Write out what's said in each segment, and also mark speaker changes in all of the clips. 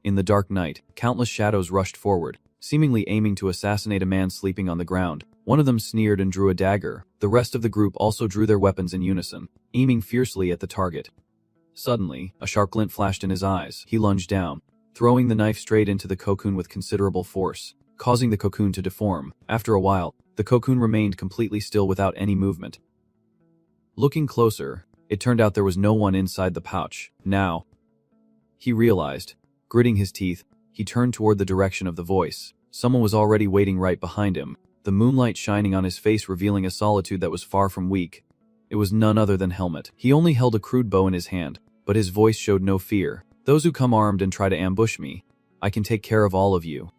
Speaker 1: In the dark night, countless shadows rushed forward, seemingly aiming to assassinate a man sleeping on the ground. One of them sneered and drew a dagger. The rest of the group also drew their weapons in unison, aiming fiercely at the target. Suddenly, a sharp glint flashed in his eyes. He lunged down, throwing the knife straight into the cocoon with considerable force, causing the cocoon to deform. After a while, the cocoon remained completely still without any movement. Looking closer, it turned out there was no one inside the pouch. Now, he realized. Gritting his teeth, he turned toward the direction of the voice. Someone was already waiting right behind him, the moonlight shining on his face revealing a solitude that was far from weak. It was none other than Helmut. He only held a crude bow in his hand, but his voice showed no fear. "Those who come armed and try to ambush me, I can take care of all of you."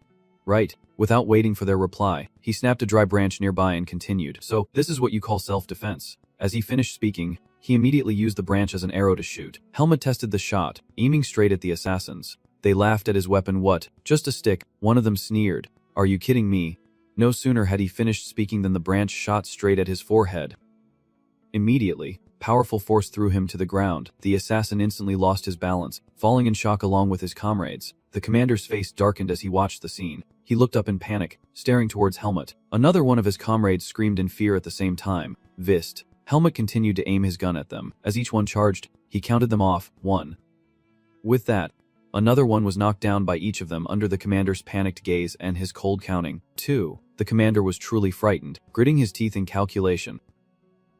Speaker 1: Right. Without waiting for their reply, he snapped a dry branch nearby and continued. "So, this is what you call self-defense." As he finished speaking, he immediately used the branch as an arrow to shoot. Helmut tested the shot, aiming straight at the assassins. They laughed at his weapon. "What? Just a stick?" One of them sneered. "Are you kidding me?" No sooner had he finished speaking than the branch shot straight at his forehead. Immediately, powerful force threw him to the ground. The assassin instantly lost his balance, falling in shock along with his comrades. The commander's face darkened as he watched the scene. He looked up in panic, staring towards Helmut. Another one of his comrades screamed in fear at the same time. Vist. Helmut continued to aim his gun at them. As each one charged, he counted them off. 1. With that, another one was knocked down by each of them under the commander's panicked gaze and his cold counting. 2. The commander was truly frightened, gritting his teeth in calculation.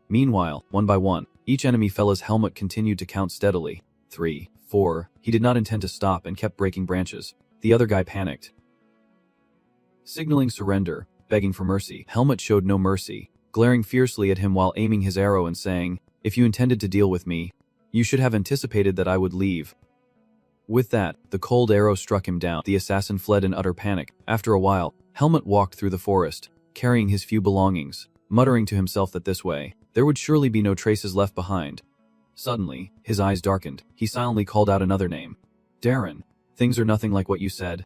Speaker 1: Meanwhile, one by one, each enemy fell as Helmut continued to count steadily. 3, 4. He did not intend to stop and kept breaking branches. The other guy panicked, signaling surrender, begging for mercy. Helmut showed no mercy, glaring fiercely at him while aiming his arrow and saying, "If you intended to deal with me, you should have anticipated that I would leave." With that, the cold arrow struck him down. The assassin fled in utter panic. After a while, Helmut walked through the forest, carrying his few belongings, muttering to himself that this way, there would surely be no traces left behind. Suddenly, his eyes darkened. He silently called out another name. "Darien, things are nothing like what you said."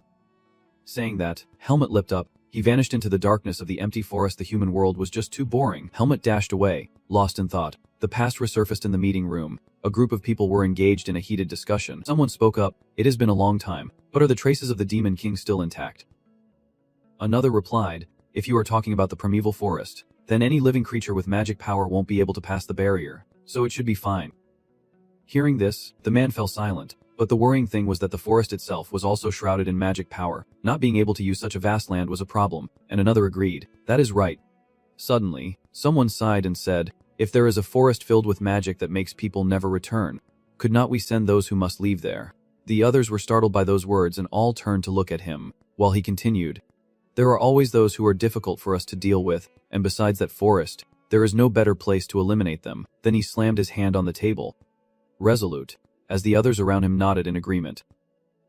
Speaker 1: Saying that, Helmut leapt up. He vanished into the darkness of the empty forest. The human world was just too boring. Helmut dashed away, lost in thought. The past resurfaced in the meeting room. A group of people were engaged in a heated discussion. Someone spoke up. "It has been a long time, but are the traces of the Demon King still intact?" Another replied, "If you are talking about the primeval forest, then any living creature with magic power won't be able to pass the barrier, so it should be fine." Hearing this, the man fell silent, but the worrying thing was that the forest itself was also shrouded in magic power. Not being able to use such a vast land was a problem, and another agreed, "That is right." Suddenly, someone sighed and said, "If there is a forest filled with magic that makes people never return, could not we send those who must leave there?" The others were startled by those words and all turned to look at him, while he continued, "There are always those who are difficult for us to deal with, and besides that forest, there is no better place to eliminate them." Then he slammed his hand on the table, resolute, as the others around him nodded in agreement.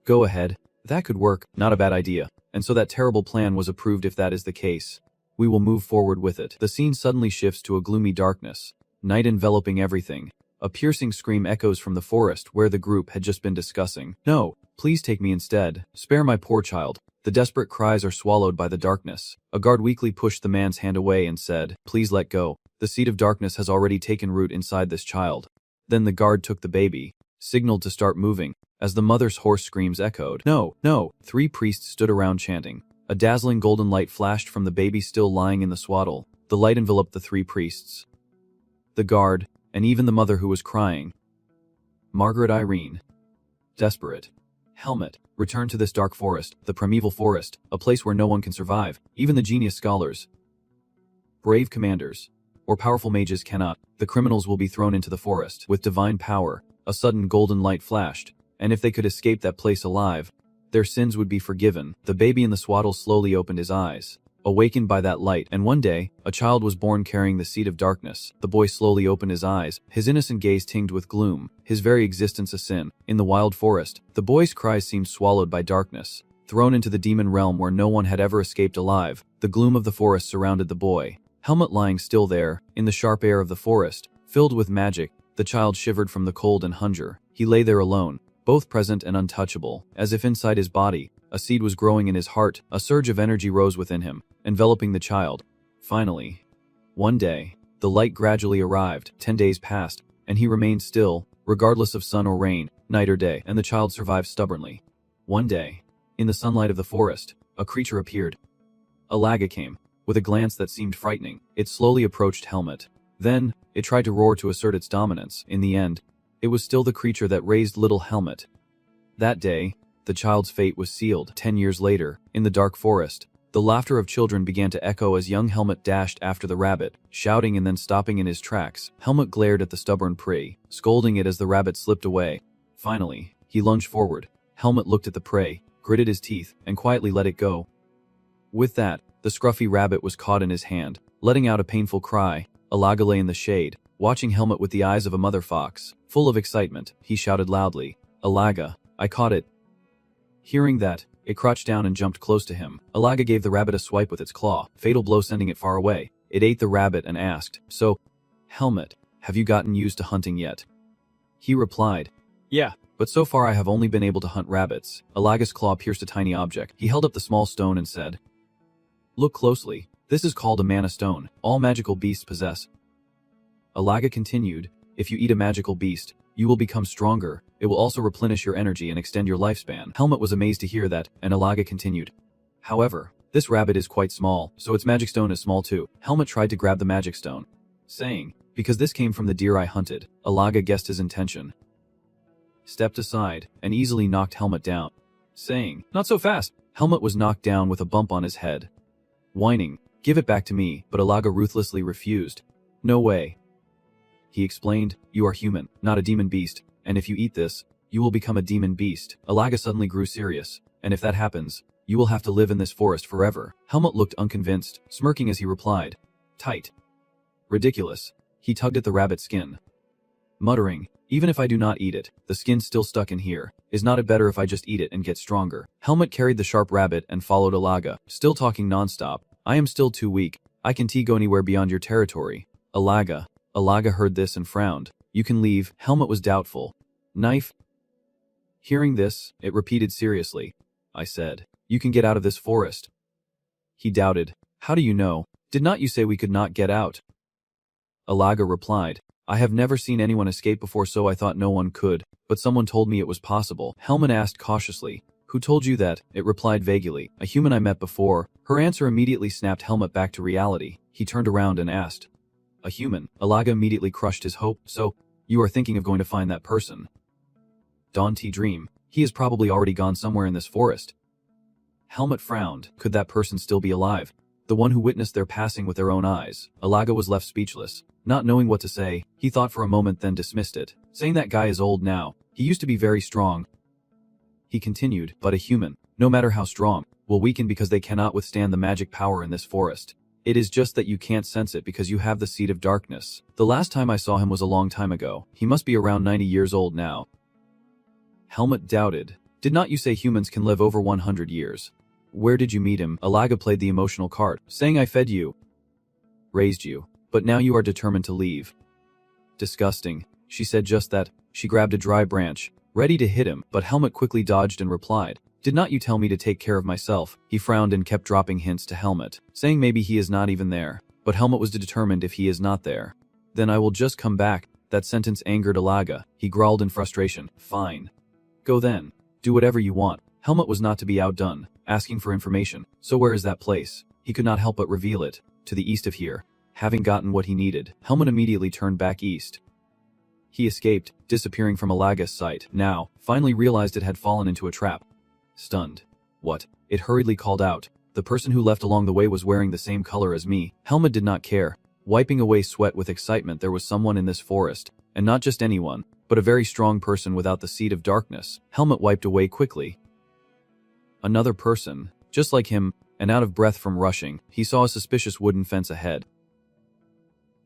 Speaker 1: "Go ahead, that could work, not a bad idea, and so that terrible plan was approved. If that is the case, we will move forward with it." The scene suddenly shifts to a gloomy darkness, night enveloping everything. A piercing scream echoes from the forest where the group had just been discussing. "No, please take me instead. Spare my poor child." The desperate cries are swallowed by the darkness. A guard weakly pushed the man's hand away and said, "Please let go. The seed of darkness has already taken root inside this child." Then the guard took the baby, signaled to start moving, as the mother's hoarse screams echoed. "No, no!" 3 priests stood around chanting. A dazzling golden light flashed from the baby still lying in the swaddle. The light enveloped the 3 priests, the guard, and even the mother who was crying. Margaret Irene. Desperate. Helmut, return to this dark forest, the primeval forest, a place where no one can survive, even the genius scholars, brave commanders, or powerful mages cannot. The criminals will be thrown into the forest. With divine power, a sudden golden light flashed, and if they could escape that place alive, their sins would be forgiven. The baby in the swaddle slowly opened his eyes, awakened by that light, and one day, a child was born carrying the seed of darkness. The boy slowly opened his eyes, his innocent gaze tinged with gloom, his very existence a sin. In the wild forest, the boy's cries seemed swallowed by darkness, thrown into the demon realm where no one had ever escaped alive. The gloom of the forest surrounded the boy. Helmut lying still there, in the sharp air of the forest, filled with magic, the child shivered from the cold and hunger. He lay there alone, both present and untouchable, as if inside his body, a seed was growing in his heart. A surge of energy rose within him, enveloping the child. Finally, one day, the light gradually arrived. 10 days passed, and he remained still, regardless of sun or rain, night or day, and the child survived stubbornly. One day, in the sunlight of the forest, a creature appeared. Alaga came. With a glance that seemed frightening, it slowly approached Helmet. Then, it tried to roar to assert its dominance. In the end, it was still the creature that raised little Helmet. That day, the child's fate was sealed. 10 years later, in the dark forest, the laughter of children began to echo as young Helmet dashed after the rabbit, shouting and then stopping in his tracks. Helmet glared at the stubborn prey, scolding it as the rabbit slipped away. Finally, he lunged forward. Helmet looked at the prey, gritted his teeth, and quietly let it go. With that, the scruffy rabbit was caught in his hand, letting out a painful cry. Alaga lay in the shade, watching Helmet with the eyes of a mother fox. Full of excitement, he shouted loudly, "Alaga, I caught it." Hearing that, it crouched down and jumped close to him. Alaga gave the rabbit a swipe with its claw, fatal blow sending it far away. It ate the rabbit and asked, "So, Helmet, have you gotten used to hunting yet?" He replied, "Yeah, but so far I have only been able to hunt rabbits." Alaga's claw pierced a tiny object. He held up the small stone and said, "Look closely. This is called a mana stone. All magical beasts possess." Alaga continued, "If you eat a magical beast, you will become stronger. It will also replenish your energy and extend your lifespan." Helmet was amazed to hear that, and Alaga continued, "However, this rabbit is quite small, so its magic stone is small too." Helmet tried to grab the magic stone, saying, "Because this came from the deer I hunted." Alaga guessed his intention, stepped aside, and easily knocked Helmet down, saying, "Not so fast." Helmet was knocked down with a bump on his head. Whining, "Give it back to me," but Alaga ruthlessly refused. "No way." He explained, "You are human, not a demon beast, and if you eat this, you will become a demon beast." Alaga suddenly grew serious, "And if that happens, you will have to live in this forest forever." Helmet looked unconvinced, smirking as he replied, "Tight." "Ridiculous." He tugged at the rabbit's skin, muttering, "Even if I do not eat it, the skin's still stuck in here. Is not it better if I just eat it and get stronger?" Helmet carried the sharp rabbit and followed Alaga, still talking nonstop. "I am still too weak. I can't go anywhere beyond your territory." Alaga heard this and frowned. "You can leave." Helmet was doubtful. "Knife?" Hearing this, it repeated seriously, "I said, you can get out of this forest." He doubted. "How do you know? Did not you say we could not get out?" Alaga replied, "I have never seen anyone escape before, so I thought no one could, but someone told me it was possible." Helmet asked cautiously, "Who told you that?" It replied vaguely, "A human I met before." Her answer immediately snapped Helmet back to reality. He turned around and asked, "A human?" Alaga immediately crushed his hope. "So, you are thinking of going to find that person?" Daunty dream. He has probably already gone somewhere in this forest. Helmet frowned. Could that person still be alive? The one who witnessed their passing with their own eyes. Alaga was left speechless. Not knowing what to say, he thought for a moment then dismissed it, saying that guy is old now. He used to be very strong. He continued, "But a human, no matter how strong, will weaken because they cannot withstand the magic power in this forest. It is just that you can't sense it because you have the seed of darkness. The last time I saw him was a long time ago. He must be around 90 years old now." Helmet doubted. "Did not you say humans can live over 100 years? Where did you meet him?" Alaga played the emotional card, saying, "I fed you, raised you, but now you are determined to leave." "Disgusting." She said just that. She grabbed a dry branch, ready to hit him, but Helmet quickly dodged and replied, "Did not you tell me to take care of myself?" He frowned and kept dropping hints to Helmet, saying maybe he is not even there. But Helmet was determined if he is not there, then I will just come back. That sentence angered Alaga. He growled in frustration, "Fine. Go then. Do whatever you want." Helmet was not to be outdone, asking for information. "So where is that place?" He could not help but reveal it. "To the east of here." Having gotten what he needed, Helmet immediately turned back east. He escaped, disappearing from Alaga's sight. Now, finally realized it had fallen into a trap. Stunned. "What?" It hurriedly called out. "The person who left along the way was wearing the same color as me." Helmet did not care. Wiping away sweat with excitement, there was someone in this forest, and not just anyone, but a very strong person without the seed of darkness. Helmet wiped away quickly. Another person, just like him, and out of breath from rushing, he saw a suspicious wooden fence ahead.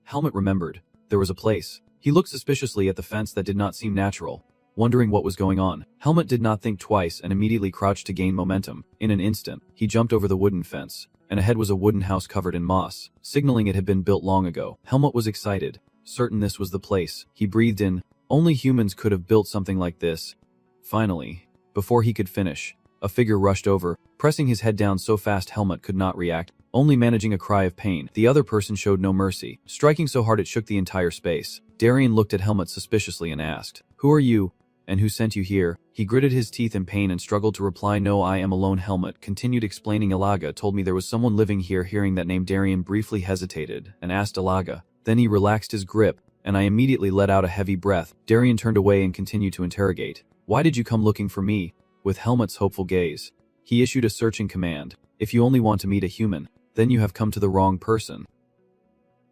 Speaker 1: Helmet remembered. There was a place. He looked suspiciously at the fence that did not seem natural, wondering what was going on. Helmet did not think twice and immediately crouched to gain momentum. In an instant, he jumped over the wooden fence, and ahead was a wooden house covered in moss, signaling it had been built long ago. Helmet was excited, certain this was the place. He breathed in. Only humans could have built something like this. Finally, before he could finish, a figure rushed over, pressing his head down so fast Helmet could not react, only managing a cry of pain. The other person showed no mercy, striking so hard it shook the entire space. Darien looked at Helmet suspiciously and asked, "Who are you, and who sent you here?" He gritted his teeth in pain and struggled to reply. No, I am alone. Helmut continued explaining. Alaga told me there was someone living here. Hearing that name, Darien briefly hesitated and asked Alaga. Then he relaxed his grip, and I immediately let out a heavy breath. Darien turned away and continued to interrogate. Why did you come looking for me? With Helmut's hopeful gaze, he issued a searching command. If you only want to meet a human, then you have come to the wrong person.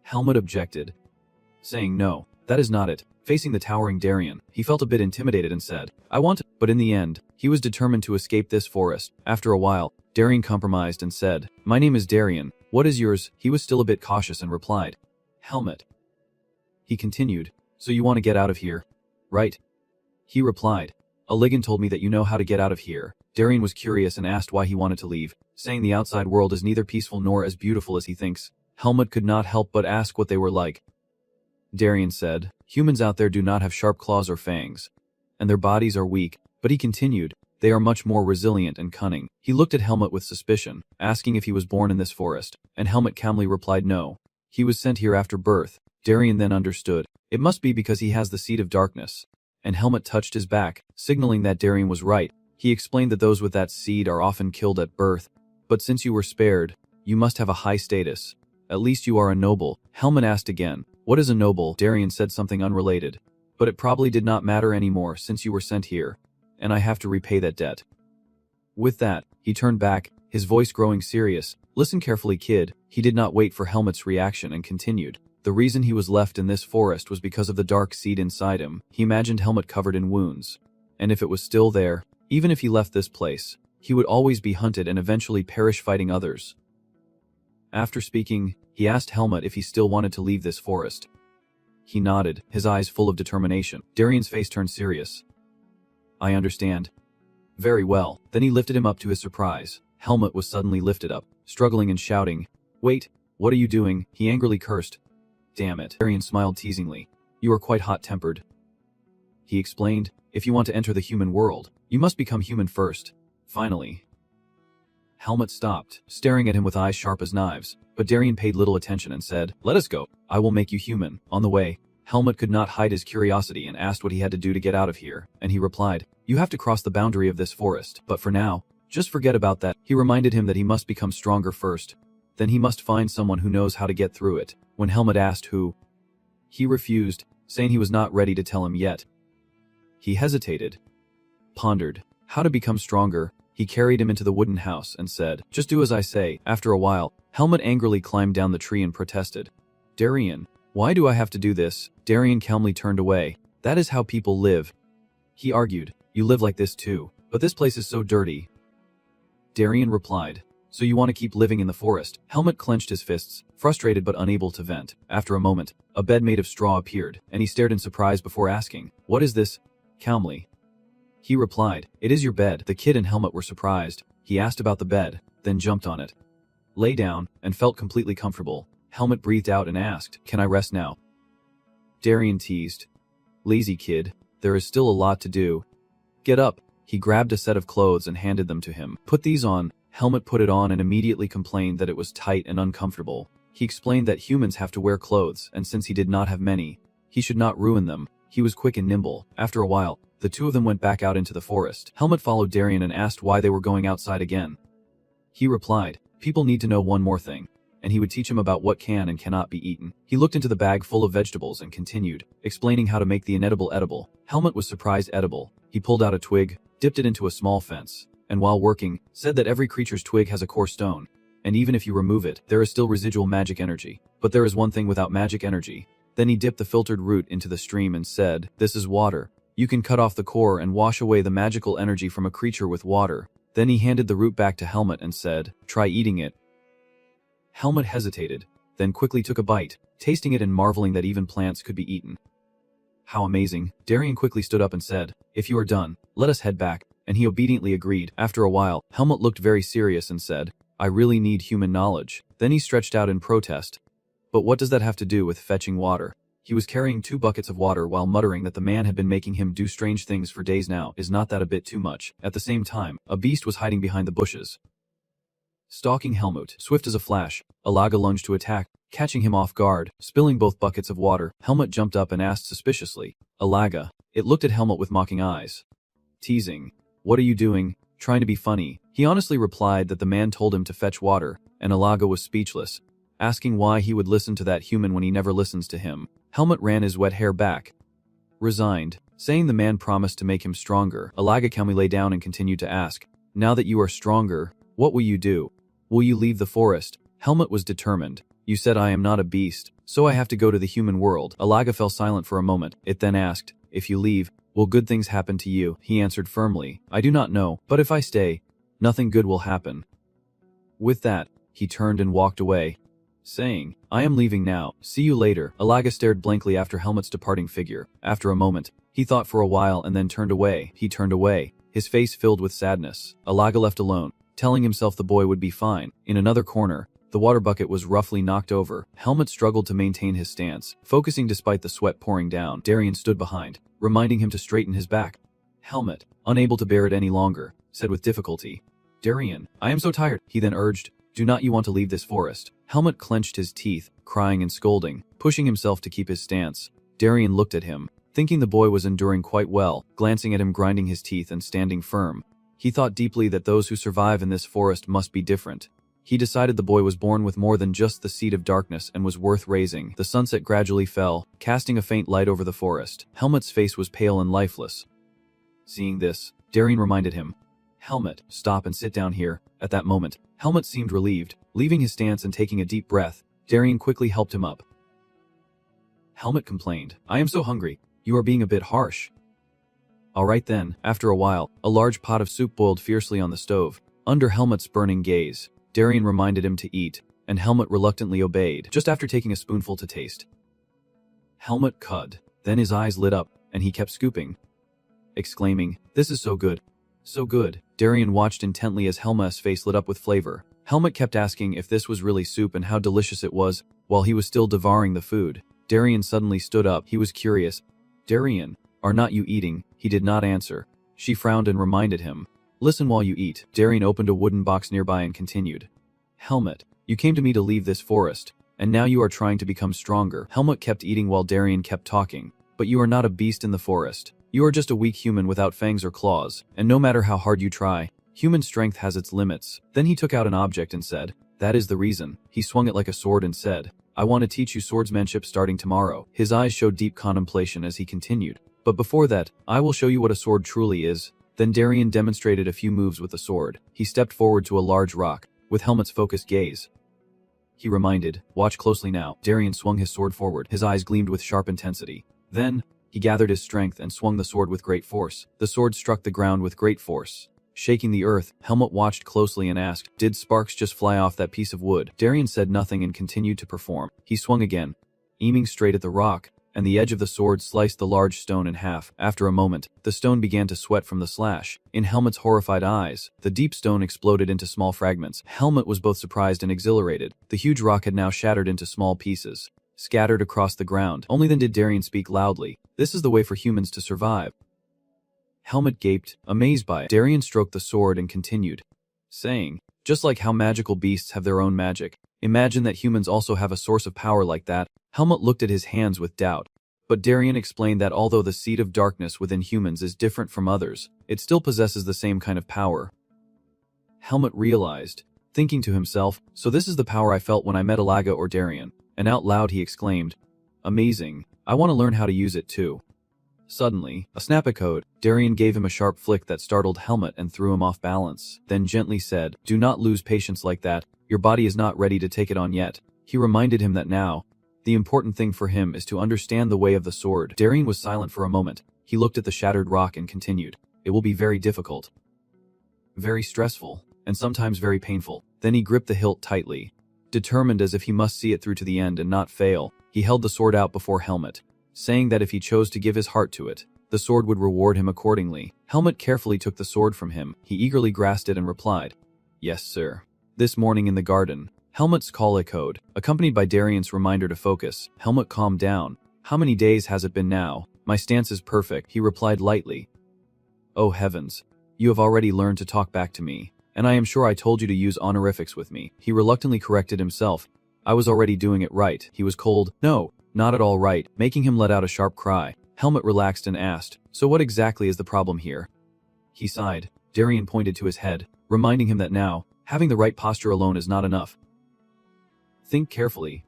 Speaker 1: Helmut objected, saying no, that is not it. Facing the towering Darien, he felt a bit intimidated and said, I want to. But in the end, he was determined to escape this forest. After a while, Darien compromised and said, my name is Darien. What is yours? He was still a bit cautious and replied, Helmut. He continued, so you want to get out of here, right? He replied, Alaga told me that you know how to get out of here. Darien was curious and asked why he wanted to leave, saying the outside world is neither peaceful nor as beautiful as he thinks. Helmut could not help but ask what they were like. Darien said, humans out there do not have sharp claws or fangs, and their bodies are weak, but he continued, they are much more resilient and cunning. He looked at Helmut with suspicion, asking if he was born in this forest, and Helmut calmly replied no. He was sent here after birth. Darien then understood. It must be because he has the seed of darkness. And Helmut touched his back, signaling that Darien was right. He explained that those with that seed are often killed at birth. But since you were spared, you must have a high status. At least you are a noble. Helmut asked again, what is a noble? Darien said something unrelated. But it probably did not matter anymore since you were sent here. And I have to repay that debt. With that, he turned back, his voice growing serious. Listen carefully, kid. He did not wait for Helmut's reaction and continued. The reason he was left in this forest was because of the dark seed inside him. He imagined Helmut covered in wounds. And if it was still there, even if he left this place, he would always be hunted and eventually perish fighting others. After speaking, he asked Helmut if he still wanted to leave this forest. He nodded, his eyes full of determination. Darien's face turned serious. I understand. Very well. Then he lifted him up. To his surprise, Helmut was suddenly lifted up, struggling and shouting. Wait, what are you doing? He angrily cursed. Damn it. Darien smiled teasingly. You are quite hot-tempered. He explained, if you want to enter the human world, you must become human first. Finally. Helmut stopped, staring at him with eyes sharp as knives, but Darien paid little attention and said, let us go. I will make you human. On the way, Helmut could not hide his curiosity and asked what he had to do to get out of here, and he replied, you have to cross the boundary of this forest, but for now, just forget about that. He reminded him that he must become stronger first. Then he must find someone who knows how to get through it. When Helmut asked who, he refused, saying he was not ready to tell him yet. He hesitated, pondered how to become stronger. He carried him into the wooden house and said, just do as I say. After a while, Helmut angrily climbed down the tree and protested. Darien, why do I have to do this? Darien calmly turned away. That is how people live. He argued, you live like this too, but this place is so dirty. Darien replied, so you want to keep living in the forest? Helmut clenched his fists, frustrated but unable to vent. After a moment, a bed made of straw appeared, and he stared in surprise before asking, what is this? Calmly. He replied, it is your bed. The kid and Helmut were surprised. He asked about the bed, then jumped on it. Lay down, and felt completely comfortable. Helmut breathed out and asked, can I rest now? Darien teased. Lazy kid, there is still a lot to do. Get up. He grabbed a set of clothes and handed them to him. Put these on. Helmut put it on and immediately complained that it was tight and uncomfortable. He explained that humans have to wear clothes, and since he did not have many, he should not ruin them. He was quick and nimble. After a while, the two of them went back out into the forest. Helmut followed Darien and asked why they were going outside again. He replied, people need to know one more thing, and he would teach him about what can and cannot be eaten. He looked into the bag full of vegetables and continued, explaining how to make the inedible edible. Helmut was surprised edible. He pulled out a twig, dipped it into a small fence, and while working, said that every creature's twig has a core stone, and even if you remove it, there is still residual magic energy. But there is one thing without magic energy. Then he dipped the filtered root into the stream and said, this is water. You can cut off the core and wash away the magical energy from a creature with water. Then he handed the root back to Helmut and said, try eating it. Helmut hesitated, then quickly took a bite, tasting it and marveling that even plants could be eaten. How amazing. Darien quickly stood up and said, if you are done, let us head back, and he obediently agreed. After a while, Helmut looked very serious and said, I really need human knowledge. Then he stretched out in protest. But what does that have to do with fetching water? He was carrying 2 buckets of water while muttering that the man had been making him do strange things for days now. Is not that a bit too much? At the same time, a beast was hiding behind the bushes, stalking Helmut. Swift as a flash, Alaga lunged to attack, catching him off guard, spilling both buckets of water. Helmut jumped up and asked suspiciously, Alaga. It looked at Helmut with mocking eyes. teasing. What are you doing? Trying to be funny. He honestly replied that the man told him to fetch water, and Alaga was speechless, asking why he would listen to that human when he never listens to him. Helmut ran his wet hair back, resigned, saying the man promised to make him stronger. Alaga calmly lay down and continued to ask, now that you are stronger, what will you do? Will you leave the forest? Helmut was determined. You said I am not a beast, so I have to go to the human world. Alaga fell silent for a moment. It then asked, if you leave, will good things happen to you? He answered firmly, I do not know, but if I stay, nothing good will happen. With that, he turned and walked away, saying, I am leaving now. See you later. Alaga stared blankly after Helmut's departing figure. After a moment, he thought for a while and then turned away. He turned away, his face filled with sadness. Alaga left alone, telling himself the boy would be fine. In another corner, the water bucket was roughly knocked over. Helmut struggled to maintain his stance, focusing despite the sweat pouring down. Darien stood behind, reminding him to straighten his back. Helmut, unable to bear it any longer, said with difficulty, Darien, I am so tired. He then urged, do not you want to leave this forest? Helmut clenched his teeth, crying and scolding, pushing himself to keep his stance. Darien looked at him, thinking the boy was enduring quite well, glancing at him grinding his teeth and standing firm. He thought deeply that those who survive in this forest must be different. He decided the boy was born with more than just the seed of darkness and was worth raising. The sunset gradually fell, casting a faint light over the forest. Helmut's face was pale and lifeless. Seeing this, Darien reminded him, Helmut, stop and sit down here. At that moment, Helmut seemed relieved. Leaving his stance and taking a deep breath, Darien quickly helped him up. Helmut complained, I am so hungry. You are being a bit harsh. All right then. After a while, a large pot of soup boiled fiercely on the stove. Under Helmut's burning gaze, Darien reminded him to eat, and Helmut reluctantly obeyed, just after taking a spoonful to taste. Helmut cud. Then his eyes lit up, and he kept scooping, exclaiming, this is so good. So good. Darien watched intently as Helmut's face lit up with flavor. Helmut kept asking if this was really soup and how delicious it was, while he was still devouring the food. Darien suddenly stood up. He was curious. Darien, are not you eating? He did not answer. She frowned and reminded him. Listen while you eat. Darien opened a wooden box nearby and continued. Helmut, you came to me to leave this forest, and now you are trying to become stronger. Helmut kept eating while Darien kept talking. But you are not a beast in the forest. You are just a weak human without fangs or claws, and no matter how hard you try, human strength has its limits. Then he took out an object and said, that is the reason. He swung it like a sword and said, I want to teach you swordsmanship starting tomorrow. His eyes showed deep contemplation as he continued. But before that, I will show you what a sword truly is. Then Darien demonstrated a few moves with the sword. He stepped forward to a large rock, with Helmut's focused gaze. He reminded, watch closely now. Darien swung his sword forward. His eyes gleamed with sharp intensity. Then, he gathered his strength and swung the sword with great force. The sword struck the ground with great force, shaking the earth. Helmut watched closely and asked, did sparks just fly off that piece of wood? Darien said nothing and continued to perform. He swung again, aiming straight at the rock, and the edge of the sword sliced the large stone in half. After a moment, the stone began to sweat from the slash. In Helmut's horrified eyes, the deep stone exploded into small fragments. Helmut was both surprised and exhilarated. The huge rock had now shattered into small pieces, scattered across the ground. Only then did Darien speak loudly. This is the way for humans to survive. Helmut gaped, amazed by it. Darien stroked the sword and continued, saying, just like how magical beasts have their own magic, imagine that humans also have a source of power like that. Helmut looked at his hands with doubt, but Darien explained that although the seed of darkness within humans is different from others, it still possesses the same kind of power. Helmut realized, thinking to himself, so this is the power I felt when I met Alaga or Darien, and out loud he exclaimed, amazing, I want to learn how to use it too. Suddenly, a snap echoed. Darien gave him a sharp flick that startled Helmut and threw him off balance, then gently said, do not lose patience like that, your body is not ready to take it on yet. He reminded him that now, the important thing for him is to understand the way of the sword. Darien was silent for a moment. He looked at the shattered rock and continued, it will be very difficult, very stressful, and sometimes very painful. Then he gripped the hilt tightly, determined as if he must see it through to the end and not fail. He held the sword out before Helmut, saying that if he chose to give his heart to it, the sword would reward him accordingly. Helmut carefully took the sword from him. He eagerly grasped it and replied, yes, sir. This morning in the garden, Helmut's call echoed, accompanied by Darien's reminder to focus. Helmut calmed down. How many days has it been now? My stance is perfect, he replied lightly. Oh heavens, you have already learned to talk back to me, and I am sure I told you to use honorifics with me. He reluctantly corrected himself. I was already doing it right. He was cold. No, not at all right, making him let out a sharp cry. Helmut relaxed and asked, so what exactly is the problem here? He sighed. Darien pointed to his head, reminding him that now, having the right posture alone is not enough. Think carefully.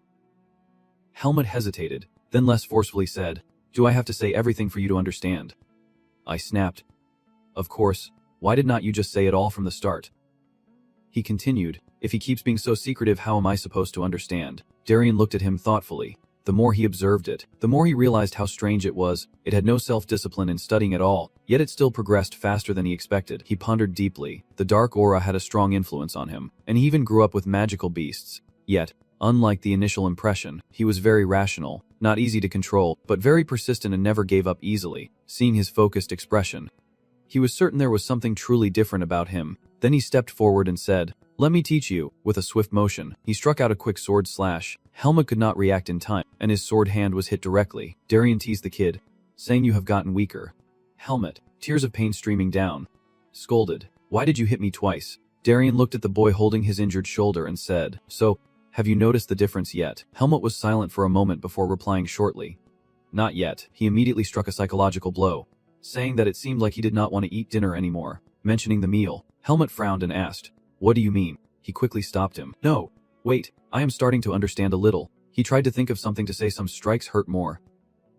Speaker 1: Helmut hesitated, then less forcefully said, "Do I have to say everything for you to understand?" I snapped. "Of course, why did not you just say it all from the start?" He continued, "If he keeps being so secretive, how am I supposed to understand?" Darien looked at him thoughtfully. The more he observed it, the more he realized how strange it was. It had no self-discipline in studying at all, yet it still progressed faster than he expected. He pondered deeply. The dark aura had a strong influence on him, and he even grew up with magical beasts. Yet, unlike the initial impression, he was very rational, not easy to control, but very persistent and never gave up easily. Seeing his focused expression, he was certain there was something truly different about him. Then he stepped forward and said, "Let me teach you." With a swift motion, he struck out a quick sword slash. Helmut could not react in time, and his sword hand was hit directly. Darien teased the kid, saying, "You have gotten weaker." Helmut, tears of pain streaming down, scolded, "Why did you hit me twice?" Darien looked at the boy holding his injured shoulder and said, "So, have you noticed the difference yet?" Helmut was silent for a moment before replying shortly, "Not yet." He immediately struck a psychological blow, saying that it seemed like he did not want to eat dinner anymore. Mentioning the meal, Helmut frowned and asked, "What do you mean?" He quickly stopped him. "No, wait, I am starting to understand a little." He tried to think of something to say. "Some strikes hurt more,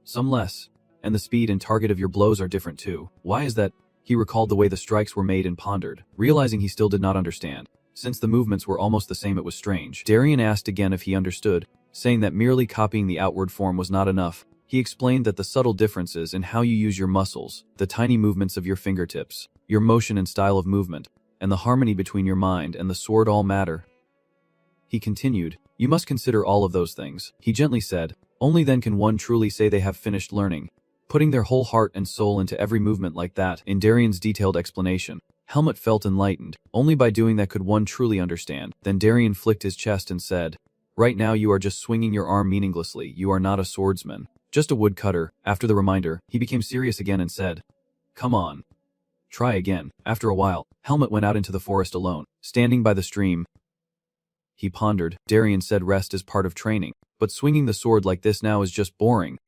Speaker 1: some less, and the speed and target of your blows are different too. Why is that?" He recalled the way the strikes were made and pondered, realizing he still did not understand. Since the movements were almost the same, it was strange. Darien asked again if he understood, saying that merely copying the outward form was not enough. He explained that the subtle differences in how you use your muscles, the tiny movements of your fingertips, your motion and style of movement, and the harmony between your mind and the sword all matter. He continued, "You must consider all of those things." He gently said, "Only then can one truly say they have finished learning." Putting their whole heart and soul into every movement like that, in Darien's detailed explanation, Helmut felt enlightened. Only by doing that could one truly understand. Then Darien flicked his chest and said, "Right now you are just swinging your arm meaninglessly. You are not a swordsman, just a woodcutter." After the reminder, he became serious again and said, "Come on. Try again." After a while, Helmut went out into the forest alone. Standing by the stream, he pondered. Darien said rest is part of training, but swinging the sword like this now is just boring.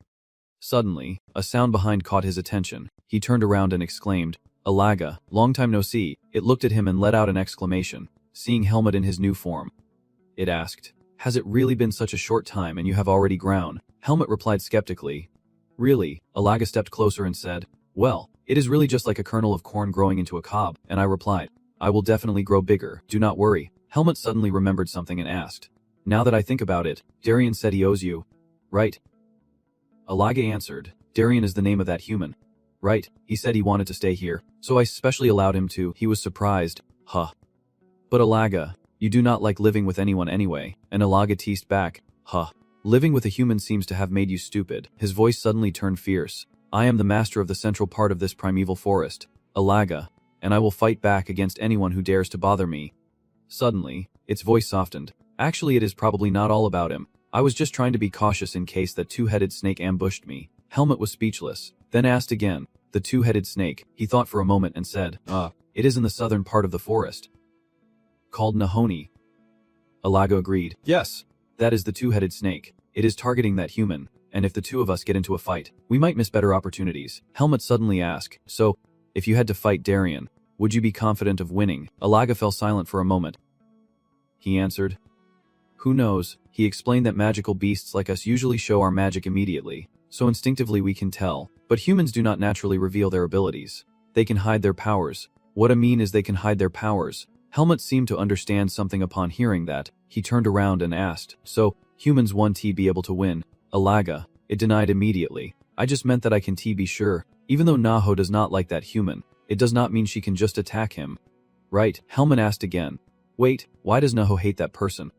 Speaker 1: Suddenly, a sound behind caught his attention. He turned around and exclaimed, "Alaga, long time no see." It looked at him and let out an exclamation, seeing Helmut in his new form. It asked, "Has it really been such a short time and you have already grown?" Helmut replied skeptically, "Really?" Alaga stepped closer and said, "Well, it is really just like a kernel of corn growing into a cob." And I replied, "I will definitely grow bigger, do not worry." Helmut suddenly remembered something and asked, "Now that I think about it, Darien said he owes you, right?" Alaga answered, "Darien is the name of that human." "Right, he said he wanted to stay here, so I specially allowed him to." He was surprised. "Huh. But Alaga, you do not like living with anyone anyway." And Alaga teased back, "Huh. Living with a human seems to have made you stupid." His voice suddenly turned fierce. "I am the master of the central part of this primeval forest, Alaga, and I will fight back against anyone who dares to bother me." Suddenly, its voice softened. "Actually, it is probably not all about him. I was just trying to be cautious in case that two-headed snake ambushed me." Helmut was speechless, then asked again, "The two-headed snake?" He thought for a moment and said, It is in the southern part of the forest, called Nahoni." Alaga agreed, "Yes, that is the two-headed snake. It is targeting that human, and if the two of us get into a fight, we might miss better opportunities." Helmut suddenly asked, "So, if you had to fight Darien, would you be confident of winning?" Alaga fell silent for a moment. He answered, "Who knows?" He explained that magical beasts like us usually show our magic immediately, so instinctively we can tell, but humans do not naturally reveal their abilities. They can hide their powers. What I mean is they can hide their powers. Helmut seemed to understand something upon hearing that. He turned around and asked, "So, humans won't be able to win?" Alaga, it denied immediately. "I just meant that I can be sure. Even though Naho does not like that human, it does not mean she can just attack him." "Right?" Helmut asked again. "Wait, why does Naho hate that person?"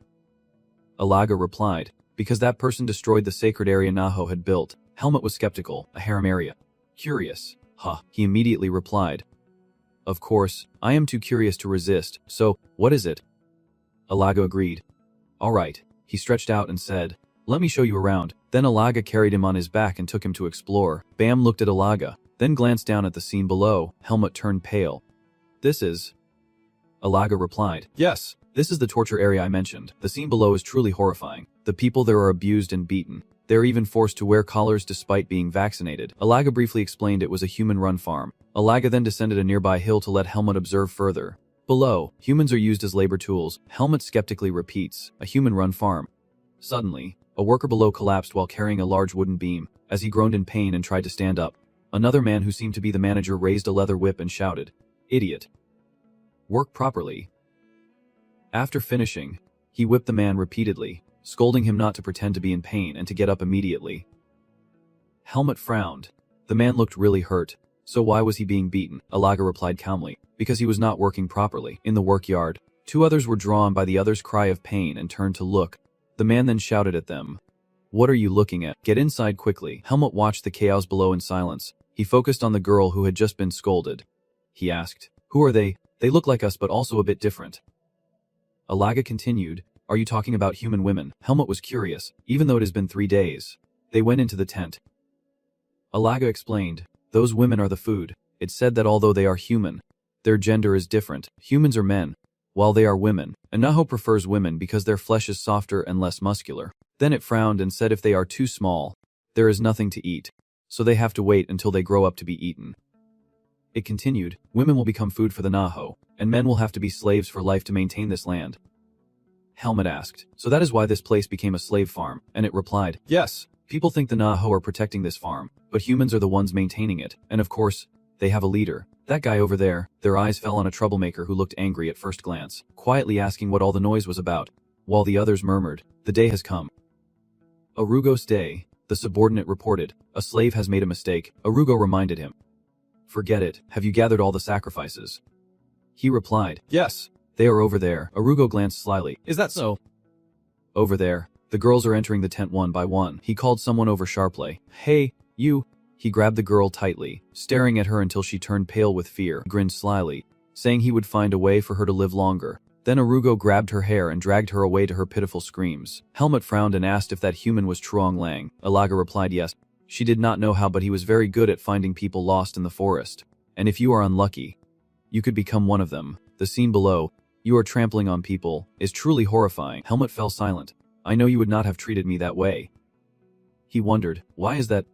Speaker 1: Alaga replied, "Because that person destroyed the sacred area Naho had built." Helmut was skeptical. "A harem area? Curious." "Huh." He immediately replied, "Of course, I am too curious to resist, so, what is it?" Alaga agreed. "All right." He stretched out and said, "Let me show you around." Then Alaga carried him on his back and took him to explore. Bam looked at Alaga, then glanced down at the scene below. Helmut turned pale. "This is..." Alaga replied, "Yes, this is the torture area I mentioned. The scene below is truly horrifying. The people there are abused and beaten. They're even forced to wear collars despite being vaccinated. Alaga briefly explained it was a human-run farm. Alaga then descended a nearby hill to let Helmut observe further. Below, humans are used as labor tools. Helmut skeptically repeats, a human-run farm. Suddenly, a worker below collapsed while carrying a large wooden beam, as he groaned in pain and tried to stand up. Another man who seemed to be the manager raised a leather whip and shouted, "Idiot! Work properly." After finishing, he whipped the man repeatedly, scolding him not to pretend to be in pain and to get up immediately. Helmut frowned. The man looked really hurt. So why was he being beaten? Alaga replied calmly, because he was not working properly. In the workyard, two others were drawn by the other's cry of pain and turned to look. The man then shouted at them, "What are you looking at? Get inside quickly." Helmut watched the chaos below in silence. He focused on the girl who had just been scolded. He asked, "Who are they? They look like us but also a bit different." Alaga continued, "Are you talking about human women?" Helmut was curious, even though it has been 3 days. They went into the tent. Alaga explained, "Those women are the food. It's said that although they are human, their gender is different. Humans are men, while they are women. And Naho prefers women because their flesh is softer and less muscular." Then it frowned and said if they are too small, there is nothing to eat, so they have to wait until they grow up to be eaten. It continued, "Women will become food for the Naho, and men will have to be slaves for life to maintain this land." Helmut asked, "So that is why this place became a slave farm?" And it replied, "Yes. People think the Naho are protecting this farm, but humans are the ones maintaining it, and of course, they have a leader. That guy over there." Their eyes fell on a troublemaker who looked angry at first glance, quietly asking what all the noise was about, while the others murmured, "The day has come." "Arugo's day," the subordinate reported. "A slave has made a mistake," Arugo reminded him. "Forget it. Have you gathered all the sacrifices?" He replied, "Yes. They are over there." Arugo glanced slyly. "Is that so?" "Over there. The girls are entering the tent one by one." He called someone over sharply. "Hey, you." He grabbed the girl tightly, staring at her until she turned pale with fear, grinned slyly, saying he would find a way for her to live longer. Then Arugo grabbed her hair and dragged her away to her pitiful screams. Helmut frowned and asked if that human was Truong Lang. Alaga replied yes. She did not know how, but he was very good at finding people lost in the forest. And if you are unlucky, you could become one of them. The scene below, "You are trampling on people," is truly horrifying. Helmut fell silent. "I know you would not have treated me that way." He wondered, "Why is that?"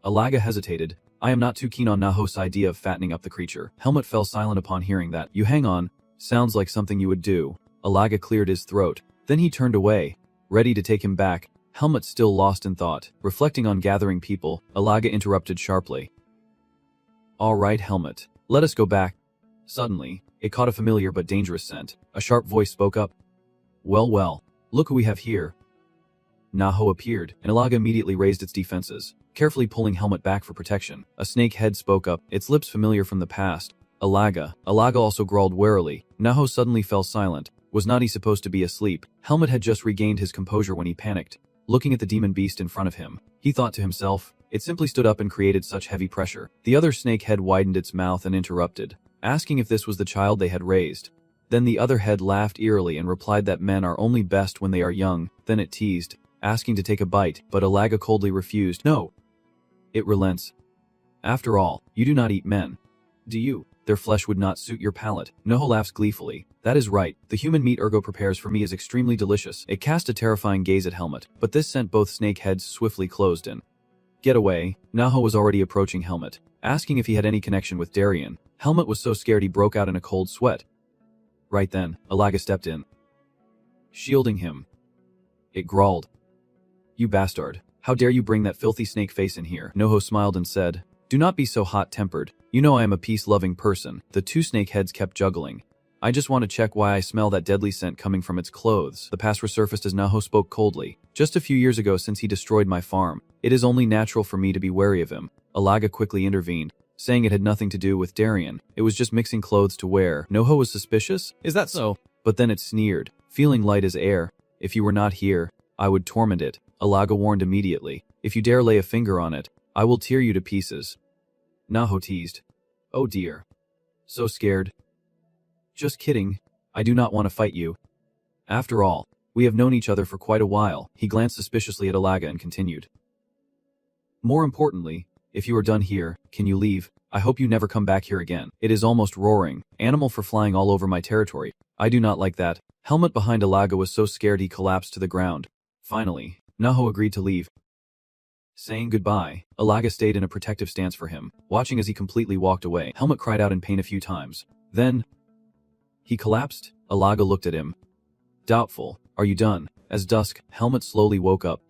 Speaker 1: Alaga hesitated. "I am not too keen on Naho's idea of fattening up the creature." Helmut fell silent upon hearing that. "You hang on. Sounds like something you would do." Alaga cleared his throat. Then he turned away, ready to take him back. Helmut still lost in thought, reflecting on gathering people. Alaga interrupted sharply. "All right, Helmut. Let us go back." Suddenly, it caught a familiar but dangerous scent. A sharp voice spoke up. Well, look who we have here." Naho appeared, and Alaga immediately raised its defenses, carefully pulling Helmut back for protection. A snake head spoke up, its lips familiar from the past. Alaga. Alaga also growled warily. Naho suddenly fell silent. Was not he supposed to be asleep? Helmut had just regained his composure when he panicked. Looking at the demon beast in front of him, he thought to himself, it simply stood up and created such heavy pressure. The other snake head widened its mouth and interrupted, asking if this was the child they had raised. Then the other head laughed eerily and replied that men are only best when they are young. Then it teased, asking to take a bite, but Alaga coldly refused. "No. It relents. After all, you do not eat men. Do you? Their flesh would not suit your palate." Noho laughs gleefully. "That is right. The human meat Ergo prepares for me is extremely delicious." It cast a terrifying gaze at Helmut, but this sent both snake heads swiftly closed in. "Get away." Naho was already approaching Helmut, asking if he had any connection with Darien. Helmut was so scared he broke out in a cold sweat. Right then, Alaga stepped in, shielding him. It growled, "You bastard. How dare you bring that filthy snake face in here?" Noho smiled and said, "Do not be so hot-tempered. You know I am a peace-loving person." The two snake heads kept juggling. "I just want to check why I smell that deadly scent coming from its clothes." The past resurfaced as Naho spoke coldly. "Just a few years ago, since he destroyed my farm, it is only natural for me to be wary of him." Alaga quickly intervened, saying it had nothing to do with Darien. It was just mixing clothes to wear. Noho was suspicious. "Is that so?" But then it sneered, feeling light as air. "If you were not here, I would torment it." Alaga warned immediately. "If you dare lay a finger on it, I will tear you to pieces." Naho teased. "Oh dear. So scared." "Just kidding. I do not want to fight you. After all, we have known each other for quite a while." He glanced suspiciously at Alaga and continued. "More importantly, if you are done here, can you leave? I hope you never come back here again. It is almost roaring. Animal for flying all over my territory. I do not like that." Helmut behind Alaga was so scared he collapsed to the ground. Finally, Naho agreed to leave. Saying goodbye, Alaga stayed in a protective stance for him, watching as he completely walked away. Helmut cried out in pain a few times. Then, he collapsed. Alaga looked at him. Doubtful. Are you done? As dusk, Helmut slowly woke up.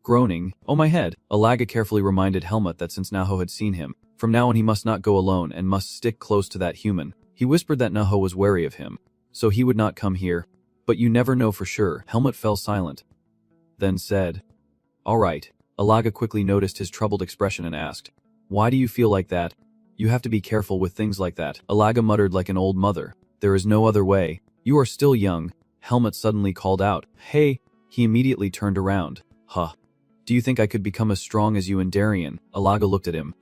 Speaker 1: Groaning, "Oh my head." Alaga carefully reminded Helmut that since Naho had seen him, from now on he must not go alone and must stick close to that human. He whispered that Naho was wary of him, so he would not come here. But you never know for sure. Helmut fell silent. Then said, "All right." Alaga quickly noticed his troubled expression and asked, "Why do you feel like that? You have to be careful with things like that." Alaga muttered like an old mother. "There is no other way. You are still young." Helmut suddenly called out, "Hey!" He immediately turned around. "Huh. Do you think I could become as strong as you and Darien?" Alaga looked at him.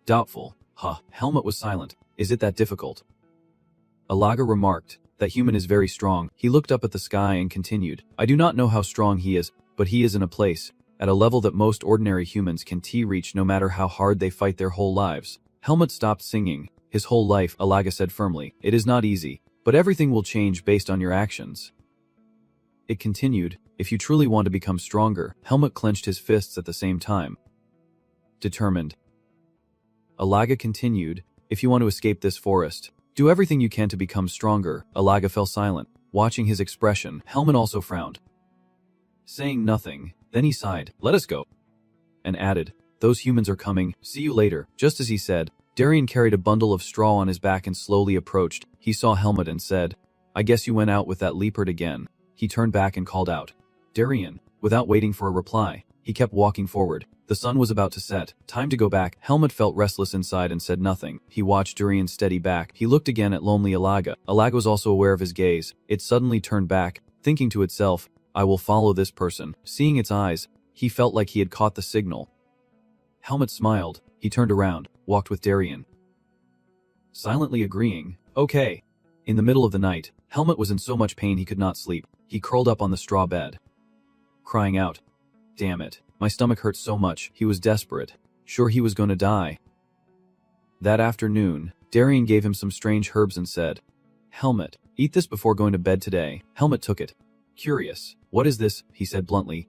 Speaker 1: Doubtful. "Huh." Helmut was silent. "Is it that difficult?" Alaga remarked, "That human is very strong." He looked up at the sky and continued, "I do not know how strong he is, but he is in a place, at a level that most ordinary humans can reach no matter how hard they fight their whole lives." Helmut stopped singing. "His whole life," Alaga said firmly. "It is not easy, but everything will change based on your actions." It continued, "If you truly want to become stronger." Helmut clenched his fists at the same time. Determined. Alaga continued, "If you want to escape this forest, do everything you can to become stronger." Alaga fell silent, watching his expression. Helmut also frowned. Saying nothing, then he sighed, "Let us go," and added, "Those humans are coming. See you later." Just as he said, Darien carried a bundle of straw on his back and slowly approached. He saw Helmut and said, "I guess you went out with that leopard again." He turned back and called out, "Darien." Without waiting for a reply, he kept walking forward. The sun was about to set. Time to go back. Helmut felt restless inside and said nothing. He watched Darien's steady back. He looked again at lonely Alaga. Alaga was also aware of his gaze. It suddenly turned back, thinking to itself, "I will follow this person." Seeing its eyes, he felt like he had caught the signal. Helmut smiled. He turned around, walked with Darien, silently agreeing, "Okay." In the middle of the night, Helmut was in so much pain he could not sleep. He curled up on the straw bed, crying out, "Damn it, my stomach hurts so much." He was desperate, sure he was going to die. That afternoon, Darien gave him some strange herbs and said, "Helmut, eat this before going to bed today." Helmut took it. Curious, "What is this?" he said bluntly.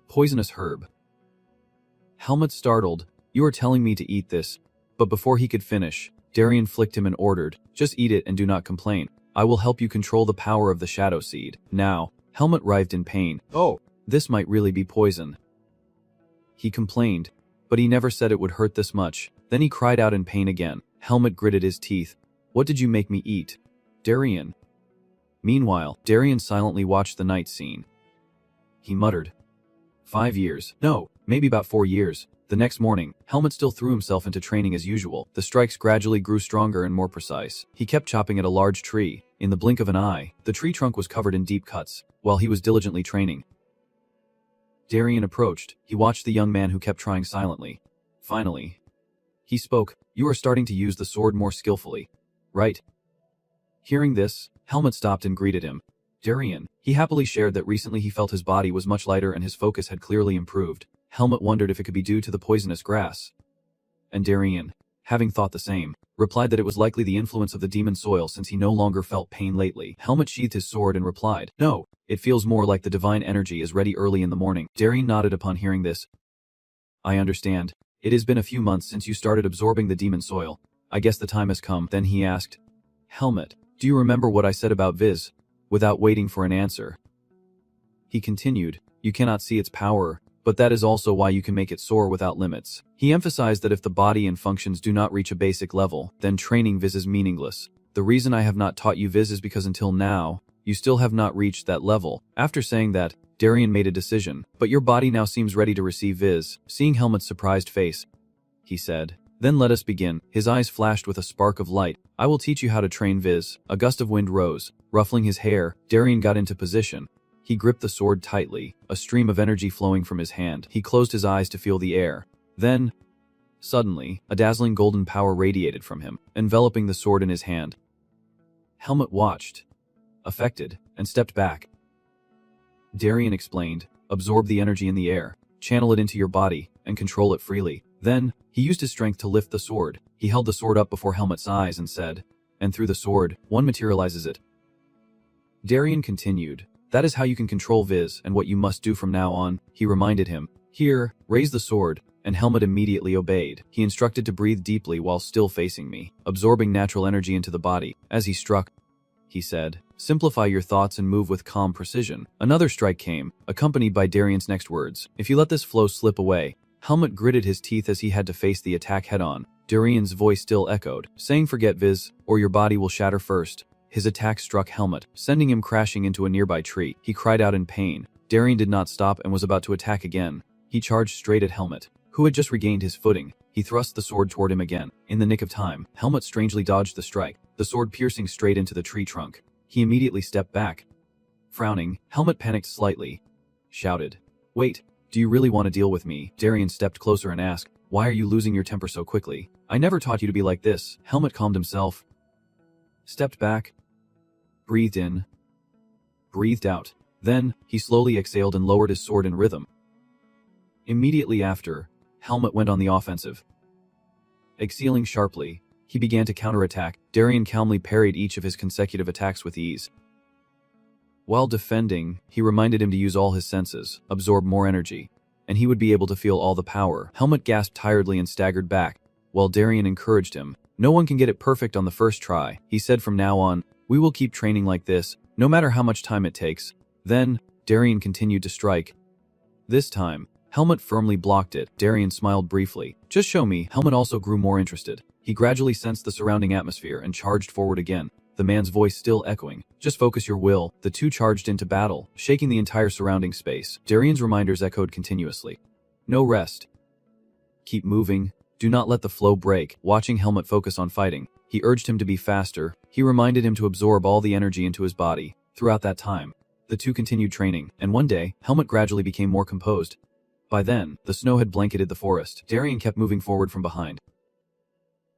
Speaker 1: "Poisonous herb." Helmut startled, "You are telling me to eat this?" But before he could finish, Darien flicked him and ordered, "Just eat it and do not complain. I will help you control the power of the shadow seed." Now, Helmut writhed in pain. "Oh, this might really be poison." He complained, but he never said it would hurt this much. Then he cried out in pain again. Helmut gritted his teeth. "What did you make me eat, Darien?" Meanwhile, Darien silently watched the night scene. He muttered, 5 years. No, maybe about 4 years. The next morning, Helmut still threw himself into training as usual. The strikes gradually grew stronger and more precise. He kept chopping at a large tree. In the blink of an eye, the tree trunk was covered in deep cuts, while he was diligently training. Darien approached. He watched the young man who kept trying silently. Finally, he spoke, "You are starting to use the sword more skillfully, right?" Hearing this, Helmut stopped and greeted him. Darien. He happily shared that recently he felt his body was much lighter and his focus had clearly improved. Helmut wondered if it could be due to the poisonous grass. And Darien, having thought the same, replied that it was likely the influence of the demon soil since he no longer felt pain lately. Helmut sheathed his sword and replied, "No, it feels more like the divine energy is ready early in the morning." Darien nodded upon hearing this. "I understand. It has been a few months since you started absorbing the demon soil. I guess the time has come." Then he asked, "Helmut, do you remember what I said about Viz?" Without waiting for an answer, he continued, "You cannot see its power, but that is also why you can make it soar without limits." He emphasized that if the body and functions do not reach a basic level, then training Viz is meaningless. "The reason I have not taught you Viz is because until now, you still have not reached that level." After saying that, Darien made a decision, "But your body now seems ready to receive Viz." Seeing Helmut's surprised face, he said, "Then let us begin." His eyes flashed with a spark of light. "I will teach you how to train Viz." A gust of wind rose. Ruffling his hair, Darien got into position. He gripped the sword tightly, a stream of energy flowing from his hand. He closed his eyes to feel the air. Then, suddenly, a dazzling golden power radiated from him, enveloping the sword in his hand. Helmut watched, affected, and stepped back. Darien explained, "Absorb the energy in the air, channel it into your body, and control it freely." Then, he used his strength to lift the sword. He held the sword up before Helmut's eyes and said, "And through the sword, one materializes it." Darien continued, That is how you can control Viz and what you must do from now on, he reminded him. Here, raise the sword, and Helmut immediately obeyed. He instructed to breathe deeply while still facing me, absorbing natural energy into the body. As he struck, he said, simplify your thoughts and move with calm precision. Another strike came, accompanied by Darien's next words. If you let this flow slip away, Helmut gritted his teeth as he had to face the attack head-on. Darien's voice still echoed, saying forget Viz, or your body will shatter first. His attack struck Helmut, sending him crashing into a nearby tree. He cried out in pain. Darien did not stop and was about to attack again. He charged straight at Helmut, who had just regained his footing. He thrust the sword toward him again. In the nick of time, Helmut strangely dodged the strike, the sword piercing straight into the tree trunk. He immediately stepped back. Frowning, Helmut panicked slightly. Shouted, wait, do you really want to deal with me? Darien stepped closer and asked, why are you losing your temper so quickly? I never taught you to be like this. Helmut calmed himself, stepped back, breathed in, breathed out. Then, he slowly exhaled and lowered his sword in rhythm. Immediately after, Helmut went on the offensive. Exhaling sharply, he began to counterattack. Darien calmly parried each of his consecutive attacks with ease. While defending, he reminded him to use all his senses, absorb more energy, and he would be able to feel all the power. Helmut gasped tiredly and staggered back, while Darien encouraged him. No one can get it perfect on the first try, he said. From now on, we will keep training like this, no matter how much time it takes. Then, Darien continued to strike. This time, Helmut firmly blocked it. Darien smiled briefly. Just show me. Helmut also grew more interested. He gradually sensed the surrounding atmosphere and charged forward again, the man's voice still echoing. Just focus your will. The two charged into battle, shaking the entire surrounding space. Darien's reminders echoed continuously. No rest. Keep moving. Do not let the flow break. Watching Helmut focus on fighting, he urged him to be faster. He reminded him to absorb all the energy into his body. Throughout that time, the two continued training, and one day, Helmut gradually became more composed. By then, the snow had blanketed the forest. Darien kept moving forward from behind.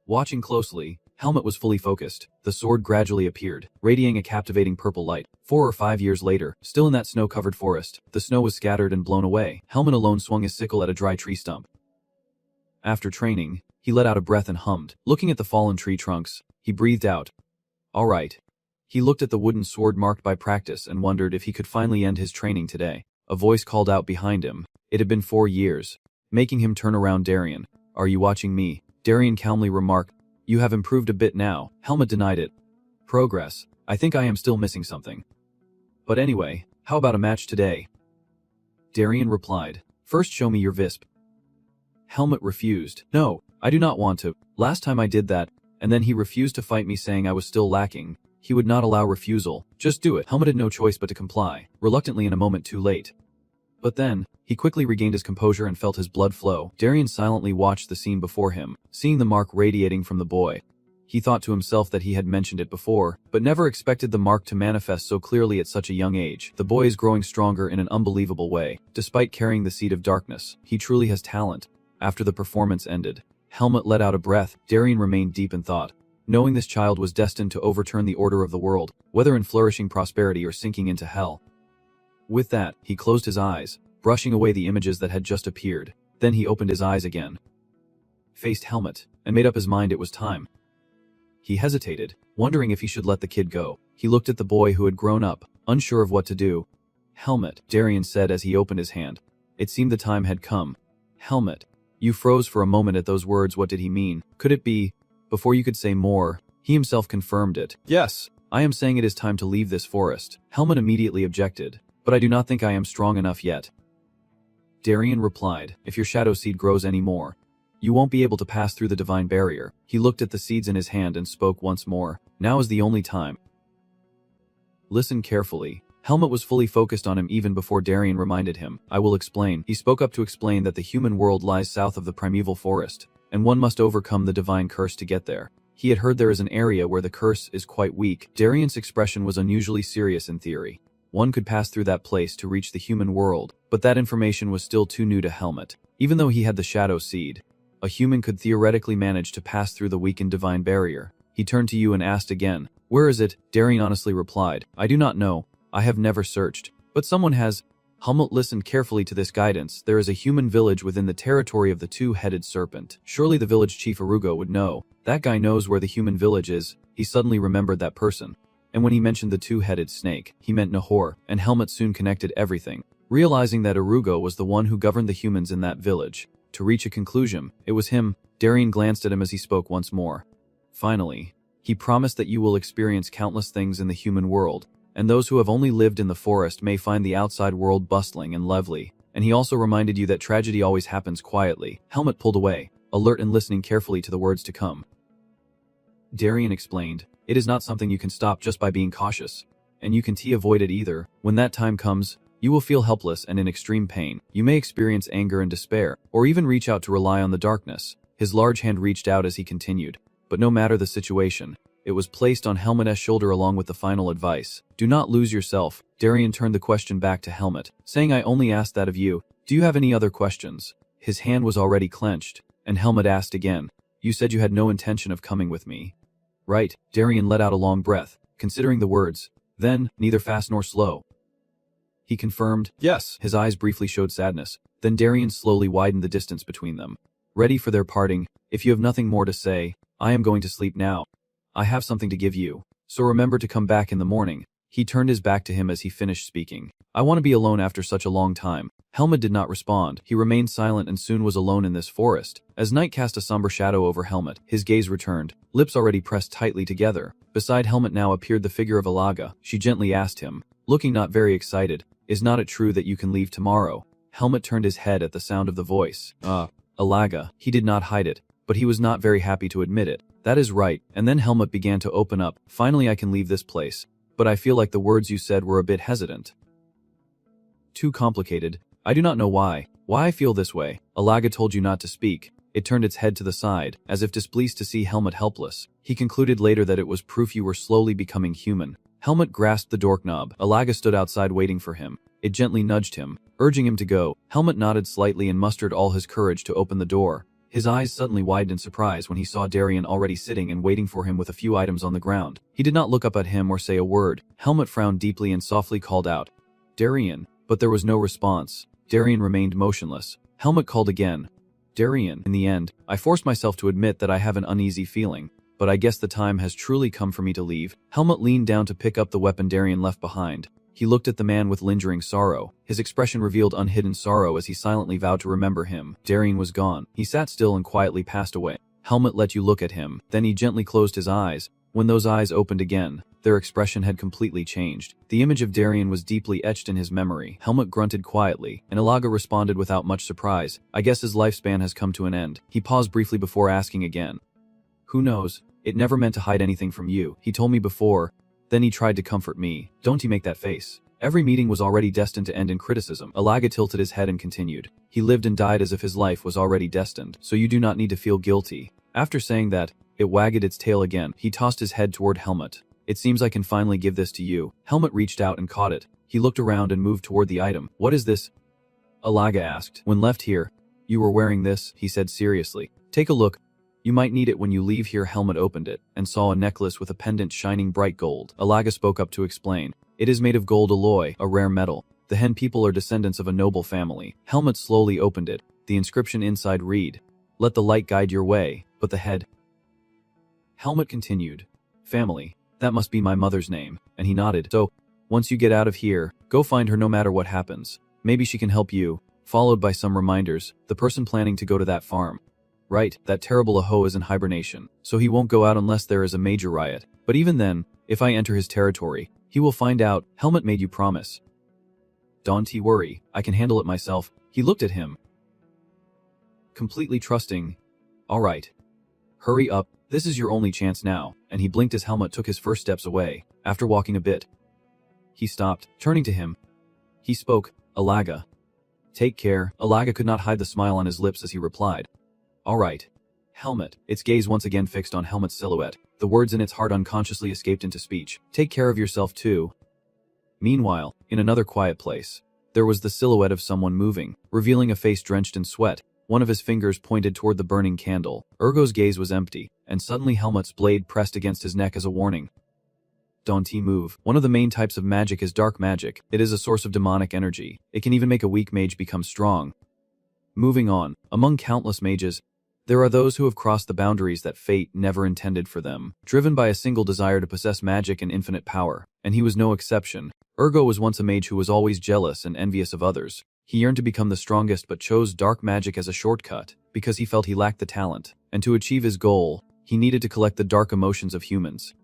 Speaker 1: Watching closely, Helmut was fully focused. The sword gradually appeared, radiating a captivating purple light. 4 or 5 years later, still in that snow-covered forest, the snow was scattered and blown away. Helmut alone swung his sickle at a dry tree stump. After training, he let out a breath and hummed. Looking at the fallen tree trunks, he breathed out. All right. He looked at the wooden sword marked by practice and wondered if he could finally end his training today. A voice called out behind him. It had been 4 years, making him turn around. Darien, are you watching me? Darien calmly remarked, you have improved a bit now. Helmut denied it. Progress. I think I am still missing something. But anyway, how about a match today? Darien replied, first show me your Visp. Helmut refused. No, I do not want to. Last time I did that, and then he refused to fight me saying I was still lacking. He would not allow refusal. Just do it. Helmut had no choice but to comply, reluctantly in a moment too late. But then, he quickly regained his composure and felt his blood flow. Darien silently watched the scene before him, seeing the mark radiating from the boy. He thought to himself that he had mentioned it before, but never expected the mark to manifest so clearly at such a young age. The boy is growing stronger in an unbelievable way. Despite carrying the seed of darkness, he truly has talent. After the performance ended, Helmut let out a breath. Darien remained deep in thought, knowing this child was destined to overturn the order of the world, whether in flourishing prosperity or sinking into hell. With that, he closed his eyes, brushing away the images that had just appeared. Then he opened his eyes again, faced Helmut, and made up his mind it was time. He hesitated, wondering if he should let the kid go. He looked at the boy who had grown up, unsure of what to do. Helmut, Darien said as he opened his hand. It seemed the time had come. Helmut, you froze for a moment at those words. What did he mean? Could it be? Before you could say more, he himself confirmed it. Yes, I am saying it is time to leave this forest. Helmut immediately objected, but I do not think I am strong enough yet. Darien replied, if your shadow seed grows any more, you won't be able to pass through the divine barrier. He looked at the seeds in his hand and spoke once more. Now is the only time. Listen carefully. Helmut was fully focused on him even before Darien reminded him. I will explain. He spoke up to explain that the human world lies south of the primeval forest, and one must overcome the divine curse to get there. He had heard there is an area where the curse is quite weak. Darien's expression was unusually serious in theory. One could pass through that place to reach the human world, but that information was still too new to Helmut. Even though he had the shadow seed, a human could theoretically manage to pass through the weakened divine barrier. He turned to you and asked again, where is it? Darien honestly replied, I do not know. I have never searched, but someone has. Helmut listened carefully to this guidance. There is a human village within the territory of the two-headed serpent. Surely the village chief Arugo would know. That guy knows where the human village is. He suddenly remembered that person. And when he mentioned the two-headed snake, he meant Nahor, and Helmut soon connected everything, realizing that Arugo was the one who governed the humans in that village. To reach a conclusion, it was him. Darien glanced at him as he spoke once more. Finally, he promised that you will experience countless things in the human world, and those who have only lived in the forest may find the outside world bustling and lovely. And he also reminded you that tragedy always happens quietly. Helmut pulled away, alert and listening carefully to the words to come. Darien explained, it is not something you can stop just by being cautious. And you can't avoid it either. When that time comes, you will feel helpless and in extreme pain. You may experience anger and despair, or even reach out to rely on the darkness. His large hand reached out as he continued. But no matter the situation, it was placed on Helmut's shoulder along with the final advice. Do not lose yourself. Darien turned the question back to Helmut, saying, I only asked that of you. Do you have any other questions? His hand was already clenched, and Helmut asked again. You said you had no intention of coming with me. Right. Darien let out a long breath, considering the words. Then, neither fast nor slow. He confirmed, yes. His eyes briefly showed sadness. Then Darien slowly widened the distance between them. Ready for their parting. If you have nothing more to say, I am going to sleep now. I have something to give you, so remember to come back in the morning. He turned his back to him as he finished speaking. I want to be alone after such a long time. Helmut did not respond. He remained silent and soon was alone in this forest. As night cast a somber shadow over Helmut, his gaze returned, lips already pressed tightly together. Beside Helmut now appeared the figure of Alaga. She gently asked him, looking not very excited, is not it true that you can leave tomorrow? Helmut turned his head at the sound of the voice. Alaga. He did not hide it, but he was not very happy to admit it. That is right. And then Helmut began to open up. Finally I can leave this place. But I feel like the words you said were a bit hesitant. Too complicated. I do not know why. Why I feel this way. Alaga told you not to speak. It turned its head to the side, as if displeased to see Helmut helpless. He concluded later that it was proof you were slowly becoming human. Helmut grasped the doorknob. Alaga stood outside waiting for him. It gently nudged him, urging him to go. Helmut nodded slightly and mustered all his courage to open the door. His eyes suddenly widened in surprise when he saw Darien already sitting and waiting for him with a few items on the ground. He did not look up at him or say a word. Helmut frowned deeply and softly called out, Darien, but there was no response. Darien remained motionless. Helmut called again, Darien. In the end, I forced myself to admit that I have an uneasy feeling, but I guess the time has truly come for me to leave. Helmut leaned down to pick up the weapon Darien left behind. He looked at the man with lingering sorrow. His expression revealed unhidden sorrow as he silently vowed to remember him. Darien was gone. He sat still and quietly passed away. Helmut let you look at him. Then he gently closed his eyes. When those eyes opened again, their expression had completely changed. The image of Darien was deeply etched in his memory. Helmut grunted quietly, and Alaga responded without much surprise. I guess his lifespan has come to an end. He paused briefly before asking again. Who knows? It never meant to hide anything from you. He told me before. Then he tried to comfort me. Don't he make that face? Every meeting was already destined to end in criticism. Alaga tilted his head and continued. He lived and died as if his life was already destined, so you do not need to feel guilty. After saying that, it wagged its tail again. He tossed his head toward Helmut. It seems I can finally give this to you. Helmut reached out and caught it. He looked around and moved toward the item. What is this? Alaga asked. When left here, you were wearing this, he said seriously. Take a look. You might need it when you leave here. Helmut opened it and saw a necklace with a pendant shining bright gold. Alaga spoke up to explain. It is made of gold alloy, a rare metal. The Hen people are descendants of a noble family. Helmut slowly opened it. The inscription inside read, let the light guide your way, but the head. Helmut continued. Family. That must be my mother's name. And he nodded. So, once you get out of here, go find her no matter what happens. Maybe she can help you. Followed by some reminders. The person planning to go to that farm. Right, that terrible Aho is in hibernation, so he won't go out unless there is a major riot. But even then, if I enter his territory, he will find out. Helmut made you promise. Don't worry, I can handle it myself. He looked at him, completely trusting. All right. Hurry up, this is your only chance now. And he blinked as Helmut took his first steps away. After walking a bit, he stopped, turning to him. He spoke, Alaga. Take care. Alaga could not hide the smile on his lips as he replied. All right. Helmut. Its gaze once again fixed on Helmut's silhouette. The words in its heart unconsciously escaped into speech. Take care of yourself too. Meanwhile, in another quiet place, there was the silhouette of someone moving, revealing a face drenched in sweat. One of his fingers pointed toward the burning candle. Ergo's gaze was empty, and suddenly Helmut's blade pressed against his neck as a warning. Don't move. One of the main types of magic is dark magic. It is a source of demonic energy. It can even make a weak mage become strong. Moving on, among countless mages, There are those who have crossed the boundaries that fate never intended for them, driven by a single desire to possess magic and infinite power, and he was no exception. Ergo was once a mage who was always jealous and envious of others. He yearned to become the strongest but chose dark magic as a shortcut, because he felt he lacked the talent, and to achieve his goal, he needed to collect the dark emotions of humans.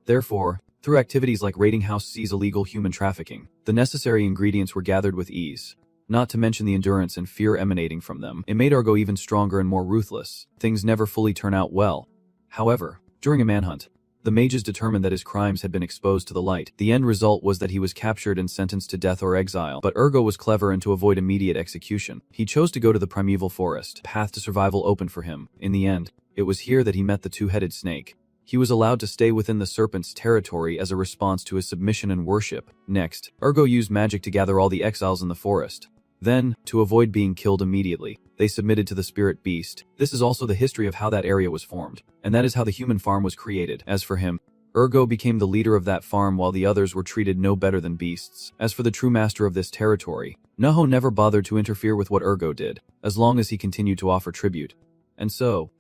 Speaker 1: Therefore, through activities like raiding House C's illegal human trafficking, the necessary ingredients were gathered with ease. Not to mention the endurance and fear emanating from them. It made Ergo even stronger and more ruthless. Things never fully turn out well. However, during a manhunt, the mages determined that his crimes had been exposed to the light. The end result was that he was captured and sentenced to death or exile. But Ergo was clever, and to avoid immediate execution, he chose to go to the primeval forest. Path to survival opened for him. In the end, it was here that he met the two-headed snake. He was allowed to stay within the serpent's territory as a response to his submission and worship. Next, Ergo used magic to gather all the exiles in the forest. Then, to avoid being killed immediately, they submitted to the spirit beast. This is also the history of how that area was formed, and that is how the human farm was created. As for him, Ergo became the leader of that farm while the others were treated no better than beasts. As for the true master of this territory, Naho never bothered to interfere with what Ergo did, as long as he continued to offer tribute. And so,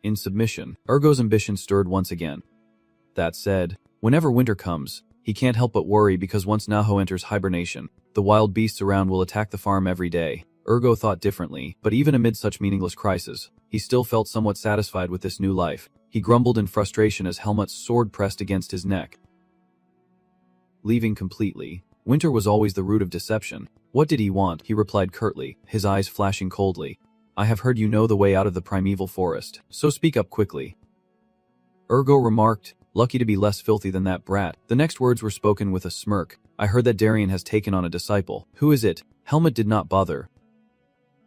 Speaker 1: in submission, Ergo's ambition stirred once again. That said, whenever winter comes, he can't help but worry, because once Naho enters hibernation, the wild beasts around will attack the farm every day. Ergo thought differently, but even amid such meaningless crisis, he still felt somewhat satisfied with this new life. He grumbled in frustration as Helmut's sword pressed against his neck. Leaving completely. Winter was always the root of deception. What did he want? He replied curtly, his eyes flashing coldly. I have heard you know the way out of the primeval forest, so speak up quickly. Ergo remarked, lucky to be less filthy than that brat. The next words were spoken with a smirk. I heard that Darien has taken on a disciple. Who is it? Helmut did not bother.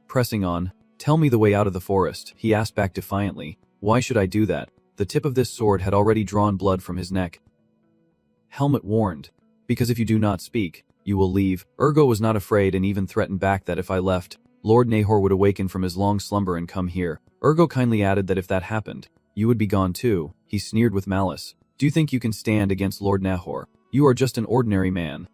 Speaker 1: Pressing on, tell me the way out of the forest, he asked back defiantly. Why should I do that? The tip of this sword had already drawn blood from his neck. Helmut warned, because if you do not speak, you will leave. Ergo was not afraid and even threatened back that if I left, Lord Nahor would awaken from his long slumber and come here. Ergo kindly added that if that happened, you would be gone too. He sneered with malice. Do you think you can stand against Lord Nahor? You are just an ordinary man.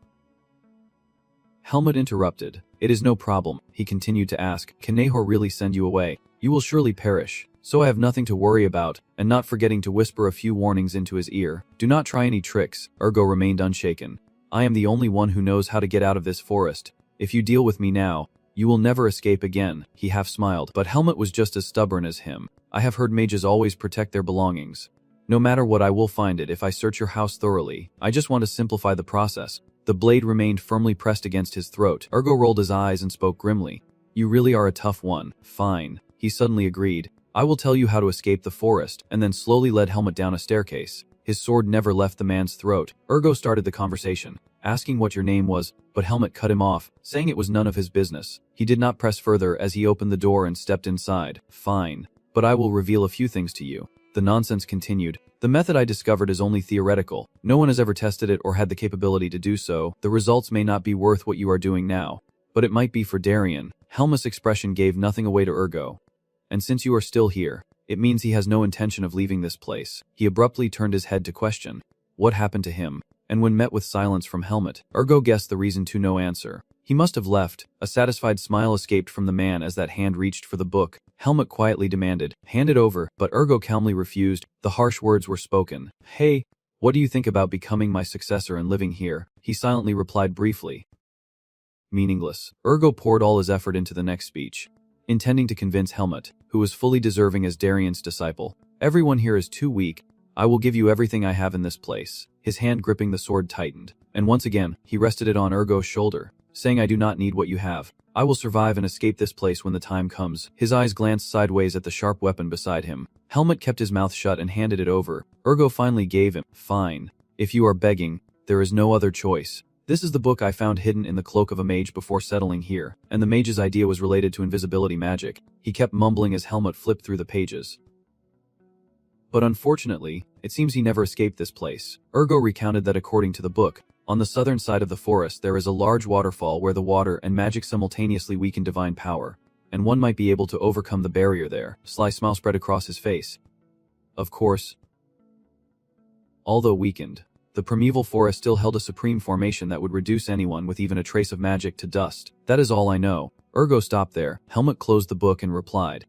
Speaker 1: Helmut interrupted. It is no problem, he continued to ask. Can Nahor really send you away? You will surely perish. So I have nothing to worry about, and not forgetting to whisper a few warnings into his ear. Do not try any tricks. Ergo remained unshaken. I am the only one who knows how to get out of this forest. If you deal with me now, you will never escape again. He half smiled, but Helmut was just as stubborn as him. I have heard mages always protect their belongings. No matter what, I will find it if I search your house thoroughly. I just want to simplify the process. The blade remained firmly pressed against his throat. Ergo rolled his eyes and spoke grimly. You really are a tough one. Fine. He suddenly agreed. I will tell you how to escape the forest, and then slowly led Helmut down a staircase. His sword never left the man's throat. Ergo started the conversation, asking what your name was, but Helmut cut him off, saying it was none of his business. He did not press further as he opened the door and stepped inside. Fine. But I will reveal a few things to you. The nonsense continued. The method I discovered is only theoretical. No one has ever tested it or had the capability to do so. The results may not be worth what you are doing now, but it might be for Darien. Helmut's expression gave nothing away to Ergo. And since you are still here, it means he has no intention of leaving this place. He abruptly turned his head to question what happened to him, and when met with silence from Helmut, Ergo guessed the reason to no answer. He must have left. A satisfied smile escaped from the man as that hand reached for the book. Helmut quietly demanded, hand it over, but Ergo calmly refused. The harsh words were spoken. Hey, what do you think about becoming my successor and living here? He silently replied briefly. Meaningless. Ergo poured all his effort into the next speech, intending to convince Helmut, who was fully deserving as Darien's disciple. Everyone here is too weak. I will give you everything I have in this place. His hand gripping the sword tightened, and once again, he rested it on Ergo's shoulder, saying I do not need what you have. I will survive and escape this place when the time comes. His eyes glanced sideways at the sharp weapon beside him. Helmut kept his mouth shut and handed it over. Ergo finally gave him. Fine. If you are begging, there is no other choice. This is the book I found hidden in the cloak of a mage before settling here, and the mage's idea was related to invisibility magic. He kept mumbling as Helmut flipped through the pages. But unfortunately, it seems he never escaped this place. Ergo recounted that according to the book, on the southern side of the forest there is a large waterfall where the water and magic simultaneously weaken divine power, and one might be able to overcome the barrier there. Sly smile spread across his face. Of course, although weakened, the primeval forest still held a supreme formation that would reduce anyone with even a trace of magic to dust. That is all I know. Ergo stopped there. Helmut closed the book and replied.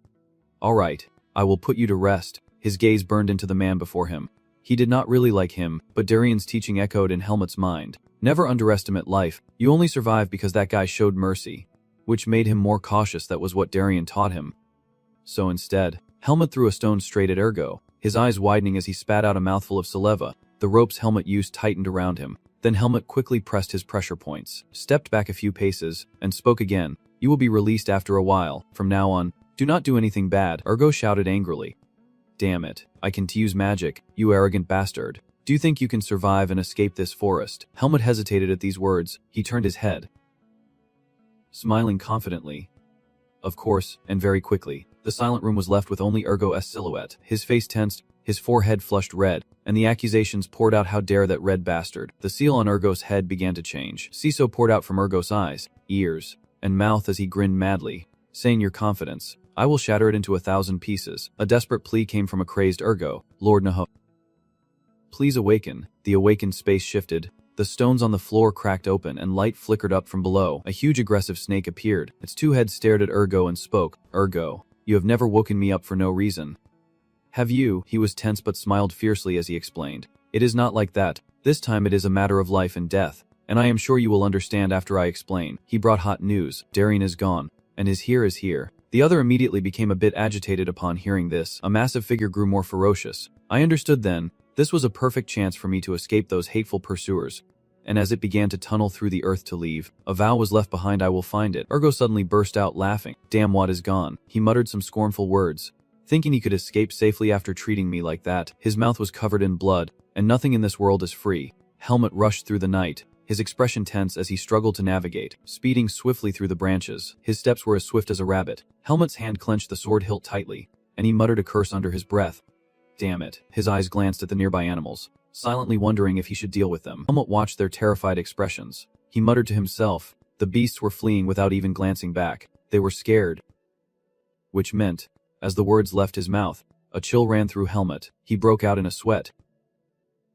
Speaker 1: Alright, I will put you to rest. His gaze burned into the man before him. He did not really like him, but Darien's teaching echoed in Helmut's mind. Never underestimate life. You only survive because that guy showed mercy. Which made him more cautious. That was what Darien taught him. So instead, Helmut threw a stone straight at Ergo, his eyes widening as he spat out a mouthful of saliva. The ropes Helmut used tightened around him. Then Helmut quickly pressed his pressure points, stepped back a few paces, and spoke again. You will be released after a while. From now on, do not do anything bad, Ergo shouted angrily. Damn it, I can use magic, you arrogant bastard. Do you think you can survive and escape this forest? Helmut hesitated at these words. He turned his head, smiling confidently. Of course, and very quickly, the silent room was left with only Ergo's silhouette. His face tensed, his forehead flushed red, and the accusations poured out. How dare that red bastard? The seal on Ergo's head began to change. Siso poured out from Ergo's eyes, ears, and mouth as he grinned madly, saying, your confidence, I will shatter it into 1,000 pieces. A desperate plea came from a crazed Ergo. Lord Naho, please awaken. The awakened space shifted. The stones on the floor cracked open and light flickered up from below. A huge aggressive snake appeared. Its two heads stared at Ergo and spoke. Ergo, you have never woken me up for no reason. Have you? He was tense but smiled fiercely as he explained. It is not like that. This time it is a matter of life and death, and I am sure you will understand after I explain. He brought hot news. Darien is gone, and his here is here. The other immediately became a bit agitated upon hearing this. A massive figure grew more ferocious. I understood then. This was a perfect chance for me to escape those hateful pursuers. And as it began to tunnel through the earth to leave, a vow was left behind. I will find it. Ergo suddenly burst out laughing. Damn, what is gone? He muttered some scornful words, thinking he could escape safely after treating me like that. His mouth was covered in blood, and nothing in this world is free. Helmut rushed through the night, his expression tense as he struggled to navigate, speeding swiftly through the branches. His steps were as swift as a rabbit. Helmut's hand clenched the sword hilt tightly, and he muttered a curse under his breath. Damn it. His eyes glanced at the nearby animals, silently wondering if he should deal with them. Helmut watched their terrified expressions. He muttered to himself. The beasts were fleeing without even glancing back. They were scared. Which meant, as the words left his mouth, a chill ran through Helmut. He broke out in a sweat,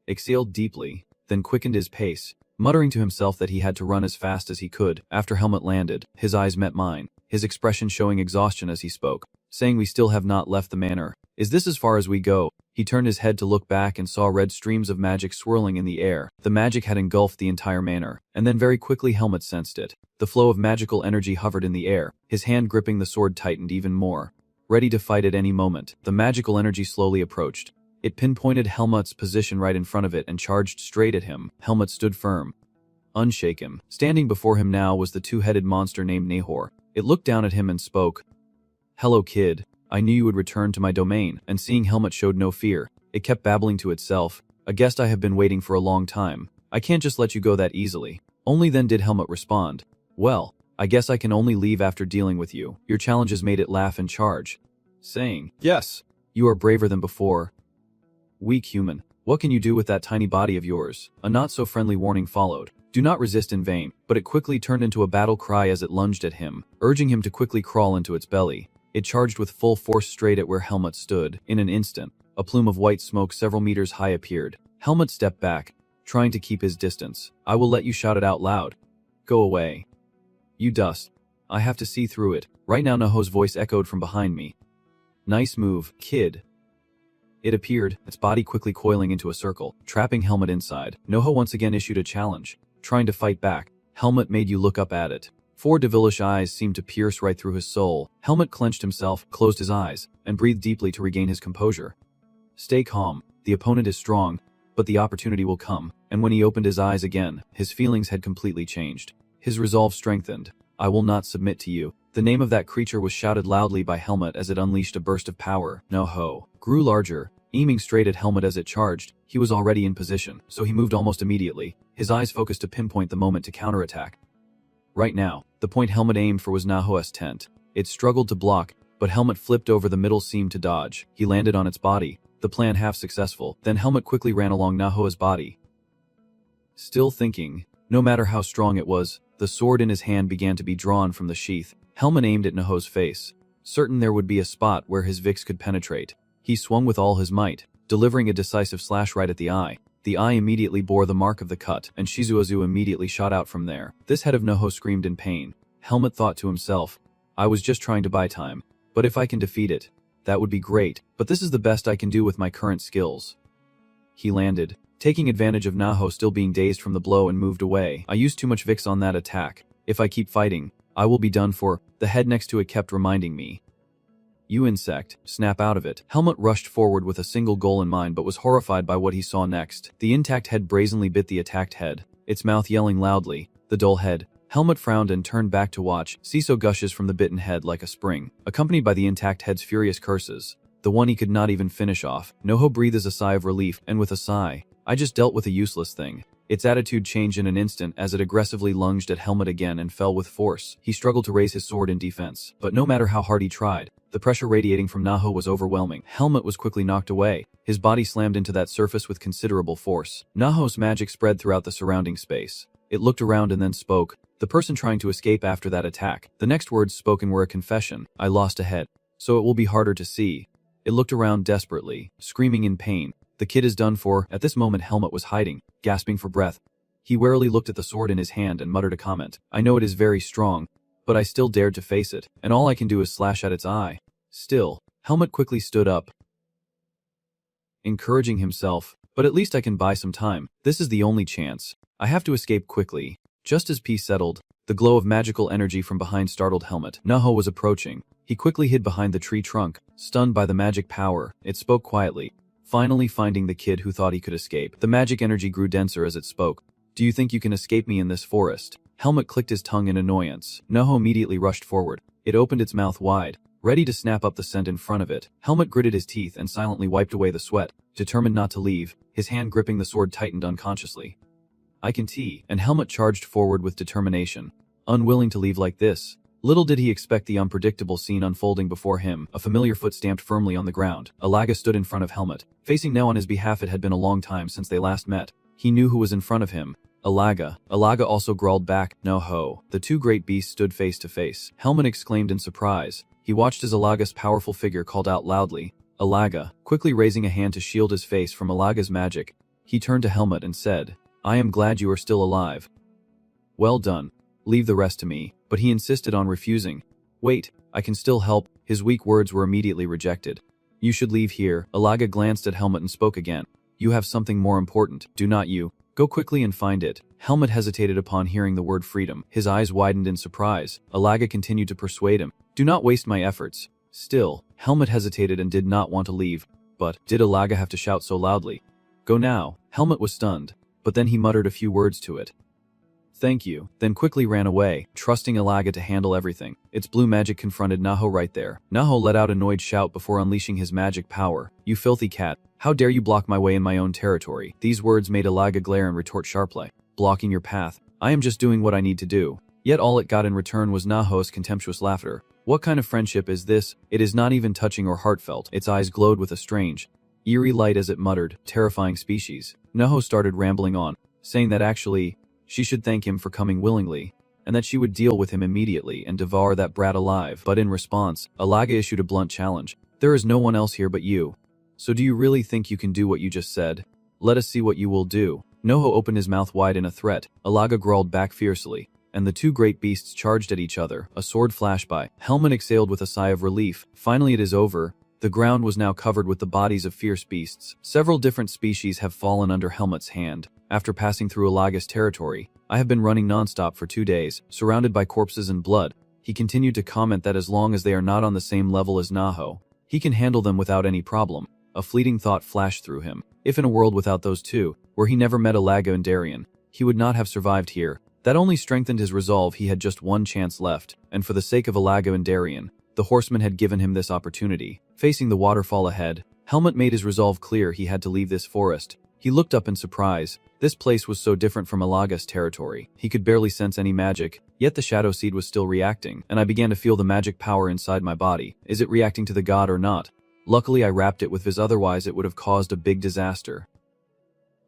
Speaker 1: exhaled deeply, then quickened his pace, muttering to himself that he had to run as fast as he could. After Helmut landed, his eyes met mine, his expression showing exhaustion as he spoke, saying, we still have not left the manor. Is this as far as we go? He turned his head to look back and saw red streams of magic swirling in the air. The magic had engulfed the entire manor, and then very quickly Helmut sensed it. The flow of magical energy hovered in the air. His hand gripping the sword tightened even more, ready to fight at any moment. The magical energy slowly approached. It pinpointed Helmut's position right in front of it and charged straight at him. Helmut stood firm, unshaken. Standing before him now was the two-headed monster named Nahor. It looked down at him and spoke. Hello, kid. I knew you would return to my domain. And seeing Helmut showed no fear. It kept babbling to itself. A guest I have been waiting for a long time. I can't just let you go that easily. Only then did Helmut respond. Well, I guess I can only leave after dealing with you. Your challenges made it laugh and charge, saying, yes, you are braver than before. Weak human, what can you do with that tiny body of yours? A not-so-friendly warning followed. Do not resist in vain, but it quickly turned into a battle cry as it lunged at him, urging him to quickly crawl into its belly. It charged with full force straight at where Helmut stood. In an instant, a plume of white smoke several meters high appeared. Helmut stepped back, trying to keep his distance. I will let you, shout it out loud. Go away. You dust. I have to see through it. Right now, Naho's voice echoed from behind me. Nice move, kid. It appeared, its body quickly coiling into a circle, trapping Helmut inside. Naho once again issued a challenge, trying to fight back. Helmut made you look up at it. Four devilish eyes seemed to pierce right through his soul. Helmut clenched himself, closed his eyes, and breathed deeply to regain his composure. Stay calm. The opponent is strong, but the opportunity will come. And when he opened his eyes again, his feelings had completely changed. His resolve strengthened. I will not submit to you. The name of that creature was shouted loudly by Helmut as it unleashed a burst of power. Naho grew larger, aiming straight at Helmut as it charged. He was already in position, so he moved almost immediately, his eyes focused to pinpoint the moment to counterattack. Right now, the point Helmut aimed for was Naho's tent. It struggled to block, but Helmut flipped over the middle seam to dodge. He landed on its body, the plan half successful. Then Helmut quickly ran along Naho's body. Still thinking, no matter how strong it was, the sword in his hand began to be drawn from the sheath. Helmut aimed at Naho's face, certain there would be a spot where his vix could penetrate. He swung with all his might, delivering a decisive slash right at the eye. The eye immediately bore the mark of the cut, and Shizuozu immediately shot out from there. This head of Naho screamed in pain. Helmut thought to himself, I was just trying to buy time, but if I can defeat it, That would be great, but this is the best I can do with my current skills. He landed, taking advantage of Naho still being dazed from the blow, and moved away. I used too much Vix on that attack. If I keep fighting, I will be done for. The head next to it kept reminding me. You insect, snap out of it. Helmut rushed forward with a single goal in mind, but was horrified by what he saw next. The intact head brazenly bit the attacked head, its mouth yelling loudly. The dull head. Helmut frowned and turned back to watch. Siso gushes from the bitten head like a spring, accompanied by the intact head's furious curses. The one he could not even finish off. Noho breathes a sigh of relief, and with a sigh, I just dealt with a useless thing. Its attitude changed in an instant as it aggressively lunged at Helmut again and fell with force. He struggled to raise his sword in defense, but no matter how hard he tried, the pressure radiating from Naho was overwhelming. Helmut was quickly knocked away. His body slammed into that surface with considerable force. Naho's magic spread throughout the surrounding space. It looked around and then spoke. The person trying to escape after that attack. The next words spoken were a confession. I lost a head, so it will be harder to see. It looked around desperately, screaming in pain. The kid is done for. At this moment Helmut was hiding, gasping for breath. He warily looked at the sword in his hand and muttered a comment. I know it is very strong, but I still dared to face it, and all I can do is slash at its eye. Still, Helmut quickly stood up, encouraging himself, but at least I can buy some time. This is the only chance. I have to escape quickly. Just as peace settled, the glow of magical energy from behind startled Helmut. Naho was approaching. He quickly hid behind the tree trunk, stunned by the magic power. It spoke quietly, finally finding the kid who thought he could escape. The magic energy grew denser as it spoke. Do you think you can escape me in this forest? Helmut clicked his tongue in annoyance. Naho immediately rushed forward. It opened its mouth wide, ready to snap up the scent in front of it. Helmut gritted his teeth and silently wiped away the sweat, determined not to leave. His hand gripping the sword tightened unconsciously. I can tee, and Helmut charged forward with determination, unwilling to leave like this. Little did he expect the unpredictable scene unfolding before him. A familiar foot stamped firmly on the ground. Alaga stood in front of Helmut, facing now on his behalf. It had been a long time since they last met. He knew who was in front of him. Alaga. Alaga also growled back, no ho. The two great beasts stood face to face. Helmut exclaimed in surprise. He watched as Alaga's powerful figure called out loudly, Alaga, quickly raising a hand to shield his face from Alaga's magic. He turned to Helmut and said, I am glad you are still alive. Well done. Leave the rest to me. But he insisted on refusing. Wait, I can still help. His weak words were immediately rejected. You should leave here. Alaga glanced at Helmut and spoke again. You have something more important, do not you? Go quickly and find it. Helmut hesitated upon hearing the word freedom. His eyes widened in surprise. Alaga continued to persuade him. Do not waste my efforts. Still, Helmut hesitated and did not want to leave. But, did Alaga have to shout so loudly? Go now. Helmut was stunned. But then he muttered a few words to it. Thank you, then quickly ran away, trusting Alaga to handle everything. Its blue magic confronted Naho right there. Naho let out an annoyed shout before unleashing his magic power. You filthy cat, how dare you block my way in my own territory? These words made Alaga glare and retort sharply. Blocking your path? I am just doing what I need to do. Yet all it got in return was Naho's contemptuous laughter. What kind of friendship is this? It is not even touching or heartfelt. Its eyes glowed with a strange, eerie light as it muttered, terrifying species. Naho started rambling on, saying that actually, she should thank him for coming willingly, and that she would deal with him immediately and devour that brat alive. But in response, Alaga issued a blunt challenge. There is no one else here but you. So do you really think you can do what you just said? Let us see what you will do. Noho opened his mouth wide in a threat. Alaga growled back fiercely, and the two great beasts charged at each other. A sword flashed by. Helmut exhaled with a sigh of relief. Finally it is over. The ground was now covered with the bodies of fierce beasts. Several different species have fallen under Helmut's hand. After passing through Alaga's territory, I have been running non-stop for 2 days, surrounded by corpses and blood. He continued to comment that as long as they are not on the same level as Naho, he can handle them without any problem. A fleeting thought flashed through him. If in a world without those two, where he never met Alaga and Darien, he would not have survived here. That only strengthened his resolve. He had just one chance left, and for the sake of Alaga and Darien, the horseman had given him this opportunity. Facing the waterfall ahead, Helmut made his resolve clear. He had to leave this forest. He looked up in surprise. This place was so different from Alaga's territory. He could barely sense any magic, yet the shadow seed was still reacting, and I began to feel the magic power inside my body. Is it reacting to the god or not? Luckily I wrapped it with Viz, otherwise it would have caused a big disaster.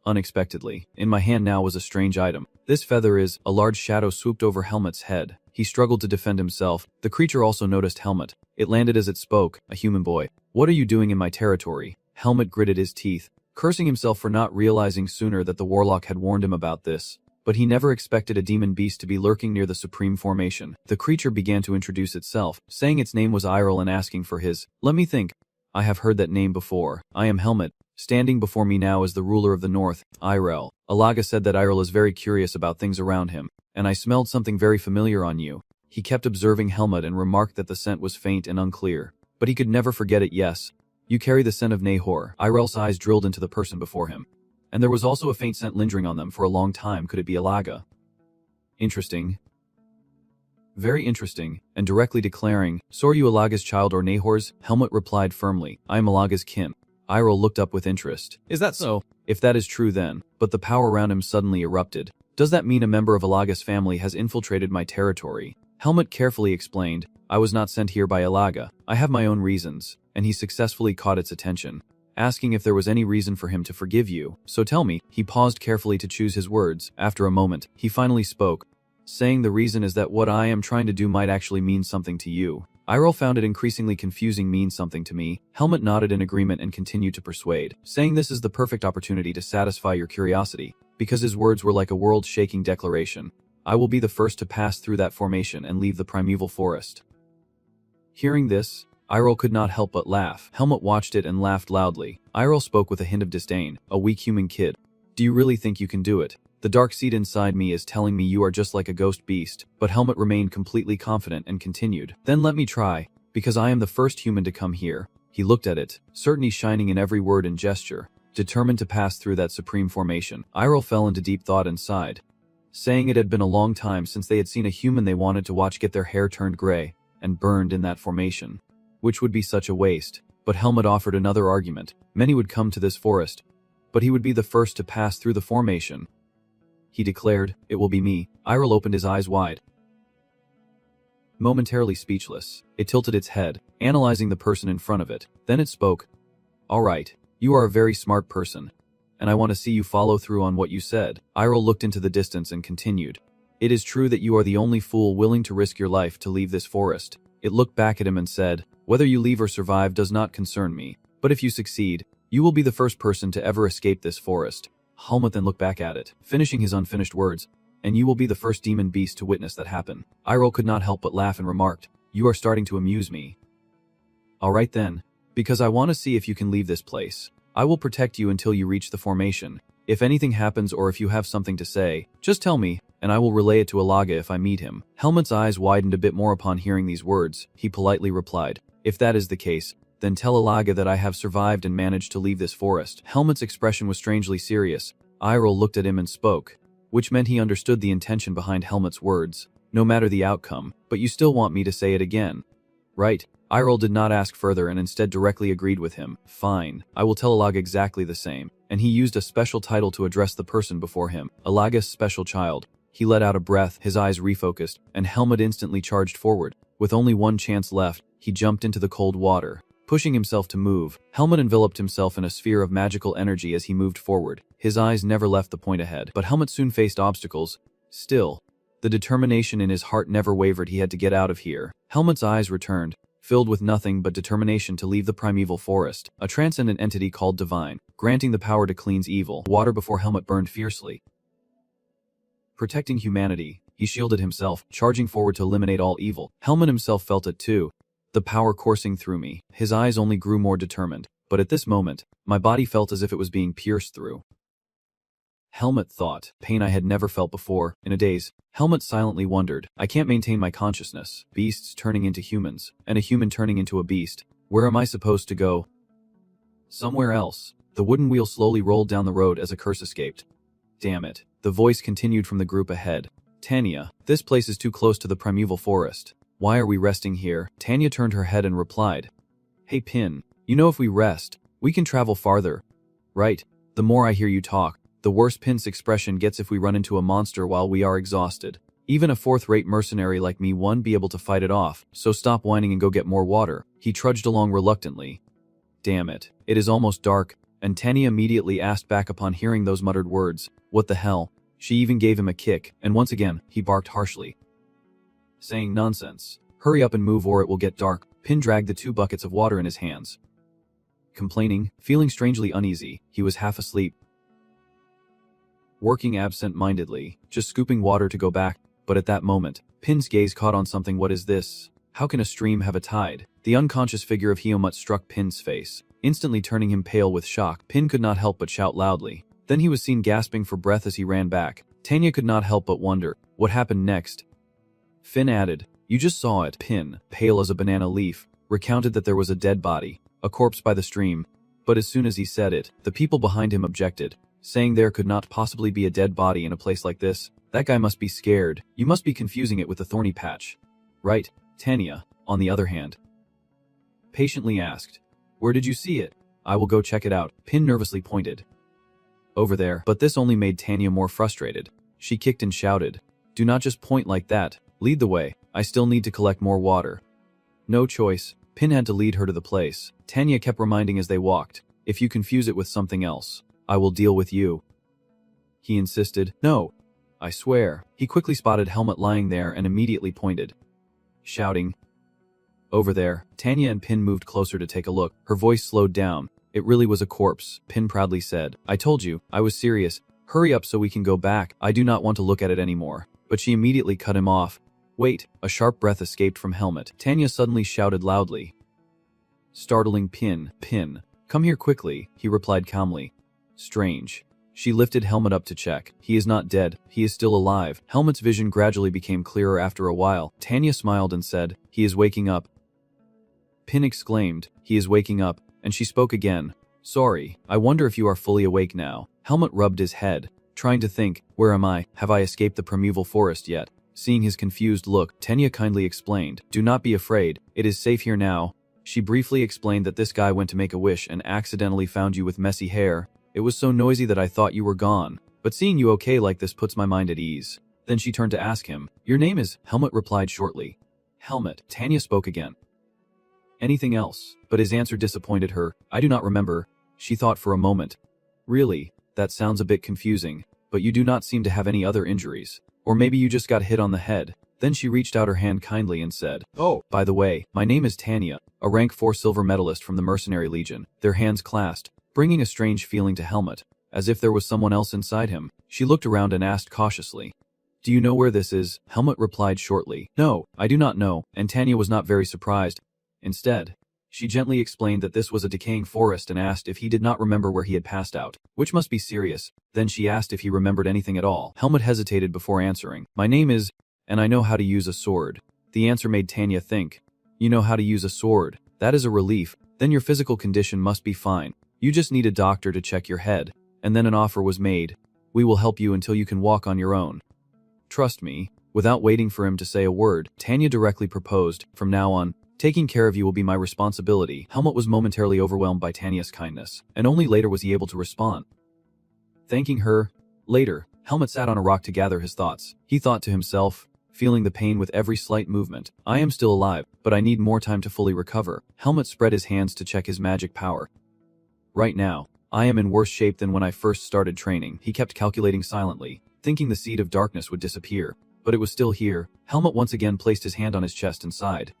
Speaker 1: Unexpectedly, in my hand now was a strange item. This feather is. A large shadow swooped over Helmut's head. He struggled to defend himself. The creature also noticed Helmut. It landed as it spoke. A human boy. What are you doing in my territory? Helmut gritted his teeth, cursing himself for not realizing sooner that the warlock had warned him about this. But he never expected a demon beast to be lurking near the supreme formation. The creature began to introduce itself, saying its name was Irel and asking for his. Let me think. I have heard that name before. I am Helmet. Standing before me now is the ruler of the north, Irel. Alaga said that Irel is very curious about things around him, and I smelled something very familiar on you. He kept observing Helmet and remarked that the scent was faint and unclear. But he could never forget it. Yes. You carry the scent of Nahor. Irel's eyes drilled into the person before him. And there was also a faint scent lingering on them for a long time. Could it be Alaga? Interesting. Very interesting, and directly declaring, "So are you Alaga's child or Nahor's?" Helmet replied firmly, "I am Alaga's kin." Irel looked up with interest. "Is that so?" "If that is true then." But the power around him suddenly erupted. "Does that mean a member of Alaga's family has infiltrated my territory?" Helmet carefully explained, "I was not sent here by Alaga. I have my own reasons," and he successfully caught its attention, asking if there was any reason for him to forgive you. "So tell me." He paused carefully to choose his words. After a moment, he finally spoke, saying, "The reason is that what I am trying to do might actually mean something to you." Irel found it increasingly confusing. "Mean something to me?" Helmet nodded in agreement and continued to persuade, saying this is the perfect opportunity to satisfy your curiosity, because his words were like a world-shaking declaration. "I will be the first to pass through that formation and leave the primeval forest." Hearing this, Irel could not help but laugh. Helmet watched it and laughed loudly. Irel spoke with a hint of disdain. "A weak human kid. Do you really think you can do it? The dark seed inside me is telling me you are just like a ghost beast." But Helmet remained completely confident and continued, "Then let me try, because I am the first human to come here." He looked at it, certainty shining in every word and gesture, determined to pass through that supreme formation. Irel fell into deep thought and sighed, saying it had been a long time since they had seen a human they wanted to watch get their hair turned gray and burned in that formation, which would be such a waste. But Helmet offered another argument. Many would come to this forest, but he would be the first to pass through the formation. He declared, "It will be me." Irel opened his eyes wide, momentarily speechless. It tilted its head, analyzing the person in front of it. Then it spoke. "All right, you are a very smart person, and I want to see you follow through on what you said." Irel looked into the distance and continued, "It is true that you are the only fool willing to risk your life to leave this forest." It looked back at him and said, "Whether you leave or survive does not concern me, but if you succeed, you will be the first person to ever escape this forest." Helmet then looked back at it, finishing his unfinished words, "And you will be the first demon beast to witness that happen." Irel could not help but laugh and remarked, "You are starting to amuse me." "All right then, because I want to see if you can leave this place. I will protect you until you reach the formation. If anything happens or if you have something to say, just tell me, and I will relay it to Alaga if I meet him." Helmet's eyes widened a bit more upon hearing these words. He politely replied, "If that is the case, then tell Alaga that I have survived and managed to leave this forest." Helmet's expression was strangely serious. Irel looked at him and spoke, which meant he understood the intention behind Helmet's words. "No matter the outcome, but you still want me to say it again, right?" Irel did not ask further and instead directly agreed with him. "Fine, I will tell Alaga exactly the same." And he used a special title to address the person before him, Alaga's special child. He let out a breath, his eyes refocused, and Helmet instantly charged forward. With only one chance left, he jumped into the cold water. Pushing himself to move, Helmet enveloped himself in a sphere of magical energy as he moved forward. His eyes never left the point ahead, but Helmet soon faced obstacles. Still, the determination in his heart never wavered. He had to get out of here. Helmet's eyes returned, filled with nothing but determination to leave the primeval forest, a transcendent entity called Divine, granting the power to cleanse evil. Water before Helmet burned fiercely. Protecting humanity, he shielded himself, charging forward to eliminate all evil. Helmet himself felt it too, the power coursing through me. His eyes only grew more determined, but at this moment, my body felt as if it was being pierced through. Helmet thought, pain I had never felt before. In a daze, Helmet silently wondered, I can't maintain my consciousness. Beasts turning into humans, and a human turning into a beast. Where am I supposed to go? Somewhere else. The wooden wheel slowly rolled down the road as a curse escaped. Damn it. The voice continued from the group ahead. Tanya, this place is too close to the primeval forest. Why are we resting here? Tanya turned her head and replied, Hey Pin, you know if we rest, we can travel farther. Right? The more I hear you talk, the worse Pin's expression gets if we run into a monster while we are exhausted. Even a fourth-rate mercenary like me won't be able to fight it off, so stop whining and go get more water. He trudged along reluctantly. Damn it. It is almost dark, and Tanya immediately asked back upon hearing those muttered words. What the hell? She even gave him a kick, and once again, he barked harshly, saying nonsense. Hurry up and move or it will get dark. Pin dragged the 2 buckets of water in his hands. Complaining, feeling strangely uneasy, he was half asleep, working absent-mindedly, just scooping water to go back, but at that moment, Pin's gaze caught on something. What is this? How can a stream have a tide? The unconscious figure of Hyomut struck Pin's face, instantly turning him pale with shock. Pin could not help but shout loudly. Then he was seen gasping for breath as he ran back. Tanya could not help but wonder, what happened next? Finn added, "You just saw it." Pin, pale as a banana leaf, recounted that there was a dead body, a corpse by the stream. But as soon as he said it, the people behind him objected, saying there could not possibly be a dead body in a place like this. That guy must be scared. You must be confusing it with the thorny patch. Right? Tanya, on the other hand, patiently asked, "Where did you see it?" "I will go check it out." Pin nervously pointed. "Over there." But this only made Tanya more frustrated. She kicked and shouted, "Do not just point like that. Lead the way. I still need to collect more water." No choice. Pin had to lead her to the place. Tanya kept reminding as they walked, "If you confuse it with something else, I will deal with you." He insisted, "No, I swear." He quickly spotted Helmut lying there and immediately pointed, shouting, "Over there." Tanya and Pin moved closer to take a look. Her voice slowed down. "It really was a corpse," Pin proudly said. "I told you, I was serious. Hurry up so we can go back. I do not want to look at it anymore." But she immediately cut him off. "Wait." A sharp breath escaped from Helmut. Tanya suddenly shouted loudly, startling Pin. "Pin, come here quickly," he replied calmly. "Strange." She lifted Helmut up to check. "He is not dead. He is still alive." Helmut's vision gradually became clearer after a while. Tanya smiled and said, "He is waking up." Pin exclaimed, "He is waking up," and she spoke again. "Sorry, I wonder if you are fully awake now." Helmut rubbed his head, trying to think, "Where am I? Have I escaped the primeval forest yet?" Seeing his confused look, Tanya kindly explained, "Do not be afraid. It is safe here now." She briefly explained that this guy went to make a wish and accidentally found you with messy hair. "It was so noisy that I thought you were gone, but seeing you okay like this puts my mind at ease." Then she turned to ask him, "Your name is?" Helmut replied shortly, "Helmut." Tanya spoke again. "Anything else?" But his answer disappointed her. "I do not remember." She thought for a moment. "Really? That sounds a bit confusing, but you do not seem to have any other injuries. Or maybe you just got hit on the head." Then she reached out her hand kindly and said, "Oh, by the way, my name is Tanya, a rank 4 silver medalist from the Mercenary Legion." Their hands clasped, bringing a strange feeling to Helmut, as if there was someone else inside him. She looked around and asked cautiously, "Do you know where this is?" Helmut replied shortly, "No, I do not know," and Tanya was not very surprised. Instead, she gently explained that this was a decaying forest and asked if he did not remember where he had passed out, which must be serious. Then she asked if he remembered anything at all. Helmut hesitated before answering, "My name is, and I know how to use a sword." The answer made Tanya think. "You know how to use a sword? That is a relief. Then your physical condition must be fine. You just need a doctor to check your head." And then an offer was made. "We will help you until you can walk on your own. Trust me." Without waiting for him to say a word, Tanya directly proposed, "From now on, taking care of you will be my responsibility." Helmut was momentarily overwhelmed by Tanya's kindness, and only later was he able to respond, thanking her. Later, Helmut sat on a rock to gather his thoughts. He thought to himself, feeling the pain with every slight movement, "I am still alive, but I need more time to fully recover." Helmut spread his hands to check his magic power. "Right now, I am in worse shape than when I first started training." He kept calculating silently, thinking the seed of darkness would disappear, but it was still here. Helmut once again placed his hand on his chest and sighed.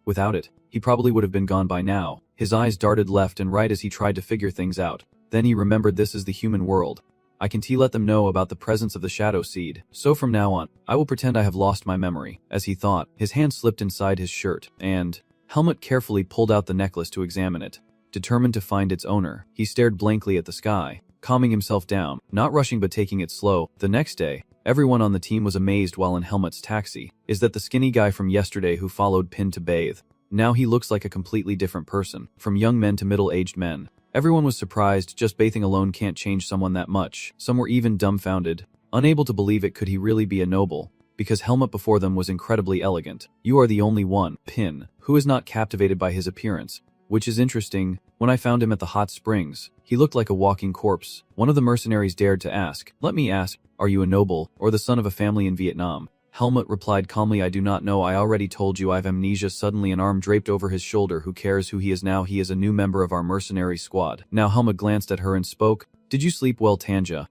Speaker 1: Without it, he probably would have been gone by now. His eyes darted left and right as he tried to figure things out. Then he remembered this is the human world. I can let them know about the presence of the shadow seed. So from now on, I will pretend I have lost my memory. As he thought, his hand slipped inside his shirt, and Helmut carefully pulled out the necklace to examine it. Determined to find its owner, he stared blankly at the sky, calming himself down, not rushing but taking it slow. The next day, everyone on the team was amazed while in Helmut's taxi. Is that the skinny guy from yesterday who followed Pin to bathe? Now he looks like a completely different person, from young men to middle-aged men. Everyone was surprised. Just bathing alone can't change someone that much. Some were even dumbfounded, unable to believe it. Could he really be a noble? Because Helmut before them was incredibly elegant. You are the only one, Pin, who is not captivated by his appearance. Which is interesting. When I found him at the hot springs, he looked like a walking corpse. One of the mercenaries dared to ask, "Let me ask, are you a noble, or the son of a family in Vietnam?" Helmut replied calmly, "I do not know. I already told you I have amnesia." Suddenly an arm draped over his shoulder. Who cares who he is now? He is a new member of our mercenary squad. Now Helmut glanced at her and spoke, "Did you sleep well, Tanya?"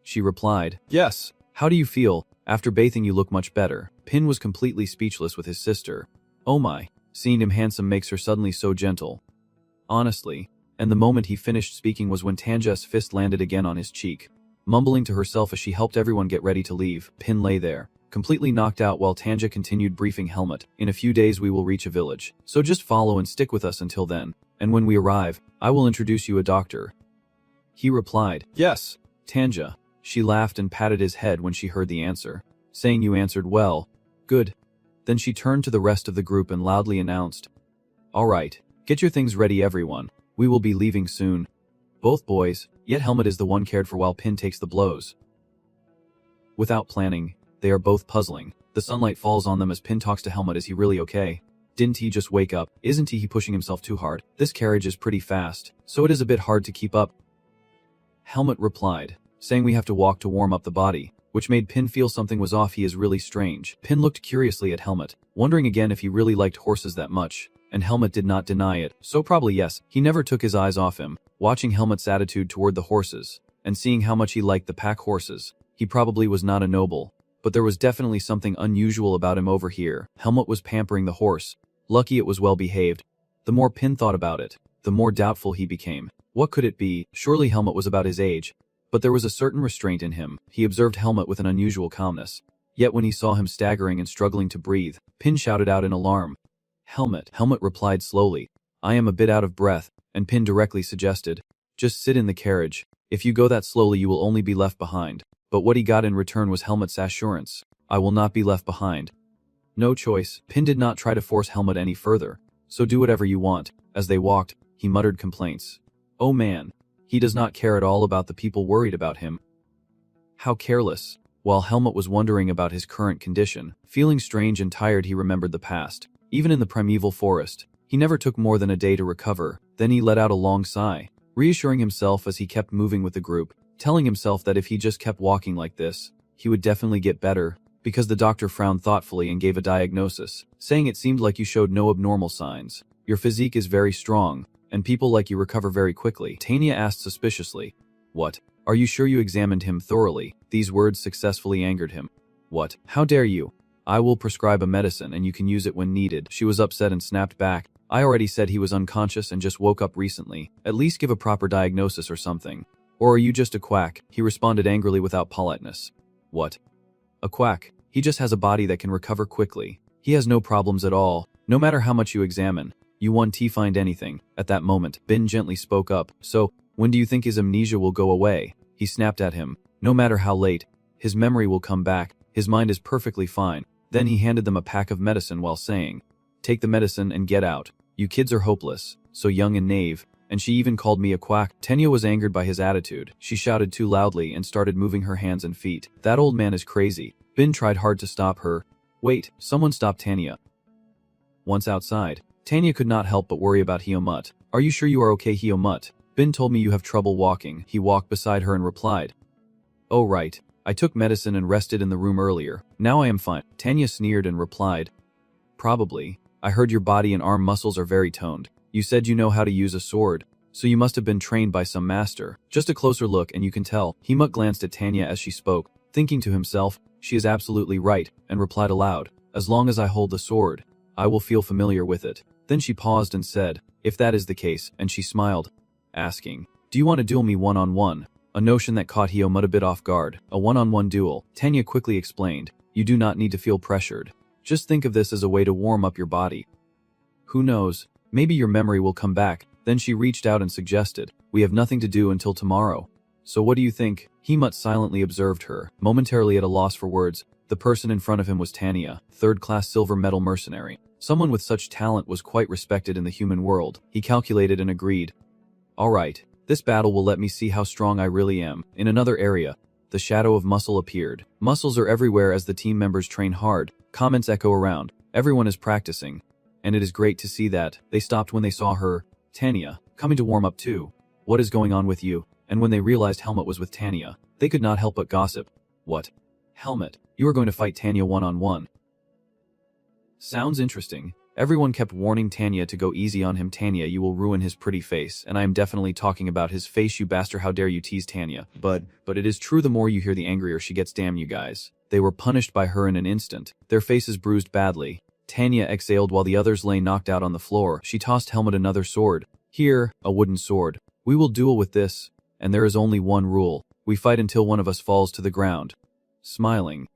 Speaker 1: She replied, "Yes. How do you feel? After bathing you look much better." Pin was completely speechless with his sister. Oh my. Seeing him handsome makes her suddenly so gentle. Honestly. And the moment he finished speaking was when Tanya's fist landed again on his cheek. Mumbling to herself as she helped everyone get ready to leave, Pin lay there, completely knocked out while Tanya continued briefing Helmut. In a few days we will reach a village, so just follow and stick with us until then. And when we arrive, I will introduce you a doctor. He replied, yes, Tanya. She laughed and patted his head when she heard the answer, saying you answered well. Good. Then she turned to the rest of the group and loudly announced, all right, get your things ready everyone. We will be leaving soon. Both boys, yet Helmut is the one cared for while Pin takes the blows. Without planning, they are both puzzling. The sunlight falls on them as Pin talks to Helmut. Is he really okay? Didn't he just wake up? Isn't he pushing himself too hard? This carriage is pretty fast, so it is a bit hard to keep up. Helmut replied, saying we have to walk to warm up the body, which made Pin feel something was off. He is really strange. Pin looked curiously at Helmut, wondering again if he really liked horses that much, and Helmut did not deny it, so probably yes. He never took his eyes off him, watching Helmut's attitude toward the horses, and seeing how much he liked the pack horses. He probably was not a noble, but there was definitely something unusual about him over here. Helmut was pampering the horse. Lucky it was well behaved. The more Pin thought about it, the more doubtful he became. What could it be? Surely Helmut was about his age, but there was a certain restraint in him. He observed Helmut with an unusual calmness. Yet when he saw him staggering and struggling to breathe, Pin shouted out in alarm, Helmut. Helmut replied slowly, I am a bit out of breath, and Pin directly suggested, just sit in the carriage. If you go that slowly you will only be left behind. But what he got in return was Helmut's assurance, I will not be left behind. No choice. Pin did not try to force Helmut any further, so do whatever you want. As they walked, he muttered complaints. Oh man, he does not care at all about the people worried about him. How careless. While Helmut was wondering about his current condition, feeling strange and tired, he remembered the past. Even in the primeval forest, he never took more than a day to recover. Then he let out a long sigh, reassuring himself as he kept moving with the group, telling himself that if he just kept walking like this, he would definitely get better, because the doctor frowned thoughtfully and gave a diagnosis, saying it seemed like you showed no abnormal signs. Your physique is very strong, and people like you recover very quickly. Tanya asked suspiciously, what? Are you sure you examined him thoroughly? These words successfully angered him. What? How dare you? I will prescribe a medicine and you can use it when needed. She was upset and snapped back. I already said he was unconscious and just woke up recently. At least give a proper diagnosis or something. Or are you just a quack? He responded angrily without politeness. What? A quack. He just has a body that can recover quickly. He has no problems at all. No matter how much you examine, you won't find anything. At that moment, Bin gently spoke up. So, when do you think his amnesia will go away? He snapped at him. No matter how late, his memory will come back. His mind is perfectly fine. Then he handed them a pack of medicine while saying, take the medicine and get out. You kids are hopeless, so young and naive. And she even called me a quack. Tanya was angered by his attitude. She shouted too loudly and started moving her hands and feet. That old man is crazy. Bin tried hard to stop her. Wait, someone stop Tanya. Once outside, Tanya could not help but worry about Hyomut. Are you sure you are okay, Hyomut? Bin told me you have trouble walking. He walked beside her and replied, oh right, I took medicine and rested in the room earlier. Now I am fine. Tanya sneered and replied, probably. I heard your body and arm muscles are very toned. You said you know how to use a sword, so you must have been trained by some master. Just a closer look and you can tell. Hyomut glanced at Tanya as she spoke, thinking to himself, she is absolutely right, and replied aloud, as long as I hold the sword, I will feel familiar with it. Then she paused and said, if that is the case, and she smiled, asking, do you want to duel me one-on-one? A notion that caught Hyomut a bit off guard. A one-on-one duel. Tanya quickly explained, you do not need to feel pressured. Just think of this as a way to warm up your body. Who knows? Maybe your memory will come back. Then she reached out and suggested, we have nothing to do until tomorrow. So what do you think? Hyomut silently observed her, momentarily at a loss for words. The person in front of him was Tanya, third-class silver medal mercenary. Someone with such talent was quite respected in the human world. He calculated and agreed. All right, this battle will let me see how strong I really am. In another area, the shadow of Muscle appeared. Muscles are everywhere as the team members train hard. Comments echo around. Everyone is practicing. And it is great to see that. They stopped when they saw her. Tanya, coming to warm up too. What is going on with you? And when they realized Helmut was with Tanya, they could not help but gossip. What? Helmut, you are going to fight Tanya one-on-one. Sounds interesting. Everyone kept warning Tanya to go easy on him. Tanya, you will ruin his pretty face, and I am definitely talking about his face, you bastard. How dare you tease Tanya? But it is true, the more you hear the angrier she gets. Damn you guys. They were punished by her in an instant. Their faces bruised badly. Tanya exhaled while the others lay knocked out on the floor. She tossed Helmut another sword. Here, a wooden sword. We will duel with this, and there is only one rule. We fight until one of us falls to the ground. Smiling,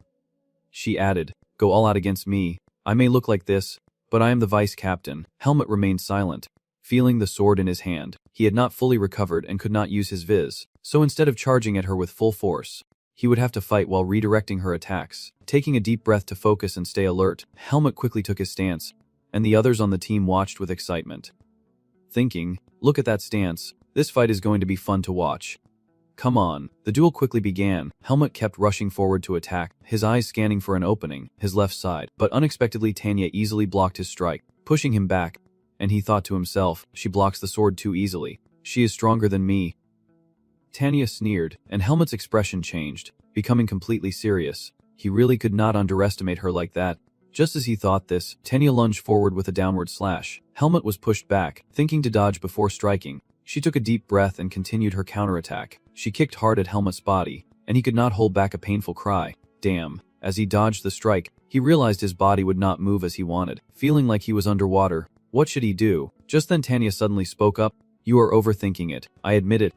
Speaker 1: She added, "Go all out against me. I may look like this, but I am the vice captain." Helmut remained silent, feeling the sword in his hand. He had not fully recovered and could not use his viz, so instead of charging at her with full force, he would have to fight while redirecting her attacks. Taking a deep breath to focus and stay alert, Helmut quickly took his stance, and the others on the team watched with excitement. Thinking, "Look at that stance. This fight is going to be fun to watch." "Come on." The duel quickly began. Helmut kept rushing forward to attack, his eyes scanning for an opening, his left side, but unexpectedly Tanya easily blocked his strike, pushing him back, and he thought to himself, "She blocks the sword too easily. She is stronger than me." Tanya sneered, and Helmut's expression changed, becoming completely serious. He really could not underestimate her like that. Just as he thought this, Tanya lunged forward with a downward slash. Helmut was pushed back, thinking to dodge before striking. She took a deep breath and continued her counterattack. She kicked hard at Helmut's body, and he could not hold back a painful cry. Damn. As he dodged the strike, he realized his body would not move as he wanted, feeling like he was underwater. What should he do? Just then Tanya suddenly spoke up. "You are overthinking it. I admit it."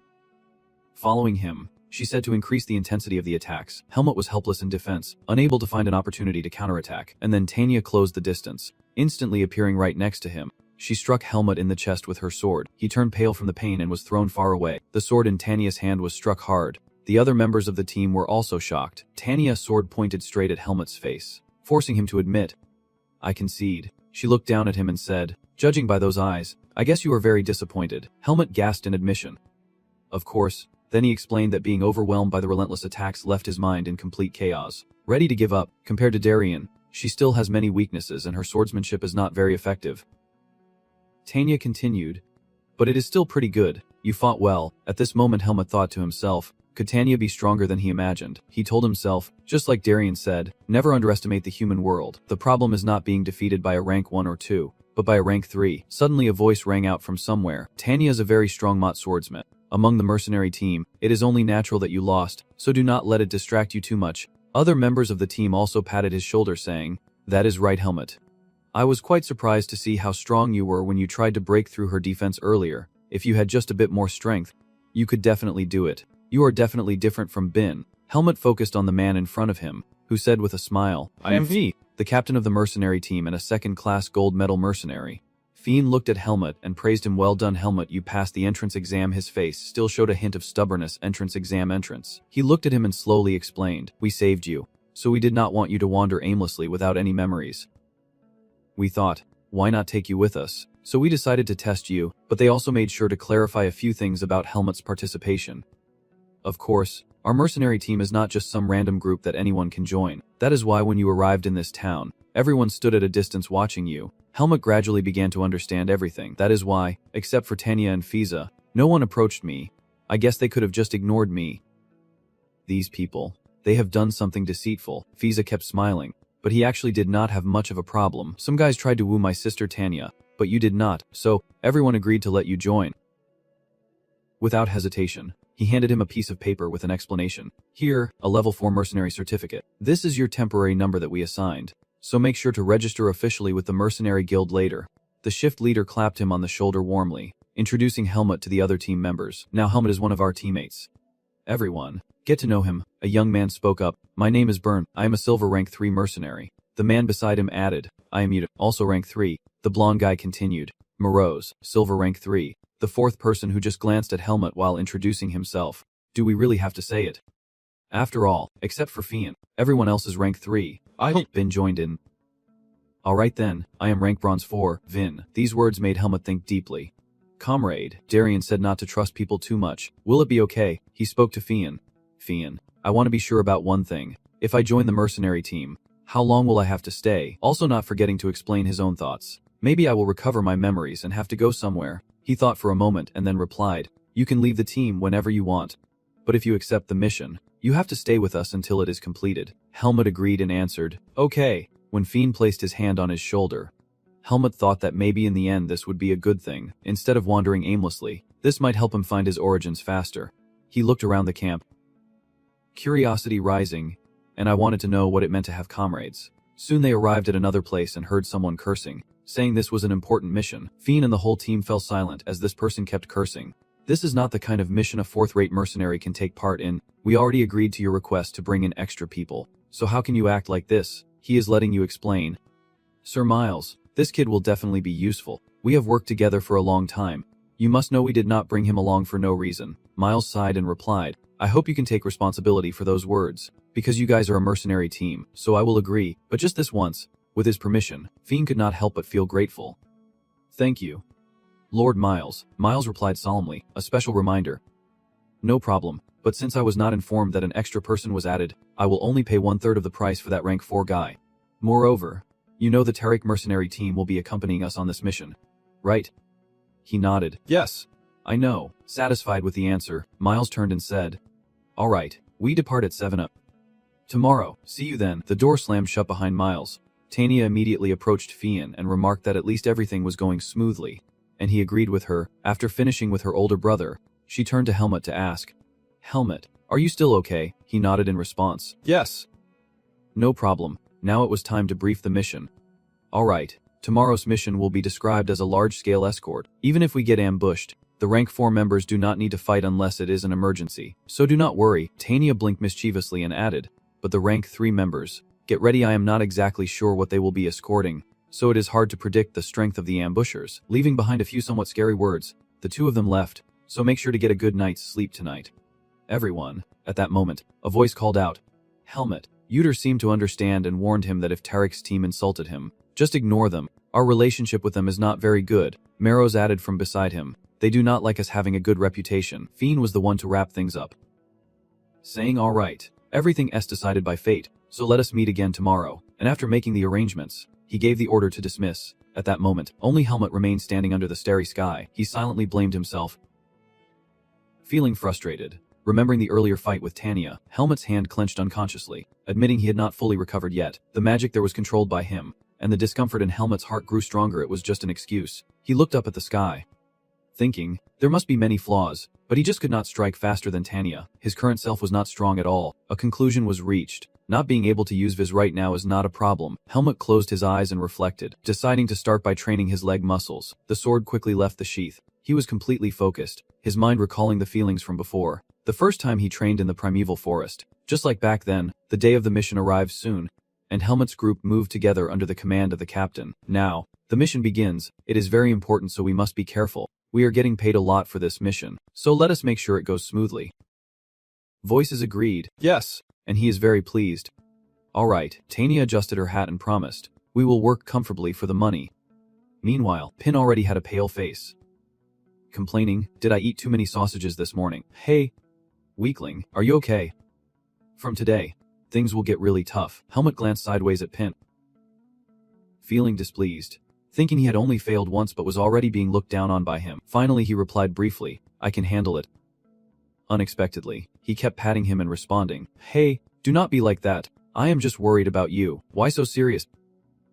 Speaker 1: Following him, she said to increase the intensity of the attacks. Helmut was helpless in defense, unable to find an opportunity to counterattack, and then Tanya closed the distance, instantly appearing right next to him. She struck Helmut in the chest with her sword. He turned pale from the pain and was thrown far away. The sword in Tanya's hand was struck hard. The other members of the team were also shocked. Tanya's sword pointed straight at Helmut's face, forcing him to admit, "I concede." She looked down at him and said, "Judging by those eyes, I guess you are very disappointed." Helmut gasped in admission. Of course. Then he explained that being overwhelmed by the relentless attacks left his mind in complete chaos. Ready to give up, compared to Darien, she still has many weaknesses and her swordsmanship is not very effective. Tanya continued, "But it is still pretty good. You fought well." At this moment Helmut thought to himself, could Tanya be stronger than he imagined? He told himself, just like Darien said, never underestimate the human world. The problem is not being defeated by a rank 1 or 2, but by a rank 3. Suddenly a voice rang out from somewhere. "Tanya is a very strong Mott swordsman. Among the mercenary team, it is only natural that you lost, so do not let it distract you too much." Other members of the team also patted his shoulder saying, "That is right, Helmut. I was quite surprised to see how strong you were when you tried to break through her defense earlier. If you had just a bit more strength, you could definitely do it. You are definitely different from Bin." Helmut focused on the man in front of him, who said with a smile, "I am V, the captain of the mercenary team and a second-class gold medal mercenary." Fiend looked at Helmut and praised him. "Well done, Helmut, you passed the entrance exam." His face still showed a hint of stubbornness. Entrance exam entrance. He looked at him and slowly explained, "We saved you, so we did not want you to wander aimlessly without any memories. We thought, why not take you with us? So we decided to test you, but they also made sure to clarify a few things about Helmut's participation. Of course, our mercenary team is not just some random group that anyone can join. That is why when you arrived in this town, everyone stood at a distance watching you." Helmut gradually began to understand everything. "That is why, except for Tanya and Fiza, no one approached me. I guess they could have just ignored me. These people, they have done something deceitful." Fiza kept smiling, but he actually did not have much of a problem. "Some guys tried to woo my sister Tanya, but you did not, so everyone agreed to let you join." Without hesitation, he handed him a piece of paper with an explanation. "Here, a level 4 mercenary certificate. This is your temporary number that we assigned, so make sure to register officially with the mercenary guild later." The shift leader clapped him on the shoulder warmly, introducing Helmut to the other team members. "Now Helmut is one of our teammates. Everyone, get to know him." A young man spoke up. "My name is Bern. I am a silver rank 3 mercenary." The man beside him added, "I am Yuta, also rank 3. The blonde guy continued, "Morose, silver rank 3. The fourth person who just glanced at Helmut while introducing himself. "Do we really have to say it? After all, except for Fian, everyone else is rank 3. Vin joined in. "Alright then, I am rank bronze 4, Vin." These words made Helmut think deeply. "Comrade," Darien said not to trust people too much. "Will it be okay?" He spoke to Fian. "Fian, I want to be sure about one thing. If I join the mercenary team, how long will I have to stay?" Also not forgetting to explain his own thoughts. "Maybe I will recover my memories and have to go somewhere." He thought for a moment and then replied, "You can leave the team whenever you want. But if you accept the mission, you have to stay with us until it is completed." Helmut agreed and answered, "Okay." When Fiend placed his hand on his shoulder, Helmut thought that maybe in the end this would be a good thing. Instead of wandering aimlessly, this might help him find his origins faster. He looked around the camp, curiosity rising, and I wanted to know what it meant to have comrades. Soon they arrived at another place and heard someone cursing, saying this was an important mission. Fiend and the whole team fell silent as this person kept cursing. "This is not the kind of mission a fourth-rate mercenary can take part in. We already agreed to your request to bring in extra people, So how can you act like this? He is letting you explain. Sir Miles, this kid will definitely be useful. We have worked together for a long time. You must know we did not bring him along for no reason. Miles sighed and replied, I hope you can take responsibility for those words, because you guys are a mercenary team, so I will agree, but just this once. With his permission, Fiend could not help but feel grateful. Thank you. Lord Miles, Miles replied solemnly, a special reminder. No problem, but since I was not informed that an extra person was added, I will only pay 1/3 of the price for that rank 4 guy. Moreover, you know the Tariq mercenary team will be accompanying us on this mission, right? He nodded. Yes. I know. Satisfied with the answer, Miles turned and said, All right, we depart at 7 up. Tomorrow, see you then. The door slammed shut behind Miles. Tanya immediately approached Fian and remarked that at least everything was going smoothly, and he agreed with her. After finishing with her older brother, she turned to Helmut to ask, Helmut, are you still okay? He nodded in response. Yes. No problem. Now it was time to brief the mission. All right, tomorrow's mission will be described as a large-scale escort. Even if we get ambushed, the rank 4 members do not need to fight unless it is an emergency. So do not worry. Tanya blinked mischievously and added, but the rank 3 members, get ready. I am not exactly sure what they will be escorting, so it is hard to predict the strength of the ambushers. Leaving behind a few somewhat scary words, the two of them left, so make sure to get a good night's sleep tonight. Everyone. At that moment, a voice called out, Helmut. Uter seemed to understand and warned him that if Tariq's team insulted him, just ignore them. Our relationship with them is not very good. Marrows added from beside him. They do not like us having a good reputation. Fiend was the one to wrap things up, saying, all right, everything is decided by fate, so let us meet again tomorrow. And after making the arrangements, he gave the order to dismiss. At that moment, only Helmut remained standing under the starry sky. He silently blamed himself. Feeling frustrated, remembering the earlier fight with Tanya, Helmut's hand clenched unconsciously, admitting he had not fully recovered yet. The magic there was controlled by him, and the discomfort in Helmut's heart grew stronger. It was just an excuse. He looked up at the sky, thinking, there must be many flaws, but he just could not strike faster than Tanya. His current self was not strong at all. A conclusion was reached. Not being able to use Viz right now is not a problem. Helmut closed his eyes and reflected, deciding to start by training his leg muscles. The sword quickly left the sheath. He was completely focused, his mind recalling the feelings from before. The first time he trained in the primeval forest. Just like back then, the day of the mission arrived soon, and Helmut's group moved together under the command of the captain. Now, the mission begins. It is very important, so we must be careful. We are getting paid a lot for this mission, so let us make sure it goes smoothly. Voices agreed. Yes. And he is very pleased. All right, Tanya adjusted her hat and promised, we will work comfortably for the money. Meanwhile, Pin already had a pale face, complaining, did I eat too many sausages this morning? Hey, weakling, are you okay? From today, things will get really tough. Helmut glanced sideways at Pin, feeling displeased, thinking he had only failed once but was already being looked down on by him. Finally he replied briefly, I can handle it. Unexpectedly, he kept patting him and responding, hey, do not be like that. I am just worried about you. Why so serious?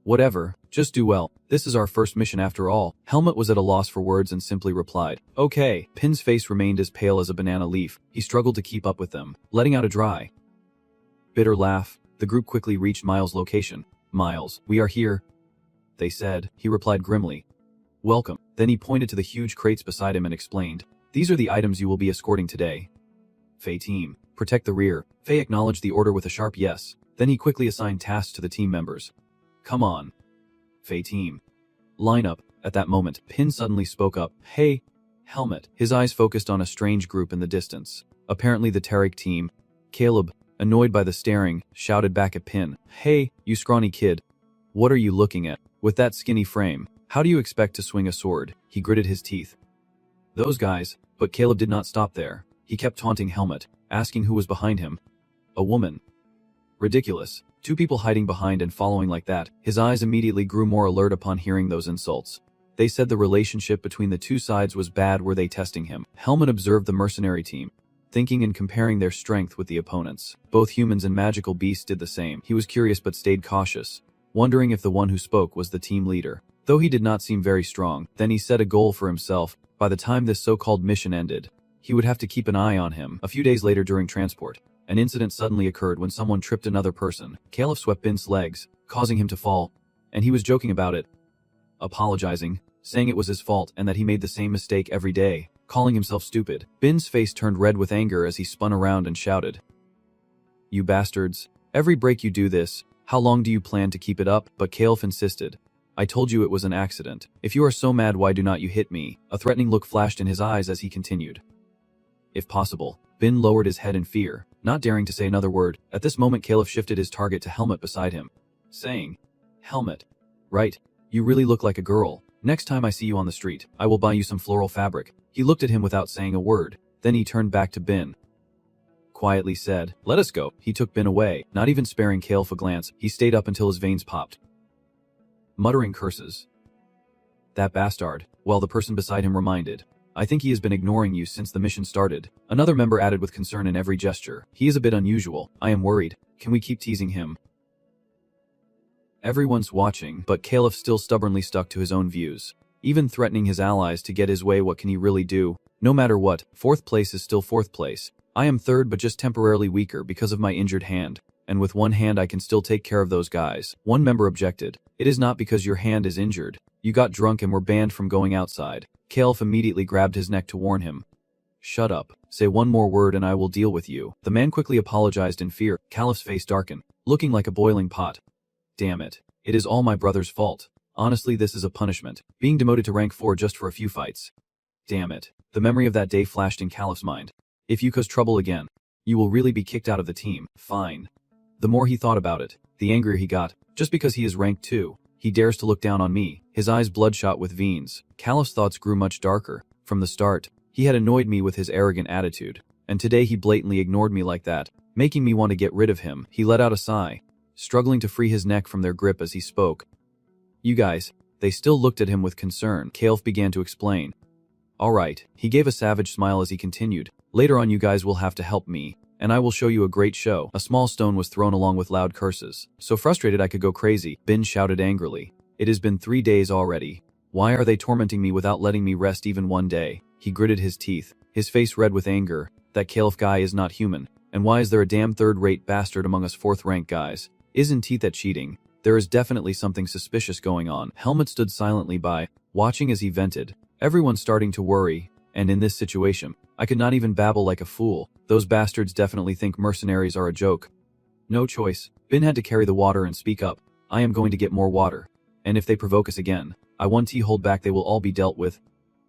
Speaker 1: Whatever, just do well. This is our first mission after all. Helmut was at a loss for words and simply replied, okay. Pin's face remained as pale as a banana leaf. He struggled to keep up with them, letting out a dry, bitter laugh. The group quickly reached Miles' location. Miles, we are here, they said. He replied grimly, welcome. Then he pointed to the huge crates beside him and explained, these are the items you will be escorting today. Faye team, protect the rear. Faye acknowledged the order with a sharp yes. Then he quickly assigned tasks to the team members. Come on, Faye team. Line up. At that moment, Pin suddenly spoke up. Hey, Helmut. His eyes focused on a strange group in the distance. Apparently the Tariq team. Caleb, annoyed by the staring, shouted back at Pin. Hey, you scrawny kid. What are you looking at? With that skinny frame, how do you expect to swing a sword? He gritted his teeth. Those guys. But Caleb did not stop there. He kept taunting Helmut, asking who was behind him. A woman. Ridiculous. Two people hiding behind and following like that. His eyes immediately grew more alert upon hearing those insults. They said the relationship between the two sides was bad. Were they testing him? Helmut observed the mercenary team, thinking and comparing their strength with the opponents. Both humans and magical beasts did the same. He was curious but stayed cautious, wondering if the one who spoke was the team leader. Though he did not seem very strong, then he set a goal for himself. By the time this so-called mission ended, he would have to keep an eye on him. A few days later during transport, an incident suddenly occurred when someone tripped another person. Caliph swept Bin's legs, causing him to fall, and he was joking about it, apologizing, saying it was his fault and that he made the same mistake every day, calling himself stupid. Bin's face turned red with anger as he spun around and shouted, "You bastards, Every break you do this. How long do you plan to keep it up? But Caliph insisted. I told you it was an accident. If you are so mad, why do not you hit me? A threatening look flashed in his eyes as he continued. If possible. Bin lowered his head in fear, not daring to say another word. At this moment Caliph shifted his target to Helmet beside him, saying, Helmet. Right, you really look like a girl. Next time I see you on the street, I will buy you some floral fabric. He looked at him without saying a word, then he turned back to Bin. Quietly said, let us go. He took Bin away, not even sparing Caliph a glance. He stayed up until his veins popped. Muttering curses. That bastard. Well, the person beside him reminded. I think he has been ignoring you since the mission started. Another member added with concern in every gesture. He is a bit unusual. I am worried. Can we keep teasing him? Everyone's watching, but Caliph still stubbornly stuck to his own views. Even threatening his allies to get his way, what can he really do? No matter what, 4th place is still 4th place. I am 3rd but just temporarily weaker because of my injured hand. And with one hand I can still take care of those guys. One member objected. It is not because your hand is injured. You got drunk and were banned from going outside. Caliph immediately grabbed his neck to warn him. Shut up. Say one more word and I will deal with you. The man quickly apologized in fear. Caliph's face darkened, looking like a boiling pot. Damn it. It is all my brother's fault. Honestly, this is a punishment. Being demoted to rank 4 just for a few fights. Damn it. The memory of that day flashed in Caliph's mind. If you cause trouble again, you will really be kicked out of the team. Fine. The more he thought about it, the angrier he got. Just because he is rank 2, he dares to look down on me. His eyes bloodshot with veins. Caliph's thoughts grew much darker. From the start, he had annoyed me with his arrogant attitude. And today he blatantly ignored me like that, making me want to get rid of him. He let out a sigh, struggling to free his neck from their grip as he spoke. You guys. They still looked at him with concern. Caliph began to explain. Alright. He gave a savage smile as he continued. Later on you guys will have to help me, and I will show you a great show. A small stone was thrown along with loud curses. So frustrated I could go crazy. Bin shouted angrily. It has been 3 days already. Why are they tormenting me without letting me rest even one day? He gritted his teeth, his face red with anger. That Caliph guy is not human. And why is there a damn 3rd-rate bastard among us 4th-rank guys? Isn't he that cheating? There is definitely something suspicious going on. Helmet stood silently by, watching as he vented. Everyone's starting to worry, and in this situation, I could not even babble like a fool. Those bastards definitely think mercenaries are a joke. No choice. Bin had to carry the water and speak up. I am going to get more water. And if they provoke us again, I won't hold back, they will all be dealt with.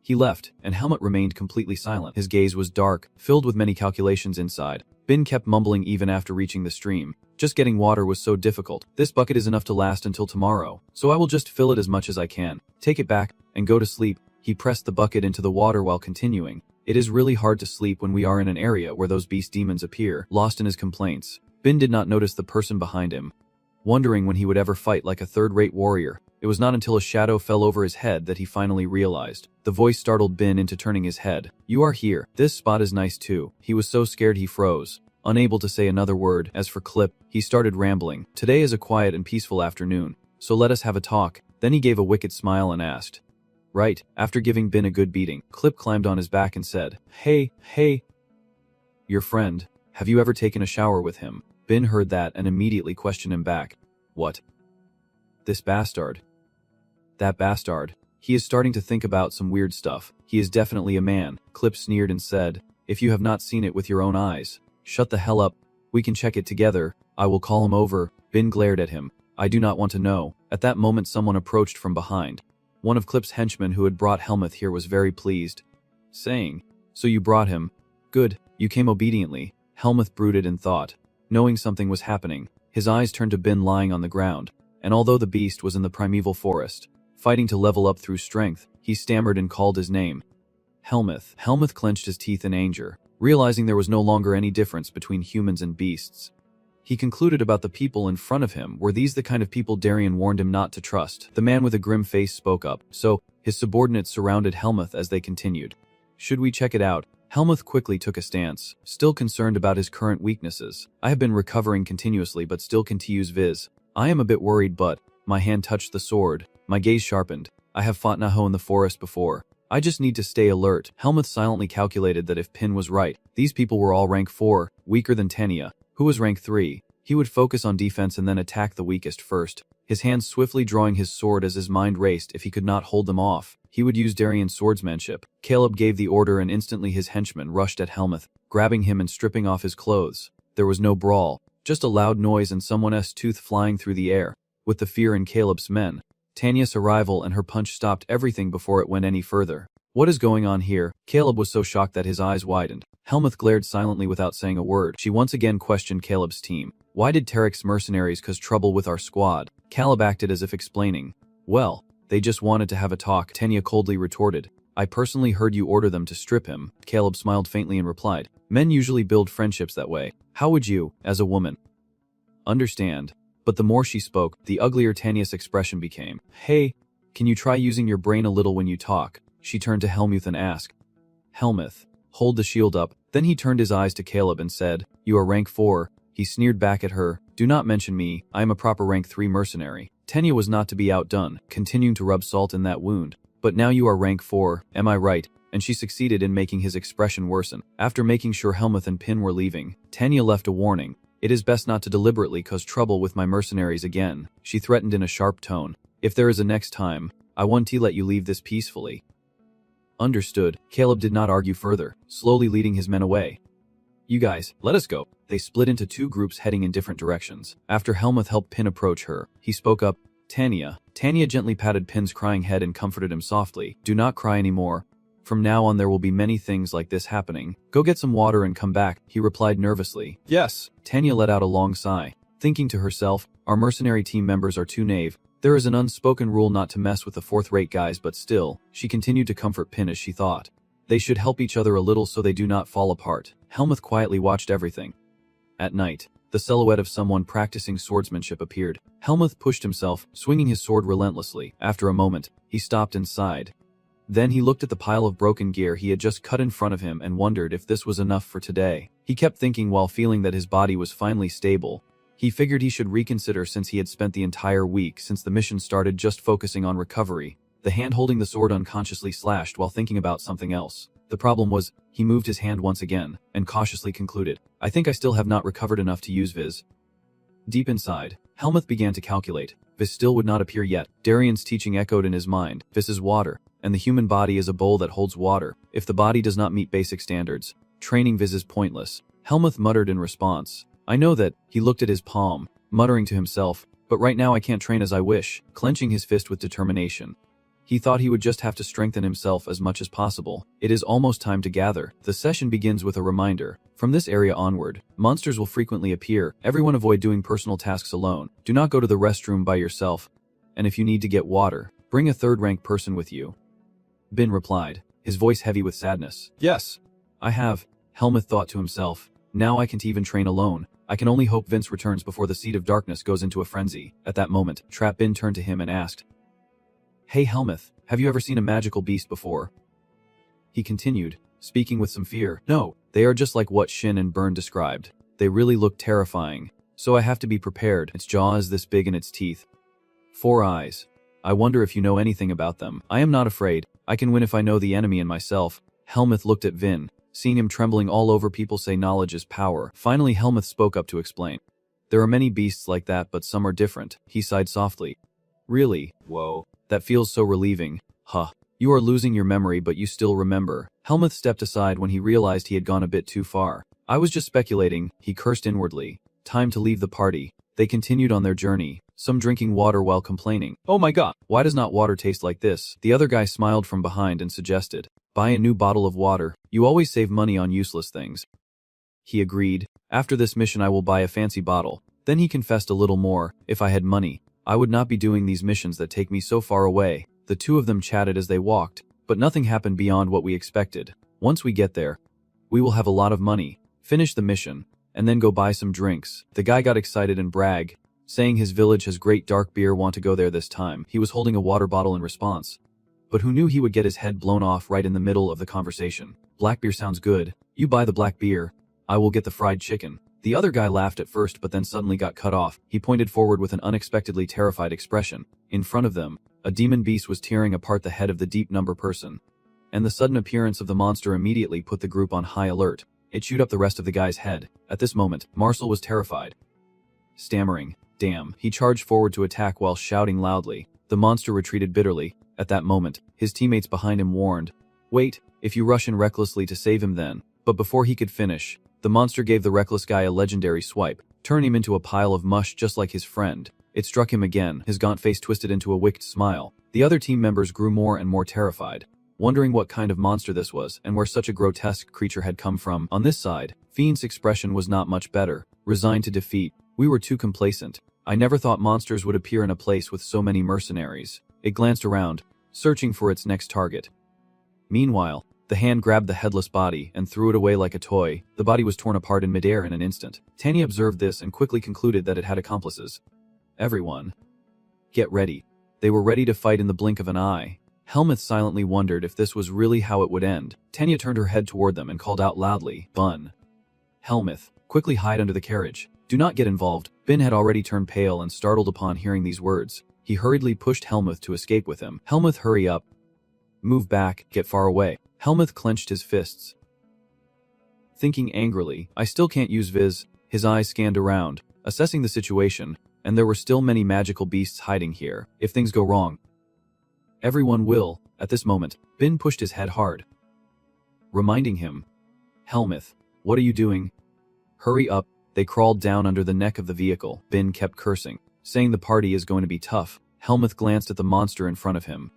Speaker 1: He left, and Helmet remained completely silent. His gaze was dark, filled with many calculations inside. Bin kept mumbling even after reaching the stream. Just getting water was so difficult. This bucket is enough to last until tomorrow, so I will just fill it as much as I can, take it back, and go to sleep. He pressed the bucket into the water while continuing. It is really hard to sleep when we are in an area where those beast demons appear. Lost in his complaints, Bin did not notice the person behind him, wondering when he would ever fight like a 3rd-rate warrior. It was not until a shadow fell over his head that he finally realized. The voice startled Bin into turning his head. You are here. This spot is nice too. He was so scared he froze, unable to say another word. As for Clip, he started rambling. Today is a quiet and peaceful afternoon, so let us have a talk. Then he gave a wicked smile and asked. Right. After giving Bin a good beating, Clip climbed on his back and said, Hey. Your friend. Have you ever taken a shower with him? Bin heard that and immediately questioned him back. What? This bastard. That bastard. He is starting to think about some weird stuff. He is definitely a man. Clip sneered and said, If you have not seen it with your own eyes, shut the hell up. We can check it together. I will call him over. Bin glared at him. I do not want to know. At that moment someone approached from behind. One of Clip's henchmen who had brought Helmuth here was very pleased, saying, So you brought him. Good, you came obediently. Helmuth brooded in thought, knowing something was happening. His eyes turned to Bin lying on the ground, and although the beast was in the primeval forest, fighting to level up through strength, he stammered and called his name. Helmuth. Helmuth clenched his teeth in anger, realizing there was no longer any difference between humans and beasts. He concluded about the people in front of him. Were these the kind of people Darien warned him not to trust? The man with a grim face spoke up, so his subordinates surrounded Helmuth as they continued. Should we check it out? Helmuth quickly took a stance, still concerned about his current weaknesses. I have been recovering continuously but still continues viz. I am a bit worried but, my hand touched the sword, my gaze sharpened. I have fought Naho in the forest before. I just need to stay alert. Helmuth silently calculated that if Pin was right, these people were all rank 4, weaker than Tanya, who was rank 3. He would focus on defense and then attack the weakest first, his hands swiftly drawing his sword as his mind raced. If he could not hold them off, he would use Darien's swordsmanship. Caleb gave the order and instantly his henchmen rushed at Helmuth, grabbing him and stripping off his clothes. There was no brawl, Just a loud noise and someone's tooth flying through the air. With the fear in Caleb's men, Tanya's arrival and her punch stopped everything before it went any further. What is going on here? Caleb was so shocked that his eyes widened. Helmuth glared silently without saying a word. She once again questioned Caleb's team. Why did Tarek's mercenaries cause trouble with our squad? Caleb acted as if explaining. Well, they just wanted to have a talk, Tanya coldly retorted. I personally heard you order them to strip him. Caleb smiled faintly and replied. Men usually build friendships that way. How would you, as a woman, understand? But the more she spoke, the uglier Tanya's expression became. Hey, can you try using your brain a little when you talk? She turned to Helmuth and asked. Helmuth, hold the shield up. Then he turned his eyes to Caleb and said, You are rank 4. He sneered back at her. Do not mention me, I am a proper rank 3 mercenary. Tanya was not to be outdone, continuing to rub salt in that wound. But now you are rank 4, am I right? And she succeeded in making his expression worsen. After making sure Helmuth and Pin were leaving, Tanya left a warning. It is best not to deliberately cause trouble with my mercenaries again, she threatened in a sharp tone. If there is a next time, I want to let you leave this peacefully. Understood. Caleb did not argue further, slowly leading his men away. You guys, let us go. They split into 2 groups heading in different directions. After Helmuth helped Pin approach her, he spoke up. Tanya. Tanya gently patted Pin's crying head and comforted him softly. Do not cry anymore. From now on there will be many things like this happening. Go get some water and come back, he replied nervously. Yes. Tanya let out a long sigh, thinking to herself, our mercenary team members are too knave. There is an unspoken rule not to mess with the 4th-rate guys, but still, she continued to comfort Pin as she thought. They should help each other a little so they do not fall apart. Helmuth quietly watched everything. At night, the silhouette of someone practicing swordsmanship appeared. Helmuth pushed himself, swinging his sword relentlessly. After a moment, he stopped and sighed. Then he looked at the pile of broken gear he had just cut in front of him and wondered if this was enough for today. He kept thinking while feeling that his body was finally stable. He figured he should reconsider since he had spent the entire week since the mission started just focusing on recovery. The hand holding the sword unconsciously slashed while thinking about something else. The problem was, he moved his hand once again, and cautiously concluded, I think I still have not recovered enough to use Viz. Deep inside, Helmuth began to calculate. Viz still would not appear yet. Darien's teaching echoed in his mind. Viz is water, and the human body is a bowl that holds water. If the body does not meet basic standards, training Viz is pointless. Helmuth muttered in response. I know that. He looked at his palm, muttering to himself, but right now I can't train as I wish, clenching his fist with determination. He thought he would just have to strengthen himself as much as possible. It is almost time to gather. The session begins with a reminder. From this area onward, monsters will frequently appear. Everyone avoid doing personal tasks alone. Do not go to the restroom by yourself. And if you need to get water, bring a 3rd-rank person with you. Bin replied, his voice heavy with sadness. Yes, I have. Helmuth thought to himself. Now I can't even train alone. I can only hope Vince returns before the Seed of Darkness goes into a frenzy. At that moment, Trap Bin turned to him and asked, Hey Helmuth, have you ever seen a magical beast before? He continued, speaking with some fear. No, they are just like what Shin and Burn described. They really look terrifying, so I have to be prepared. Its jaw is this big and its teeth 4 eyes. I wonder if you know anything about them. I am not afraid. I can win if I know the enemy and myself. Helmuth looked at Vin, seeing him trembling all over. People say knowledge is power. Finally Helmuth spoke up to explain. There are many beasts like that, but some are different. He sighed softly. Really? Whoa. That feels so relieving. Huh. You are losing your memory, but you still remember. Helmuth stepped aside when he realized he had gone a bit too far. I was just speculating, he cursed inwardly. Time to leave the party. They continued on their journey, some drinking water while complaining. Oh my god, why does not water taste like this? The other guy smiled from behind and suggested, buy a new bottle of water. You always save money on useless things. He agreed. After this mission I will buy a fancy bottle. Then he confessed a little more. If I had money, I would not be doing these missions that take me so far away. The 2 of them chatted as they walked, but nothing happened beyond what we expected. Once we get there, we will have a lot of money, finish the mission, and then go buy some drinks. The guy got excited and bragged, saying his village has great dark beer, want to go there this time. He was holding a water bottle in response. But who knew he would get his head blown off right in the middle of the conversation. Black beer sounds good. You buy the black beer. I will get the fried chicken. The other guy laughed at first but then suddenly got cut off. He pointed forward with an unexpectedly terrified expression. In front of them, a demon beast was tearing apart the head of the deep number person. And the sudden appearance of the monster immediately put the group on high alert. It chewed up the rest of the guy's head. At this moment, Marcel was terrified. Stammering, damn, he charged forward to attack while shouting loudly. The monster retreated bitterly. At that moment, his teammates behind him warned, wait, if you rush in recklessly to save him then. But before he could finish, the monster gave the reckless guy a legendary swipe, turn him into a pile of mush just like his friend. It struck him again, his gaunt face twisted into a wicked smile. The other team members grew more and more terrified, wondering what kind of monster this was and where such a grotesque creature had come from. On this side, Fiend's expression was not much better, resigned to defeat. We were too complacent. I never thought monsters would appear in a place with so many mercenaries. It glanced around, searching for its next target. Meanwhile, the hand grabbed the headless body and threw it away like a toy. The body was torn apart in midair in an instant. Tanya observed this and quickly concluded that it had accomplices. Everyone, get ready. They were ready to fight in the blink of an eye. Helmuth silently wondered if this was really how it would end. Tanya turned her head toward them and called out loudly, "Bun." Helmuth, quickly hide under the carriage. Do not get involved. Bin had already turned pale and startled upon hearing these words. He hurriedly pushed Helmuth to escape with him. Helmuth, hurry up. Move back, get far away. Helmuth clenched his fists, thinking angrily, I still can't use Viz. His eyes scanned around, assessing the situation, and there were still many magical beasts hiding here. If things go wrong, everyone will. At this moment, Bin pushed his head hard, reminding him, Helmuth, what are you doing? Hurry up. They crawled down under the neck of the vehicle. Bin kept cursing, saying the party is going to be tough. Helmuth glanced at the monster in front of him.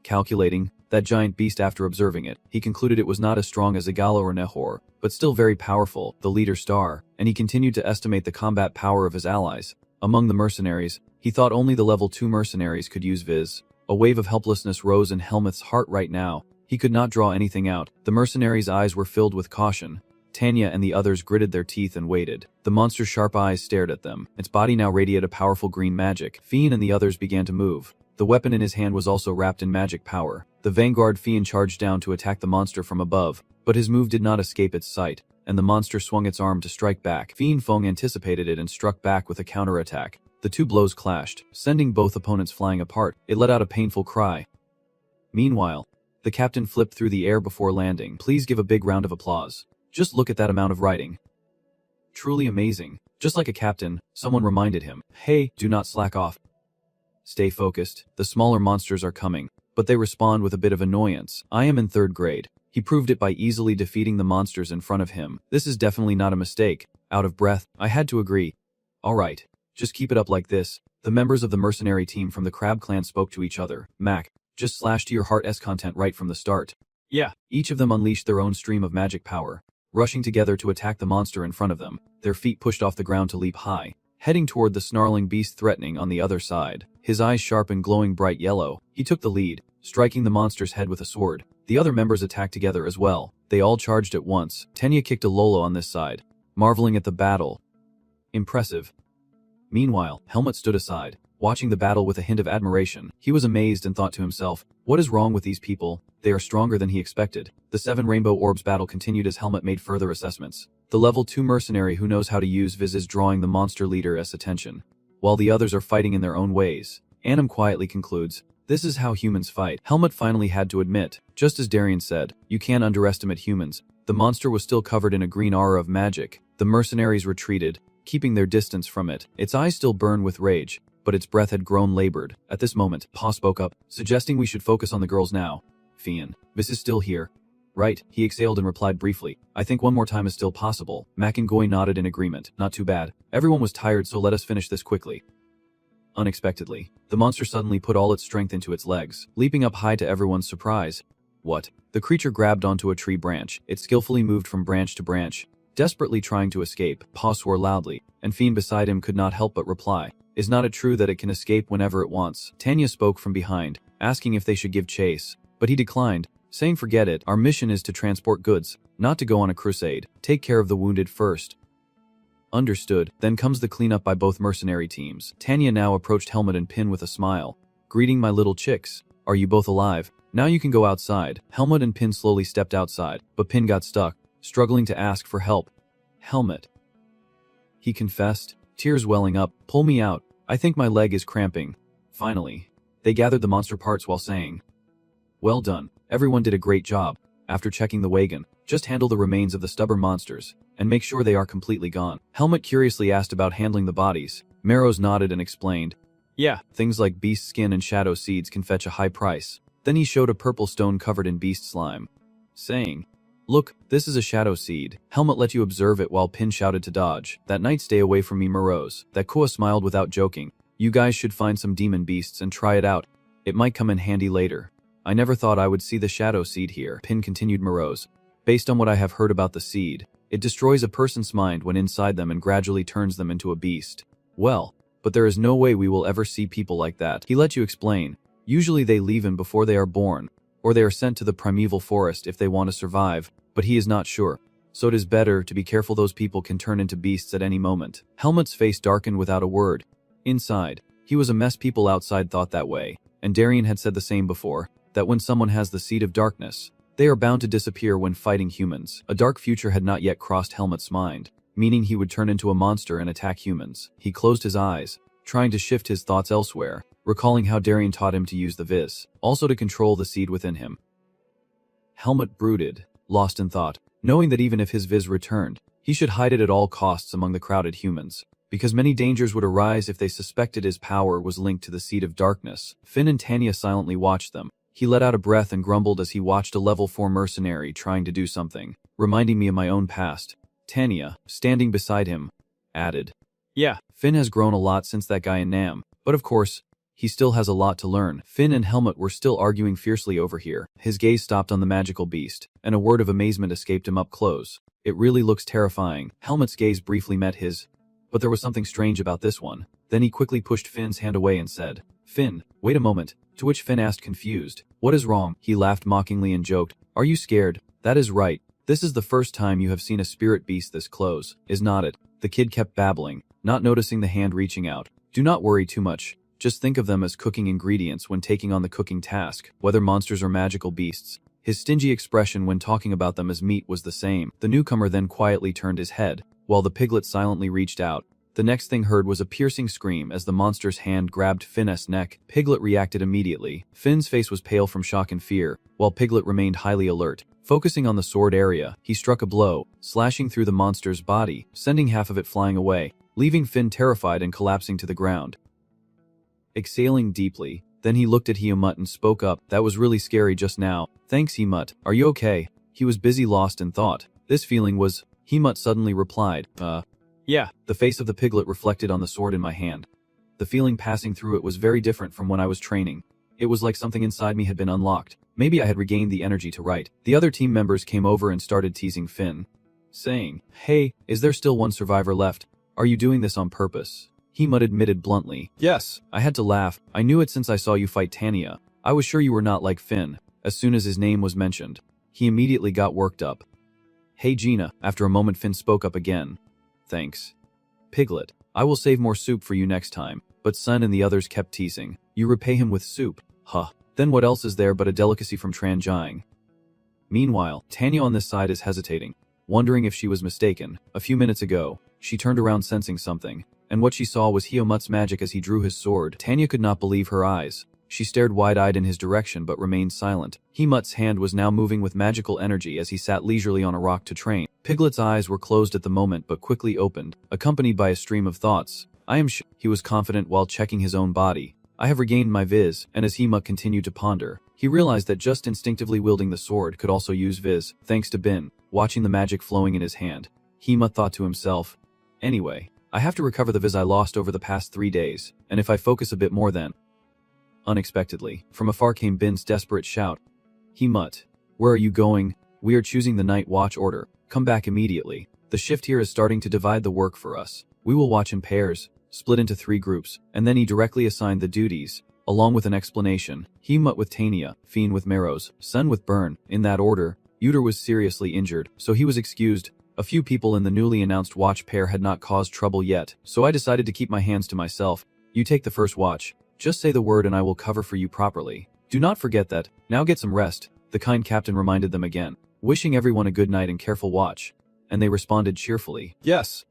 Speaker 1: Calculating that giant beast after observing it, he concluded it was not as strong as Igalo or Nehor, but still very powerful, the leader star, and he continued to estimate the combat power of his allies. Among the mercenaries, he thought only the level 2 mercenaries could use Viz. A wave of helplessness rose in Helmuth's heart right now. He could not draw anything out. The mercenaries' eyes were filled with caution. Tanya and the others gritted their teeth and waited. The monster's sharp eyes stared at them. Its body now radiated a powerful green magic. Fiend and the others began to move. The weapon in his hand was also wrapped in magic power. The vanguard Fiend charged down to attack the monster from above, but his move did not escape its sight, and the monster swung its arm to strike back. Fiend Feng anticipated it and struck back with a counterattack. The two blows clashed, sending both opponents flying apart. It let out a painful cry. Meanwhile, the captain flipped through the air before landing. Please give a big round of applause. Just look at that amount of writing. Truly amazing. Just like a captain, someone reminded him, hey, do not slack off. Stay focused. The smaller monsters are coming, but they respond with a bit of annoyance. I am in 3rd grade. He proved it by easily defeating the monsters in front of him. This is definitely not a mistake. Out of breath, I had to agree. All right, just keep it up like this. The members of the mercenary team from the Crab Clan spoke to each other. Mac, just slash to your heart's content right from the start. Yeah. Each of them unleashed their own stream of magic power, rushing together to attack the monster in front of them, their feet pushed off the ground to leap high, heading toward the snarling beast threatening on the other side. His eyes sharp and glowing bright yellow, he took the lead, striking the monster's head with a sword. The other members attacked together as well. They all charged at once. Tanya kicked a Lolo on this side, marveling at the battle. Impressive. Meanwhile, Helmut stood aside, watching the battle with a hint of admiration. He was amazed and thought to himself, what is wrong with these people? They are stronger than he expected. The 7 rainbow orbs battle continued as Helmut made further assessments. The level 2 mercenary who knows how to use Viz is drawing the monster leader's attention, while the others are fighting in their own ways. Annam quietly concludes, this is how humans fight. Helmut finally had to admit, just as Darien said, you can't underestimate humans. The monster was still covered in a green aura of magic. The mercenaries retreated, keeping their distance from it. Its eyes still burned with rage, but its breath had grown labored. At this moment, Pa spoke up, suggesting we should focus on the girls now. Fian, Viz is still here. Right, he exhaled and replied briefly. I think one more time is still possible. Mac and Goy nodded in agreement. Not too bad. Everyone was tired, so let us finish this quickly. Unexpectedly, the monster suddenly put all its strength into its legs, leaping up high to everyone's surprise. What? The creature grabbed onto a tree branch. It skillfully moved from branch to branch, desperately trying to escape. Pa swore loudly, and Fiend beside him could not help but reply. Is not it true that it can escape whenever it wants? Tanya spoke from behind, asking if they should give chase, but he declined, saying forget it, our mission is to transport goods, not to go on a crusade. Take care of the wounded first. Understood. Then comes the cleanup by both mercenary teams. Tanya now approached Helmut and Pin with a smile. Greeting my little chicks. Are you both alive? Now you can go outside. Helmut and Pin slowly stepped outside, but Pin got stuck, struggling to ask for help. Helmut, he confessed, tears welling up, pull me out. I think my leg is cramping. Finally, they gathered the monster parts while saying, well done. Everyone did a great job. After checking the wagon, just handle the remains of the stubborn monsters, and make sure they are completely gone. Helmut curiously asked about handling the bodies. Marrows nodded and explained, yeah, things like beast skin and shadow seeds can fetch a high price. Then he showed a purple stone covered in beast slime, saying, Look, this is a shadow seed. Helmut let you observe it while Pin shouted to dodge. That night stay away from me, morose. That Kua smiled without joking. You guys should find some demon beasts and try it out. It might come in handy later. I never thought I would see the shadow seed here, Pin continued morose. Based on what I have heard about the seed, it destroys a person's mind when inside them and gradually turns them into a beast. Well, but there is no way we will ever see people like that. He let you explain. Usually they leave him before they are born, or they are sent to the primeval forest if they want to survive, but he is not sure. So it is better to be careful. Those people can turn into beasts at any moment. Helmut's face darkened without a word. Inside, he was a mess. People outside thought that way, and Darien had said the same before, that when someone has the seed of darkness, they are bound to disappear when fighting humans. A dark future had not yet crossed Helmut's mind, meaning he would turn into a monster and attack humans. He closed his eyes, trying to shift his thoughts elsewhere, recalling how Darien taught him to use the viz, also to control the seed within him. Helmut brooded, lost in thought, knowing that even if his viz returned, he should hide it at all costs among the crowded humans, because many dangers would arise if they suspected his power was linked to the seed of darkness. Finn and Tanya silently watched them. He let out a breath and grumbled as he watched a level 4 mercenary trying to do something, reminding me of my own past. Tanya, standing beside him, added, "Yeah, Finn has grown a lot since that guy in Nam, but of course, he still has a lot to learn." Finn and Helmut were still arguing fiercely over here. His gaze stopped on the magical beast, and a word of amazement escaped him up close. "It really looks terrifying." Helmut's gaze briefly met his, but there was something strange about this one. Then he quickly pushed Finn's hand away and said, "Finn, wait a moment," to which Finn asked confused, "What is wrong?" He laughed mockingly and joked, "Are you scared?" "That is right. This is the first time you have seen a spirit beast this close, is not it?" The kid kept babbling, not noticing the hand reaching out. "Do not worry too much. Just think of them as cooking ingredients when taking on the cooking task, whether monsters or magical beasts." His stingy expression when talking about them as meat was the same. The newcomer then quietly turned his head, while the piglet silently reached out. The next thing heard was a piercing scream as the monster's hand grabbed Finn's neck. Piglet reacted immediately. Finn's face was pale from shock and fear, while Piglet remained highly alert. Focusing on the sword area, he struck a blow, slashing through the monster's body, sending half of it flying away, leaving Finn terrified and collapsing to the ground. Exhaling deeply, then he looked at Hiemut and spoke up, "That was really scary just now." "Thanks, Hiemut. Are you okay?" He was busy lost in thought. This feeling was, Hiemut suddenly replied, Yeah. The face of the piglet reflected on the sword in my hand. The feeling passing through it was very different from when I was training. It was like something inside me had been unlocked. Maybe I had regained the energy to write. The other team members came over and started teasing Finn, saying, "Hey, is there still one survivor left? Are you doing this on purpose?" Hiemut admitted bluntly, "Yes." I had to laugh. "I knew it since I saw you fight Tanya. I was sure you were not like Finn." As soon as his name was mentioned, he immediately got worked up. "Hey Gina." After a moment Finn spoke up again. "Thanks. Piglet, I will save more soup for you next time." But Sun and the others kept teasing, "You repay him with soup? Huh. Then what else is there but a delicacy from Tranjiang?" Meanwhile, Tanya on this side is hesitating, wondering if she was mistaken. A few minutes ago, she turned around sensing something, and what she saw was Hiemut's magic as he drew his sword. Tanya could not believe her eyes. She stared wide-eyed in his direction but remained silent. Hiemut's hand was now moving with magical energy as he sat leisurely on a rock to train. Piglet's eyes were closed at the moment but quickly opened, accompanied by a stream of thoughts. He was confident while checking his own body. "I have regained my viz," and as Hiemut continued to ponder, he realized that just instinctively wielding the sword could also use viz, thanks to Bin, watching the magic flowing in his hand. Hiemut thought to himself, "Anyway, I have to recover the viz I lost over the past 3 days, and if I focus a bit more then..." Unexpectedly, from afar came Bin's desperate shout. "Hiemut, where are you going? We are choosing the night watch order. Come back immediately. The shift here is starting to divide the work for us. We will watch in pairs, split into 3 groups," and then he directly assigned the duties, along with an explanation. Hiemut with Tanya, Fiend with Meros, Sun with Burn, in that order. Uter was seriously injured, so he was excused. A few people in the newly announced watch pair had not caused trouble yet, so I decided to keep my hands to myself. "You take the first watch. Just say the word and I will cover for you properly. Do not forget that. Now get some rest," the kind captain reminded them again, wishing everyone a good night and careful watch. And they responded cheerfully, "Yes,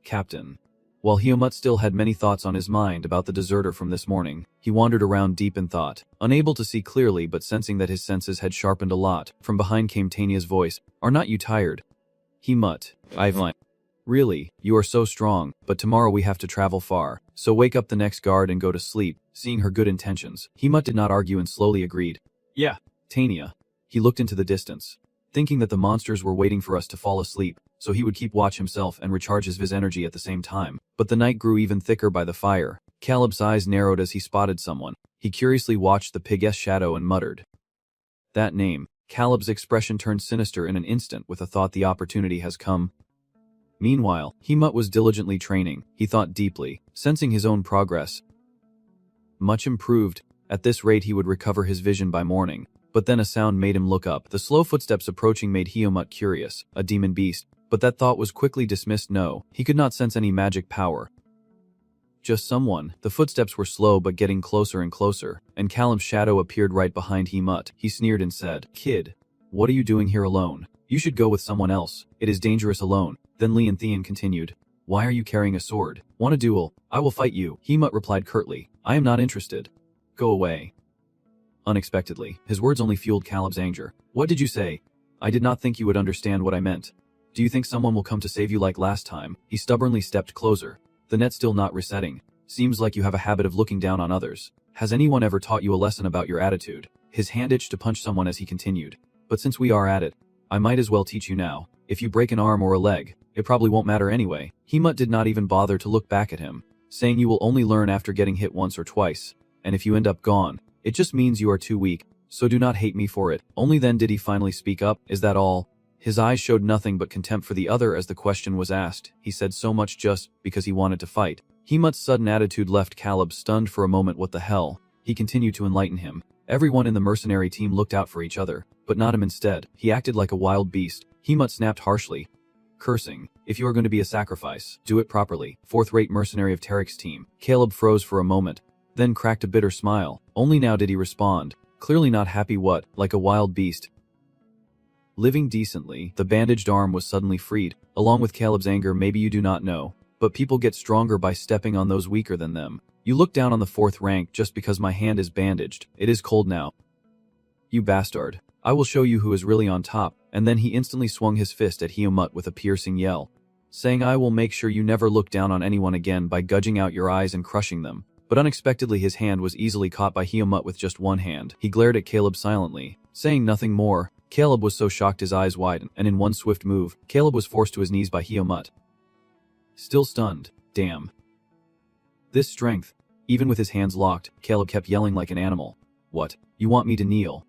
Speaker 1: Captain." While Hiemut still had many thoughts on his mind about the deserter from this morning, he wandered around deep in thought, unable to see clearly but sensing that his senses had sharpened a lot. From behind came Tanya's voice, "Are not you tired?" Hiemut, "I've Really, you are so strong, but tomorrow we have to travel far, so wake up the next guard and go to sleep." Seeing her good intentions, Hiemut did not argue and slowly agreed. "Yeah, Tanya." He looked into the distance. thinking that the monsters were waiting for us to fall asleep, so he would keep watch himself and recharge his Viz energy at the same time. But the night grew even thicker by the fire. Caleb's eyes narrowed as he spotted someone. He curiously watched the pig's shadow and muttered, "That name." Caleb's expression turned sinister in an instant with a thought the opportunity has come. Meanwhile, Hemut was diligently training. He thought deeply, sensing his own progress. Much improved. At this rate he would recover his vision by morning. But then a sound made him look up. The slow footsteps approaching made Hemut curious. A demon beast. But that thought was quickly dismissed. No, he could not sense any magic power. Just someone. The footsteps were slow but getting closer and closer, and Callum's shadow appeared right behind Hemut. He sneered and said, "Kid, what are you doing here alone? You should go with someone else. It is dangerous alone." Then Lee and Thean continued, "Why are you carrying a sword? Want a duel? I will fight you." Hemut replied curtly, "I am not interested. Go away." Unexpectedly, his words only fueled Caleb's anger. "What did you say? I did not think you would understand what I meant. Do you think someone will come to save you like last time?" He stubbornly stepped closer. "The net still not resetting. Seems like you have a habit of looking down on others. Has anyone ever taught you a lesson about your attitude?" His hand itched to punch someone as he continued. "But since we are at it, I might as well teach you now. If you break an arm or a leg, it probably won't matter anyway." Hemut did not even bother to look back at him, saying, "You will only learn after getting hit once or twice. And if you end up gone, it just means you are too weak, so do not hate me for it." Only then did he finally speak up. "Is that all?" His eyes showed nothing but contempt for the other as the question was asked. He said so much just because he wanted to fight. Hemut's sudden attitude left Caleb stunned for a moment. What the hell? He continued to enlighten him. Everyone in the mercenary team looked out for each other, but not him instead. He acted like a wild beast. Hemut snapped harshly, cursing, "If you are going to be a sacrifice, do it properly." Fourth-rate mercenary of Tarek's team. Caleb froze for a moment, then cracked a bitter smile. Only now did he respond, clearly not happy. "What, like a wild beast?" Living decently, the bandaged arm was suddenly freed, along with Caleb's anger. "Maybe you do not know, but people get stronger by stepping on those weaker than them. You look down on the fourth rank just because my hand is bandaged. It is cold now. You bastard. I will show you who is really on top." And then he instantly swung his fist at Hemut with a piercing yell, saying, "I will make sure you never look down on anyone again by gouging out your eyes and crushing them." But unexpectedly his hand was easily caught by Hemut with just one hand. He glared at Caleb silently, saying nothing more. Caleb was so shocked his eyes widened, and in one swift move, Caleb was forced to his knees by Hemut. Still stunned. Damn. This strength. Even with his hands locked, Caleb kept yelling like an animal. "What? You want me to kneel?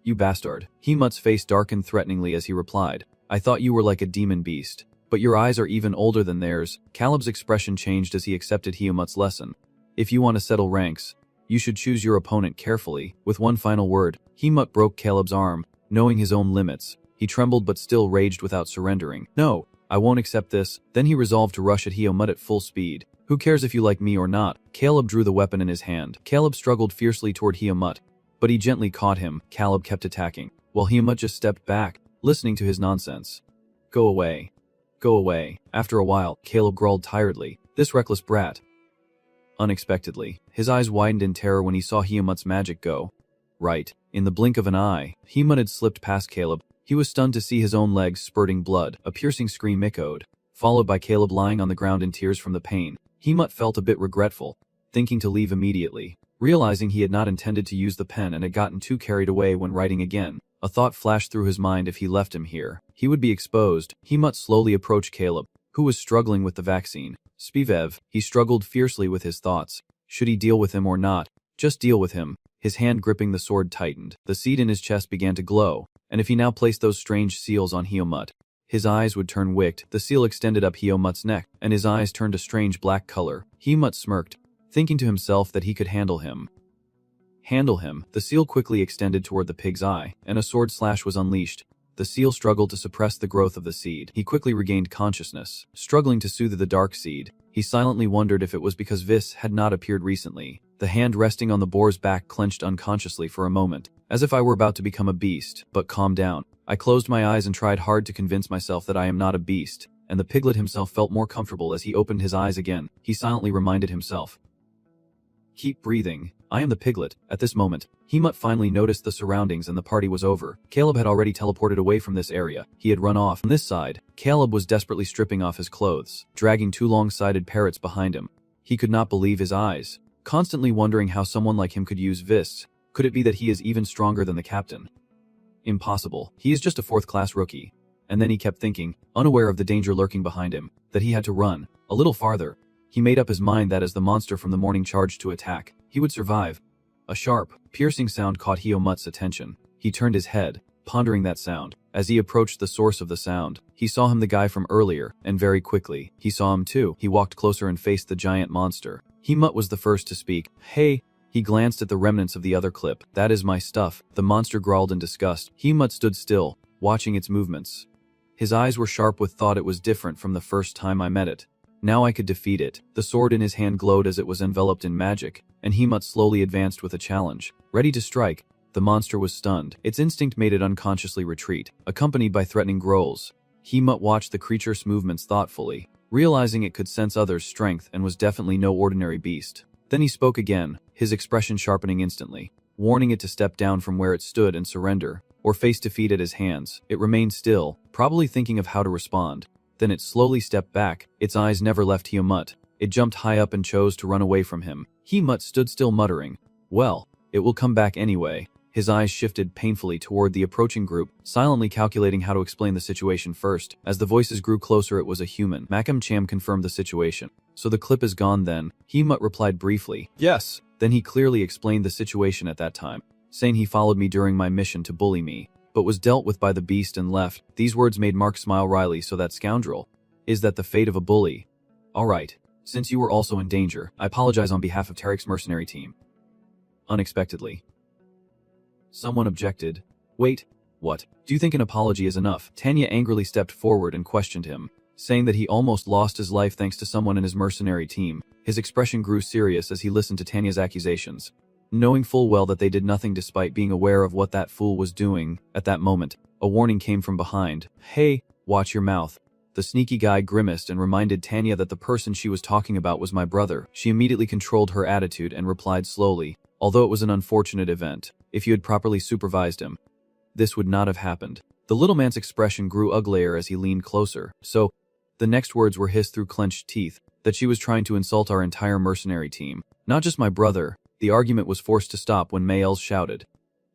Speaker 1: You bastard." Hemut's face darkened threateningly as he replied, "I thought you were like a demon beast, but your eyes are even older than theirs." Caleb's expression changed as he accepted Hemut's lesson. "If you want to settle ranks, you should choose your opponent carefully." With one final word, Hemut broke Caleb's arm, knowing his own limits. He trembled but still raged without surrendering. "No, I won't accept this." Then he resolved to rush at Hemut at full speed. "Who cares if you like me or not?" Caleb drew the weapon in his hand. Caleb struggled fiercely toward Hemut, but he gently caught him. Caleb kept attacking, while Hemut just stepped back, listening to his nonsense. "Go away. Go away." After a while, Caleb growled tiredly, "This reckless brat." Unexpectedly, his eyes widened in terror when he saw Hemut's magic go. Right. In the blink of an eye, Hemut had slipped past Caleb. He was stunned to see his own legs spurting blood. A piercing scream echoed, followed by Caleb lying on the ground in tears from the pain. Hemut felt a bit regretful, thinking to leave immediately, realizing he had not intended to use the pen and had gotten too carried away when writing again. A thought flashed through his mind: if he left him here, he would be exposed. Hemut slowly approached Caleb, who was struggling with the vaccine. Spivev, he struggled fiercely with his thoughts. Should he deal with him or not? Just deal with him. His hand gripping the sword tightened. The seed in his chest began to glow, and if he now placed those strange seals on Hemut, his eyes would turn wicked. The seal extended up Hemut's neck, and his eyes turned a strange black color. Hemut smirked, thinking to himself that he could handle him. Handle him. The seal quickly extended toward the pig's eye, and a sword slash was unleashed. The seal struggled to suppress the growth of the seed. He quickly regained consciousness, struggling to soothe the dark seed. He silently wondered if it was because Vis had not appeared recently. The hand resting on the boar's back clenched unconsciously for a moment, as if I were about to become a beast. But calm down. I closed my eyes and tried hard to convince myself that I am not a beast, and the piglet himself felt more comfortable as he opened his eyes again. He silently reminded himself, "Keep breathing. I am the piglet." At this moment, Hemut finally noticed the surroundings and the party was over. Caleb had already teleported away from this area. He had run off. On this side, Caleb was desperately stripping off his clothes, dragging two long-sided parrots behind him. He could not believe his eyes, constantly wondering how someone like him could use Vis. Could it be that he is even stronger than the captain? Impossible. He is just a fourth-class rookie. And then he kept thinking, unaware of the danger lurking behind him, that he had to run. A little farther. He made up his mind that as the monster from the morning charged to attack, he would survive. A sharp, piercing sound caught Hiyomute's attention. He turned his head, pondering that sound. As he approached the source of the sound, he saw him, the guy from earlier, and very quickly, he saw him too. He walked closer and faced the giant monster. Himut was the first to speak. Hey! He glanced at the remnants of the other clip. That is my stuff. The monster growled in disgust. Himut stood still, watching its movements. His eyes were sharp with thought. It was different from the first time I met it. Now I could defeat it. The sword in his hand glowed as it was enveloped in magic, and Himut slowly advanced with a challenge. Ready to strike. The monster was stunned. Its instinct made it unconsciously retreat, accompanied by threatening growls. Himut watched the creature's movements thoughtfully, realizing it could sense others' strength and was definitely no ordinary beast. Then he spoke again, his expression sharpening instantly, warning it to step down from where it stood and surrender, or face defeat at his hands. It remained still, probably thinking of how to respond. Then it slowly stepped back. Its eyes never left Himut. It jumped high up and chose to run away from him. Himut stood still, muttering, "Well, it will come back anyway." His eyes shifted painfully toward the approaching group, silently calculating how to explain the situation first. As the voices grew closer, it was a human. Makam Cham confirmed the situation. "So the clip is gone then?" Himut replied briefly, "Yes." Then he clearly explained the situation at that time, saying he followed me during my mission to bully me, but was dealt with by the beast and left. These words made Mark smile wryly. "So that scoundrel, is that the fate of a bully? Alright, since you were also in danger, I apologize on behalf of Tarek's mercenary team." Unexpectedly, someone objected. "Wait, what? Do you think an apology is enough?" Tanya angrily stepped forward and questioned him, saying that he almost lost his life thanks to someone in his mercenary team. His expression grew serious as he listened to Tanya's accusations, knowing full well that they did nothing despite being aware of what that fool was doing. At that moment, a warning came from behind. "Hey, watch your mouth." The sneaky guy grimaced and reminded Tanya that the person she was talking about was my brother. She immediately controlled her attitude and replied slowly, "Although it was an unfortunate event, if you had properly supervised him, this would not have happened." The little man's expression grew uglier as he leaned closer. "So," the next words were hissed through clenched teeth, "that she was trying to insult our entire mercenary team. Not just my brother." The argument was forced to stop when Mayels shouted,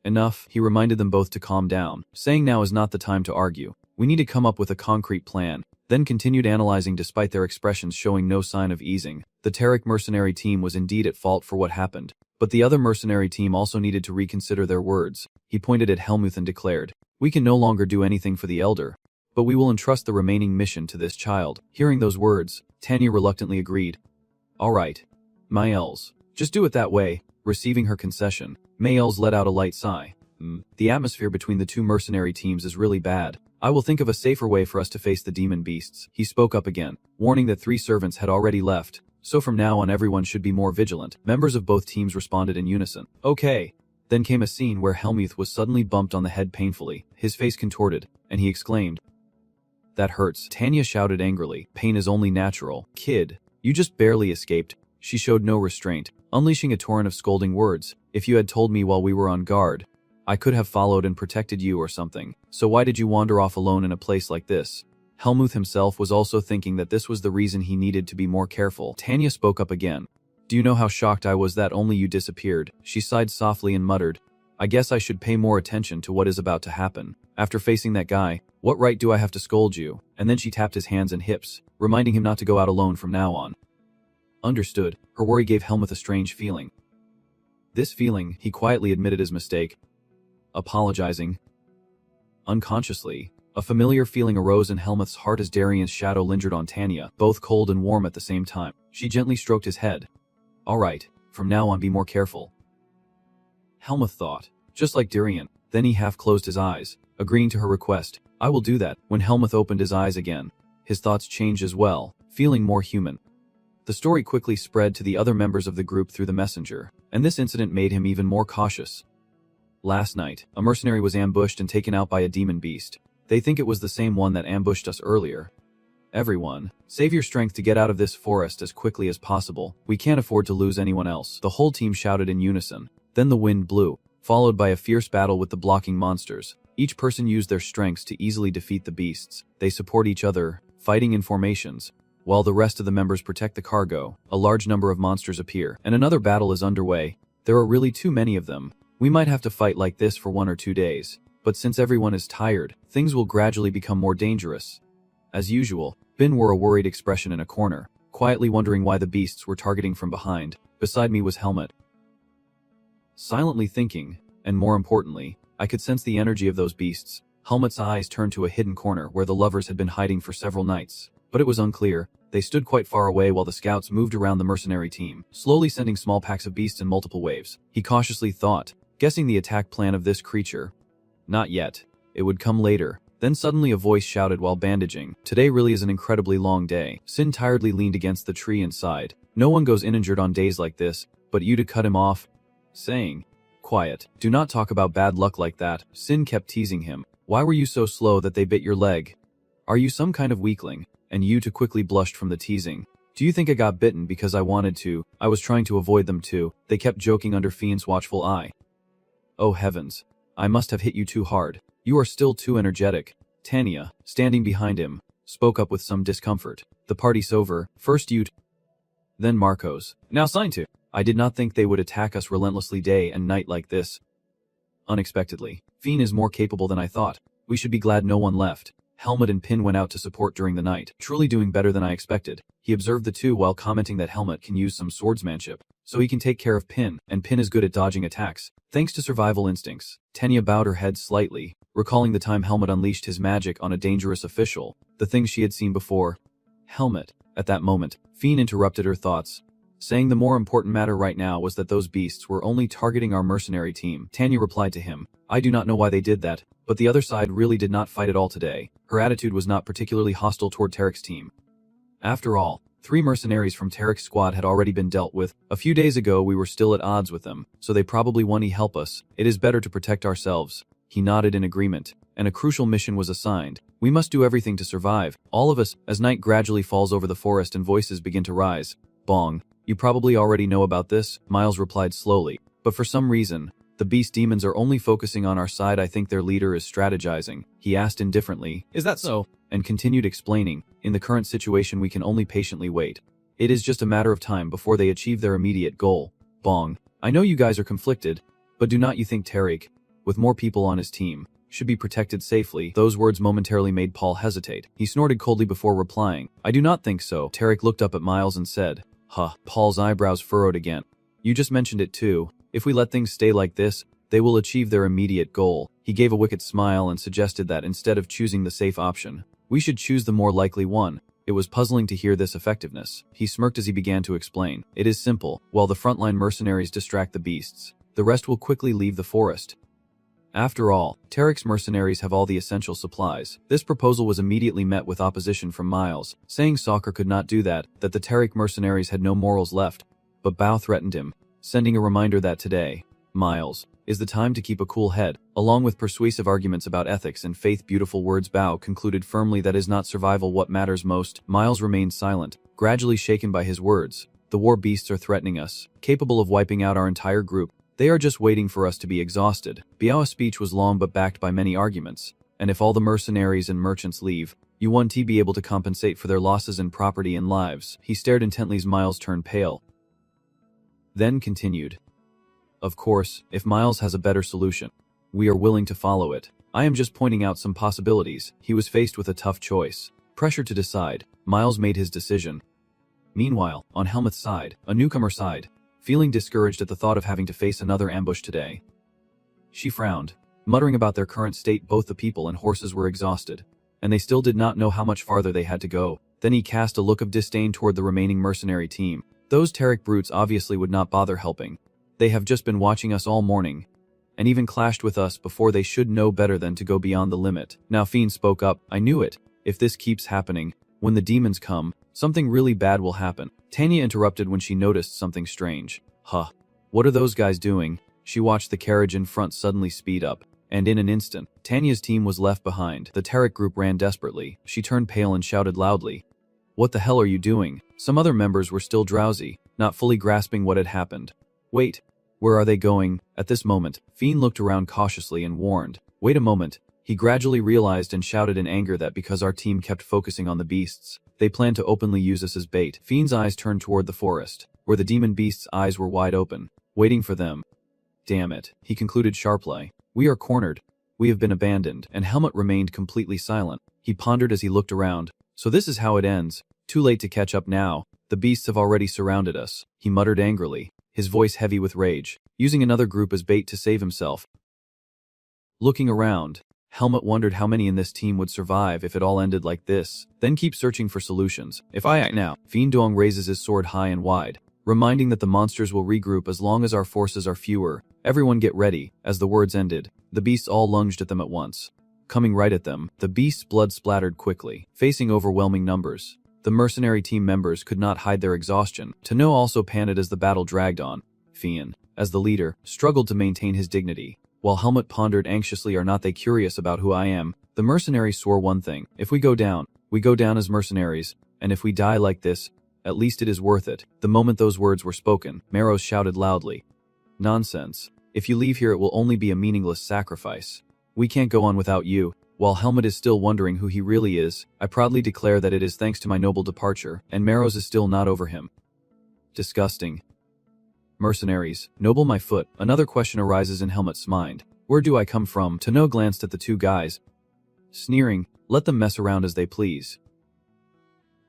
Speaker 1: "Enough." He reminded them both to calm down, saying now is not the time to argue. We need to come up with a concrete plan. Then continued analyzing despite their expressions showing no sign of easing. The Tarek mercenary team was indeed at fault for what happened, but the other mercenary team also needed to reconsider their words. He pointed at Helmuth and declared, "We can no longer do anything for the elder, but we will entrust the remaining mission to this child." Hearing those words, Tanya reluctantly agreed. "Alright, Mayels, just do it that way." Receiving her concession, Mayels let out a light sigh. The atmosphere between the two mercenary teams is really bad. I will think of a safer way for us to face the demon beasts." He spoke up again, warning that 3 servants had already left, so from now on everyone should be more vigilant. Members of both teams responded in unison. "Okay." Then came a scene where Helmuth was suddenly bumped on the head painfully. His face contorted, and he exclaimed, "That hurts." Tanya shouted angrily, "Pain is only natural. Kid, you just barely escaped." She showed no restraint, unleashing a torrent of scolding words. "If you had told me while we were on guard, I could have followed and protected you or something. So why did you wander off alone in a place like this?" Helmuth himself was also thinking that this was the reason he needed to be more careful. Tanya spoke up again. "Do you know how shocked I was that only you disappeared?" She sighed softly and muttered, "I guess I should pay more attention to what is about to happen. After facing that guy, what right do I have to scold you?" And then she tapped his hands and hips, reminding him not to go out alone from now on. Understood. Her worry gave Helmuth a strange feeling. This feeling, he quietly admitted his mistake. Apologizing. Unconsciously, a familiar feeling arose in Helmuth's heart as Darien's shadow lingered on Tanya, both cold and warm at the same time. She gently stroked his head. "Alright, from now on be more careful." Helmuth thought, just like Darien. Then he half closed his eyes, agreeing to her request. "I will do that." When Helmuth opened his eyes again, his thoughts changed as well, feeling more human. The story quickly spread to the other members of the group through the messenger, and this incident made him even more cautious. Last night, a mercenary was ambushed and taken out by a demon beast. They think it was the same one that ambushed us earlier. "Everyone, save your strength to get out of this forest as quickly as possible. We can't afford to lose anyone else." The whole team shouted in unison. Then the wind blew, followed by a fierce battle with the blocking monsters. Each person used their strengths to easily defeat the beasts. They support each other, fighting in formations, while the rest of the members protect the cargo. A large number of monsters appear, and another battle is underway. There are really too many of them. We might have to fight like this for 1 or 2 days. but since everyone is tired, things will gradually become more dangerous. As usual, Bin wore a worried expression in a corner, quietly wondering why the beasts were targeting from behind. Beside me was Helmet. Silently thinking, and more importantly, I could sense the energy of those beasts. Helmet's eyes turned to a hidden corner where the lovers had been hiding for several nights, but it was unclear. They stood quite far away while the scouts moved around the mercenary team, slowly sending small packs of beasts in multiple waves. He cautiously thought, guessing the attack plan of this creature. Not yet. It would come later. Then suddenly a voice shouted while bandaging, "Today really is an incredibly long day." Sin tiredly leaned against the tree and sighed. No one goes uninjured on days like this, but you to cut him off? Saying, "Quiet. Do not talk about bad luck like that." Sin kept teasing him. "Why were you so slow that they bit your leg? Are you some kind of weakling?" And Yu quickly blushed from the teasing. "Do you think I got bitten because I wanted to? I was trying to avoid them too." They kept joking under Fiend's watchful eye. "Oh heavens. I must have hit you too hard. You are still too energetic." Tanya, standing behind him, spoke up with some discomfort. "The party's over. First you, then Marcos. Now sign to." "I did not think they would attack us relentlessly day and night like this." Unexpectedly. "Fiend is more capable than I thought. We should be glad no one left." Helmet and Pin went out to support during the night, truly doing better than I expected. He observed the two while commenting that Helmet can use some swordsmanship, so he can take care of Pin, and Pin is good at dodging attacks, thanks to survival instincts. Tanya bowed her head slightly, recalling the time Helmet unleashed his magic on a dangerous official, the things she had seen before. Helmet. At that moment, Fiend interrupted her thoughts, saying the more important matter right now was that those beasts were only targeting our mercenary team. Tanya replied to him, "I do not know why they did that, but the other side really did not fight at all today." Her attitude was not particularly hostile toward Tarek's team. After all, 3 mercenaries from Tarek's squad had already been dealt with. A few days ago we were still at odds with them, so they probably want to help us. It is better to protect ourselves. He nodded in agreement, and a crucial mission was assigned. We must do everything to survive, all of us. As night gradually falls over the forest and voices begin to rise. Bong. "You probably already know about this," Miles replied slowly, "but for some reason, the beast demons are only focusing on our side. I think their leader is strategizing." He asked indifferently, "Is that so?" and continued explaining, "In the current situation we can only patiently wait. It is just a matter of time before they achieve their immediate goal." Bong. "I know you guys are conflicted, but do not you think Tarek, with more people on his team, should be protected safely?" Those words momentarily made Paul hesitate. He snorted coldly before replying, "I do not think so." Tarek looked up at Miles and said, "Huh." Paul's eyebrows furrowed again. "You just mentioned it too. If we let things stay like this, they will achieve their immediate goal." He gave a wicked smile and suggested that instead of choosing the safe option, we should choose the more likely one. It was puzzling to hear this effectiveness. He smirked as he began to explain. "It is simple. While the frontline mercenaries distract the beasts, the rest will quickly leave the forest. After all, Tarek's mercenaries have all the essential supplies." This proposal was immediately met with opposition from Miles, saying Soccer could not do that the Tarek mercenaries had no morals left. But Bao threatened him, sending a reminder that today, Miles, is the time to keep a cool head. Along with persuasive arguments about ethics and faith, beautiful words, Bao concluded firmly that is not survival what matters most. Miles remained silent, gradually shaken by his words. "The war beasts are threatening us, capable of wiping out our entire group. They are just waiting for us to be exhausted." Biao's speech was long but backed by many arguments. "And if all the mercenaries and merchants leave, you won't be able to compensate for their losses in property and lives." He stared intently as Miles turned pale. Then continued, "Of course, if Miles has a better solution, we are willing to follow it. I am just pointing out some possibilities." He was faced with a tough choice. Pressured to decide, Miles made his decision. Meanwhile, on Helmut's side, a newcomer sighed, feeling discouraged at the thought of having to face another ambush today. She frowned, muttering about their current state. Both the people and horses were exhausted, and they still did not know how much farther they had to go. Then he cast a look of disdain toward the remaining mercenary team. Those Tarek brutes obviously would not bother helping. They have just been watching us all morning, and even clashed with us before. They should know better than to go beyond the limit. Now Fiend spoke up, "I knew it. If this keeps happening, when the demons come, something really bad will happen." Tanya interrupted when she noticed something strange. "Huh. What are those guys doing?" She watched the carriage in front suddenly speed up, and in an instant, Tanya's team was left behind. The Tarek group ran desperately. She turned pale and shouted loudly, "What the hell are you doing?" Some other members were still drowsy, not fully grasping what had happened. "Wait, where are they going?" At this moment, Fiend looked around cautiously and warned, "Wait a moment." He gradually realized and shouted in anger that because our team kept focusing on the beasts, they planned to openly use us as bait. Fiend's eyes turned toward the forest, where the demon beast's eyes were wide open, waiting for them. "Damn it," he concluded sharply. "We are cornered. We have been abandoned, and Helmut remained completely silent. He pondered as he looked around. So this is how it ends. Too late to catch up now. The beasts have already surrounded us. He muttered angrily, his voice heavy with rage, using another group as bait to save himself. Looking around, Helmut wondered how many in this team would survive if it all ended like this, then keep searching for solutions. If I act now, Fiendong raises his sword high and wide, reminding that the monsters will regroup as long as our forces are fewer. Everyone get ready. As the words ended, the beasts all lunged at them at once. Coming right at them, the beasts' blood splattered quickly, facing overwhelming numbers. The mercenary team members could not hide their exhaustion. Tano also panted as the battle dragged on. Fian, as the leader, struggled to maintain his dignity. While Helmut pondered anxiously, are not they curious about who I am? The mercenaries swore one thing: if we go down as mercenaries, and if we die like this, at least it is worth it. The moment those words were spoken, Maros shouted loudly, "Nonsense. If you leave here it will only be a meaningless sacrifice. We can't go on without you." While Helmut is still wondering who he really is, I proudly declare that it is thanks to my noble departure, and Maros is still not over him. Disgusting. Mercenaries, noble my foot. Another question arises in Helmut's mind. Where do I come from? Tano glanced at the two guys, sneering, let them mess around as they please.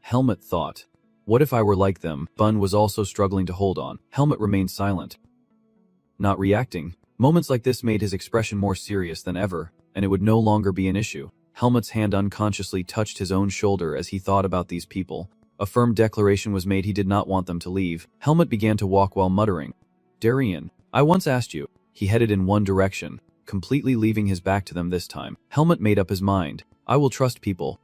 Speaker 1: Helmut thought, what if I were like them? Bun was also struggling to hold on. Helmut remained silent, not reacting. Moments like this made his expression more serious than ever, and it would no longer be an issue. Helmut's hand unconsciously touched his own shoulder as he thought about these people. A firm declaration was made he did not want them to leave. Helmut began to walk while muttering, Darien, I once asked you. He headed in one direction, completely leaving his back to them this time. Helmut made up his mind. I will trust people.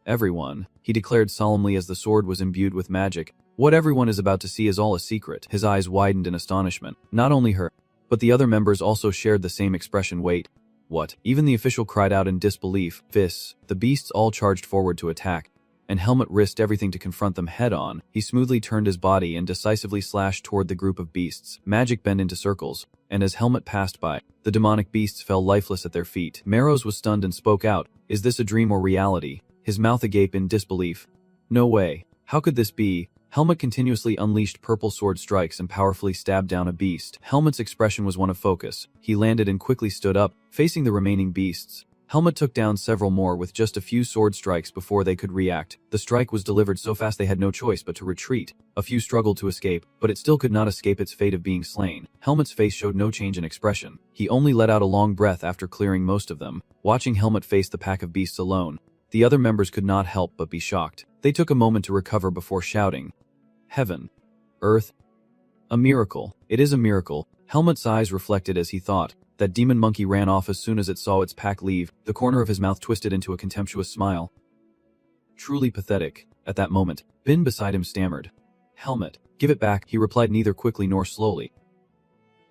Speaker 1: Everyone, he declared solemnly as the sword was imbued with magic. What everyone is about to see is all a secret. His eyes widened in astonishment. Not only her, but the other members also shared the same expression. Wait. What? Even the official cried out in disbelief. Fists. The beasts all charged forward to attack, and Helmut risked everything to confront them head-on. He smoothly turned his body and decisively slashed toward the group of beasts. Magic bent into circles, and as Helmut passed by, the demonic beasts fell lifeless at their feet. Maros was stunned and spoke out, is this a dream or reality? His mouth agape in disbelief. No way. How could this be? Helmut continuously unleashed purple sword strikes and powerfully stabbed down a beast. Helmut's expression was one of focus. He landed and quickly stood up, facing the remaining beasts. Helmut took down several more with just a few sword strikes before they could react. The strike was delivered so fast they had no choice but to retreat. A few struggled to escape, but it still could not escape its fate of being slain. Helmut's face showed no change in expression. He only let out a long breath after clearing most of them. Watching Helmut face the pack of beasts alone, the other members could not help but be shocked. They took a moment to recover before shouting, Heaven. Earth. A miracle. It is a miracle. Helmut's eyes reflected as he thought. That demon monkey ran off as soon as it saw its pack leave. The corner of his mouth twisted into a contemptuous smile. Truly pathetic. At that moment, Bin beside him stammered, Helmut, give it back. He replied neither quickly nor slowly.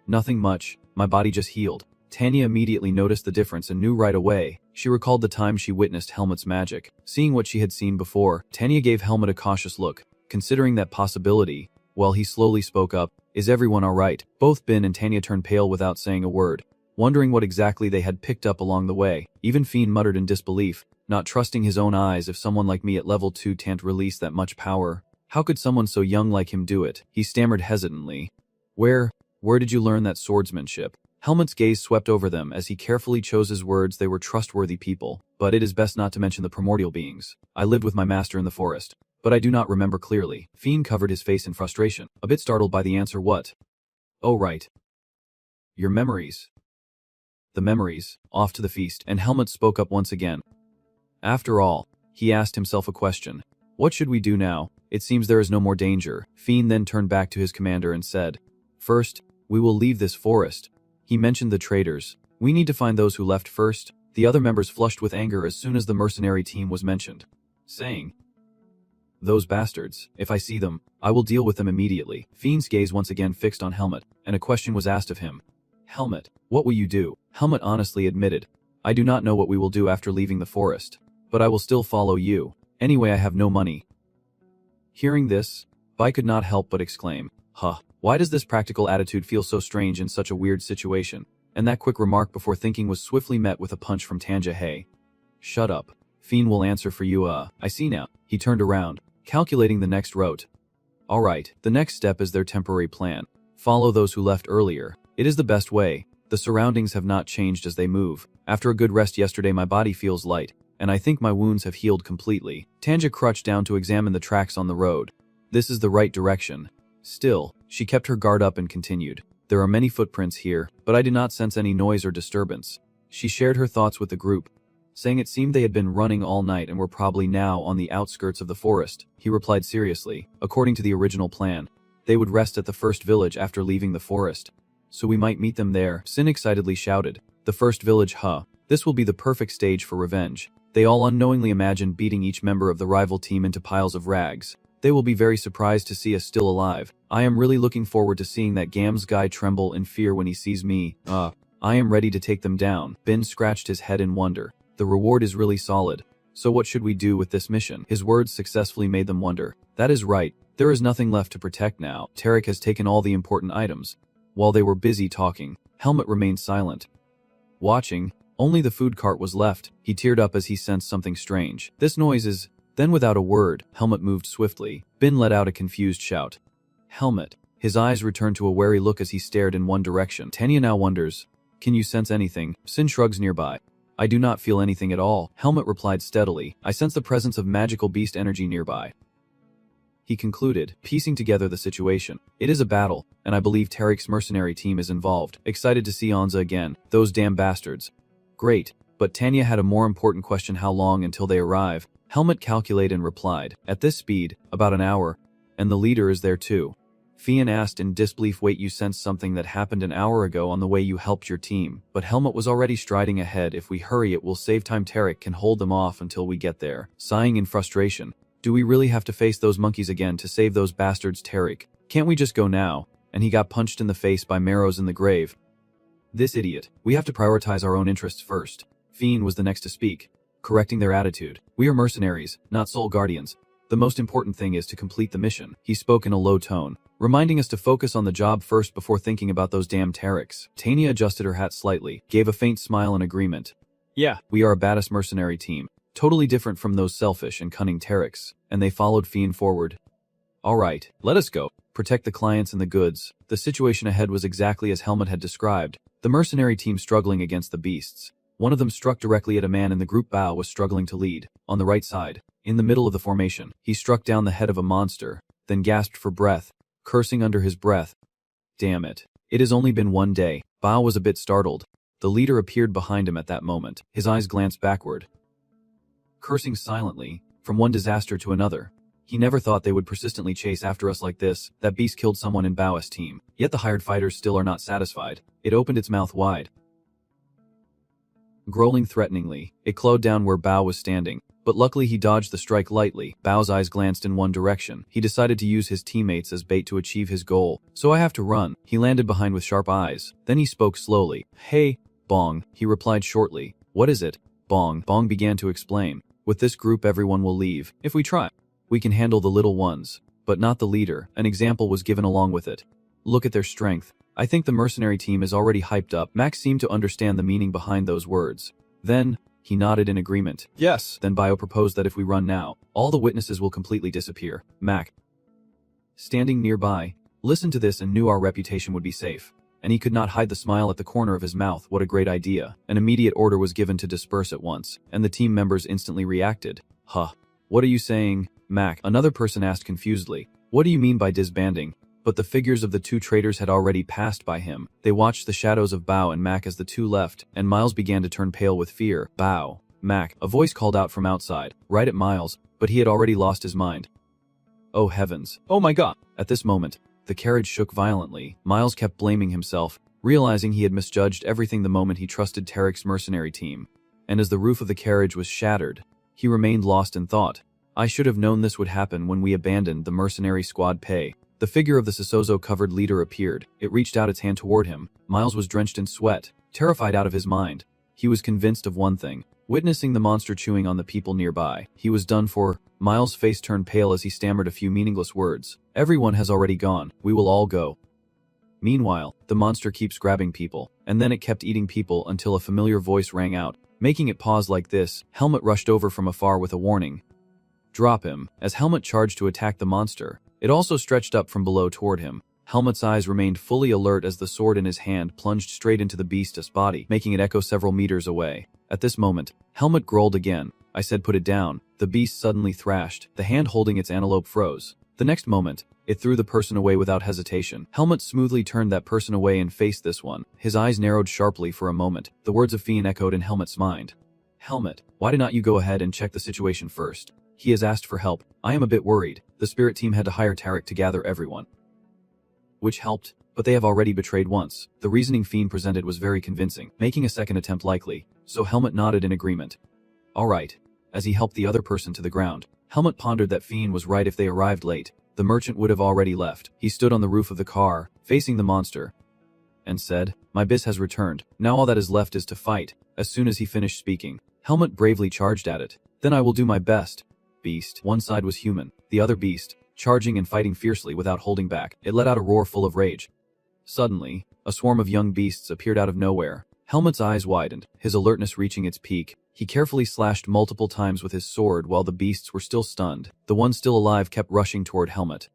Speaker 1: Nothing much. My body just healed. Tanya immediately noticed the difference and knew right away. She recalled the time she witnessed Helmut's magic. Seeing what she had seen before, Tanya gave Helmut a cautious look. Considering that possibility, while he slowly spoke up, is everyone alright? Both Bin and Tanya turned pale without saying a word, wondering what exactly they had picked up along the way. Even Fiend muttered in disbelief, not trusting his own eyes. If someone like me at level 2 can't release that much power, how could someone so young like him do it? He stammered hesitantly. Where did you learn that swordsmanship? Helmut's gaze swept over them as he carefully chose his words. They were trustworthy people, but it is best not to mention the primordial beings. I lived with my master in the forest, but I do not remember clearly. Fiend covered his face in frustration, a bit startled by the answer. What? Oh right. Your memories. The memories. Off to the feast, and Helmut spoke up once again. After all, he asked himself a question. What should we do now? It seems there is no more danger. Fiend then turned back to his commander and said, First, we will leave this forest. He mentioned the traitors. We need to find those who left first. The other members flushed with anger as soon as the mercenary team was mentioned, saying, Those bastards, if I see them, I will deal with them immediately. Fiend's gaze once again fixed on Helmut, and a question was asked of him. Helmut, what will you do? Helmut honestly admitted, I do not know what we will do after leaving the forest, but I will still follow you. Anyway, I have no money. Hearing this, Bai could not help but exclaim, Huh, why does this practical attitude feel so strange in such a weird situation? And that quick remark before thinking was swiftly met with a punch from Tanja. Hey. Shut up. Fiend will answer for you. I see now. He turned around, calculating the next route. Alright, the next step is their temporary plan. Follow those who left earlier. It is the best way. The surroundings have not changed as they move. After a good rest yesterday, my body feels light, and I think my wounds have healed completely. Tanya crouched down to examine the tracks on the road. This is the right direction. Still, she kept her guard up and continued. There are many footprints here, but I did not sense any noise or disturbance. She shared her thoughts with the group, saying it seemed they had been running all night and were probably now on the outskirts of the forest. He replied seriously. According to the original plan, they would rest at the first village after leaving the forest. So we might meet them there, Sin excitedly shouted. The first village, huh? This will be the perfect stage for revenge. They all unknowingly imagined beating each member of the rival team into piles of rags. They will be very surprised to see us still alive. I am really looking forward to seeing that Gams guy tremble in fear when he sees me. I am ready to take them down. Ben scratched his head in wonder. The reward is really solid. So what should we do with this mission? His words successfully made them wonder. That is right. There is nothing left to protect now. Tarek has taken all the important items. While they were busy talking, Helmut remained silent. Watching, only the food cart was left. He teared up as he sensed something strange. This noise is... Then without a word, Helmut moved swiftly. Ben let out a confused shout. Helmut. His eyes returned to a wary look as he stared in one direction. Tanya now wonders, can you sense anything? Sin shrugs nearby. I do not feel anything at all, Helmut replied steadily. I sense the presence of magical beast energy nearby. He concluded, piecing together the situation. It is a battle, and I believe Tarek's mercenary team is involved. Excited to see Anza again. Those damn bastards. Great, but Tanya had a more important question: how long until they arrive? Helmut calculated and replied, at this speed, about an hour, and the leader is there too. Fian asked in disbelief, wait, you sensed something that happened an hour ago on the way you helped your team, but Helmut was already striding ahead. If we hurry it will save time. Tarek can hold them off until we get there. Sighing in frustration, do we really have to face those monkeys again to save those bastards? Tarek, can't we just go now? And he got punched in the face by Marrows in the grave. This idiot. We have to prioritize our own interests first. Fian was the next to speak, correcting their attitude. We are mercenaries, not soul guardians. The most important thing is to complete the mission. He spoke in a low tone, reminding us to focus on the job first before thinking about those damn Tareks. Tanya adjusted her hat slightly, gave a faint smile in agreement. Yeah, we are a badass mercenary team, totally different from those selfish and cunning Tareks, and they followed Fian forward. All right, let us go. Protect the clients and the goods. The situation ahead was exactly as Helmut had described. The mercenary team struggling against the beasts. One of them struck directly at a man in the group. Bao was struggling to lead. On the right side, in the middle of the formation, he struck down the head of a monster, then gasped for breath, cursing under his breath. Damn it. It has only been one day. Bao was a bit startled. The leader appeared behind him at that moment. His eyes glanced backward, cursing silently, from one disaster to another. He never thought they would persistently chase after us like this. That beast killed someone in Bao's team. Yet the hired fighters still are not satisfied. It opened its mouth wide, growling threateningly. It clawed down where Bao was standing, but luckily he dodged the strike lightly. Bao's eyes glanced in one direction. He decided to use his teammates as bait to achieve his goal. So I have to run. He landed behind with sharp eyes. Then he spoke slowly. Hey, Bong, he replied shortly. What is it? Bong began to explain. With this group everyone will leave. If we try, we can handle the little ones, but not the leader. An example was given along with it. Look at their strength. I think the mercenary team is already hyped up. Max seemed to understand the meaning behind those words. Then, he nodded in agreement. Yes. Then Bio proposed that if we run now, all the witnesses will completely disappear. Mac, standing nearby, listened to this and knew our reputation would be safe. And he could not hide the smile at the corner of his mouth. What a great idea. An immediate order was given to disperse at once, and the team members instantly reacted. Huh. What are you saying, Mac? Another person asked confusedly. What do you mean by disbanding? But the figures of the two traitors had already passed by him. They watched the shadows of Bao and Mac as the two left, and Miles began to turn pale with fear. Bao, Mac, a voice called out from outside, right at Miles, but he had already lost his mind. Oh heavens. Oh my god. At this moment, the carriage shook violently. Miles kept blaming himself, realizing he had misjudged everything the moment he trusted Tarek's mercenary team. And as the roof of the carriage was shattered, he remained lost in thought. I should have known this would happen when we abandoned the mercenary squad pay. The figure of the Sosozo-covered leader appeared. It reached out its hand toward him. Miles was drenched in sweat, terrified out of his mind. He was convinced of one thing. Witnessing the monster chewing on the people nearby, he was done for. Miles' face turned pale as he stammered a few meaningless words. Everyone has already gone. We will all go. Meanwhile, the monster keeps grabbing people, and then it kept eating people until a familiar voice rang out. Making it pause like this, Helmut rushed over from afar with a warning. Drop him. As Helmut charged to attack the monster, it also stretched up from below toward him. Helmut's eyes remained fully alert as the sword in his hand plunged straight into the beast's body, making it echo several meters away. At this moment, Helmut growled again. I said put it down. The beast suddenly thrashed. The hand holding its antelope froze. The next moment, it threw the person away without hesitation. Helmut smoothly turned that person away and faced this one. His eyes narrowed sharply for a moment. The words of Fiend echoed in Helmut's mind. Helmut, why did not you go ahead and check the situation first? He has asked for help. I am a bit worried. The spirit team had to hire Tarek to gather everyone, which helped, but they have already betrayed once. The reasoning Fiend presented was very convincing, making a second attempt likely, so Helmut nodded in agreement. All right. As he helped the other person to the ground, Helmut pondered that Fiend was right. If they arrived late, the merchant would have already left. He stood on the roof of the car, facing the monster, and said, My bis has returned. Now all that is left is to fight. As soon as he finished speaking, Helmut bravely charged at it. Then I will do my best. Beast. One side was human, the other beast, charging and fighting fiercely without holding back. It let out a roar full of rage. Suddenly, a swarm of young beasts appeared out of nowhere. Helmut's eyes widened, his alertness reaching its peak. He carefully slashed multiple times with his sword while the beasts were still stunned. The one still alive kept rushing toward Helmut.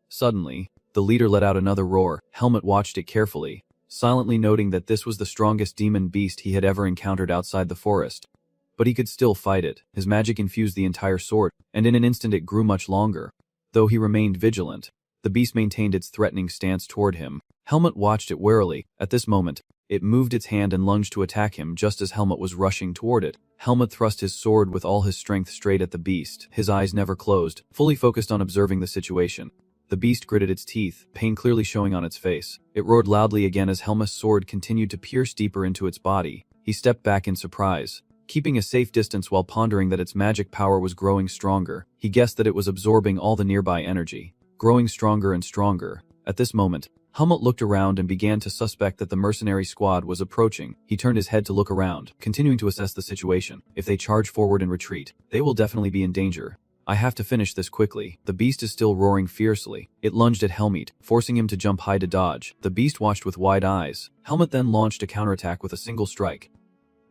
Speaker 1: Suddenly, the leader let out another roar. Helmut watched it carefully, silently noting that this was the strongest demon beast he had ever encountered outside the forest. But he could still fight it. His magic infused the entire sword, and in an instant it grew much longer. Though he remained vigilant, the beast maintained its threatening stance toward him. Helmut watched it warily. At this moment, it moved its hand and lunged to attack him just as Helmut was rushing toward it. Helmut thrust his sword with all his strength straight at the beast. His eyes never closed, fully focused on observing the situation. The beast gritted its teeth, pain clearly showing on its face. It roared loudly again as Helmut's sword continued to pierce deeper into its body. He stepped back in surprise, keeping a safe distance while pondering that its magic power was growing stronger. He guessed that it was absorbing all the nearby energy, growing stronger and stronger. At this moment, Helmut looked around and began to suspect that the mercenary squad was approaching. He turned his head to look around, continuing to assess the situation. If they charge forward and retreat, they will definitely be in danger. I have to finish this quickly. The beast is still roaring fiercely. It lunged at Helmut, forcing him to jump high to dodge. The beast watched with wide eyes. Helmut then launched a counterattack with a single strike.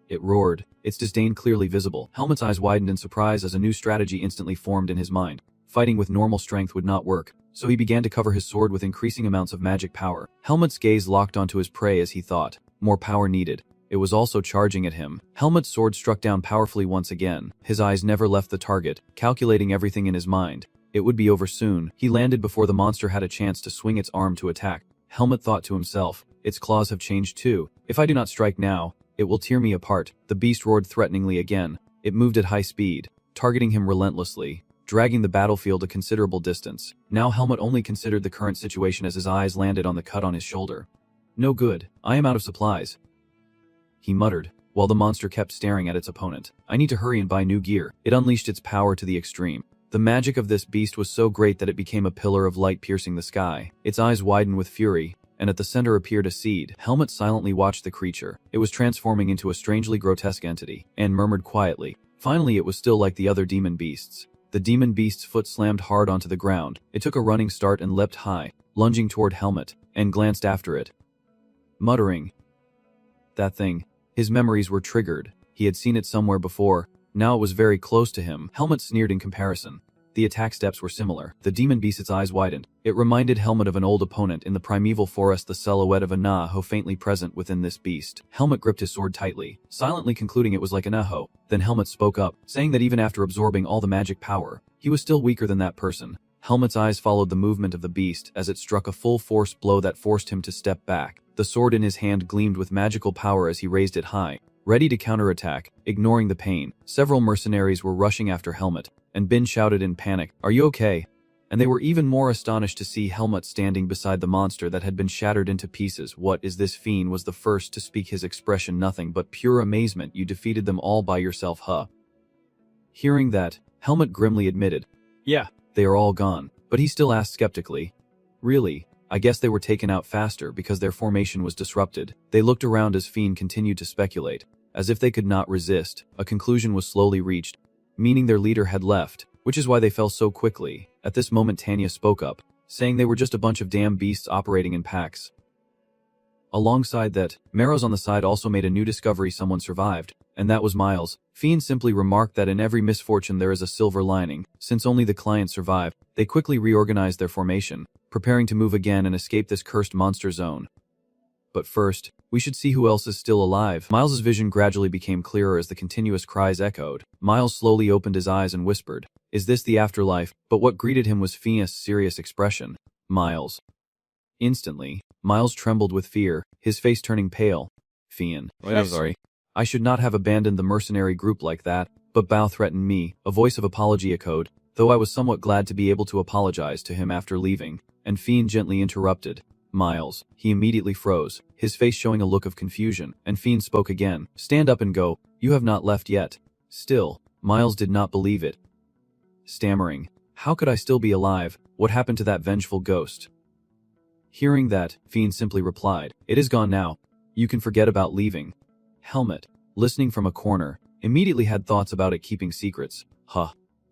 Speaker 1: It roared, its disdain clearly visible. Helmut's eyes widened in surprise as a new strategy instantly formed in his mind. Fighting with normal strength would not work, so he began to cover his sword with increasing amounts of magic power. Helmut's gaze locked onto his prey as he thought, more power needed. It was also charging at him. Helmut's sword struck down powerfully once again. His eyes never left the target, calculating everything in his mind. It would be over soon. He landed before the monster had a chance to swing its arm to attack. Helmut thought to himself, its claws have changed too. If I do not strike now, it will tear me apart. The beast roared threateningly again. It moved at high speed, targeting him relentlessly, dragging the battlefield a considerable distance. Now Helmut only considered the current situation as his eyes landed on the cut on his shoulder. No good. I am out of supplies, he muttered, while the monster kept staring at its opponent. I need to hurry and buy new gear. It unleashed its power to the extreme. The magic of this beast was so great that it became a pillar of light piercing the sky. Its eyes widened with fury, and at the center appeared a seed. Helmut silently watched the creature. It was transforming into a strangely grotesque entity, and murmured quietly. Finally, it was still like the other demon beasts. The demon beast's foot slammed hard onto the ground. It took a running start and leapt high, lunging toward Helmut, and glanced after it, muttering, "That thing." His memories were triggered. He had seen it somewhere before. Now it was very close to him. Helmut sneered in comparison. The attack steps were similar. The demon beast's eyes widened. It reminded Helmut of an old opponent in the primeval forest, the silhouette of a Naho faintly present within this beast. Helmut gripped his sword tightly, silently concluding it was like a Naho. Then Helmut spoke up, saying that even after absorbing all the magic power, he was still weaker than that person. Helmut's eyes followed the movement of the beast as it struck a full force blow that forced him to step back. The sword in his hand gleamed with magical power as he raised it high, ready to counterattack. Ignoring the pain, several mercenaries were rushing after Helmut, and Bin shouted in panic, "Are you okay?" And they were even more astonished to see Helmut standing beside the monster that had been shattered into pieces. "What is this?" Fiend was the first to speak, his expression nothing but pure amazement. "You defeated them all by yourself, huh?" Hearing that, Helmut grimly admitted, "Yeah, they are all gone." But he still asked skeptically, "Really? I guess they were taken out faster because their formation was disrupted." They looked around as Fiend continued to speculate. As if they could not resist, a conclusion was slowly reached, meaning their leader had left, which is why they fell so quickly. At this moment Tanya spoke up, saying they were just a bunch of damn beasts operating in packs. Alongside that, Marrows on the side also made a new discovery: someone survived, and that was Miles. Fiend simply remarked that in every misfortune there is a silver lining. Since only the client survived, they quickly reorganized their formation, preparing to move again and escape this cursed monster zone. But first, we should see who else is still alive. Miles's vision gradually became clearer as the continuous cries echoed. Miles slowly opened his eyes and whispered, "Is this the afterlife?" But what greeted him was Phineas' serious expression. Miles. Instantly, Miles trembled with fear, his face turning pale. "Fian, I'm sorry. I should not have abandoned the mercenary group like that, but Bao threatened me," a voice of apology echoed, though I was somewhat glad to be able to apologize to him after leaving, and Fian gently interrupted. "Miles." He immediately froze, his face showing a look of confusion, and Fian spoke again. "Stand up and go, you have not left yet." Still, Miles did not believe it. Stammering, "How could I still be alive? What happened to that vengeful ghost?" Hearing that, Fian simply replied, "It is gone now. You can forget about leaving." Helmet, listening from a corner, immediately had thoughts about it keeping secrets.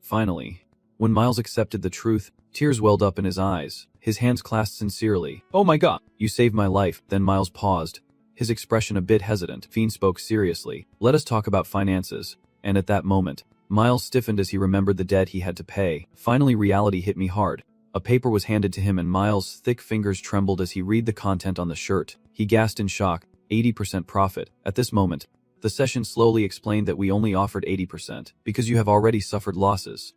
Speaker 1: Finally, when Miles accepted the truth, tears welled up in his eyes, his hands clasped sincerely. "Oh my god, you saved my life." Then Miles paused, his expression a bit hesitant. Fian spoke seriously, "Let us talk about finances." And at that moment, Miles stiffened as he remembered the debt he had to pay. Finally, reality hit me hard. A paper was handed to him and Miles' thick fingers trembled as he read the content on the shirt. He gasped in shock. 80% profit. At this moment, the session slowly explained that we only offered 80% because you have already suffered losses.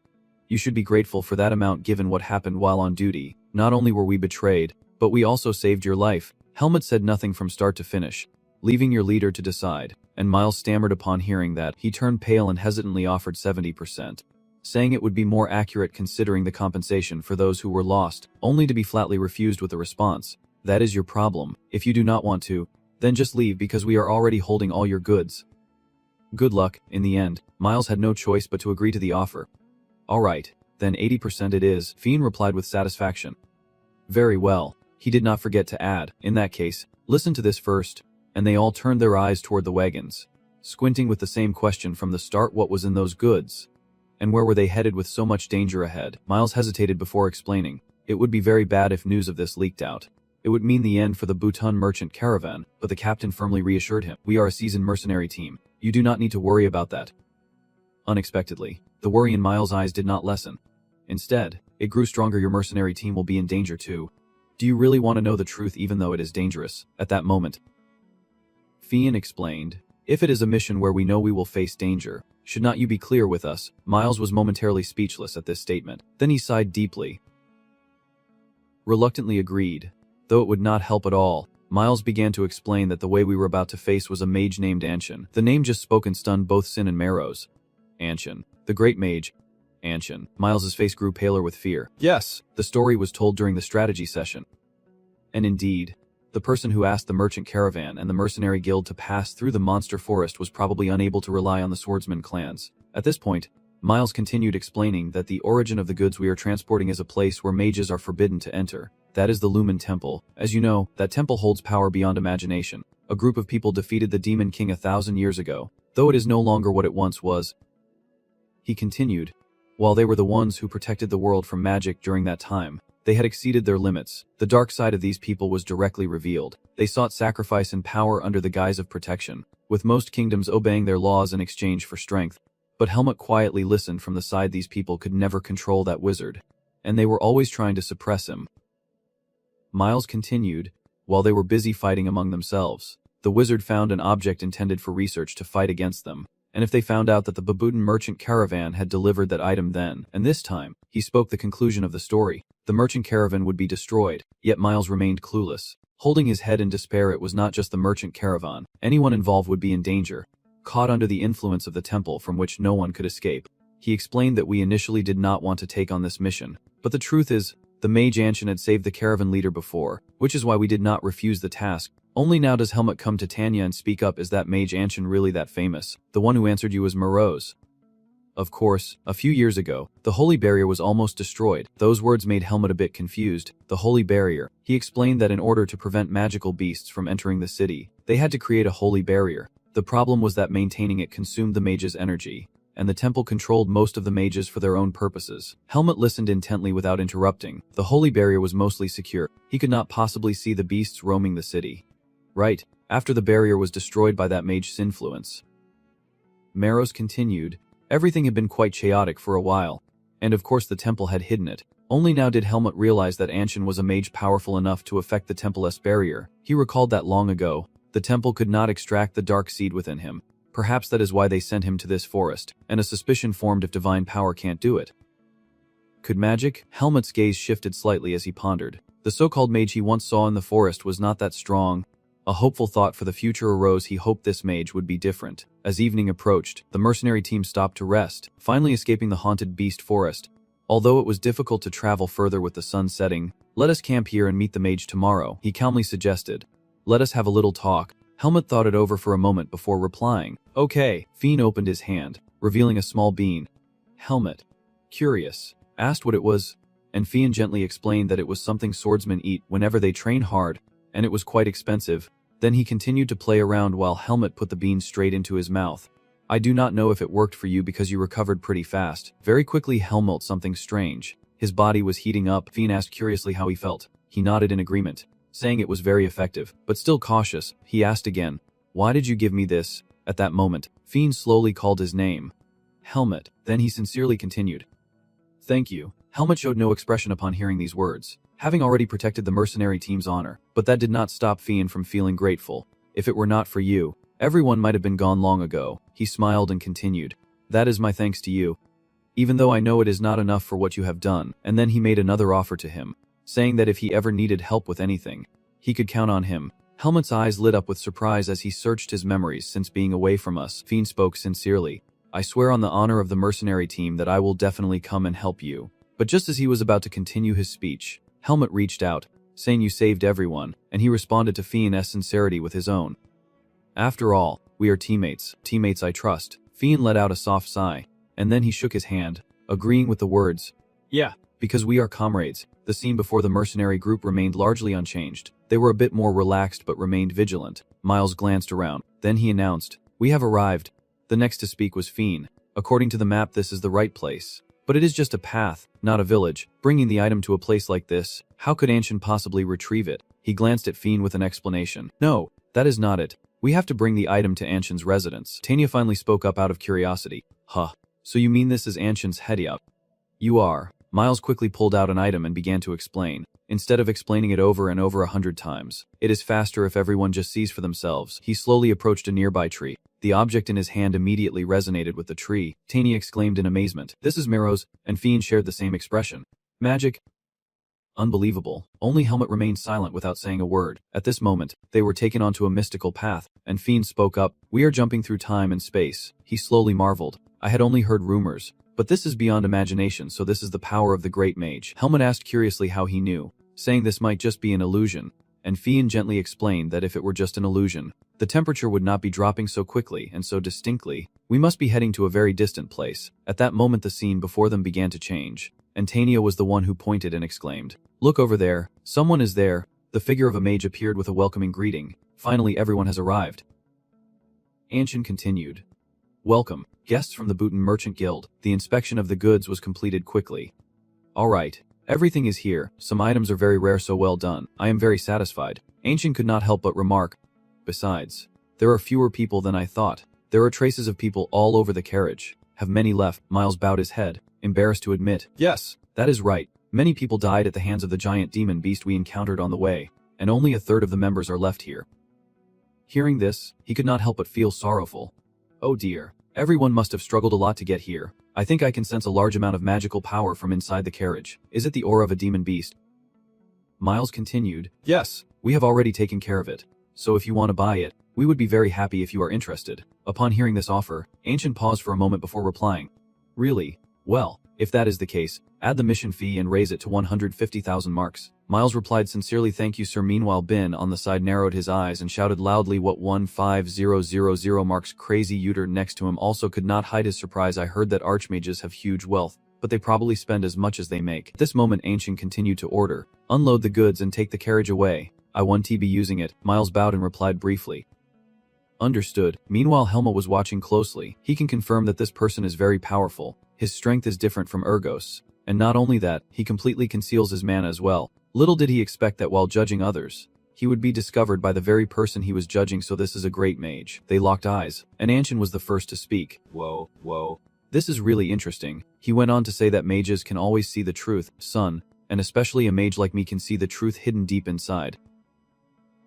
Speaker 1: You should be grateful for that amount given what happened while on duty. Not only were we betrayed, but we also saved your life. Helmet said nothing from start to finish, leaving your leader to decide, and Miles stammered upon hearing that. He turned pale and hesitantly offered 70%. Saying it would be more accurate considering the compensation for those who were lost, only to be flatly refused with a response. "That is your problem. If you do not want to, then just leave because we are already holding all your goods." Good luck. In the end, Miles had no choice but to agree to the offer. "Alright, then 80% it is," Fian replied with satisfaction. "Very well." He did not forget to add, "In that case, listen to this first." And they all turned their eyes toward the wagons, squinting with the same question from the start: what was in those goods? And where were they headed with so much danger ahead? Miles hesitated before explaining. It would be very bad if news of this leaked out. It would mean the end for the Bhutan merchant caravan, but the captain firmly reassured him. "We are a seasoned mercenary team. You do not need to worry about that." Unexpectedly, the worry in Miles' eyes did not lessen. Instead, it grew stronger. "Your mercenary team will be in danger too. Do you really want to know the truth even though it is dangerous?" At that moment, Fian explained, "If it is a mission where we know we will face danger, should not you be clear with us?" Miles was momentarily speechless at this statement. Then he sighed deeply. Reluctantly agreed. Though it would not help at all, Miles began to explain that the way we were about to face was a mage named Anshin. The name just spoken stunned both Sin and Marrows. Anshin, the great mage. Anshin. Miles's face grew paler with fear. Yes, the story was told during the strategy session. And indeed, the person who asked the merchant caravan and the mercenary guild to pass through the monster forest was probably unable to rely on the swordsman clans. At this point, Miles continued explaining that the origin of the goods we are transporting is a place where mages are forbidden to enter. That is the Lumen Temple. As you know, that temple holds power beyond imagination. A group of people defeated the Demon King 1,000 years ago, though it is no longer what it once was. He continued, while they were the ones who protected the world from magic during that time, they had exceeded their limits. The dark side of these people was directly revealed. They sought sacrifice and power under the guise of protection, with most kingdoms obeying their laws in exchange for strength. But Helmut quietly listened from the side. These people could never control that wizard, and they were always trying to suppress him. Miles continued, while they were busy fighting among themselves, the wizard found an object intended for research to fight against them. And if they found out that the Babutan merchant caravan had delivered that item, then, and this time, he spoke the conclusion of the story, the merchant caravan would be destroyed. Yet Miles remained clueless. Holding his head in despair, it was not just the merchant caravan. Anyone involved would be in danger, caught under the influence of the temple from which no one could escape. He explained that we initially did not want to take on this mission, but the truth is, the mage Anshin had saved the caravan leader before, which is why we did not refuse the task. Only now does Helmut come to Tanya and speak up. Is that mage Anshin really that famous? The one who answered you was Morose. Of course, a few years ago, the holy barrier was almost destroyed. Those words made Helmut a bit confused. The holy barrier. He explained that in order to prevent magical beasts from entering the city, they had to create a holy barrier. The problem was that maintaining it consumed the mage's energy, and the temple controlled most of the mages for their own purposes. Helmut listened intently without interrupting. The holy barrier was mostly secure. He could not possibly see the beasts roaming the city. Right, after the barrier was destroyed by that mage's influence. Marrows continued, everything had been quite chaotic for a while, and of course the temple had hidden it. Only now did Helmut realize that Anshin was a mage powerful enough to affect the Temple's barrier. He recalled that long ago, the temple could not extract the dark seed within him. Perhaps that is why they sent him to this forest, and a suspicion formed if divine power can't do it. Could magic? Helmut's gaze shifted slightly as he pondered. The so-called mage he once saw in the forest was not that strong. A hopeful thought for the future arose. He hoped this mage would be different. As evening approached, the mercenary team stopped to rest, finally escaping the haunted beast forest. Although it was difficult to travel further with the sun setting, "Let us camp here and meet the mage tomorrow," he calmly suggested. "Let us have a little talk." Helmut thought it over for a moment before replying. "Okay." Fiend opened his hand, revealing a small bean. Helmut, curious, asked what it was, and Fiend gently explained that it was something swordsmen eat whenever they train hard, and it was quite expensive. Then he continued to play around while Helmut put the bean straight into his mouth. "I do not know if it worked for you because you recovered pretty fast." Very quickly Helmut something strange. His body was heating up. Fiend asked curiously how he felt. He nodded in agreement, saying it was very effective, but still cautious. He asked again, "Why did you give me this?" At that moment, Fiend slowly called his name. Helmut. Then he sincerely continued, "Thank you." Helmut showed no expression upon hearing these words, having already protected the mercenary team's honor, but that did not stop Fiend from feeling grateful. "If it were not for you, everyone might have been gone long ago." He smiled and continued, "That is my thanks to you, even though I know it is not enough for what you have done." And then he made another offer to him, saying that if he ever needed help with anything, he could count on him. Helmut's eyes lit up with surprise as he searched his memories since being away from us. Fiend spoke sincerely, "I swear on the honor of the mercenary team that I will definitely come and help you." But just as he was about to continue his speech, Helmut reached out, saying, "You saved everyone," and he responded to Fiend's sincerity with his own. "After all, we are teammates I trust." Fiend let out a soft sigh, and then he shook his hand, agreeing with the words, "Yeah, because we are comrades." The scene before the mercenary group remained largely unchanged. They were a bit more relaxed but remained vigilant. Miles glanced around. Then he announced, "We have arrived." The next to speak was Fiend. "According to the map, this is the right place. But it is just a path, not a village. Bringing the item to a place like this, how could Anshin possibly retrieve it?" He glanced at Fiend with an explanation. "No, that is not it. We have to bring the item to Anshin's residence." Tanya finally spoke up out of curiosity. "Huh. So you mean this is Anshin's hideout?" "You are." Miles quickly pulled out an item and began to explain, instead of explaining it over and over 100 times. "It is faster if everyone just sees for themselves." He slowly approached a nearby tree. The object in his hand immediately resonated with the tree. Tanya exclaimed in amazement, "This is Mero's," and Fiend shared the same expression. "Magic?" Unbelievable. Only Helmut remained silent without saying a word. At this moment, they were taken onto a mystical path, and Fiend spoke up, "We are jumping through time and space." He slowly marveled. "I had only heard rumors, but this is beyond imagination, so this is the power of the great mage." Helmut asked curiously how he knew, saying this might just be an illusion, and Fiend gently explained that if it were just an illusion, the temperature would not be dropping so quickly and so distinctly. "We must be heading to a very distant place." At that moment the scene before them began to change, and Tanya was the one who pointed and exclaimed, "Look over there, someone is there." The figure of a mage appeared with a welcoming greeting. "Finally everyone has arrived." Anshin continued, "Welcome, guests from the Bhutan Merchant Guild." The inspection of the goods was completed quickly. "All right, everything is here. Some items are very rare, so well done. I am very satisfied." Anshin could not help but remark, "Besides, there are fewer people than I thought. There are traces of people all over the carriage. Have many left?" Miles bowed his head, embarrassed to admit, "Yes, that is right. Many people died at the hands of the giant demon beast we encountered on the way, and only a third of the members are left here." Hearing this, he could not help but feel sorrowful. "Oh dear, everyone must have struggled a lot to get here. I think I can sense a large amount of magical power from inside the carriage. Is it the aura of a demon beast?" Miles continued, "Yes, we have already taken care of it. So if you want to buy it, we would be very happy if you are interested." Upon hearing this offer, Ancient paused for a moment before replying, "Really? Well, if that is the case, add the mission fee and raise it to 150,000 marks." Miles replied sincerely, "Thank you, sir." Meanwhile, Ben on the side narrowed his eyes and shouted loudly, "What 150,000 marks?" Crazy Uter next to him also could not hide his surprise. "I heard that archmages have huge wealth, but they probably spend as much as they make." At this moment, Ancient continued to order, "Unload the goods and take the carriage away. I want to be using it." Miles bowed and replied briefly, "Understood." Meanwhile, Helma was watching closely. He can confirm that this person is very powerful. His strength is different from Ergos. And not only that, he completely conceals his mana as well. Little did he expect that while judging others, he would be discovered by the very person he was judging. So this is a great mage. They locked eyes, and Anshin was the first to speak. Whoa. This is really interesting. He went on to say that mages can always see the truth, son, and especially a mage like me can see the truth hidden deep inside.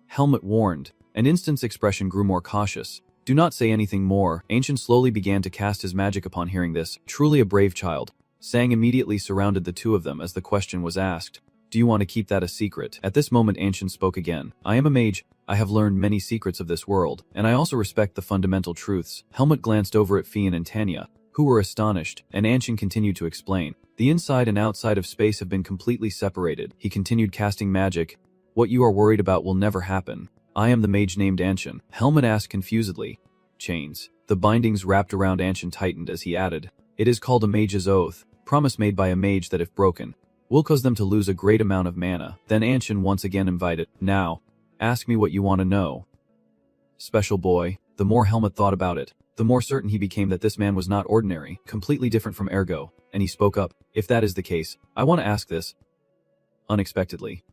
Speaker 1: Helmut warned. An instant's expression grew more cautious. Do not say anything more. Ancient slowly began to cast his magic upon hearing this. Truly a brave child. Sang immediately surrounded the two of them as the question was asked. Do you want to keep that a secret? At this moment Ancient spoke again. I am a mage. I have learned many secrets of this world, and I also respect the fundamental truths. Helmut glanced over at Fian and Tanya, who were astonished, and Ancient continued to explain. The inside and outside of space have been completely separated. He continued casting magic. What you are worried about will never happen. I am the mage named Anshin. Helmut asked confusedly. Chains. The bindings wrapped around Anshin tightened as he added. It is called a mage's oath, promise made by a mage that if broken, will cause them to lose a great amount of mana. Then Anshin once again invited. Now, ask me what you want to know. Special boy. The more Helmut thought about it, the more certain he became that this man was not ordinary, completely different from Ergo, and he spoke up. If that is the case, I want to ask this. Unexpectedly.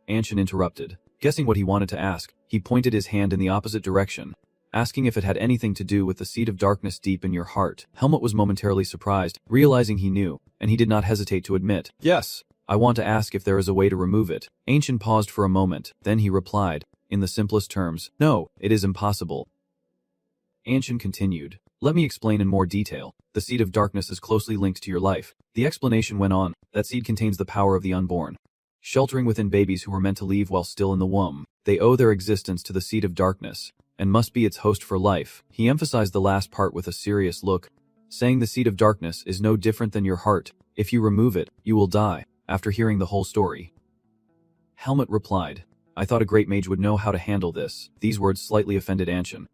Speaker 1: Anshin interrupted. Guessing what he wanted to ask, he pointed his hand in the opposite direction, asking if it had anything to do with the seed of darkness deep in your heart. Helmut was momentarily surprised, realizing he knew, and he did not hesitate to admit. Yes. I want to ask if there is a way to remove it. Ancient paused for a moment, then he replied, in the simplest terms, no, it is impossible. Ancient continued. Let me explain in more detail. The seed of darkness is closely linked to your life. The explanation went on. That seed contains the power of the unborn. Sheltering within babies who were meant to leave while still in the womb, they owe their existence to the seed of darkness, and must be its host for life. He emphasized the last part with a serious look, saying the seed of darkness is no different than your heart. If you remove it, you will die. After hearing the whole story, Helmut replied, I thought a great mage would know how to handle this. These words slightly offended Anshin,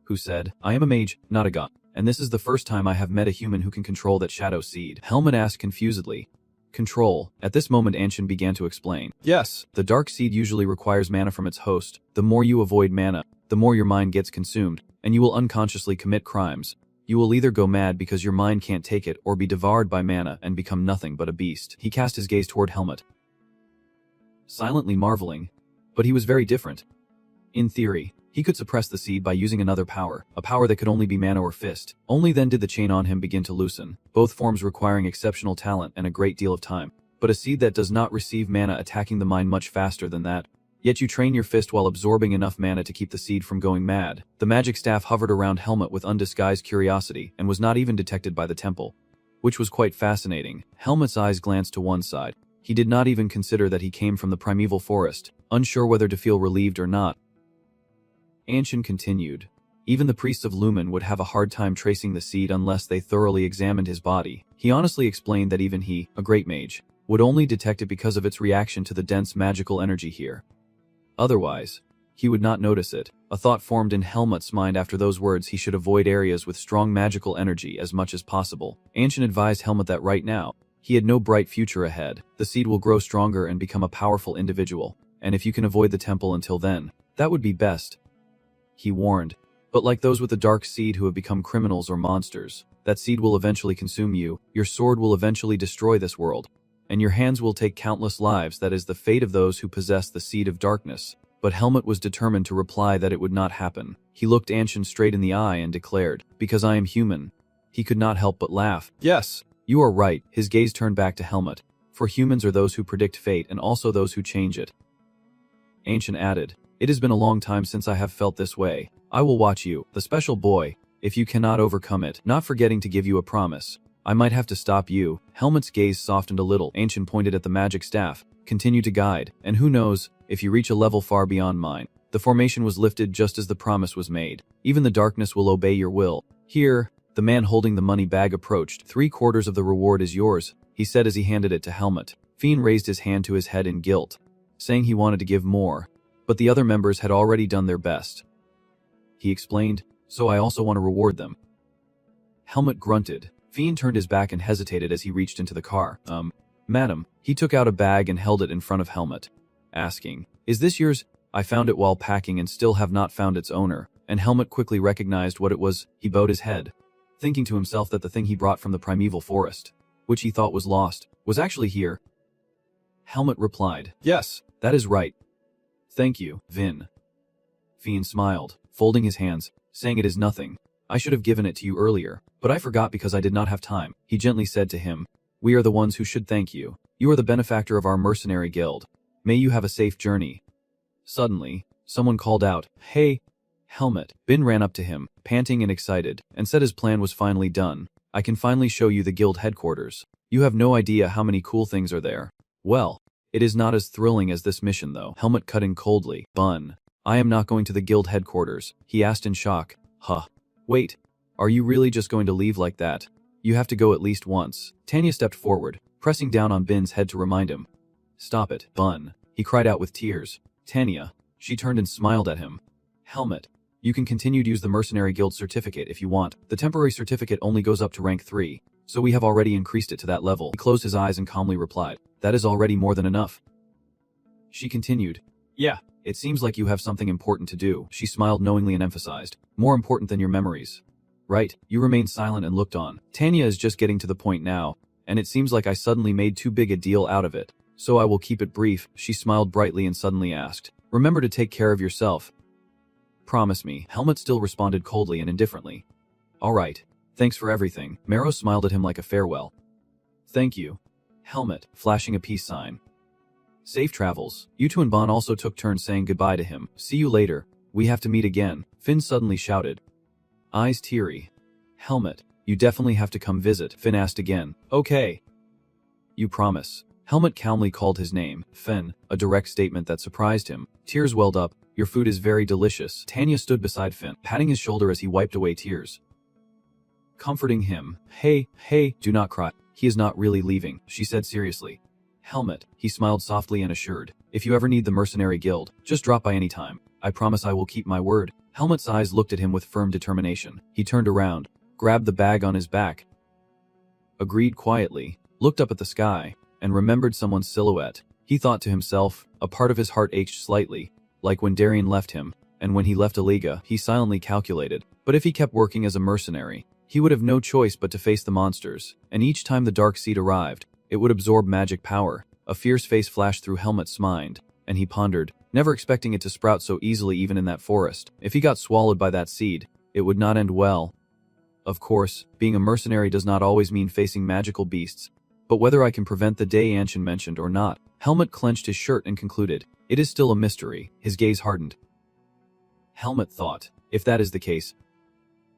Speaker 1: who said, I am a mage, not a god, and this is the first time I have met a human who can control that shadow seed. Helmut asked confusedly, Control. At this moment Anshin began to explain. Yes, the dark seed usually requires mana from its host. The more you avoid mana, the more your mind gets consumed, and you will unconsciously commit crimes. You will either go mad because your mind can't take it, or be devoured by mana and become nothing but a beast. He cast his gaze toward Helmut, silently marveling. But he was very different. In theory, he could suppress the seed by using another power, a power that could only be mana or fist. Only then did the chain on him begin to loosen, both forms requiring exceptional talent and a great deal of time. But a seed that does not receive mana attacking the mind much faster than that. Yet you train your fist while absorbing enough mana to keep the seed from going mad. The magic staff hovered around Helmut with undisguised curiosity and was not even detected by the temple, which was quite fascinating. Helmut's eyes glanced to one side. He did not even consider that he came from the primeval forest, unsure whether to feel relieved or not. Anshin continued. Even the priests of Lumen would have a hard time tracing the seed unless they thoroughly examined his body. He honestly explained that even he, a great mage, would only detect it because of its reaction to the dense magical energy here. Otherwise, he would not notice it. A thought formed in Helmut's mind after those words. He should avoid areas with strong magical energy as much as possible. Anshin advised Helmut that right now, he had no bright future ahead. The seed will grow stronger and become a powerful individual, and if you can avoid the temple until then, that would be best. He warned, but like those with the dark seed who have become criminals or monsters, that seed will eventually consume you, your sword will eventually destroy this world, and your hands will take countless lives. That is the fate of those who possess the seed of darkness. But Helmut was determined to reply that it would not happen. He looked Anshin straight in the eye and declared, because I am human. He could not help but laugh. Yes, you are right. His gaze turned back to Helmut. For humans are those who predict fate and also those who change it. Anshin added, it has been a long time since I have felt this way. I will watch you, the special boy, if you cannot overcome it, not forgetting to give you a promise. I might have to stop you. Helmut's gaze softened a little. Anshin pointed at the magic staff, continue to guide, and who knows, if you reach a level far beyond mine. The formation was lifted just as the promise was made. Even the darkness will obey your will. Here, the man holding the money bag approached. 3/4 of the reward is yours, he said as he handed it to Helmut. Fian raised his hand to his head in guilt, saying he wanted to give more, but the other members had already done their best. He explained, so I also want to reward them. Helmut grunted. Fian turned his back and hesitated as he reached into the car. Madam. He took out a bag and held it in front of Helmut, asking, is this yours? I found it while packing and still have not found its owner. And Helmut quickly recognized what it was. He bowed his head, thinking to himself that the thing he brought from the primeval forest, which he thought was lost, was actually here. Helmut replied, yes, that is right. Thank you, Vin. Fian smiled, folding his hands, saying it is nothing. I should have given it to you earlier, but I forgot because I did not have time. He gently said to him, we are the ones who should thank you. You are the benefactor of our mercenary guild. May you have a safe journey. Suddenly, someone called out, hey, Helmet. Bin ran up to him, panting and excited, and said his plan was finally done. I can finally show you the guild headquarters. You have no idea how many cool things are there. Well, it is not as thrilling as this mission though. Helmet cut in coldly. Bun. I am not going to the guild headquarters, he asked in shock. Huh. Wait. Are you really just going to leave like that? You have to go at least once. Tanya stepped forward, pressing down on Bin's head to remind him. Stop it, Bun. He cried out with tears. Tanya. She turned and smiled at him. Helmet. You can continue to use the Mercenary Guild certificate if you want. The temporary certificate only goes up to rank 3, so we have already increased it to that level. He closed his eyes and calmly replied, that is already more than enough. She continued, yeah, it seems like you have something important to do. She smiled knowingly and emphasized, more important than your memories. Right, you remained silent and looked on. Tanya is just getting to the point now, and it seems like I suddenly made too big a deal out of it, so I will keep it brief. She smiled brightly and suddenly asked, remember to take care of yourself. Promise me. Helmet still responded coldly and indifferently. All right. Thanks for everything. Marrow smiled at him like a farewell. Thank you. Helmet, flashing a peace sign. Safe travels. Yutu and Bon also took turns saying goodbye to him. See you later. We have to meet again. Finn suddenly shouted. Eyes teary. Helmet, you definitely have to come visit. Finn asked again. Okay. You promise. Helmet calmly called his name, Finn, a direct statement that surprised him. Tears welled up. Your food is very delicious. Tanya stood beside Finn, patting his shoulder as he wiped away tears. Comforting him. Hey, do not cry. He is not really leaving, she said seriously. Helmet, he smiled softly and assured. If you ever need the Mercenary Guild, just drop by any time. I promise I will keep my word. Helmet's eyes looked at him with firm determination. He turned around, grabbed the bag on his back, agreed quietly, looked up at the sky, and remembered someone's silhouette. He thought to himself, a part of his heart ached slightly, like when Darien left him, and when he left Alaga, he silently calculated. But if he kept working as a mercenary, he would have no choice but to face the monsters, and each time the dark seed arrived, it would absorb magic power. A fierce face flashed through Helmet's mind, and he pondered, never expecting it to sprout so easily even in that forest. If he got swallowed by that seed, it would not end well. Of course, being a mercenary does not always mean facing magical beasts, but whether I can prevent the day Anshin mentioned or not, Helmet clenched his shirt and concluded, it is still a mystery. His gaze hardened. Helmet thought, if that is the case.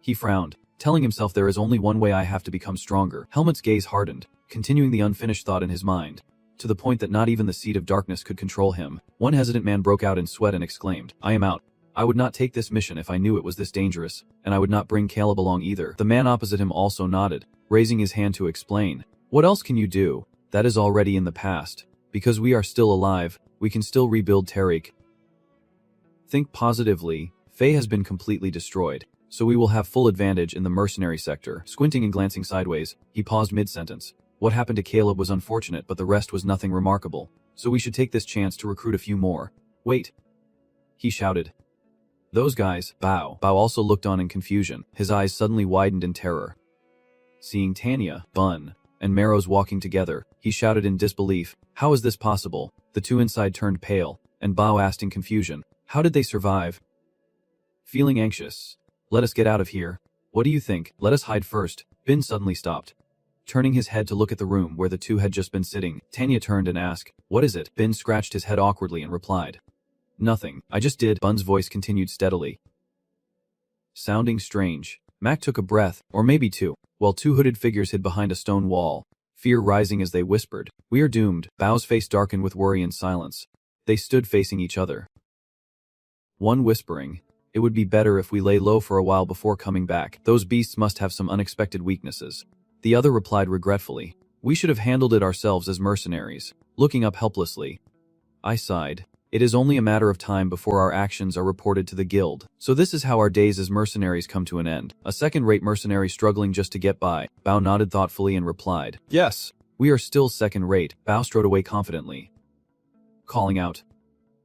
Speaker 1: He frowned, telling himself there is only one way I have to become stronger. Helmet's gaze hardened, continuing the unfinished thought in his mind, to the point that not even the seed of darkness could control him. One hesitant man broke out in sweat and exclaimed, I am out. I would not take this mission if I knew it was this dangerous, and I would not bring Caleb along either. The man opposite him also nodded, raising his hand to explain. What else can you do? That is already in the past. Because we are still alive, we can still rebuild Tariq. Think positively. Faye has been completely destroyed, so we will have full advantage in the mercenary sector. Squinting and glancing sideways, he paused mid-sentence. What happened to Caleb was unfortunate, but the rest was nothing remarkable, so we should take this chance to recruit a few more. Wait! He shouted. Those guys, Bao. Bao also looked on in confusion. His eyes suddenly widened in terror. Seeing Tanya, Bun, and Marrows walking together, he shouted in disbelief, how is this possible? The two inside turned pale, and Bao asked in confusion, how did they survive? Feeling anxious. Let us get out of here. What do you think? Let us hide first. Bin suddenly stopped, turning his head to look at the room where the two had just been sitting. Tanya turned and asked, what is it? Bin scratched his head awkwardly and replied, nothing. I just did. Bun's voice continued steadily, sounding strange. Mac took a breath, or maybe two, while two hooded figures hid behind a stone wall, fear rising as they whispered, we are doomed. Bao's face darkened with worry and silence. They stood facing each other. One whispering, it would be better if we lay low for a while before coming back. Those beasts must have some unexpected weaknesses. The other replied regretfully, we should have handled it ourselves as mercenaries. Looking up helplessly, I sighed. It is only a matter of time before our actions are reported to the guild. So this is how our days as mercenaries come to an end. A second-rate mercenary struggling just to get by. Bao nodded thoughtfully and replied, yes, we are still second-rate. Bao strode away confidently, calling out,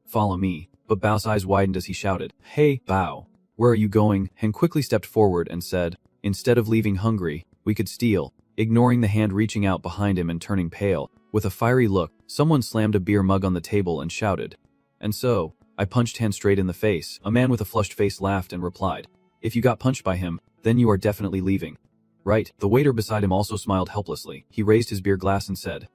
Speaker 1: follow me. But Bao's eyes widened as he shouted, hey, Bao, where are you going? Han quickly stepped forward and said, instead of leaving hungry, we could steal. Ignoring the hand reaching out behind him and turning pale, with a fiery look, someone slammed a beer mug on the table and shouted, and so, I punched Han straight in the face. A man with a flushed face laughed and replied, if you got punched by him, Then you are definitely leaving. Right. The waiter beside him also smiled helplessly. He raised his beer glass and said,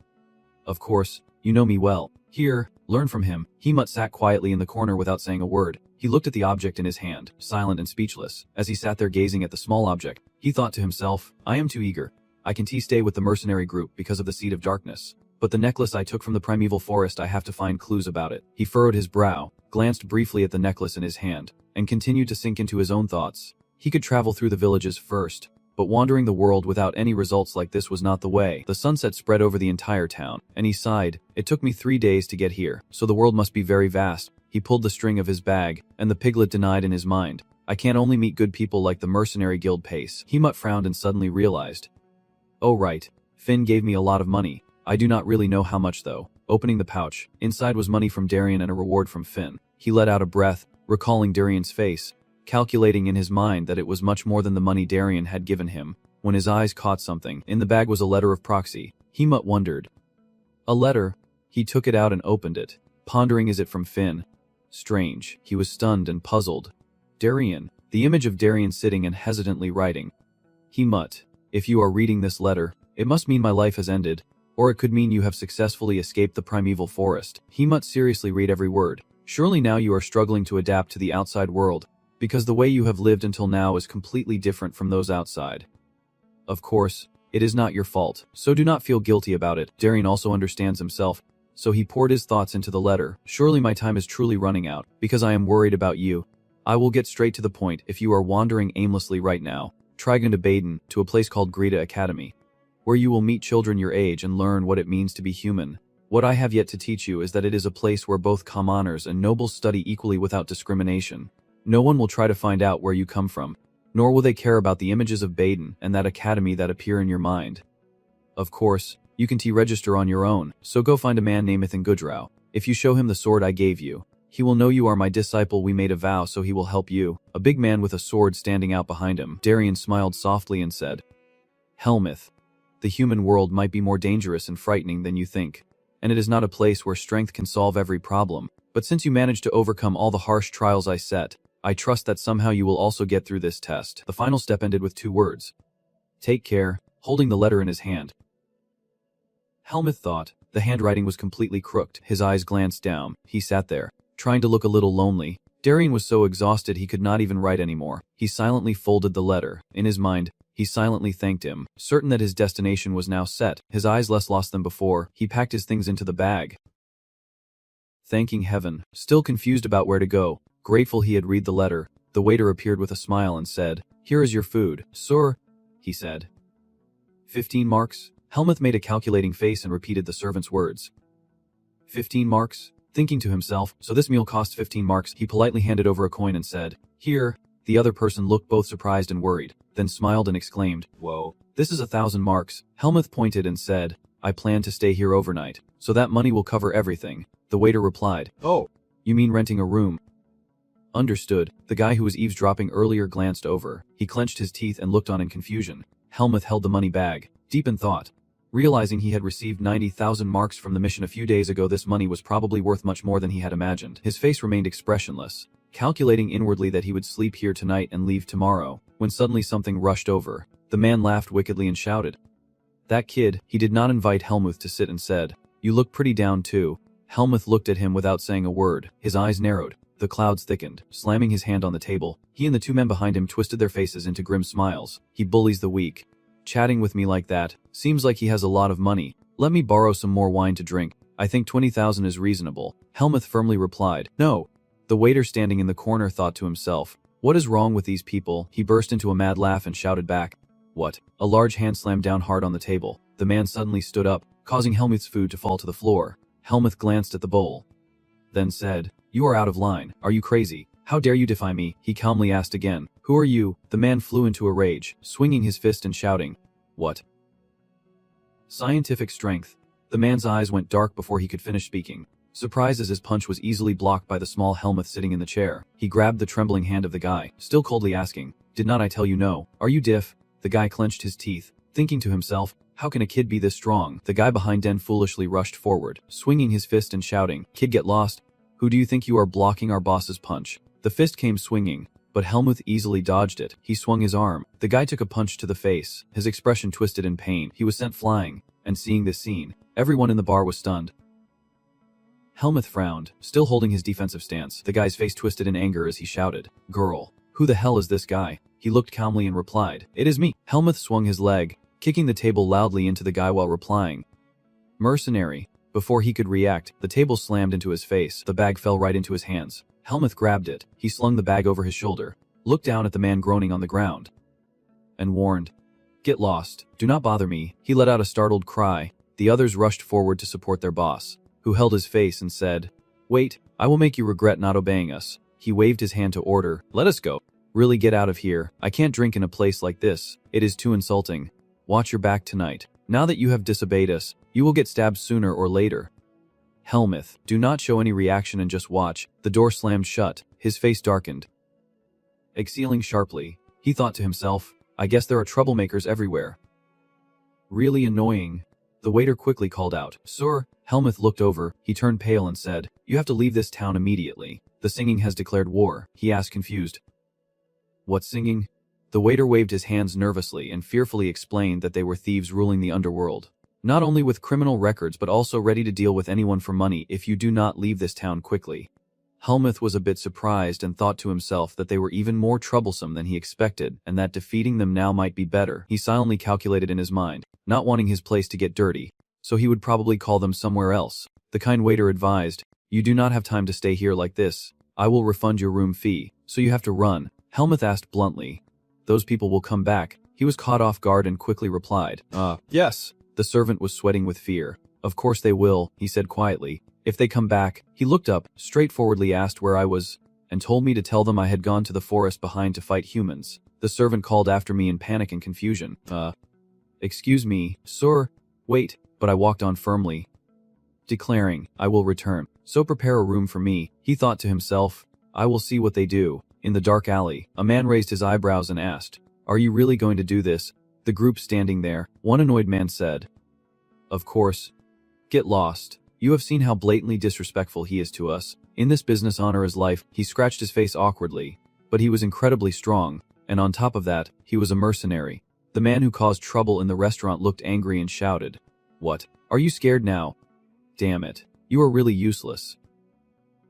Speaker 1: "Of course, you know me well. Here, learn from him." Hemut sat quietly in the corner without saying a word. He looked at the object in his hand, silent and speechless. As he sat there gazing at the small object, he thought to himself, "I am too eager. I can stay with the mercenary group because of the Seed of Darkness. But the necklace I took from the primeval forest, I have to find clues about it." He furrowed his brow, glanced briefly at the necklace in his hand, and continued to sink into his own thoughts. He could travel through the villages first, but wandering the world without any results like this was not the way. The sunset spread over the entire town, and he sighed. "It took me 3 days to get here, so the world must be very vast." He pulled the string of his bag, and the piglet denied in his mind, "I can't only meet good people like the mercenary guild pace." Hemut frowned and suddenly realized, "Oh right, Finn gave me a lot of money. I do not really know how much though." Opening the pouch, inside was money from Darien and a reward from Finn. He let out a breath, recalling Darien's face, calculating in his mind that it was much more than the money Darien had given him, when his eyes caught something. In the bag was a letter of proxy. Hemut wondered. A letter? He took it out and opened it, pondering, is it from Finn? Strange. He was stunned and puzzled. Darien. The image of Darien sitting and hesitantly writing. Hemut, if you are reading this letter, it must mean my life has ended, or it could mean you have successfully escaped the primeval forest. Hemut, seriously read every word. Surely now you are struggling to adapt to the outside world, because the way you have lived until now is completely different from those outside. Of course, it is not your fault, so do not feel guilty about it. Darien also understands himself, so he poured his thoughts into the letter. Surely my time is truly running out, because I am worried about you. I will get straight to the point. If you are wandering aimlessly right now, try going to Baden, to a place called Greta Academy, where you will meet children your age and learn what it means to be human. What I have yet to teach you is that it is a place where both commoners and nobles study equally without discrimination. No one will try to find out where you come from, nor will they care about the images of Baden and that academy that appear in your mind. Of course, you can register on your own, so go find a man named Ethan Goodrow. If you show him the sword I gave you, he will know you are my disciple. We made a vow, so he will help you. A big man with a sword standing out behind him. Darien smiled softly and said, Helmuth, the human world might be more dangerous and frightening than you think, and it is not a place where strength can solve every problem. But since you managed to overcome all the harsh trials I set, I trust that somehow you will also get through this test. The final step ended with 2 words. Take care, holding the letter in his hand. Helmuth thought. The handwriting was completely crooked. His eyes glanced down. He sat there, trying to look a little lonely. Darien was so exhausted he could not even write anymore. He silently folded the letter. In his mind, he silently thanked him, certain that his destination was now set. His eyes less lost than before. He packed his things into the bag, thanking heaven, still confused about where to go. Grateful he had read the letter, the waiter appeared with a smile and said, Here is your food. Sir, he said. 15 marks? Helmuth made a calculating face and repeated the servant's words. 15 marks? Thinking to himself, so this meal cost 15 marks. He politely handed over a coin and said, Here. The other person looked both surprised and worried, then smiled and exclaimed, Whoa, this is 1,000 marks. Helmuth pointed and said, I plan to stay here overnight, so that money will cover everything. The waiter replied, Oh, you mean renting a room? Understood. The guy who was eavesdropping earlier glanced over. He clenched his teeth and looked on in confusion. Helmuth held the money bag, deep in thought. Realizing he had received 90,000 marks from the mission a few days ago, this money was probably worth much more than he had imagined. His face remained expressionless, calculating inwardly that he would sleep here tonight and leave tomorrow, when suddenly something rushed over. The man laughed wickedly and shouted, That kid. He did not invite Helmuth to sit and said, You look pretty down too. Helmuth looked at him without saying a word. His eyes narrowed. The clouds thickened. Slamming his hand on the table, he and the 2 men behind him twisted their faces into grim smiles. He bullies the weak. Chatting with me like that. Seems like he has a lot of money. Let me borrow some more wine to drink. I think 20,000 is reasonable. Helmuth firmly replied, No. The waiter standing in the corner thought to himself, What is wrong with these people? He burst into a mad laugh and shouted back, What? A large hand slammed down hard on the table. The man suddenly stood up, causing Helmuth's food to fall to the floor. Helmuth glanced at the bowl, then said, You are out of line. Are you crazy? How dare you defy me? He calmly asked again, Who are you? The man flew into a rage, swinging his fist and shouting, What? Scientific strength. The man's eyes went dark before he could finish speaking. Surprised as his punch was easily blocked by the small Helmuth sitting in the chair, he grabbed the trembling hand of the guy, still coldly asking, Did not I tell you no? Are you diff? The guy clenched his teeth, thinking to himself, How can a kid be this strong? The guy behind Den foolishly rushed forward, swinging his fist and shouting, Kid, get lost. Who do you think you are, blocking our boss's punch? The fist came swinging, but Helmuth easily dodged it. He swung his arm. The guy took a punch to the face, his expression twisted in pain. He was sent flying, and seeing this scene, everyone in the bar was stunned. Helmuth frowned, still holding his defensive stance. The guy's face twisted in anger as he shouted, "Girl, who the hell is this guy?" He looked calmly and replied, "It is me." Helmuth swung his leg, kicking the table loudly into the guy while replying, "Mercenary." Before he could react, the table slammed into his face. The bag fell right into his hands. Helmuth grabbed it. He slung the bag over his shoulder, looked down at the man groaning on the ground, and warned, "Get lost. Do not bother me." He let out a startled cry. The others rushed forward to support their boss, who held his face and said, "Wait, I will make you regret not obeying us." He waved his hand to order, "Let us go." "Really, get out of here. I can't drink in a place like this. It is too insulting. Watch your back tonight. Now that you have disobeyed us, you will get stabbed sooner or later." Helmuth, do not show any reaction and just watch. The door slammed shut. His face darkened. Exhaling sharply, he thought to himself, "I guess there are troublemakers everywhere." "Really annoying." The waiter quickly called out, "Sir." Helmuth looked over. He turned pale and said, "You have to leave this town immediately. The singing has declared war." He asked confused, "What singing?" The waiter waved his hands nervously and fearfully explained that they were thieves ruling the underworld. Not only with criminal records but also ready to deal with anyone for money if you do not leave this town quickly. Helmuth was a bit surprised and thought to himself that they were even more troublesome than he expected and that defeating them now might be better. He silently calculated in his mind, not wanting his place to get dirty, so he would probably call them somewhere else. The kind waiter advised, "You do not have time to stay here like this. I will refund your room fee, so you have to run." Helmuth asked bluntly, "Those people will come back?" He was caught off guard and quickly replied, Yes." The servant was sweating with fear. "Of course they will," he said quietly. "If they come back." He looked up, straightforwardly asked where I was, and told me to tell them I had gone to the forest behind to fight humans. The servant called after me in panic and confusion. Excuse me, sir." "Wait," but I walked on firmly, declaring, "I will return. So prepare a room for me." He thought to himself, "I will see what they do." In the dark alley, a man raised his eyebrows and asked, "Are you really going to do this?" The group standing there, one annoyed man said, "Of course. Get lost. You have seen how blatantly disrespectful he is to us. In this business honor is life." He scratched his face awkwardly, but he was incredibly strong, and on top of that, he was a mercenary. The man who caused trouble in the restaurant looked angry and shouted, "What? Are you scared now? Damn it. You are really useless."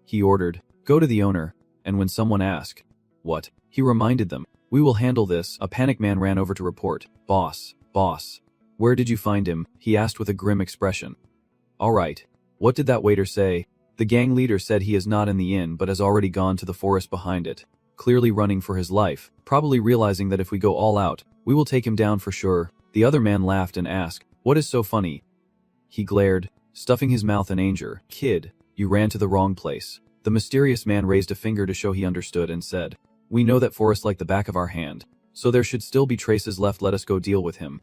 Speaker 1: He ordered, "Go to the owner," and when someone asked, "What?" he reminded them, "We will handle this." A panicked man ran over to report, Boss. Where did you find him?" he asked with a grim expression. "All right. What did that waiter say?" The gang leader said he is not in the inn but has already gone to the forest behind it, clearly running for his life, probably realizing that if we go all out, we will take him down for sure. The other man laughed and asked, "What is so funny?" He glared, stuffing his mouth in anger. "Kid, you ran to the wrong place." The mysterious man raised a finger to show he understood and said, "We know that forest like the back of our hand, so there should still be traces left. Let us go deal with him."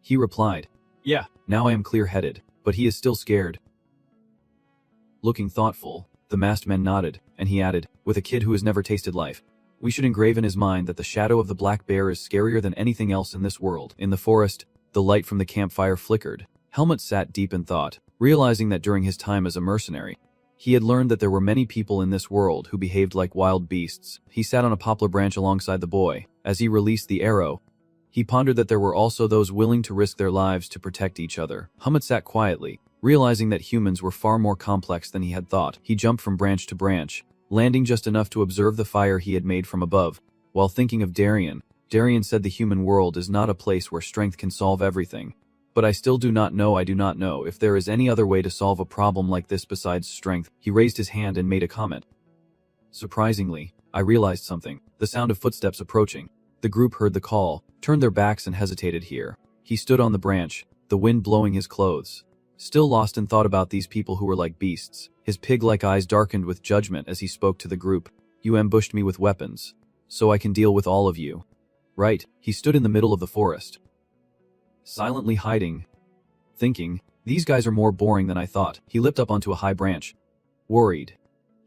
Speaker 1: He replied, "Yeah, now I am clear-headed, but he is still scared." Looking thoughtful, the masked man nodded, and he added, with a kid who has never tasted life, "We should engrave in his mind that the shadow of the black bear is scarier than anything else in this world." In the forest, the light from the campfire flickered. Helmut sat deep in thought, realizing that during his time as a mercenary, he had learned that there were many people in this world who behaved like wild beasts. He sat on a poplar branch alongside the boy. As he released the arrow, he pondered that there were also those willing to risk their lives to protect each other. Helmut sat quietly, realizing that humans were far more complex than he had thought. He jumped from branch to branch, landing just enough to observe the fire he had made from above. While thinking of Darien, Darien said the human world is not a place where strength can solve everything. But I still do not know if there is any other way to solve a problem like this besides strength. He raised his hand and made a comment. Surprisingly, I realized something. The sound of footsteps approaching. The group heard the call, turned their backs and hesitated here. He stood on the branch, the wind blowing his clothes, still lost in thought about these people who were like beasts. His pig-like eyes darkened with judgment as he spoke to the group. "You ambushed me with weapons, so I can deal with all of you. Right?" He stood in the middle of the forest, silently hiding, thinking, "These guys are more boring than I thought." He leapt up onto a high branch. Worried,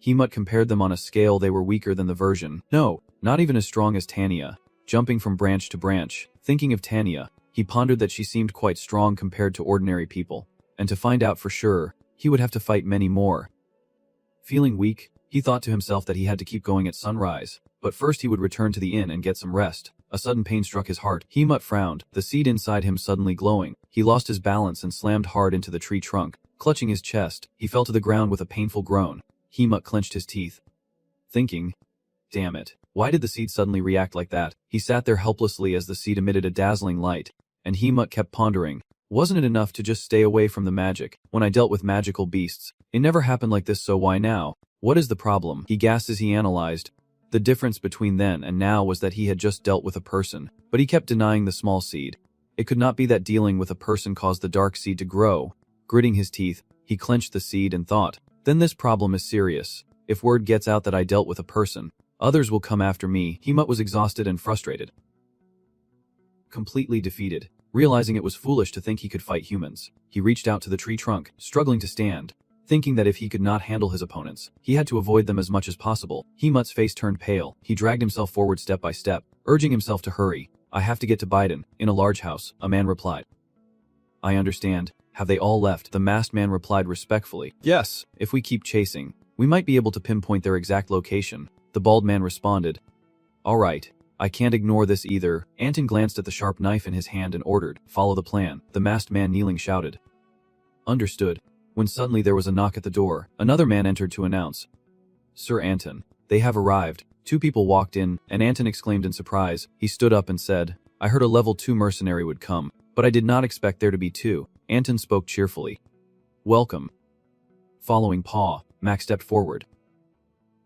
Speaker 1: Hemut compared them on a scale. They were weaker than the version. No, not even as strong as Tanya. Jumping from branch to branch, thinking of Tanya, he pondered that she seemed quite strong compared to ordinary people, and to find out for sure, he would have to fight many more. Feeling weak, he thought to himself that he had to keep going at sunrise. But first he would return to the inn and get some rest. A sudden pain struck his heart. Hemut frowned, the seed inside him suddenly glowing. He lost his balance and slammed hard into the tree trunk. Clutching his chest, he fell to the ground with a painful groan. Hemut clenched his teeth, thinking, damn it, why did the seed suddenly react like that? He sat there helplessly as the seed emitted a dazzling light. And Hemut kept pondering, wasn't it enough to just stay away from the magic? When I dealt with magical beasts, it never happened like this, so why now? What is the problem? He gasped as he analyzed. The difference between then and now was that he had just dealt with a person, but he kept denying the small seed. It could not be that dealing with a person caused the dark seed to grow. Gritting his teeth, he clenched the seed and thought, then this problem is serious. If word gets out that I dealt with a person, others will come after me. Hemut was exhausted and frustrated, completely defeated. Realizing it was foolish to think he could fight humans, he reached out to the tree trunk, struggling to stand. Thinking that if he could not handle his opponents, he had to avoid them as much as possible. Hemut's face turned pale. He dragged himself forward step by step, urging himself to hurry. I have to get to Biden. In a large house, a man replied. I understand. Have they all left? The masked man replied respectfully. Yes. If we keep chasing, we might be able to pinpoint their exact location. The bald man responded. All right. I can't ignore this either. Anton glanced at the sharp knife in his hand and ordered, follow the plan. The masked man kneeling shouted. Understood. When suddenly there was a knock at the door. Another man entered to announce, Sir Anton, they have arrived. Two people walked in, and Anton exclaimed in surprise. He stood up and said, I heard a level 2 mercenary would come, but I did not expect there to be two. Anton spoke cheerfully. Welcome. Following Paw, Mac stepped forward.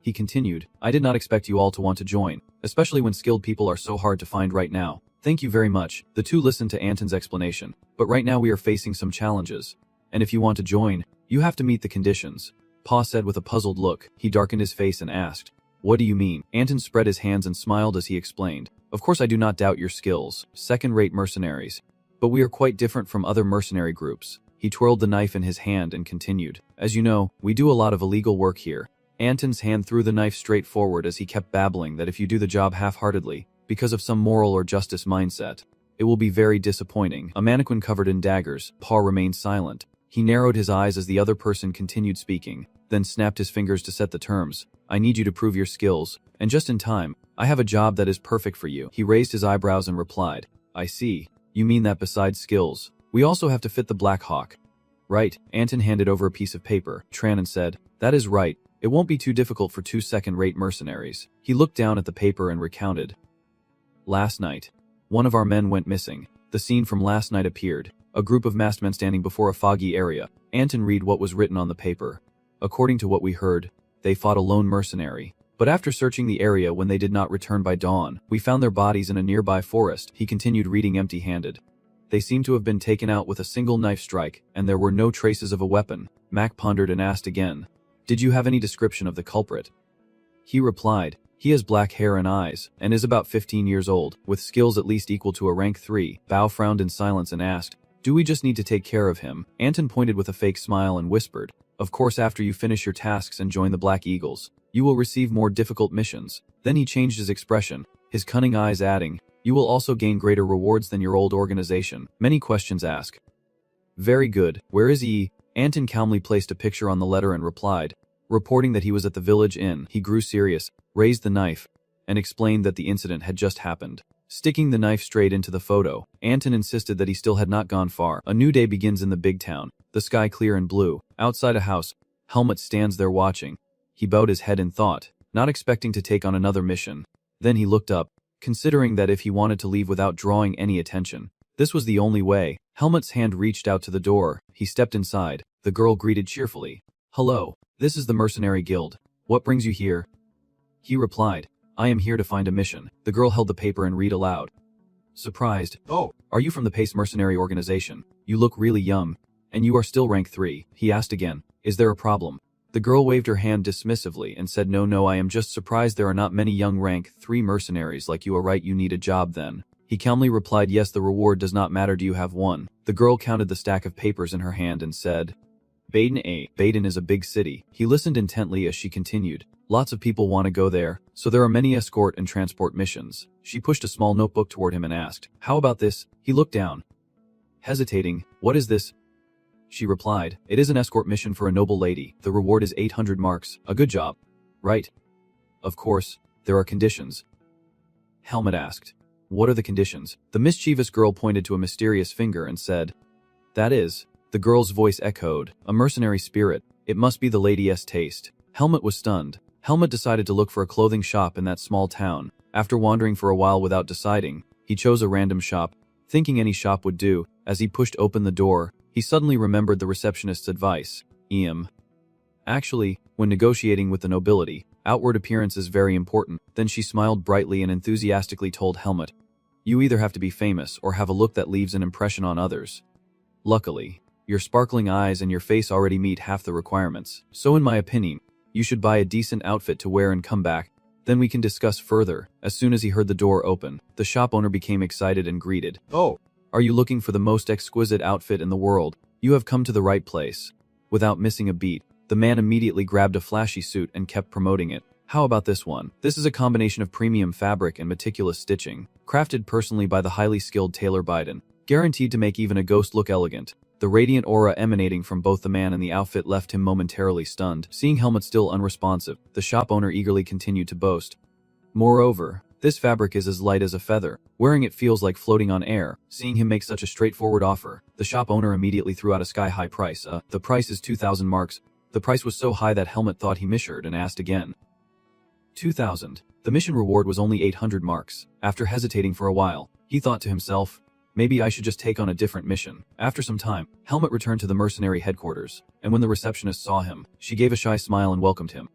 Speaker 1: He continued, I did not expect you all to want to join, especially when skilled people are so hard to find right now. Thank you very much. The two listened to Anton's explanation, but right now we are facing some challenges. And if you want to join, you have to meet the conditions. Pa said with a puzzled look. He darkened his face and asked, What do you mean? Anton spread his hands and smiled as he explained. Of course I do not doubt your skills, second-rate mercenaries. But we are quite different from other mercenary groups. He twirled the knife in his hand and continued. As you know, we do a lot of illegal work here. Anton's hand threw the knife straight forward as he kept babbling that if you do the job half-heartedly, because of some moral or justice mindset, it will be very disappointing. A mannequin covered in daggers, Pa remained silent. He narrowed his eyes as the other person continued speaking, then snapped his fingers to set the terms. I need you to prove your skills, and just in time. I have a job that is perfect for you. He raised his eyebrows and replied, I see. You mean that besides skills, we also have to fit the Black Hawk. Right. Anton handed over a piece of paper. Trannon said, That is right. It won't be too difficult for two second-rate mercenaries. He looked down at the paper and recounted. Last night, one of our men went missing. The scene from last night appeared. A group of masked men standing before a foggy area. Anton read what was written on the paper. According to what we heard, they fought a lone mercenary. But after searching the area when they did not return by dawn, we found their bodies in a nearby forest. He continued reading empty-handed. They seem to have been taken out with a single knife strike, and there were no traces of a weapon. Mac pondered and asked again, Did you have any description of the culprit? He replied, He has black hair and eyes, and is about 15 years old, with skills at least equal to a rank 3. Bao frowned in silence and asked, Do we just need to take care of him? Anton pointed with a fake smile and whispered, Of course after you finish your tasks and join the Black Eagles, you will receive more difficult missions. Then he changed his expression, his cunning eyes adding, You will also gain greater rewards than your old organization. Many questions asked. Very good. Where is he? Anton calmly placed a picture on the letter and replied, reporting that he was at the village inn. He grew serious, raised the knife, and explained that the incident had just happened. Sticking the knife straight into the photo, Anton insisted that he still had not gone far. A new day begins in the big town, the sky clear and blue. Outside a house, Helmut stands there watching. He bowed his head in thought, not expecting to take on another mission. Then he looked up, considering that if he wanted to leave without drawing any attention, this was the only way. Helmut's hand reached out to the door. He stepped inside. The girl greeted cheerfully. Hello, this is the Mercenary Guild. What brings you here? He replied, I am here to find a mission. The girl held the paper and read aloud. Surprised. Oh, are you from the Pace Mercenary Organization? You look really young. And you are still rank 3. He asked again, Is there a problem? The girl waved her hand dismissively and said, No, I am just surprised there are not many young rank 3 mercenaries like you. Are right, you need a job then. He calmly replied, Yes, the reward does not matter. Do you have one? The girl counted the stack of papers in her hand and said, Baden A. Baden is a big city. He listened intently as she continued. Lots of people want to go there, so there are many escort and transport missions. She pushed a small notebook toward him and asked, How about this? He looked down, hesitating. What is this? She replied, It is an escort mission for a noble lady. The reward is 800 marks. A good job. Right. Of course. there are conditions. Helmet asked. What are the conditions? The mischievous girl pointed to a mysterious finger and said, that is, the girl's voice echoed, a mercenary spirit. It must be the lady's taste. Helmet was stunned. Helmet decided to look for a clothing shop in that small town. After wandering for a while without deciding, he chose a random shop, thinking any shop would do. As he pushed open the door, he suddenly remembered the receptionist's advice. Actually, when negotiating with the nobility, outward appearance is very important. Then she smiled brightly and enthusiastically told Helmet, you either have to be famous or have a look that leaves an impression on others. Luckily, your sparkling eyes and your face already meet half the requirements. So in my opinion, you should buy a decent outfit to wear and come back. Then we can discuss further. As soon as he heard the door open, the shop owner became excited and greeted. Oh, are you looking for the most exquisite outfit in the world? You have come to the right place. Without missing a beat, the man immediately grabbed a flashy suit and kept promoting it. How about this one? This is a combination of premium fabric and meticulous stitching, crafted personally by the highly skilled tailor Biden, guaranteed to make even a ghost look elegant. The radiant aura emanating from both the man and the outfit left him momentarily stunned. Seeing Helmet still unresponsive, the shop owner eagerly continued to boast. Moreover, this fabric is as light as a feather. Wearing it feels like floating on air. Seeing him make such a straightforward offer, the shop owner immediately threw out a sky-high price. The price is 2,000 marks. The price was so high that Helmet thought he misheard and asked again. 2,000. The mission reward was only 800 marks. After hesitating for a while, he thought to himself, maybe I should just take on a different mission. After some time, Helmet returned to the mercenary headquarters, and when the receptionist saw him, she gave a shy smile and welcomed him.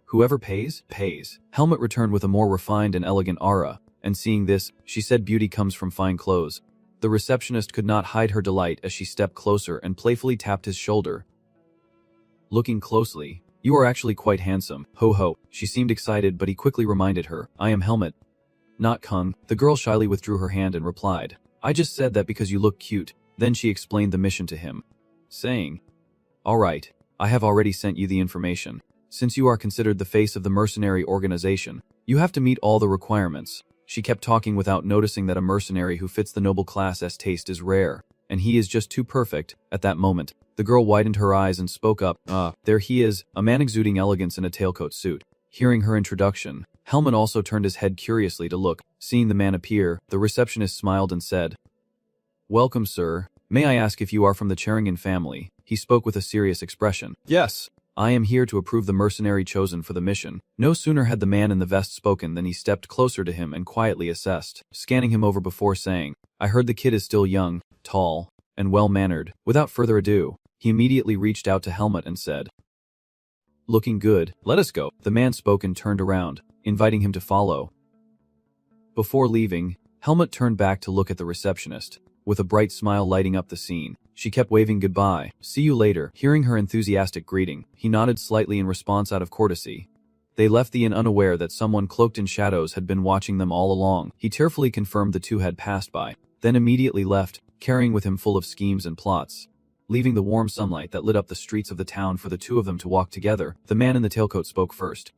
Speaker 1: Whoever pays, pays. Helmet returned with a more refined and elegant aura, and seeing this, she said beauty comes from fine clothes. The receptionist could not hide her delight as she stepped closer and playfully tapped his shoulder. Looking closely, you are actually quite handsome. Ho ho. She seemed excited, but he quickly reminded her, I am Helmet. Not Kung. The girl shyly withdrew her hand and replied, I just said that because you look cute. Then she explained the mission to him, saying, all right, I have already sent you the information. Since you are considered the face of the mercenary organization, you have to meet all the requirements. She kept talking without noticing that a mercenary who fits the noble class's taste is rare, and he is just too perfect. At that moment, the girl widened her eyes and spoke up, there he is, a man exuding elegance in a tailcoat suit. Hearing her introduction, Helmet also turned his head curiously to look. Seeing the man appear, the receptionist smiled and said, welcome, sir. May I ask if you are from the Cherringen family? He spoke with a serious expression. Yes. I am here to approve the mercenary chosen for the mission. No sooner had the man in the vest spoken than he stepped closer to him and quietly assessed, scanning him over before saying, I heard the kid is still young, tall, and well-mannered. Without further ado, he immediately reached out to Helmet and said, looking good, let us go. The man spoke and turned around, inviting him to follow. Before leaving, Helmet turned back to look at the receptionist, with a bright smile lighting up the scene. She kept waving goodbye. See you later. Hearing her enthusiastic greeting, he nodded slightly in response out of courtesy. They left the inn unaware that someone cloaked in shadows had been watching them all along. He tearfully confirmed the two had passed by, then immediately left, carrying with him full of schemes and plots. Leaving the warm sunlight that lit up the streets of the town for the two of them to walk together, the man in the tailcoat spoke first.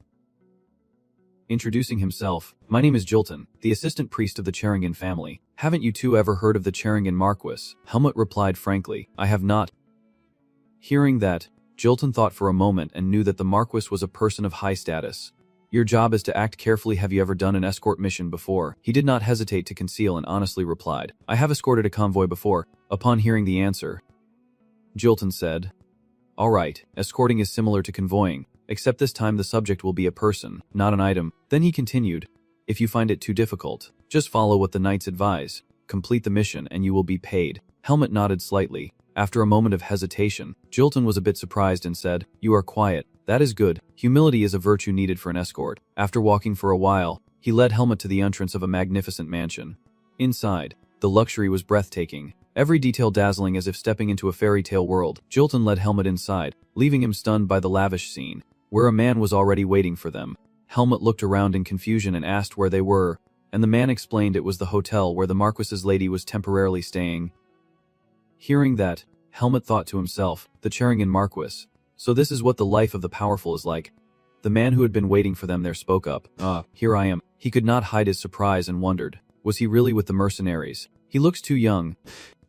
Speaker 1: Introducing himself, my name is Jilton, the assistant priest of the Cherringen family. Haven't you two ever heard of the Cherringen Marquis? Helmet replied frankly, I have not. Hearing that, Jilton thought for a moment and knew that the Marquis was a person of high status. Your job is to act carefully. Have you ever done an escort mission before? He did not hesitate to conceal and honestly replied, I have escorted a convoy before. Upon hearing the answer, Jilton said, all right, escorting is similar to convoying, except this time the subject will be a person, not an item. Then he continued, if you find it too difficult, just follow what the knights advise, complete the mission and you will be paid. Helmet nodded slightly. After a moment of hesitation, Jilton was a bit surprised and said, you are quiet. That is good. Humility is a virtue needed for an escort. After walking for a while, he led Helmet to the entrance of a magnificent mansion. Inside, the luxury was breathtaking. Every detail dazzling as if stepping into a fairy tale world. Jilton led Helmet inside, leaving him stunned by the lavish scene, where a man was already waiting for them. Helmet looked around in confusion and asked where they were, and the man explained it was the hotel where the Marquis's lady was temporarily staying. Hearing that, Helmet thought to himself, the Cherringen Marquis. So this is what the life of the powerful is like. The man who had been waiting for them there spoke up. Here I am. He could not hide his surprise and wondered, was he really with the mercenaries? He looks too young.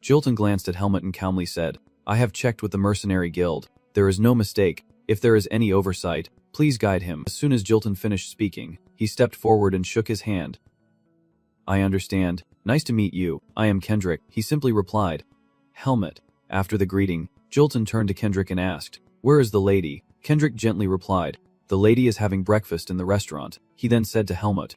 Speaker 1: Jilton glanced at Helmet and calmly said, I have checked with the mercenary guild. There is no mistake. If there is any oversight, Please guide him. As soon as Jilton finished speaking, he stepped forward and shook his hand. I understand. Nice to meet you. I am Kendrick, he simply replied. Helmet. After the greeting, Jilton turned to Kendrick and asked, Where is the lady? Kendrick gently replied, The lady is having breakfast in the restaurant. He then said to Helmet,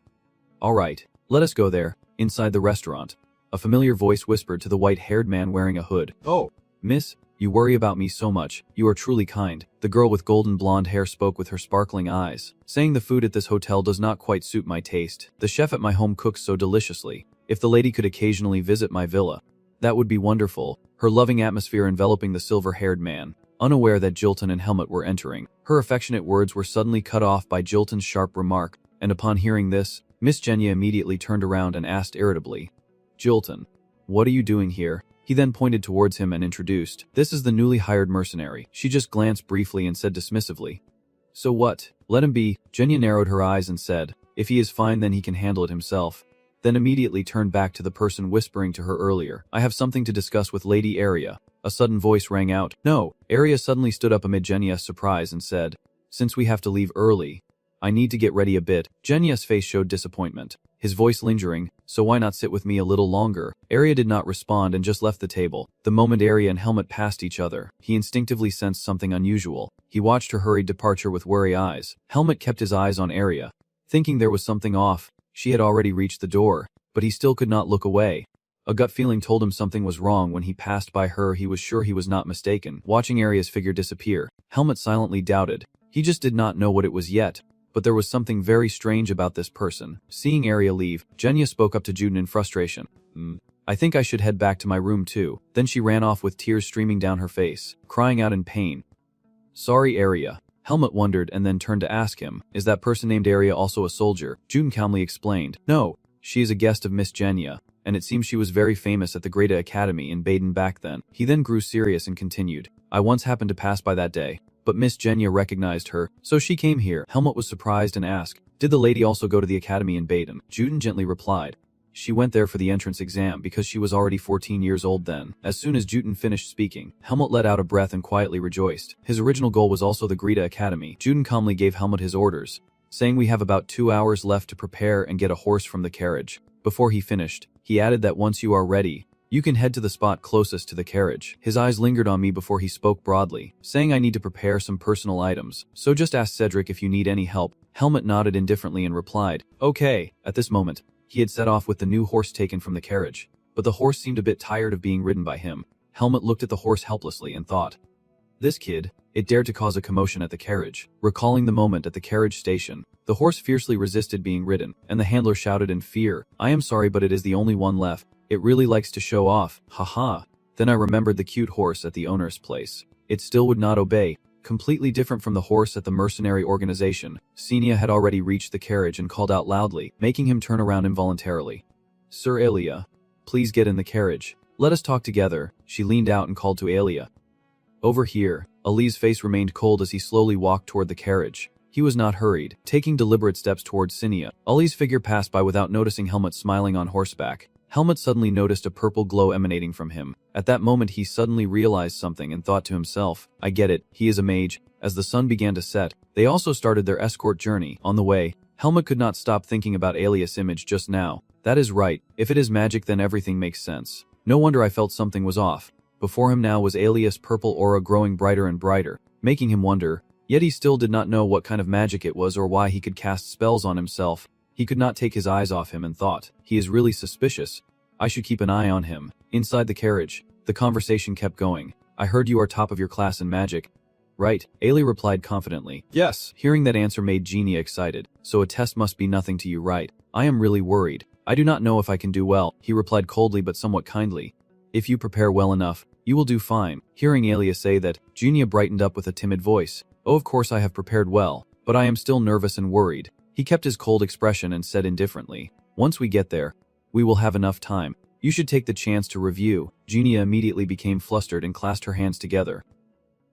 Speaker 1: All right, let us go there. Inside the restaurant, a familiar voice whispered to the white-haired man wearing a hood. Oh, Miss, you worry about me so much. You are truly kind. The girl with golden blonde hair spoke with her sparkling eyes, saying the food at this hotel does not quite suit my taste. The chef at my home cooks so deliciously. If the lady could occasionally visit my villa, that would be wonderful. Her loving atmosphere enveloping the silver-haired man, unaware that Jilton and Helmet were entering. Her affectionate words were suddenly cut off by Jilton's sharp remark, and upon hearing this, Miss Genya immediately turned around and asked irritably, Jilton, what are you doing here? He then pointed towards him and introduced, This is the newly hired mercenary. She just glanced briefly and said dismissively, So what? Let him be. Genya narrowed her eyes and said, If he is fine then he can handle it himself. Then immediately turned back to the person whispering to her earlier, I have something to discuss with Lady Arya. A sudden voice rang out, No. Arya suddenly stood up amid Genya's surprise and said, Since we have to leave early, I need to get ready a bit. Genya's face showed disappointment, his voice lingering, So why not sit with me a little longer? Arya did not respond and just left the table. The moment Arya and Helmet passed each other, he instinctively sensed something unusual. He watched her hurried departure with wary eyes. Helmet kept his eyes on Arya, thinking there was something off. She had already reached the door, but he still could not look away. A gut feeling told him something was wrong. When he passed by her, he was sure he was not mistaken. Watching Arya's figure disappear, Helmet silently doubted. He just did not know what it was yet. But there was something very strange about this person. Seeing Arya leave, Genya spoke up to Juden in frustration. I think I should head back to my room too. Then she ran off with tears streaming down her face, crying out in pain. Sorry, Arya. Helmet wondered and then turned to ask him, Is that person named Arya also a soldier? Juden calmly explained, No, she is a guest of Miss Genya, and it seems she was very famous at the Greta Academy in Baden back then. He then grew serious and continued, I once happened to pass by that day, but Miss Genya recognized her, so she came here. Helmet was surprised and asked, Did the lady also go to the academy in Baden? Juden gently replied, She went there for the entrance exam because she was already 14 years old then. As soon as Juden finished speaking, Helmet let out a breath and quietly rejoiced. His original goal was also the Greta Academy. Juden calmly gave Helmet his orders, saying we have about 2 hours left to prepare and get a horse from the carriage. Before he finished, he added that once you are ready, you can head to the spot closest to the carriage. His eyes lingered on me before he spoke broadly, saying I need to prepare some personal items, so just ask Cedric if you need any help. Helmet nodded indifferently and replied, Okay. At this moment, he had set off with the new horse taken from the carriage, but the horse seemed a bit tired of being ridden by him. Helmet looked at the horse helplessly and thought, This kid, it dared to cause a commotion at the carriage. Recalling the moment at the carriage station, the horse fiercely resisted being ridden, and the handler shouted in fear, I am sorry but it is the only one left. It really likes to show off, haha. Then I remembered the cute horse at the owner's place. It still would not obey. Completely different from the horse at the mercenary organization, Senia had already reached the carriage and called out loudly, making him turn around involuntarily. Sir Alia, please get in the carriage. Let us talk together. She leaned out and called to Alia. Over here. Ali's face remained cold as he slowly walked toward the carriage. He was not hurried, taking deliberate steps towards Senia. Ali's figure passed by without noticing Helmet smiling on horseback. Helmet suddenly noticed a purple glow emanating from him. At that moment he suddenly realized something and thought to himself, I get it, he is a mage. As the sun began to set, they also started their escort journey. On the way, Helmet could not stop thinking about Alias' image just now. That is right, if it is magic then everything makes sense. No wonder I felt something was off. Before him now was Alias' purple aura growing brighter and brighter, making him wonder, yet he still did not know what kind of magic it was or why he could cast spells on himself. He could not take his eyes off him and thought, he is really suspicious. I should keep an eye on him. Inside the carriage, the conversation kept going. I heard you are top of your class in magic. Right, Ailey replied confidently. Yes. Hearing that answer made Genia excited. So a test must be nothing to you, right? I am really worried. I do not know if I can do well, he replied coldly but somewhat kindly. If you prepare well enough, you will do fine. Hearing Alia say that, Genia brightened up with a timid voice. Oh, of course I have prepared well, but I am still nervous and worried. He kept his cold expression and said indifferently, Once we get there, we will have enough time. You should take the chance to review. Genia immediately became flustered and clasped her hands together,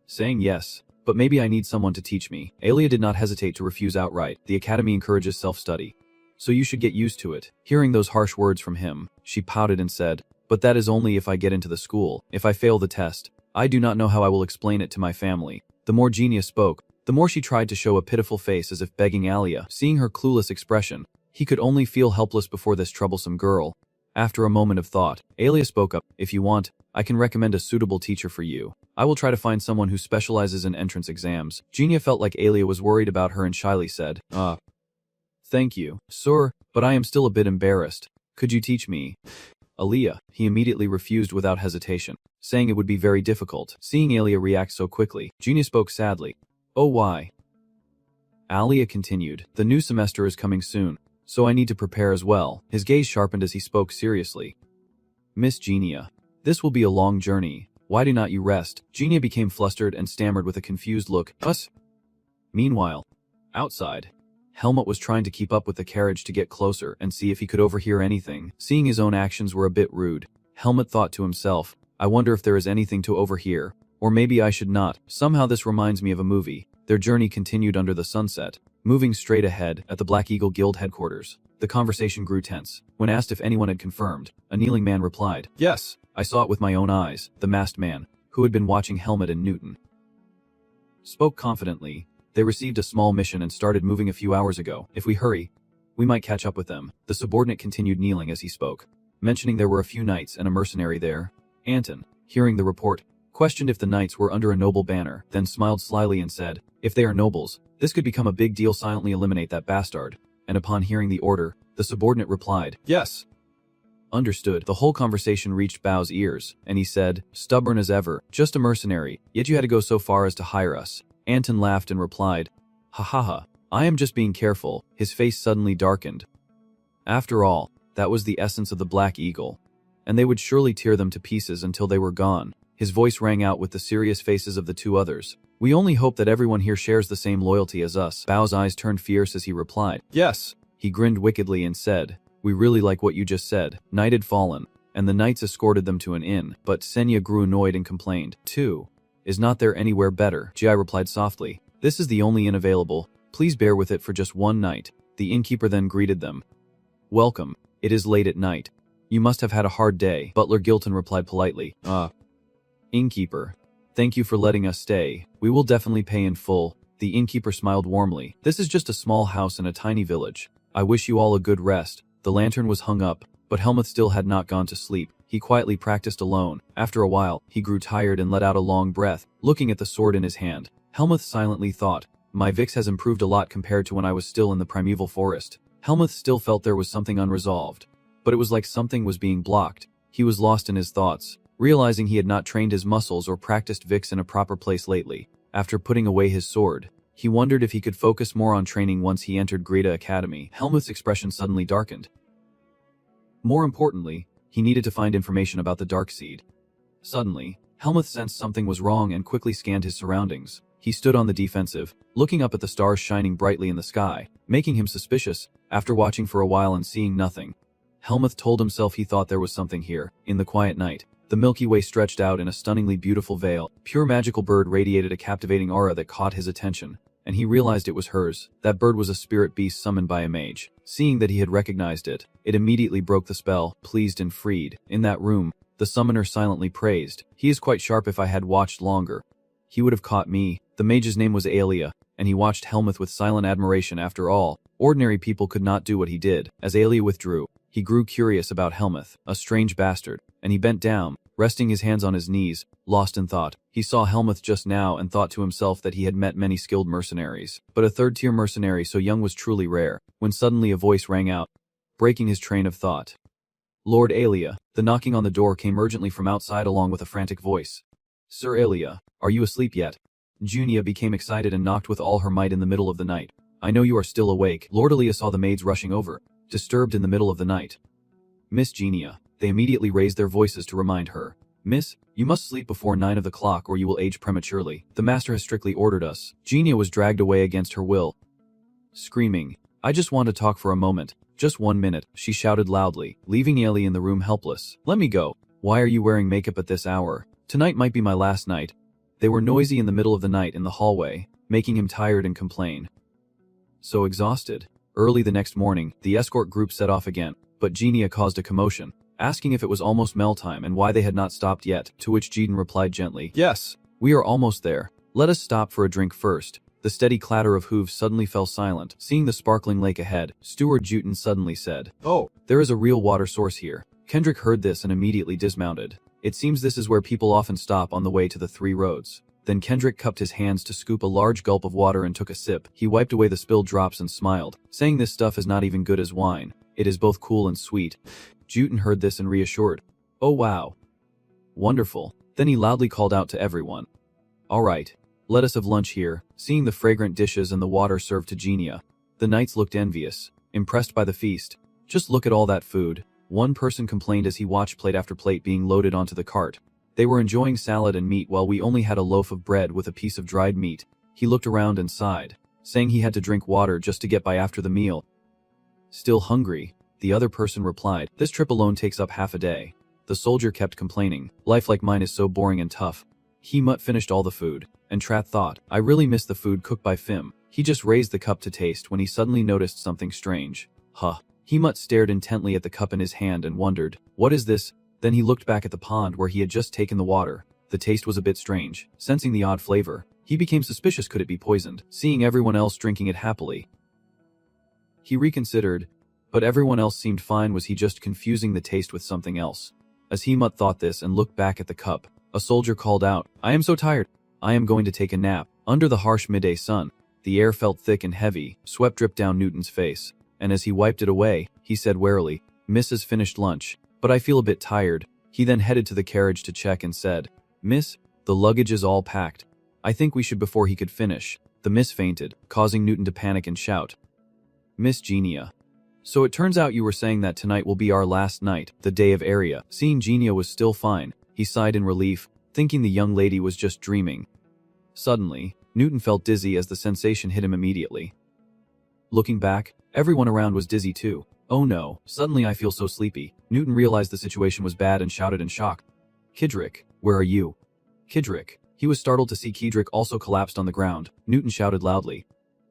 Speaker 1: saying yes, but maybe I need someone to teach me. Alia did not hesitate to refuse outright. The academy encourages self-study, so you should get used to it. Hearing those harsh words from him, she pouted and said, But that is only if I get into the school. If I fail the test, I do not know how I will explain it to my family. The more Genia spoke, The more she tried to show a pitiful face as if begging Alia. Seeing her clueless expression, he could only feel helpless before this troublesome girl. After a moment of thought, Alia spoke up, "If you want, I can recommend a suitable teacher for you. I will try to find someone who specializes in entrance exams." Genia felt like Alia was worried about her and shyly said, "Thank you, sir, but I am still a bit embarrassed. Could you teach me?" Alia, he immediately refused without hesitation, saying it would be very difficult. Seeing Alia react so quickly, Genia spoke sadly. "Oh, why?" Alia continued, "The new semester is coming soon, so I need to prepare as well." His gaze sharpened as he spoke seriously. "Miss Genia, this will be a long journey. Why do not you rest?" Genia became flustered and stammered with a confused look. "Us?" Meanwhile, outside, Helmut was trying to keep up with the carriage to get closer and see if he could overhear anything. Seeing his own actions were a bit rude, Helmut thought to himself, "I wonder if there is anything to overhear. Or maybe I should not. Somehow this reminds me of a movie." Their journey continued under the sunset, moving straight ahead at the Black Eagle Guild headquarters. The conversation grew tense. When asked if anyone had confirmed, a kneeling man replied, "Yes, I saw it with my own eyes." The masked man, who had been watching Helmut and Newton, spoke confidently. "They received a small mission and started moving a few hours ago. If we hurry, we might catch up with them." The subordinate continued kneeling as he spoke, mentioning there were a few knights and a mercenary there. Anton, hearing the report, questioned if the knights were under a noble banner, then smiled slyly and said, "If they are nobles, this could become a big deal. Silently eliminate that bastard." And upon hearing the order, the subordinate replied, "Yes." Understood. The whole conversation reached Bao's ears, and he said, "Stubborn as ever, just a mercenary, yet you had to go so far as to hire us." Anton laughed and replied, "Ha ha ha, I am just being careful." His face suddenly darkened. After all, that was the essence of the Black Eagle, and they would surely tear them to pieces until they were gone. His voice rang out with the serious faces of the two others. "We only hope that everyone here shares the same loyalty as us." Bao's eyes turned fierce as he replied, "Yes." He grinned wickedly and said, "We really like what you just said." Night had fallen, and the knights escorted them to an inn, but Senya grew annoyed and complained, "Too. Is not there anywhere better?" Ji replied softly, "This is the only inn available. Please bear with it for just one night." The innkeeper then greeted them. "Welcome. It is late at night. You must have had a hard day." Butler Gilton replied politely, Innkeeper, thank you for letting us stay. We will definitely pay in full." The innkeeper smiled warmly. "This is just a small house in a tiny village. I wish you all a good rest." The lantern was hung up, but Helmut still had not gone to sleep. He quietly practiced alone. After a while, he grew tired and let out a long breath, looking at the sword in his hand. Helmut silently thought, "My Vix has improved a lot compared to when I was still in the primeval forest." Helmut still felt there was something unresolved, but it was like something was being blocked. He was lost in his thoughts, realizing he had not trained his muscles or practiced Vix in a proper place lately. After putting away his sword, he wondered if he could focus more on training once he entered Greta Academy. Helmut's expression suddenly darkened. More importantly, he needed to find information about the Dark Seed. Suddenly, Helmut sensed something was wrong and quickly scanned his surroundings. He stood on the defensive, looking up at the stars shining brightly in the sky, making him suspicious. After watching for a while and seeing nothing, Helmut told himself he thought there was something here. In the quiet night, the Milky Way stretched out in a stunningly beautiful veil. Pure magical bird radiated a captivating aura that caught his attention, and he realized it was hers. That bird was a spirit beast summoned by a mage. Seeing that he had recognized it, it immediately broke the spell, pleased and freed. In that room, the summoner silently praised, "He is quite sharp. If I had watched longer, he would have caught me." The mage's name was Alia, and he watched Helmut with silent admiration. After all, ordinary people could not do what he did. As Alia withdrew, he grew curious about Helmut, a strange bastard, and he bent down, resting his hands on his knees, lost in thought. He saw Helmut just now and thought to himself that he had met many skilled mercenaries, but a third-tier mercenary so young was truly rare, when suddenly a voice rang out, breaking his train of thought. "Lord Alia." The knocking on the door came urgently from outside along with a frantic voice. "Sir Alia, are you asleep yet?" Junia became excited and knocked with all her might in the middle of the night. "I know you are still awake." Lord Alia saw the maids rushing over, disturbed in the middle of the night. "Miss Genia." They immediately raised their voices to remind her. "Miss, you must sleep before 9 of the clock or you will age prematurely. The master has strictly ordered us." Genia was dragged away against her will, screaming, "I just want to talk for a moment. Just 1 minute," she shouted loudly, leaving Ellie in the room helpless. "Let me go." "Why are you wearing makeup at this hour? Tonight might be my last night." They were noisy in the middle of the night in the hallway, making him tired and complain. So exhausted. Early the next morning, the escort group set off again, but Genia caused a commotion, asking if it was almost mail time and why they had not stopped yet, to which Jeden replied gently, "Yes, we are almost there. Let us stop for a drink first." The steady clatter of hooves suddenly fell silent. Seeing the sparkling lake ahead, Steward Juten suddenly said, "Oh, there is a real water source here." Kendrick heard this and immediately dismounted. It seems this is where people often stop on the way to the 3 roads. Then Kendrick cupped his hands to scoop a large gulp of water and took a sip. He wiped away the spilled drops and smiled, saying this stuff is not even good as wine. It is both cool and sweet. Juten heard this and reassured, "Oh wow. Wonderful." Then he loudly called out to everyone, "All right. Let us have lunch here." Seeing the fragrant dishes and the water served to Genia, the knights looked envious, impressed by the feast. "Just look at all that food," one person complained as he watched plate after plate being loaded onto the cart. "They were enjoying salad and meat while we only had a loaf of bread with a piece of dried meat." He looked around and sighed, saying he had to drink water just to get by after the meal. "Still hungry," the other person replied. "This trip alone takes up half a day." The soldier kept complaining, "Life like mine is so boring and tough." Hemut finished all the food, and Trat thought, "I really miss the food cooked by Fim." He just raised the cup to taste when he suddenly noticed something strange. Huh. Hemut stared intently at the cup in his hand and wondered, "What is this?" Then he looked back at the pond where he had just taken the water. The taste was a bit strange. Sensing the odd flavor, he became suspicious. Could it be poisoned? Seeing everyone else drinking it happily, he reconsidered, but everyone else seemed fine. Was he just confusing the taste with something else? As Hemut thought this and looked back at the cup, a soldier called out, "I am so tired. I am going to take a nap." Under the harsh midday sun, the air felt thick and heavy. Sweat dripped down Newton's face, and as he wiped it away, he said warily, "Mrs. finished lunch, but I feel a bit tired." He then headed to the carriage to check and said, "Miss, the luggage is all packed. I think we should." Before he could finish, the miss fainted, causing Newton to panic and shout, "Miss Genia. So it turns out you were saying that tonight will be our last night, the day of Area." Seeing Genia was still fine, he sighed in relief, thinking the young lady was just dreaming. Suddenly, Newton felt dizzy as the sensation hit him immediately. Looking back, everyone around was dizzy too. "Oh no, suddenly I feel so sleepy." Newton realized the situation was bad and shouted in shock, "Kidrick, where are you?" "Kidrick." He was startled to see Kidrick also collapsed on the ground. Newton shouted loudly,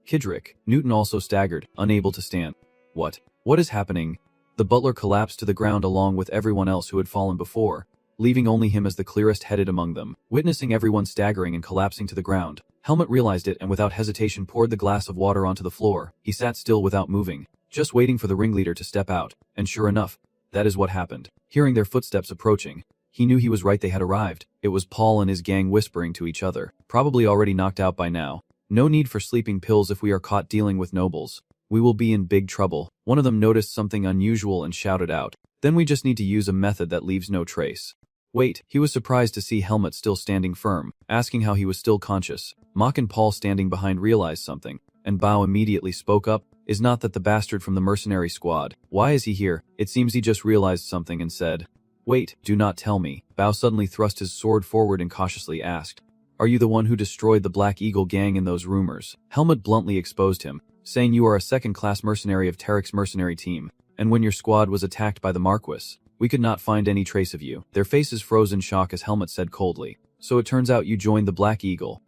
Speaker 1: "Kidrick." Newton also staggered, unable to stand. What is happening?" The butler collapsed to the ground along with everyone else who had fallen before, leaving only him as the clearest headed among them. Witnessing everyone staggering and collapsing to the ground, Helmut realized it and without hesitation poured the glass of water onto the floor. He sat still without moving, just waiting for the ringleader to step out, and sure enough, that is what happened. Hearing their footsteps approaching, he knew he was right. They had arrived. It was Paul and his gang whispering to each other, probably already knocked out by now. "No need for sleeping pills if we are caught dealing with nobles. We will be in big trouble." One of them noticed something unusual and shouted out, "Then we just need to use a method that leaves no trace." Wait, he was surprised to see Helmut still standing firm, asking how he was still conscious. Mock and Paul standing behind realized something, and Bao immediately spoke up, "Is not that the bastard from the mercenary squad? Why is he here?" It seems he just realized something and said, "Wait, do not tell me." Bao suddenly thrust his sword forward and cautiously asked, "Are you the one who destroyed the Black Eagle gang in those rumors?" Helmut bluntly exposed him, saying, "You are a second-class mercenary of Tarek's mercenary team, and when your squad was attacked by the Marquis, we could not find any trace of you." Their faces froze in shock as Helmut said coldly, "So it turns out you joined the Black Eagle.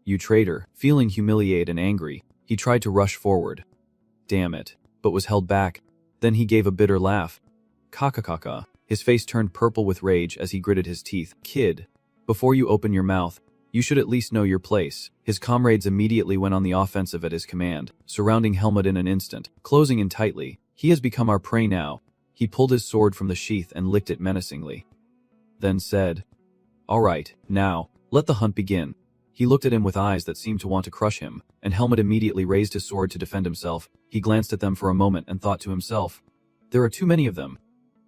Speaker 1: You traitor." Feeling humiliated and angry, he tried to rush forward. Damn it, but was held back. Then he gave a bitter laugh. Kaka. His face turned purple with rage as he gritted his teeth. "Kid, before you open your mouth, you should at least know your place." His comrades immediately went on the offensive at his command, surrounding Helmut in an instant, closing in tightly. "He has become our prey now." He pulled his sword from the sheath and licked it menacingly. Then said, "All right, now, let the hunt begin." He looked at him with eyes that seemed to want to crush him, and Helmut immediately raised his sword to defend himself. He glanced at them for a moment and thought to himself, "There are too many of them."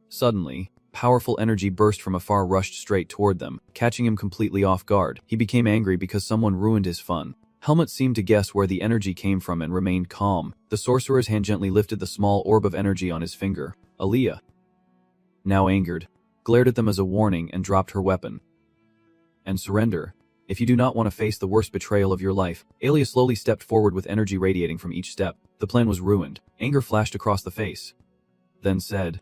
Speaker 1: Suddenly, powerful energy burst from afar, rushed straight toward them, catching him completely off guard. He became angry because someone ruined his fun. Helmut seemed to guess where the energy came from and remained calm. The sorcerer's hand gently lifted the small orb of energy on his finger. Aaliyah, now angered, glared at them as a warning and dropped her weapon. "And surrender, if you do not want to face the worst betrayal of your life." Aaliyah slowly stepped forward with energy radiating from each step. The plan was ruined. Anger flashed across the face. Then said,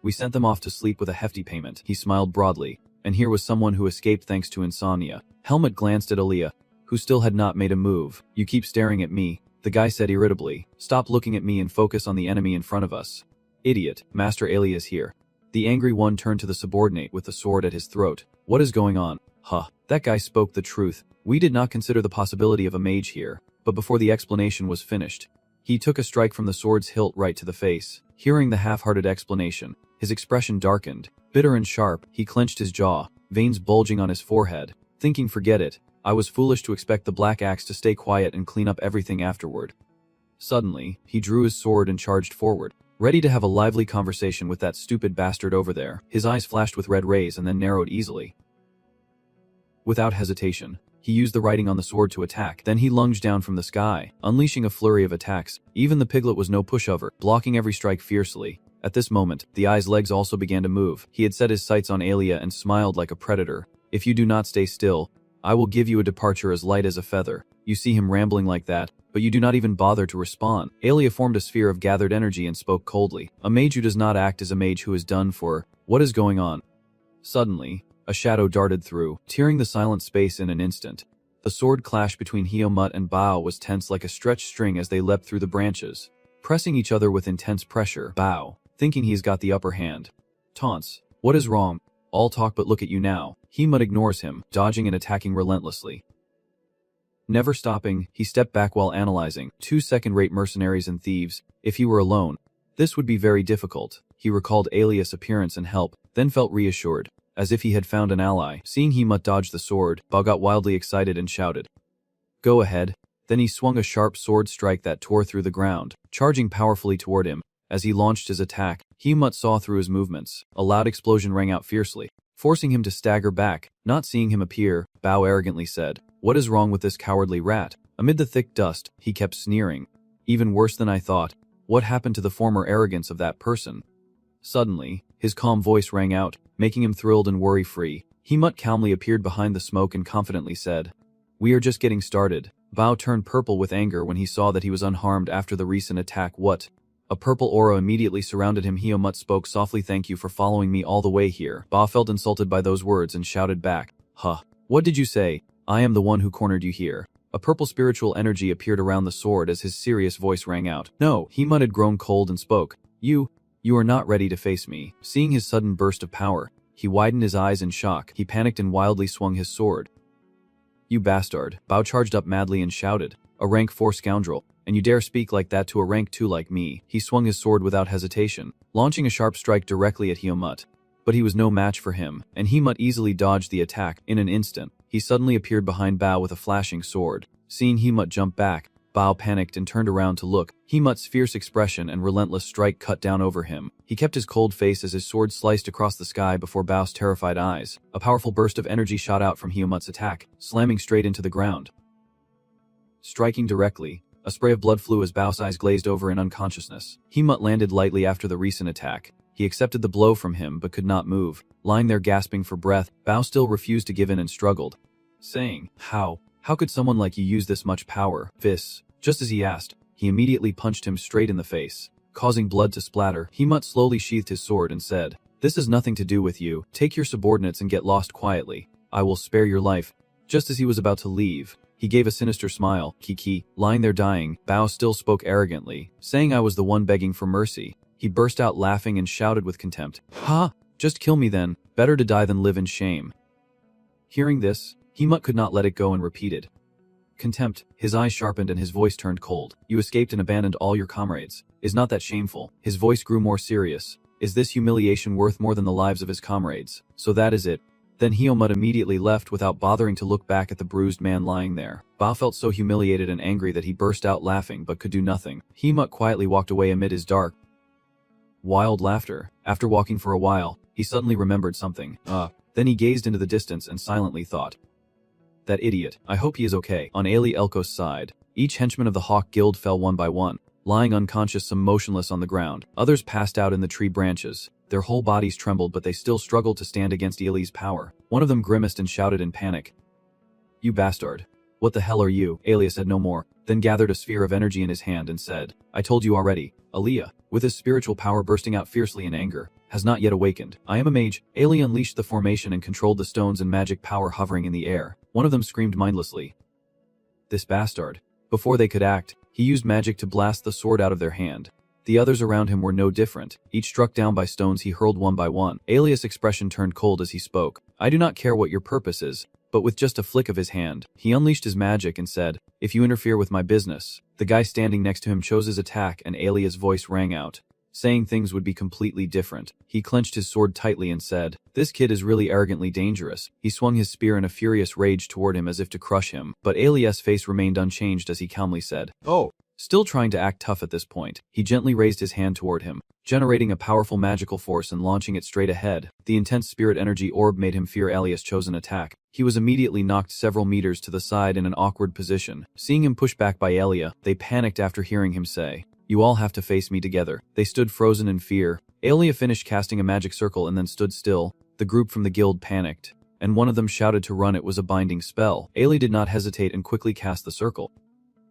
Speaker 1: "We sent them off to sleep with a hefty payment." He smiled broadly, and here was someone who escaped thanks to insomnia. Helmut glanced at Aaliyah, who still had not made a move. "You keep staring at me," the guy said irritably. "Stop looking at me and focus on the enemy in front of us." "Idiot, Master Aaliyah is here." The angry one turned to the subordinate with the sword at his throat. "What is going on?" "Huh." That guy spoke the truth. We did not consider the possibility of a mage here, but before the explanation was finished, he took a strike from the sword's hilt right to the face. Hearing the half-hearted explanation, his expression darkened. Bitter and sharp, he clenched his jaw, veins bulging on his forehead, thinking, forget it, I was foolish to expect the black axe to stay quiet and clean up everything afterward. Suddenly, he drew his sword and charged forward, ready to have a lively conversation with that stupid bastard over there. His eyes flashed with red rays and then narrowed easily. Without hesitation, he used the writing on the sword to attack. Then he lunged down from the sky, unleashing a flurry of attacks. Even the piglet was no pushover, blocking every strike fiercely. At this moment, the eye's legs also began to move. He had set his sights on Alia and smiled like a predator. If you do not stay still, I will give you a departure as light as a feather. You see him rambling like that, but you do not even bother to respond. Alia formed a sphere of gathered energy and spoke coldly. A mage who does not act is a mage who is done for. What is going on? Suddenly, a shadow darted through, tearing the silent space in an instant. The sword clash between Hiomut and Bao was tense like a stretched string as they leapt through the branches, pressing each other with intense pressure. Bao, thinking he's got the upper hand, taunts, "What is wrong? All talk but look at you now." Hiomut ignores him, dodging and attacking relentlessly. Never stopping, he stepped back while analyzing. 2 second-rate mercenaries and thieves. If he were alone, this would be very difficult. He recalled Alias' appearance and help, then felt reassured, as if he had found an ally. Seeing Hiomut dodge the sword, Bao got wildly excited and shouted, "Go ahead." Then he swung a sharp sword strike that tore through the ground, charging powerfully toward him. As he launched his attack, Hiomut saw through his movements. A loud explosion rang out fiercely, forcing him to stagger back. Not seeing him appear, Bao arrogantly said, "What is wrong with this cowardly rat?" Amid the thick dust, he kept sneering. "Even worse than I thought. What happened to the former arrogance of that person?" Suddenly, his calm voice rang out, making him thrilled and worry-free. Hiomut calmly appeared behind the smoke and confidently said, "We are just getting started." Bao turned purple with anger when he saw that he was unharmed after the recent attack. "What?" A purple aura immediately surrounded him. Hiomut spoke softly, "Thank you for following me all the way here." Bao felt insulted by those words and shouted back, "Huh. What did you say? I am the one who cornered you here." A purple spiritual energy appeared around the sword as his serious voice rang out. "No." Hiomut had grown cold and spoke, You are not ready to face me." Seeing his sudden burst of power, he widened his eyes in shock. He panicked and wildly swung his sword. "You bastard." Bao charged up madly and shouted, "A rank 4 scoundrel, and you dare speak like that to a rank 2 like me." He swung his sword without hesitation, launching a sharp strike directly at Hiomut. But he was no match for him, and Hiomut easily dodged the attack. In an instant, he suddenly appeared behind Bao with a flashing sword. Seeing Hiomut jump back, Bao panicked and turned around to look. Hiomut's fierce expression and relentless strike cut down over him. He kept his cold face as his sword sliced across the sky before Bao's terrified eyes. A powerful burst of energy shot out from Hiomut's attack, slamming straight into the ground. Striking directly, a spray of blood flew as Bao's eyes glazed over in unconsciousnness. Hiomut landed lightly after the recent attack. He accepted the blow from him but could not move. Lying there gasping for breath, Bao still refused to give in and struggled, saying, How could someone like you use this much power?" Just as he asked, he immediately punched him straight in the face, causing blood to splatter. Hiomut slowly sheathed his sword and said, "This has nothing to do with you. Take your subordinates and get lost quietly. I will spare your life." Just as he was about to leave, he gave a sinister smile. Kiki, lying there dying, Bao still spoke arrogantly, saying, "I was the one begging for mercy." He burst out laughing and shouted with contempt, "Ha! Just kill me then. Better to die than live in shame." Hearing this, Hiomut could not let it go and repeated, "Contempt." His eyes sharpened and his voice turned cold. "You escaped and abandoned all your comrades. Is not that shameful?" His voice grew more serious. "Is this humiliation worth more than the lives of his comrades? So that is it." Then Hiomut immediately left without bothering to look back at the bruised man lying there. Bao felt so humiliated and angry that he burst out laughing but could do nothing. Hiomut quietly walked away amid his dark, wild laughter. After walking for a while, he suddenly remembered something. Then he gazed into the distance and silently thought, "That idiot. I hope he is okay." On Ali Elko's side, each henchman of the Hawk Guild fell one by one, lying unconscious, some motionless on the ground. Others passed out in the tree branches. Their whole bodies trembled, but they still struggled to stand against Ali's power. One of them grimaced and shouted in panic, "You bastard. What the hell are you?" Ali said no more, then gathered a sphere of energy in his hand and said, "I told you already." Alia, with his spiritual power bursting out fiercely in anger, has not yet awakened. "I am a mage." Ali unleashed the formation and controlled the stones and magic power hovering in the air. One of them screamed mindlessly, "This bastard." Before they could act, he used magic to blast the sword out of their hand. The others around him were no different, each struck down by stones he hurled one by one. Alias' expression turned cold as he spoke. "I do not care what your purpose is. but with just a flick of his hand, he unleashed his magic and said, "If you interfere with my business." The guy standing next to him chose his attack and Alia's voice rang out, saying things would be completely different. He clenched his sword tightly and said, "This kid is really arrogantly dangerous." He swung his spear in a furious rage toward him as if to crush him, but Alia's face remained unchanged as he calmly said, "Oh." Still trying to act tough at this point, he gently raised his hand toward him, generating a powerful magical force and launching it straight ahead. The intense spirit energy orb made him fear Alia's chosen attack. He was immediately knocked several meters to the side in an awkward position. Seeing him pushed back by Alia, they panicked after hearing him say, "You all have to face me together." They stood frozen in fear. Alia finished casting a magic circle and then stood still. The group from the guild panicked, and one of them shouted to run. It was a binding spell. Alia did not hesitate and quickly cast the circle,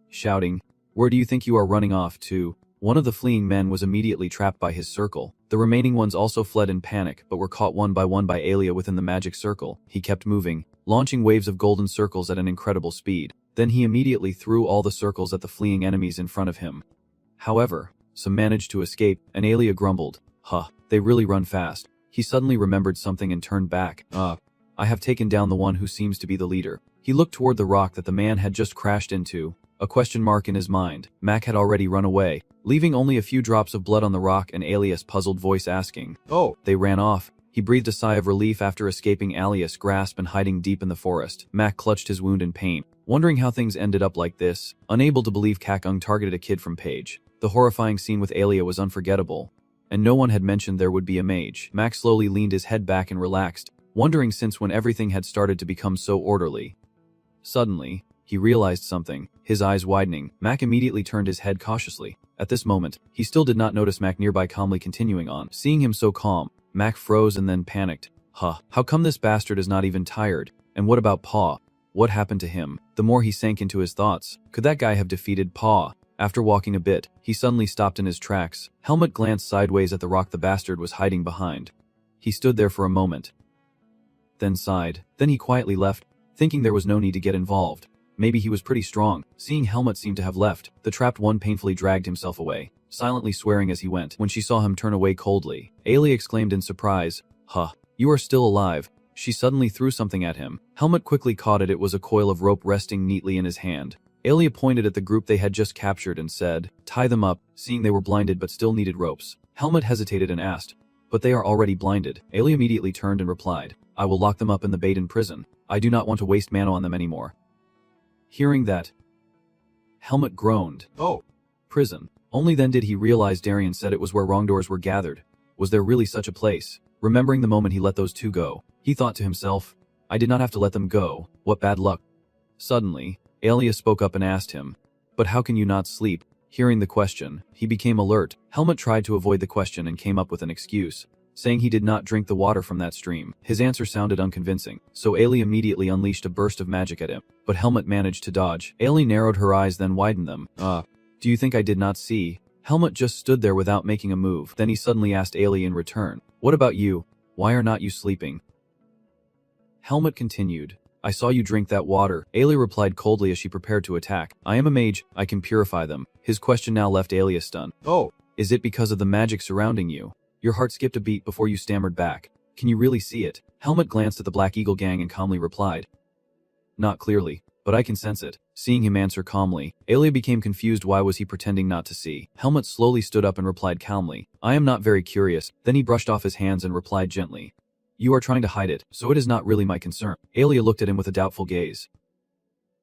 Speaker 1: shouting, "Where do you think you are running off to?" One of the fleeing men was immediately trapped by his circle. The remaining ones also fled in panic, but were caught one by Alia within the magic circle. He kept moving, launching waves of golden circles at an incredible speed. Then he immediately threw all the circles at the fleeing enemies in front of him. However, some managed to escape, and Alia grumbled, "They really run fast." He suddenly remembered something and turned back. I have taken down the one who seems to be the leader." He looked toward the rock that the man had just crashed into, a question mark in his mind. Mac had already run away, leaving only a few drops of blood on the rock and Alias' puzzled voice asking, "Oh." They ran off. He breathed a sigh of relief after escaping Alias' grasp and hiding deep in the forest. Mac clutched his wound in pain, wondering how things ended up like this, unable to believe Kakung targeted a kid from Page. The horrifying scene with Alia was unforgettable, and no one had mentioned there would be a mage. Mac slowly leaned his head back and relaxed, wondering since when everything had started to become so orderly. Suddenly, he realized something, his eyes widening. Mac immediately turned his head cautiously. At this moment, he still did not notice Mac nearby calmly continuing on. Seeing him so calm, Mac froze and then panicked. How come this bastard is not even tired? And what about Paw? What happened to him? The more he sank into his thoughts, could that guy have defeated Paw? After walking a bit, he suddenly stopped in his tracks. Helmut glanced sideways at the rock the bastard was hiding behind. He stood there for a moment, then sighed. Then he quietly left, thinking there was no need to get involved. Maybe he was pretty strong. Seeing Helmut seem to have left, the trapped one painfully dragged himself away, silently swearing as he went. When she saw him turn away coldly, Ailey exclaimed in surprise, "You are still alive." She suddenly threw something at him. Helmut quickly caught it. It was a coil of rope resting neatly in his hand. Ailey pointed at the group they had just captured and said, "Tie them up." Seeing they were blinded but still needed ropes, Helmut hesitated and asked, "But they are already blinded." Ailey immediately turned and replied, "I will lock them up in the Baden prison. I do not want to waste mana on them anymore." Hearing that, Helmut groaned. "Oh, prison." Only then did he realize Darien said it was where wrongdoers were gathered. Was there really such a place? Remembering the moment he let those two go, he thought to himself, "I did not have to let them go. What bad luck." Suddenly, Alia spoke up and asked him, "But how can you not sleep?" Hearing the question, he became alert. Helmut tried to avoid the question and came up with an excuse, saying he did not drink the water from that stream. His answer sounded unconvincing, so Ailey immediately unleashed a burst of magic at him, but Helmut managed to dodge. Ailey narrowed her eyes then widened them. Do you think I did not see?" Helmut just stood there without making a move. Then he suddenly asked Ailey in return, "What about you? Why are not you sleeping?" Helmut continued, "I saw you drink that water." Ailey replied coldly as she prepared to attack, "I am a mage, I can purify them." His question now left Ailey stunned. "Oh, is it because of the magic surrounding you?" Your heart skipped a beat before you stammered back, "Can you really see it?" Helmut glanced at the Black Eagle gang and calmly replied, "Not clearly, but I can sense it." Seeing him answer calmly, Ailey became confused. Why was he pretending not to see? Helmut slowly stood up and replied calmly, "I am not very curious." Then he brushed off his hands and replied gently, "You are trying to hide it, so it is not really my concern." Ailey looked at him with a doubtful gaze,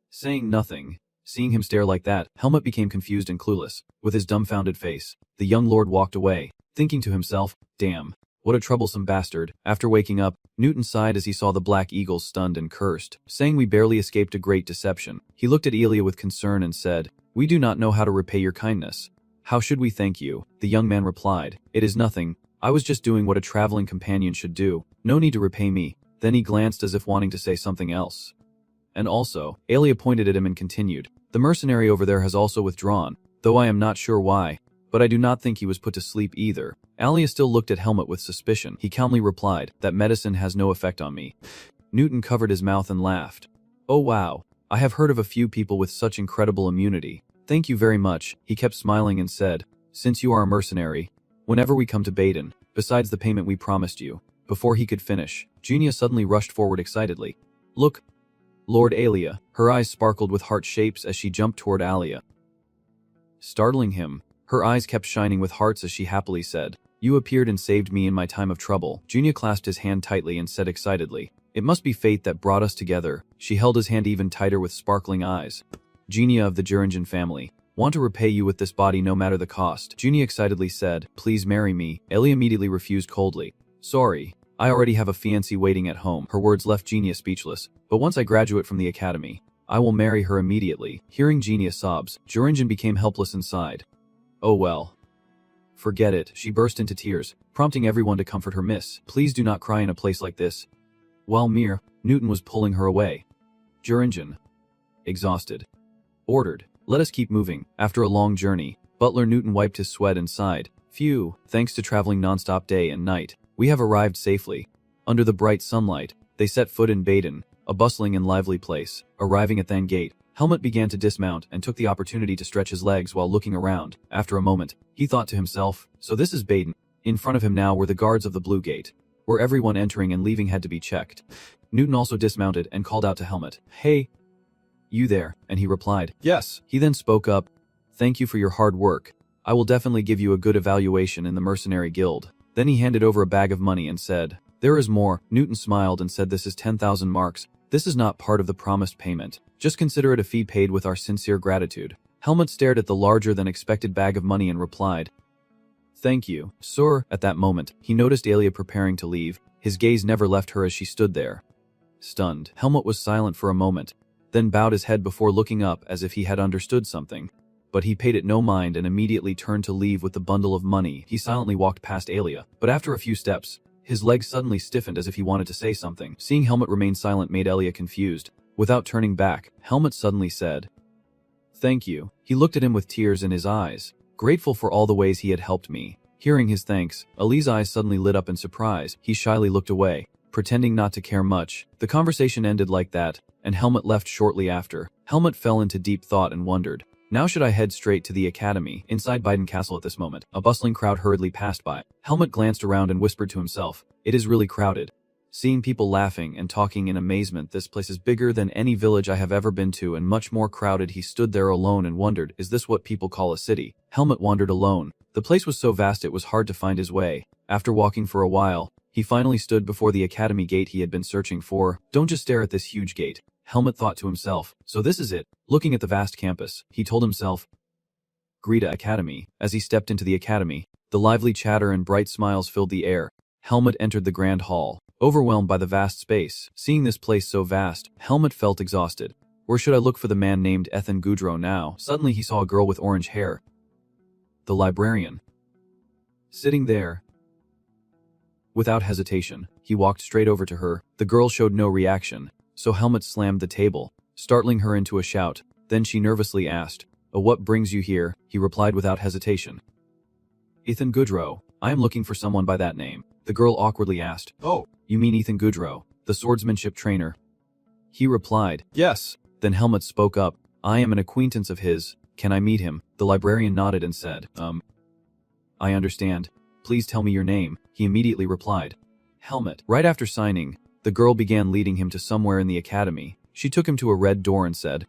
Speaker 1: saying nothing. Seeing him stare like that, Helmut became confused and clueless. With his dumbfounded face, the young lord walked away, thinking to himself, "Damn, what a troublesome bastard." After waking up, Newton sighed as he saw the Black Eagle stunned and cursed, saying, "We barely escaped a great deception." He looked at Elia with concern and said, "We do not know how to repay your kindness. How should we thank you?" The young man replied, "It is nothing. I was just doing what a traveling companion should do. No need to repay me." Then he glanced as if wanting to say something else. "And also," Alia pointed at him and continued, "the mercenary over there has also withdrawn, though I am not sure why. But I do not think he was put to sleep either." Alia still looked at Helmut with suspicion. He calmly replied, "That medicine has no effect on me." Newton covered his mouth and laughed. "Oh wow, I have heard of a few people with such incredible immunity. Thank you very much." He kept smiling and said, "Since you are a mercenary, whenever we come to Baden, besides the payment we promised you." Before he could finish, Genia suddenly rushed forward excitedly. "Look, Lord Alia. Her eyes sparkled with heart shapes as she jumped toward Alia, startling him. Her eyes kept shining with hearts as she happily said, "You appeared and saved me in my time of trouble." Junia clasped his hand tightly and said excitedly, "It must be fate that brought us together." She held his hand even tighter with sparkling eyes. "Genia of the Juringen family, want to repay you with this body no matter the cost." Junia excitedly said, "Please marry me." Alia immediately refused coldly. "Sorry, I already have a fiancé waiting at home." Her words left Genia speechless. "But once I graduate from the academy, I will marry her immediately." Hearing Genia's sobs, Juringen became helpless inside. "Oh well. Forget it." She burst into tears, prompting everyone to comfort her. "Miss, please do not cry in a place like this." While Newton was pulling her away. Juringen, exhausted, ordered, "Let us keep moving." After a long journey, Butler Newton wiped his sweat and sighed. "Phew, thanks to traveling nonstop day and night, we have arrived safely." Under the bright sunlight, they set foot in Baden, a bustling and lively place. Arriving at Than Gate, Helmut began to dismount and took the opportunity to stretch his legs while looking around. After a moment, he thought to himself, "So this is Baden." In front of him now were the guards of the Blue Gate, where everyone entering and leaving had to be checked. Newton also dismounted and called out to Helmut, "Hey, you there?" And he replied, "Yes." He then spoke up, "Thank you for your hard work. I will definitely give you a good evaluation in the mercenary guild." Then he handed over a bag of money and said, "There is more." Newton smiled and said, "This is 10,000 marks. This is not part of the promised payment. Just consider it a fee paid with our sincere gratitude." Helmut stared at the larger than expected bag of money and replied, "Thank you, sir." At that moment, he noticed Alia preparing to leave. His gaze never left her as she stood there, stunned. Helmut was silent for a moment, then bowed his head before looking up as if he had understood something. But he paid it no mind and immediately turned to leave with the bundle of money. He silently walked past Alia, but after a few steps, his legs suddenly stiffened as if he wanted to say something. Seeing Helmut remain silent made Alia confused. Without turning back, Helmut suddenly said, "Thank you." He looked at him with tears in his eyes, grateful for all the ways he had helped me. Hearing his thanks, Ali's eyes suddenly lit up in surprise. He shyly looked away, pretending not to care much. The conversation ended like that, and Helmut left shortly after. Helmut fell into deep thought and wondered, now should I head straight to the academy? Inside Baden Castle at this moment, a bustling crowd hurriedly passed by. Helmut glanced around and whispered to himself, "It is really crowded." Seeing people laughing and talking in amazement, "This place is bigger than any village I have ever been to and much more crowded." He stood there alone and wondered, is this what people call a city? Helmut wandered alone. The place was so vast it was hard to find his way. After walking for a while, he finally stood before the academy gate he had been searching for. Don't just stare at this huge gate, Helmut thought to himself. So this is it. Looking at the vast campus, he told himself, Greta Academy. As he stepped into the academy, the lively chatter and bright smiles filled the air. Helmut entered the grand hall, overwhelmed by the vast space. Seeing this place so vast, Helmut felt exhausted. Where should I look for the man named Ethan Gudro now? Suddenly he saw a girl with orange hair, the librarian, sitting there. Without hesitation, he walked straight over to her. The girl showed no reaction, so Helmut slammed the table, startling her into a shout. Then she nervously asked, "Oh, what brings you here?" He replied without hesitation, "Ethan Gudro. I am looking for someone by that name." The girl awkwardly asked, "Oh, you mean Ethan Gudro, the swordsmanship trainer?" He replied, "Yes." Then Helmut spoke up, "I am an acquaintance of his. Can I meet him?" The librarian nodded and said, I understand. Please tell me your name." He immediately replied, "Helmut." Right after signing, the girl began leading him to somewhere in the academy. She took him to a red door and said,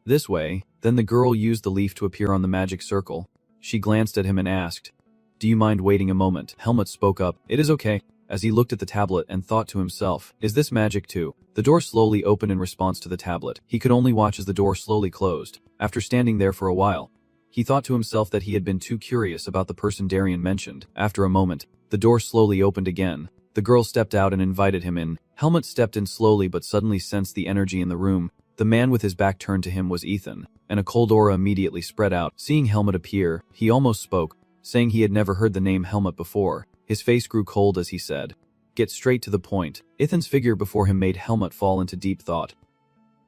Speaker 1: "This way." Then the girl used the leaf to appear on the magic circle. She glanced at him and asked, "Do you mind waiting a moment?" Helmut spoke up, "It is okay," as he looked at the tablet and thought to himself, "Is this magic too?" The door slowly opened in response to the tablet. He could only watch as the door slowly closed. After standing there for a while, he thought to himself that he had been too curious about the person Darien mentioned. After a moment, the door slowly opened again. The girl stepped out and invited him in. Helmut stepped in slowly but suddenly sensed the energy in the room. The man with his back turned to him was Ethan, and a cold aura immediately spread out. Seeing Helmut appear, he almost spoke, saying he had never heard the name Helmut before. His face grew cold as he said, "Get straight to the point." Ethan's figure before him made Helmut fall into deep thought.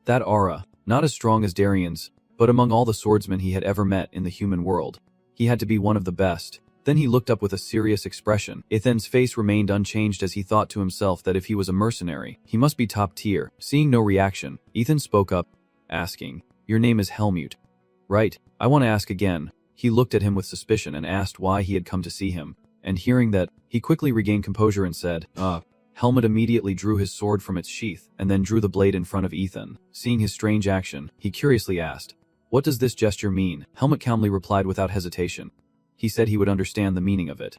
Speaker 1: That aura, not as strong as Darien's, but among all the swordsmen he had ever met in the human world, he had to be one of the best. Then he looked up with a serious expression. Ethan's face remained unchanged as he thought to himself that if he was a mercenary, he must be top tier. Seeing no reaction, Ethan spoke up, asking, "Your name is Helmut, right?" "I want to ask again." He looked at him with suspicion and asked why he had come to see him, and hearing that, he quickly regained composure and said, Helmut immediately drew his sword from its sheath and then drew the blade in front of Ethan. Seeing his strange action, he curiously asked, "What does this gesture mean?" Helmut calmly replied without hesitation. He said he would understand the meaning of it.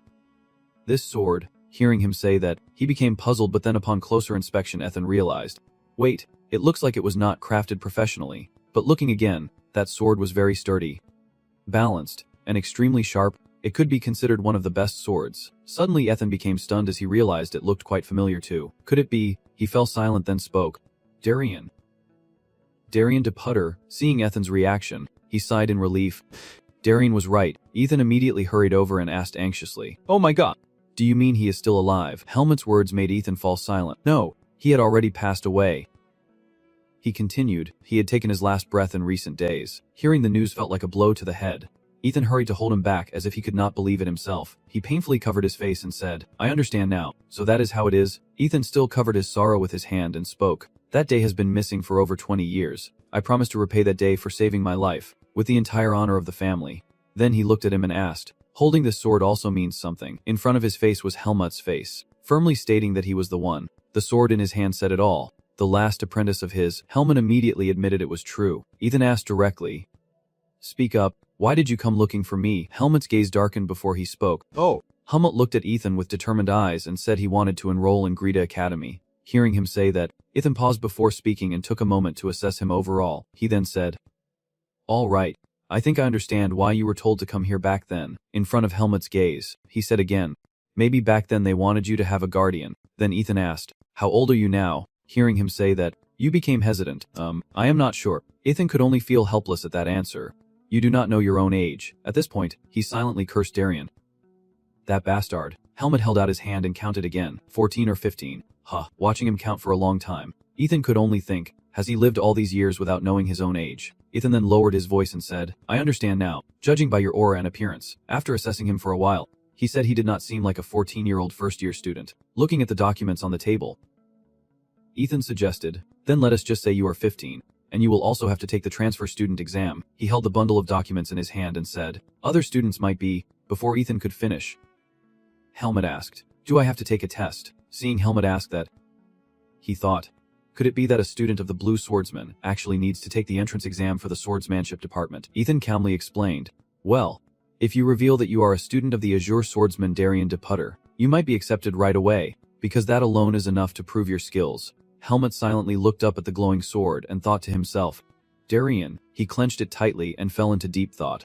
Speaker 1: This sword, hearing him say that, he became puzzled, but then upon closer inspection Ethan realized, wait, it looks like it was not crafted professionally, but looking again, that sword was very sturdy, balanced, and extremely sharp. It could be considered one of the best swords. Suddenly Ethan became stunned as he realized it looked quite familiar too. Could it be? He fell silent, then spoke. Darien. Darien de Putter. Seeing Ethan's reaction, he sighed in relief. Darien was right. Ethan immediately hurried over and asked anxiously, "Oh my god, do you mean he is still alive?" Helmut's words made Ethan fall silent. No, he had already passed away. He continued, he had taken his last breath in recent days. Hearing the news felt like a blow to the head. Ethan hurried to hold him back as if he could not believe it himself. He painfully covered his face and said, "I understand now. So that is how it is?" Ethan still covered his sorrow with his hand and spoke. "That day has been missing for over 20 years. I promise to repay that day for saving my life, with the entire honor of the family." Then he looked at him and asked, "Holding this sword also means something." In front of his face was Helmut's face, firmly stating that he was the one. The sword in his hand said it all. The last apprentice of his. Helmut immediately admitted it was true. Ethan asked directly, "Speak up. Why did you come looking for me?" Helmut's gaze darkened before he spoke. "Oh." Helmut looked at Ethan with determined eyes and said he wanted to enroll in Greta Academy. Hearing him say that, Ethan paused before speaking and took a moment to assess him overall. He then said, "All right. I think I understand why you were told to come here back then." In front of Helmut's gaze, he said again, "Maybe back then they wanted you to have a guardian." Then Ethan asked, "How old are you now?" Hearing him say that, you became hesitant. I am not sure." Ethan could only feel helpless at that answer. "You do not know your own age." At this point, he silently cursed Darien. "That bastard." Helmut held out his hand and counted again. 14 or 15. Watching him count for a long time, Ethan could only think, has he lived all these years without knowing his own age? Ethan then lowered his voice and said, "I understand now, judging by your aura and appearance." After assessing him for a while, he said he did not seem like a 14-year-old first-year student. Looking at the documents on the table, Ethan suggested, "Then let us just say you are 15. And you will also have to take the transfer student exam." He held the bundle of documents in his hand and said, "Other students might be." Before Ethan could finish, Helmut asked, "Do I have to take a test?" Seeing Helmut ask that, he thought, could it be that a student of the Blue Swordsman actually needs to take the entrance exam for the Swordsmanship department? Ethan calmly explained, "Well, if you reveal that you are a student of the Azure Swordsman Darien de Putter, you might be accepted right away, because that alone is enough to prove your skills." Helmut silently looked up at the glowing sword and thought to himself, "Darien." He clenched it tightly and fell into deep thought.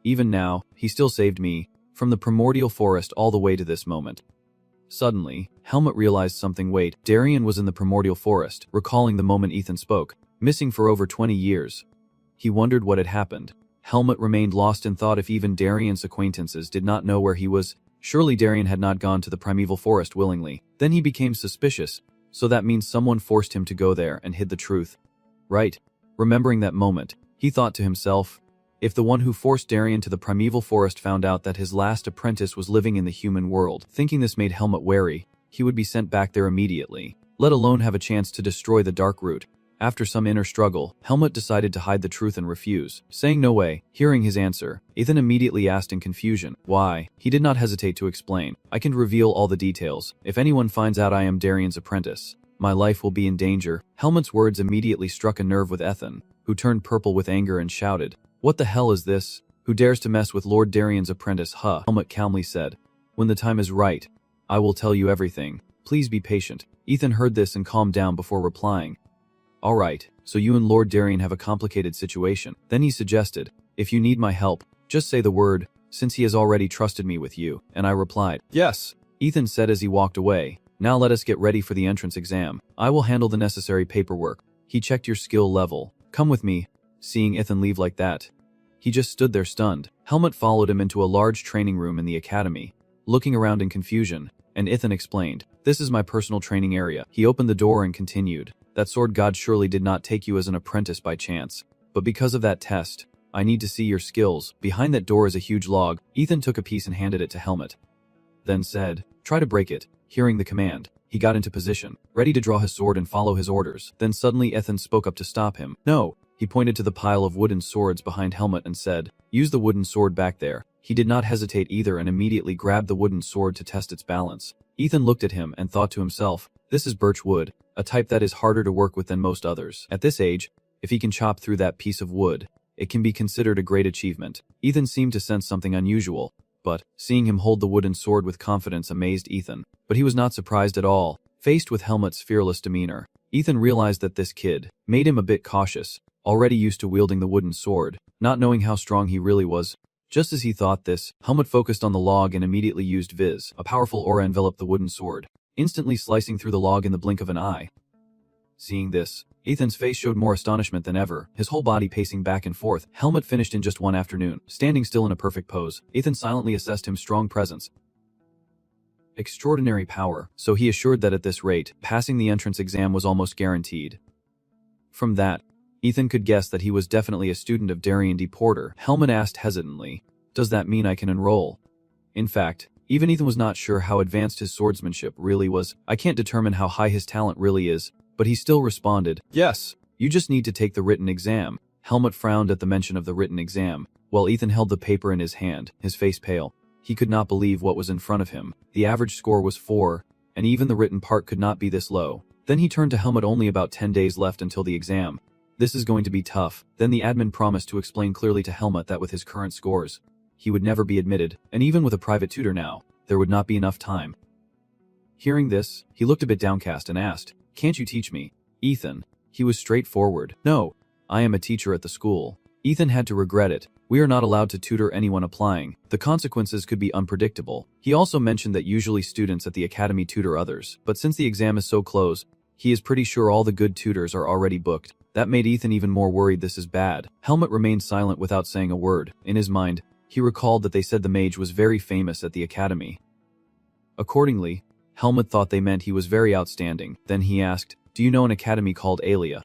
Speaker 1: Even now, he still saved me, from the primordial forest all the way to this moment. Suddenly, Helmut realized something. Wait, Darien was in the primordial forest, recalling the moment Ethan spoke, missing for over 20 years. He wondered what had happened. Helmut remained lost in thought. If even Darien's acquaintances did not know where he was, surely Darien had not gone to the primeval forest willingly. Then he became suspicious. So that means someone forced him to go there and hid the truth. Right. Remembering that moment, he thought to himself, if the one who forced Darien to the primeval forest found out that his last apprentice was living in the human world, thinking this made Helmut wary, he would be sent back there immediately, let alone have a chance to destroy the dark root. After some inner struggle, Helmut decided to hide the truth and refuse, saying no way. Hearing his answer, Ethan immediately asked in confusion, "Why?" He did not hesitate to explain, "I can reveal all the details. If anyone finds out I am Darien's apprentice, my life will be in danger." Helmut's words immediately struck a nerve with Ethan, who turned purple with anger and shouted, "What the hell is this? Who dares to mess with Lord Darien's apprentice?" Helmut calmly said, "When the time is right, I will tell you everything. Please be patient." Ethan heard this and calmed down before replying, "All right, so you and Lord Darien have a complicated situation." Then he suggested, "If you need my help, just say the word, since he has already trusted me with you." And I replied, "Yes." Ethan said as he walked away, "Now let us get ready for the entrance exam. I will handle the necessary paperwork." He checked your skill level. "Come with me." Seeing Ethan leave like that, he just stood there stunned. Helmut followed him into a large training room in the academy, looking around in confusion, and Ethan explained, "This is my personal training area." He opened the door and continued, "That sword god surely did not take you as an apprentice by chance. But because of that test, I need to see your skills. Behind that door is a huge log." Ethan took a piece and handed it to Helmut. Then said, "Try to break it." Hearing the command, he got into position, ready to draw his sword and follow his orders. Then suddenly Ethan spoke up to stop him. "No." He pointed to the pile of wooden swords behind Helmut and said, "Use the wooden sword back there." He did not hesitate either and immediately grabbed the wooden sword to test its balance. Ethan looked at him and thought to himself, this is birch wood, a type that is harder to work with than most others. At this age, if he can chop through that piece of wood, it can be considered a great achievement. Ethan seemed to sense something unusual, but seeing him hold the wooden sword with confidence amazed Ethan. But he was not surprised at all. Faced with Helmut's fearless demeanor, Ethan realized that this kid made him a bit cautious, already used to wielding the wooden sword, not knowing how strong he really was. Just as he thought this, Helmut focused on the log and immediately used Viz. A powerful aura enveloped the wooden sword, instantly slicing through the log in the blink of an eye. Seeing this, Ethan's face showed more astonishment than ever, his whole body pacing back and forth. Helmut finished in just one afternoon, standing still in a perfect pose. Ethan silently assessed his strong presence. Extraordinary power, so he assured that at this rate, passing the entrance exam was almost guaranteed. From that, Ethan could guess that he was definitely a student of Darien D. Porter. Helmut asked hesitantly, does that mean I can enroll? In fact, even Ethan was not sure how advanced his swordsmanship really was. I can't determine how high his talent really is, but he still responded, yes, you just need to take the written exam. Helmut frowned at the mention of the written exam, while Ethan held the paper in his hand, his face pale. He could not believe what was in front of him. The average score was 4, and even the written part could not be this low. Then he turned to Helmut. Only about 10 days left until the exam. This is going to be tough. Then the admin promised to explain clearly to Helmut that with his current scores, he would never be admitted, and even with a private tutor now, there would not be enough time. Hearing this, he looked a bit downcast and asked, can't you teach me? Ethan. He was straightforward. No, I am a teacher at the school. Ethan had to regret it. We are not allowed to tutor anyone applying. The consequences could be unpredictable. He also mentioned that usually students at the academy tutor others, but since the exam is so close, he is pretty sure all the good tutors are already booked. That made Ethan even more worried. This is bad. Helmut remained silent without saying a word. In his mind, he recalled that they said the mage was very famous at the academy. Accordingly, Helmut thought they meant he was very outstanding. Then he asked, do you know an academy called Alaga?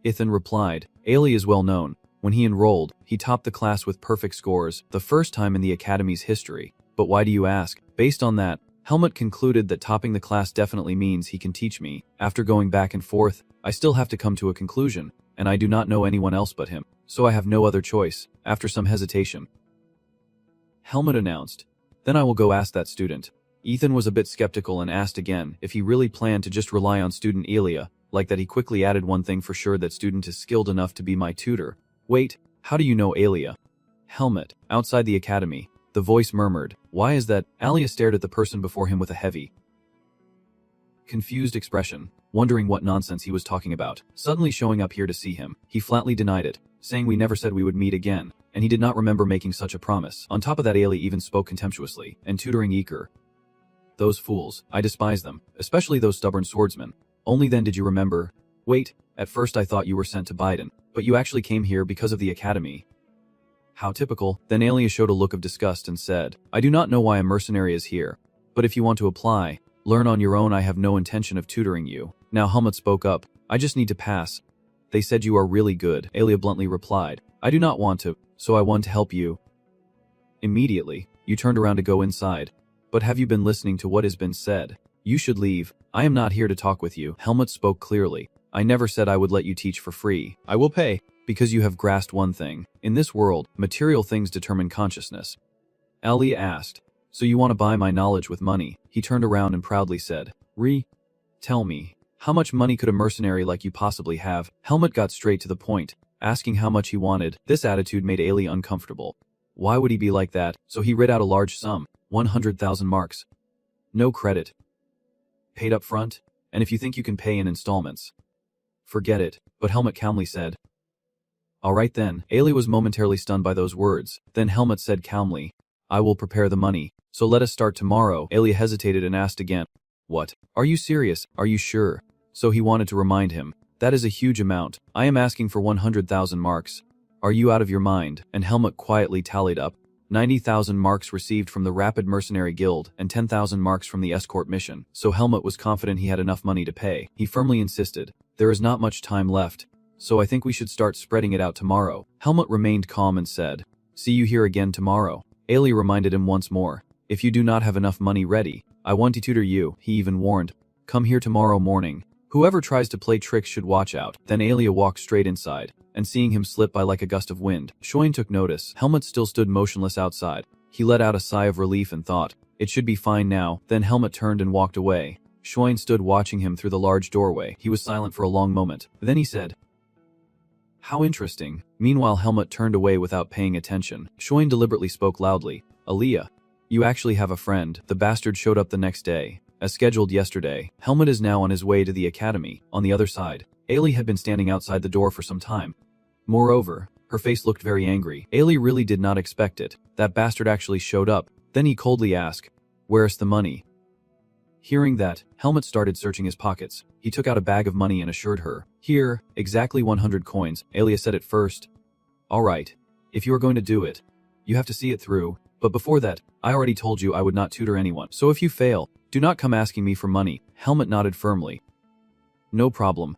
Speaker 1: Ethan replied, Alaga is well known. When he enrolled, he topped the class with perfect scores, the first time in the academy's history. But why do you ask? Based on that, Helmut concluded that topping the class definitely means he can teach me. After going back and forth, I still have to come to a conclusion, and I do not know anyone else but him, so I have no other choice. After some hesitation, Helmut announced, then I will go ask that student. Ethan was a bit skeptical and asked again if he really planned to just rely on student Alaga. Like that, he quickly added one thing for sure, that student is skilled enough to be my tutor. Wait, how do you know Alaga? Helmut, outside the academy. The voice murmured, why is that? Alaga stared at the person before him with a heavy, confused expression, wondering what nonsense he was talking about. Suddenly showing up here to see him, he flatly denied it, saying we never said we would meet again, and he did not remember making such a promise. On top of that, Alaga even spoke contemptuously, and tutoring Eker. Those fools, I despise them, especially those stubborn swordsmen. Only then did you remember. Wait, at first I thought you were sent to Biden, but you actually came here because of the academy. How typical. Then Alaga showed a look of disgust and said, I do not know why a mercenary is here, but if you want to apply, learn on your own. I have no intention of tutoring you. Now Helmut spoke up, I just need to pass. They said you are really good. Alaga bluntly replied, I do not want to, so I want to help you. Immediately, you turned around to go inside. But have you been listening to what has been said? You should leave. I am not here to talk with you. Helmut spoke clearly. I never said I would let you teach for free. I will pay, because you have grasped one thing. In this world, material things determine consciousness. Alaga asked, so you want to buy my knowledge with money? He turned around and proudly said, Tell me, how much money could a mercenary like you possibly have? Helmut got straight to the point, asking how much he wanted. This attitude made Alaga uncomfortable. Why would he be like that? So he read out a large sum, 100,000 marks. No credit. Paid up front, and if you think you can pay in installments, forget it. But Helmut calmly said, all right then. Alaga was momentarily stunned by those words. Then Helmut said calmly, I will prepare the money, so let us start tomorrow. Alaga hesitated and asked again, what? Are you serious? Are you sure? So he wanted to remind him, that is a huge amount. I am asking for 100,000 marks. Are you out of your mind? And Helmut quietly tallied up, 90,000 marks received from the Rapid Mercenary Guild and 10,000 marks from the escort mission. So Helmut was confident he had enough money to pay. He firmly insisted, there is not much time left, so I think we should start spreading it out tomorrow. Helmut remained calm and said, see you here again tomorrow. Alaga reminded him once more, if you do not have enough money ready, I want to tutor you. He even warned, come here tomorrow morning. Whoever tries to play tricks should watch out. Then Alaga walked straight inside, and seeing him slip by like a gust of wind, Shunned took notice. Helmut still stood motionless outside. He let out a sigh of relief and thought, It should be fine now. Then Helmut turned and walked away. Shunned stood watching him through the large doorway. He was silent for a long moment. Then he said, "How interesting." Meanwhile, Helmut turned away without paying attention. Shunned deliberately spoke loudly. "Aaliyah, you actually have a friend." The bastard showed up the next day. As scheduled yesterday, Helmut is now on his way to the academy. On the other side, Ailey had been standing outside the door for some time. Moreover, her face looked very angry. Ailey really did not expect it. That bastard actually showed up. Then he coldly asked, "Where's the money?" Hearing that, Helmut started searching his pockets. He took out a bag of money and assured her, "Here, exactly 100 coins. Ailey said at first, "Alright, if you are going to do it, you have to see it through. But before that, I already told you I would not tutor anyone. So if you fail, do not come asking me for money." Helmut nodded firmly. "No problem."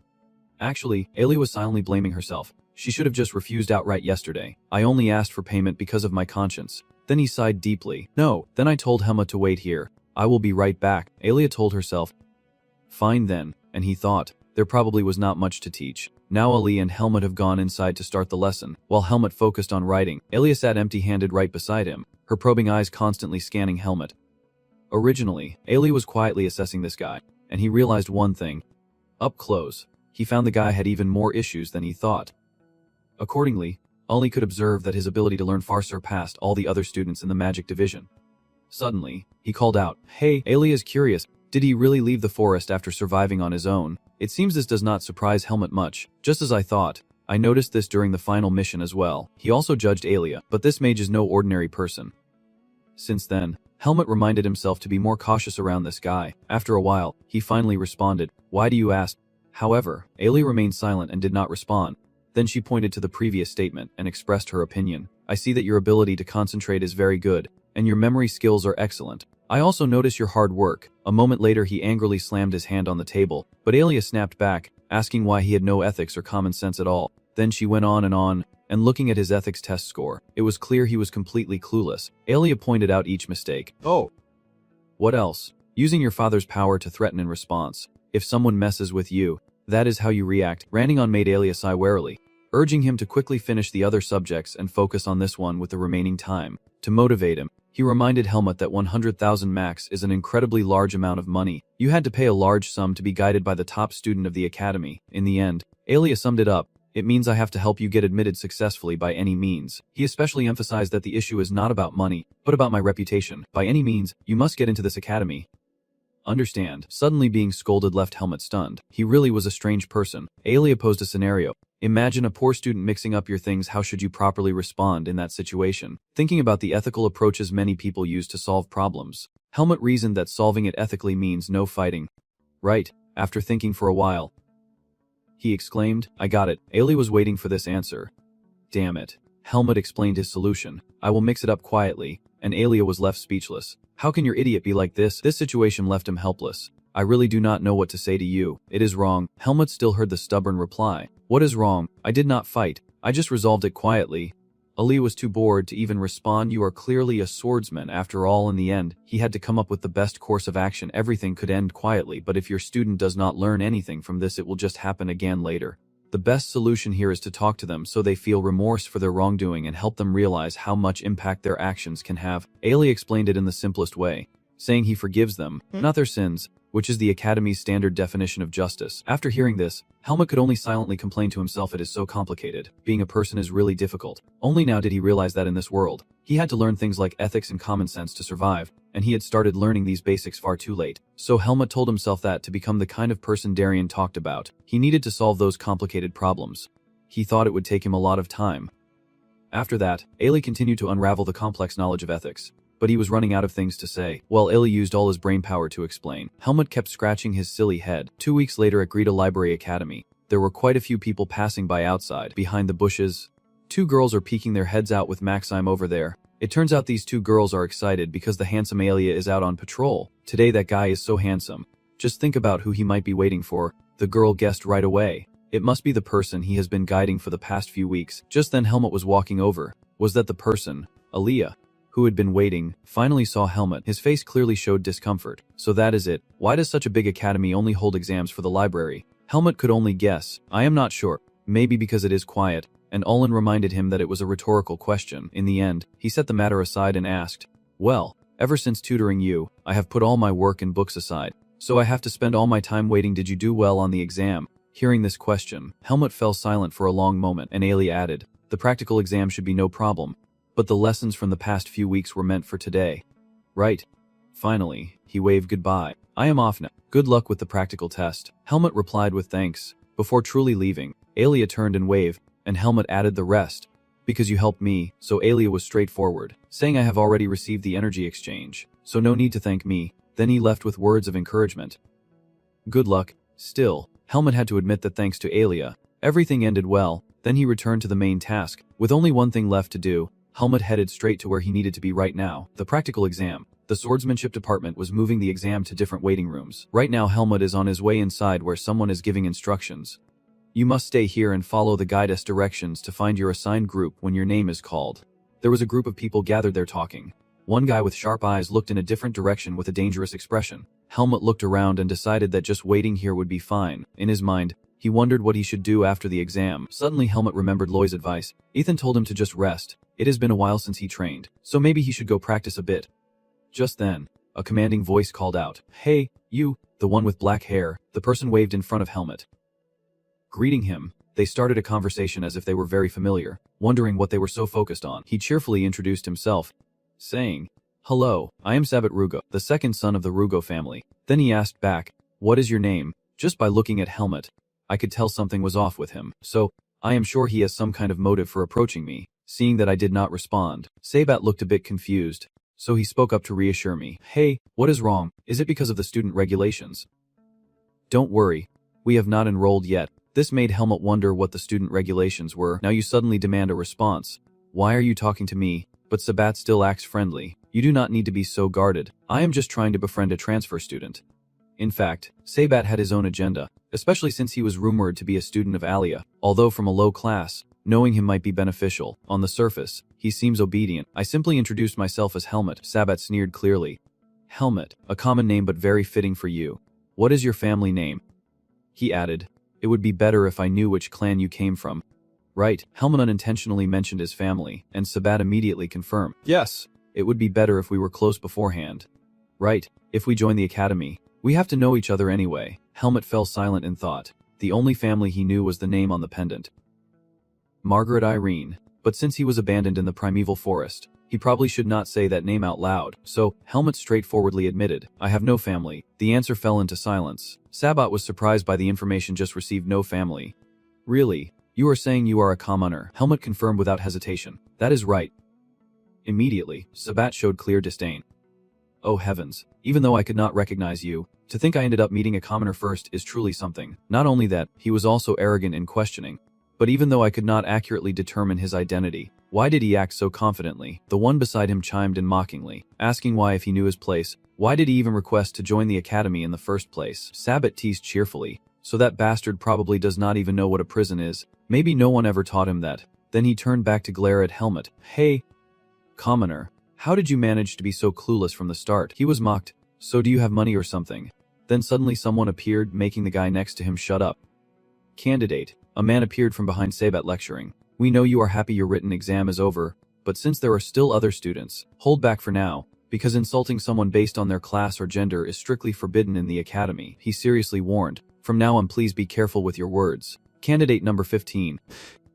Speaker 1: Actually, Ailey was silently blaming herself. She should have just refused outright yesterday. "I only asked for payment because of my conscience." Then he sighed deeply. "No." Then I told Helmut to wait here. "I will be right back," Ailey told herself. Fine then, and he thought, there probably was not much to teach. Now Ali and Helmut have gone inside to start the lesson. While Helmut focused on writing, Ailey sat empty-handed right beside him, her probing eyes constantly scanning Helmut. Originally, Ailey was quietly assessing this guy, and he realized one thing. Up close, he found the guy had even more issues than he thought. Accordingly, Ali could observe that his ability to learn far surpassed all the other students in the magic division. Suddenly, he called out, "Hey!" Ailey is curious. Did he really leave the forest after surviving on his own? It seems this does not surprise Helmut much. Just as I thought. I noticed this during the final mission as well. He also judged Ailey, but this mage is no ordinary person. Since then, Helmut reminded himself to be more cautious around this guy. After a while, he finally responded, "Why do you ask?" However, Ailey remained silent and did not respond. Then she pointed to the previous statement and expressed her opinion. "I see that your ability to concentrate is very good, and your memory skills are excellent. I also notice your hard work." A moment later he angrily slammed his hand on the table, but Ailey snapped back, asking why he had no ethics or common sense at all. Then she went on, and looking at his ethics test score, it was clear he was completely clueless. Ailey pointed out each mistake. "Oh. What else? Using your father's power to threaten in response. If someone messes with you, that is how you react." Ranting on made Ailey sigh warily, urging him to quickly finish the other subjects and focus on this one with the remaining time. To motivate him, he reminded Helmut that 100,000 max is an incredibly large amount of money. You had to pay a large sum to be guided by the top student of the academy. In the end, Ailey summed it up. "It means I have to help you get admitted successfully by any means." He especially emphasized that the issue is not about money, but about my reputation. "By any means, you must get into this academy. Understand?" Suddenly being scolded left Helmut stunned. He really was a strange person. Ailey posed a scenario. Imagine a poor student mixing up your things. How should you properly respond in that situation? Thinking about the ethical approaches many people use to solve problems, Helmut reasoned that solving it ethically means no fighting. "Right." After thinking for a while, he exclaimed, "I got it." Ailey was waiting for this answer. "Damn it." Helmut explained his solution. "I will mix it up quietly," and Ailey was left speechless. "How can your idiot be like this?" This situation left him helpless. "I really do not know what to say to you. It is wrong." Helmut still heard the stubborn reply. "What is wrong? I did not fight. I just resolved it quietly." Ali was too bored to even respond. "You are clearly a swordsman after all." In the end, he had to come up with the best course of action. Everything could end quietly, but if your student does not learn anything from this, it will just happen again later. The best solution here is to talk to them so they feel remorse for their wrongdoing and help them realize how much impact their actions can have. Ailey explained it in the simplest way, saying he forgives them, not their sins, which is the Academy's standard definition of justice. After hearing this, Helmut could only silently complain to himself, "It is so complicated. Being a person is really difficult." Only now did he realize that in this world, he had to learn things like ethics and common sense to survive, and he had started learning these basics far too late. So Helmut told himself that to become the kind of person Darien talked about, he needed to solve those complicated problems. He thought it would take him a lot of time. After that, Ailey continued to unravel the complex knowledge of ethics. But he was running out of things to say. While Ailey used all his brainpower to explain, Helmut kept scratching his silly head. 2 weeks later at Greta Library Academy, there were quite a few people passing by outside. Behind the bushes, 2 girls are peeking their heads out with Maxime over there. It turns out these 2 girls are excited because the handsome Alia is out on patrol. Today that guy is so handsome. Just think about who he might be waiting for. The girl guessed right away. It must be the person he has been guiding for the past few weeks. Just then Helmut was walking over. Was that the person? Alia, who had been waiting, finally saw Helmut. His face clearly showed discomfort. "So that is it. Why does such a big academy only hold exams for the library?" Helmut could only guess. "I am not sure. Maybe because it is quiet." And Olin reminded him that it was a rhetorical question. In the end, he set the matter aside and asked, "Well, Ever since tutoring you, I have put all my work and books aside, so I have to spend all my time waiting. Did you do well on the exam? Hearing this question, Helmut fell silent for a long moment, and Ailey added, the practical exam should be no problem, but the lessons from the past few weeks were meant for today. Right. Finally, he waved goodbye. I am off now. Good luck with the practical test. Helmut replied with thanks. Before truly leaving, Aelia turned and waved, and Helmut added the rest. Because you helped me, so Aelia was straightforward, saying I have already received the energy exchange, so no need to thank me. Then he left with words of encouragement. Good luck. Still, Helmut had to admit that thanks to Aelia, everything ended well. Then he returned to the main task. With only one thing left to do, Helmut headed straight to where he needed to be right now, the practical exam. The swordsmanship department was moving the exam to different waiting rooms. Right now Helmut is on his way inside where someone is giving instructions. You must stay here and follow the guide's directions to find your assigned group when your name is called. There was a group of people gathered there talking. One guy with sharp eyes looked in a different direction with a dangerous expression. Helmut looked around and decided that just waiting here would be fine. In his mind, he wondered what he should do after the exam. Suddenly Helmut remembered Loy's advice. Ethan told him to just rest. It has been a while since he trained, so maybe he should go practice a bit. Just then, a commanding voice called out, Hey, you, the one with black hair. The person waved in front of Helmut. Greeting him, they started a conversation as if they were very familiar, wondering what they were so focused on. He cheerfully introduced himself, saying, Hello, I am Sabat Rugo, the second son of the Rugo family. Then he asked back, What is your name? Just by looking at Helmut, I could tell something was off with him, so I am sure he has some kind of motive for approaching me. Seeing that I did not respond, Sabat looked a bit confused, so he spoke up to reassure me. Hey, what is wrong? Is it because of the student regulations? Don't worry, we have not enrolled yet. This made Helmut wonder what the student regulations were. Now you suddenly demand a response. Why are you talking to me? But Sabat still acts friendly. You do not need to be so guarded. I am just trying to befriend a transfer student. In fact, Sabat had his own agenda, especially since he was rumored to be a student of Alia. Although from a low class, knowing him might be beneficial. On the surface, he seems obedient. I simply introduced myself as Helmut. Sabat sneered clearly. Helmut, a common name but very fitting for you. What is your family name? He added, It would be better if I knew which clan you came from. Right, Helmut unintentionally mentioned his family, and Sabat immediately confirmed. Yes, it would be better if we were close beforehand. Right, if we join the academy, we have to know each other anyway. Helmut fell silent in thought. The only family he knew was the name on the pendant. Margaret Irene, but since he was abandoned in the primeval forest, he probably should not say that name out loud, so Helmut straightforwardly admitted, I have no family. The answer fell into silence. Sabat was surprised by the information just received. No family. Really? You are saying you are a commoner? Helmut confirmed without hesitation. That is right. Immediately, Sabat showed clear disdain. Oh heavens, even though I could not recognize you, to think I ended up meeting a commoner first is truly something. Not only that, he was also arrogant in questioning. But even though I could not accurately determine his identity, why did he act so confidently? The one beside him chimed in mockingly, asking why if he knew his place, why did he even request to join the academy in the first place? Sabat teased cheerfully, so that bastard probably does not even know what a prison is. Maybe no one ever taught him that. Then he turned back to glare at Helmut. Hey, commoner, how did you manage to be so clueless from the start? He was mocked. So do you have money or something? Then suddenly someone appeared, making the guy next to him shut up. Candidate. A man appeared from behind Sabat lecturing. We know you are happy your written exam is over, but since there are still other students, hold back for now, because insulting someone based on their class or gender is strictly forbidden in the academy. He seriously warned. From now on please be careful with your words. Candidate number 15.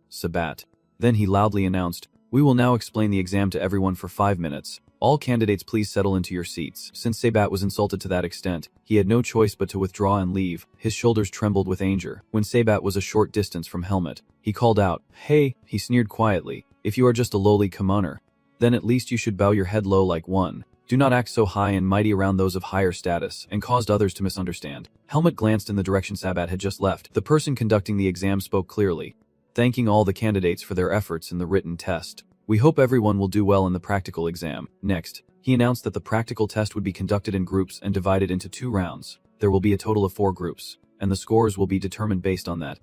Speaker 1: Sabat. Then he loudly announced, we will now explain the exam to everyone for 5 minutes. All candidates please settle into your seats. Since Sabat was insulted to that extent, he had no choice but to withdraw and leave. His shoulders trembled with anger. When Sabat was a short distance from Helmut, he called out, Hey, he sneered quietly. If you are just a lowly commoner, then at least you should bow your head low like one. Do not act so high and mighty around those of higher status, and caused others to misunderstand. Helmut glanced in the direction Sabat had just left. The person conducting the exam spoke clearly, thanking all the candidates for their efforts in the written test. We hope everyone will do well in the practical exam. Next, he announced that the practical test would be conducted in groups and divided into 2 rounds. There will be a total of 4 groups, and the scores will be determined based on that.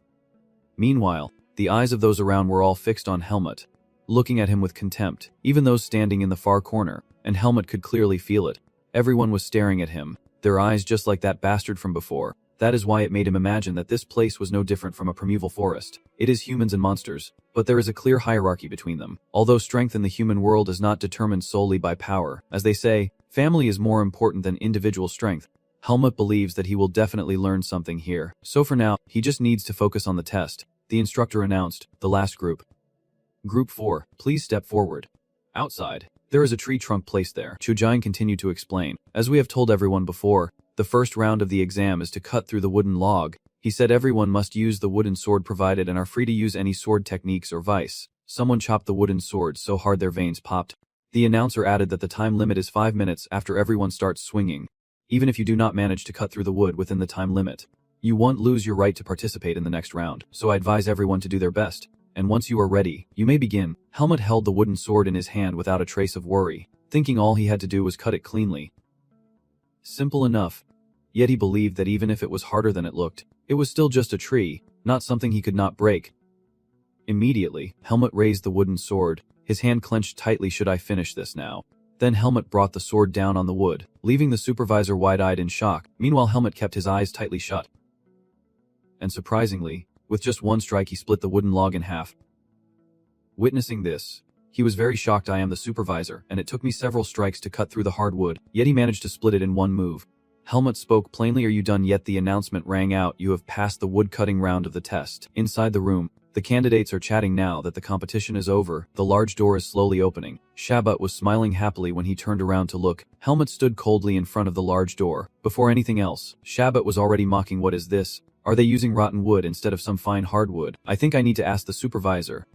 Speaker 1: Meanwhile, the eyes of those around were all fixed on Helmut, looking at him with contempt, even those standing in the far corner, and Helmut could clearly feel it. Everyone was staring at him, their eyes just like that bastard from before. That is why it made him imagine that this place was no different from a primeval forest. It is humans and monsters, but there is a clear hierarchy between them. Although strength in the human world is not determined solely by power, as they say, Family is more important than individual strength. Helmut believes that he will definitely learn something here, so for now, he just needs to focus on the test. The instructor announced, the last group. Group 4, please step forward. Outside, there is a tree trunk placed there. Chujian continued to explain. As we have told everyone before, the first round of the exam is to cut through the wooden log. He said everyone must use the wooden sword provided and are free to use any sword techniques or vice. Someone chopped the wooden sword so hard their veins popped. The announcer added that the time limit is 5 minutes after everyone starts swinging. Even if you do not manage to cut through the wood within the time limit, you won't lose your right to participate in the next round, so I advise everyone to do their best. And once you are ready, you may begin. Helmut held the wooden sword in his hand without a trace of worry, thinking all he had to do was cut it cleanly. Simple enough. Yet he believed that even if it was harder than it looked, it was still just a tree, not something he could not break. Immediately, Helmut raised the wooden sword, his hand clenched tightly. Should I finish this now? Then Helmut brought the sword down on the wood, leaving the supervisor wide-eyed in shock. Meanwhile, Helmut kept his eyes tightly shut. And surprisingly, with just one strike he split the wooden log in half. Witnessing this, he was very shocked. I am the supervisor, and it took me several strikes to cut through the hard wood, yet he managed to split it in one move. Helmut spoke plainly. Are you done yet? The announcement rang out. You have passed the wood-cutting round of the test. Inside the room, the candidates are chatting now that the competition is over. The large door is slowly opening. Shabat was smiling happily when he turned around to look. Helmut stood coldly in front of the large door. Before anything else, Shabat was already mocking. What is this? Are they using rotten wood instead of some fine hardwood? I think I need to ask the supervisor.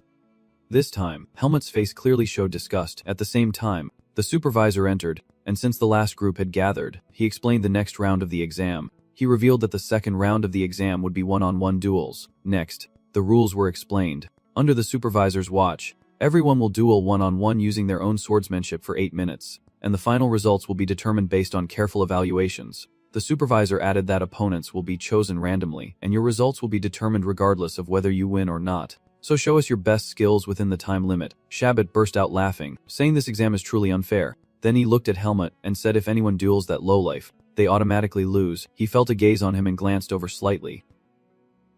Speaker 1: This time, Helmut's face clearly showed disgust. At the same time, the supervisor entered, and since the last group had gathered, he explained the next round of the exam. He revealed that the second round of the exam would be one-on-one duels. Next, the rules were explained. Under the supervisor's watch, everyone will duel one-on-one using their own swordsmanship for 8 minutes, and the final results will be determined based on careful evaluations. The supervisor added that opponents will be chosen randomly, and your results will be determined regardless of whether you win or not. So show us your best skills within the time limit. Shabat burst out laughing, saying this exam is truly unfair. Then he looked at Helmut and said if anyone duels that lowlife, they automatically lose. He felt a gaze on him and glanced over slightly.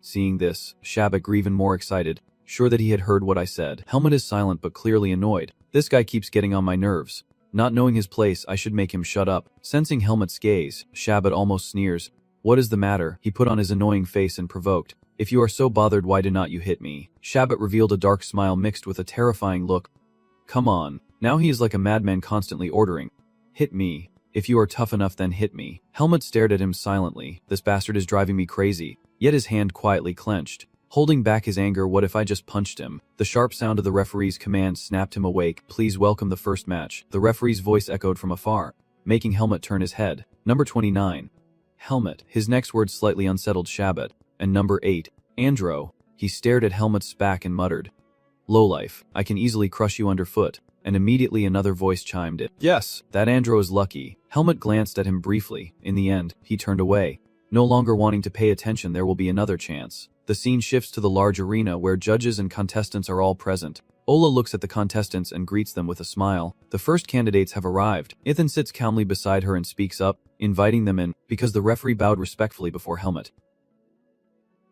Speaker 1: Seeing this, Shabat grew even more excited, sure that he had heard what I said. Helmut is silent but clearly annoyed. This guy keeps getting on my nerves. Not knowing his place, I should make him shut up. Sensing Helmut's gaze, Shabat almost sneers. What is the matter? He put on his annoying face and provoked. If you are so bothered, why did not you hit me? Shabat revealed a dark smile mixed with a terrifying look. Come on. Now he is like a madman constantly ordering. Hit me. If you are tough enough, then hit me. Helmut stared at him silently. This bastard is driving me crazy. Yet his hand quietly clenched, holding back his anger. What if I just punched him? The sharp sound of the referee's command snapped him awake. Please welcome the first match. The referee's voice echoed from afar, making Helmut turn his head. Number 29. Helmut. His next words slightly unsettled Shabat. And number 8. Andro. He stared at Helmut's back and muttered. Lowlife, I can easily crush you underfoot. And immediately another voice chimed in. Yes, that Andro is lucky. Helmut glanced at him briefly. In the end, he turned away. No longer wanting to pay attention, there will be another chance. The scene shifts to the large arena where judges and contestants are all present. Ola looks at the contestants and greets them with a smile. The first candidates have arrived. Ethan sits calmly beside her and speaks up, inviting them in, because the referee bowed respectfully before Helmut.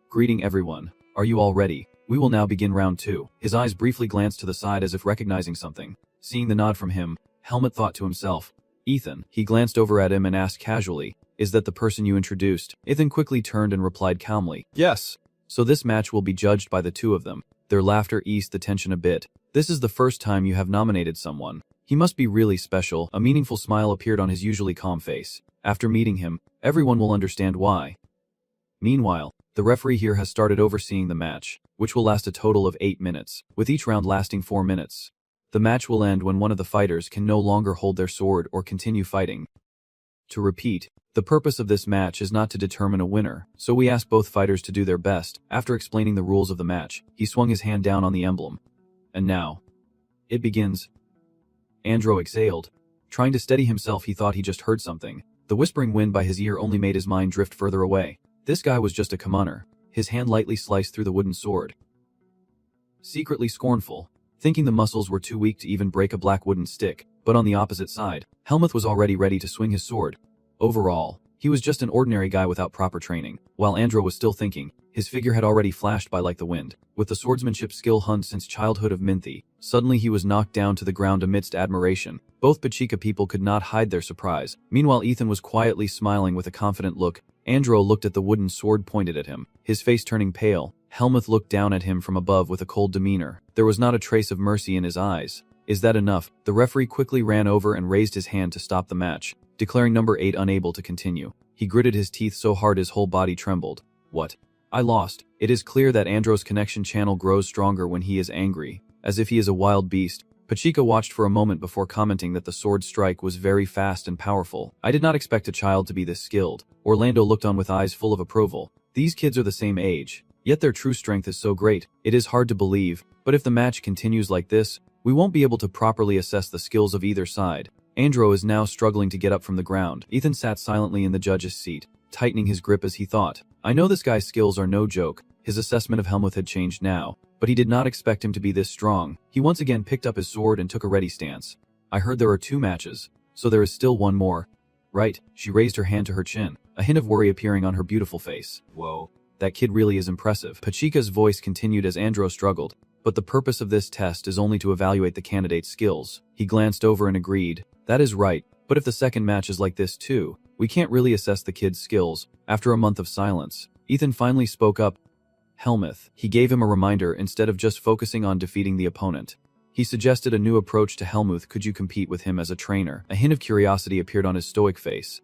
Speaker 1: Greeting everyone. Are you all ready? We will now begin round 2. His eyes briefly glanced to the side as if recognizing something. Seeing the nod from him, Helmut thought to himself. Ethan. He glanced over at him and asked casually, is that the person you introduced? Ethan quickly turned and replied calmly. Yes. So this match will be judged by the two of them. Their laughter eased the tension a bit. This is the first time you have nominated someone. He must be really special. A meaningful smile appeared on his usually calm face. After meeting him, everyone will understand why. Meanwhile, the referee here has started overseeing the match, which will last a total of 8 minutes, with each round lasting 4 minutes. The match will end when one of the fighters can no longer hold their sword or continue fighting. To repeat, the purpose of this match is not to determine a winner, so we ask both fighters to do their best. After explaining the rules of the match, he swung his hand down on the emblem. And now, it begins. Andro exhaled. Trying to steady himself, he thought he just heard something. The whispering wind by his ear only made his mind drift further away. This guy was just a commoner. His hand lightly sliced through the wooden sword. Secretly scornful, thinking the muscles were too weak to even break a black wooden stick, but on the opposite side, Helmut was already ready to swing his sword. Overall, he was just an ordinary guy without proper training. While Andro was still thinking, his figure had already flashed by like the wind. With the swordsmanship skill honed since childhood of Minthi, Suddenly he was knocked down to the ground amidst admiration. Both Pachika people could not hide their surprise. Meanwhile, Ethan was quietly smiling with a confident look. Andro looked at the wooden sword pointed at him, his face turning pale. Helmuth looked down at him from above with a cold demeanor. There was not a trace of mercy in his eyes. Is that enough? The referee quickly ran over and raised his hand to stop the match, declaring number 8 unable to continue. He gritted his teeth so hard his whole body trembled. What? I lost. It is clear that Andro's connection channel grows stronger when he is angry, as if he is a wild beast. Pachika watched for a moment before commenting that the sword strike was very fast and powerful. I did not expect a child to be this skilled. Orlando looked on with eyes full of approval. These kids are the same age, yet their true strength is so great. It is hard to believe, but if the match continues like this, we won't be able to properly assess the skills of either side. Andro is now struggling to get up from the ground. Ethan sat silently in the judge's seat, tightening his grip as he thought. I know this guy's skills are no joke. His assessment of Helmuth had changed now, but he did not expect him to be this strong. He once again picked up his sword and took a ready stance. I heard there are 2 matches, so there is still one more. Right, she raised her hand to her chin, a hint of worry appearing on her beautiful face. Whoa, that kid really is impressive. Pachika's voice continued as Andro struggled, but the purpose of this test is only to evaluate the candidate's skills. He glanced over and agreed. That is right, but if the second match is like this too, we can't really assess the kid's skills. After a month of silence, Ethan finally spoke up. Helmuth. He gave him a reminder instead of just focusing on defeating the opponent. He suggested a new approach to Helmuth. Could you compete with him as a trainer? A hint of curiosity appeared on his stoic face.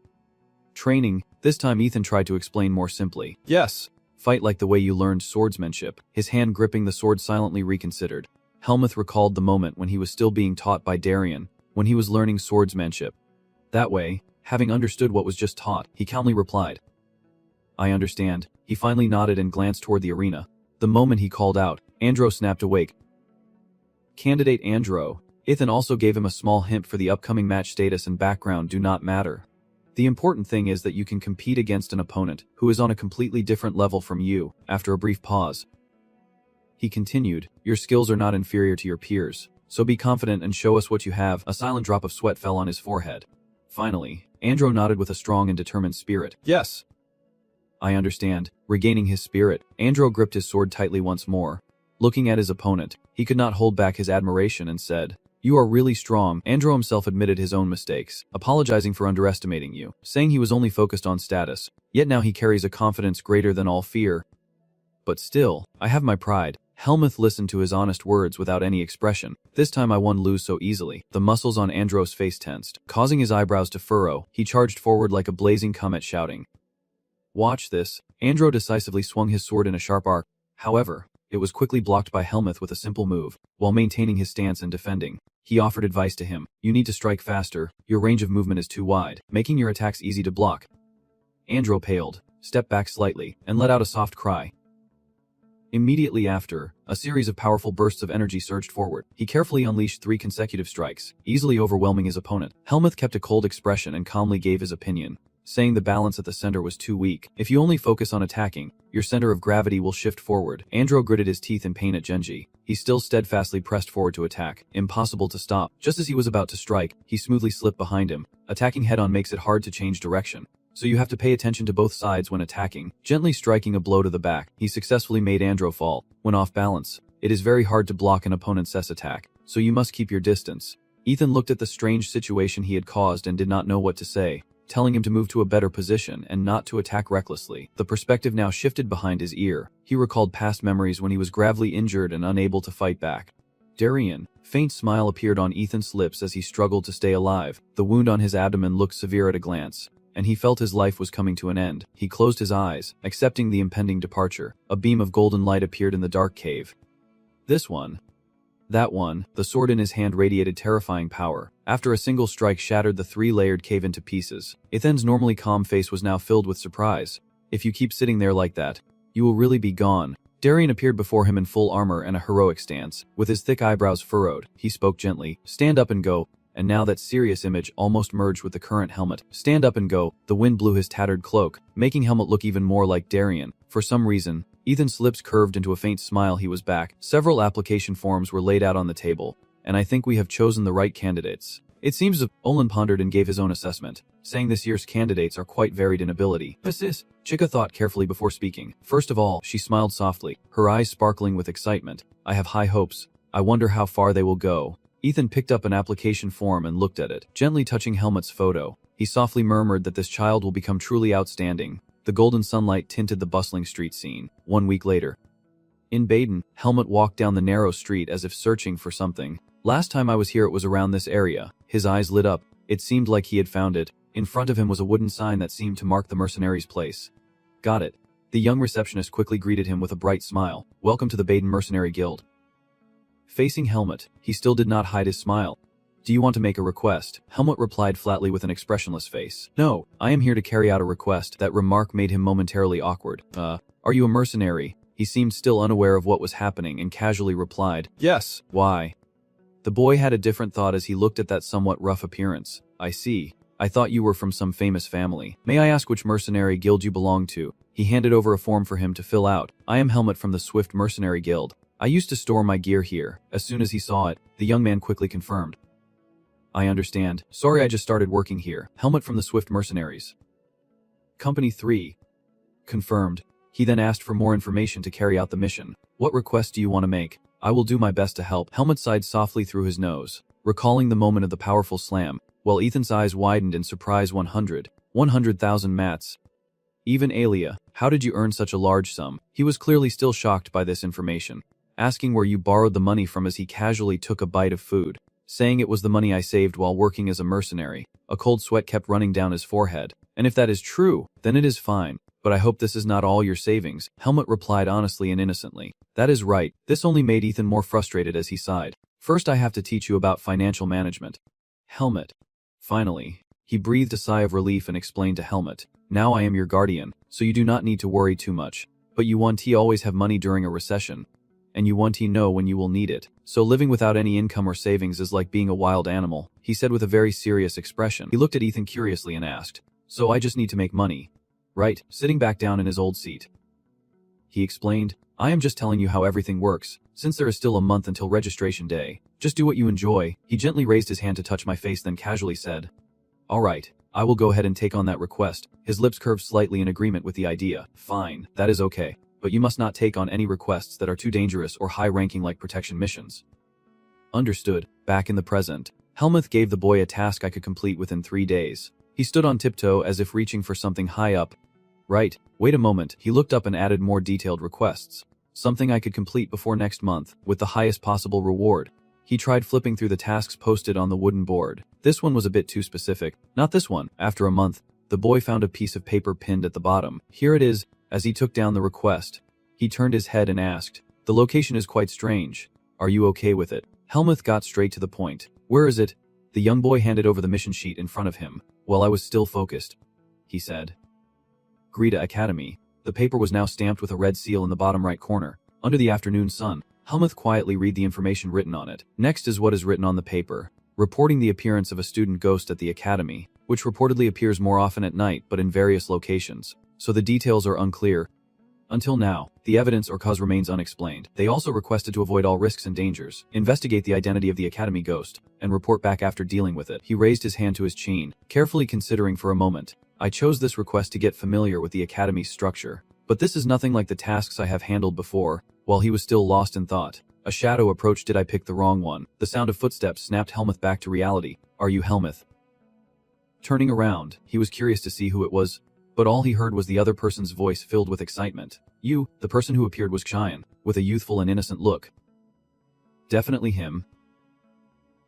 Speaker 1: Training? This time Ethan tried to explain more simply. Yes. Fight like the way you learned swordsmanship. His hand gripping the sword silently reconsidered. Helmuth recalled the moment when he was still being taught by Darien, when he was learning swordsmanship. That way, having understood what was just taught, he calmly replied. I understand. He finally nodded and glanced toward the arena. The moment he called out, Andro snapped awake. Candidate Andro. Ethan also gave him a small hint for the upcoming match. Status and background do not matter. The important thing is that you can compete against an opponent who is on a completely different level from you. After a brief pause, he continued, your skills are not inferior to your peers, so be confident and show us what you have. A silent drop of sweat fell on his forehead. Finally, Andro nodded with a strong and determined spirit. Yes. I understand. Regaining his spirit, Andro gripped his sword tightly once more. Looking at his opponent, he could not hold back his admiration and said, you are really strong. Andro himself admitted his own mistakes, apologizing for underestimating you, saying he was only focused on status, yet now he carries a confidence greater than all fear. But still, I have my pride. Helmuth listened to his honest words without any expression. This time I won't lose so easily. The muscles on Andro's face tensed, causing his eyebrows to furrow. He charged forward like a blazing comet, shouting, watch this. Andro decisively swung his sword in a sharp arc. However, it was quickly blocked by Helmuth with a simple move. While maintaining his stance and defending, he offered advice to him. You need to strike faster. Your range of movement is too wide, making your attacks easy to block. Andro paled, stepped back slightly, and let out a soft cry. Immediately after, a series of powerful bursts of energy surged forward. He carefully unleashed 3 consecutive strikes, easily overwhelming his opponent. Helmuth kept a cold expression and calmly gave his opinion, saying the balance at the center was too weak. If you only focus on attacking, your center of gravity will shift forward. Andro gritted his teeth in pain at Genji. He still steadfastly pressed forward to attack. Impossible to stop. Just as he was about to strike, he smoothly slipped behind him. Attacking head-on makes it hard to change direction, so you have to pay attention to both sides when attacking. Gently striking a blow to the back, he successfully made Andro fall. When off balance, it is very hard to block an opponent's SS attack, so you must keep your distance. Ethan looked at the strange situation he had caused and did not know what to say, telling him to move to a better position and not to attack recklessly. The perspective now shifted behind his ear. He recalled past memories when he was gravely injured and unable to fight back. Darien. Faint smile appeared on Ethan's lips as he struggled to stay alive. The wound on his abdomen looked severe at a glance, and he felt his life was coming to an end. He closed his eyes, accepting the impending departure. A beam of golden light appeared in the dark cave. This one. That one. The sword in his hand radiated terrifying power. After a single strike shattered the 3-layered cave into pieces. Ethan's normally calm face was now filled with surprise. If you keep sitting there like that, you will really be gone. Darien appeared before him in full armor and a heroic stance. With his thick eyebrows furrowed, he spoke gently. Stand up and go. And now that serious image almost merged with the current Helmut. Stand up and go. The wind blew his tattered cloak, making Helmut look even more like Darien. For some reason, Ethan's lips curved into a faint smile. He was back. Several application forms were laid out on the table, and I think we have chosen the right candidates. It seems Olin pondered and gave his own assessment, saying this year's candidates are quite varied in ability. Chica thought carefully before speaking. First of all, she smiled softly, her eyes sparkling with excitement. I have high hopes. I wonder how far they will go. Ethan picked up an application form and looked at it, gently touching Helmut's photo. He softly murmured that this child will become truly outstanding. The golden sunlight tinted the bustling street scene. 1 week later. In Baden, Helmut walked down the narrow street as if searching for something. Last time I was here it was around this area. His eyes lit up. It seemed like he had found it. In front of him was a wooden sign that seemed to mark the mercenaries' place. Got it. The young receptionist quickly greeted him with a bright smile. Welcome to the Baden Mercenary Guild. Facing Helmut, he still did not hide his smile. Do you want to make a request? Helmut replied flatly with an expressionless face. No, I am here to carry out a request. That remark made him momentarily awkward. Are you a mercenary? He seemed still unaware of what was happening and casually replied, Yes. Why? The boy had a different thought as he looked at that somewhat rough appearance. I see. I thought you were from some famous family. May I ask which mercenary guild you belong to? He handed over a form for him to fill out. I am Helmut from the Swift Mercenary Guild. I used to store my gear here. As soon as he saw it, the young man quickly confirmed. I understand. Sorry, I just started working here. Helmut from the Swift Mercenaries. Company 3. Confirmed. He then asked for more information to carry out the mission. What request do you want to make? I will do my best to help. Helmut sighed softly through his nose, recalling the moment of the powerful slam, while Ethan's eyes widened in surprise. 100,000 mats. Even Alia, how did you earn such a large sum? He was clearly still shocked by this information, asking where you borrowed the money from as he casually took a bite of food, saying it was the money I saved while working as a mercenary. A cold sweat kept running down his forehead. And if that is true, then it is fine. But I hope this is not all your savings, Helmut replied honestly and innocently. That is right. This only made Ethan more frustrated as he sighed. First I have to teach you about financial management. Helmut. Finally, he breathed a sigh of relief and explained to Helmut. Now I am your guardian, so you do not need to worry too much. But you want to always have money during a recession. And you want to know when you will need it. So living without any income or savings is like being a wild animal, he said with a very serious expression. He looked at Ethan curiously and asked, So I just need to make money, right? Sitting back down in his old seat. He explained, I am just telling you how everything works, since there is still a month until registration day. Just do what you enjoy. He gently raised his hand to touch my face then casually said, All right, I will go ahead and take on that request. His lips curved slightly in agreement with the idea. Fine, that is okay. But you must not take on any requests that are too dangerous or high-ranking like protection missions. Understood. Back in the present, Helmuth gave the boy a task I could complete within 3 days. He stood on tiptoe as if reaching for something high up. Right, wait a moment. He looked up and added more detailed requests. Something I could complete before next month, with the highest possible reward. He tried flipping through the tasks posted on the wooden board. This one was a bit too specific. Not this one. After a month, the boy found a piece of paper pinned at the bottom. Here it is. As he took down the request, he turned his head and asked, The location is quite strange. Are you okay with it? Helmuth got straight to the point. Where is it? The young boy handed over the mission sheet in front of him. While I was still focused, he said. Greta Academy. The paper was now stamped with a red seal in the bottom right corner. Under the afternoon sun, Helmuth quietly read the information written on it. Next is what is written on the paper, reporting the appearance of a student ghost at the academy, which reportedly appears more often at night but in various locations. So the details are unclear. Until now, the evidence or cause remains unexplained. They also requested to avoid all risks and dangers, investigate the identity of the Academy ghost, and report back after dealing with it. He raised his hand to his chin, carefully considering for a moment. I chose this request to get familiar with the Academy's structure. But this is nothing like the tasks I have handled before. While he was still lost in thought, a shadow approached. Did I pick the wrong one? The sound of footsteps snapped Helmuth back to reality. Are you Helmuth? Turning around, he was curious to see who it was. But all he heard was the other person's voice filled with excitement. You, the person who appeared was Cheyenne, with a youthful and innocent look. Definitely him.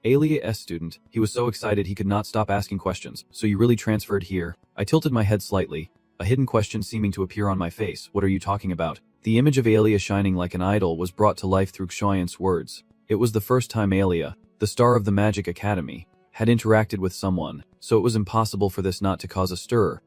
Speaker 1: Alia S. student, he was so excited he could not stop asking questions. So you really transferred here? I tilted my head slightly, a hidden question seeming to appear on my face. What are you talking about? The image of Alia shining like an idol was brought to life through Cheyenne's words. It was the first time Alia, the star of the Magic Academy, had interacted with someone, so it was impossible for this not to cause a stir.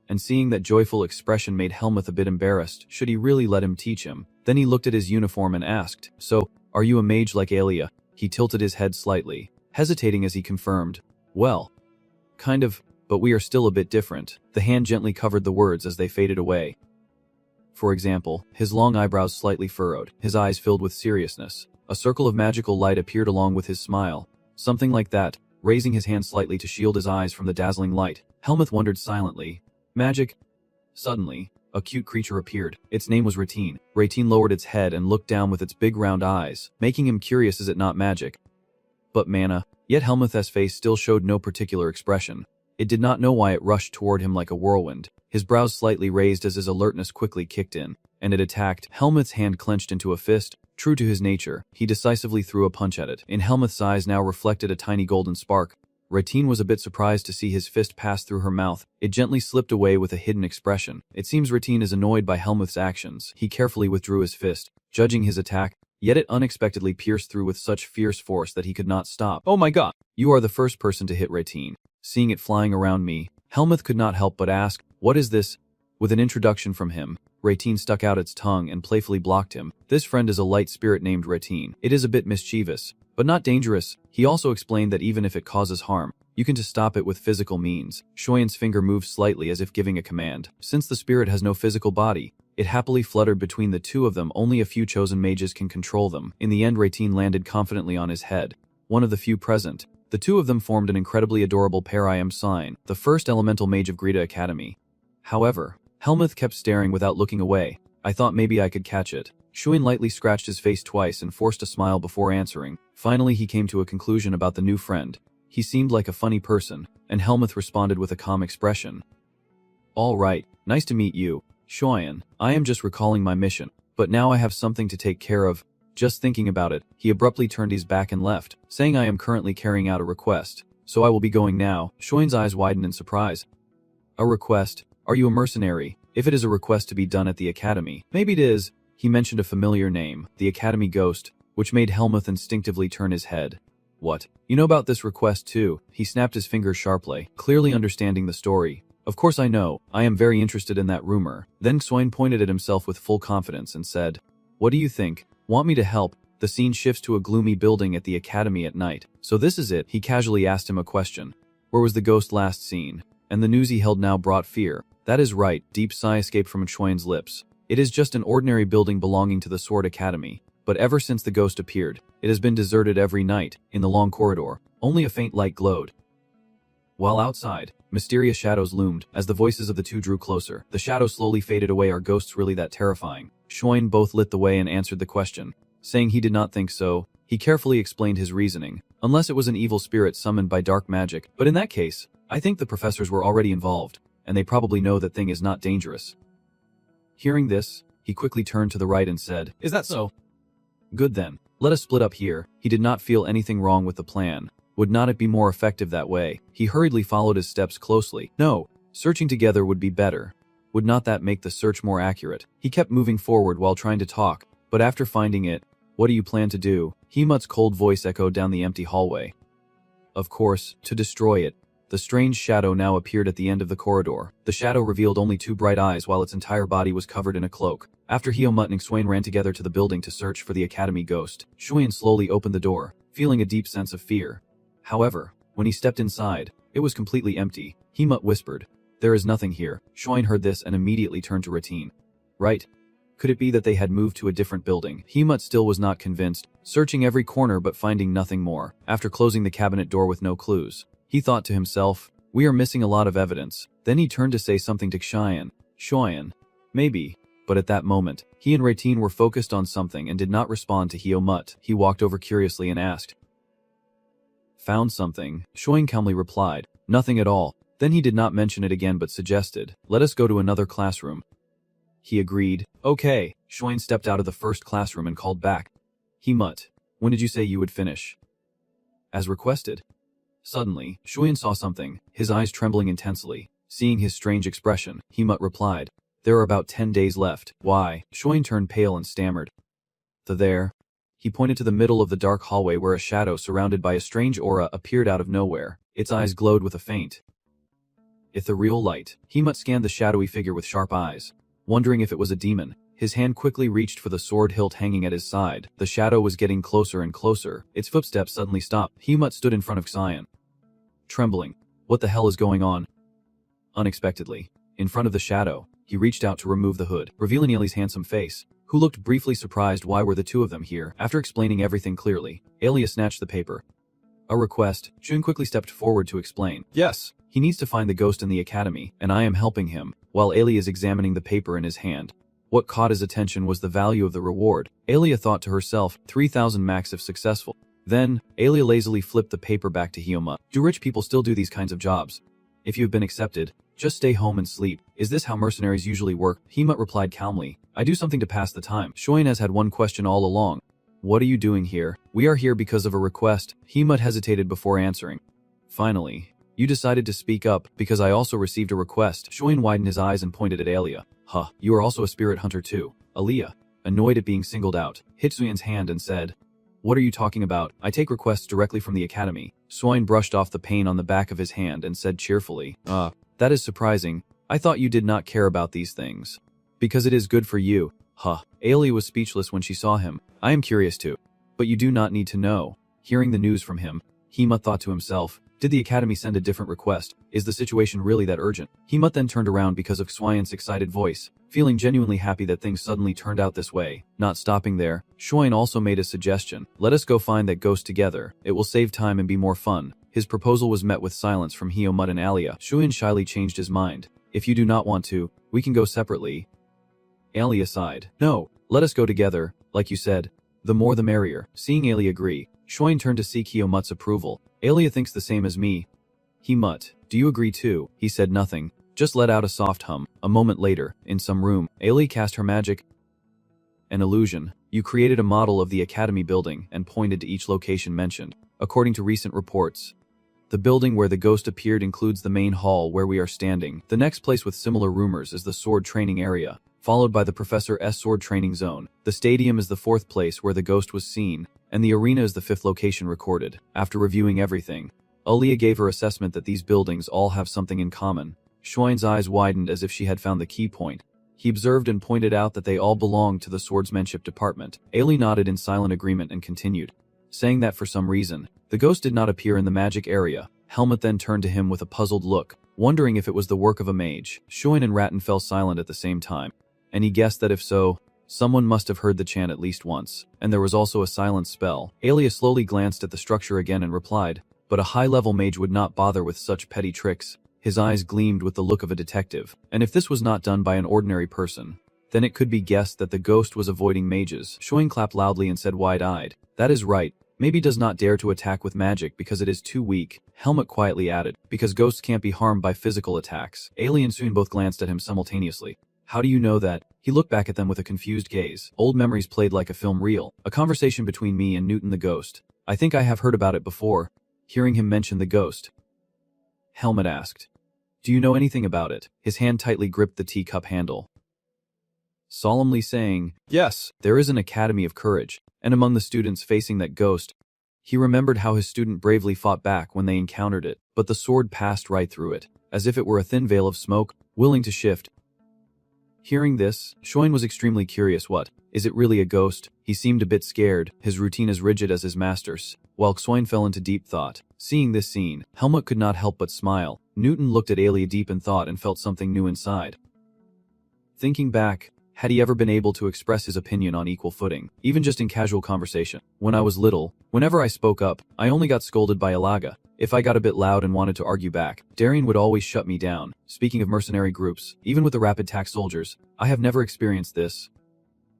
Speaker 1: And seeing that joyful expression made Helmuth a bit embarrassed. Should he really let him teach him? Then he looked at his uniform and asked, So, are you a mage like Alia? He tilted his head slightly, hesitating as he confirmed, Well, kind of, but we are still a bit different. The hand gently covered the words as they faded away. For example, his long eyebrows slightly furrowed, his eyes filled with seriousness. A circle of magical light appeared along with his smile. Something like that, raising his hand slightly to shield his eyes from the dazzling light. Helmuth wondered silently. Magic? Suddenly, a cute creature appeared. Its name was Ratine. Ratine lowered its head and looked down with its big round eyes, making him curious, is it not magic? But mana. Yet Helmuth's face still showed no particular expression. It did not know why it rushed toward him like a whirlwind. His brows slightly raised as his alertness quickly kicked in, and it attacked. Helmuth's hand clenched into a fist. True to his nature, he decisively threw a punch at it. In Helmuth's eyes now reflected a tiny golden spark. Ratine was a bit surprised to see his fist pass through her mouth. It gently slipped away with a hidden expression. It seems Ratine is annoyed by Helmuth's actions. He carefully withdrew his fist, judging his attack, yet it unexpectedly pierced through with such fierce force that he could not stop. Oh my god! You are the first person to hit Ratine. Seeing it flying around me, Helmuth could not help but ask, what is this? With an introduction from him, Ratine stuck out its tongue and playfully blocked him. This friend is a light spirit named Ratine. It is a bit mischievous, but not dangerous. He also explained that even if it causes harm, you can just stop it with physical means. Shoyan's finger moved slightly as if giving a command. Since the spirit has no physical body, it happily fluttered between the two of them. Only a few chosen mages can control them. In the end, Ratine landed confidently on his head, one of the few present. The two of them formed an incredibly adorable pair. I am Sign, the first elemental mage of Greta Academy. However, Helmuth kept staring without looking away. I thought maybe I could catch it. Shuyan lightly scratched his face twice and forced a smile before answering. Finally, he came to a conclusion about the new friend. He seemed like a funny person, and Helmuth responded with a calm expression. All right, nice to meet you, Shuyan. I am just recalling my mission, but now I have something to take care of. Just thinking about it, he abruptly turned his back and left, saying I am currently carrying out a request, so I will be going now. Shuyan's eyes widened in surprise. A request? Are you a mercenary? If it is a request to be done at the academy, maybe it is. He mentioned a familiar name, the Academy Ghost, which made Helmuth instinctively turn his head. What? You know about this request too? He snapped his fingers sharply, clearly understanding the story. Of course I know. I am very interested in that rumor. Then Swain pointed at himself with full confidence and said, what do you think? Want me to help? The scene shifts to a gloomy building at the academy at night. So this is it? He casually asked him a question. Where was the ghost last seen? And the news he held now brought fear. That is right. Deep sigh escaped from Shuyan's lips. It is just an ordinary building belonging to the Sword Academy. But ever since the ghost appeared, it has been deserted every night. In the long corridor, only a faint light glowed. While outside, mysterious shadows loomed. As the voices of the two drew closer, the shadows slowly faded away. Are ghosts really that terrifying? Shuyan both lit the way and answered the question, saying he did not think so. He carefully explained his reasoning, unless it was an evil spirit summoned by dark magic. But in that case, I think the professors were already involved, and they probably know that thing is not dangerous. Hearing this, he quickly turned to the right and said, is that so? Good then. Let us split up here. He did not feel anything wrong with the plan. Would not it be more effective that way? He hurriedly followed his steps closely. No, searching together would be better. Would not that make the search more accurate? He kept moving forward while trying to talk, but after finding it, what do you plan to do? Hemut's cold voice echoed down the empty hallway. Of course, to destroy it. The strange shadow now appeared at the end of the corridor. The shadow revealed only two bright eyes while its entire body was covered in a cloak. After Hemut and Swain ran together to the building to search for the Academy Ghost, Shuyan slowly opened the door, feeling a deep sense of fear. However, when he stepped inside, it was completely empty. Hemut whispered, there is nothing here. Shuyan heard this and immediately turned to Ratine. Right? Could it be that they had moved to a different building? Hemut still was not convinced, searching every corner but finding nothing more. After closing the cabinet door with no clues, he thought to himself, we are missing a lot of evidence. Then he turned to say something to Shuyan. Maybe. But at that moment, he and Ratine were focused on something and did not respond to Hemut. He walked over curiously and asked, found something? Shuyan calmly replied, nothing at all. Then he did not mention it again but suggested, let us go to another classroom. He agreed. Okay. Shuyan stepped out of the first classroom and called back. Hemut, when did you say you would finish? As requested. Suddenly, Shuyan saw something, his eyes trembling intensely. Seeing his strange expression, Hemut replied, there are about 10 days left. Why? Shuyan turned pale and stammered. There. He pointed to the middle of the dark hallway where a shadow surrounded by a strange aura appeared out of nowhere. Its eyes glowed with a faint ethereal light. Hemut scanned the shadowy figure with sharp eyes, wondering if it was a demon. His hand quickly reached for the sword hilt hanging at his side. The shadow was getting closer and closer. Its footsteps suddenly stopped. Hemut stood in front of Scion, trembling. What the hell is going on? Unexpectedly, in front of the shadow, he reached out to remove the hood, revealing Ailey's handsome face, who looked briefly surprised. Why were the two of them here? After explaining everything clearly, Aelia snatched the paper. A request. June quickly stepped forward to explain. Yes. He needs to find the ghost in the academy, and I am helping him, while Alia is examining the paper in his hand. What caught his attention was the value of the reward. Alia thought to herself, 3,000 max if successful. Then, Alia lazily flipped the paper back to Hyoma. Do rich people still do these kinds of jobs? If you have been accepted, just stay home and sleep. Is this how mercenaries usually work? Hyoma replied calmly. I do something to pass the time. Shoin has had one question all along. What are you doing here? We are here because of a request. Hyoma hesitated before answering. Finally, you decided to speak up because I also received a request. Shoin widened his eyes and pointed at Alia. Huh, you are also a spirit hunter too. Alia, annoyed at being singled out, hit Suyan's hand and said, What are you talking about? I take requests directly from the academy. Swain brushed off the pain on the back of his hand and said cheerfully, that is surprising. I thought you did not care about these things. Because it is good for you. Huh. Alia was speechless when she saw him. I am curious too. But you do not need to know. Hearing the news from him, Hyoma thought to himself, did the academy send a different request? Is the situation really that urgent? Hyoma then turned around because of Swayan's excited voice, feeling genuinely happy that things suddenly turned out this way. Not stopping there, Swayan also made a suggestion. Let us go find that ghost together. It will save time and be more fun. His proposal was met with silence from Hyoma and Alia. Shuyan shyly changed his mind. If you do not want to, we can go separately. Alia sighed. No, let us go together, like you said. The more the merrier. Seeing Alia agree, Shuyan turned to seek Hyoma's approval. Alia thinks the same as me. Hyoma, do you agree too? He said nothing, just let out a soft hum. A moment later, in some room, Alia cast her magic. An illusion. You created a model of the academy building and pointed to each location mentioned. According to recent reports, the building where the ghost appeared includes the main hall where we are standing. The next place with similar rumors is the sword training area, followed by the Professor S sword training zone. The stadium is the fourth place where the ghost was seen, and the arena is the fifth location recorded. After reviewing everything, Alia gave her assessment that these buildings all have something in common. Shuyan's eyes widened as if she had found the key point. He observed and pointed out that they all belonged to the swordsmanship department. Alia nodded in silent agreement and continued, saying that for some reason, the ghost did not appear in the magic area. Helmut then turned to him with a puzzled look, wondering if it was the work of a mage. Shuyan and Rattan fell silent at the same time, and he guessed that if so, someone must have heard the chant at least once, and there was also a silent spell. Alia slowly glanced at the structure again and replied, but a high-level mage would not bother with such petty tricks. His eyes gleamed with the look of a detective, and if this was not done by an ordinary person, then it could be guessed that the ghost was avoiding mages. Shuyan clapped loudly and said wide-eyed, that is right. Maybe does not dare to attack with magic because it is too weak. Helmut quietly added, because ghosts can't be harmed by physical attacks. Alia and Shuyan both glanced at him simultaneously. How do you know that? He looked back at them with a confused gaze. Old memories played like a film reel. A conversation between me and Newton the ghost. I think I have heard about it before. Hearing him mention the ghost, Helmut asked, do you know anything about it? His hand tightly gripped the teacup handle, solemnly saying, yes, there is an academy of courage, and among the students facing that ghost, he remembered how his student bravely fought back when they encountered it, but the sword passed right through it, as if it were a thin veil of smoke, willing to shift. Hearing this, Shuyan was extremely curious. What? Is it really a ghost? He seemed a bit scared, his routine as rigid as his master's, while Shuyan fell into deep thought. Seeing this scene, Helmut could not help but smile. Newton looked at Alia deep in thought and felt something new inside. Thinking back, had he ever been able to express his opinion on equal footing, even just in casual conversation? When I was little, whenever I spoke up, I only got scolded by Alaga. If I got a bit loud and wanted to argue back, Darien would always shut me down. Speaking of mercenary groups, even with the rapid tax soldiers, I have never experienced this.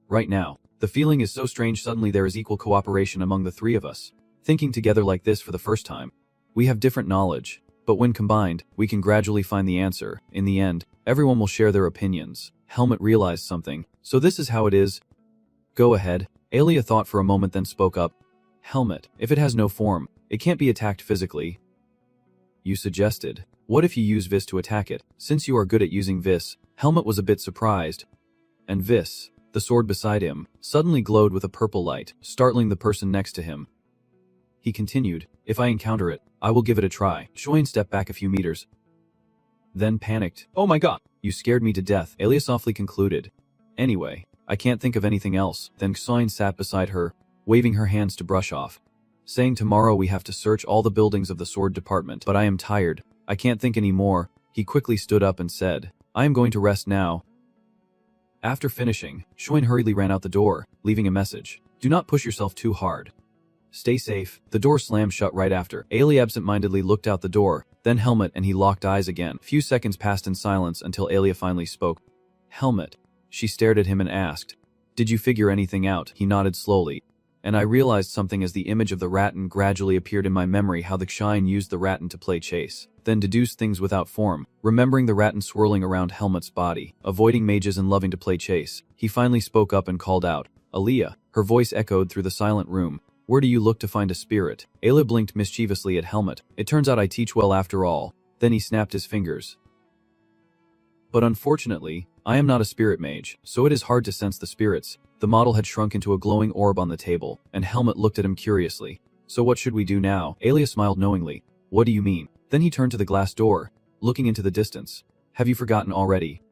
Speaker 1: Right now, the feeling is so strange. Suddenly there is equal cooperation among the three of us. Thinking together like this for the first time. We have different knowledge, but when combined, we can gradually find the answer. In the end, everyone will share their opinions. Helmut realized something. So this is how it is? Go ahead. Alia thought for a moment then spoke up. Helmut, if it has no form, it can't be attacked physically. You suggested. What if you use Vis to attack it? Since you are good at using Vis, Helmut was a bit surprised. And Vis, the sword beside him, suddenly glowed with a purple light, startling the person next to him. He continued, if I encounter it, I will give it a try. Shuyan stepped back a few meters, then panicked. Oh my god, you scared me to death, Alia softly concluded. Anyway, I can't think of anything else. Then Shuyan sat beside her, waving her hands to brush off, saying tomorrow we have to search all the buildings of the sword department. But I am tired, I can't think anymore. He quickly stood up and said, I am going to rest now. After finishing, Shuyan hurriedly ran out the door, leaving a message. Do not push yourself too hard. Stay safe. The door slammed shut right after. Ailey absent-mindedly looked out the door, then Helmut and he locked eyes again. A few seconds passed in silence until Aelia finally spoke. Helmut. She stared at him and asked, "Did you figure anything out?" He nodded slowly. And I realized something as the image of the rattan gradually appeared in my memory, how the Shine used the rattan to play chase. Then deduced things without form, remembering the rattan swirling around Helmut's body, avoiding mages and loving to play chase. He finally spoke up and called out, "Aaliyah." Her voice echoed through the silent room. "Where do you look to find a spirit?" Ayla blinked mischievously at Helmut. "It turns out I teach well after all." Then he snapped his fingers. "But unfortunately, I am not a spirit mage, so it is hard to sense the spirits." The model had shrunk into a glowing orb on the table, and Helmut looked at him curiously. "So what should we do now?" Aelia smiled knowingly. "What do you mean?" Then he turned to the glass door, looking into the distance. "Have you forgotten already?"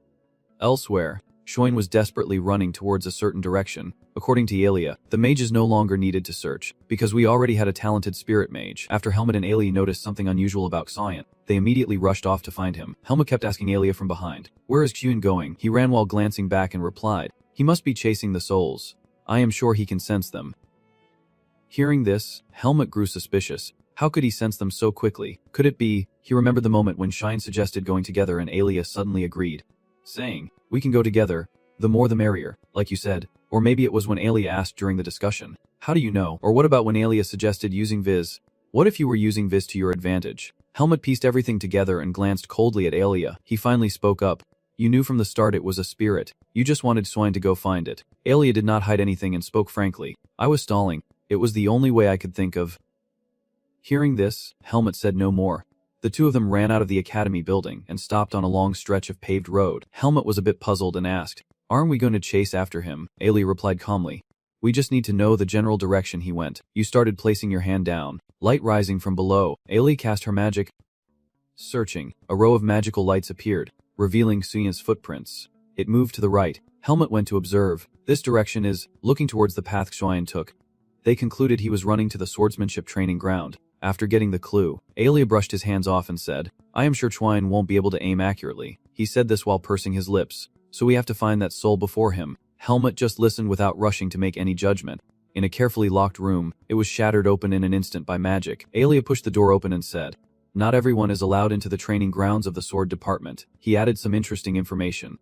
Speaker 1: Elsewhere, Shoin was desperately running towards a certain direction. According to Aelia, the mages no longer needed to search, because we already had a talented spirit mage. After Helmut and Aelia noticed something unusual about Xian, they immediately rushed off to find him. Helmut kept asking Aelia from behind, "Where is Xian going?" He ran while glancing back and replied, "He must be chasing the souls. I am sure he can sense them." Hearing this, Helmut grew suspicious. How could he sense them so quickly? Could it be? He remembered the moment when Shine suggested going together and Aelia suddenly agreed, saying, "We can go together. The more the merrier, like you said." Or maybe it was when Aelia asked during the discussion, "How do you know?" Or what about when Aelia suggested using Viz? What if you were using Viz to your advantage? Helmut pieced everything together and glanced coldly at Aelia. He finally spoke up. "You knew from the start it was a spirit. You just wanted Swine to go find it." Aelia did not hide anything and spoke frankly. "I was stalling. It was the only way I could think of." Hearing this, Helmut said no more. The two of them ran out of the academy building and stopped on a long stretch of paved road. Helmut was a bit puzzled and asked, "Aren't we going to chase after him?" Aelia replied calmly, "We just need to know the general direction he went." You started placing your hand down. Light rising from below, Aelia cast her magic. Searching, a row of magical lights appeared, revealing Suyan's footprints. It moved to the right. Helmut went to observe. This direction is, looking towards the path Xuan took. They concluded he was running to the swordsmanship training ground. After getting the clue, Aelia brushed his hands off and said, "I am sure Chuan won't be able to aim accurately." He said this while pursing his lips. "So we have to find that soul before him." Helmut just listened without rushing to make any judgment. In a carefully locked room, it was shattered open in an instant by magic. Aelia pushed the door open and said, "Not everyone is allowed into the training grounds of the sword department." He added some interesting information.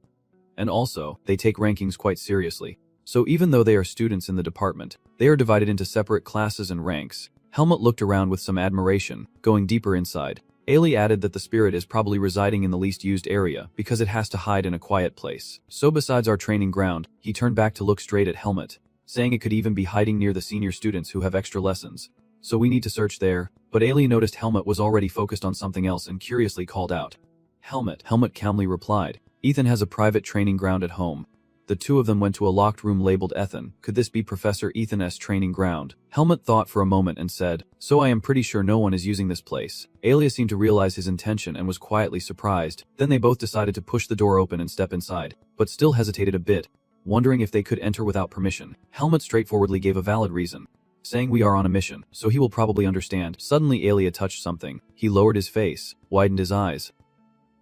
Speaker 1: "And also, they take rankings quite seriously. So even though they are students in the department, they are divided into separate classes and ranks." Helmut looked around with some admiration, going deeper inside. Ailey added that the spirit is probably residing in the least used area because it has to hide in a quiet place. So besides our training ground, he turned back to look straight at Helmut, saying it could even be hiding near the senior students who have extra lessons. "So we need to search there." But Ailey noticed Helmut was already focused on something else and curiously called out, "Helmut." Helmut calmly replied, "Ethan has a private training ground at home." The two of them went to a locked room labeled Ethan. Could this be Professor Ethan's training ground? Helmut thought for a moment and said, "So I am pretty sure no one is using this place." Aelia seemed to realize his intention and was quietly surprised. Then they both decided to push the door open and step inside, but still hesitated a bit, wondering if they could enter without permission. Helmut straightforwardly gave a valid reason, saying, "We are on a mission, so he will probably understand." Suddenly Aelia touched something. He lowered his face, widened his eyes,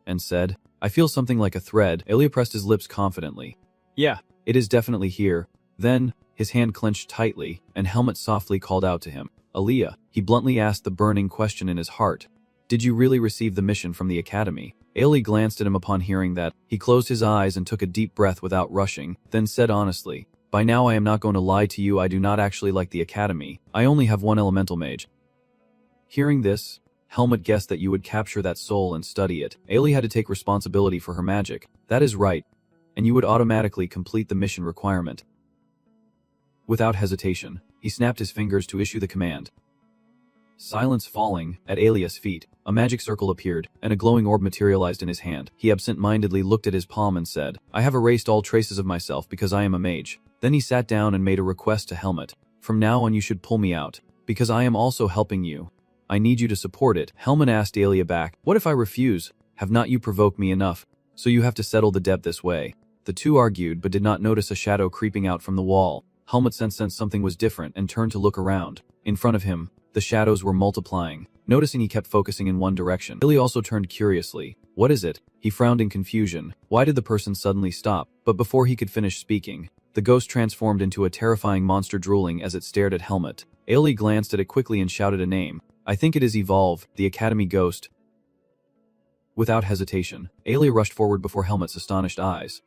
Speaker 1: and said, "I feel something like a thread." Aelia pressed his lips confidently. "Yeah, it is definitely here." Then, his hand clenched tightly, and Helmut softly called out to him, "Aaliyah." He bluntly asked the burning question in his heart. "Did you really receive the mission from the academy?" Ailey glanced at him upon hearing that. He closed his eyes and took a deep breath without rushing, then said honestly, "By now I am not going to lie to you, I do not actually like the academy. I only have one elemental mage." Hearing this, Helmut guessed that you would capture that soul and study it. Ailey had to take responsibility for her magic. "That is right. And you would automatically complete the mission requirement." Without hesitation, he snapped his fingers to issue the command. Silence falling, at Aelia's feet, a magic circle appeared, and a glowing orb materialized in his hand. He absent-mindedly looked at his palm and said, "I have erased all traces of myself because I am a mage." Then he sat down and made a request to Helmut. "From now on you should pull me out, because I am also helping you. I need you to support it." Helmut asked Aelia back, "What if I refuse? Have not you provoked me enough? So you have to settle the debt this way." The two argued but did not notice a shadow creeping out from the wall. Helmut sensed something was different and turned to look around. In front of him, the shadows were multiplying. Noticing he kept focusing in one direction, Billy also turned curiously. "What is it?" He frowned in confusion. Why did the person suddenly stop? But before he could finish speaking, the ghost transformed into a terrifying monster drooling as it stared at Helmut. Ailey glanced at it quickly and shouted a name. I think it is Evolve, the Academy Ghost. Without hesitation, Ailey rushed forward before Helmet's astonished eyes.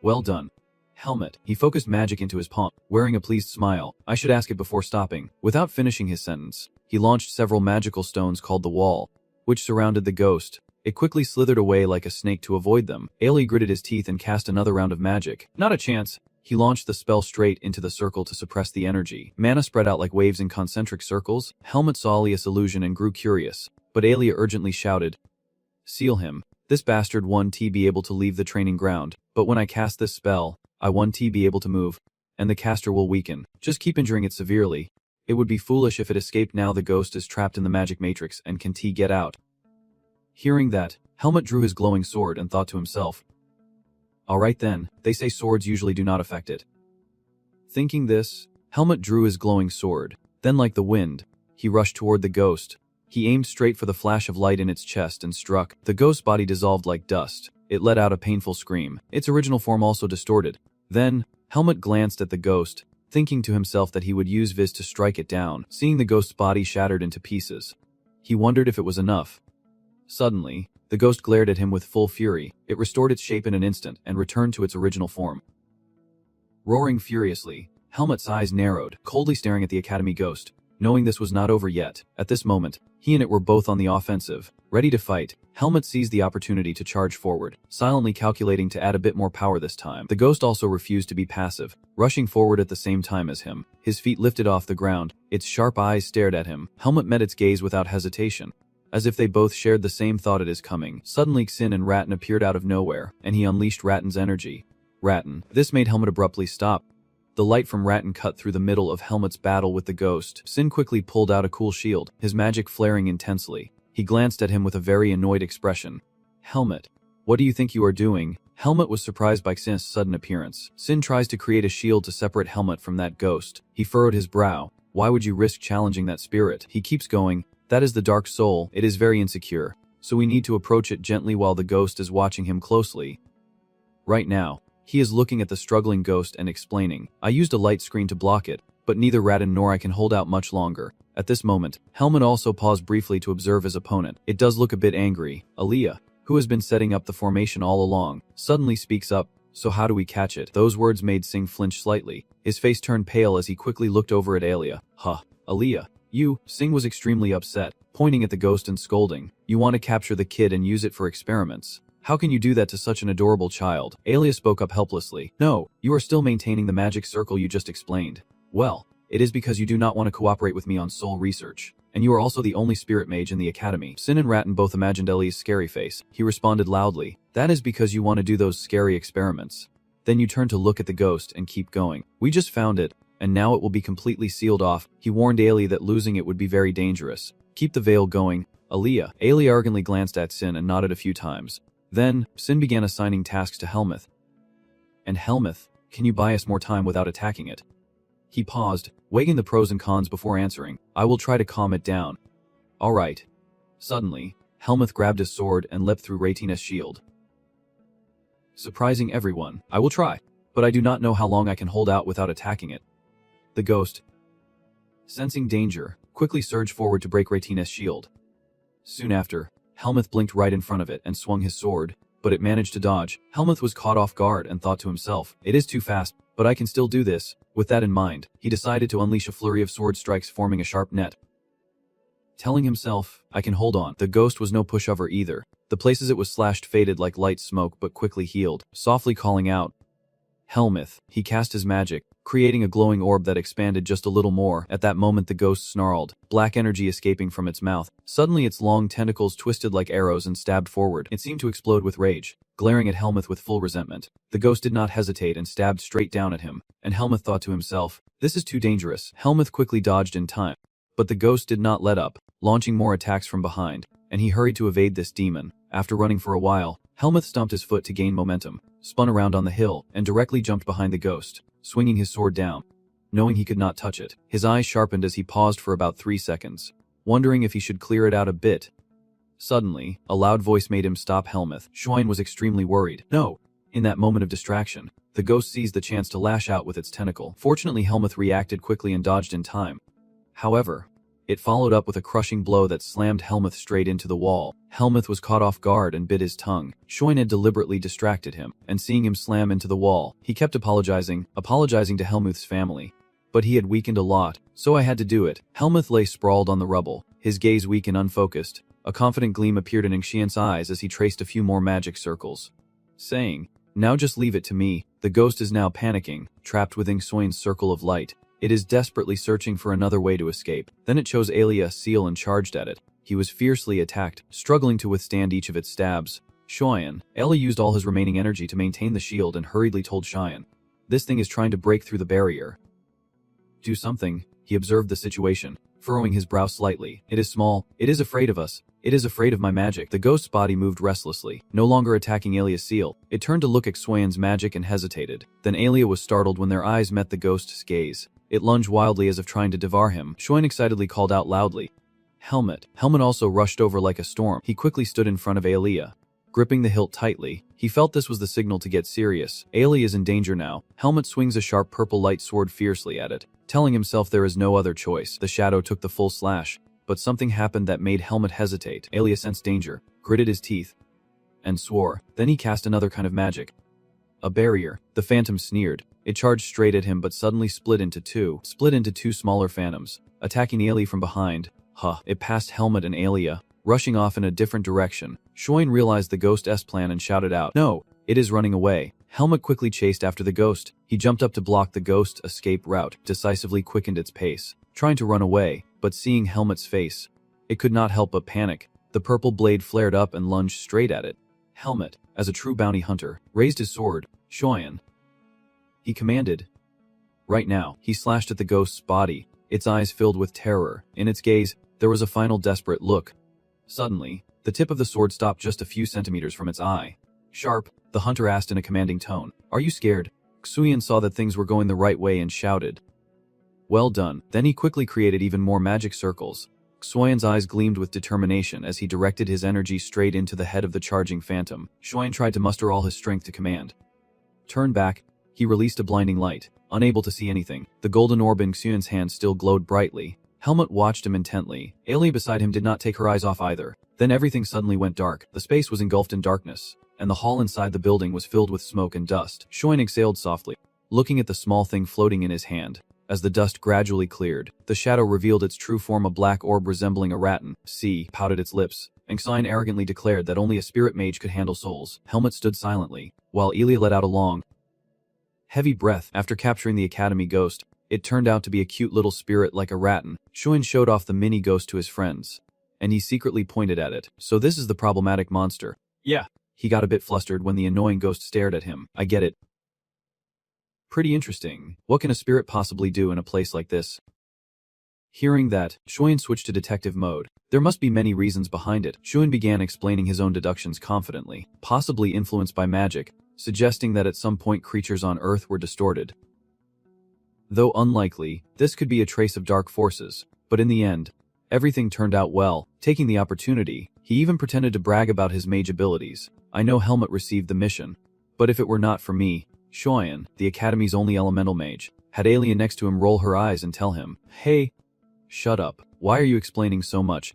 Speaker 1: Well done. Helmet. He focused magic into his palm, wearing a pleased smile. I should ask it before stopping. Without finishing his sentence, he launched several magical stones called the Wall, which surrounded the ghost. It quickly slithered away like a snake to avoid them. Ailey gritted his teeth and cast another round of magic. Not a chance. He launched the spell straight into the circle to suppress the energy. Mana spread out like waves in concentric circles. Helmet saw Alia's illusion and grew curious, but Alia urgently shouted, Seal him. This bastard won't be able to leave the training ground, but when I cast this spell, I won't be able to move, and the caster will weaken. Just keep injuring it severely. It would be foolish if it escaped. Now the ghost is trapped in the magic matrix and can get out. Hearing that, Helmet drew his glowing sword and thought to himself, Alright then, they say swords usually do not affect it. Thinking this, Helmet drew his glowing sword. Then like the wind, he rushed toward the ghost. He aimed straight for the flash of light in its chest and struck. The ghost's body dissolved like dust. It let out a painful scream. Its original form also distorted. Then, Helmet glanced at the ghost, thinking to himself that he would use Viz to strike it down. Seeing the ghost's body shattered into pieces, he wondered if it was enough. Suddenly, the ghost glared at him with full fury. It restored its shape in an instant and returned to its original form. Roaring furiously, Helmet's eyes narrowed, coldly staring at the Academy ghost. Knowing this was not over yet, at this moment, he and it were both on the offensive, ready to fight. Helmet seized the opportunity to charge forward, silently calculating to add a bit more power this time. The ghost also refused to be passive, rushing forward at the same time as him. His feet lifted off the ground, its sharp eyes stared at him. Helmet met its gaze without hesitation, as if they both shared the same thought at his coming. Suddenly Xin and Rattan appeared out of nowhere, and he unleashed Rattan's energy. Rattan. This made Helmet abruptly stop. The light from Rattan cut through the middle of Helmet's battle with the ghost. Sin quickly pulled out a cool shield, his magic flaring intensely. He glanced at him with a very annoyed expression. Helmet, what do you think you are doing? Helmet was surprised by Sin's sudden appearance. Sin tries to create a shield to separate Helmet from that ghost. He furrowed his brow. Why would you risk challenging that spirit? He keeps going. That is the dark soul. It is very insecure, so we need to approach it gently while the ghost is watching him closely. Right now, he is looking at the struggling ghost and explaining, I used a light screen to block it, but neither Rattan nor I can hold out much longer. At this moment, Helmet also paused briefly to observe his opponent. It does look a bit angry. Alia, who has been setting up the formation all along, suddenly speaks up, so how do we catch it? Those words made Singh flinch slightly. His face turned pale as he quickly looked over at Alia. Alia. You, Singh was extremely upset, pointing at the ghost and scolding. You want to capture the kid and use it for experiments. How can you do that to such an adorable child? Alia spoke up helplessly. No, you are still maintaining the magic circle you just explained. Well, it is because you do not want to cooperate with me on soul research. And you are also the only spirit mage in the academy. Sin and Rattan both imagined Elia's scary face. He responded loudly. That is because you want to do those scary experiments. Then you turn to look at the ghost and keep going. We just found it, and now it will be completely sealed off. He warned Alia that losing it would be very dangerous. Keep the veil going, Alia. Alia arrogantly glanced at Sin and nodded a few times. Then, Sin began assigning tasks to Helmuth. And Helmuth, can you buy us more time without attacking it? He paused, weighing the pros and cons before answering. I will try to calm it down. Alright. Suddenly, Helmuth grabbed his sword and leapt through Ratina's shield. Surprising everyone, I will try, but I do not know how long I can hold out without attacking it. The ghost, sensing danger, quickly surged forward to break Ratina's shield. Soon after, Helmuth blinked right in front of it and swung his sword, but it managed to dodge. Helmuth was caught off guard and thought to himself, it is too fast, but I can still do this. With that in mind, he decided to unleash a flurry of sword strikes forming a sharp net. Telling himself, I can hold on. The ghost was no pushover either. The places it was slashed faded like light smoke but quickly healed. Softly calling out, Helmuth, he cast his magic, creating a glowing orb that expanded just a little more. At that moment the ghost snarled, black energy escaping from its mouth. Suddenly its long tentacles twisted like arrows and stabbed forward. It seemed to explode with rage, glaring at Helmuth with full resentment. The ghost did not hesitate and stabbed straight down at him, and Helmuth thought to himself, this is too dangerous. Helmuth quickly dodged in time, but the ghost did not let up, launching more attacks from behind, and he hurried to evade this demon. After running for a while, Helmuth stomped his foot to gain momentum, spun around on the hill, and directly jumped behind the ghost, swinging his sword down. Knowing he could not touch it, his eyes sharpened as he paused for about 3 seconds, wondering if he should clear it out a bit. Suddenly, a loud voice made him stop. Helmuth. Shunned was extremely worried. No! In that moment of distraction, the ghost seized the chance to lash out with its tentacle. Fortunately, Helmuth reacted quickly and dodged in time. However, it followed up with a crushing blow that slammed Helmuth straight into the wall. Helmuth was caught off guard and bit his tongue. Shunned had deliberately distracted him, and seeing him slam into the wall, he kept apologizing to Helmuth's family. But he had weakened a lot, so I had to do it. Helmuth lay sprawled on the rubble, his gaze weak and unfocused. A confident gleam appeared in Xian's eyes as he traced a few more magic circles, saying, "Now just leave it to me." The ghost is now panicking, trapped within Xian's circle of light. It is desperately searching for another way to escape. Then it chose Alia's seal and charged at it. He was fiercely attacked, struggling to withstand each of its stabs. Alia used all his remaining energy to maintain the shield and hurriedly told Xian, "This thing is trying to break through the barrier. Do something." He observed the situation, furrowing his brow slightly. "It is small. It is afraid of us. It is afraid of my magic." The ghost's body moved restlessly, no longer attacking Alia's seal. It turned to look at Xian's magic and hesitated. Then Alia was startled when their eyes met the ghost's gaze. It lunged wildly as if trying to devour him. Xian excitedly called out loudly, "Helmut." Helmut also rushed over like a storm. He quickly stood in front of Alia, gripping the hilt tightly. He felt this was the signal to get serious. Alia is in danger now. Helmut swings a sharp purple light sword fiercely at it, telling himself there is no other choice. The shadow took the full slash, but something happened that made Helmut hesitate. Alia sensed danger, gritted his teeth, and swore. Then he cast another kind of magic. A barrier. The phantom sneered. It charged straight at him but suddenly split into two smaller phantoms, attacking Alia from behind. It passed Helmut and Alia, rushing off in a different direction. Xian realized the ghost's plan and shouted out, "No, it is running away." Helmut quickly chased after the ghost. He jumped up to block the ghost's escape route, decisively quickened its pace, trying to run away, but seeing Helmut's face, it could not help but panic. The purple blade flared up and lunged straight at it. Helmut, as a true bounty hunter, raised his sword. "Xian," he commanded. Right now, he slashed at the ghost's body, its eyes filled with terror. In its gaze, there was a final desperate look. Suddenly, the tip of the sword stopped just a few centimeters from its eye. "Sharp," the hunter asked in a commanding tone. "Are you scared?" Xian saw that things were going the right way and shouted, "Well done." Then he quickly created even more magic circles. Xian's eyes gleamed with determination as he directed his energy straight into the head of the charging phantom. Xian tried to muster all his strength to command. "Turn back." He released a blinding light, unable to see anything. The golden orb in Xian's hand still glowed brightly. Helmut watched him intently. Alia beside him did not take her eyes off either. Then everything suddenly went dark. The space was engulfed in darkness, and the hall inside the building was filled with smoke and dust. Xian exhaled softly, looking at the small thing floating in his hand. As the dust gradually cleared, the shadow revealed its true form, a black orb resembling a rattan. Pouted its lips, and Xian arrogantly declared that only a spirit mage could handle souls. Helmut stood silently, while Alia let out a long, heavy breath. After capturing the academy ghost, it turned out to be a cute little spirit like a rattan. Xian showed off the mini ghost to his friends, and he secretly pointed at it. "So this is the problematic monster." "Yeah." He got a bit flustered when the annoying ghost stared at him. "I get it. Pretty interesting. What can a spirit possibly do in a place like this?" Hearing that, Xian switched to detective mode. There must be many reasons behind it. Xian began explaining his own deductions confidently, possibly influenced by magic, suggesting that at some point creatures on Earth were distorted. Though unlikely, this could be a trace of dark forces, but in the end, everything turned out well. Taking the opportunity, he even pretended to brag about his mage abilities. "I know Helmut received the mission, but if it were not for me, Xian, the Academy's only elemental mage," had Alien next to him roll her eyes and tell him, "Hey, shut up. Why are you explaining so much?"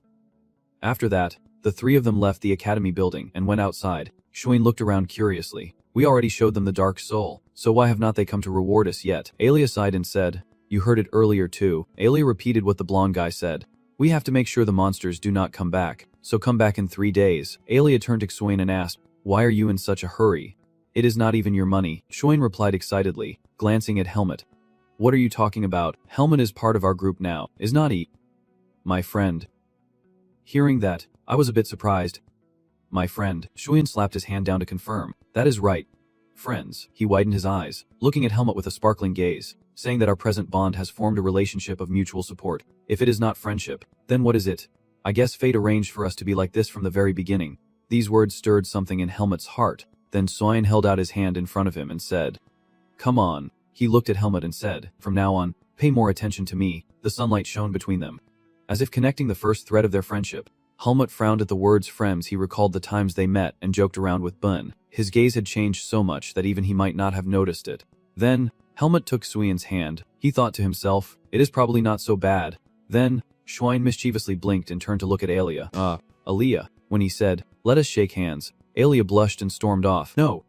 Speaker 1: After that, the three of them left the Academy building and went outside. Xian looked around curiously. "We already showed them the Dark Soul, so why have not they come to reward us yet?" Alia sighed and said, "You heard it earlier too." Alia repeated what the blonde guy said. "We have to make sure the monsters do not come back, so come back in 3 days. Alia turned to Xian and asked, "Why are you in such a hurry?" "It is not even your money," Xian replied excitedly, glancing at Helmut. "What are you talking about? Helmut is part of our group now, is not he?" "My friend." Hearing that, I was a bit surprised. "My friend," Xian slapped his hand down to confirm. "That is right. Friends." He widened his eyes, looking at Helmut with a sparkling gaze, saying that our present bond has formed a relationship of mutual support. If it is not friendship, then what is it? I guess fate arranged for us to be like this from the very beginning. These words stirred something in Helmut's heart. Then Xian held out his hand in front of him and said, "Come on." He looked at Helmut and said, "From now on, pay more attention to me." The sunlight shone between them, as if connecting the first thread of their friendship. Helmut frowned at the words "friends." He recalled the times they met and joked around with Bun. His gaze had changed so much that even he might not have noticed it. Then, Helmut took Xian's hand. He thought to himself, "It is probably not so bad. Then, Schwein mischievously blinked and turned to look at Alia. Alia, when he said, "Let us shake hands." Alia blushed and stormed off. "No.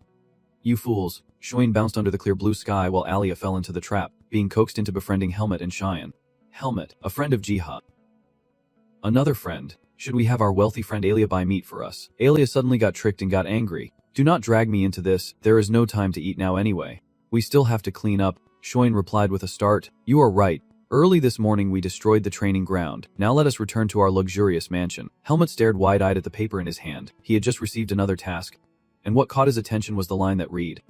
Speaker 1: You fools." Schwein bounced under the clear blue sky while Alia fell into the trap, being coaxed into befriending Helmut and Cheyenne. Helmut, a friend of Jihad. Another friend. Should we have our wealthy friend Alia buy meat for us? Alia suddenly got tricked and got angry. "Do not drag me into this, there is no time to eat now anyway. We still have to clean up," Schwein replied with a start. "You are right. Early this morning we destroyed the training ground. Now let us return to our luxurious mansion." Helmut stared wide-eyed at the paper in his hand. He had just received another task. And what caught his attention was the line that read,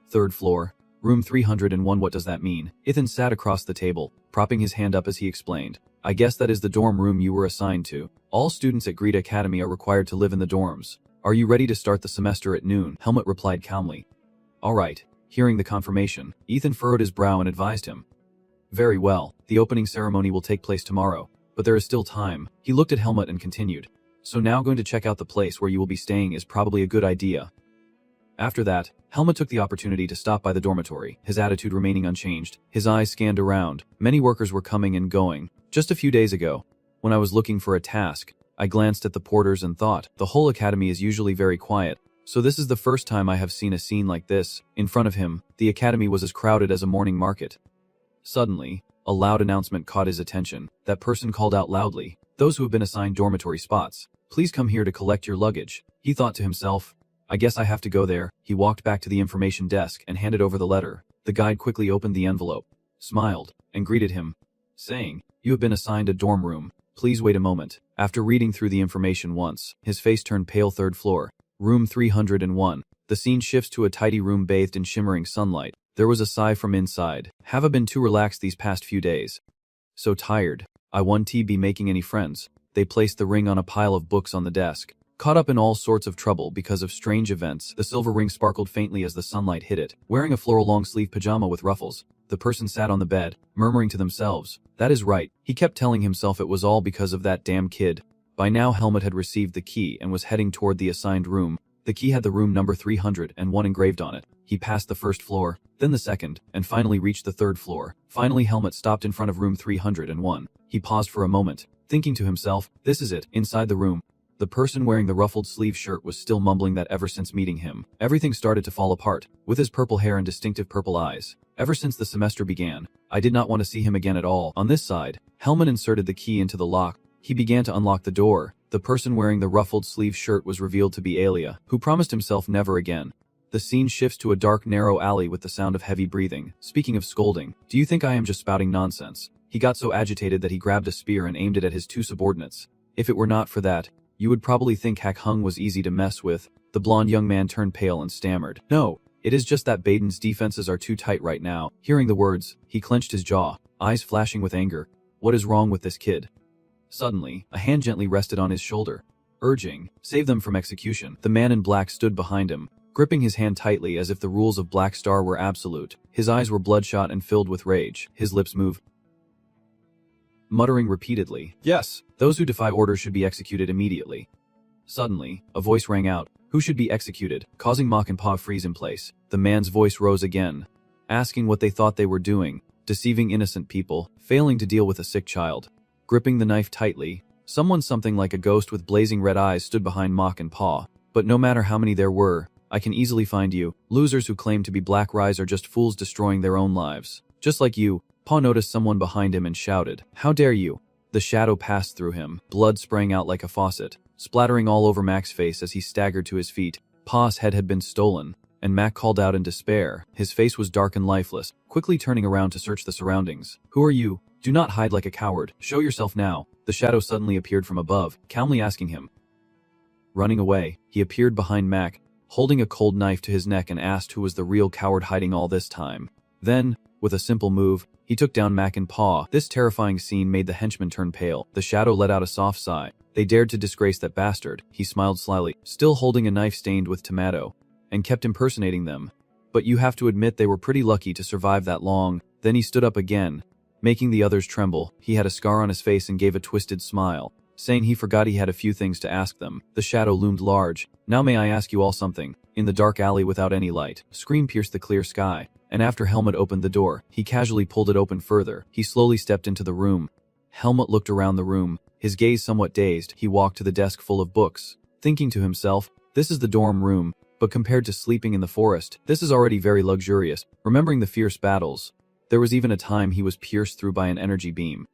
Speaker 1: "Third floor, room 301. What does that mean?" Ethan sat across the table, propping his hand up as he explained. "I guess that is the dorm room you were assigned to. All students at Greta Academy are required to live in the dorms. Are you ready to start the semester at noon?" Helmut replied calmly. "All right." Hearing the confirmation, Ethan furrowed his brow and advised him. "Very well, the opening ceremony will take place tomorrow, but there is still time." He looked at Helmut and continued. "So now going to check out the place where you will be staying is probably a good idea." After that, Helmut took the opportunity to stop by the dormitory, his attitude remaining unchanged. His eyes scanned around. Many workers were coming and going. Just a few days ago, when I was looking for a task, I glanced at the porters and thought, the whole academy is usually very quiet, so this is the first time I have seen a scene like this. In front of him, the academy was as crowded as a morning market. Suddenly, a loud announcement caught his attention. That person called out loudly, "Those who have been assigned dormitory spots, please come here to collect your luggage." He thought to himself, "I guess I have to go there." He walked back to the information desk and handed over the letter. The guide quickly opened the envelope, smiled, and greeted him, saying, "You have been assigned a dorm room. Please wait a moment." After reading through the information once, his face turned pale. "Third floor, room 301. The scene shifts to a tidy room bathed in shimmering sunlight. There was a sigh from inside. "Have I been too relaxed these past few days? So tired. I won't be making any friends." They placed the ring on a pile of books on the desk. Caught up in all sorts of trouble because of strange events, the silver ring sparkled faintly as the sunlight hit it. Wearing a floral long-sleeve pajama with ruffles, the person sat on the bed, murmuring to themselves, "That is right." He kept telling himself it was all because of that damn kid. By now Helmut had received the key and was heading toward the assigned room. The key had the room number 301 engraved on it. He passed the first floor, then the second, and finally reached the third floor. Finally Helmut stopped in front of room 301. He paused for a moment, thinking to himself, "This is it." Inside the room, the person wearing the ruffled sleeve shirt was still mumbling that ever since meeting him, everything started to fall apart. With his purple hair and distinctive purple eyes, ever since the semester began, I did not want to see him again at all. On this side, Helmut inserted the key into the lock. He began to unlock the door. The person wearing the ruffled sleeve shirt was revealed to be Alia, who promised himself never again. The scene shifts to a dark, narrow alley with the sound of heavy breathing. Speaking of scolding, do you think I am just spouting nonsense? He got so agitated that he grabbed a spear and aimed it at his two subordinates. If it were not for that, you would probably think Hak Hung was easy to mess with. The blonde young man turned pale and stammered, "No, it is just that Baden's defenses are too tight right now." Hearing the words, he clenched his jaw, eyes flashing with anger. What is wrong with this kid? Suddenly, a hand gently rested on his shoulder, urging, "Save them from execution." The man in black stood behind him, gripping his hand tightly as if the rules of Black Star were absolute. His eyes were bloodshot and filled with rage. His lips moved, muttering repeatedly, "Yes, those who defy order should be executed immediately." Suddenly, a voice rang out, "Who should be executed?" causing Mach and Pa freeze in place. The man's voice rose again, asking what they thought they were doing, deceiving innocent people, failing to deal with a sick child. Gripping the knife tightly, something like a ghost with blazing red eyes stood behind Mach and Pa. "But no matter how many there were, I can easily find you. Losers who claim to be Black Rise are just fools destroying their own lives. Just like you." Pa noticed someone behind him and shouted, "How dare you!" The shadow passed through him. Blood sprang out like a faucet, splattering all over Mac's face as he staggered to his feet. Pa's head had been stolen, and Mac called out in despair. His face was dark and lifeless, quickly turning around to search the surroundings. "Who are you? Do not hide like a coward. Show yourself now." The shadow suddenly appeared from above, calmly asking him. Running away, he appeared behind Mac, holding a cold knife to his neck, and asked who was the real coward hiding all this time. Then, with a simple move, he took down Mac and Pa. This terrifying scene made the henchman turn pale. The shadow let out a soft sigh. They dared to disgrace that bastard. He smiled slyly, still holding a knife stained with tomato, and kept impersonating them. "But you have to admit they were pretty lucky to survive that long." Then he stood up again, making the others tremble. He had a scar on his face and gave a twisted smile, saying he forgot he had a few things to ask them. The shadow loomed large. "Now may I ask you all something?" In the dark alley without any light, a scream pierced the clear sky, and after Helmut opened the door, he casually pulled it open further. He slowly stepped into the room, Helmut looked around the room, his gaze somewhat dazed. He walked to the desk full of books, thinking to himself, this is the dorm room, but compared to sleeping in the forest, this is already very luxurious. Remembering the fierce battles, there was even a time he was pierced through by an energy beam.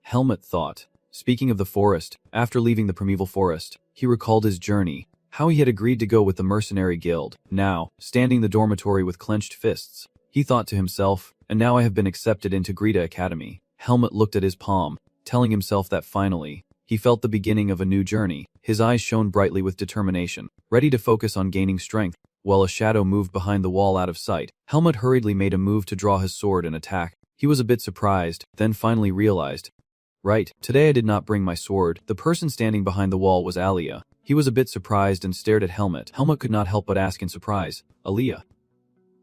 Speaker 1: Helmut thought. Speaking of the forest, after leaving the primeval forest, he recalled his journey, how he had agreed to go with the mercenary guild. Now, standing in the dormitory with clenched fists, he thought to himself, and now I have been accepted into Greta Academy. Helmut looked at his palm, telling himself that finally, he felt the beginning of a new journey. His eyes shone brightly with determination, ready to focus on gaining strength. While a shadow moved behind the wall out of sight, Helmut hurriedly made a move to draw his sword and attack. He was a bit surprised, then finally realized, right, today I did not bring my sword. The person standing behind the wall was Alia. He was a bit surprised and stared at Helmut. Helmut could not help but ask in surprise, Alia.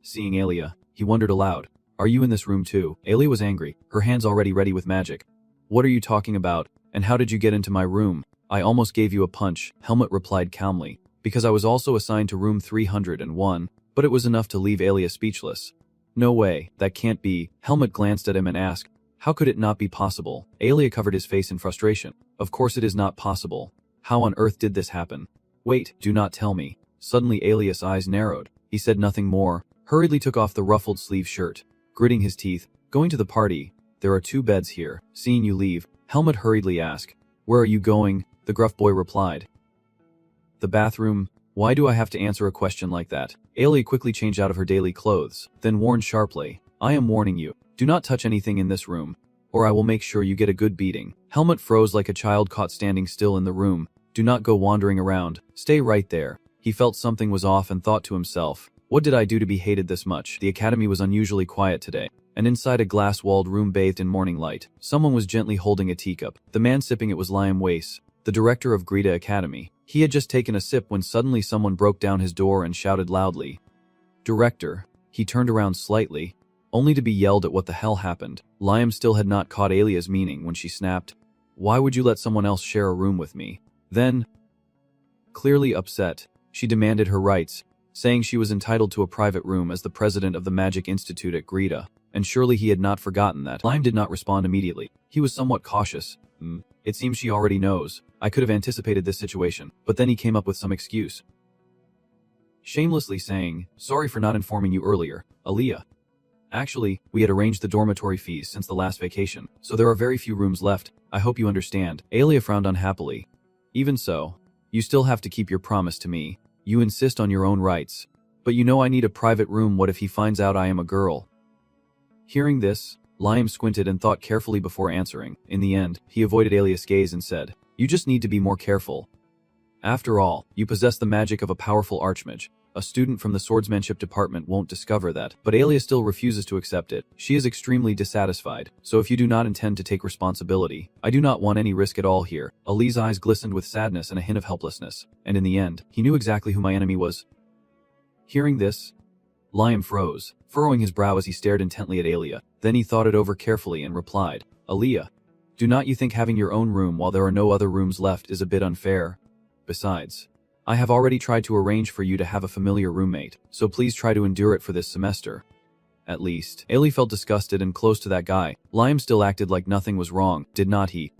Speaker 1: Seeing Alia, he wondered aloud, are you in this room too? Alia was angry, her hands already ready with magic. What are you talking about? And how did you get into my room? I almost gave you a punch, Helmut replied calmly, because I was also assigned to room 301, but it was enough to leave Alia speechless. No way, that can't be. Helmut glanced at him and asked, how could it not be possible? Alia covered his face in frustration. Of course it is not possible. How on earth did this happen? Wait, do not tell me. Suddenly Alia's eyes narrowed. He said nothing more, hurriedly took off the ruffled sleeve shirt, gritting his teeth, going to the party. There are 2 beds here. Seeing you leave, Helmut hurriedly asked, where are you going? The gruff boy replied, the bathroom. Why do I have to answer a question like that? Alia quickly changed out of her daily clothes, then warned sharply, I am warning you, do not touch anything in this room, or I will make sure you get a good beating. Helmut froze like a child caught standing still in the room. Do not go wandering around, stay right there. He felt something was off and thought to himself, what did I do to be hated this much? The academy was unusually quiet today, and inside a glass-walled room bathed in morning light, someone was gently holding a teacup. The man sipping it was Liam Wace, the director of Greta Academy. He had just taken a sip when suddenly someone broke down his door and shouted loudly, Director. He turned around slightly, only to be yelled at what the hell happened. Liam still had not caught Alia's meaning when she snapped, why would you let someone else share a room with me? Then, clearly upset, she demanded her rights, saying she was entitled to a private room as the president of the Magic Institute at Greta, and surely he had not forgotten that. Liam did not respond immediately. He was somewhat cautious. It seems she already knows. I could have anticipated this situation, but then he came up with some excuse. Shamelessly saying, sorry for not informing you earlier, Alia. Actually, we had arranged the dormitory fees since the last vacation, so there are very few rooms left. I hope you understand. Alia frowned unhappily. Even so, you still have to keep your promise to me. You insist on your own rights. But you know I need a private room. What if he finds out I am a girl? Hearing this, Liam squinted and thought carefully before answering. In the end, he avoided Alia's gaze and said, you just need to be more careful. After all, you possess the magic of a powerful archmage. A student from the Swordsmanship department won't discover that, but Alia still refuses to accept it. She is extremely dissatisfied, so if you do not intend to take responsibility, I do not want any risk at all here. Ali's eyes glistened with sadness and a hint of helplessness, and in the end, he knew exactly who my enemy was. Hearing this, Liam froze, furrowing his brow as he stared intently at Alia. Then he thought it over carefully and replied, Alia, do not you think having your own room while there are no other rooms left is a bit unfair? Besides, I have already tried to arrange for you to have a familiar roommate, so please try to endure it for this semester. At least, Alia felt disgusted and close to that guy. Liam still acted like nothing was wrong, did not he?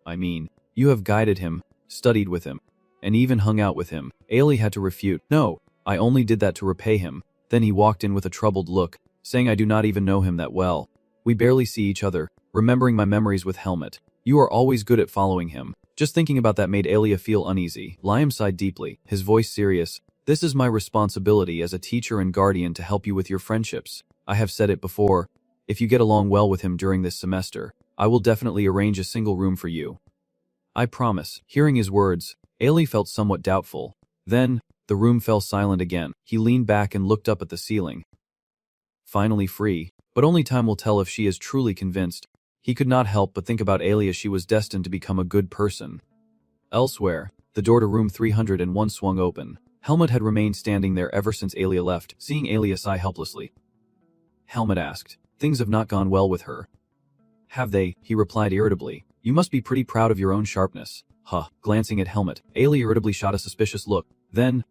Speaker 1: I mean, you have guided him, studied with him, and even hung out with him. Alia had to refute, no, I only did that to repay him. Then he walked in with a troubled look, saying I do not even know him that well. We barely see each other, remembering my memories with Helmut. You are always good at following him. Just thinking about that made Alia feel uneasy. Liam sighed deeply, his voice serious. This is my responsibility as a teacher and guardian to help you with your friendships. I have said it before. If you get along well with him during this semester, I will definitely arrange a single room for you. I promise. Hearing his words, Alia felt somewhat doubtful. Then, the room fell silent again. He leaned back and looked up at the ceiling. Finally free, but only time will tell if she is truly convinced. He could not help but think about Alia. She was destined to become a good person. Elsewhere, the door to room 301 swung open. Helmut had remained standing there ever since Alia left, seeing Alia sigh helplessly. Helmut asked, things have not gone well with her. Have they? He replied irritably. You must be pretty proud of your own sharpness. Huh. Glancing at Helmut, Alia irritably shot a suspicious look. Then,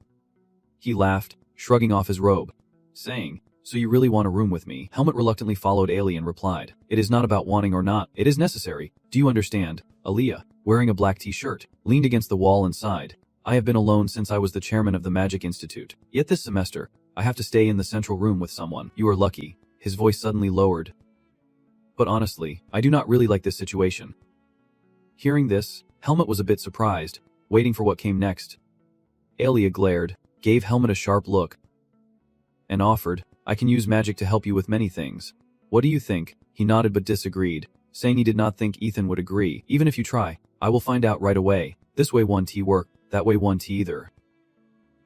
Speaker 1: he laughed, shrugging off his robe, saying, So you really want a room with me? Helmut reluctantly followed Ailey and replied, it is not about wanting or not, it is necessary. Do you understand? Aaliyah, wearing a black t-shirt, leaned against the wall and sighed. I have been alone since I was the chairman of the Magic Institute. Yet this semester, I have to stay in the central room with someone. You are lucky. His voice suddenly lowered. But honestly, I do not really like this situation. Hearing this, Helmut was a bit surprised, waiting for what came next. Ailey glared, gave Helmut a sharp look, and offered, I can use magic to help you with many things. What do you think? He nodded but disagreed, saying he did not think Ethan would agree. Even if you try, I will find out right away. This way 1T work, that way 1T either.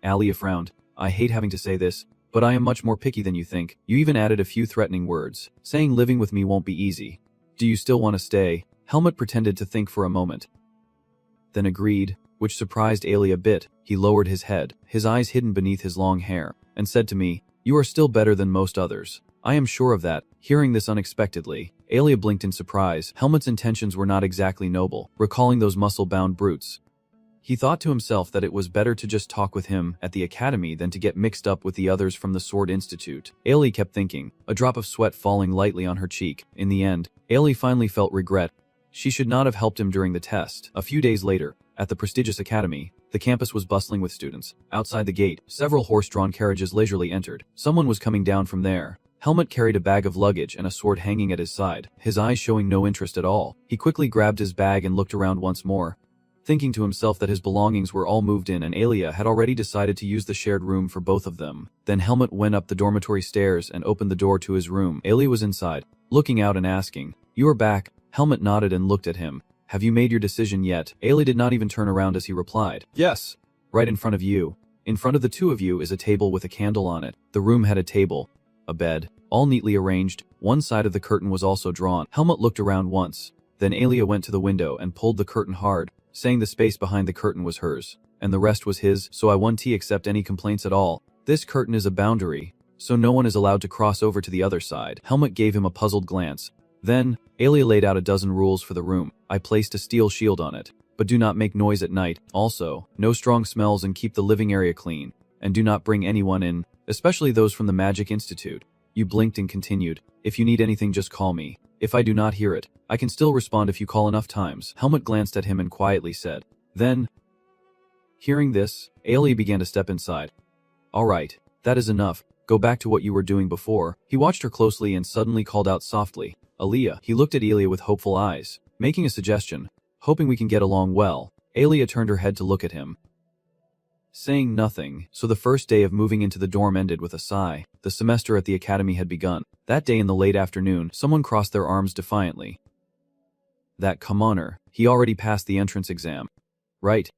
Speaker 1: Alia frowned. I hate having to say this, but I am much more picky than you think. You even added a few threatening words, saying living with me won't be easy. Do you still want to stay? Helmut pretended to think for a moment, then agreed, which surprised Ailey a bit. He lowered his head, his eyes hidden beneath his long hair, and said to me, you are still better than most others. I am sure of that. Hearing this unexpectedly, Ailey blinked in surprise. Helmut's intentions were not exactly noble, recalling those muscle-bound brutes. He thought to himself that it was better to just talk with him at the academy than to get mixed up with the others from the Sword Institute. Ailey kept thinking, a drop of sweat falling lightly on her cheek. In the end, Ailey finally felt regret. She should not have helped him during the test. A few days later, at the prestigious academy, the campus was bustling with students. Outside the gate, several horse-drawn carriages leisurely entered. Someone was coming down from there. Helmut carried a bag of luggage and a sword hanging at his side, his eyes showing no interest at all. He quickly grabbed his bag and looked around once more, thinking to himself that his belongings were all moved in and Alia had already decided to use the shared room for both of them. Then Helmut went up the dormitory stairs and opened the door to his room. Alia was inside, looking out and asking, you are back? Helmut nodded and looked at him. Have you made your decision yet? Ailey did not even turn around as he replied, yes. Right in front of you. In front of the two of you is a table with a candle on it. The room had a table, a bed, all neatly arranged. One side of the curtain was also drawn. Helmut looked around once. Then Alia went to the window and pulled the curtain hard, saying the space behind the curtain was hers, and the rest was his, so I won't accept any complaints at all. This curtain is a boundary, so no one is allowed to cross over to the other side. Helmut gave him a puzzled glance. Then, Alia laid out a dozen rules for the room. I placed a steel shield on it, but do not make noise at night. Also, no strong smells and keep the living area clean, and do not bring anyone in, especially those from the Magic Institute. You blinked and continued, if you need anything just call me. If I do not hear it, I can still respond if you call enough times. Helmut glanced at him and quietly said, then. Hearing this, Ailey began to step inside. All right, that is enough. Go back to what you were doing before. He watched her closely and suddenly called out softly, Aaliyah. He looked at Alia with hopeful eyes, making a suggestion, hoping we can get along well. Alia turned her head to look at him, saying nothing. So the first day of moving into the dorm ended with a sigh. The semester at the academy had begun. That day in the late afternoon, someone crossed their arms defiantly. That commoner. He already passed the entrance exam. Right.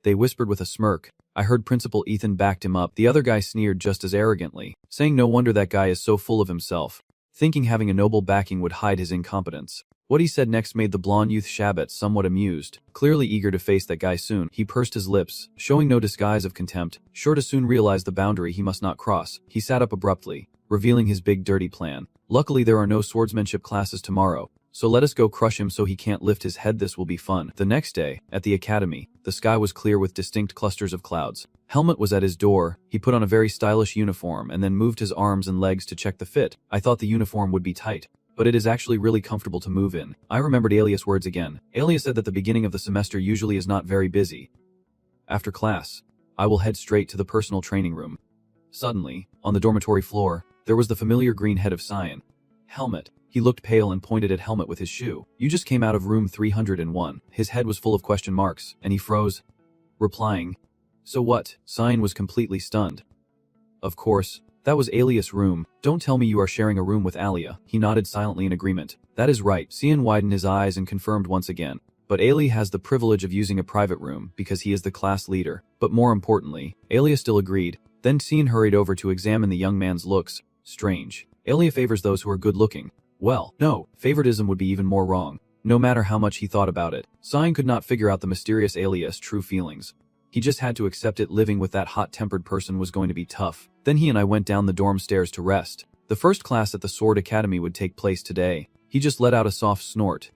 Speaker 1: They whispered with a smirk. I heard Principal Ethan backed him up. The other guy sneered just as arrogantly, saying no wonder that guy is so full of himself, thinking having a noble backing would hide his incompetence. What he said next made the blonde youth Shabbat somewhat amused, clearly eager to face that guy soon. He pursed his lips, showing no disguise of contempt, sure to soon realize the boundary he must not cross. He sat up abruptly, revealing his big dirty plan. Luckily there are no swordsmanship classes tomorrow, so let us go crush him so he can't lift his head. This will be fun. The next day, at the academy, the sky was clear with distinct clusters of clouds. Helmut was at his door. He put on a very stylish uniform and then moved his arms and legs to check the fit. I thought the uniform would be tight, but it is actually really comfortable to move in. I remembered Alia's words again. Alia said that the beginning of the semester usually is not very busy. After class, I will head straight to the personal training room. Suddenly, on the dormitory floor, there was the familiar green head of Cyan. Helmut. He looked pale and pointed at Helmut with his shoe. You just came out of room 301. His head was full of question marks, and he froze, replying, so what? Cyan was completely stunned. Of course, that was Alia's room. Don't tell me you are sharing a room with Alia. He nodded silently in agreement. That is right. Cyan widened his eyes and confirmed once again. But Alia has the privilege of using a private room because he is the class leader. But more importantly, Alia still agreed. Then Cyan hurried over to examine the young man's looks. Strange. Alia favors those who are good looking. Well, no, favoritism would be even more wrong. No matter how much he thought about it, Cyan could not figure out the mysterious Alia's true feelings. He just had to accept it. Living with that hot-tempered person was going to be tough. Then he and I went down the dorm stairs to rest. The first class at the Sword Academy would take place today. He just let out a soft snort.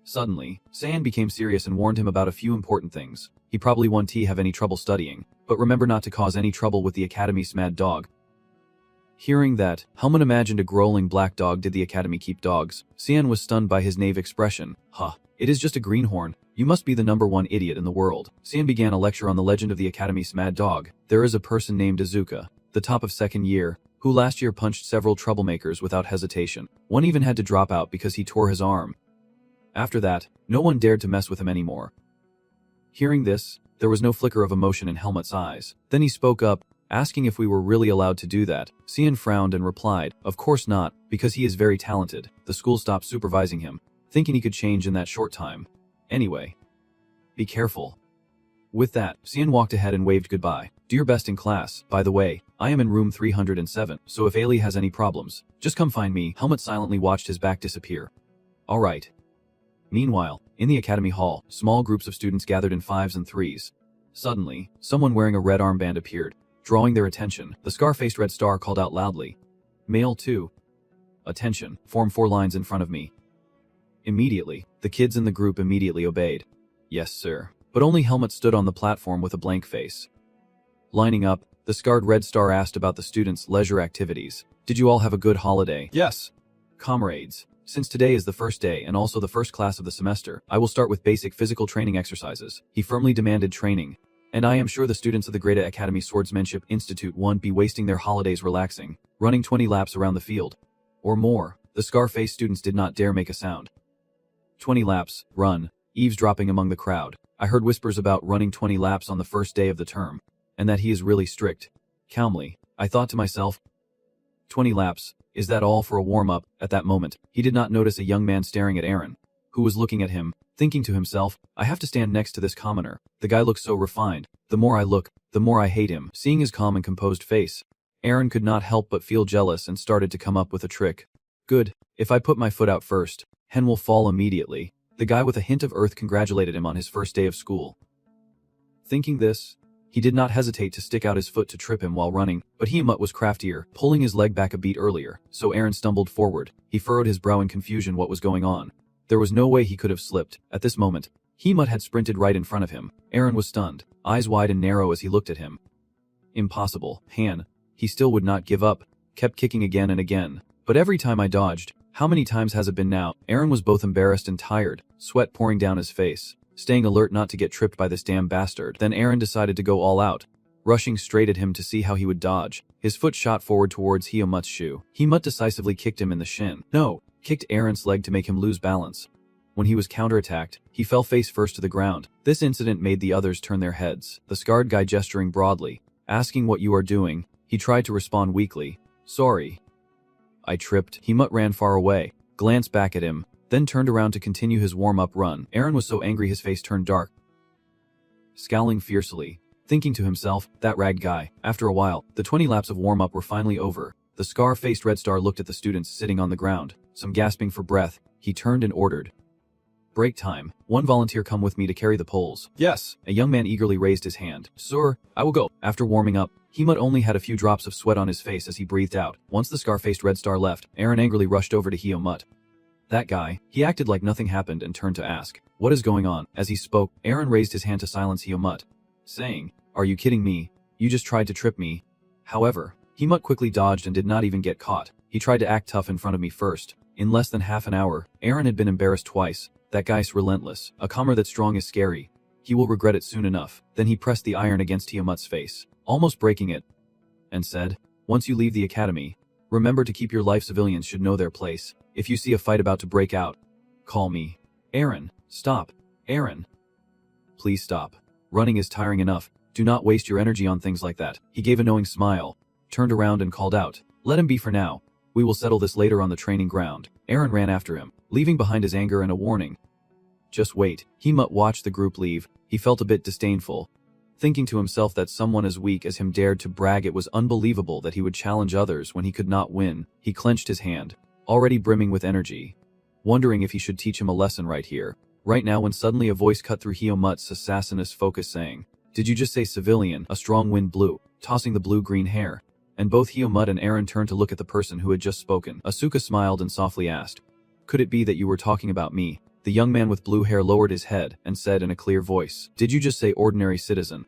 Speaker 1: Suddenly, Cyan became serious and warned him about a few important things. He probably won't have any trouble studying, but remember not to cause any trouble with the Academy's mad dog. Hearing that, Helmut imagined a growling black dog did the academy keep dogs. Xian was stunned by his naive expression. Huh. It is just a greenhorn. You must be the #1 idiot in the world. Xian began a lecture on the legend of the academy's mad dog. There is a person named Azuka, the top of 2nd year, who last year punched several troublemakers without hesitation. One even had to drop out because he tore his arm. After that, no one dared to mess with him anymore. Hearing this, there was no flicker of emotion in Helmut's eyes. Then he spoke up, asking if we were really allowed to do that. Xian frowned and replied, of course not, because he is very talented. The school stopped supervising him, thinking he could change in that short time. Anyway, be careful. With that, Xian walked ahead and waved goodbye. Do your best in class. By the way, I am in room 307, so if Ailey has any problems, just come find me. Helmut silently watched his back disappear. Alright. Meanwhile, in the academy hall, small groups of students gathered in 5s and 3s. Suddenly, someone wearing a red armband appeared, drawing their attention. The scar-faced Red Star called out loudly. Male 2. Attention, form 4 lines in front of me. Immediately, the kids in the group immediately obeyed. Yes, sir. But only Helmut stood on the platform with a blank face. Lining up, the scarred Red Star asked about the students' leisure activities. Did you all have a good holiday? Yes. Comrades, since today is the first day and also the first class of the semester, I will start with basic physical training exercises. He firmly demanded training. And I am sure the students of the Great Academy Swordsmanship Institute won't be wasting their holidays relaxing, running 20 laps around the field. Or more. The scar-faced students did not dare make a sound. 20 laps, run, eavesdropping among the crowd. I heard whispers about running 20 laps on the first day of the term, and that he is really strict. Calmly, I thought to myself, 20 laps, is that all for a warm-up? At that moment, he did not notice a young man staring at Aaron, who was looking at him, thinking to himself, I have to stand next to this commoner. The guy looks so refined. The more I look, the more I hate him. Seeing his calm and composed face, Aaron could not help but feel jealous and started to come up with a trick. Good, if I put my foot out first, Hen will fall immediately. The guy with a hint of earth congratulated him on his first day of school. Thinking this, he did not hesitate to stick out his foot to trip him while running, but Helmut was craftier, pulling his leg back a beat earlier, so Aaron stumbled forward. He furrowed his brow in confusion what was going on. There was no way he could have slipped. At this moment, Helmut had sprinted right in front of him. Aaron was stunned, eyes wide and narrow as he looked at him. Impossible. Han. He still would not give up, kept kicking again and again. But every time I dodged, how many times has it been now? Aaron was both embarrassed and tired, sweat pouring down his face, staying alert not to get tripped by this damn bastard. Then Aaron decided to go all out, rushing straight at him to see how he would dodge. His foot shot forward towards Helmut's shoe. Helmut decisively kicked him in the shin. No, kicked Aaron's leg to make him lose balance. When he was counterattacked, he fell face first to the ground. This incident made the others turn their heads. The scarred guy gesturing broadly, asking what you are doing. He tried to respond weakly. Sorry. I tripped. Helmut ran far away, glanced back at him, then turned around to continue his warm-up run. Aaron was so angry his face turned dark, scowling fiercely, thinking to himself, that rag guy. After a while, the 20 laps of warm-up were finally over. The scar-faced Red Star looked at the students sitting on the ground, some gasping for breath. He turned and ordered. Break time. One volunteer come with me to carry the poles. Yes. A young man eagerly raised his hand. Sir, I will go. After warming up, Helmut only had a few drops of sweat on his face as he breathed out. Once the scar-faced Red Star left, Aaron angrily rushed over to Helmut. That guy. He acted like nothing happened and turned to ask, what is going on? As he spoke, Aaron raised his hand to silence Helmut, saying, are you kidding me? You just tried to trip me. However, Helmut quickly dodged and did not even get caught. He tried to act tough in front of me first. In less than half an hour, Aaron had been embarrassed twice. That guy's relentless. A comer that strong is scary. He will regret it soon enough. Then he pressed the iron against Helmut's face, almost breaking it, and said, once you leave the academy, remember to keep your life. Civilians should know their place. If you see a fight about to break out, call me. Aaron, stop. Aaron. Please stop. Running is tiring enough. Do not waste your energy on things like that. He gave a knowing smile, turned around and called out, let him be for now. We will settle this later on the training ground. Aaron ran after him, leaving behind his anger and a warning. Just wait. Helmut watched the group leave. He felt a bit disdainful, thinking to himself that someone as weak as him dared to brag. It was unbelievable that he would challenge others when he could not win. He clenched his hand, already brimming with energy, wondering if he should teach him a lesson right here, right now, when suddenly a voice cut through Helmut's assassinous focus saying, did you just say civilian? A strong wind blew, tossing the blue-green hair, and both Helmut and Aaron turned to look at the person who had just spoken. Asuka smiled and softly asked, could it be that you were talking about me? The young man with blue hair lowered his head and said in a clear voice, did you just say ordinary citizen?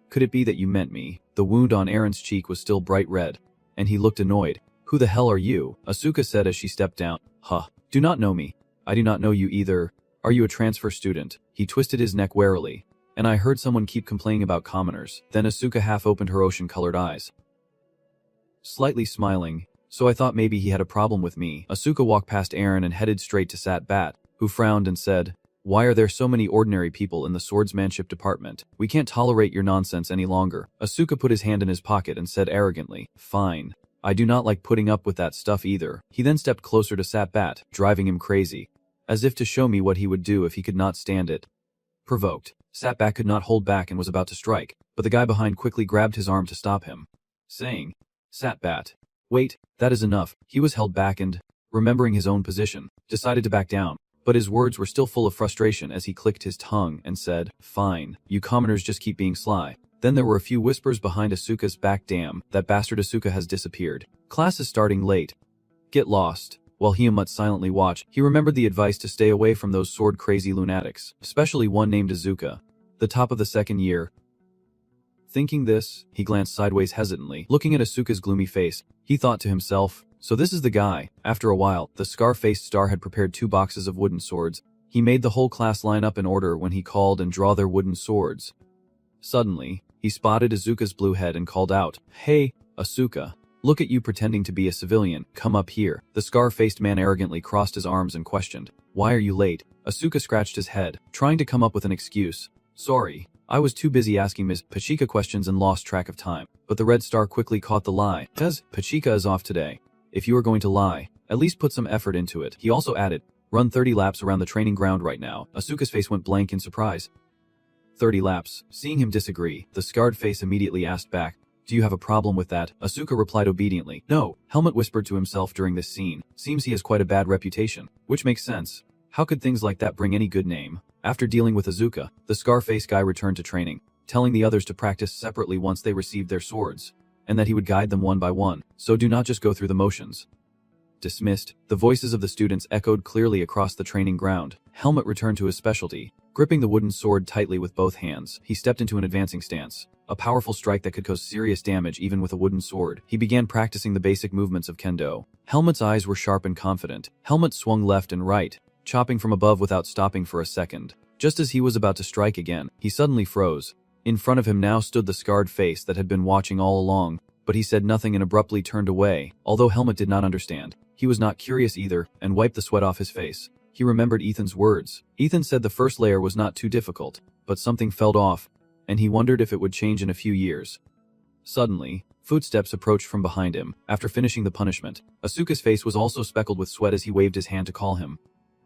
Speaker 1: Could it be that you meant me? The wound on Aaron's cheek was still bright red, and he looked annoyed. "Who the hell are you?" Asuka said as she stepped down. "Huh. Do not know me. I do not know you either. Are you a transfer student?" He twisted his neck warily. "And I heard someone keep complaining about commoners." Then Asuka half opened her ocean-colored eyes, slightly smiling. "So I thought maybe he had a problem with me." Asuka walked past Aaron and headed straight to Sat Bat, who frowned and said, "Why are there so many ordinary people in the swordsmanship department? We can't tolerate your nonsense any longer." Asuka put his hand in his pocket and said arrogantly, "Fine. I do not like putting up with that stuff either." He then stepped closer to Sat Bat, driving him crazy, as if to show me what he would do if he could not stand it. Provoked, Sat Bat could not hold back and was about to strike, but the guy behind quickly grabbed his arm to stop him, saying, "Sat Bat, wait, that is enough." He was held back and, remembering his own position, decided to back down. But his words were still full of frustration as he clicked his tongue and said, "Fine, you commoners just keep being sly." Then there were a few whispers behind Asuka's back. "Damn, that bastard Asuka has disappeared. Class is starting late. Get lost." While Hiyamut silently watched, he remembered the advice to stay away from those sword-crazy lunatics, especially one named Azuka, the top of the second year. Thinking this, he glanced sideways hesitantly, looking at Asuka's gloomy face. He thought to himself, so this is the guy. After a while, the scar-faced star had prepared 2 boxes of wooden swords. He made the whole class line up in order when he called and draw their wooden swords. Suddenly, he spotted Azuka's blue head and called out, "Hey, Asuka. Look at you pretending to be a civilian. Come up here." The scar-faced man arrogantly crossed his arms and questioned, "Why are you late?" Asuka scratched his head, trying to come up with an excuse. "Sorry, I was too busy asking Ms. Pachika questions and lost track of time." But the red star quickly caught the lie. "Ms. Pachika is off today. If you are going to lie, at least put some effort into it." He also added, "Run 30 laps around the training ground right now." Asuka's face went blank in surprise. 30 laps. Seeing him disagree, the scarred face immediately asked back, "Do you have a problem with that?" Asuka replied obediently, "No." Helmut whispered to himself during this scene, "Seems he has quite a bad reputation." Which makes sense. How could things like that bring any good name? After dealing with Azuka, the scar-face guy returned to training, telling the others to practice separately once they received their swords, and that he would guide them one by one, so do not just go through the motions. Dismissed, the voices of the students echoed clearly across the training ground. Helmut returned to his specialty. Gripping the wooden sword tightly with both hands, he stepped into an advancing stance, a powerful strike that could cause serious damage even with a wooden sword. He began practicing the basic movements of kendo. Helmut's eyes were sharp and confident. Helmut swung left and right, chopping from above without stopping for a second. Just as he was about to strike again, he suddenly froze. In front of him now stood the scarred face that had been watching all along, but he said nothing and abruptly turned away. Although Helmut did not understand, he was not curious either, and wiped the sweat off his face. He remembered Ethan's words. Ethan said the first layer was not too difficult, but something fell off, and he wondered if it would change in a few years. Suddenly, footsteps approached from behind him. After finishing the punishment, Asuka's face was also speckled with sweat as he waved his hand to call him.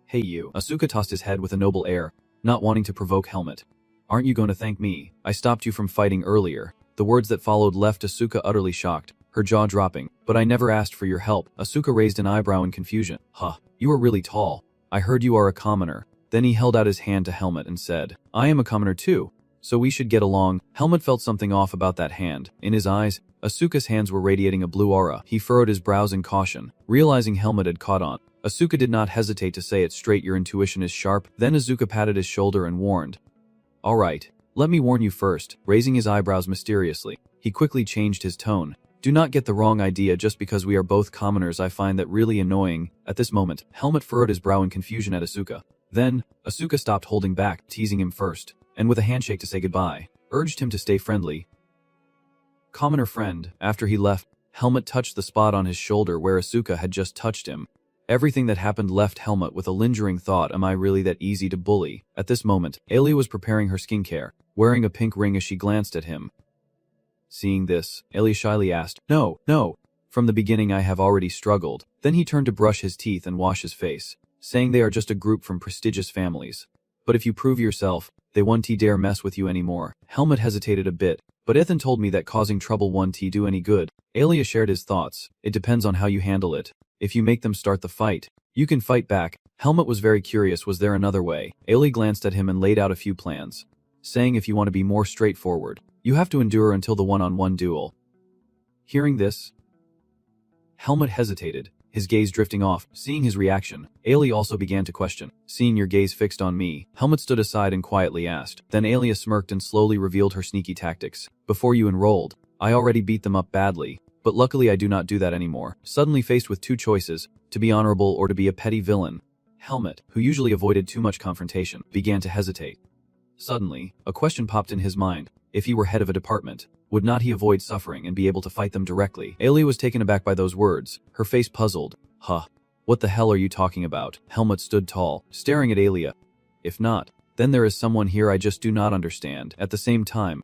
Speaker 1: "Hey you." Asuka tossed his head with a noble air, not wanting to provoke Helmut. "Aren't you going to thank me? I stopped you from fighting earlier." The words that followed left Asuka utterly shocked, her jaw dropping. "But I never asked for your help." Asuka raised an eyebrow in confusion. "Huh, you are really tall. I heard you are a commoner." Then he held out his hand to Helmut and said, "I am a commoner too, so we should get along." Helmut felt something off about that hand. In his eyes, Asuka's hands were radiating a blue aura. He furrowed his brows in caution, realizing Helmut had caught on. Asuka did not hesitate to say it straight, "Your intuition is sharp." Then Asuka patted his shoulder and warned, "All right, let me warn you first." Raising his eyebrows mysteriously, he quickly changed his tone. "Do not get the wrong idea just because we are both commoners. I find that really annoying." At this moment, Helmut furrowed his brow in confusion at Asuka. Then, Asuka stopped holding back, teasing him first, and with a handshake to say goodbye, urged him to stay friendly. "Commoner friend." After he left, Helmut touched the spot on his shoulder where Asuka had just touched him. Everything that happened left Helmut with a lingering thought, am I really that easy to bully? At this moment, Aelia was preparing her skincare, wearing a pink ring as she glanced at him. Seeing this, Aelia shyly asked, No. From the beginning I have already struggled." Then he turned to brush his teeth and wash his face, saying they are just a group from prestigious families. "But if you prove yourself, they won't dare mess with you anymore." Helmut hesitated a bit, but Ethan told me that causing trouble won't do any good. Aelia shared his thoughts. "It depends on how you handle it. If you make them start the fight, you can fight back." Helmut was very curious, was there another way? Aelia glanced at him and laid out a few plans, saying if you want to be more straightforward, you have to endure until the one-on-one duel. Hearing this, Helmut hesitated, his gaze drifting off. Seeing his reaction, Aelia also began to question. "Seeing your gaze fixed on me," Helmut stood aside and quietly asked. Then Aelia smirked and slowly revealed her sneaky tactics. "Before you enrolled, I already beat them up badly. But luckily I do not do that anymore. Suddenly faced with two choices, to be honorable or to be a petty villain, Helmet, who usually avoided too much confrontation, began to hesitate. Suddenly, a question popped in his mind. If he were head of a department, would not he avoid suffering and be able to fight them directly? Aelia was taken aback by those words, her face puzzled. Huh. What the hell are you talking about? Helmet stood tall, staring at Aelia. If not, then there is someone here I just do not understand. At the same time,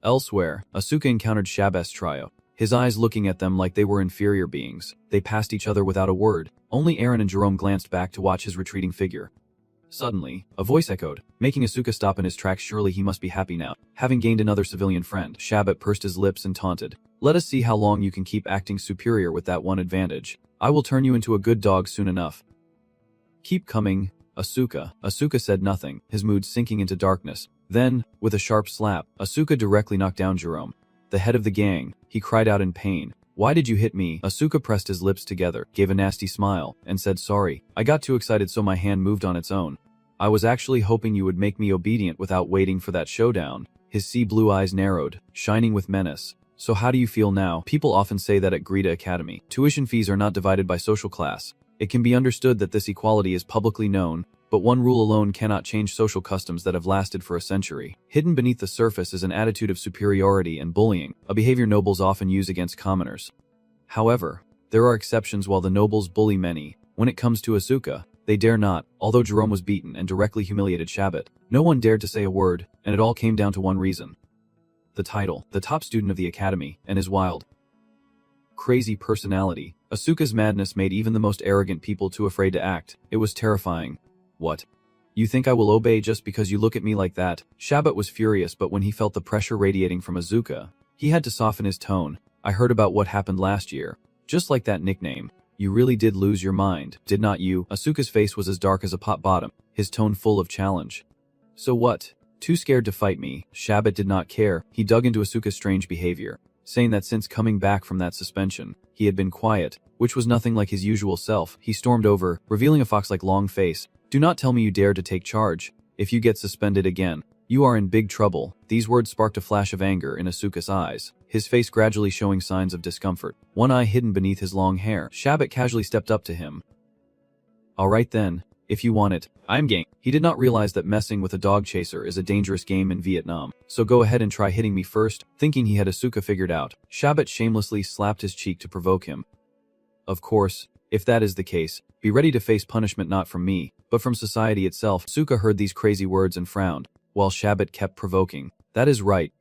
Speaker 1: elsewhere, Asuka encountered Shab's trio, his eyes looking at them like they were inferior beings. They passed each other without a word. Only Aaron and Jerome glanced back to watch his retreating figure. Suddenly, a voice echoed, making Asuka stop in his tracks. Surely he must be happy now, having gained another civilian friend. Shabbat pursed his lips and taunted. Let us see how long you can keep acting superior with that one advantage. I will turn you into a good dog soon enough. Keep coming, Asuka. Asuka said nothing, his mood sinking into darkness. Then, with a sharp slap, Asuka directly knocked down Jerome, the head of the gang. He cried out in pain. Why did you hit me? Asuka pressed his lips together, gave a nasty smile, and said sorry. I got too excited so my hand moved on its own. I was actually hoping you would make me obedient without waiting for that showdown. His sea blue eyes narrowed, shining with menace. So how do you feel now? People often say that at Greta Academy, tuition fees are not divided by social class. It can be understood that this equality is publicly known, but one rule alone cannot change social customs that have lasted for a century. Hidden beneath the surface is an attitude of superiority and bullying, a behavior nobles often use against commoners. However, there are exceptions. While the nobles bully many, when it comes to Asuka, they dare not. Although Jerome was beaten and directly humiliated Shabbat, no one dared to say a word, and it all came down to one reason. The title, the top student of the academy, and his wild, crazy personality. Asuka's madness made even the most arrogant people too afraid to act. It was terrifying. What? You think I will obey just because you look at me like that? Shabbat was furious, but when he felt the pressure radiating from Asuka, he had to soften his tone. I heard about what happened last year. Just like that nickname. You really did lose your mind, did not you? Asuka's face was as dark as a pot bottom, his tone full of challenge. So what? Too scared to fight me? Shabbat did not care. He dug into Asuka's strange behavior, saying that since coming back from that suspension, he had been quiet, which was nothing like his usual self. He stormed over, revealing a fox-like long face. Do not tell me you dare to take charge. If you get suspended again, you are in big trouble. These words sparked a flash of anger in Asuka's eyes, his face gradually showing signs of discomfort, one eye hidden beneath his long hair. Shabbat casually stepped up to him. Alright then, if you want it, I'm game. He did not realize that messing with a dog chaser is a dangerous game in Vietnam, so go ahead and try hitting me first. Thinking he had Asuka figured out, Shabbat shamelessly slapped his cheek to provoke him. Of course, if that is the case, be ready to face punishment not from me, but from society itself. Asuka heard these crazy words and frowned, while Shabbat kept provoking. That is right.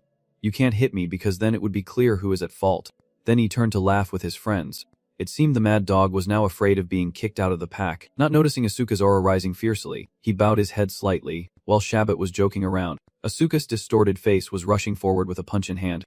Speaker 1: You can't hit me because then it would be clear who is at fault. Then he turned to laugh with his friends. It seemed the mad dog was now afraid of being kicked out of the pack. Not noticing Asuka's aura rising fiercely, he bowed his head slightly, while Shabbat was joking around. Asuka's distorted face was rushing forward with a punch in hand.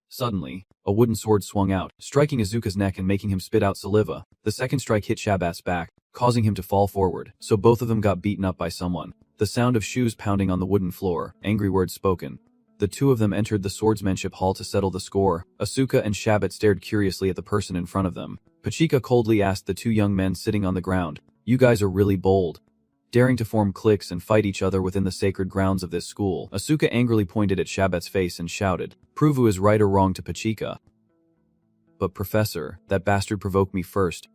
Speaker 1: Suddenly, a wooden sword swung out, striking Asuka's neck and making him spit out saliva. The second strike hit Shabbat's back, causing him to fall forward, so both of them got beaten up by someone. The sound of shoes pounding on the wooden floor, angry words spoken. The two of them entered the Swordsmanship hall to settle the score. Asuka and Shabbat stared curiously at the person in front of them. Pachika coldly asked the two young men sitting on the ground, "You guys are really bold, daring to form cliques and fight each other within the sacred grounds of this school." Asuka angrily pointed at Shabbat's face and shouted, "Prove who is right or wrong to Pachika." "But Professor, that bastard provoked me first.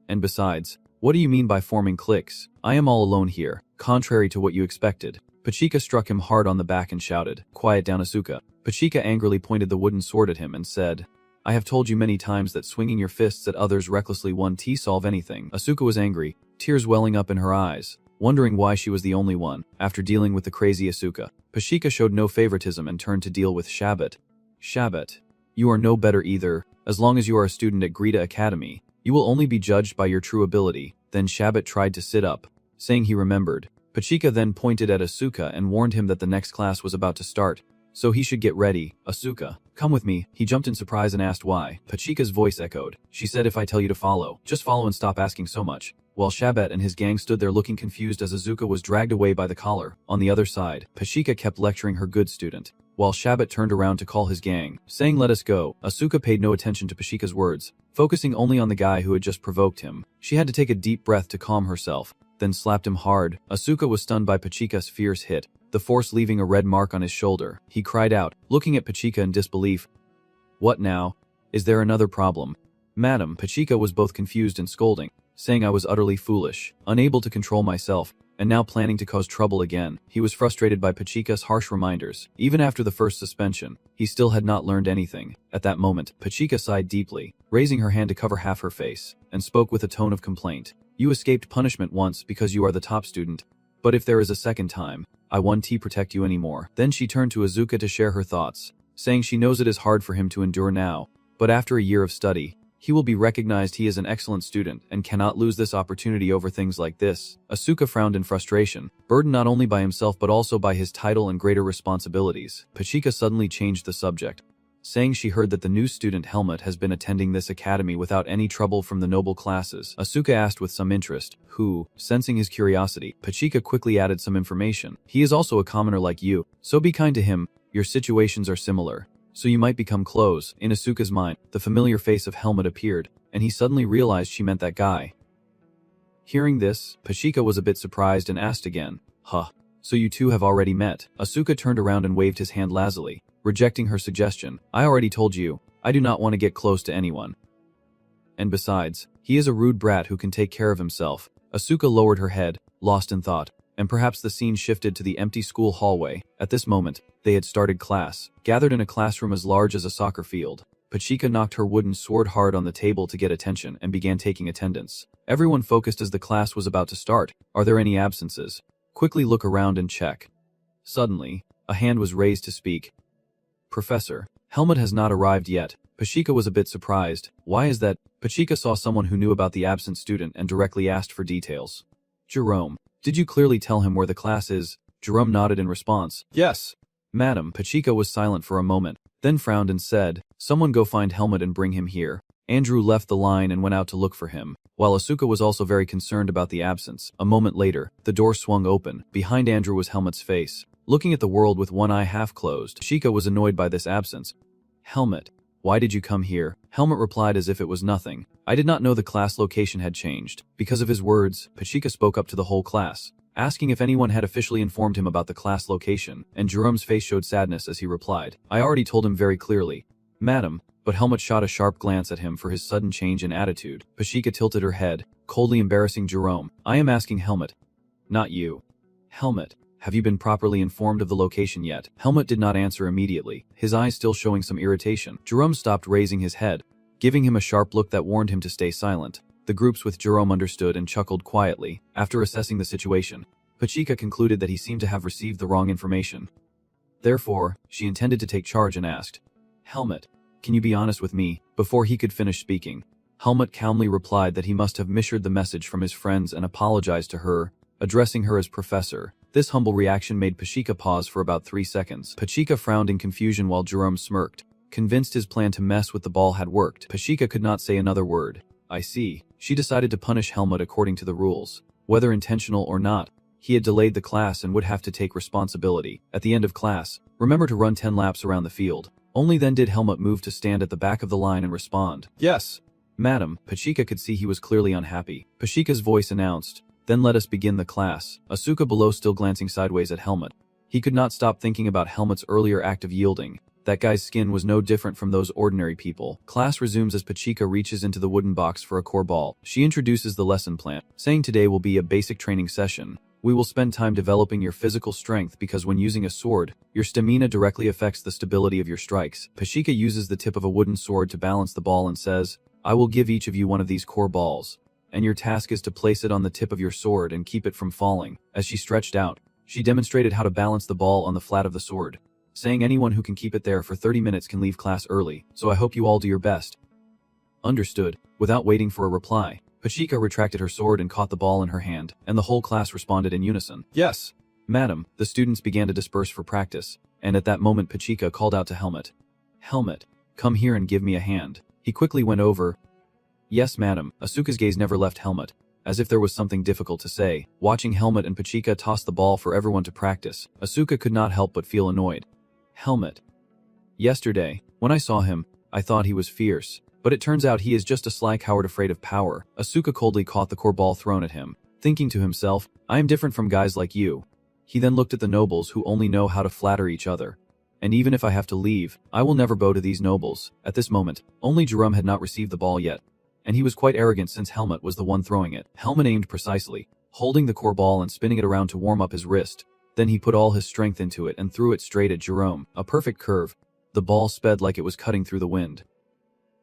Speaker 1: And besides, what do you mean by forming cliques? I am all alone here, contrary to what you expected." Pachika struck him hard on the back and shouted, "Quiet down, Asuka." Pachika angrily pointed the wooden sword at him and said, "I have told you many times that swinging your fists at others recklessly won't solve anything." Asuka was angry, tears welling up in her eyes, wondering why she was the only one. After dealing with the crazy Asuka, Pachika showed no favoritism and turned to deal with Shabbat. "Shabbat, you are no better either. As long as you are a student at Greta Academy, you will only be judged by your true ability." Then Shabbat tried to sit up, saying he remembered. Pachika then pointed at Asuka and warned him that the next class was about to start, so he should get ready. "Asuka, come with me." He jumped in surprise and asked why. Pachika's voice echoed. "She said if I tell you to follow, just follow and stop asking so much." While Shabbat and his gang stood there looking confused as Asuka was dragged away by the collar. On the other side, Pachika kept lecturing her good student, while Shabbat turned around to call his gang, saying "Let us go." Asuka paid no attention to Pachika's words, focusing only on the guy who had just provoked him. She had to take a deep breath to calm herself, then slapped him hard. Asuka was stunned by Pachika's fierce hit, the force leaving a red mark on his shoulder. He cried out, looking at Pachika in disbelief. "What now? Is there another problem? Madam, Pachika was both confused and scolding, saying I was utterly foolish, unable to control myself, and now planning to cause trouble again. He was frustrated by Pachika's harsh reminders. Even after the first suspension, he still had not learned anything. At that moment, Pachika sighed deeply, raising her hand to cover half her face, and spoke with a tone of complaint. You escaped punishment once because you are the top student, but if there is a second time, I won't protect you anymore. Then she turned to Azuka to share her thoughts, saying she knows it is hard for him to endure now, but after a year of study, he will be recognized he is an excellent student and cannot lose this opportunity over things like this. Asuka frowned in frustration, burdened not only by himself but also by his title and greater responsibilities. Pachika suddenly changed the subject, saying she heard that the new student Helmut has been attending this academy without any trouble from the noble classes. Asuka asked with some interest, who, sensing his curiosity, Pachika quickly added some information. He is also a commoner like you, so be kind to him, your situations are similar. So you might become close. In Asuka's mind, the familiar face of Helmut appeared, and he suddenly realized she meant that guy. Hearing this, Pachika was a bit surprised and asked again, so you two have already met? Asuka turned around and waved his hand lazily, rejecting her suggestion. I already told you, I do not want to get close to anyone. And besides, he is a rude brat who can take care of himself. Asuka lowered her head, lost in thought, and perhaps the scene shifted to the empty school hallway. At this moment, they had started class, gathered in a classroom as large as a soccer field. Pachika knocked her wooden sword hard on the table to get attention and began taking attendance. Everyone focused as the class was about to start. Are there any absences? Quickly look around and check. Suddenly, a hand was raised to speak. Professor, Helmut has not arrived yet. Pachika was a bit surprised. Why is that? Pachika saw someone who knew about the absent student and directly asked for details. Jerome, did you clearly tell him where the class is? Jerome nodded in response. Yes. Madam, Pachika was silent for a moment, then frowned and said, someone go find Helmut and bring him here. Andrew left the line and went out to look for him, while Asuka was also very concerned about the absence. A moment later, the door swung open. Behind Andrew was Helmut's face, looking at the world with one eye half closed. Pachika was annoyed by this absence. Helmut, why did you come here? Helmut replied as if it was nothing. I did not know the class location had changed. Because of his words, Pachika spoke up to the whole class, asking if anyone had officially informed him about the class location, and Jerome's face showed sadness as he replied. I already told him very clearly. Madam, but Helmut shot a sharp glance at him for his sudden change in attitude. Pachika tilted her head, coldly embarrassing Jerome. I am asking Helmut, not you. Helmut, have you been properly informed of the location yet? Helmut did not answer immediately, his eyes still showing some irritation. Jerome stopped raising his head, giving him a sharp look that warned him to stay silent. The groups with Jerome understood and chuckled quietly. After assessing the situation, Pachika concluded that he seemed to have received the wrong information. Therefore, she intended to take charge and asked, Helmut, can you be honest with me? Before he could finish speaking, Helmut calmly replied that he must have misheard the message from his friends and apologized to her, addressing her as Professor. This humble reaction made Pachika pause for about 3 seconds. Pachika frowned in confusion while Jerome smirked, convinced his plan to mess with the ball had worked. Pachika could not say another word. I see. She decided to punish Helmut according to the rules. Whether intentional or not, he had delayed the class and would have to take responsibility. At the end of class, remember to run 10 laps around the field. Only then did Helmut move to stand at the back of the line and respond. Yes. Madam, Pachika could see he was clearly unhappy. Pachika's voice announced, then let us begin the class. Asuka below still glancing sideways at Helmut. He could not stop thinking about Helmut's earlier act of yielding. That guy's skin was no different from those ordinary people. Class resumes as Pachika reaches into the wooden box for a core ball. She introduces the lesson plan, saying today will be a basic training session. We will spend time developing your physical strength because when using a sword, your stamina directly affects the stability of your strikes. Pachika uses the tip of a wooden sword to balance the ball and says, I will give each of you one of these core balls, and your task is to place it on the tip of your sword and keep it from falling. As she stretched out, she demonstrated how to balance the ball on the flat of the sword, saying anyone who can keep it there for 30 minutes can leave class early, so I hope you all do your best. Understood. Without waiting for a reply, Pachika retracted her sword and caught the ball in her hand, and the whole class responded in unison. Yes. Madam, the students began to disperse for practice, and at that moment Pachika called out to Helmut. Helmut, come here and give me a hand. He quickly went over. Yes, madam. Asuka's gaze never left Helmut, as if there was something difficult to say. Watching Helmut and Pachika toss the ball for everyone to practice, Asuka could not help but feel annoyed. Helmut. Yesterday, when I saw him, I thought he was fierce, but it turns out he is just a sly coward afraid of power. Asuka coldly caught the core ball thrown at him, thinking to himself, I am different from guys like you. He then looked at the nobles who only know how to flatter each other. And even if I have to leave, I will never bow to these nobles. At this moment, only Jerome had not received the ball yet. And he was quite arrogant since Helmut was the one throwing it. Helmut aimed precisely, holding the core ball and spinning it around to warm up his wrist. Then he put all his strength into it and threw it straight at Jerome. A perfect curve. The ball sped like it was cutting through the wind.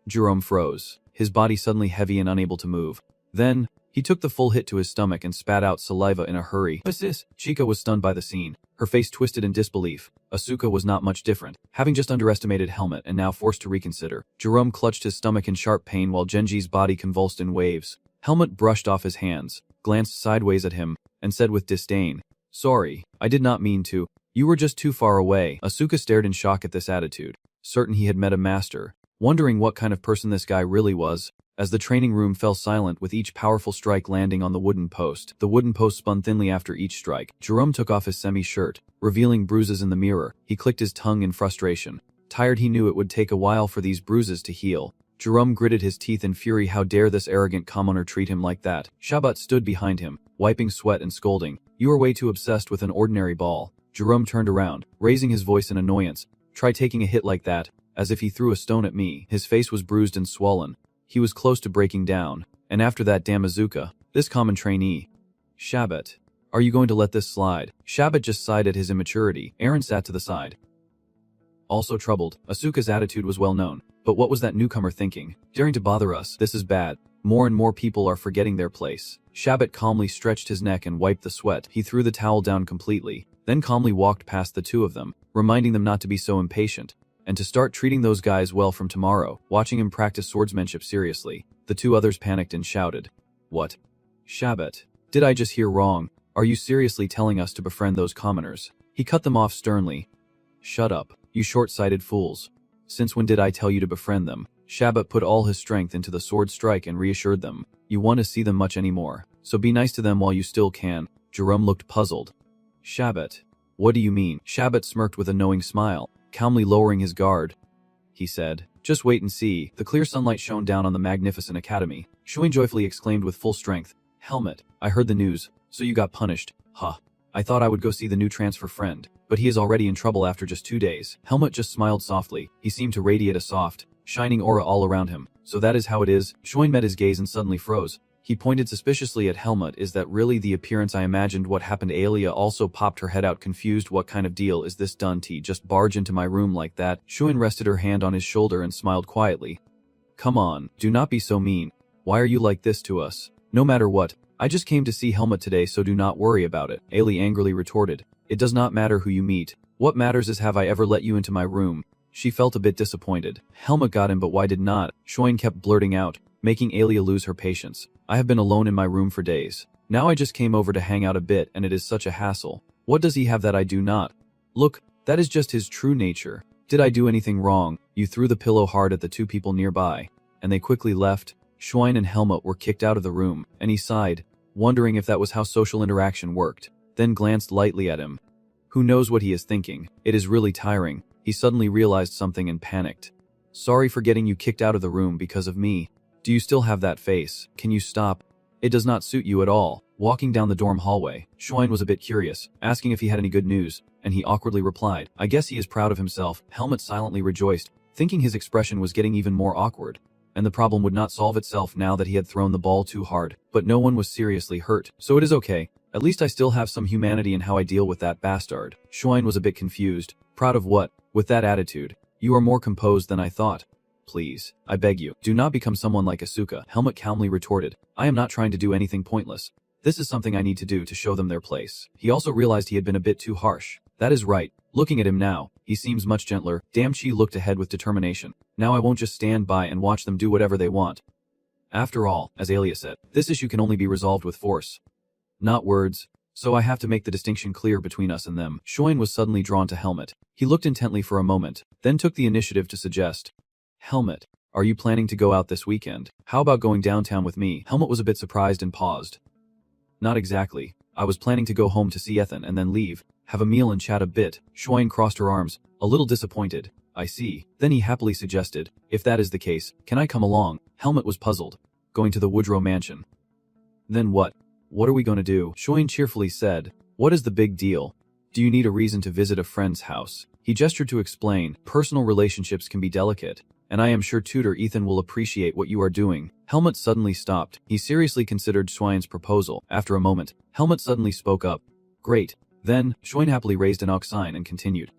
Speaker 1: Jerome froze, his body suddenly heavy and unable to move. Then, he took the full hit to his stomach and spat out saliva in a hurry. What's this? Chica was stunned by the scene, her face twisted in disbelief. Asuka was not much different, having just underestimated Helmut and now forced to reconsider. Jerome clutched his stomach in sharp pain while Genji's body convulsed in waves. Helmut brushed off his hands, glanced sideways at him, and said with disdain, "Sorry, I did not mean to. You were just too far away." Asuka stared in shock at this attitude, certain he had met a master, wondering what kind of person this guy really was. As the training room fell silent with each powerful strike landing on the wooden post, the wooden post spun thinly after each strike. Jerome took off his semi-shirt, revealing bruises in the mirror. He clicked his tongue in frustration. Tired, he knew it would take a while for these bruises to heal. Jerome gritted his teeth in fury. How dare this arrogant commoner treat him like that? Shabat stood behind him, wiping sweat and scolding. "You are way too obsessed with an ordinary ball." Jerome turned around, raising his voice in annoyance. "Try taking a hit like that, as if he threw a stone at me." His face was bruised and swollen. He was close to breaking down. And after that damn Azuka, this common trainee. "Shabat, are you going to let this slide?" Shabat just sighed at his immaturity. Aaron sat to the side, also troubled. Asuka's attitude was well known. But what was that newcomer thinking? Daring to bother us. This is bad. More and more people are forgetting their place. Shabat calmly stretched his neck and wiped the sweat. He threw the towel down completely, then calmly walked past the two of them, reminding them not to be so impatient, and to start treating those guys well from tomorrow. Watching him practice swordsmanship seriously, the two others panicked and shouted, "What? Shabat, did I just hear wrong? Are you seriously telling us to befriend those commoners?" He cut them off sternly. "Shut up, you short-sighted fools. Since when did I tell you to befriend them?" Shabat put all his strength into the sword strike and reassured them. "You want to see them much anymore, so be nice to them while you still can." Jerome looked puzzled. "Shabat, what do you mean?" Shabat smirked with a knowing smile, calmly lowering his guard. He said, "Just wait and see." The clear sunlight shone down on the magnificent academy. Shuin joyfully exclaimed with full strength, "Helmut, I heard the news, so you got punished. Huh. I thought I would go see the new transfer friend, but he is already in trouble after just 2 days." Helmut just smiled softly. He seemed to radiate a soft, shining aura all around him. "So that is how it is?" Shuin met his gaze and suddenly froze. He pointed suspiciously at Helmut. "Is that really the appearance I imagined?" What happened? Aelia also popped her head out, confused. "What kind of deal is this done? T just barge into my room like that?" Shuin rested her hand on his shoulder and smiled quietly. "Come on, do not be so mean. Why are you like this to us? No matter what, I just came to see Helmut today, so do not worry about it." Aelia angrily retorted, "It does not matter who you meet. What matters is have I ever let you into my room?" She felt a bit disappointed. Helmut got him, but why did not? Shuin kept blurting out, making Aelia lose her patience. "I have been alone in my room for days. Now I just came over to hang out a bit and it is such a hassle. What does he have that I do not? Look, that is just his true nature. Did I do anything wrong?" You threw the pillow hard at the two people nearby, and they quickly left. Shuin and Helmut were kicked out of the room, and he sighed, wondering if that was how social interaction worked, then glanced lightly at him. Who knows what he is thinking? It is really tiring. He suddenly realized something and panicked. "Sorry for getting you kicked out of the room because of me. Do you still have that face? Can you stop? It does not suit you at all." Walking down the dorm hallway, Shuin was a bit curious, asking if he had any good news, and he awkwardly replied, "I guess he is proud of himself." Helmut silently rejoiced, thinking his expression was getting even more awkward, and the problem would not solve itself now that he had thrown the ball too hard. But no one was seriously hurt, so it is okay. At least I still have some humanity in how I deal with that bastard. Shuin was a bit confused. Proud of what? With that attitude, you are more composed than I thought. Please, I beg you, do not become someone like Asuka. Helmut calmly retorted, "I am not trying to do anything pointless. This is something I need to do to show them their place." He also realized he had been a bit too harsh. That is right. Looking at him now, he seems much gentler. Damn, she looked ahead with determination. Now I won't just stand by and watch them do whatever they want. After all, as Aelia said, this issue can only be resolved with force, not words. So I have to make the distinction clear between us and them. Shuin was suddenly drawn to Helmut. He looked intently for a moment, then took the initiative to suggest, "Helmut, are you planning to go out this weekend? How about going downtown with me?" Helmut was a bit surprised and paused. "Not exactly. I was planning to go home to see Ethan and then leave, have a meal and chat a bit." Shuin crossed her arms, a little disappointed. "I see." Then he happily suggested, "If that is the case, can I come along?" Helmut was puzzled. "Going to the Woodrow mansion? Then what? What are we going to do?" Shuin cheerfully said, "What is the big deal? Do you need a reason to visit a friend's house?" He gestured to explain, personal relationships can be delicate, and I am sure Tutor Ethan will appreciate what you are doing. Helmut suddenly stopped. He seriously considered Schwein's proposal. After a moment, Helmut suddenly spoke up. Great. Then, Schwein happily raised an ox sign and continued.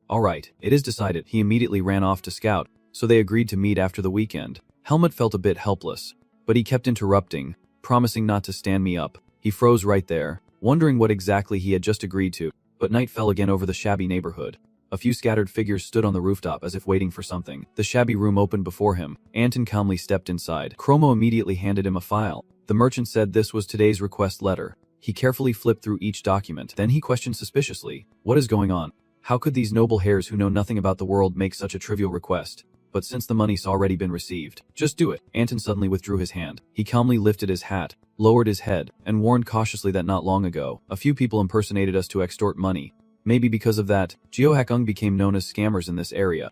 Speaker 1: All right, it is decided. He immediately ran off to scout, so they agreed to meet after the weekend. Helmut felt a bit helpless, but he kept interrupting, promising not to stand me up. He froze right there, wondering what exactly he had just agreed to, but night fell again over the shabby neighborhood. A few scattered figures stood on the rooftop as if waiting for something. The shabby room opened before him. Anton calmly stepped inside. Chromo immediately handed him a file. The merchant said this was today's request letter. He carefully flipped through each document. Then he questioned suspiciously, what is going on? How could these noble hairs who know nothing about the world make such a trivial request? But since the money's already been received, just do it. Anton suddenly withdrew his hand. He calmly lifted his hat, lowered his head, and warned cautiously that not long ago, a few people impersonated us to extort money. Maybe because of that, Geohackung became known as scammers in this area.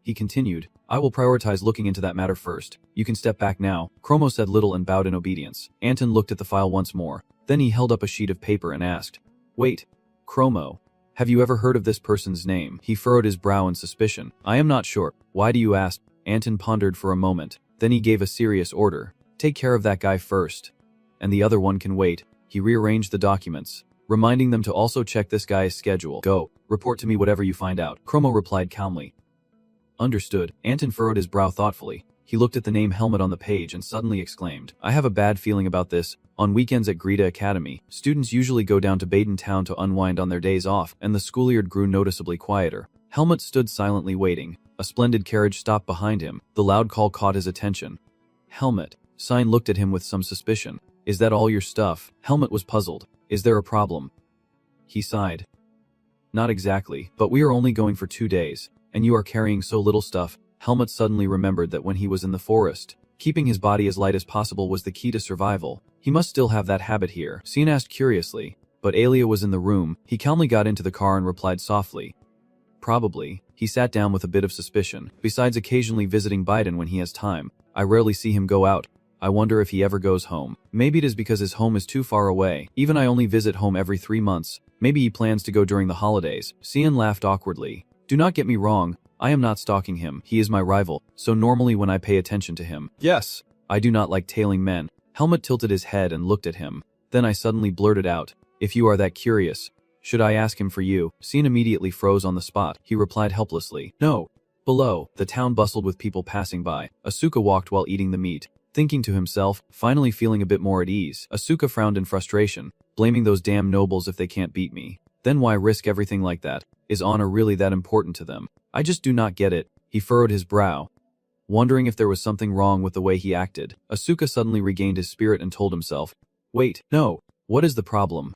Speaker 1: He continued, I will prioritize looking into that matter first. You can step back now. Chromo said little and bowed in obedience. Anton looked at the file once more. Then he held up a sheet of paper and asked, Wait, Chromo, have you ever heard of this person's name? He furrowed his brow in suspicion. I am not sure. Why do you ask? Anton pondered for a moment. Then he gave a serious order. Take care of that guy first. And the other one can wait. He rearranged the documents, reminding them to also check this guy's schedule. Go, report to me whatever you find out. Chromo replied calmly. Understood. Anton furrowed his brow thoughtfully. He looked at the name Helmut on the page and suddenly exclaimed, I have a bad feeling about this. On weekends at Greta Academy, students usually go down to Baden Town to unwind on their days off, and the schoolyard grew noticeably quieter. Helmut stood silently waiting. A splendid carriage stopped behind him. The loud call caught his attention. Helmut. Sign looked at him with some suspicion. Is that all your stuff? Helmut was puzzled. Is there a problem? He sighed. Not exactly, but we are only going for 2 days, and you are carrying so little stuff. Helmut suddenly remembered that when he was in the forest, keeping his body as light as possible was the key to survival. He must still have that habit here. Sien asked curiously, but Alia was in the room. He calmly got into the car and replied softly. Probably. He sat down with a bit of suspicion. Besides occasionally visiting Biden when he has time, I rarely see him go out. I wonder if he ever goes home. Maybe it is because his home is too far away. Even I only visit home every 3 months. Maybe he plans to go during the holidays. Sien laughed awkwardly. Do not get me wrong. I am not stalking him. He is my rival, so normally when I pay attention to him. Yes. I do not like tailing men. Helmut tilted his head and looked at him. Then I suddenly blurted out, if you are that curious, should I ask him for you? Sien immediately froze on the spot. He replied helplessly, no. Below, the town bustled with people passing by. Asuka walked while eating the meat, thinking to himself, finally feeling a bit more at ease. Asuka frowned in frustration, blaming those damn nobles if they can't beat me. Then why risk everything like that? Is honor really that important to them? I just do not get it. He furrowed his brow, wondering if there was something wrong with the way he acted. Asuka suddenly regained his spirit and told himself, wait, no, what is the problem?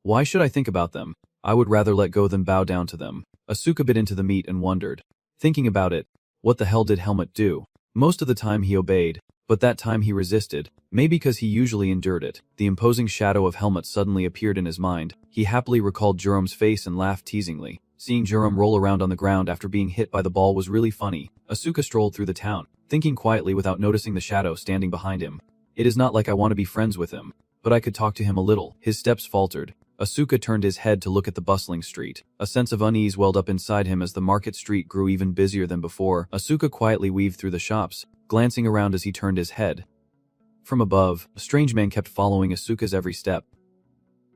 Speaker 1: Why should I think about them? I would rather let go than bow down to them. Asuka bit into the meat and wondered. Thinking about it, what the hell did Helmut do? Most of the time he obeyed, but that time he resisted, maybe because he usually endured it. The imposing shadow of Helmut suddenly appeared in his mind. He happily recalled Jerome's face and laughed teasingly. Seeing Jerome roll around on the ground after being hit by the ball was really funny. Asuka strolled through the town, thinking quietly without noticing the shadow standing behind him. It is not like I want to be friends with him, but I could talk to him a little. His steps faltered. Asuka turned his head to look at the bustling street. A sense of unease welled up inside him as the market street grew even busier than before. Asuka quietly weaved through the shops, glancing around as he turned his head. From above, a strange man kept following Asuka's every step.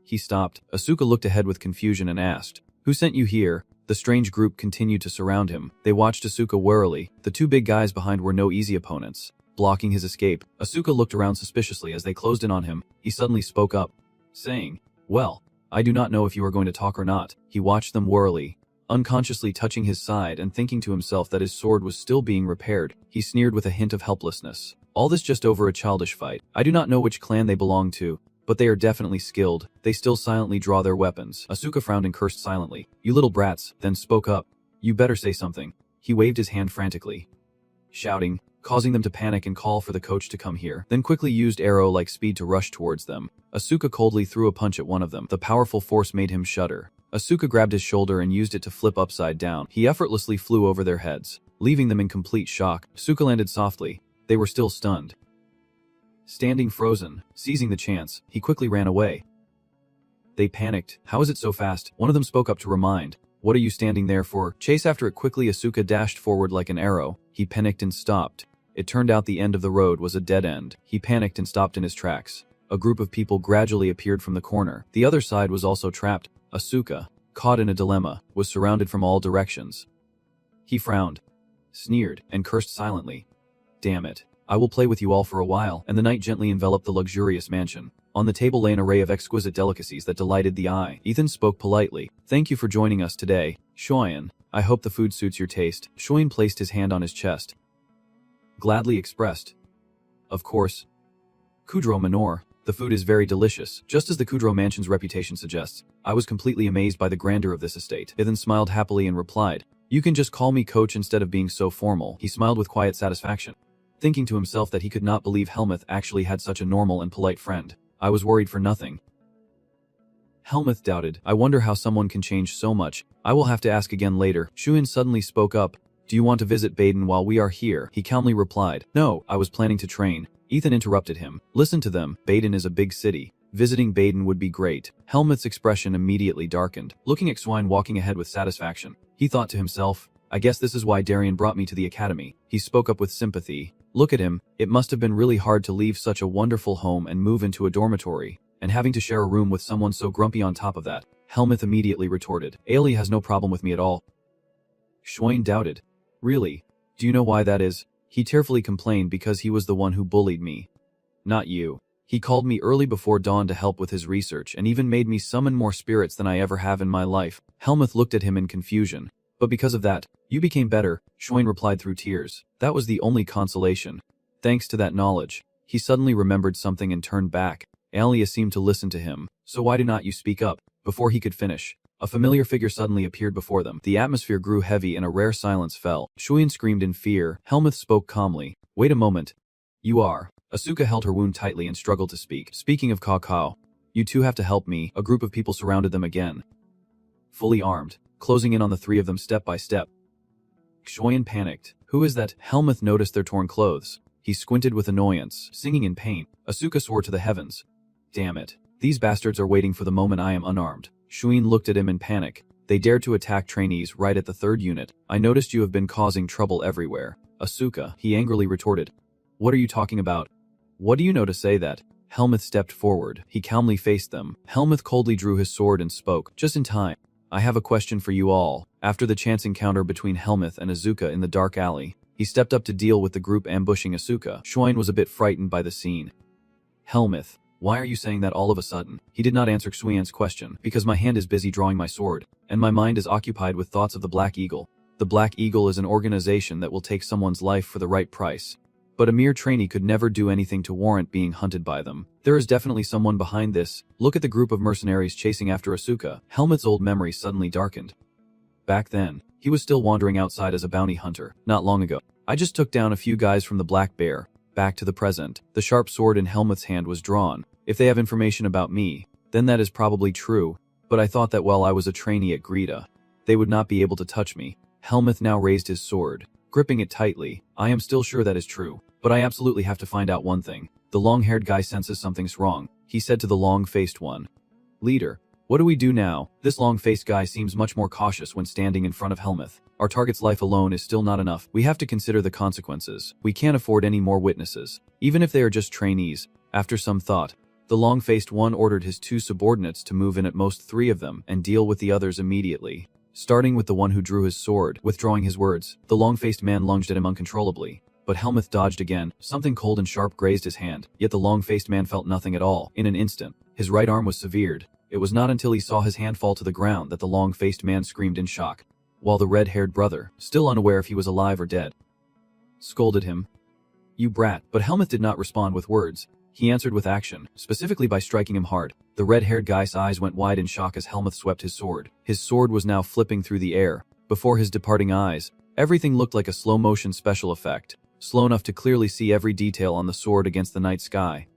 Speaker 1: He stopped. Asuka looked ahead with confusion and asked, who sent you here? The strange group continued to surround him. They watched Asuka warily. The 2 big guys behind were no easy opponents, blocking his escape. Asuka looked around suspiciously as they closed in on him. He suddenly spoke up, saying, well, I do not know if you are going to talk or not. He watched them warily, unconsciously touching his side and thinking to himself that his sword was still being repaired. He sneered with a hint of helplessness. All this just over a childish fight. I do not know which clan they belong to, but they are definitely skilled. They still silently draw their weapons. Asuka frowned and cursed silently. You little brats, then spoke up. You better say something. He waved his hand frantically, shouting, causing them to panic and call for the coach to come here, then quickly used arrow-like speed to rush towards them. Asuka coldly threw a punch at one of them. The powerful force made him shudder. Asuka grabbed his shoulder and used it to flip upside down. He effortlessly flew over their heads, leaving them in complete shock. Asuka landed softly. They were still stunned. Standing frozen, seizing the chance, he quickly ran away. They panicked. How is it so fast? One of them spoke up to remind. What are you standing there for? Chase after it quickly. Asuka dashed forward like an arrow. He panicked and stopped. It turned out the end of the road was a dead end. He panicked and stopped in his tracks. A group of people gradually appeared from the corner. The other side was also trapped. Asuka, caught in a dilemma, was surrounded from all directions. He frowned, sneered, and cursed silently. Damn it. I will play with you all for a while. And the night gently enveloped the luxurious mansion. On the table lay an array of exquisite delicacies that delighted the eye. Ethan spoke politely. Thank you for joining us today, Shoyan. I hope the food suits your taste. Shoyan placed his hand on his chest. Gladly expressed. Of course. Kudro Minor, the food is very delicious, just as the Kudro mansion's reputation suggests. I was completely amazed by the grandeur of this estate. Ethan smiled happily and replied, you can just call me coach instead of being so formal. He smiled with quiet satisfaction, thinking to himself that he could not believe Helmuth actually had such a normal and polite friend. I was worried for nothing. Helmuth doubted. I wonder how someone can change so much. I will have to ask again later. Shuin suddenly spoke up. Do you want to visit Baden while we are here? He calmly replied. No, I was planning to train. Ethan interrupted him. Listen to them. Baden is a big city. Visiting Baden would be great. Helmuth's expression immediately darkened, looking at Swine walking ahead with satisfaction. He thought to himself, I guess this is why Darien brought me to the academy. He spoke up with sympathy. Look at him. It must have been really hard to leave such a wonderful home and move into a dormitory, and having to share a room with someone so grumpy on top of that. Helmuth immediately retorted. Ailey has no problem with me at all. Schwein doubted. Really? Do you know why that is? He tearfully complained because he was the one who bullied me. Not you. He called me early before dawn to help with his research and even made me summon more spirits than I ever have in my life. Helmuth looked at him in confusion. But because of that, you became better, Schwein replied through tears. That was the only consolation. Thanks to that knowledge, he suddenly remembered something and turned back. Alia seemed to listen to him. So why do not you speak up? Before he could finish, a familiar figure suddenly appeared before them. The atmosphere grew heavy and a rare silence fell. Shuin screamed in fear. Helmuth spoke calmly. Wait a moment. You are. Asuka held her wound tightly and struggled to speak. Speaking of Kakao, you two have to help me. A group of people surrounded them again, fully armed, closing in on the three of them step by step. Shoyan panicked. Who is that? Helmuth noticed their torn clothes. He squinted with annoyance, singing in pain. Asuka swore to the heavens. Damn it. These bastards are waiting for the moment I am unarmed. Shuin looked at him in panic. They dared to attack trainees right at the third unit. I noticed you have been causing trouble everywhere. Asuka, he angrily retorted. What are you talking about? What do you know to say that? Helmuth stepped forward. He calmly faced them. Helmuth coldly drew his sword and spoke. Just in time. I have a question for you all. After the chance encounter between Helmuth and Asuka in the dark alley, he stepped up to deal with the group ambushing Asuka. Schwein was a bit frightened by the scene. Helmuth, why are you saying that all of a sudden? He did not answer Xuan's question. Because my hand is busy drawing my sword, and my mind is occupied with thoughts of the Black Eagle. The Black Eagle is an organization that will take someone's life for the right price. But a mere trainee could never do anything to warrant being hunted by them. There is definitely someone behind this. Look at the group of mercenaries chasing after Asuka. Helmut's old memory suddenly darkened. Back then, he was still wandering outside as a bounty hunter. Not long ago, I just took down a few guys from the Black Bear. Back to the present, the sharp sword in Helmut's hand was drawn. If they have information about me, then that is probably true. But I thought that while I was a trainee at Greta, they would not be able to touch me. Helmuth now raised his sword, gripping it tightly. I am still sure that is true. But I absolutely have to find out one thing. The long-haired guy senses something's wrong. He said to the long-faced one. Leader, what do we do now? This long-faced guy seems much more cautious when standing in front of Helmuth. Our target's life alone is still not enough. We have to consider the consequences. We can't afford any more witnesses, even if they are just trainees. After some thought, the long-faced one ordered his two subordinates to move in at most 3 of them and deal with the others immediately. Starting with the one who drew his sword, withdrawing his words, the long-faced man lunged at him uncontrollably. But Helmuth dodged again. Something cold and sharp grazed his hand, yet the long-faced man felt nothing at all. In an instant, his right arm was severed. It was not until he saw his hand fall to the ground that the long-faced man screamed in shock, while the red-haired brother, still unaware if he was alive or dead, scolded him. You brat. But Helmuth did not respond with words. He answered with action, specifically by striking him hard. The red-haired guy's eyes went wide in shock as Helmuth swept his sword. His sword was now flipping through the air. Before his departing eyes, everything looked like a slow-motion special effect, slow enough to clearly see every detail on the sword against the night sky.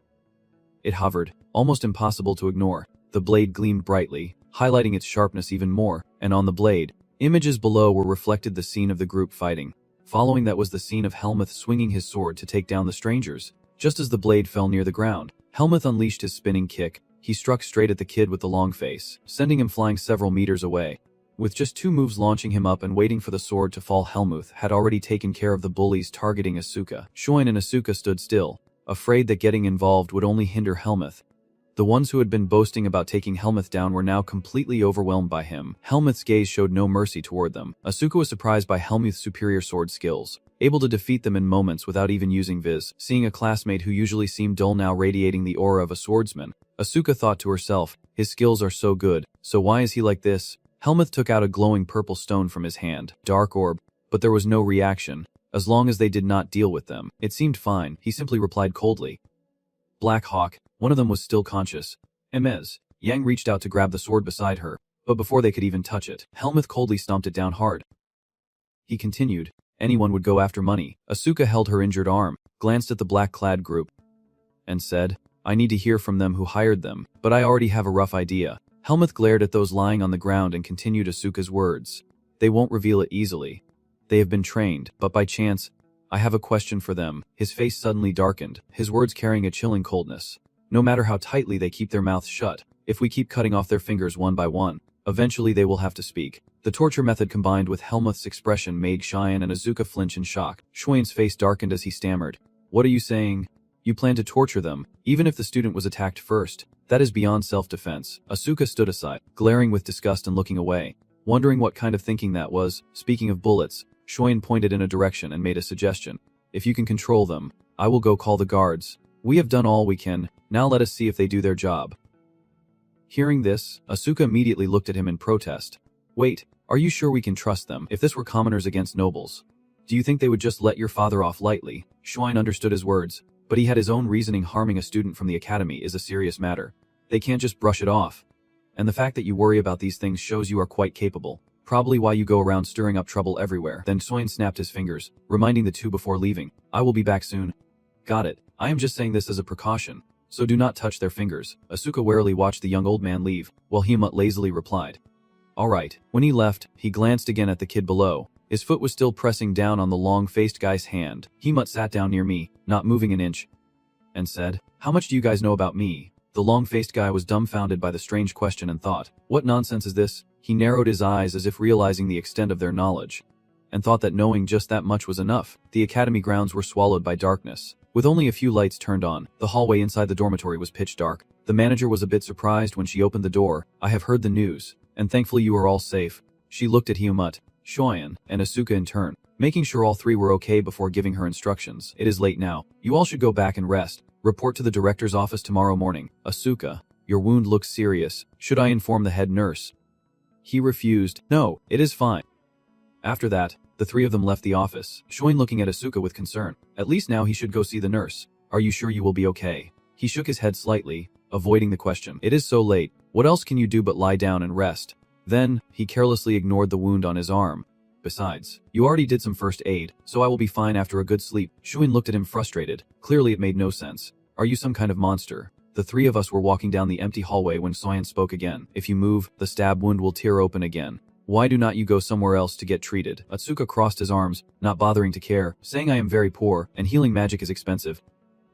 Speaker 1: It hovered, almost impossible to ignore. The blade gleamed brightly, highlighting its sharpness even more, and on the blade, images below were reflected the scene of the group fighting. Following that was the scene of Helmuth swinging his sword to take down the strangers. Just as the blade fell near the ground, Helmuth unleashed his spinning kick. He struck straight at the kid with the long face, sending him flying several meters away. With just 2 moves launching him up and waiting for the sword to fall, Helmuth had already taken care of the bullies targeting Asuka. Shunned and Asuka stood still, afraid that getting involved would only hinder Helmuth. The ones who had been boasting about taking Helmuth down were now completely overwhelmed by him. Helmuth's gaze showed no mercy toward them. Asuka was surprised by Helmuth's superior sword skills, able to defeat them in moments without even using Viz. Seeing a classmate who usually seemed dull now radiating the aura of a swordsman, Asuka thought to herself, his skills are so good, so why is he like this? Helmuth took out a glowing purple stone from his hand, dark orb, but there was no reaction. As long as they did not deal with them, it seemed fine. He simply replied coldly. Black Hawk, one of them was still conscious. Ms. Yang reached out to grab the sword beside her, but before they could even touch it, Helmuth coldly stomped it down hard. He continued, anyone would go after money. Asuka held her injured arm, glanced at the black-clad group, and said, I need to hear from them who hired them, but I already have a rough idea. Helmuth glared at those lying on the ground and continued Asuka's words. They won't reveal it easily. They have been trained, but by chance, I have a question for them. His face suddenly darkened, his words carrying a chilling coldness. No matter how tightly they keep their mouths shut, if we keep cutting off their fingers one by one, eventually they will have to speak. The torture method combined with Helmuth's expression made Cheyenne and Asuka flinch in shock. Shui's face darkened as he stammered. What are you saying? You plan to torture them, even if the student was attacked first. That is beyond self-defense. Asuka stood aside, glaring with disgust and looking away, wondering what kind of thinking that was. Speaking of bullets, Shuin pointed in a direction and made a suggestion. If you can control them, I will go call the guards. We have done all we can, now let us see if they do their job. Hearing this, Asuka immediately looked at him in protest. Wait, are you sure we can trust them? If this were commoners against nobles, do you think they would just let your father off lightly? Shuin understood his words, but he had his own reasoning. Harming a student from the academy is a serious matter. They can't just brush it off. And the fact that you worry about these things shows you are quite capable. Probably why you go around stirring up trouble everywhere. Then Shuin snapped his fingers, reminding the two before leaving. I will be back soon. Got it. I am just saying this as a precaution, so do not touch their fingers. Asuka warily watched the young old man leave, while Himut lazily replied. Alright. When he left, he glanced again at the kid below. His foot was still pressing down on the long-faced guy's hand. Himut sat down near me, not moving an inch, and said, How much do you guys know about me? The long-faced guy was dumbfounded by the strange question and thought, what nonsense is this? He narrowed his eyes as if realizing the extent of their knowledge, and thought that knowing just that much was enough. The academy grounds were swallowed by darkness, with only a few lights turned on. The hallway inside the dormitory was pitch dark. The manager was a bit surprised when she opened the door. I have heard the news, and thankfully you are all safe. She looked at Hyumut, Shoyan, and Asuka in turn, making sure all three were okay before giving her instructions. It is late now. You all should go back and rest. Report to the director's office tomorrow morning. Asuka, your wound looks serious. Should I inform the head nurse? He refused. No, it is fine. After that, the three of them left the office, Shoin looking at Asuka with concern. At least now he should go see the nurse. Are you sure you will be okay? He shook his head slightly, avoiding the question. It is so late. What else can you do but lie down and rest? Then, he carelessly ignored the wound on his arm. Besides, you already did some first aid, so I will be fine after a good sleep. Shuin looked at him frustrated. Clearly it made no sense. Are you some kind of monster? The three of us were walking down the empty hallway when Soyan spoke again. If you move, the stab wound will tear open again. Why do not you go somewhere else to get treated? Atsuka crossed his arms, not bothering to care, saying I am very poor, and healing magic is expensive.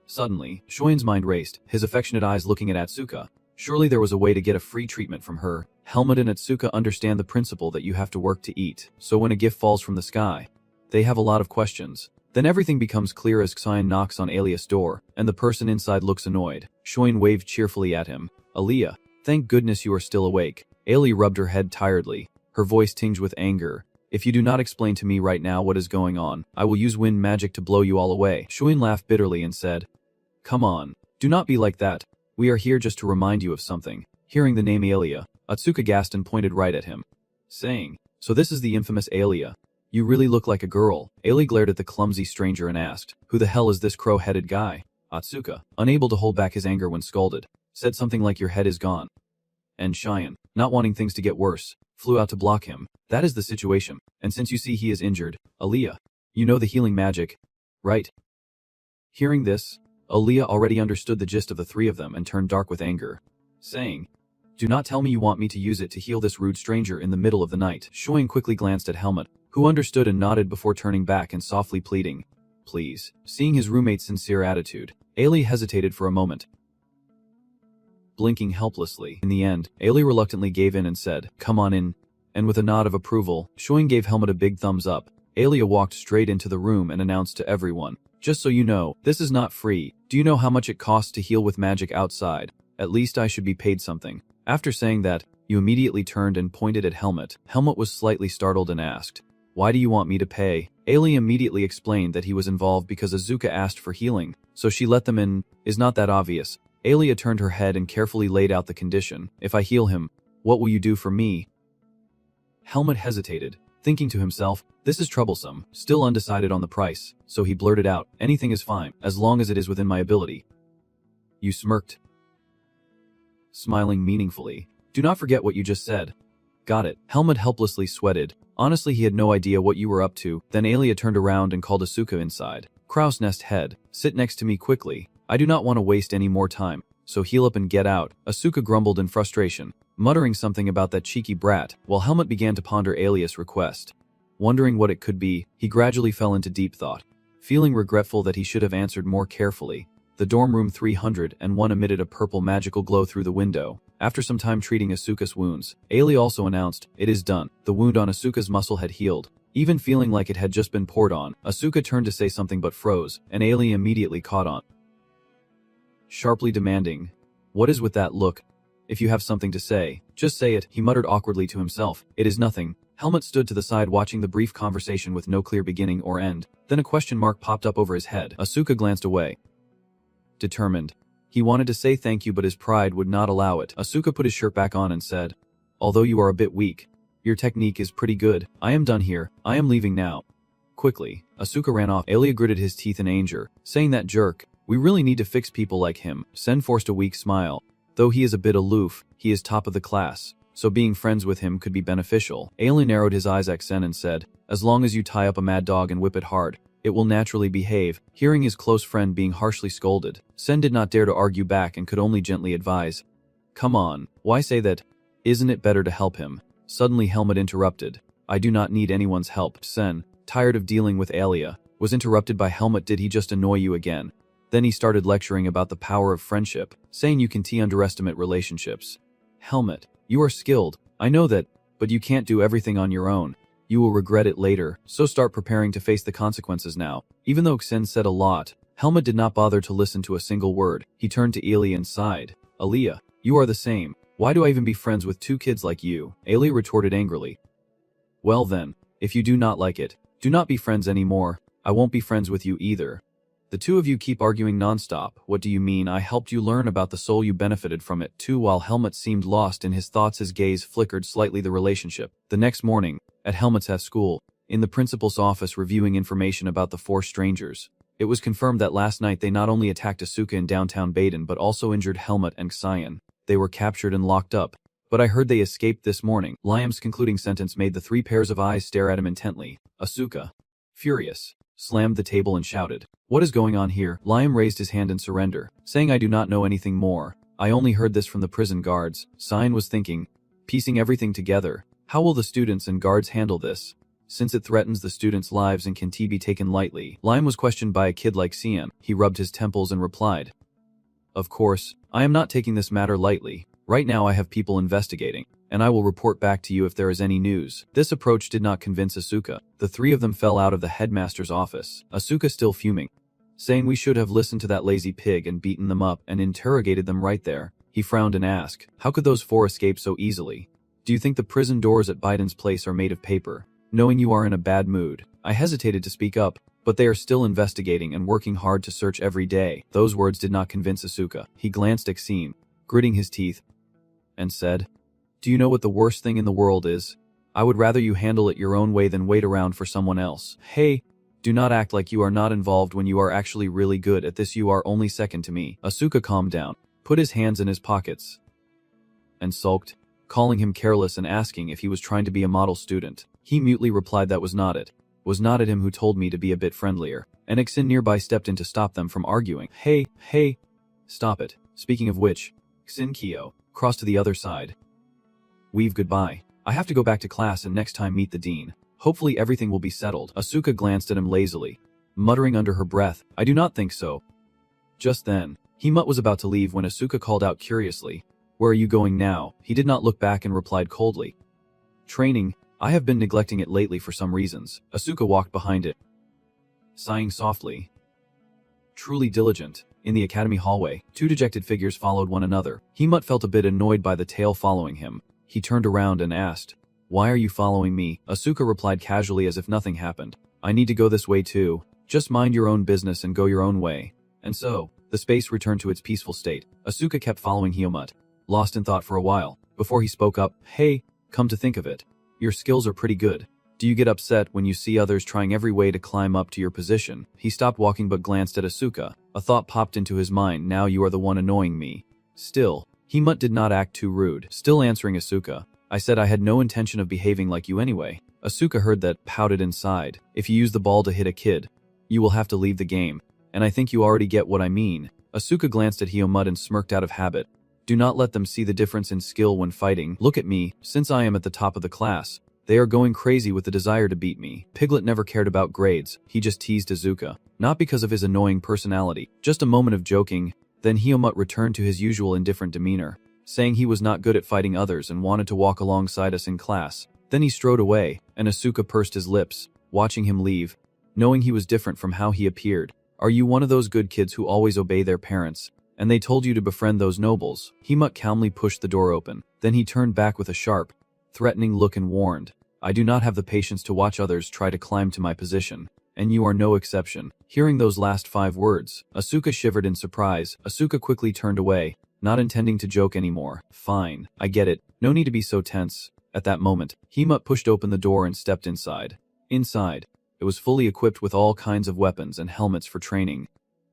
Speaker 1: Suddenly, Shoin's mind raced, his affectionate eyes looking at Atsuka. Surely there was a way to get a free treatment from her. Helmut and Atsuka understand the principle that you have to work to eat, so when a gift falls from the sky, they have a lot of questions. Then everything becomes clear as Xian knocks on Alia's door, and the person inside looks annoyed. Shoin waved cheerfully at him. Alia, thank goodness you are still awake. Alia rubbed her head tiredly, her voice tinged with anger. If you do not explain to me right now what is going on, I will use wind magic to blow you all away. Shoin laughed bitterly and said, Come on, do not be like that. We are here just to remind you of something. Hearing the name Alia, Atsuka gasped and pointed right at him, saying, So this is the infamous Alia. You really look like a girl. Alia glared at the clumsy stranger and asked, Who the hell is this crow-headed guy? Atsuka, unable to hold back his anger when scolded, said something like your head is gone. And Cheyenne, not wanting things to get worse, flew out to block him. That is the situation, and since you see he is injured, Alia, you know the healing magic, right? Hearing this, Alia already understood the gist of the three of them and turned dark with anger, saying, Do not tell me you want me to use it to heal this rude stranger in the middle of the night. Shoin quickly glanced at Helmut, who understood and nodded before turning back and softly pleading, Please. Seeing his roommate's sincere attitude, Ailey hesitated for a moment, blinking helplessly. In the end, Ailey reluctantly gave in and said, Come on in. And with a nod of approval, Shoin gave Helmut a big thumbs up. Alia walked straight into the room and announced to everyone, "Just so you know, this is not free. Do you know how much it costs to heal with magic outside? At least I should be paid something." After saying that, you immediately turned and pointed at Helmut. Helmut was slightly startled and asked, "Why do you want me to pay?" Alia immediately explained that he was involved because Azuka asked for healing, so she let them in. Is not that obvious? Alia turned her head and carefully laid out the condition. "If I heal him, what will you do for me?" Helmut hesitated, thinking to himself, this is troublesome, still undecided on the price, so he blurted out, "Anything is fine, as long as it is within my ability." You smirked, smiling meaningfully. "Do not forget what you just said." "Got it." Helmut helplessly sweated. Honestly, he had no idea what you were up to. Then Alia turned around and called Asuka inside. "Crow's nest head, sit next to me quickly. I do not want to waste any more time, so heal up and get out." Asuka grumbled in frustration, muttering something about that cheeky brat, while Helmut began to ponder Alia's request. Wondering what it could be, he gradually fell into deep thought, feeling regretful that he should have answered more carefully. The dorm room 301 emitted a purple magical glow through the window. After some time treating Asuka's wounds, Ailey also announced, "It is done." The wound on Asuka's muscle had healed. Even feeling like it had just been poured on, Asuka turned to say something but froze, and Ailey immediately caught on, sharply demanding, "What is with that look? If you have something to say, just say it," he muttered awkwardly to himself. "It is nothing." Helmut stood to the side watching the brief conversation with no clear beginning or end. Then a question mark popped up over his head. Asuka glanced away, determined. He wanted to say thank you, but his pride would not allow it. Asuka put his shirt back on and said, "Although you are a bit weak, your technique is pretty good. I am done here. I am leaving now." Quickly, Asuka ran off. Alia gritted his teeth in anger, saying, "That jerk. We really need to fix people like him." Sen forced a weak smile. Though he is a bit aloof, he is top of the class, so being friends with him could be beneficial. Ailey narrowed his eyes at Sen and said, "As long as you tie up a mad dog and whip it hard, it will naturally behave." Hearing his close friend being harshly scolded, Sen did not dare to argue back and could only gently advise, "Come on, why say that? Isn't it better to help him?" Suddenly Helmut interrupted, "I do not need anyone's help." Sen, tired of dealing with Alia, was interrupted by Helmut. "Did he just annoy you again?" Then he started lecturing about the power of friendship, saying you can underestimate relationships. "Helmut, you are skilled, I know that, but you can't do everything on your own. You will regret it later, so start preparing to face the consequences now." Even though Sen said a lot, Helmut did not bother to listen to a single word. He turned to Alia and sighed. "Alia, you are the same. Why do I even be friends with two kids like you?" Alia retorted angrily. "Well then, if you do not like it, do not be friends anymore. I won't be friends with you either. The two of you keep arguing nonstop. What do you mean? I helped you learn about the soul, you benefited from it too." While Helmut seemed lost in his thoughts, his gaze flickered slightly the relationship. The next morning, at Helmut's school, in the principal's office reviewing information about the four strangers, it was confirmed that last night they not only attacked Asuka in downtown Baden but also injured Helmut and Xian. They were captured and locked up. "But I heard they escaped this morning." Liam's concluding sentence made the three pairs of eyes stare at him intently. Asuka, furious, slammed the table and shouted, "What is going on here?" Liam raised his hand in surrender, saying, "I do not know anything more. I only heard this from the prison guards." Xian was thinking, piecing everything together. How will the students and guards handle this, since it threatens the students' lives and can be taken lightly? Liam was questioned by a kid like Xian. He rubbed his temples and replied, "Of course, I am not taking this matter lightly. Right now I have people investigating, and I will report back to you if there is any news." This approach did not convince Asuka. The three of them fell out of the headmaster's office, Asuka still fuming, saying, "We should have listened to that lazy pig and beaten them up and interrogated them right there." He frowned and asked, "How could those four escape so easily? Do you think the prison doors at Biden's place are made of paper?" Knowing you are in a bad mood, I hesitated to speak up, but they are still investigating and working hard to search every day. Those words did not convince Asuka. He glanced at Xim, gritting his teeth, and said, "Do you know what the worst thing in the world is? I would rather you handle it your own way than wait around for someone else. Hey, do not act like you are not involved when you are actually really good at this. You are only second to me." Asuka calmed down, put his hands in his pockets, and sulked, calling him careless and asking if he was trying to be a model student. He mutely replied that was not it. Was not it him who told me to be a bit friendlier. And Xin nearby stepped in to stop them from arguing. Hey, stop it. Speaking of which, Xin Kyo, cross to the other side. Weave goodbye. I have to go back to class and next time meet the dean. Hopefully everything will be settled. Asuka glanced at him lazily, muttering under her breath, "I do not think so." Just then, Himut was about to leave when Asuka called out curiously, "Where are you going now?" He did not look back and replied coldly, Training, I have been neglecting it lately for some reasons. Asuka walked behind it, sighing softly. Truly diligent. In the academy hallway, two dejected figures followed one another. Hemut felt a bit annoyed by the tail following him. He turned around and asked, "Why are you following me?" Asuka replied casually as if nothing happened. "I need to go this way too. Just mind your own business and go your own way." And so, the space returned to its peaceful state. Asuka kept following Hemut, lost in thought for a while, before he spoke up. "Hey, come to think of it, your skills are pretty good. Do you get upset when you see others trying every way to climb up to your position?" He stopped walking but glanced at Asuka. A thought popped into his mind. Now you are the one annoying me. Still, Hemut did not act too rude. Still answering Asuka, "I said I had no intention of behaving like you anyway." Asuka heard that, pouted inside. "If you use the ball to hit a kid, you will have to leave the game. And I think you already get what I mean." Asuka glanced at Hemut and smirked out of habit. "Do not let them see the difference in skill when fighting. Look at me, since I am at the top of the class. They are going crazy with the desire to beat me." Piglet never cared about grades. He just teased Asuka. Not because of his annoying personality. Just a moment of joking. Then Hemut returned to his usual indifferent demeanor, saying he was not good at fighting others and wanted to walk alongside us in class. Then he strode away, and Asuka pursed his lips, watching him leave, knowing he was different from how he appeared. "Are you one of those good kids who always obey their parents, and they told you to befriend those nobles?" Hemut calmly pushed the door open. Then he turned back with a sharp, threatening look and warned, "I do not have the patience to watch others try to climb to my position, and you are no exception." Hearing those last 5 words, Asuka shivered in surprise. Asuka quickly turned away, not intending to joke anymore. "Fine, I get it. No need to be so tense." At that moment, Hemut pushed open the door and stepped inside. Inside, it was fully equipped with all kinds of weapons and helmets for training.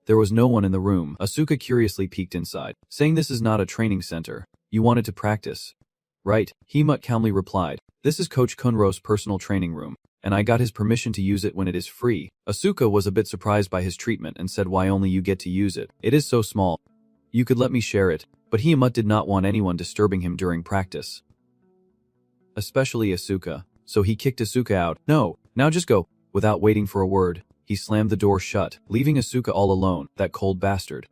Speaker 1: There was no one in the room. Asuka curiously peeked inside, saying, "This is not a training center. You wanted to practice, right?" Hemut calmly replied, "This is Coach Kunro's personal training room, and I got his permission to use it when it is free." Asuka was a bit surprised by his treatment and said, "Why only you get to use it? It is so small. You could let me share it." But Hemut did not want anyone disturbing him during practice, especially Asuka, so he kicked Asuka out. "No, now just go." Without waiting for a word, he slammed the door shut, leaving Asuka all alone. That cold bastard.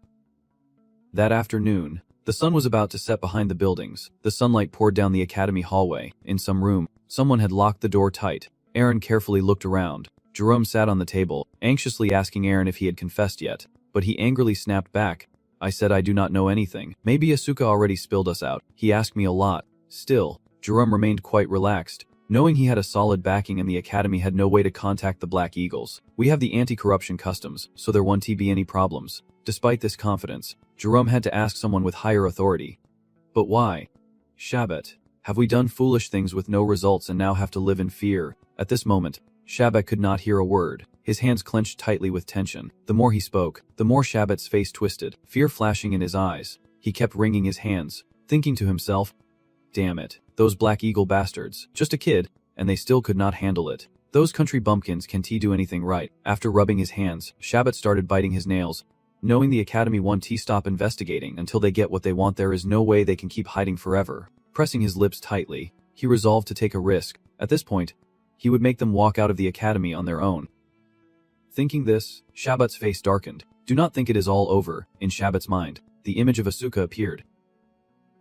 Speaker 1: That afternoon, the sun was about to set behind the buildings. The sunlight poured down the academy hallway. In some room, someone had locked the door tight. Aaron carefully looked around. Jerome sat on the table, anxiously asking Aaron if he had confessed yet, but he angrily snapped back, "I said I do not know anything. Maybe Asuka already spilled us out. He asked me a lot." Still, Jerome remained quite relaxed, knowing he had a solid backing and the academy had no way to contact the Black Eagles. "We have the anti-corruption customs, so there won't be any problems." Despite this confidence, Jerome had to ask someone with higher authority. "But why? Shabbat, have we done foolish things with no results and now have to live in fear?" At this moment, Shabbat could not hear a word. His hands clenched tightly with tension. The more he spoke, the more Shabbat's face twisted, fear flashing in his eyes. He kept wringing his hands, thinking to himself, "Damn it, those Black Eagle bastards. Just a kid, and they still could not handle it. Those country bumpkins can't do anything right." After rubbing his hands, Shabbat started biting his nails. Knowing the academy won't stop investigating until they get what they want, there is no way they can keep hiding forever. Pressing his lips tightly, he resolved to take a risk. At this point, he would make them walk out of the academy on their own. Thinking this, Shabbat's face darkened. Do not think it is all over. In Shabbat's mind, the image of Asuka appeared,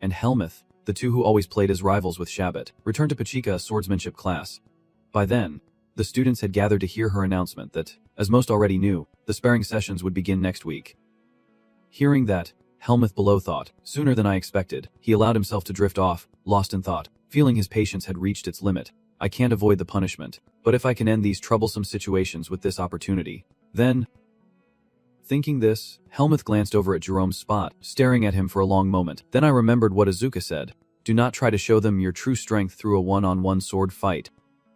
Speaker 1: and Helmuth, the two who always played as rivals with Shabbat, returned to Pachika's swordsmanship class. By then, the students had gathered to hear her announcement that, as most already knew, the sparring sessions would begin next week. Hearing that, Helmuth below thought, "Sooner than I expected." He allowed himself to drift off, lost in thought, feeling his patience had reached its limit. "I can't avoid the punishment, but if I can end these troublesome situations with this opportunity, then..." Thinking this, Helmuth glanced over at Jerome's spot, staring at him for a long moment. "Then I remembered what Asuka said. Do not try to show them your true strength through a one-on-one sword fight.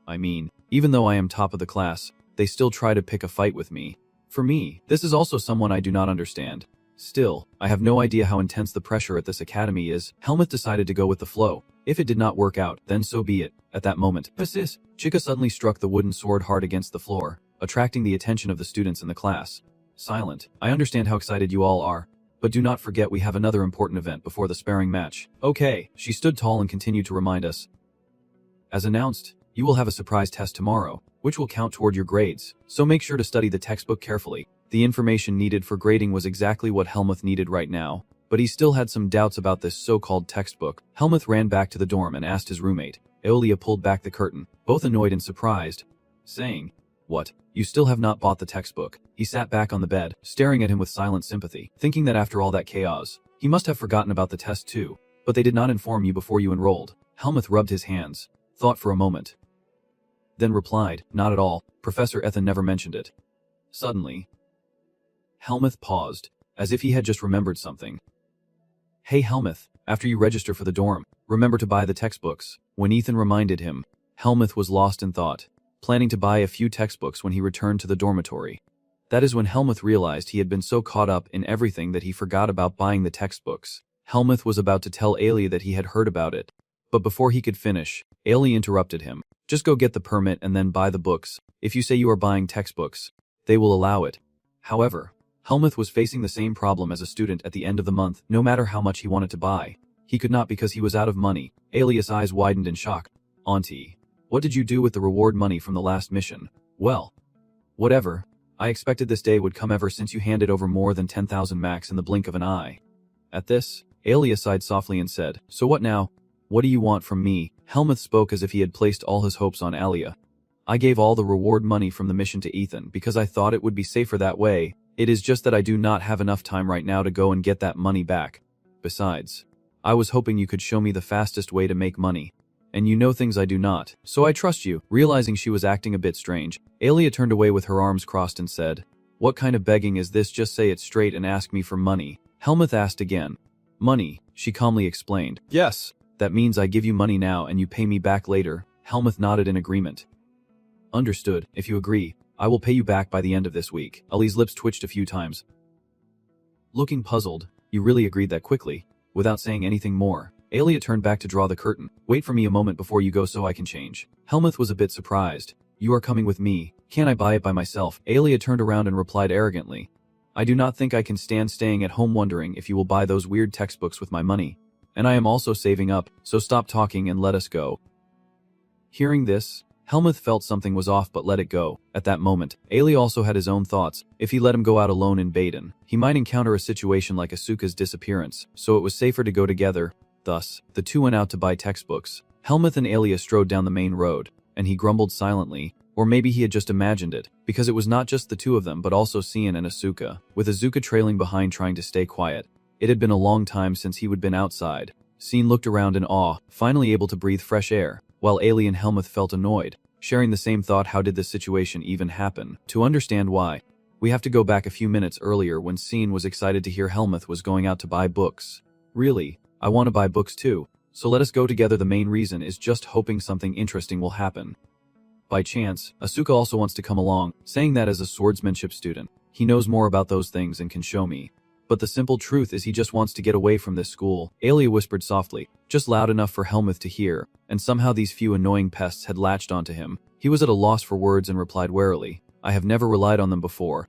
Speaker 1: I mean, even though I am top of the class, they still try to pick a fight with me. For me, this is also someone I do not understand. Still, I have no idea how intense the pressure at this academy is." Helmuth decided to go with the flow. If it did not work out, then so be it. At that moment, Passis, Chica suddenly struck the wooden sword hard against the floor, attracting the attention of the students in the class. "Silent, I understand how excited you all are, but do not forget we have another important event before the sparring match." "Okay." She stood tall and continued to remind us. "As announced, you will have a surprise test tomorrow, which will count toward your grades, so make sure to study the textbook carefully." The information needed for grading was exactly what Helmuth needed right now, but he still had some doubts about this so-called textbook. Helmuth ran back to the dorm and asked his roommate, Aeolia pulled back the curtain, both annoyed and surprised, saying, "What? You still have not bought the textbook?" He sat back on the bed, staring at him with silent sympathy, thinking that after all that chaos, he must have forgotten about the test too. But they did not inform you before you enrolled. Helmuth rubbed his hands, thought for a moment, then replied, "Not at all. Professor Ethan never mentioned it." Suddenly, Helmuth paused, as if he had just remembered something. "Hey Helmuth, after you register for the dorm, remember to buy the textbooks." When Ethan reminded him, Helmuth was lost in thought, planning to buy a few textbooks when he returned to the dormitory. That is when Helmuth realized he had been so caught up in everything that he forgot about buying the textbooks. Helmuth was about to tell Aelia that he had heard about it, but before he could finish, Aelia interrupted him. "Just go get the permit and then buy the books. If you say you are buying textbooks, they will allow it." However, Helmuth was facing the same problem as a student at the end of the month. No matter how much he wanted to buy, he could not because he was out of money. Aelia's eyes widened in shock. "Auntie, what did you do with the reward money from the last mission?" "Well, whatever. I expected this day would come ever since you handed over more than 10,000 max in the blink of an eye." At this, Aelia sighed softly and said, "So what now? What do you want from me?" Helmuth spoke as if he had placed all his hopes on Aelia. "I gave all the reward money from the mission to Ethan because I thought it would be safer that way. It is just that I do not have enough time right now to go and get that money back. Besides, I was hoping you could show me the fastest way to make money. And you know things I do not, so I trust you." Realizing she was acting a bit strange, Aelia turned away with her arms crossed and said, "What kind of begging is this? Just say it straight and ask me for money." Helmuth asked again. "Money," she calmly explained. "Yes. That means I give you money now and you pay me back later." Helmuth nodded in agreement. "Understood. If you agree, I will pay you back by the end of this week." Ali's lips twitched a few times. Looking puzzled, "You really agreed that quickly?" Without saying anything more, Aelia turned back to draw the curtain. "Wait for me a moment before you go so I can change." Helmuth was a bit surprised. "You are coming with me. Can't I buy it by myself?" Aelia turned around and replied arrogantly, "I do not think I can stand staying at home wondering if you will buy those weird textbooks with my money. And I am also saving up, so stop talking and let us go." Hearing this, Helmuth felt something was off but let it go. At that moment, Aelia also had his own thoughts. If he let him go out alone in Baden, he might encounter a situation like Asuka's disappearance, so it was safer to go together. Thus, the two went out to buy textbooks. Helmuth and Aelia strode down the main road, and he grumbled silently, or maybe he had just imagined it, because it was not just the two of them but also Cian and Asuka, with Asuka trailing behind trying to stay quiet. It had been a long time since he had been outside. Cian looked around in awe, finally able to breathe fresh air, while Aelia and Helmuth felt annoyed, sharing the same thought: how did this situation even happen? To understand why, we have to go back a few minutes earlier when Cian was excited to hear Helmuth was going out to buy books. "Really? I want to buy books too, so let us go together. The main reason is just hoping something interesting will happen." By chance, Asuka also wants to come along, saying that as a swordsmanship student, he knows more about those things and can show me. But the simple truth is he just wants to get away from this school. Aelia whispered softly, just loud enough for Helmuth to hear, and somehow these few annoying pests had latched onto him. He was at a loss for words and replied warily, "I have never relied on them before."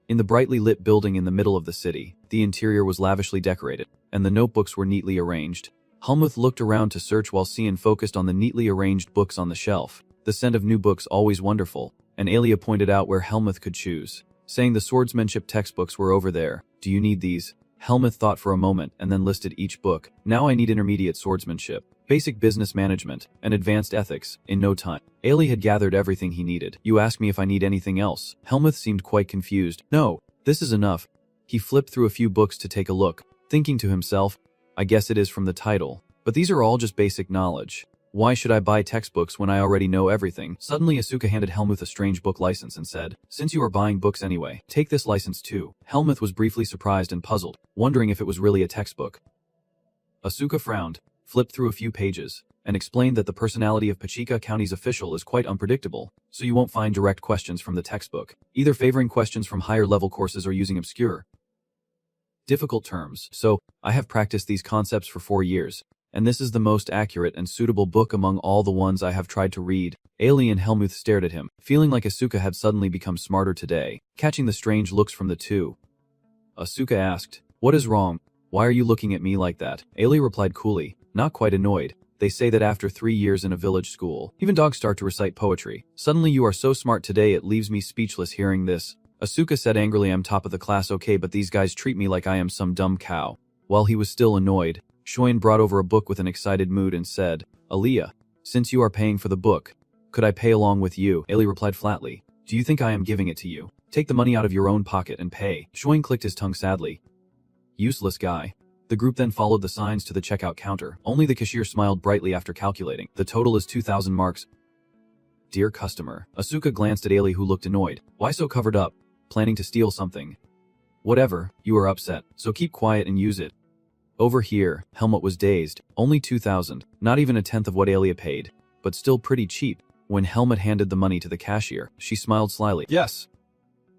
Speaker 1: In the brightly lit building in the middle of the city, the interior was lavishly decorated, and the notebooks were neatly arranged. Helmuth looked around to search while Cian focused on the neatly arranged books on the shelf. The scent of new books always wonderful, and Aelia pointed out where Helmuth could choose, saying the swordsmanship textbooks were over there. "Do you need these?" Helmuth thought for a moment and then listed each book. "Now I need intermediate swordsmanship, basic business management, and advanced ethics." In no time, Aelia had gathered everything he needed. "You ask me if I need anything else?" Helmuth seemed quite confused. "No, this is enough." He flipped through a few books to take a look, thinking to himself, "I guess it is from the title. But these are all just basic knowledge. Why should I buy textbooks when I already know everything?" Suddenly Asuka handed Helmuth a strange book license and said, "Since you are buying books anyway, take this license too." Helmuth was briefly surprised and puzzled, wondering if it was really a textbook. Asuka frowned, flipped through a few pages, and explained that the personality of Pachika County's official is quite unpredictable, so you won't find direct questions from the textbook, either favoring questions from higher level courses or using obscure, difficult terms. "So, I have practiced these concepts for 4 years. And this is the most accurate and suitable book among all the ones I have tried to read." Aelia and Helmuth stared at him, feeling like Asuka had suddenly become smarter today, catching the strange looks from the two. Asuka asked, "What is wrong? Why are you looking at me like that?" Aelia replied coolly, not quite annoyed. "They say that after 3 years in a village school, even dogs start to recite poetry. Suddenly you are so smart today it leaves me speechless hearing this." Asuka said angrily, "I'm top of the class, okay, but these guys treat me like I am some dumb cow." While he was still annoyed, Shoin brought over a book with an excited mood and said, "Aelia, Since you are paying for the book, could I pay along with you? Ali replied flatly. Do you think I am giving it to you? Take the money out of your own pocket and pay. Shuang clicked his tongue sadly. Useless guy. The group then followed the signs to the checkout counter. Only the cashier smiled brightly after calculating. The total is 2,000 marks. Dear customer. Asuka glanced at Ali, who looked annoyed. Why so covered up? Planning to steal something? Whatever, you are upset, so keep quiet and use it. Over here, Helmut was dazed. Only 2,000, not even a tenth of what Alia paid, but still pretty cheap. When Helmut handed the money to the cashier, she smiled slyly. Yes.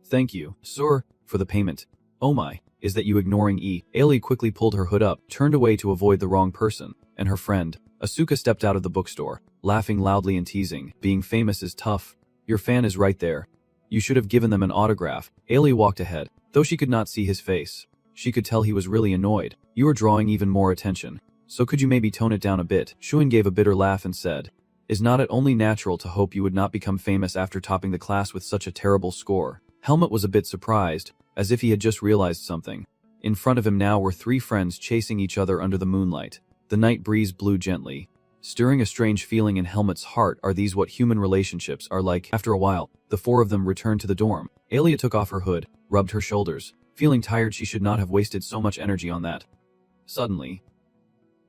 Speaker 1: Thank you, sir, for the payment. Oh my, is that you ignoring E? Alia quickly pulled her hood up, turned away to avoid the wrong person, and her friend. Asuka stepped out of the bookstore, laughing loudly and teasing. Being famous is tough. Your fan is right there. You should have given them an autograph. Alia walked ahead. Though she could not see his face, she could tell he was really annoyed. You are drawing even more attention. So could you maybe tone it down a bit? Shuin gave a bitter laugh and said, Is not it only natural to hope you would not become famous after topping the class with such a terrible score? Helmut was a bit surprised, as if he had just realized something. In front of him now were three friends chasing each other under the moonlight. The night breeze blew gently, stirring a strange feeling in Helmut's heart. Are these what human relationships are like? After a while, the four of them returned to the dorm. Alia took off her hood, rubbed her shoulders. Feeling tired, she should not have wasted so much energy on that. Suddenly,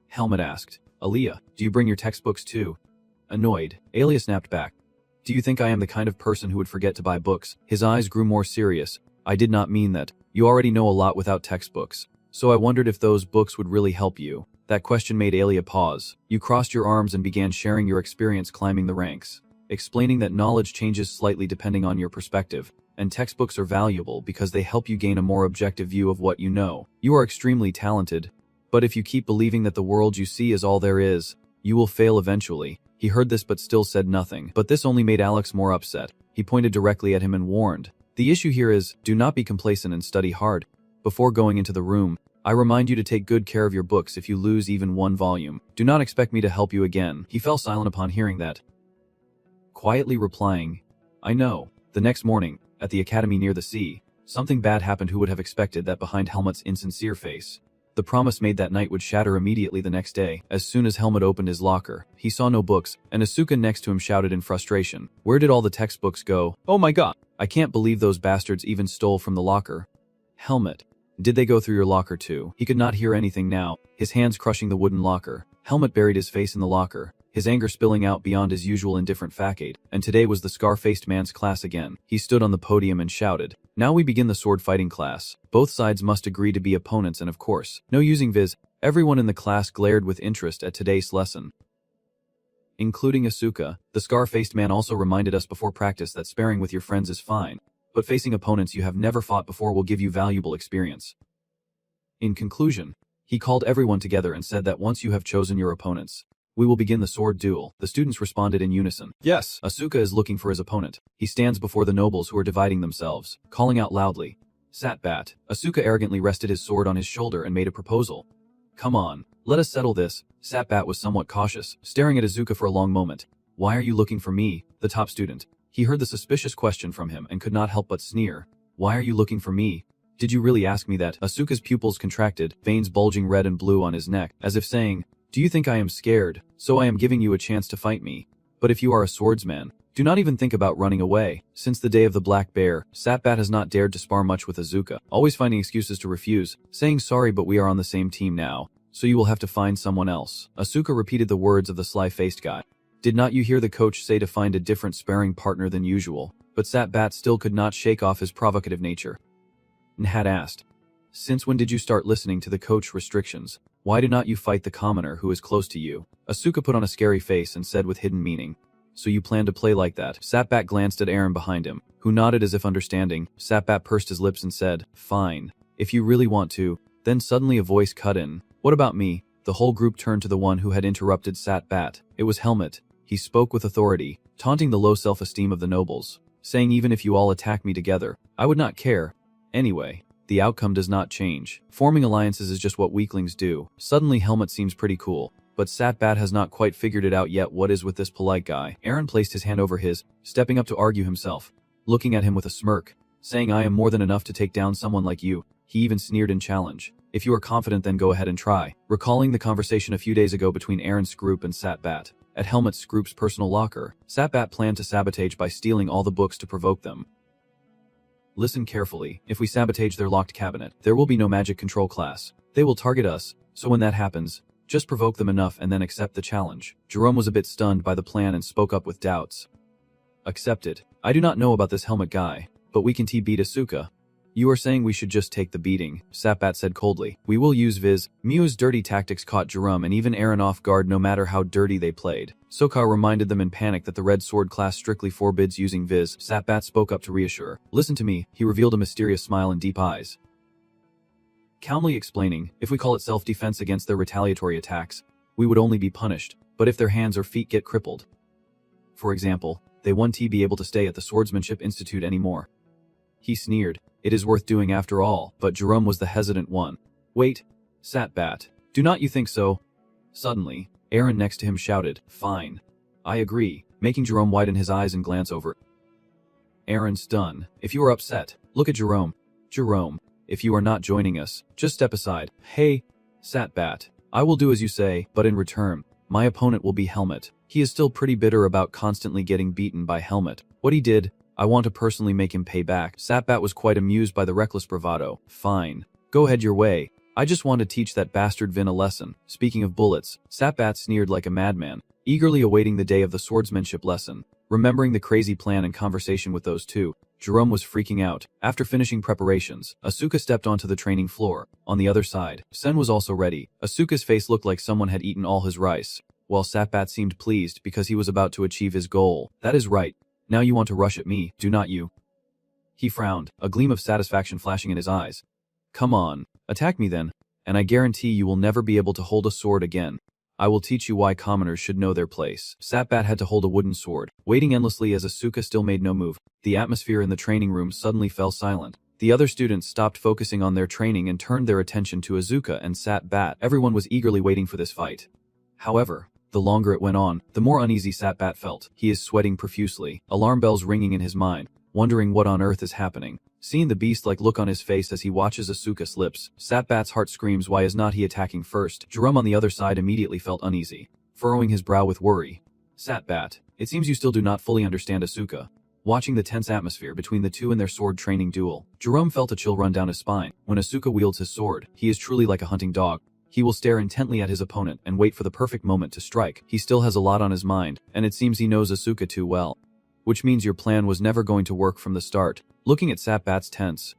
Speaker 1: Helmut asked, Alia, do you bring your textbooks too? Annoyed, Alia snapped back. Do you think I am the kind of person who would forget to buy books? His eyes grew more serious. I did not mean that. You already know a lot without textbooks. So I wondered if those books would really help you. That question made Alia pause. You crossed your arms and began sharing your experience climbing the ranks, explaining that knowledge changes slightly depending on your perspective, and textbooks are valuable because they help you gain a more objective view of what you know. You are extremely talented, but if you keep believing that the world you see is all there is, you will fail eventually. He heard this but still said nothing, but this only made Alex more upset. He pointed directly at him and warned, The issue here is, do not be complacent and study hard. Before going into the room, I remind you to take good care of your books. If you lose even one volume, do not expect me to help you again. He fell silent upon hearing that, quietly replying, I know. The next morning, at the academy near the sea, something bad happened. Who would have expected that behind Helmut's insincere face? The promise made that night would shatter immediately the next day. As soon as Helmut opened his locker, he saw no books, and Asuka next to him shouted in frustration, Where did all the textbooks go? Oh my god! I can't believe those bastards even stole from the locker. Helmut, did they go through your locker too? He could not hear anything now, his hands crushing the wooden locker. Helmut buried his face in the locker, his anger spilling out beyond his usual indifferent facade. And today was the scar-faced man's class again. He stood on the podium and shouted, Now we begin the sword fighting class. Both sides must agree to be opponents and of course, no using viz. Everyone in the class glared with interest at today's lesson, including Asuka. The scar-faced man also reminded us before practice that sparring with your friends is fine, but facing opponents you have never fought before will give you valuable experience. In conclusion, he called everyone together and said that once you have chosen your opponents, we will begin the sword duel. The students responded in unison. Yes. Asuka is looking for his opponent. He stands before the nobles who are dividing themselves, calling out loudly, Satbat. Asuka arrogantly rested his sword on his shoulder and made a proposal. Come on, let us settle this. Satbat was somewhat cautious, staring at Asuka for a long moment. Why are you looking for me, the top student? He heard the suspicious question from him and could not help but sneer. Why are you looking for me? Did you really ask me that? Asuka's pupils contracted, veins bulging red and blue on his neck, as if saying, Do you think I am scared? So I am giving you a chance to fight me. But if you are a swordsman, do not even think about running away. Since the day of the Black Bear, Satbat has not dared to spar much with Asuka, always finding excuses to refuse, saying sorry but we are on the same team now, so you will have to find someone else. Asuka repeated the words of the sly-faced guy. Did not you hear the coach say to find a different sparring partner than usual? But Satbat still could not shake off his provocative nature, and had asked, Since when did you start listening to the coach restrictions? Why do not you fight the commoner who is close to you? Asuka put on a scary face and said with hidden meaning, So you plan to play like that? Satbat glanced at Aaron behind him, who nodded as if understanding. Satbat pursed his lips and said, Fine. If you really want to. Then suddenly a voice cut in. What about me? The whole group turned to the one who had interrupted Satbat. It was Helmut. He spoke with authority, taunting the low self-esteem of the nobles, saying even if you all attack me together, I would not care. Anyway, the outcome does not change. Forming alliances is just what weaklings do. Suddenly Helmut seems pretty cool, but Satbat has not quite figured it out yet. What is with this polite guy? Aaron placed his hand over his, stepping up to argue himself, looking at him with a smirk, saying I am more than enough to take down someone like you. He even sneered in challenge. If you are confident then go ahead and try. Recalling the conversation a few days ago between Aaron's group and Satbat, at Helmet's group's personal locker. Satbat planned to sabotage by stealing all the books to provoke them. Listen carefully. If we sabotage their locked cabinet, there will be no magic control class. They will target us, so when that happens, just provoke them enough and then accept the challenge. Jerome was a bit stunned by the plan and spoke up with doubts. Accept it. I do not know about this Helmet guy, but we can beat Asuka. You are saying we should just take the beating, Satbat said coldly. We will use Viz. Miu's dirty tactics caught Jerome and even Aaron off guard no matter how dirty they played. Sokka reminded them in panic that the Red Sword class strictly forbids using Viz. Satbat spoke up to reassure. Listen to me, he revealed a mysterious smile and deep eyes. Calmly explaining, if we call it self-defense against their retaliatory attacks, we would only be punished, but if their hands or feet get crippled. For example, they won't be able to stay at the Swordsmanship Institute anymore. He sneered. It is worth doing after all, but Jerome was the hesitant one. Wait, Satbat, do not you think so? Suddenly, Aaron next to him shouted, fine. I agree, making Jerome widen his eyes and glance over. Aaron's done. If you are upset, look at Jerome. Jerome, if you are not joining us, just step aside. Hey, Satbat, I will do as you say, but in return, my opponent will be Helmet. He is still pretty bitter about constantly getting beaten by Helmet. What he did, I want to personally make him pay back. Satbat was quite amused by the reckless bravado. Fine. Go ahead your way. I just want to teach that bastard Vin a lesson. Speaking of bullets, Satbat sneered like a madman, eagerly awaiting the day of the swordsmanship lesson. Remembering the crazy plan and conversation with those two, Jerome was freaking out. After finishing preparations, Asuka stepped onto the training floor. On the other side, Sen was also ready. Asuka's face looked like someone had eaten all his rice, while Satbat seemed pleased because he was about to achieve his goal. That is right. Now you want to rush at me, do not you? He frowned, a gleam of satisfaction flashing in his eyes. Come on, attack me then, and I guarantee you will never be able to hold a sword again. I will teach you why commoners should know their place. Satbat had to hold a wooden sword, waiting endlessly as Asuka still made no move. The atmosphere in the training room suddenly fell silent. The other students stopped focusing on their training and turned their attention to Asuka and Satbat. Everyone was eagerly waiting for this fight. However, the longer it went on, the more uneasy Satbat felt. He is sweating profusely, alarm bells ringing in his mind, wondering what on earth is happening. Seeing the beast-like look on his face as he watches Asuka's lips, Satbat's heart screams, why is not he attacking first? Jerome on the other side immediately felt uneasy, furrowing his brow with worry. Satbat, it seems you still do not fully understand Asuka. Watching the tense atmosphere between the two in their sword training duel, Jerome felt a chill run down his spine. When Asuka wields his sword, he is truly like a hunting dog. He will stare intently at his opponent and wait for the perfect moment to strike. He still has a lot on his mind, and it seems he knows Asuka too well. Which means your plan was never going to work from the start. Looking at Satbat's tense,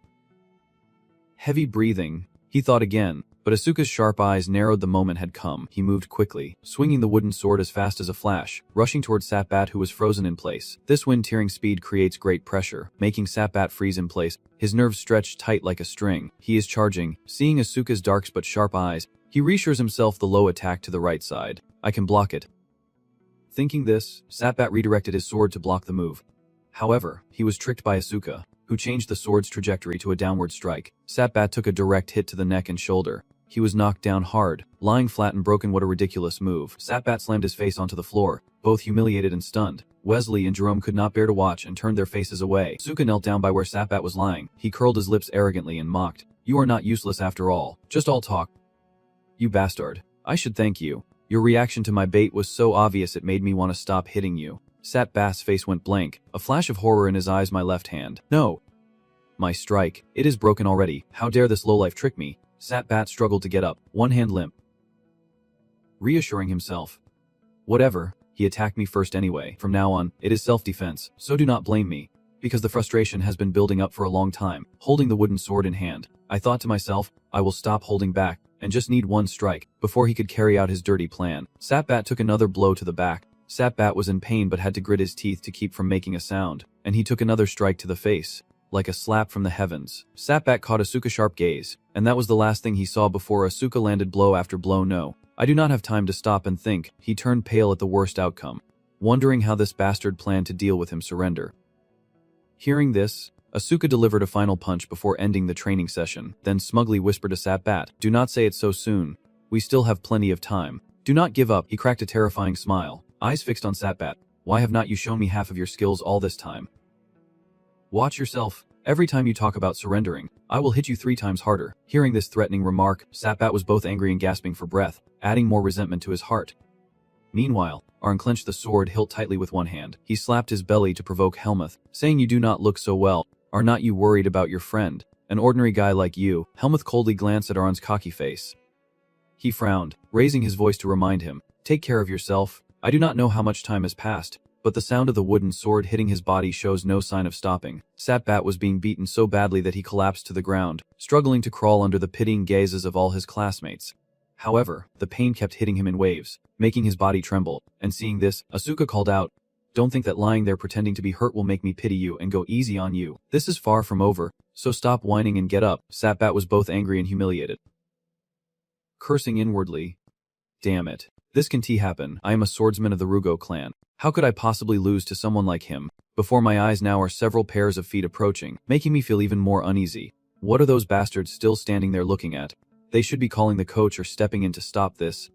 Speaker 1: heavy breathing, he thought again, but Asuka's sharp eyes narrowed. The moment had come. He moved quickly, swinging the wooden sword as fast as a flash, rushing towards Satbat who was frozen in place. This wind-tearing speed creates great pressure, making Satbat freeze in place, his nerves stretched tight like a string. He is charging. Seeing Asuka's dark but sharp eyes, he reassures himself the low attack to the right side. I can block it. Thinking this, Satbat redirected his sword to block the move. However, he was tricked by Asuka, who changed the sword's trajectory to a downward strike. Satbat took a direct hit to the neck and shoulder. He was knocked down hard, lying flat and broken. What a ridiculous move. Satbat slammed his face onto the floor, both humiliated and stunned. Wesley and Jerome could not bear to watch and turned their faces away. Asuka knelt down by where Satbat was lying. He curled his lips arrogantly and mocked. You are not useless after all. Just all talk. You bastard. I should thank you. Your reaction to my bait was so obvious it made me want to stop hitting you. Satbat's face went blank, a flash of horror in his eyes. My left hand. No. My strike. It is broken already. How dare this lowlife trick me? Satbat struggled to get up, one hand limp. Reassuring himself. Whatever, he attacked me first anyway. From now on, it is self-defense, so do not blame me. Because the frustration has been building up for a long time, holding the wooden sword in hand. I thought to myself, I will stop holding back, and just need one strike, before he could carry out his dirty plan. Satbat took another blow to the back. Satbat was in pain but had to grit his teeth to keep from making a sound, and he took another strike to the face, like a slap from the heavens. Satbat caught Asuka's sharp gaze, and that was the last thing he saw before Asuka landed blow after blow. No, I do not have time to stop and think. He turned pale at the worst outcome, wondering how this bastard planned to deal with him surrender. Hearing this, Asuka delivered a final punch before ending the training session, then smugly whispered to Satbat, do not say it so soon. We still have plenty of time. Do not give up. He cracked a terrifying smile, eyes fixed on Satbat. Why have not you shown me half of your skills all this time? Watch yourself. Every time you talk about surrendering, I will hit you 3 times harder. Hearing this threatening remark, Satbat was both angry and gasping for breath, adding more resentment to his heart. Meanwhile, Aaron clenched the sword hilt tightly with one hand. He slapped his belly to provoke Helmuth, saying, "You do not look so well. Are not you worried about your friend? An ordinary guy like you." Helmuth coldly glanced at Aaron's cocky face. He frowned, raising his voice to remind him, "Take care of yourself. I do not know how much time has passed." But the sound of the wooden sword hitting his body shows no sign of stopping. Satbat was being beaten so badly that he collapsed to the ground, struggling to crawl under the pitying gazes of all his classmates. However, the pain kept hitting him in waves, making his body tremble, and seeing this, Asuka called out, "Don't think that lying there pretending to be hurt will make me pity you and go easy on you. This is far from over, so stop whining and get up." Satbat was both angry and humiliated. Cursing inwardly, "Damn it. This can happen. I am a swordsman of the Rugo clan. How could I possibly lose to someone like him? Before my eyes now are several pairs of feet approaching, making me feel even more uneasy. What are those bastards still standing there looking at? They should be calling the coach or stepping in to stop this."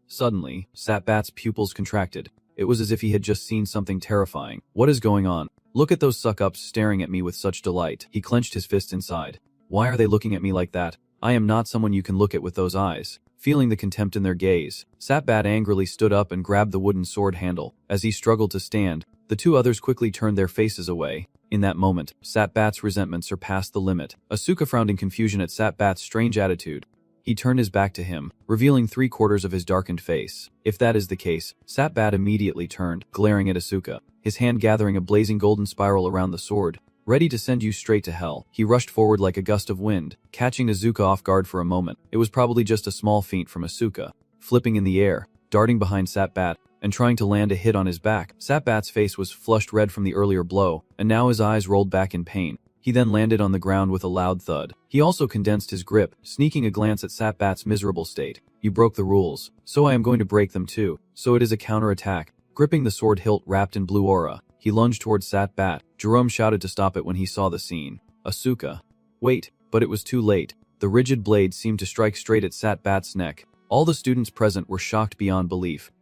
Speaker 1: Suddenly, Satbat's pupils contracted. It was as if he had just seen something terrifying. "What is going on? Look at those suck-ups staring at me with such delight." He clenched his fists inside. "Why are they looking at me like that? I am not someone you can look at with those eyes." Feeling the contempt in their gaze, Satbat angrily stood up and grabbed the wooden sword handle. As he struggled to stand, the two others quickly turned their faces away. In that moment, Satbat's resentment surpassed the limit. Asuka frowned in confusion at Satbat's strange attitude. He turned his back to him, revealing 3/4 of his darkened face. If that is the case, Satbat immediately turned, glaring at Asuka, his hand gathering a blazing golden spiral around the sword. Ready to send you straight to hell. He rushed forward like a gust of wind, catching Asuka off guard for a moment. It was probably just a small feint from Asuka. Flipping in the air, darting behind Satbat, and trying to land a hit on his back. Satbat's face was flushed red from the earlier blow, and now his eyes rolled back in pain. He then landed on the ground with a loud thud. He also condensed his grip, sneaking a glance at Satbat's miserable state. "You broke the rules, so I am going to break them too. So it is a counterattack." Gripping the sword hilt wrapped in blue aura, he lunged towards Satbat. Jerome shouted to stop it when he saw the scene. Asuka. Wait, but it was too late. The rigid blade seemed to strike straight at Satbat's neck. All the students present were shocked beyond belief.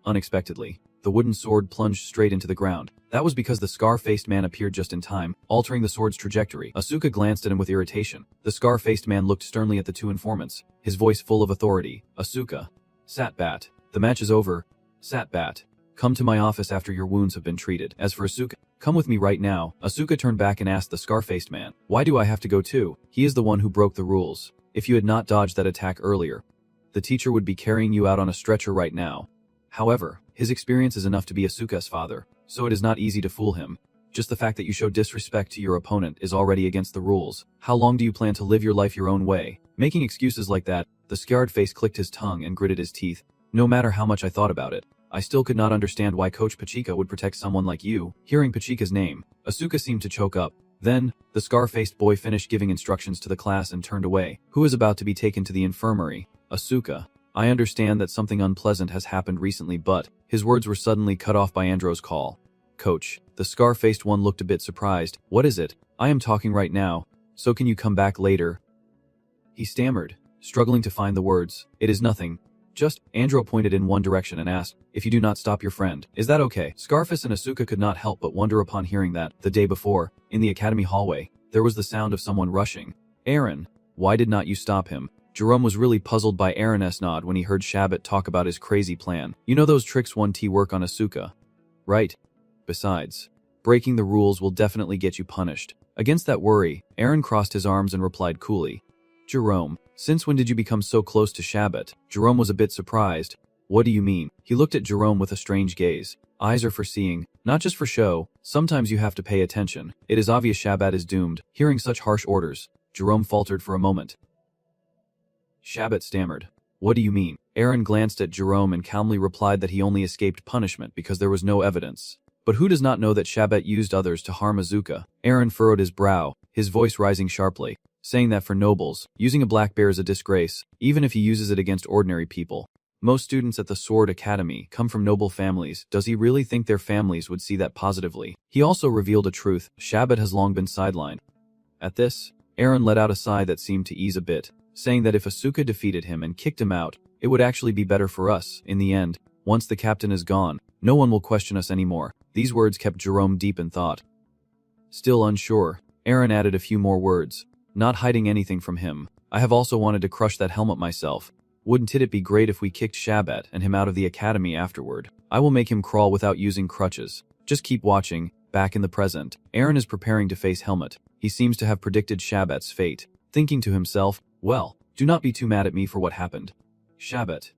Speaker 1: Unexpectedly, the wooden sword plunged straight into the ground. That was because the scar-faced man appeared just in time, altering the sword's trajectory. Asuka glanced at him with irritation. The scar-faced man looked sternly at the two informants, his voice full of authority. "Asuka. Satbat. The match is over. Satbat. Come to my office after your wounds have been treated. As for Asuka, come with me right now." Asuka turned back and asked the scar-faced man, "Why do I have to go too? He is the one who broke the rules. If you had not dodged that attack earlier, the teacher would be carrying you out on a stretcher right now." However, his experience is enough to be Asuka's father, so it is not easy to fool him. Just the fact that you show disrespect to your opponent is already against the rules. How long do you plan to live your life your own way? Making excuses like that, the scarred face clicked his tongue and gritted his teeth. "No matter how much I thought about it, I still could not understand why Coach Pachika would protect someone like you." Hearing Pachika's name, Asuka seemed to choke up. Then, the scar-faced boy finished giving instructions to the class and turned away. "Who is about to be taken to the infirmary?" "Asuka. I understand that something unpleasant has happened recently, but..." His words were suddenly cut off by Andro's call. "Coach." The scar-faced one looked a bit surprised. "What is it?" "I am talking right now, so can you come back later?" He stammered, struggling to find the words. "It is nothing. Just..." Andro pointed in one direction and asked, "If you do not stop your friend, is that okay?" Scarface and Asuka could not help but wonder upon hearing that, the day before, in the academy hallway, there was the sound of someone rushing. "Aaron, why did not you stop him?" Jerome was really puzzled by Aaron's nod when he heard Shabbat talk about his crazy plan. "You know those tricks 1T work on Asuka, right? Besides, breaking the rules will definitely get you punished." Against that worry, Aaron crossed his arms and replied coolly, "Jerome, since when did you become so close to Shabbat?" Jerome was a bit surprised. "What do you mean?" He looked at Jerome with a strange gaze. "Eyes are for seeing, not just for show. Sometimes you have to pay attention. It is obvious Shabbat is doomed." Hearing such harsh orders, Jerome faltered for a moment. Shabbat stammered, "What do you mean?" Aaron glanced at Jerome and calmly replied that he only escaped punishment because there was no evidence. But who does not know that Shabbat used others to harm Asuka? Aaron furrowed his brow, his voice rising sharply, saying that for nobles, using a black bear is a disgrace, even if he uses it against ordinary people. Most students at the Sword Academy come from noble families. Does he really think their families would see that positively? He also revealed a truth. Shabbat has long been sidelined. At this, Aaron let out a sigh that seemed to ease a bit, saying that if Asuka defeated him and kicked him out, it would actually be better for us. In the end, once the captain is gone, no one will question us anymore. These words kept Jerome deep in thought. Still unsure, Aaron added a few more words, not hiding anything from him. "I have also wanted to crush that helmet myself. Wouldn't it be great if we kicked Shabbat and him out of the academy afterward? I will make him crawl without using crutches. Just keep watching. Back in the present, Aaron is preparing to face Helmut. He seems to have predicted Shabbat's fate, thinking to himself, well, do not be too mad at me for what happened. Shabbat,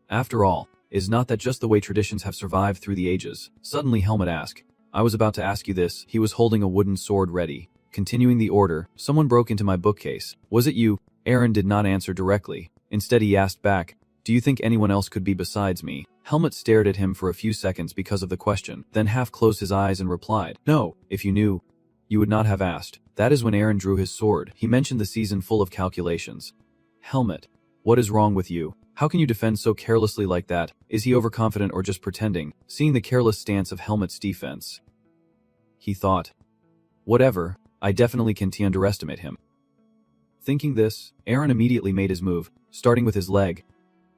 Speaker 1: after all, is not that just the way traditions have survived through the ages? Suddenly Helmut asked. I was about to ask you this. He was holding a wooden sword ready. Continuing the order, someone broke into my bookcase. Was it you? Aaron did not answer directly. Instead he asked back, do you think anyone else could be besides me? Helmut stared at him for a few seconds because of the question, then half closed his eyes and replied, no, if you knew, you would not have asked. That is when Aaron drew his sword. He mentioned the season full of calculations. Helmut, what is wrong with you? How can you defend so carelessly like that? Is he overconfident or just pretending? Seeing the careless stance of Helmut's defense, he thought, whatever, I definitely can't underestimate him. Thinking this, Aaron immediately made his move, starting with his leg.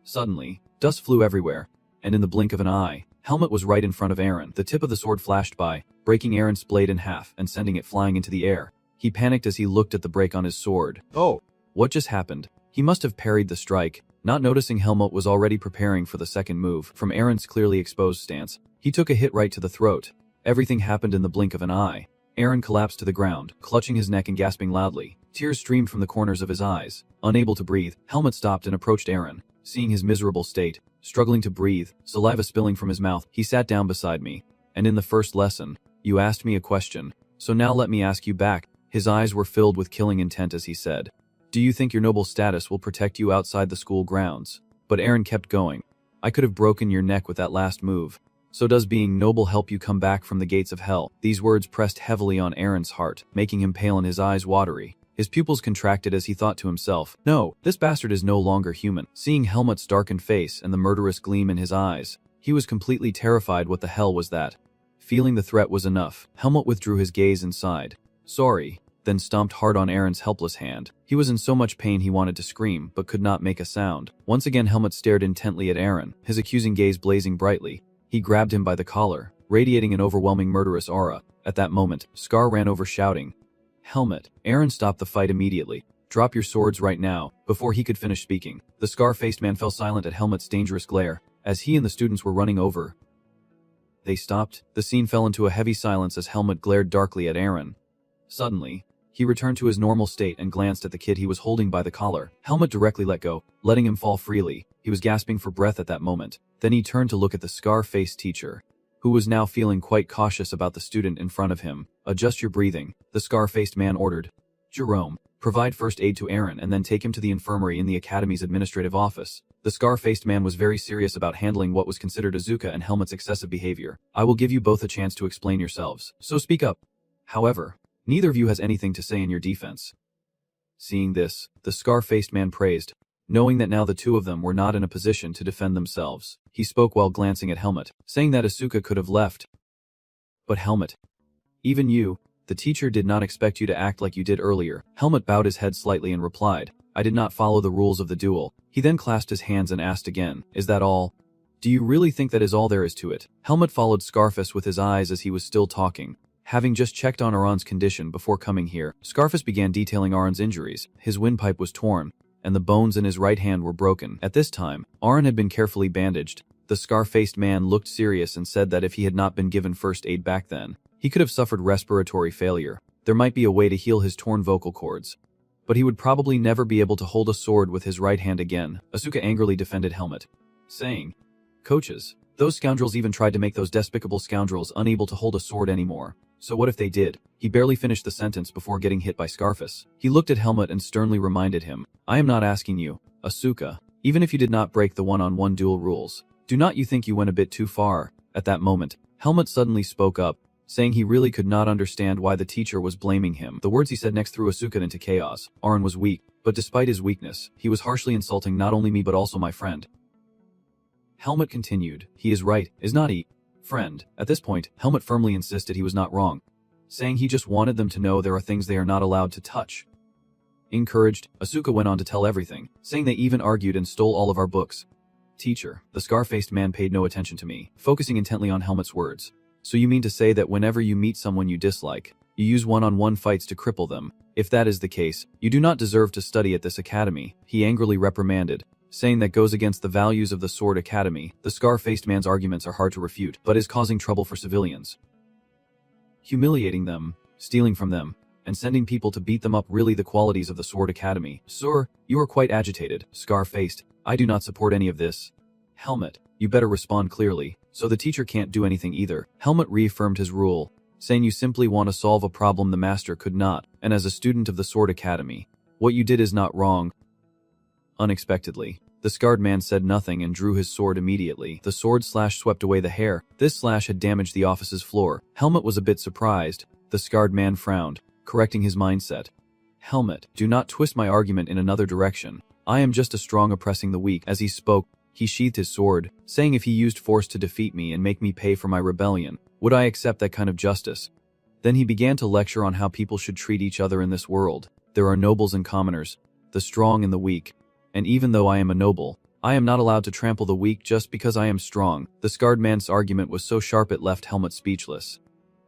Speaker 1: Suddenly, dust flew everywhere, and in the blink of an eye, Helmut was right in front of Aaron. The tip of the sword flashed by, breaking Aaron's blade in half and sending it flying into the air. He panicked as he looked at the break on his sword. Oh, what just happened? He must have parried the strike. Not noticing Helmut was already preparing for the second move from Aaron's clearly exposed stance. He took a hit right to the throat. Everything happened in the blink of an eye. Aaron collapsed to the ground, clutching his neck and gasping loudly. Tears streamed from the corners of his eyes. Unable to breathe, Helmut stopped and approached Aaron. Seeing his miserable state, struggling to breathe, saliva spilling from his mouth, he sat down beside me. And in the first lesson, you asked me a question. So now let me ask you back. His eyes were filled with killing intent as he said, do you think your noble status will protect you outside the school grounds? But Aaron kept going. I could have broken your neck with that last move. So does being noble help you come back from the gates of hell? These words pressed heavily on Aaron's heart, making him pale and his eyes watery. His pupils contracted as he thought to himself, no, this bastard is no longer human. Seeing Helmut's darkened face and the murderous gleam in his eyes, he was completely terrified. What the hell was that? Feeling the threat was enough, Helmut withdrew his gaze and sighed. Sorry, then stomped hard on Aaron's helpless hand. He was in so much pain he wanted to scream, but could not make a sound. Once again Helmut stared intently at Aaron, his accusing gaze blazing brightly. He grabbed him by the collar, radiating an overwhelming murderous aura. At that moment, Scar ran over shouting, Helmut. Aaron stopped the fight immediately. Drop your swords right now. Before he could finish speaking, the scar-faced man fell silent at Helmut's dangerous glare. As he and the students were running over, they stopped. The scene fell into a heavy silence as Helmut glared darkly at Aaron. Suddenly, he returned to his normal state and glanced at the kid he was holding by the collar. Helmut directly let go, letting him fall freely. He was gasping for breath at that moment. Then he turned to look at the scar-faced teacher, who was now feeling quite cautious about the student in front of him. Adjust your breathing, the scar-faced man ordered. Jerome, provide first aid to Aaron and then take him to the infirmary in the academy's administrative office. The scar-faced man was very serious about handling what was considered Azuka and Helmut's excessive behavior. I will give you both a chance to explain yourselves, so speak up. However, neither of you has anything to say in your defense. Seeing this, the scar-faced man praised, knowing that now the two of them were not in a position to defend themselves. He spoke while glancing at Helmut, saying that Asuka could have left. But Helmut, even you, the teacher did not expect you to act like you did earlier. Helmut bowed his head slightly and replied, I did not follow the rules of the duel. He then clasped his hands and asked again, is that all? Do you really think that is all there is to it? Helmut followed Scarface with his eyes as he was still talking. Having just checked on Aron's condition before coming here, Scarface began detailing Aron's injuries. His windpipe was torn, and the bones in his right hand were broken. At this time, Aron had been carefully bandaged. The scar-faced man looked serious and said that if he had not been given first aid back then, he could have suffered respiratory failure. There might be a way to heal his torn vocal cords, but he would probably never be able to hold a sword with his right hand again. Asuka angrily defended Helmut, saying, Coaches, those scoundrels even tried to make those despicable scoundrels unable to hold a sword anymore. So what if they did? He barely finished the sentence before getting hit by Scarface. He looked at Helmut and sternly reminded him, I am not asking you, Asuka, even if you did not break the one-on-one duel rules. Do not you think you went a bit too far? At that moment, Helmut suddenly spoke up, saying he really could not understand why the teacher was blaming him. The words he said next threw Asuka into chaos. Aron was weak, but despite his weakness, he was harshly insulting not only me but also my friend. Helmut continued, he is right, is not he? Friend. At this point, Helmut firmly insisted he was not wrong, saying he just wanted them to know there are things they are not allowed to touch. Encouraged, Asuka went on to tell everything, saying they even argued and stole all of our books. Teacher, the scar-faced man paid no attention to me, focusing intently on Helmut's words. So you mean to say that whenever you meet someone you dislike, you use one-on-one fights to cripple them? If that is the case, you do not deserve to study at this academy, he angrily reprimanded, saying that goes against the values of the Sword Academy. The scar-faced man's arguments are hard to refute, but is causing trouble for civilians. Humiliating them, stealing from them, and sending people to beat them up really the qualities of the Sword Academy. Sir, you are quite agitated, scar-faced. I do not support any of this. Helmet, you better respond clearly, so the teacher can't do anything either. Helmet reaffirmed his rule, saying you simply want to solve a problem the master could not, and as a student of the Sword Academy, what you did is not wrong. Unexpectedly, the scarred man said nothing and drew his sword immediately. The sword slash swept away the hair. This slash had damaged the office's floor. Helmet was a bit surprised. The scarred man frowned, correcting his mindset. Helmet, do not twist my argument in another direction. I am just a strong oppressing the weak. As he spoke, he sheathed his sword, saying if he used force to defeat me and make me pay for my rebellion, would I accept that kind of justice? Then he began to lecture on how people should treat each other in this world. There are nobles and commoners, the strong and the weak. And even though I am a noble, I am not allowed to trample the weak just because I am strong. The scarred man's argument was so sharp it left Helmet speechless.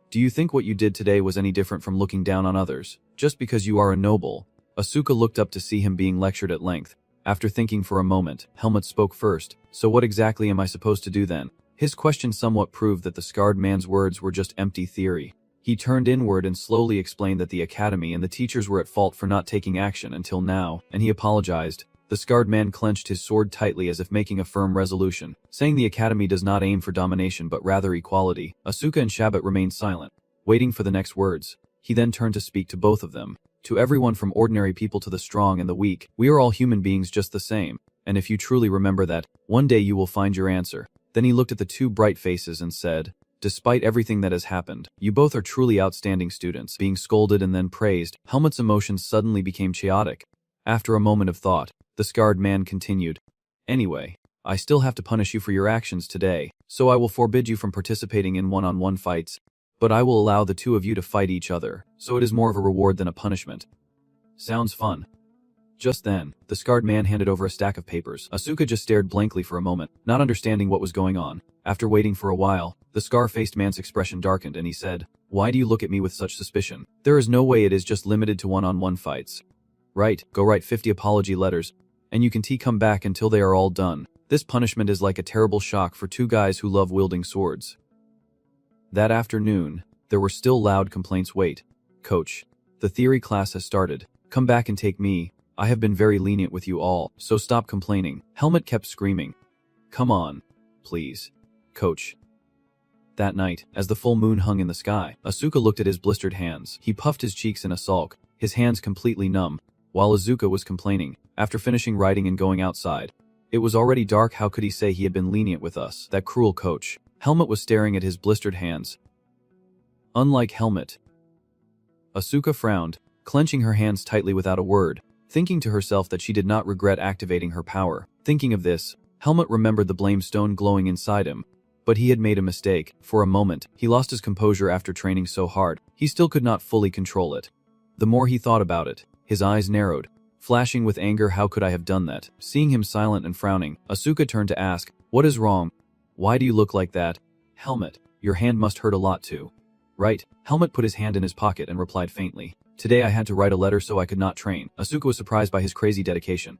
Speaker 1: Do you think what you did today was any different from looking down on others, just because you are a noble? Asuka looked up to see him being lectured at length. After thinking for a moment, Helmet spoke first. So what exactly am I supposed to do then? His question somewhat proved that the scarred man's words were just empty theory. He turned inward and slowly explained that the academy and the teachers were at fault for not taking action until now, and he apologized. The scarred man clenched his sword tightly as if making a firm resolution, saying the academy does not aim for domination but rather equality. Asuka and Shabbat remained silent, waiting for the next words. He then turned to speak to both of them. To everyone from ordinary people to the strong and the weak, we are all human beings just the same, and if you truly remember that, one day you will find your answer. Then he looked at the two bright faces and said, despite everything that has happened, you both are truly outstanding students. Being scolded and then praised, Helmet's emotions suddenly became chaotic. After a moment of thought, the scarred man continued, anyway, I still have to punish you for your actions today, so I will forbid you from participating in one-on-one fights, but I will allow the two of you to fight each other, so it is more of a reward than a punishment. Sounds fun. Just then, the scarred man handed over a stack of papers. Asuka just stared blankly for a moment, not understanding what was going on. After waiting for a while, the scar-faced man's expression darkened and he said, why do you look at me with such suspicion? There is no way it is just limited to one-on-one fights. Right, go write 50 apology letters, and you can come back until they are all done. This punishment is like a terrible shock for two guys who love wielding swords. That afternoon, there were still loud complaints. Wait, coach, the theory class has started. Come back and take me. I have been very lenient with you all, so stop complaining. Helmet kept screaming. Come on, please, coach. That night, as the full moon hung in the sky, Asuka looked at his blistered hands. He puffed his cheeks in a sulk, his hands completely numb, while Asuka was complaining. After finishing writing and going outside, it was already dark. How could he say he had been lenient with us? That cruel coach. Helmet was staring at his blistered hands. Unlike Helmet, Asuka frowned, clenching her hands tightly without a word, thinking to herself that she did not regret activating her power. Thinking of this, Helmet remembered the blame stone glowing inside him, but he had made a mistake. For a moment, he lost his composure after training so hard. He still could not fully control it. The more he thought about it, his eyes narrowed, flashing with anger. How could I have done that? Seeing him silent and frowning, Asuka turned to ask, what is wrong? Why do you look like that? Helmet, your hand must hurt a lot too. Right? Helmet put his hand in his pocket and replied faintly, today I had to write a letter so I could not train. Asuka was surprised by his crazy dedication.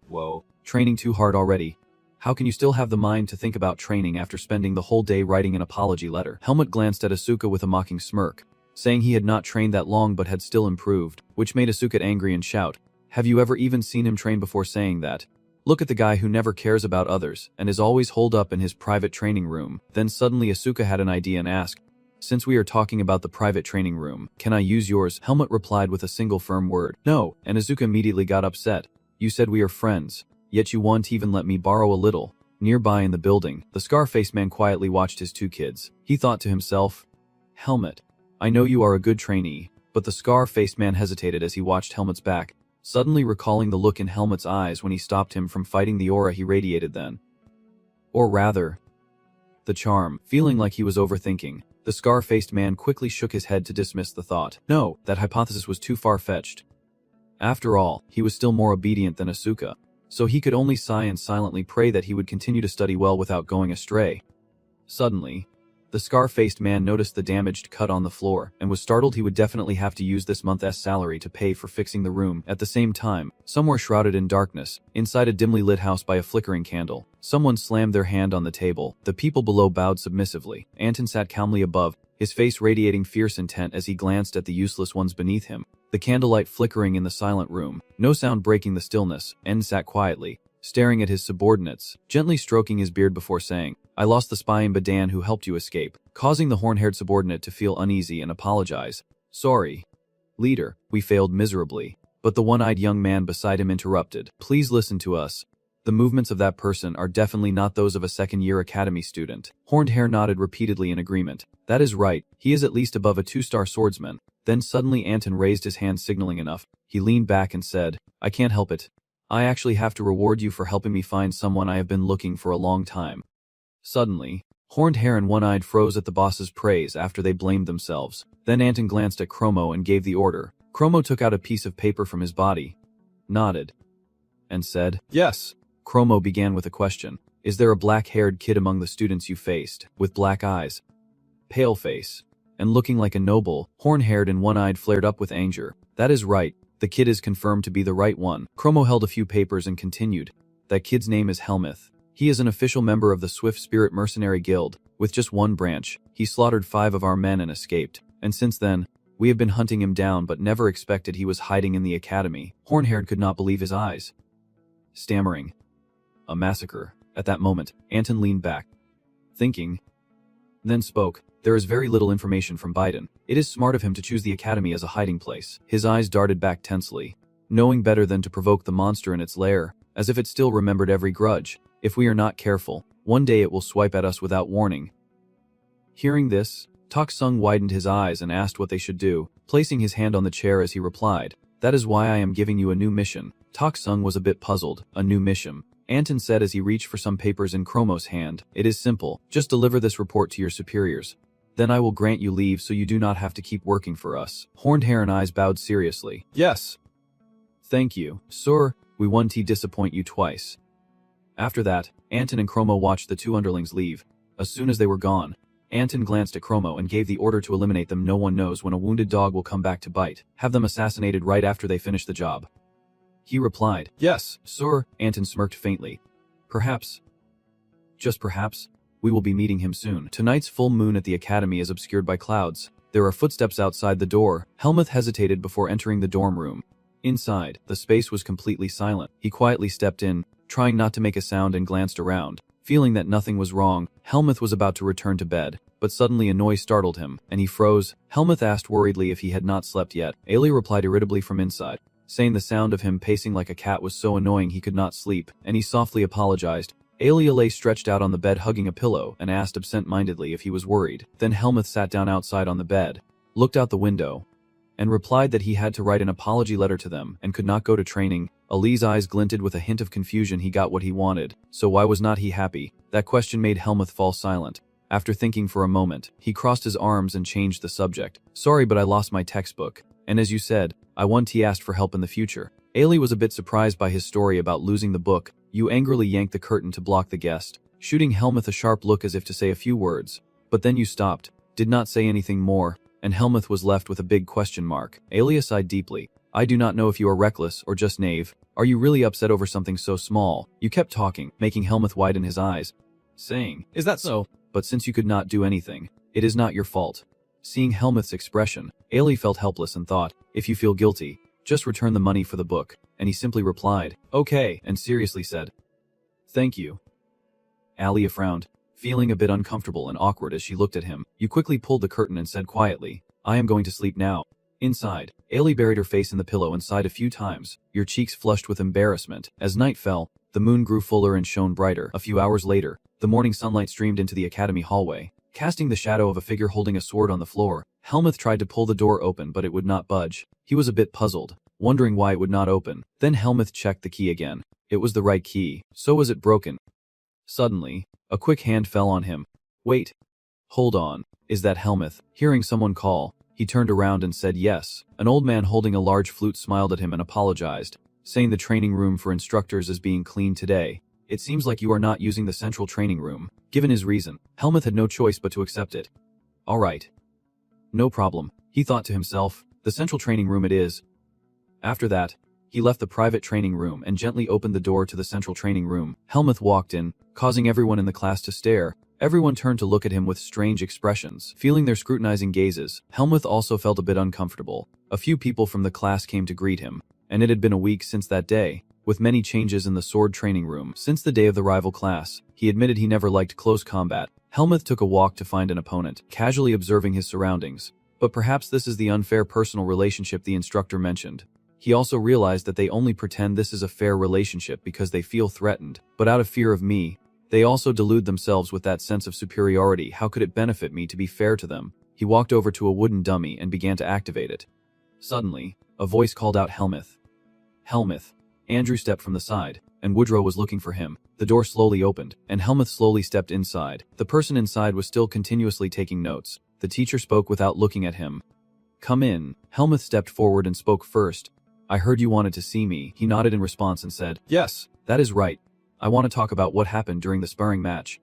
Speaker 1: Whoa. Training too hard already? How can you still have the mind to think about training after spending the whole day writing an apology letter? Helmet glanced at Asuka with a mocking smirk, saying he had not trained that long but had still improved, which made Asuka angry and shout, have you ever even seen him train before? Saying that, look at the guy who never cares about others and is always holed up in his private training room. Then suddenly Asuka had an idea and asked, since we are talking about the private training room, can I use yours? Helmet replied with a single firm word, no, and Asuka immediately got upset. You said we are friends, yet you won't even let me borrow a little. Nearby in the building, the scar-faced man quietly watched his two kids. He thought to himself, Helmet, I know you are a good trainee, but the scar-faced man hesitated as he watched Helmet's back, suddenly recalling the look in Helmet's eyes when he stopped him from fighting the aura he radiated then. Or rather, the charm. Feeling like he was overthinking, the scar-faced man quickly shook his head to dismiss the thought. No, that hypothesis was too far-fetched. After all, he was still more obedient than Asuka, so he could only sigh and silently pray that he would continue to study well without going astray. Suddenly, The scar-faced man noticed the damaged cut on the floor and was startled. He would definitely have to use this month's salary to pay for fixing the room. At the same time, somewhere shrouded in darkness, inside a dimly lit house by a flickering candle, someone slammed their hand on the table. The people below bowed submissively. Anton sat calmly above, his face radiating fierce intent as he glanced at the useless ones beneath him. The candlelight flickering in the silent room, no sound breaking the stillness. N sat quietly, staring at his subordinates, gently stroking his beard before saying, "I lost the spy in Badan who helped you escape," causing the horn-haired subordinate to feel uneasy and apologize. "Sorry, leader, we failed miserably." But the one-eyed young man beside him interrupted. "Please listen to us. The movements of that person are definitely not those of a second-year academy student." Horned Hair nodded repeatedly in agreement. "That is right, he is at least above a 2-star swordsman." Then suddenly Anton raised his hand, signaling enough. He leaned back and said, "I can't help it. I actually have to reward you for helping me find someone I have been looking for a long time." Suddenly, Horned Hair and One-Eyed froze at the boss's praise after they blamed themselves. Then Anton glanced at Chromo and gave the order. Chromo took out a piece of paper from his body, nodded, and said, "Yes." Chromo began with a question. "Is there a black-haired kid among the students you faced, with black eyes, pale face, and looking like a noble?" Horn-Haired and One-Eyed flared up with anger. "That is right. The kid is confirmed to be the right one." Chromo held a few papers and continued. "That kid's name is Helmuth. He is an official member of the Swift Spirit Mercenary Guild, with just one branch. He slaughtered 5 of our men and escaped. And since then, we have been hunting him down but never expected he was hiding in the academy." Horn-Haired could not believe his eyes, stammering, "A massacre." At that moment, Anton leaned back, thinking, then spoke. "There is very little information from Biden. It is smart of him to choose the academy as a hiding place." His eyes darted back tensely, knowing better than to provoke the monster in its lair, as if it still remembered every grudge. "If we are not careful, one day it will swipe at us without warning." Hearing this, Tak Sung widened his eyes and asked what they should do, placing his hand on the chair as he replied, "That is why I am giving you a new mission." Tak Sung was a bit puzzled. "A new mission?" Anton said as he reached for some papers in Chromo's hand. "It is simple. Just deliver this report to your superiors. Then I will grant you leave so you do not have to keep working for us." Horned Hair and Eyes bowed seriously. "Yes. Thank you, sir. We won't disappoint you twice." After that, Anton and Chromo watched the 2 underlings leave. As soon as they were gone, Anton glanced at Chromo and gave the order to eliminate them. "No one knows when a wounded dog will come back to bite. Have them assassinated right after they finish the job." He replied, "Yes, sir." Anton smirked faintly. "Perhaps, just perhaps, we will be meeting him soon." Tonight's full moon at the academy is obscured by clouds. There are footsteps outside the door. Helmuth hesitated before entering the dorm room. Inside, the space was completely silent. He quietly stepped in, trying not to make a sound, and glanced around. Feeling that nothing was wrong, Helmuth was about to return to bed, but suddenly a noise startled him, and he froze. Helmuth asked worriedly if he had not slept yet. Ailey replied irritably from inside, saying the sound of him pacing like a cat was so annoying he could not sleep, and he softly apologized. Ailey lay stretched out on the bed hugging a pillow and asked absent-mindedly if he was worried. Then Helmuth sat down outside on the bed, looked out the window, and replied that he had to write an apology letter to them and could not go to training. Ali's eyes glinted with a hint of confusion. He got what he wanted, so why was not he happy? That question made Helmuth fall silent. After thinking for a moment, he crossed his arms and changed the subject. "Sorry, but I lost my textbook. And as you said, I once asked for help in the future." Ailey was a bit surprised by his story about losing the book. You angrily yanked the curtain to block the guest, shooting Helmuth a sharp look as if to say a few words. But then you stopped, did not say anything more, and Helmuth was left with a big question mark. Ailey sighed deeply. "I do not know if you are reckless or just naive. Are you really upset over something so small?" You kept talking, making Helmuth widen his eyes, saying, "Is that so? But since you could not do anything, it is not your fault." Seeing Helmuth's expression, Ailey felt helpless and thought, "If you feel guilty, just return the money for the book." And he simply replied, "Okay," and seriously said, "Thank you." Alia frowned, feeling a bit uncomfortable and awkward as she looked at him. You quickly pulled the curtain and said quietly, "I am going to sleep now." Inside, Ailey buried her face in the pillow and sighed a few times, your cheeks flushed with embarrassment. As night fell, the moon grew fuller and shone brighter. A few hours later, the morning sunlight streamed into the academy hallway, casting the shadow of a figure holding a sword on the floor. Helmuth tried to pull the door open, but it would not budge. He was a bit puzzled, wondering why it would not open. Then Helmuth checked the key again. It was the right key. So was it broken? Suddenly, a quick hand fell on him. "Wait. Hold on. Is that Helmuth?" Hearing someone call, he turned around and said yes. An old man holding a large flute smiled at him and apologized, saying the training room for instructors is being cleaned today. It seems like you are not using the central training room. Given his reason, Helmuth had no choice but to accept it. All right. No problem, he thought to himself. The central training room it is. After that, he left the private training room and gently opened the door to the central training room. Helmuth walked in, causing everyone in the class to stare. Everyone turned to look at him with strange expressions. Feeling their scrutinizing gazes, Helmuth also felt a bit uncomfortable. A few people from the class came to greet him, and it had been a week since that day, with many changes in the sword training room. Since the day of the rival class, he admitted he never liked close combat. Helmuth took a walk to find an opponent, casually observing his surroundings. But perhaps this is the unfair personal relationship the instructor mentioned. He also realized that they only pretend this is a fair relationship because they feel threatened, but out of fear of me. They also delude themselves with that sense of superiority. How could it benefit me to be fair to them? He walked over to a wooden dummy and began to activate it. Suddenly, a voice called out Helmuth. Helmuth. Andrew stepped from the side, and Woodrow was looking for him. The door slowly opened, and Helmuth slowly stepped inside. The person inside was still continuously taking notes. The teacher spoke without looking at him. Come in. Helmuth stepped forward and spoke first. I heard you wanted to see me. He nodded in response and said, Yes, that is right. I want to talk about what happened during the sparring match.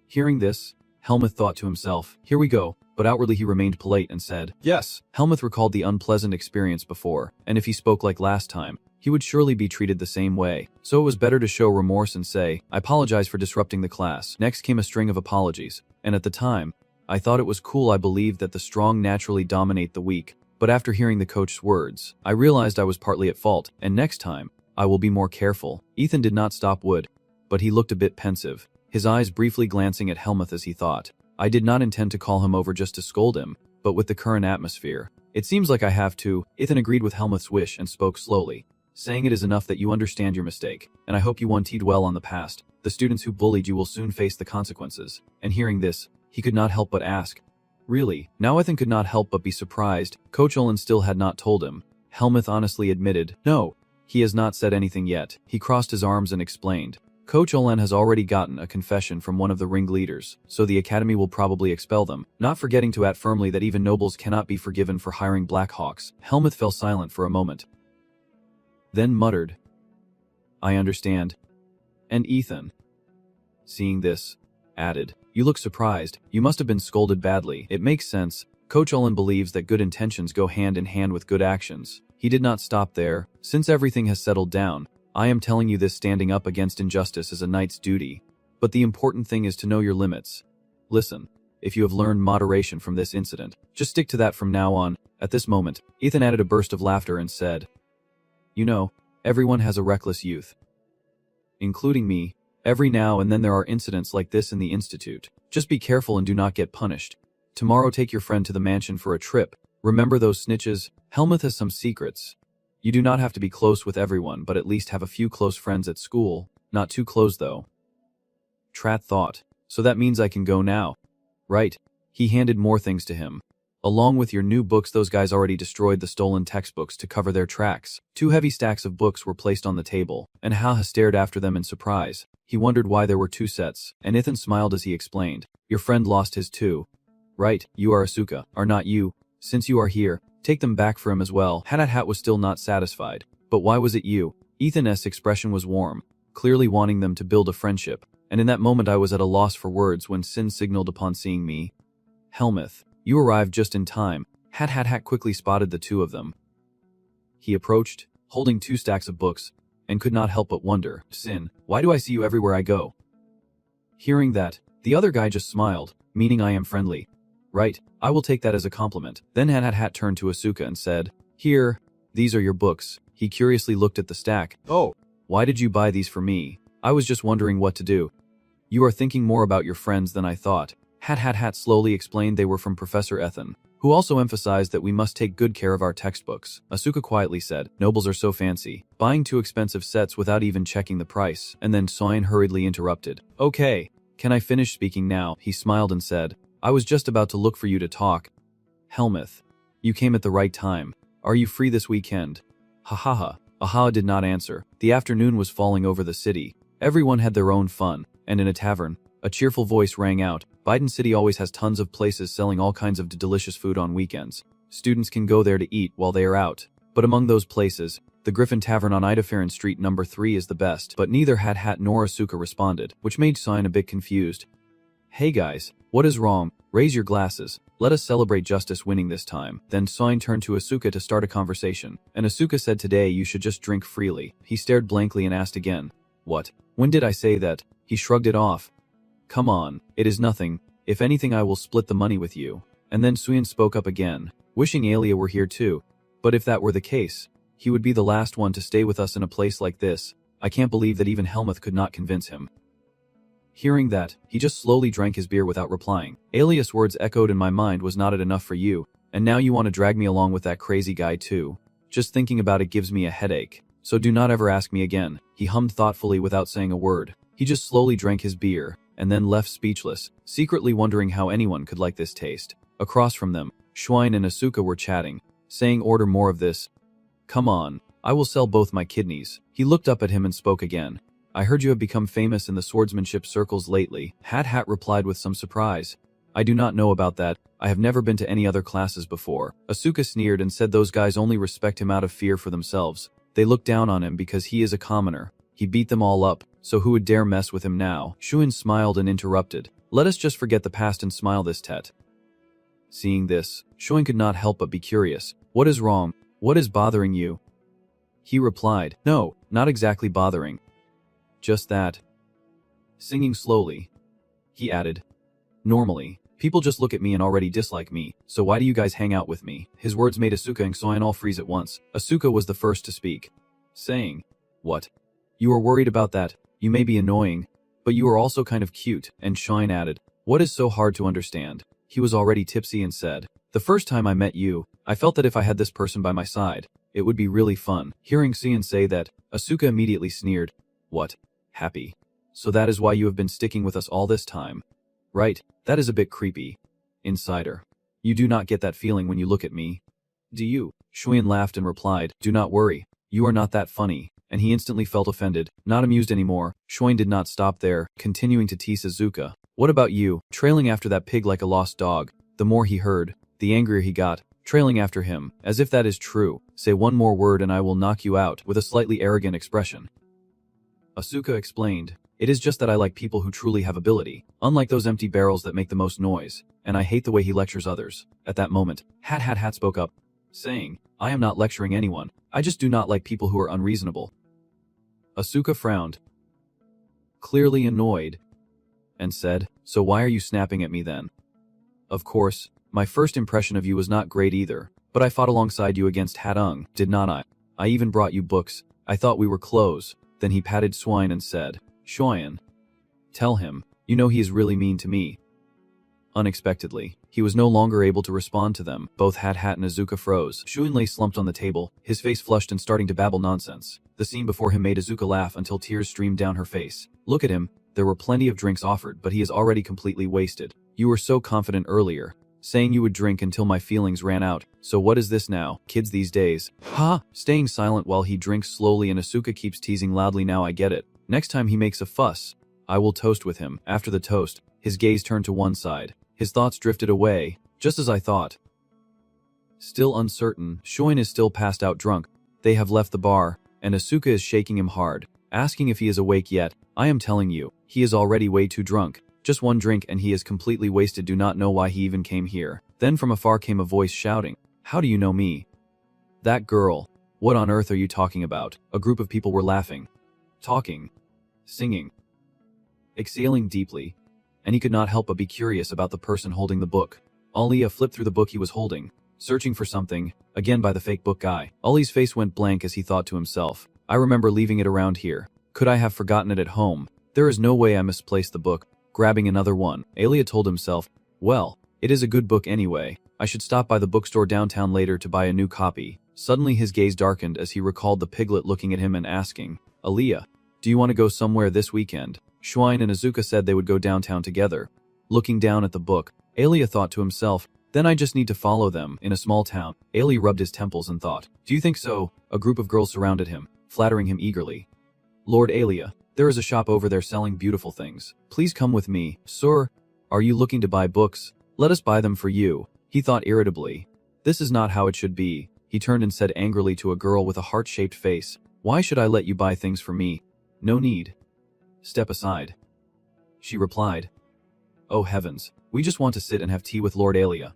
Speaker 1: Hearing this, Helmuth thought to himself, here we go, but outwardly he remained polite and said, Yes. Helmuth recalled the unpleasant experience before, and if he spoke like last time, he would surely be treated the same way. So it was better to show remorse and say, I apologize for disrupting the class. Next came a string of apologies, and at the time, I thought it was cool. I believed that the strong naturally dominate the weak, but after hearing the coach's words, I realized I was partly at fault, and next time, I will be more careful. Ethan did not stop Wood, but he looked a bit pensive, his eyes briefly glancing at Helmuth as he thought. I did not intend to call him over just to scold him, but with the current atmosphere, it seems like I have to. Ethan agreed with Helmuth's wish and spoke slowly, saying it is enough that you understand your mistake, and I hope you won't dwell on the past. The students who bullied you will soon face the consequences. And hearing this, he could not help but ask, Really? Now Ethan could not help but be surprised. Coach Olin still had not told him. Helmuth honestly admitted, No. He has not said anything yet. He crossed his arms and explained. Coach Olan has already gotten a confession from one of the ringleaders, so the academy will probably expel them, not forgetting to add firmly that even nobles cannot be forgiven for hiring Blackhawks. Helmuth fell silent for a moment, then muttered, I understand. And Ethan, seeing this, added, You look surprised. You must have been scolded badly. It makes sense. Coach Olin believes that good intentions go hand in hand with good actions. He did not stop there. Since everything has settled down, I am telling you this, standing up against injustice is a knight's duty. But the important thing is to know your limits. Listen, if you have learned moderation from this incident, just stick to that from now on. At this moment, Ethan added a burst of laughter and said, You know, everyone has a reckless youth. Including me. Every now and then there are incidents like this in the institute. Just be careful and do not get punished. Tomorrow take your friend to the mansion for a trip. Remember those snitches? Helmuth has some secrets. You do not have to be close with everyone, but at least have a few close friends at school. Not too close though. Trat thought. So that means I can go now. Right. He handed more things to him. Along with your new books, those guys already destroyed the stolen textbooks to cover their tracks. 2 heavy stacks of books were placed on the table, and Haha stared after them in surprise. He wondered why there were 2 sets, and Ethan smiled as he explained. Your friend lost his too. Right, you are Asuka, are not you? Since you are here, take them back for him as well. Hat was still not satisfied. But why was it you? Ethan's expression was warm, clearly wanting them to build a friendship, and in that moment I was at a loss for words when Sin signaled upon seeing me. Helmuth, you arrived just in time. Hat quickly spotted the 2 of them. He approached, holding 2 stacks of books, and could not help but wonder, Sin, why do I see you everywhere I go? Hearing that, the other guy just smiled, meaning I am friendly. Right, I will take that as a compliment. Then Hat turned to Asuka and said, Here, these are your books. He curiously looked at the stack. Oh, why did you buy these for me? I was just wondering what to do. You are thinking more about your friends than I thought. Hat slowly explained they were from Professor Ethan, who also emphasized that we must take good care of our textbooks. Asuka quietly said, Nobles are so fancy, buying 2 expensive sets without even checking the price, and then Soin hurriedly interrupted. Okay, can I finish speaking now? He smiled and said, I was just about to look for you to talk. Helmuth, you came at the right time. Are you free this weekend? Aha did not answer. The afternoon was falling over the city. Everyone had their own fun, and in a tavern, a cheerful voice rang out. Biden City always has tons of places selling all kinds of delicious food on weekends. Students can go there to eat while they are out. But among those places, The Griffin Tavern on Idafaran Street number 3 is the best, but neither Hat nor Asuka responded, which made Sign a bit confused. Hey guys, what is wrong? Raise your glasses. Let us celebrate justice winning this time. Then Sign turned to Asuka to start a conversation, and Asuka said today you should just drink freely. He stared blankly and asked again, what? When did I say that? He shrugged it off. Come on, it is nothing. If anything I will split the money with you. And then Suyin spoke up again, wishing Alia were here too. But if that were the case, he would be the last one to stay with us in a place like this. I can't believe that even Helmuth could not convince him. Hearing that, he just slowly drank his beer without replying. Alias' words echoed in my mind. Was not it enough for you? And now you want to drag me along with that crazy guy too? Just thinking about it gives me a headache. So do not ever ask me again. He hummed thoughtfully without saying a word. He just slowly drank his beer, and then left speechless, secretly wondering how anyone could like this taste. Across from them, Schwein and Asuka were chatting, saying order more of this. Come on, I will sell both my kidneys. He looked up at him and spoke again. I heard you have become famous in the swordsmanship circles lately. Hat replied with some surprise. I do not know about that. I have never been to any other classes before. Asuka sneered and said those guys only respect him out of fear for themselves. They look down on him because he is a commoner. He beat them all up, so who would dare mess with him now? Shuin smiled and interrupted. Let us just forget the past and smile this Tet. Seeing this, Shuin could not help but be curious. What is wrong? What is bothering you? He replied, no, not exactly bothering. Just that. Singing slowly. He added, normally, people just look at me and already dislike me, so why do you guys hang out with me? His words made Asuka and Soin all freeze at once. Asuka was the first to speak, saying, what? You are worried about that? You may be annoying, but you are also kind of cute, and Shine added, what is so hard to understand? He was already tipsy and said, the first time I met you, I felt that if I had this person by my side, it would be really fun. Hearing Xian say that, Asuka immediately sneered, what? Happy. So that is why you have been sticking with us all this time. Right, that is a bit creepy. Insider. You do not get that feeling when you look at me. Do you? Shuin laughed and replied, do not worry, you are not that funny. And he instantly felt offended, not amused anymore. Shuin did not stop there, continuing to tease Asuka. What about you? Trailing after that pig like a lost dog. The more he heard, the angrier he got, trailing after him, as if that is true. Say one more word and I will knock you out, with a slightly arrogant expression. Asuka explained, it is just that I like people who truly have ability, unlike those empty barrels that make the most noise, and I hate the way he lectures others. At that moment, Hat spoke up, saying, I am not lecturing anyone, I just do not like people who are unreasonable. Asuka frowned, clearly annoyed, and said, so why are you snapping at me then? Of course, my first impression of you was not great either, but I fought alongside you against Hatung, did not I? I even brought you books, I thought we were close. Then he patted Swine and said, Shoyan. Tell him, you know he is really mean to me. Unexpectedly, he was no longer able to respond to them. Both Hat and Asuka froze. Shuin lay slumped on the table, his face flushed and starting to babble nonsense. The scene before him made Asuka laugh until tears streamed down her face. Look at him, there were plenty of drinks offered, but he is already completely wasted. You were so confident earlier, saying you would drink until my feelings ran out. So what is this now? Kids these days. Ha! Staying silent while he drinks slowly and Asuka keeps teasing loudly. Now I get it. Next time he makes a fuss, I will toast with him. After the toast, his gaze turned to one side. His thoughts drifted away, just as I thought. Still uncertain, Shoin is still passed out drunk. They have left the bar, and Asuka is shaking him hard, asking if he is awake yet. I am telling you, he is already way too drunk. Just one drink and he is completely wasted. Do not know why he even came here. Then from afar came a voice shouting, how do you know me? That girl. What on earth are you talking about? A group of people were laughing, talking, singing, exhaling deeply, and he could not help but be curious about the person holding the book. Alia flipped through the book he was holding, searching for something, again by the fake book guy. Ali's face went blank as he thought to himself, I remember leaving it around here. Could I have forgotten it at home? There is no way I misplaced the book. Grabbing another one, Alia told himself, well, it is a good book anyway. I should stop by the bookstore downtown later to buy a new copy. Suddenly his gaze darkened as he recalled the piglet looking at him and asking, Alia, do you want to go somewhere this weekend? Schwein and Asuka said they would go downtown together. Looking down at the book, Alia thought to himself, then I just need to follow them. In a small town, Alia rubbed his temples and thought, do you think so? A group of girls surrounded him, flattering him eagerly. Lord Alia, there is a shop over there selling beautiful things. Please come with me. Sir, are you looking to buy books? Let us buy them for you. He thought irritably. This is not how it should be. he turned and said angrily to a girl with a heart-shaped face, "Why should I let you buy things for me? No need. Step aside." She replied, "Oh heavens, we just want to sit and have tea with Lord Alia."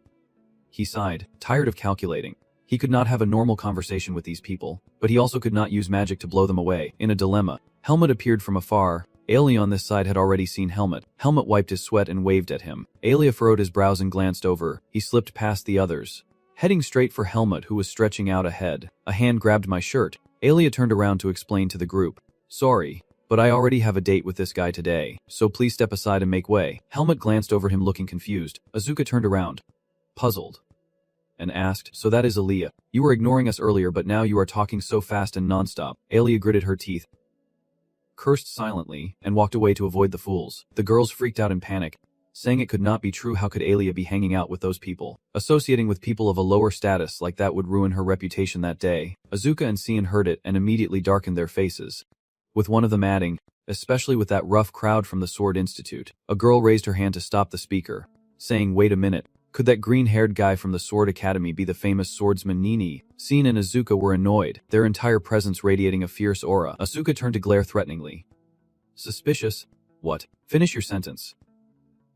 Speaker 1: He sighed, tired of calculating. He could not have a normal conversation with these people, but he also could not use magic to blow them away. In a dilemma, Helmut appeared from afar. Alia on this side had already seen Helmut. Helmut wiped his sweat and waved at him. Alia furrowed his brows and glanced over. He slipped past the others, heading straight for Helmut, who was stretching out ahead. A hand grabbed my shirt. Alia turned around to explain to the group, "Sorry, but I already have a date with this guy today, so please step aside and make way." Helmut glanced over him looking confused. Azuka turned around, puzzled, and asked, "So that is Alia. You were ignoring us earlier, but now you are talking so fast and nonstop." Alia gritted her teeth, cursed silently, and walked away to avoid the fools. The girls freaked out in panic, saying it could not be true. How could Alia be hanging out with those people? Associating with people of a lower status like that would ruin her reputation that day. Azuka and Cian heard it and immediately darkened their faces, with one of them adding, "Especially with that rough crowd from the Sword Institute." A girl raised her hand to stop the speaker, saying, "Wait a minute. Could that green-haired guy from the Sword Academy be the famous swordsman Nini?" Cian and Azuka were annoyed, their entire presence radiating a fierce aura. Azuka turned to glare threateningly. "Suspicious? What? Finish your sentence."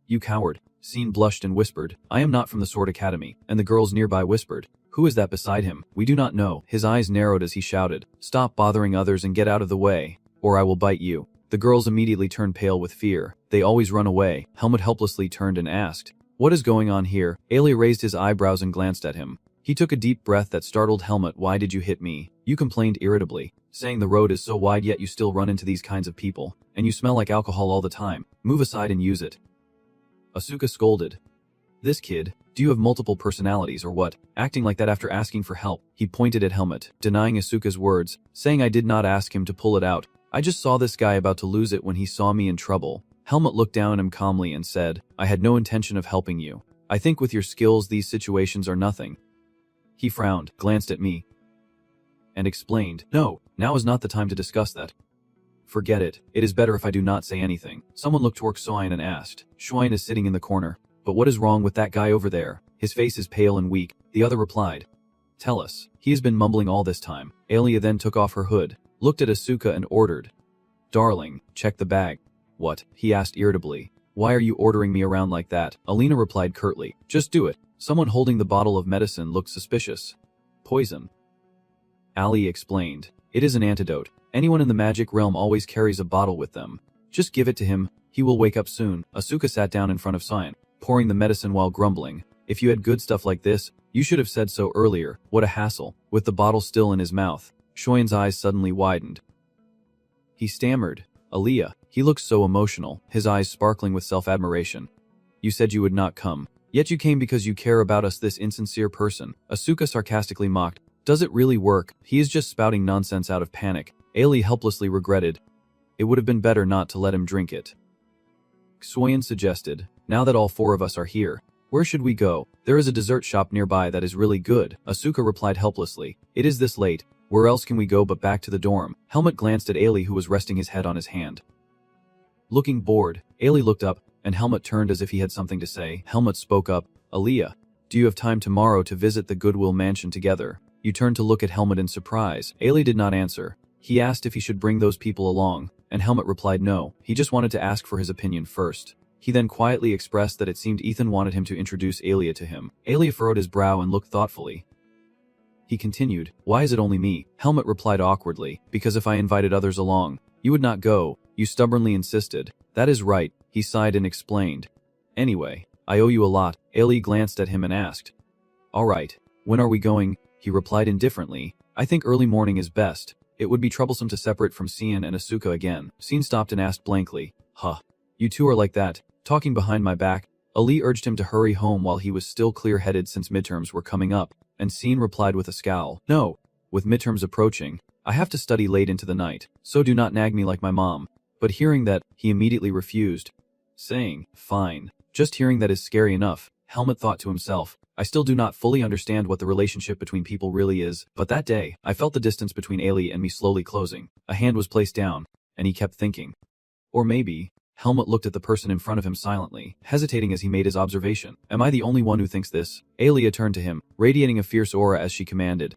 Speaker 1: "You coward." Cian blushed and whispered, "I am not from the Sword Academy." And the girls nearby whispered, "Who is that beside him?" "We do not know." His eyes narrowed as he shouted, "Stop bothering others and get out of the way, or I will bite you." The girls immediately turned pale with fear. They always run away. Helmut helplessly turned and asked, "What is going on here?" Alia raised his eyebrows and glanced at him. He took a deep breath that startled Helmut. "Why did you hit me?" "You complained irritably, saying the road is so wide yet you still run into these kinds of people, and you smell like alcohol all the time. Move aside and use it." Asuka scolded. "This kid, do you have multiple personalities or what? Acting like that after asking for help." He pointed at Helmut, denying Asuka's words, saying, "I did not ask him to pull it out. I just saw this guy about to lose it when he saw me in trouble." Helmut looked down at him calmly and said, "I had no intention of helping you. I think with your skills these situations are nothing." He frowned, glanced at me, and explained, "No, now is not the time to discuss that. Forget it. It is better if I do not say anything." Someone looked toward Shuain and asked, "Shuain is sitting in the corner. But what is wrong with that guy over there? His face is pale and weak." The other replied, "Tell us." He has been mumbling all this time. Alia then took off her hood, looked at Asuka and ordered, "Darling, check the bag." "What?" he asked irritably. "Why are you ordering me around like that?" Alina replied curtly, "Just do it." Someone holding the bottle of medicine looked suspicious. "Poison." Ali explained, "It is an antidote. Anyone in the magic realm always carries a bottle with them. Just give it to him. He will wake up soon." Asuka sat down in front of Cian, pouring the medicine while grumbling, "If you had good stuff like this, you should have said so earlier. What a hassle." With the bottle still in his mouth, Shuain's eyes suddenly widened. He stammered, "Alia." He looked so emotional, his eyes sparkling with self-admiration. "You said you would not come. Yet you came because you care about us, this insincere person." Asuka sarcastically mocked, "Does it really work? He is just spouting nonsense out of panic." Ailey helplessly regretted, "It would have been better not to let him drink it." Xuan suggested, "Now that all four of us are here, where should we go? There is a dessert shop nearby that is really good." Asuka replied helplessly, "It is this late. Where else can we go but back to the dorm?" Helmut glanced at Ailey, who was resting his head on his hand. Looking bored, Ailey looked up, and Helmut turned as if he had something to say. Helmut spoke up, "Alia, do you have time tomorrow to visit the Goodwill Mansion together?" You turned to look at Helmut in surprise. Ailey did not answer. He asked if he should bring those people along, and Helmut replied no. He just wanted to ask for his opinion first. He then quietly expressed that it seemed Ethan wanted him to introduce Alia to him. Alia furrowed his brow and looked thoughtfully. He continued, "Why is it only me?" Helmut replied awkwardly, "Because if I invited others along, you would not go. You stubbornly insisted." "That is right," he sighed and explained. "Anyway, I owe you a lot." Ailey glanced at him and asked, "All right, when are we going?" He replied indifferently, "I think early morning is best. It would be troublesome to separate from Cian and Asuka again." Cian stopped and asked blankly, "Huh, you two are like that, talking behind my back?" Ali urged him to hurry home while he was still clear-headed since midterms were coming up, and Cian replied with a scowl, "No, with midterms approaching, I have to study late into the night, so do not nag me like my mom." But hearing that, he immediately refused, saying, "Fine." Just hearing that is scary enough. Helmut thought to himself, "I still do not fully understand what the relationship between people really is." But that day, I felt the distance between Ailey and me slowly closing. A hand was placed down, and he kept thinking. Or maybe, Helmut looked at the person in front of him silently, hesitating as he made his observation. "Am I the only one who thinks this?" Aelia turned to him, radiating a fierce aura as she commanded,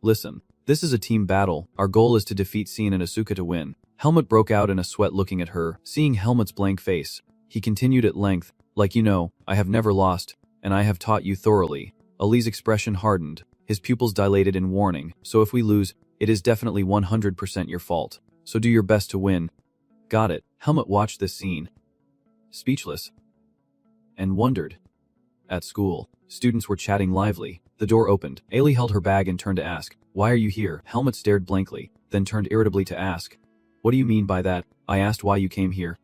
Speaker 1: Listen, this is a team battle. Our goal is to defeat Sien and Asuka to win. Helmut broke out in a sweat looking at her, seeing Helmut's blank face. He continued at length, like you know, I have never lost, and I have taught you thoroughly. Ali's expression hardened, his pupils dilated in warning, so if we lose, it is definitely 100% your fault. So do your best to win. Got it. Helmut watched this scene, speechless, and wondered. At school, students were chatting lively. The door opened. Ali held her bag and turned to ask, "Why are you here?" Helmut stared blankly, then turned irritably to ask, "What do you mean by that?" "I asked why you came here."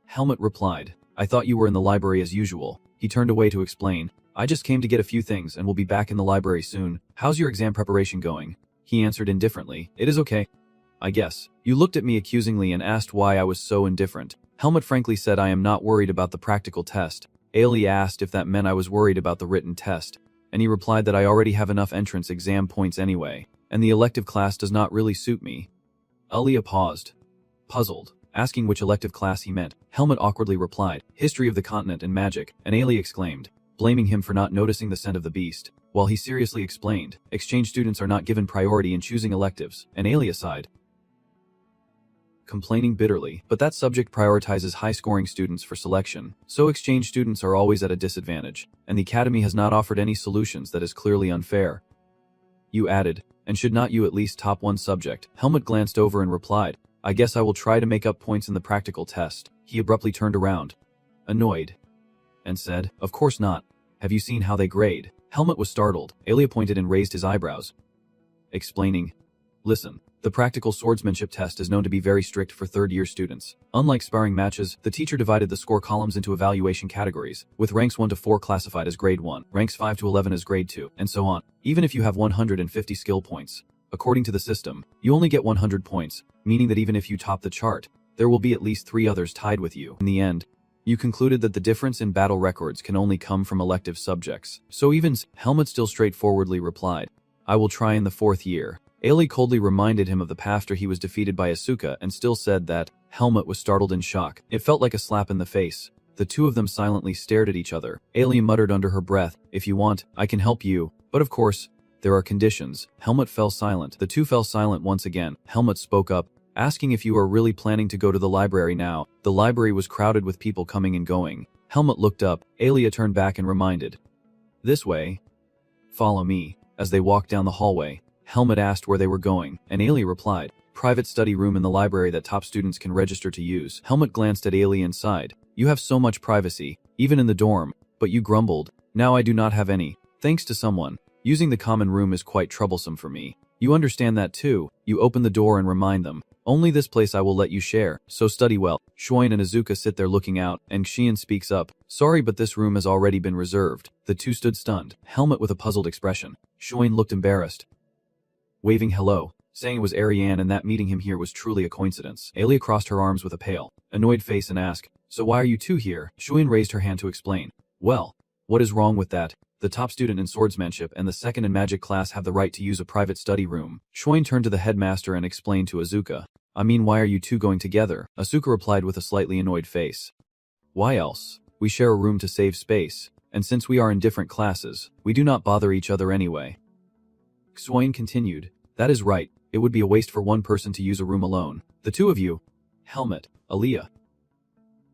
Speaker 1: Helmut replied, "I thought you were in the library as usual." He turned away to explain, "I just came to get a few things and will be back in the library soon. How's your exam preparation going?" He answered indifferently, "It is okay, I guess." You looked at me accusingly and asked why I was so indifferent. Helmut frankly said, "I am not worried about the practical test." Ali asked if that meant I was worried about the written test, and he replied that I already have enough entrance exam points anyway, and the elective class does not really suit me. Alia paused, puzzled, asking which elective class he meant. Helmut awkwardly replied, "History of the continent and magic," and Ali exclaimed, blaming him for not noticing the scent of the beast, while he seriously explained, exchange students are not given priority in choosing electives, and Ali sighed, complaining bitterly, but that subject prioritizes high-scoring students for selection, so exchange students are always at a disadvantage, and the academy has not offered any solutions. That is clearly unfair. You added, and should not you at least top one subject? Helmut glanced over and replied, "I guess I will try to make up points in the practical test." He abruptly turned around, annoyed, and said, "Of course not. Have you seen how they grade?" Helmut was startled. Alia pointed and raised his eyebrows, explaining, "Listen, the practical swordsmanship test is known to be very strict for third-year students. Unlike sparring matches, the teacher divided the score columns into evaluation categories, with ranks 1 to 4 classified as grade 1, ranks 5 to 11 as grade 2, and so on. Even if you have 150 skill points, according to the system, you only get 100 points, meaning that even if you top the chart, there will be at least 3 others tied with you. In the end, you concluded that the difference in battle records can only come from elective subjects. So even Helmut still straightforwardly replied, "I will try in the 4th year." Ali coldly reminded him of the past after he was defeated by Asuka and still said that. Helmut was startled in shock. It felt like a slap in the face. The two of them silently stared at each other. Ali muttered under her breath, "If you want, I can help you. But of course, there are conditions." Helmut fell silent. The two fell silent once again. Helmut spoke up, asking if you are really planning to go to the library now. The library was crowded with people coming and going. Helmut looked up. Alia turned back and reminded, "This way. Follow me." As they walked down the hallway, Helmut asked where they were going, and Alia replied, "Private study room in the library that top students can register to use." Helmut glanced at Alia and sighed, "You have so much privacy, even in the dorm, but you grumbled, now I do not have any. Thanks to someone. Using the common room is quite troublesome for me. You understand that too." You open the door and remind them, "Only this place I will let you share, so study well." Shuin and Azuka sit there looking out, and Xian speaks up, "Sorry, but this room has already been reserved." The two stood stunned, Helmut with a puzzled expression. Shuin looked embarrassed, waving hello, saying it was Ariane and that meeting him here was truly a coincidence. Alia crossed her arms with a pale, annoyed face and asked, "So why are you two here?" Shuin raised her hand to explain. "Well, what is wrong with that? The top student in swordsmanship and the second in magic class have the right to use a private study room." Shuin turned to the headmaster and explained to Azuka, "I mean, why are you two going together?" Asuka replied with a slightly annoyed face, "Why else? We share a room to save space, and since we are in different classes, we do not bother each other anyway." Swain continued, "That is right, it would be a waste for one person to use a room alone. The two of you," Helmut, Alia,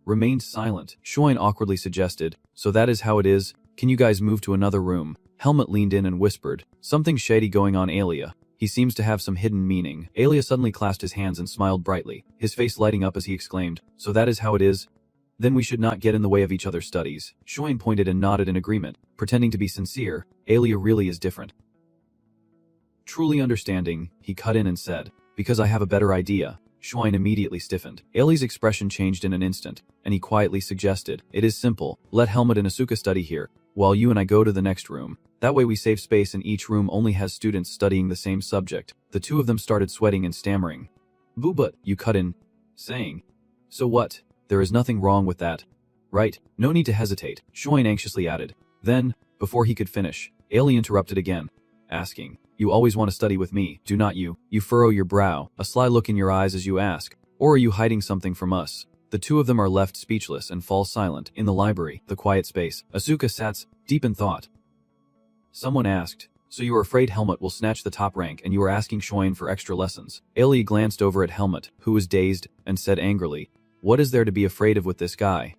Speaker 1: remained silent. Shuin awkwardly suggested, "So that is how it is, can you guys move to another room?" Helmut leaned in and whispered, "Something shady going on, Alia. He seems to have some hidden meaning." Alia suddenly clasped his hands and smiled brightly, his face lighting up as he exclaimed, "So that is how it is? Then we should not get in the way of each other's studies." Shuin pointed and nodded in agreement, pretending to be sincere. Alia really is different. Truly understanding, he cut in and said, "Because I have a better idea." Shuin immediately stiffened. Ali's expression changed in an instant, and he quietly suggested, "It is simple, let Helmut and Asuka study here, while you and I go to the next room. That way we save space and each room only has students studying the same subject." The two of them started sweating and stammering. "Boo, but," you cut in, saying, "So what? There is nothing wrong with that. Right? No need to hesitate," Shuin anxiously added. Then, before he could finish, Ali interrupted again, asking, "You always want to study with me, do not you?" You furrow your brow, a sly look in your eyes as you ask, "Or are you hiding something from us?" The two of them are left speechless and fall silent. In the library, the quiet space, Asuka sat deep in thought. Someone asked, So you are afraid Helmut will snatch the top rank and you are asking Shoin for extra lessons. Ailey glanced over at Helmut, who was dazed, and said angrily, "What is there to be afraid of with this guy?"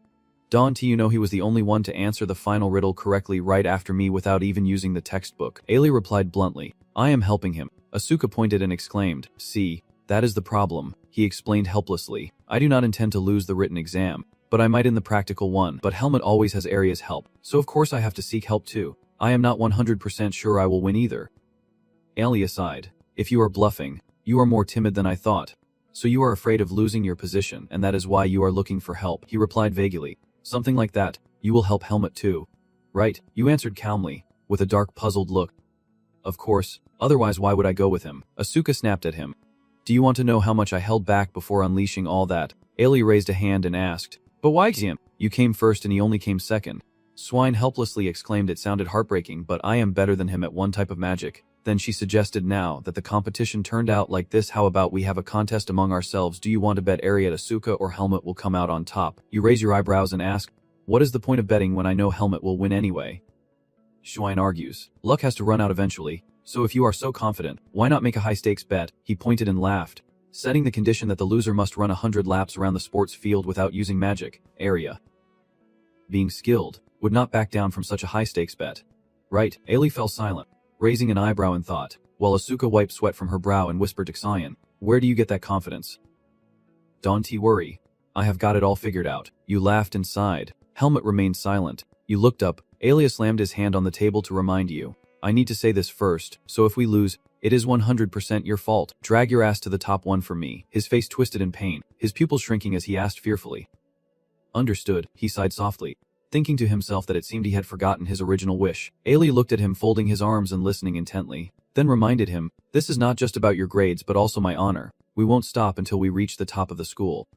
Speaker 1: Dawn, you know he was the only one to answer the final riddle correctly right after me without even using the textbook. Ailey replied bluntly, "I am helping him." Asuka pointed and exclaimed, "See, that is the problem," he explained helplessly. "I do not intend to lose the written exam, but I might in the practical one. But Helmut always has Aria's help, so of course I have to seek help too. I am not 100% sure I will win either." Ailey sighed, "If you are bluffing, you are more timid than I thought. So you are afraid of losing your position and that is why you are looking for help," he replied vaguely. "Something like that. You will help Helmut too, right?" You answered calmly, with a dark puzzled look. "Of course, otherwise why would I go with him?" Asuka snapped at him. "Do you want to know how much I held back before unleashing all that?" Ailey raised a hand and asked, "But why him? You came first and he only came second." Swine helplessly exclaimed it sounded heartbreaking, but I am better than him at one type of magic. Then she suggested, "Now that the competition turned out like this, how about we have a contest among ourselves? Do you want to bet Aria, Asuka, or Helmut will come out on top?" You raise your eyebrows and ask, "What is the point of betting when I know Helmut will win anyway?" Schwein argues, "Luck has to run out eventually, so if you are so confident, why not make a high-stakes bet?" He pointed and laughed, setting the condition that the loser must run 100 laps around the sports field without using magic. Aria, being skilled, would not back down from such a high-stakes bet. Right? Ailey fell silent, raising an eyebrow in thought, while Asuka wiped sweat from her brow and whispered to Xian, "Where do you get that confidence?" "Don't worry. I have got it all figured out." You laughed and sighed. Helmut remained silent. You looked up. Ailey slammed his hand on the table to remind you, "I need to say this first, so if we lose, it is 100% your fault. Drag your ass to the top one for me." His face twisted in pain, his pupils shrinking as he asked fearfully. "Understood," he sighed softly, thinking to himself that it seemed he had forgotten his original wish. Ailey looked at him folding his arms and listening intently, then reminded him, "This is not just about your grades but also my honor. We won't stop until we reach the top of the school."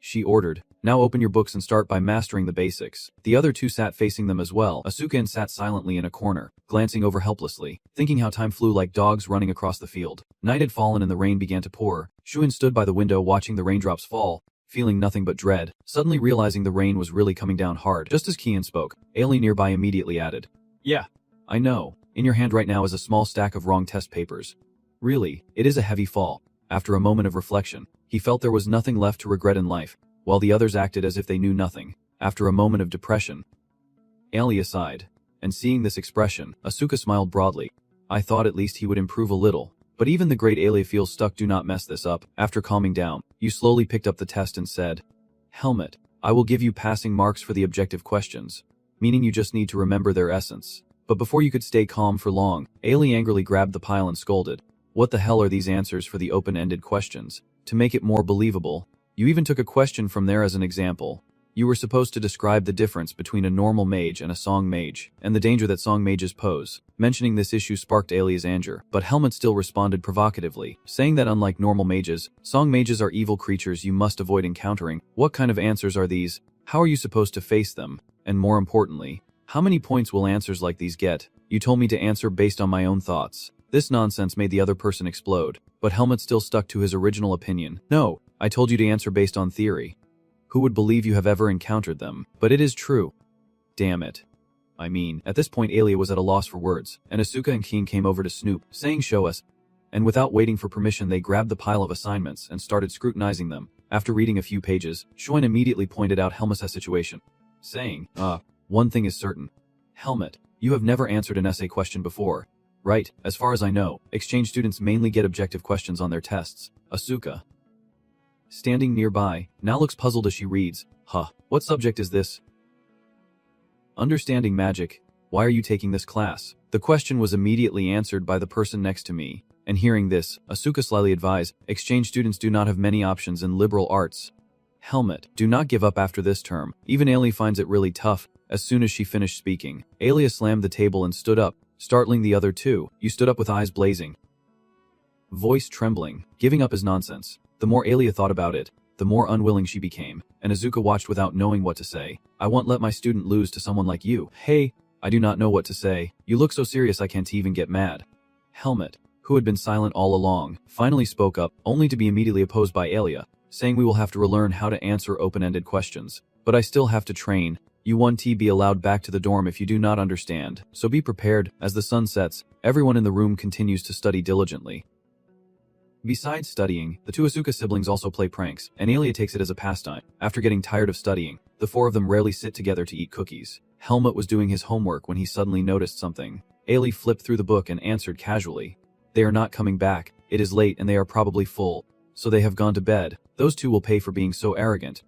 Speaker 1: She ordered, "Now open your books and start by mastering the basics." The other two sat facing them as well. Asuka sat silently in a corner, glancing over helplessly, thinking how time flew like dogs running across the field. Night had fallen and the rain began to pour. Shuin stood by the window watching the raindrops fall, feeling nothing but dread, suddenly realizing the rain was really coming down hard. Just as Kian spoke, Ailey nearby immediately added, "Yeah, I know. In your hand right now is a small stack of wrong test papers. Really, it is a heavy fall." After a moment of reflection, he felt there was nothing left to regret in life, while the others acted as if they knew nothing. After a moment of depression, Ailey sighed, and seeing this expression, Asuka smiled broadly. "I thought at least he would improve a little. But even the great Ailey feels stuck. Do not mess this up." After calming down, you slowly picked up the test and said, "Helmut, I will give you passing marks for the objective questions, meaning you just need to remember their essence." But before you could stay calm for long, Ailey angrily grabbed the pile and scolded, "What the hell are these answers for the open-ended questions? To make it more believable, you even took a question from there as an example. You were supposed to describe the difference between a normal mage and a song mage, and the danger that song mages pose." Mentioning this issue sparked Ailey's anger, but Helmut still responded provocatively, saying that unlike normal mages, song mages are evil creatures you must avoid encountering. What kind of answers are these? How are you supposed to face them? And more importantly, how many points will answers like these get? You told me to answer based on my own thoughts. This nonsense made the other person explode, but Helmut still stuck to his original opinion. "No, I told you to answer based on theory. Who would believe you have ever encountered them? But it is true." "Damn it. I mean," at this point Ailey was at a loss for words, and Asuka and Keen came over to Snoop, saying, "Show us." And without waiting for permission they grabbed the pile of assignments and started scrutinizing them. After reading a few pages, Shoin immediately pointed out Helmut's situation, saying, One thing is certain. Helmut, you have never answered an essay question before, right? As far as I know, exchange students mainly get objective questions on their tests." Asuka, standing nearby, now looks puzzled as she reads, "What subject is this?" "Understanding magic. Why are you taking this class?" The question was immediately answered by the person next to me, and hearing this, Asuka slyly advised, "Exchange students do not have many options in liberal arts." Helmut, do not give up after this term. Even Ailey finds it really tough. As soon as she finished speaking, Ailey slammed the table and stood up, startling the other two. You stood up with eyes blazing, voice trembling. Giving up is nonsense. The more Ailey thought about it, the more unwilling she became, and Asuka watched without knowing what to say. "I won't let my student lose to someone like you." "Hey, I do not know what to say. You look so serious I can't even get mad." Helmut, who had been silent all along, finally spoke up, only to be immediately opposed by Ailey, saying, "We will have to relearn how to answer open-ended questions. But I still have to train. You won't be allowed back to the dorm if you do not understand, so be prepared. As the sun sets, everyone in the room continues to study diligently. Besides studying, the two Asuka siblings also play pranks, and Alia takes it as a pastime. After getting tired of studying, the four of them rarely sit together to eat cookies. Helmut was doing his homework when he suddenly noticed something. Ailey flipped through the book and answered casually. They are not coming back. It is late and they are probably full. So they have gone to bed. Those two will pay for being so arrogant.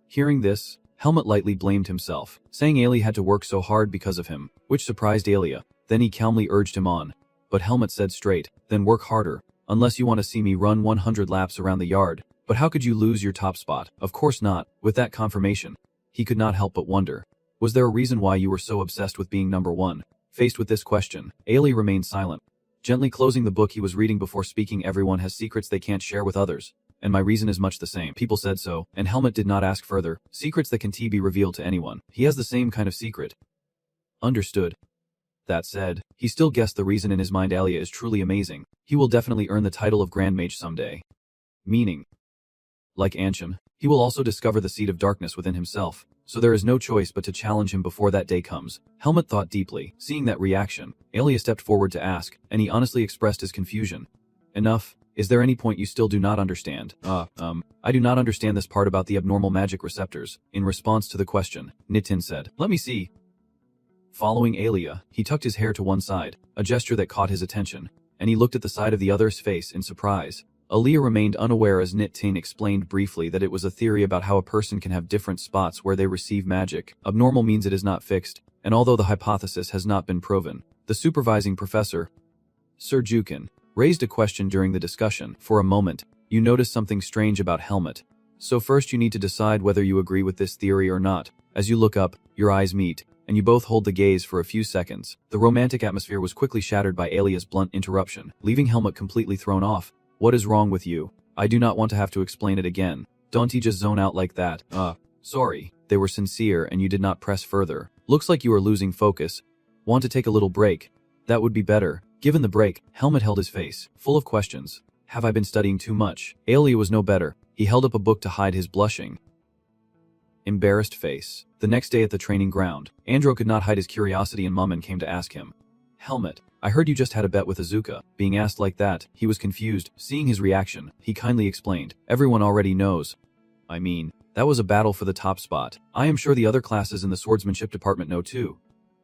Speaker 1: Hearing this, Helmut lightly blamed himself, saying Ailey had to work so hard because of him, which surprised Alia. Then he calmly urged him on. But Helmut said straight, then work harder. Unless you want to see me run 100 laps around the yard. But how could you lose your top spot? Of course not. With that confirmation, he could not help but wonder. Was there a reason why you were so obsessed with being number one? Faced with this question, Ailey remained silent, gently closing the book he was reading before speaking. Everyone has secrets they can't share with others, and my reason is much the same. People said so, and Helmut did not ask further. Secrets that can be revealed to anyone. He has the same kind of secret. Understood. That said, he still guessed the reason in his mind. Alia is truly amazing. He will definitely earn the title of Grand Mage someday. Meaning, like Anshan, he will also discover the seed of darkness within himself, so there is no choice but to challenge him before that day comes. Helmut thought deeply. Seeing that reaction, Alia stepped forward to ask, and he honestly expressed his confusion. Enough. Is there any point you still do not understand? I do not understand this part about the abnormal magic receptors. In response to the question, Nitin said, let me see. Following Alia, he tucked his hair to one side, a gesture that caught his attention, and he looked at the side of the other's face in surprise. Alia remained unaware as Nitin explained briefly that it was a theory about how a person can have different spots where they receive magic. Abnormal means it is not fixed, and although the hypothesis has not been proven, the supervising professor, Sir Jukin, raised a question during the discussion. For a moment, you notice something strange about Helmut. So first you need to decide whether you agree with this theory or not. As you look up, your eyes meet, and you both hold the gaze for a few seconds. The romantic atmosphere was quickly shattered by Alia's blunt interruption, leaving Helmut completely thrown off. What is wrong with you? I do not want to have to explain it again. Don't you just zone out like that? Sorry. They were sincere and you did not press further. Looks like you are losing focus. Want to take a little break? That would be better. Given the break, Helmut held his face, full of questions. Have I been studying too much? Alia was no better. He held up a book to hide his blushing, embarrassed face. The next day at the training ground, Andro could not hide his curiosity and Mummin came to ask him. Helmut, I heard you just had a bet with Azuka. Being asked like that, he was confused. Seeing his reaction, he kindly explained. Everyone already knows. I mean, that was a battle for the top spot. I am sure the other classes in the swordsmanship department know too.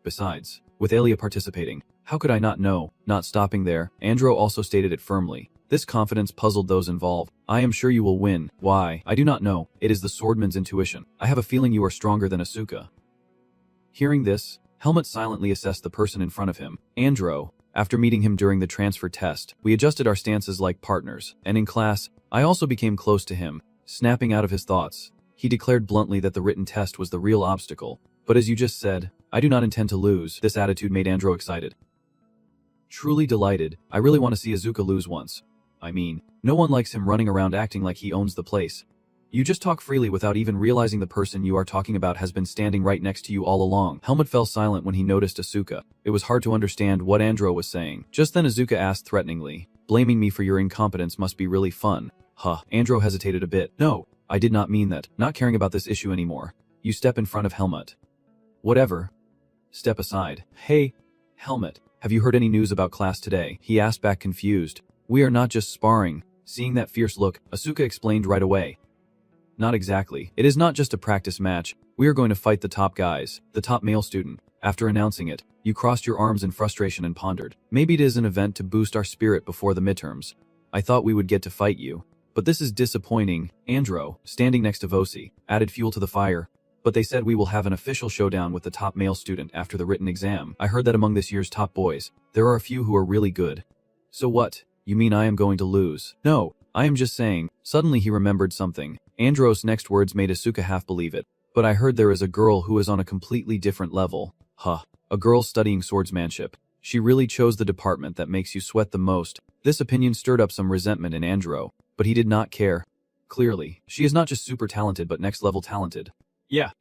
Speaker 1: Besides, with Alia participating, how could I not know? Not stopping there, Andro also stated it firmly. This confidence puzzled those involved. I am sure you will win. Why? I do not know. It is the swordman's intuition. I have a feeling you are stronger than Asuka. Hearing this, Helmut silently assessed the person in front of him. Andro. After meeting him during the transfer test, we adjusted our stances like partners, and in class, I also became close to him. Snapping out of his thoughts, he declared bluntly that the written test was the real obstacle. But as you just said, I do not intend to lose. This attitude made Andro excited. Truly delighted. I really want to see Azuka lose once. I mean, no one likes him running around acting like he owns the place. You just talk freely without even realizing the person you are talking about has been standing right next to you all along. Helmut fell silent when he noticed Asuka. It was hard to understand what Andro was saying. Just then Azuka asked threateningly, blaming me for your incompetence must be really fun. Andro hesitated a bit. No, I did not mean that. Not caring about this issue anymore. You step in front of Helmut. Whatever. Step aside. Hey, Helmut, have you heard any news about class today? He asked back confused. We are not just sparring. Seeing that fierce look, Asuka explained right away. Not exactly. It is not just a practice match. We are going to fight the top guys, the top male student. After announcing it, you crossed your arms in frustration and pondered. Maybe it is an event to boost our spirit before the midterms. I thought we would get to fight you. But this is disappointing. Andro, standing next to Vosi, added fuel to the fire. But they said we will have an official showdown with the top male student after the written exam. I heard that among this year's top boys, there are a few who are really good. So what? You mean I am going to lose? No, I am just saying. Suddenly he remembered something. Andro's next words made Asuka half believe it. But I heard there is a girl who is on a completely different level. A girl studying swordsmanship. She really chose the department that makes you sweat the most. This opinion stirred up some resentment in Andro, but he did not care. Clearly, she is not just super talented but next level talented. Yeah.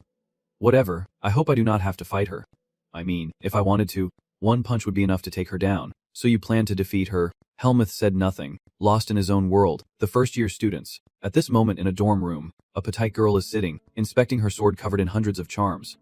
Speaker 1: Whatever, I hope I do not have to fight her. I mean, if I wanted to, one punch would be enough to take her down. So you plan to defeat her? Helmuth said nothing, lost in his own world. The first-year students. At this moment in a dorm room, a petite girl is sitting, inspecting her sword covered in hundreds of charms.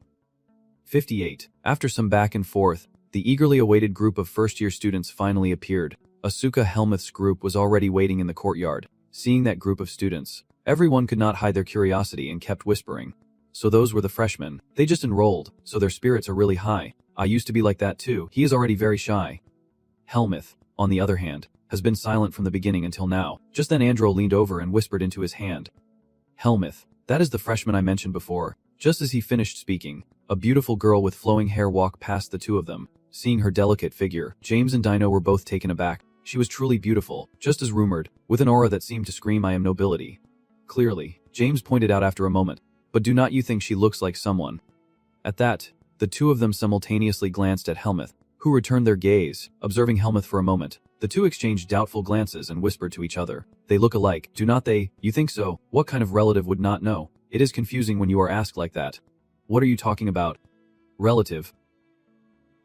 Speaker 1: 58. After some back and forth, the eagerly awaited group of first-year students finally appeared. Asuka Helmuth's group was already waiting in the courtyard. Seeing that group of students, everyone could not hide their curiosity and kept whispering. So those were the freshmen. They just enrolled, so their spirits are really high. I used to be like that too. He is already very shy. Helmuth, on the other hand, has been silent from the beginning until now. Just then Andro leaned over and whispered into his hand. Helmuth, that is the freshman I mentioned before. Just as he finished speaking, a beautiful girl with flowing hair walked past the two of them. Seeing her delicate figure, James and Dino were both taken aback. She was truly beautiful, just as rumored, with an aura that seemed to scream I am nobility. Clearly, James pointed out after a moment, but do not you think she looks like someone? At that, the two of them simultaneously glanced at Helmuth, who returned their gaze, observing Helmuth for a moment. The two exchanged doubtful glances and whispered to each other. They look alike, do not they? You think so? What kind of relative would not know? It is confusing when you are asked like that. What are you talking about? Relative.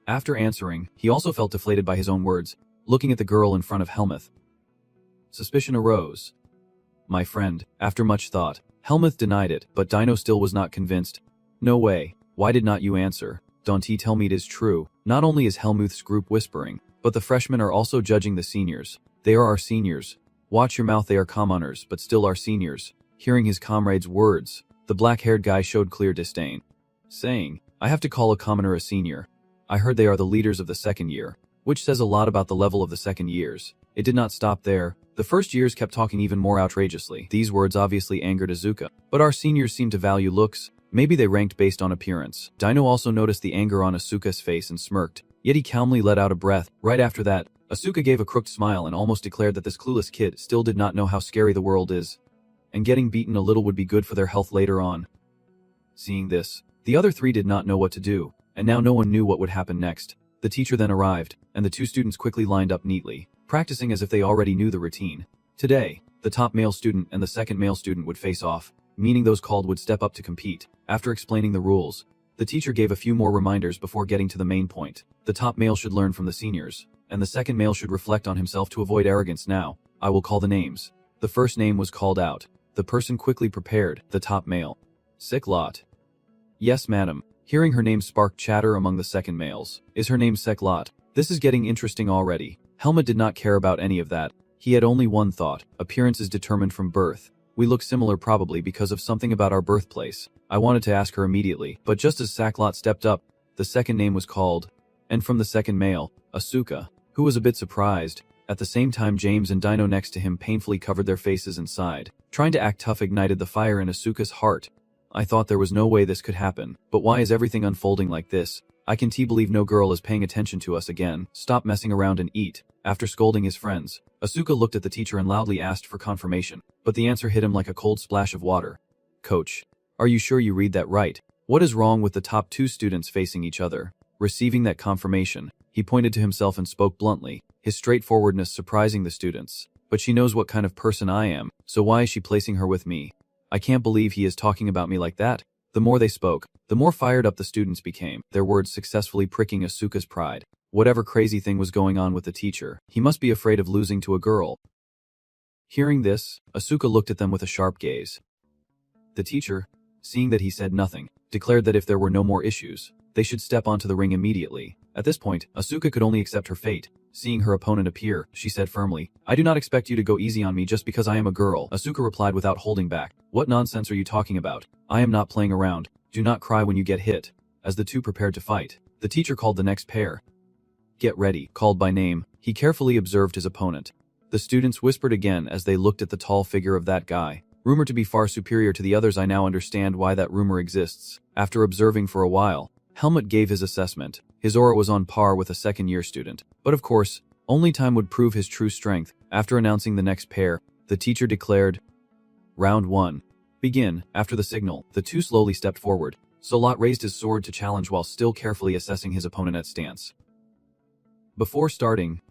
Speaker 1: After answering, he also felt deflated by his own words, looking at the girl in front of Helmuth. Suspicion arose. My friend, after much thought, Helmuth denied it, but Dino still was not convinced. No way. Why did not you answer? Don't he tell me it is true? Not only is Helmuth's group whispering, but the freshmen are also judging the seniors. They are our seniors. Watch your mouth, they are commoners, but still our seniors. Hearing his comrade's words, the black-haired guy showed clear disdain, saying, I have to call a commoner a senior. I heard they are the leaders of the second year, which says a lot about the level of the second years. It did not stop there. The first years kept talking even more outrageously. These words obviously angered Azuka, but our seniors seem to value looks. Maybe they ranked based on appearance. Dino also noticed the anger on Asuka's face and smirked, yet he calmly let out a breath. Right after that, Asuka gave a crooked smile and almost declared that this clueless kid still did not know how scary the world is, and getting beaten a little would be good for their health later on. Seeing this, the other three did not know what to do, and now no one knew what would happen next. The teacher then arrived, and the two students quickly lined up neatly, practicing as if they already knew the routine. Today, the top male student and the second male student would face off, meaning those called would step up to compete. After explaining the rules, the teacher gave a few more reminders before getting to the main point. The top male should learn from the seniors, and the second male should reflect on himself to avoid arrogance. Now, I will call the names. The first name was called out. The person quickly prepared, the top male. Sick lot. Yes, madam. Hearing her name sparked chatter among the second males. Is her name Seklot? This is getting interesting already. Helmut did not care about any of that. He had only one thought. Appearance is determined from birth. We look similar probably because of something about our birthplace. I wanted to ask her immediately, but just as Saklot stepped up, the second name was called. And from the second male, Asuka, who was a bit surprised. At the same time James and Dino next to him painfully covered their faces and sighed. Trying to act tough ignited the fire in Asuka's heart. I thought there was no way this could happen, but why is everything unfolding like this? I can't believe no girl is paying attention to us again. Stop messing around and eat. After scolding his friends, Asuka looked at the teacher and loudly asked for confirmation, but the answer hit him like a cold splash of water. Coach, are you sure you read that right? What is wrong with the top two students facing each other? Receiving that confirmation, he pointed to himself and spoke bluntly, his straightforwardness surprising the students. But she knows what kind of person I am, so why is she placing her with me? I can't believe he is talking about me like that. The more they spoke, the more fired up the students became, their words successfully pricking Asuka's pride. Whatever crazy thing was going on with the teacher, he must be afraid of losing to a girl. Hearing this, Asuka looked at them with a sharp gaze. The teacher, seeing that he said nothing, declared that if there were no more issues, they should step onto the ring immediately. At this point, Asuka could only accept her fate. Seeing her opponent appear, she said firmly, I do not expect you to go easy on me just because I am a girl. Asuka replied without holding back. What nonsense are you talking about? I am not playing around. Do not cry when you get hit. As the two prepared to fight, the teacher called the next pair. Get ready, called by name. He carefully observed his opponent. The students whispered again as they looked at the tall figure of that guy. Rumored to be far superior to the others, I now understand why that rumor exists. After observing for a while, Helmut gave his assessment. His aura was on par with a second-year student. But of course, only time would prove his true strength. After announcing the next pair, the teacher declared, Round 1. Begin. After the signal, the two slowly stepped forward. Solot raised his sword to challenge while still carefully assessing his opponent at stance. Before starting,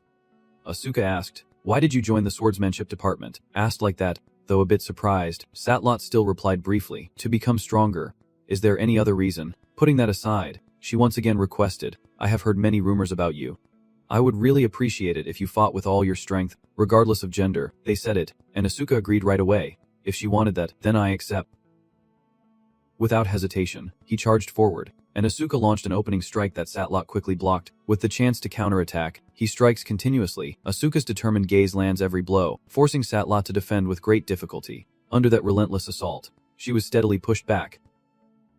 Speaker 1: Asuka asked, Why did you join the swordsmanship department? Asked like that, though a bit surprised, Satlot still replied briefly, To become stronger. Is there any other reason? Putting that aside, she once again requested, I have heard many rumors about you. I would really appreciate it if you fought with all your strength, regardless of gender. They said it, and Asuka agreed right away. If she wanted that, then I accept. Without hesitation, he charged forward, and Asuka launched an opening strike that Satlot quickly blocked. With the chance to counterattack, he strikes continuously. Asuka's determined gaze lands every blow, forcing Satlot to defend with great difficulty. Under that relentless assault, she was steadily pushed back.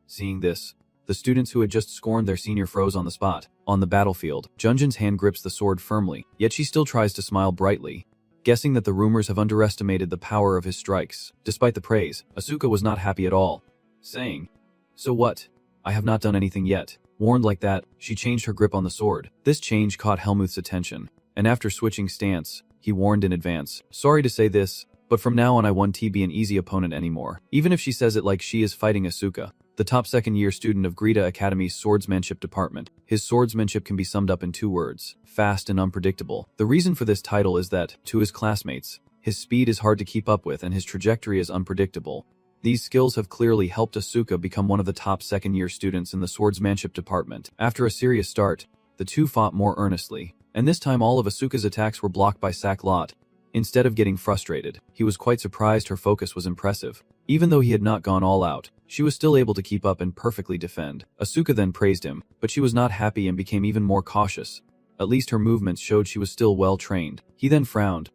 Speaker 1: Seeing this, the students who had just scorned their senior froze on the spot. On the battlefield, Junjin's hand grips the sword firmly, yet she still tries to smile brightly, guessing that the rumors have underestimated the power of his strikes. Despite the praise, Asuka was not happy at all, saying, "So what? I have not done anything yet." Warned like that, she changed her grip on the sword. This change caught Helmuth's attention, and after switching stance, he warned in advance, "Sorry to say this, but from now on I won't be an easy opponent anymore." Even if she says it like she is fighting Asuka, the top second-year student of Greta Academy's Swordsmanship department. His swordsmanship can be summed up in 2 words: fast and unpredictable. The reason for this title is that, to his classmates, his speed is hard to keep up with and his trajectory is unpredictable. These skills have clearly helped Asuka become one of the top second-year students in the Swordsmanship department. After a serious start, the two fought more earnestly, and this time all of Asuka's attacks were blocked by Satlot. Instead of getting frustrated, he was quite surprised her focus was impressive. Even though he had not gone all out, she was still able to keep up and perfectly defend. Asuka then praised him, but she was not happy and became even more cautious. At least her movements showed she was still well trained. He then frowned,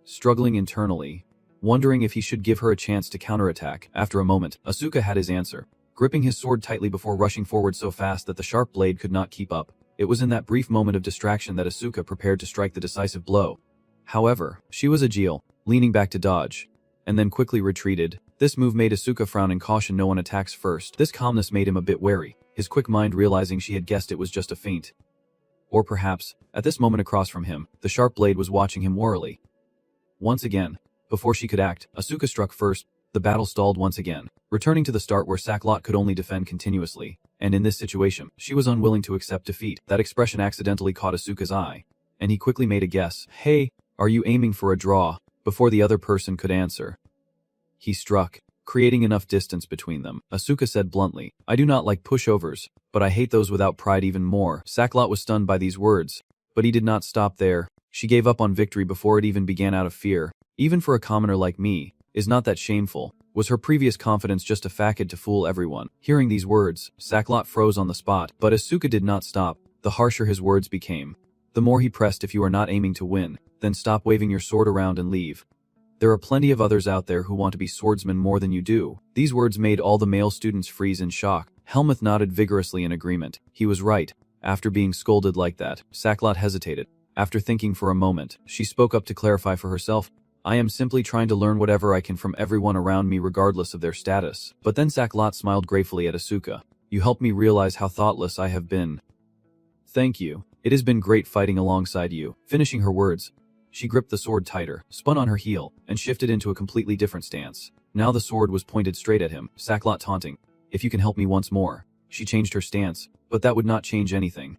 Speaker 1: struggling internally, wondering if he should give her a chance to counterattack. After a moment, Asuka had his answer, gripping his sword tightly before rushing forward so fast that the sharp blade could not keep up. It was in that brief moment of distraction that Asuka prepared to strike the decisive blow. However, she was agile, leaning back to dodge, and then quickly retreated. This move made Asuka frown and caution no one attacks first. This calmness made him a bit wary, his quick mind realizing she had guessed it was just a feint. Or perhaps, at this moment across from him, the sharp blade was watching him warily. Once again, before she could act, Asuka struck first. The battle stalled once again, returning to the start where Satlot could only defend continuously, and in this situation, she was unwilling to accept defeat. That expression accidentally caught Asuka's eye, and he quickly made a guess. "Hey, are you aiming for a draw?" Before the other person could answer, he struck, creating enough distance between them. Asuka said bluntly, "I do not like pushovers, but I hate those without pride even more." Satlot was stunned by these words, but he did not stop there. She gave up on victory before it even began out of fear. "Even for a commoner like me, is not that shameful?" Was her previous confidence just a facade to fool everyone? Hearing these words, Satlot froze on the spot, but Asuka did not stop. The harsher his words became, the more he pressed. "If you are not aiming to win, then stop waving your sword around and leave. There are plenty of others out there who want to be swordsmen more than you do." These words made all the male students freeze in shock. Helmuth nodded vigorously in agreement. He was right. After being scolded like that, Satlot hesitated. After thinking for a moment, she spoke up to clarify for herself, "I am simply trying to learn whatever I can from everyone around me regardless of their status." But then Satlot smiled gratefully at Asuka. "You helped me realize how thoughtless I have been. Thank you. It has been great fighting alongside you." Finishing her words, she gripped the sword tighter, spun on her heel, and shifted into a completely different stance. Now the sword was pointed straight at him, Satlot taunting, "If you can help me once more." She changed her stance, but that would not change anything.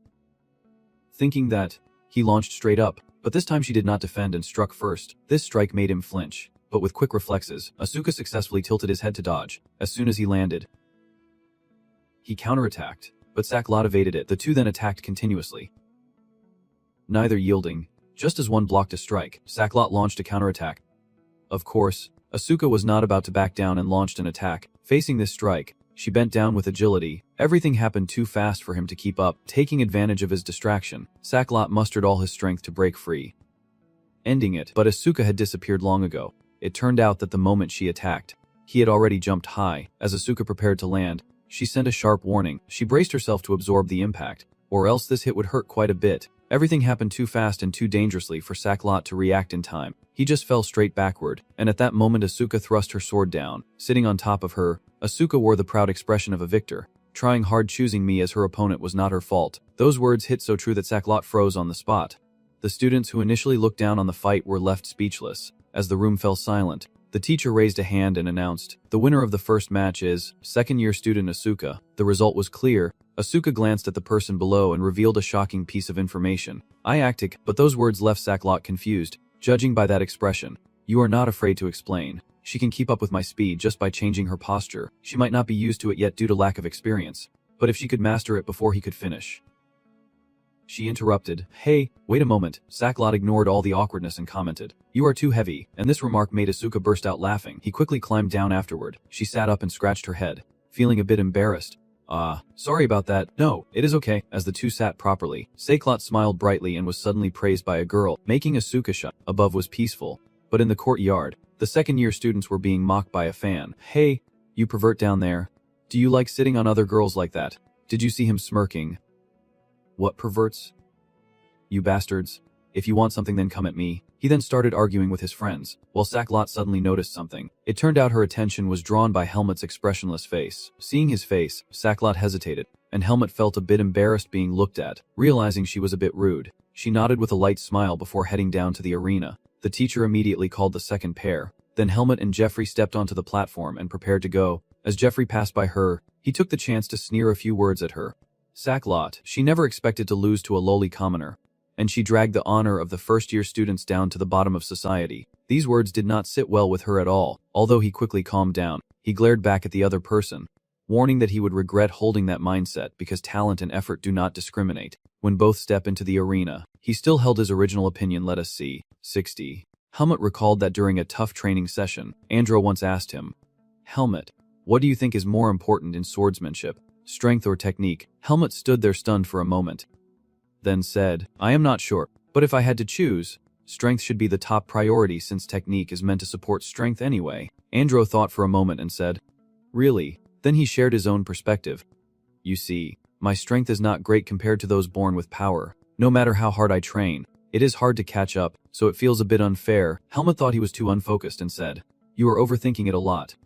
Speaker 1: Thinking that, he launched straight up, but this time she did not defend and struck first. This strike made him flinch, but with quick reflexes, Asuka successfully tilted his head to dodge. As soon as he landed, he counterattacked, but Satlot evaded it. The two then attacked continuously, neither yielding. Just as one blocked a strike, Satlot launched a counterattack. Of course, Asuka was not about to back down and launched an attack. Facing this strike, she bent down with agility. Everything happened too fast for him to keep up. Taking advantage of his distraction, Satlot mustered all his strength to break free, ending it. But Asuka had disappeared long ago. It turned out that the moment she attacked, he had already jumped high. As Asuka prepared to land, she sent a sharp warning. She braced herself to absorb the impact, or else this hit would hurt quite a bit. Everything happened too fast and too dangerously for Satlot to react in time. He just fell straight backward, and at that moment Asuka thrust her sword down. Sitting on top of her, Asuka wore the proud expression of a victor. "Trying hard choosing me as her opponent was not her fault." Those words hit so true that Satlot froze on the spot. The students who initially looked down on the fight were left speechless. As the room fell silent, the teacher raised a hand and announced, "The winner of the first match is second-year student Asuka." The result was clear. Asuka glanced at the person below and revealed a shocking piece of information. "I acted," but those words left Satlot confused. Judging by that expression, "You are not afraid to explain. She can keep up with my speed just by changing her posture. She might not be used to it yet due to lack of experience, but if she could master it before he could finish, She interrupted. Hey, wait a moment. Saklot ignored all the awkwardness and commented. You are too heavy, and this remark made Asuka burst out laughing. He quickly climbed down afterward. She sat up and scratched her head, feeling a bit embarrassed. Sorry about that. No, it is okay. As the two sat properly, Saklot smiled brightly and was suddenly praised by a girl, making Asuka shut. Above was peaceful, but in the courtyard, the second-year students were being mocked by a fan. Hey, you pervert down there. Do you like sitting on other girls like that? Did you see him smirking? What perverts? You bastards. If you want something, then come at me. He then started arguing with his friends, while Saklot suddenly noticed something. It turned out her attention was drawn by Helmut's expressionless face. Seeing his face, Saklot hesitated, and Helmut felt a bit embarrassed being looked at, realizing she was a bit rude. She nodded with a light smile before heading down to the arena. The teacher immediately called the second pair. Then Helmut and Jeffrey stepped onto the platform and prepared to go. As Jeffrey passed by her, he took the chance to sneer a few words at her. Saklot, she never expected to lose to a lowly commoner, and she dragged the honor of the first-year students down to the bottom of society. These words did not sit well with her at all. Although he quickly calmed down, he glared back at the other person, warning that he would regret holding that mindset because talent and effort do not discriminate. When both step into the arena, he still held his original opinion. Let us see. 60. Helmut recalled that during a tough training session, Andro once asked him, Helmut, what do you think is more important in swordsmanship, strength or technique? Helmut stood there stunned for a moment, then said, I am not sure, but if I had to choose, strength should be the top priority since technique is meant to support strength anyway. Andro thought for a moment and said, Really? Then he shared his own perspective. You see, my strength is not great compared to those born with power. No matter how hard I train, it is hard to catch up, so it feels a bit unfair. Helmut thought he was too unfocused and said, You are overthinking it a lot.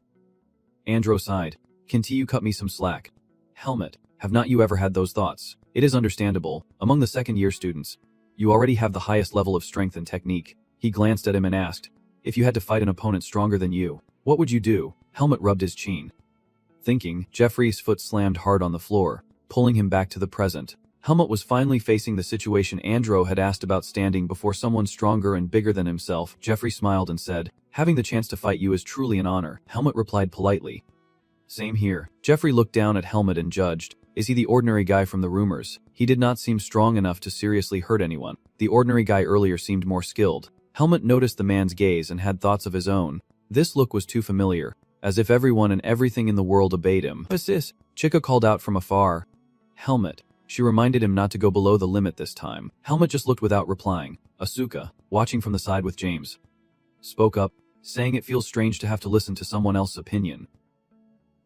Speaker 1: Andro sighed. Can't you cut me some slack? Helmut, have not you ever had those thoughts? It is understandable. Among the second-year students, you already have the highest level of strength and technique. He glanced at him and asked, If you had to fight an opponent stronger than you, what would you do? Helmut rubbed his chin. Thinking, Jeffrey's foot slammed hard on the floor, pulling him back to the present. Helmut was finally facing the situation Andro had asked about, standing before someone stronger and bigger than himself. Jeffrey smiled and said, Having the chance to fight you is truly an honor. Helmut replied politely. Same here. Jeffrey looked down at Helmut and judged. Is he the ordinary guy from the rumors? He did not seem strong enough to seriously hurt anyone. The ordinary guy earlier seemed more skilled. Helmut noticed the man's gaze and had thoughts of his own. This look was too familiar, as if everyone and everything in the world obeyed him. Assist! Chica called out from afar. Helmut. She reminded him not to go below the limit this time. Helmut just looked without replying. Asuka, watching from the side with James, spoke up, saying it feels strange to have to listen to someone else's opinion.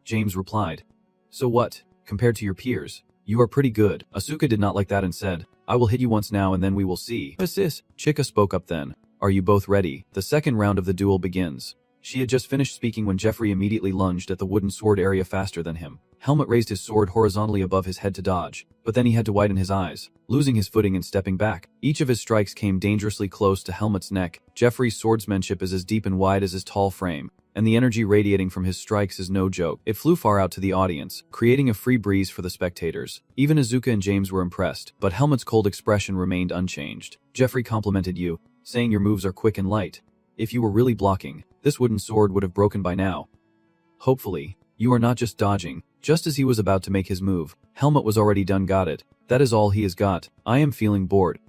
Speaker 1: James replied, So what? Compared to your peers, you are pretty good. Asuka did not like that and said, I will hit you once now and then we will see. Assist! Chica spoke up then. Are you both ready? The second round of the duel begins. She had just finished speaking when Jeffrey immediately lunged at the wooden sword area faster than him. Helmut raised his sword horizontally above his head to dodge, but then he had to widen his eyes, losing his footing and stepping back. Each of his strikes came dangerously close to Helmut's neck. Jeffrey's swordsmanship is as deep and wide as his tall frame, and the energy radiating from his strikes is no joke. It flew far out to the audience, creating a free breeze for the spectators. Even Asuka and James were impressed, but Helmut's cold expression remained unchanged. Jeffrey complimented you, saying your moves are quick and light. If you were really blocking, this wooden sword would have broken by now. Hopefully, you are not just dodging. Just as he was about to make his move, Helmut was already done. Got it. That is all he has got. I am feeling bored.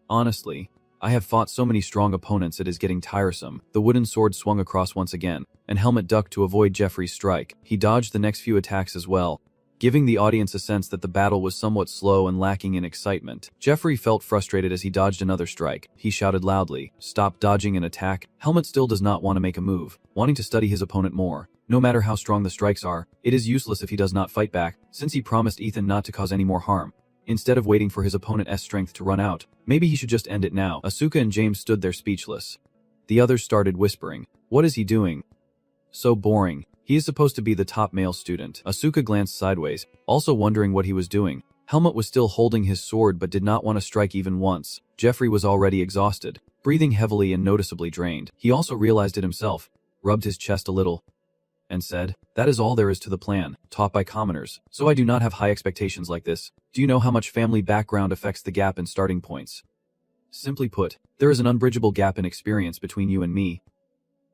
Speaker 1: Honestly, I have fought so many strong opponents it is getting tiresome. The wooden sword swung across once again, and Helmut ducked to avoid Jeffrey's strike. He dodged the next few attacks as well, giving the audience a sense that the battle was somewhat slow and lacking in excitement. Jeffrey felt frustrated as he dodged another strike. He shouted loudly, Stop dodging an attack. Helmut still does not want to make a move, wanting to study his opponent more. No matter how strong the strikes are, it is useless if he does not fight back, since he promised Ethan not to cause any more harm. Instead of waiting for his opponent's strength to run out, maybe he should just end it now. Asuka and James stood there speechless. The others started whispering, What is he doing? So boring. He is supposed to be the top male student. Asuka glanced sideways, also wondering what he was doing. Helmut was still holding his sword but did not want to strike even once. Jeffrey was already exhausted, breathing heavily and noticeably drained. He also realized it himself, rubbed his chest a little, and said, That is all there is to the plan, taught by commoners, so I do not have high expectations like this. Do you know how much family background affects the gap in starting points? Simply put, there is an unbridgeable gap in experience between you and me.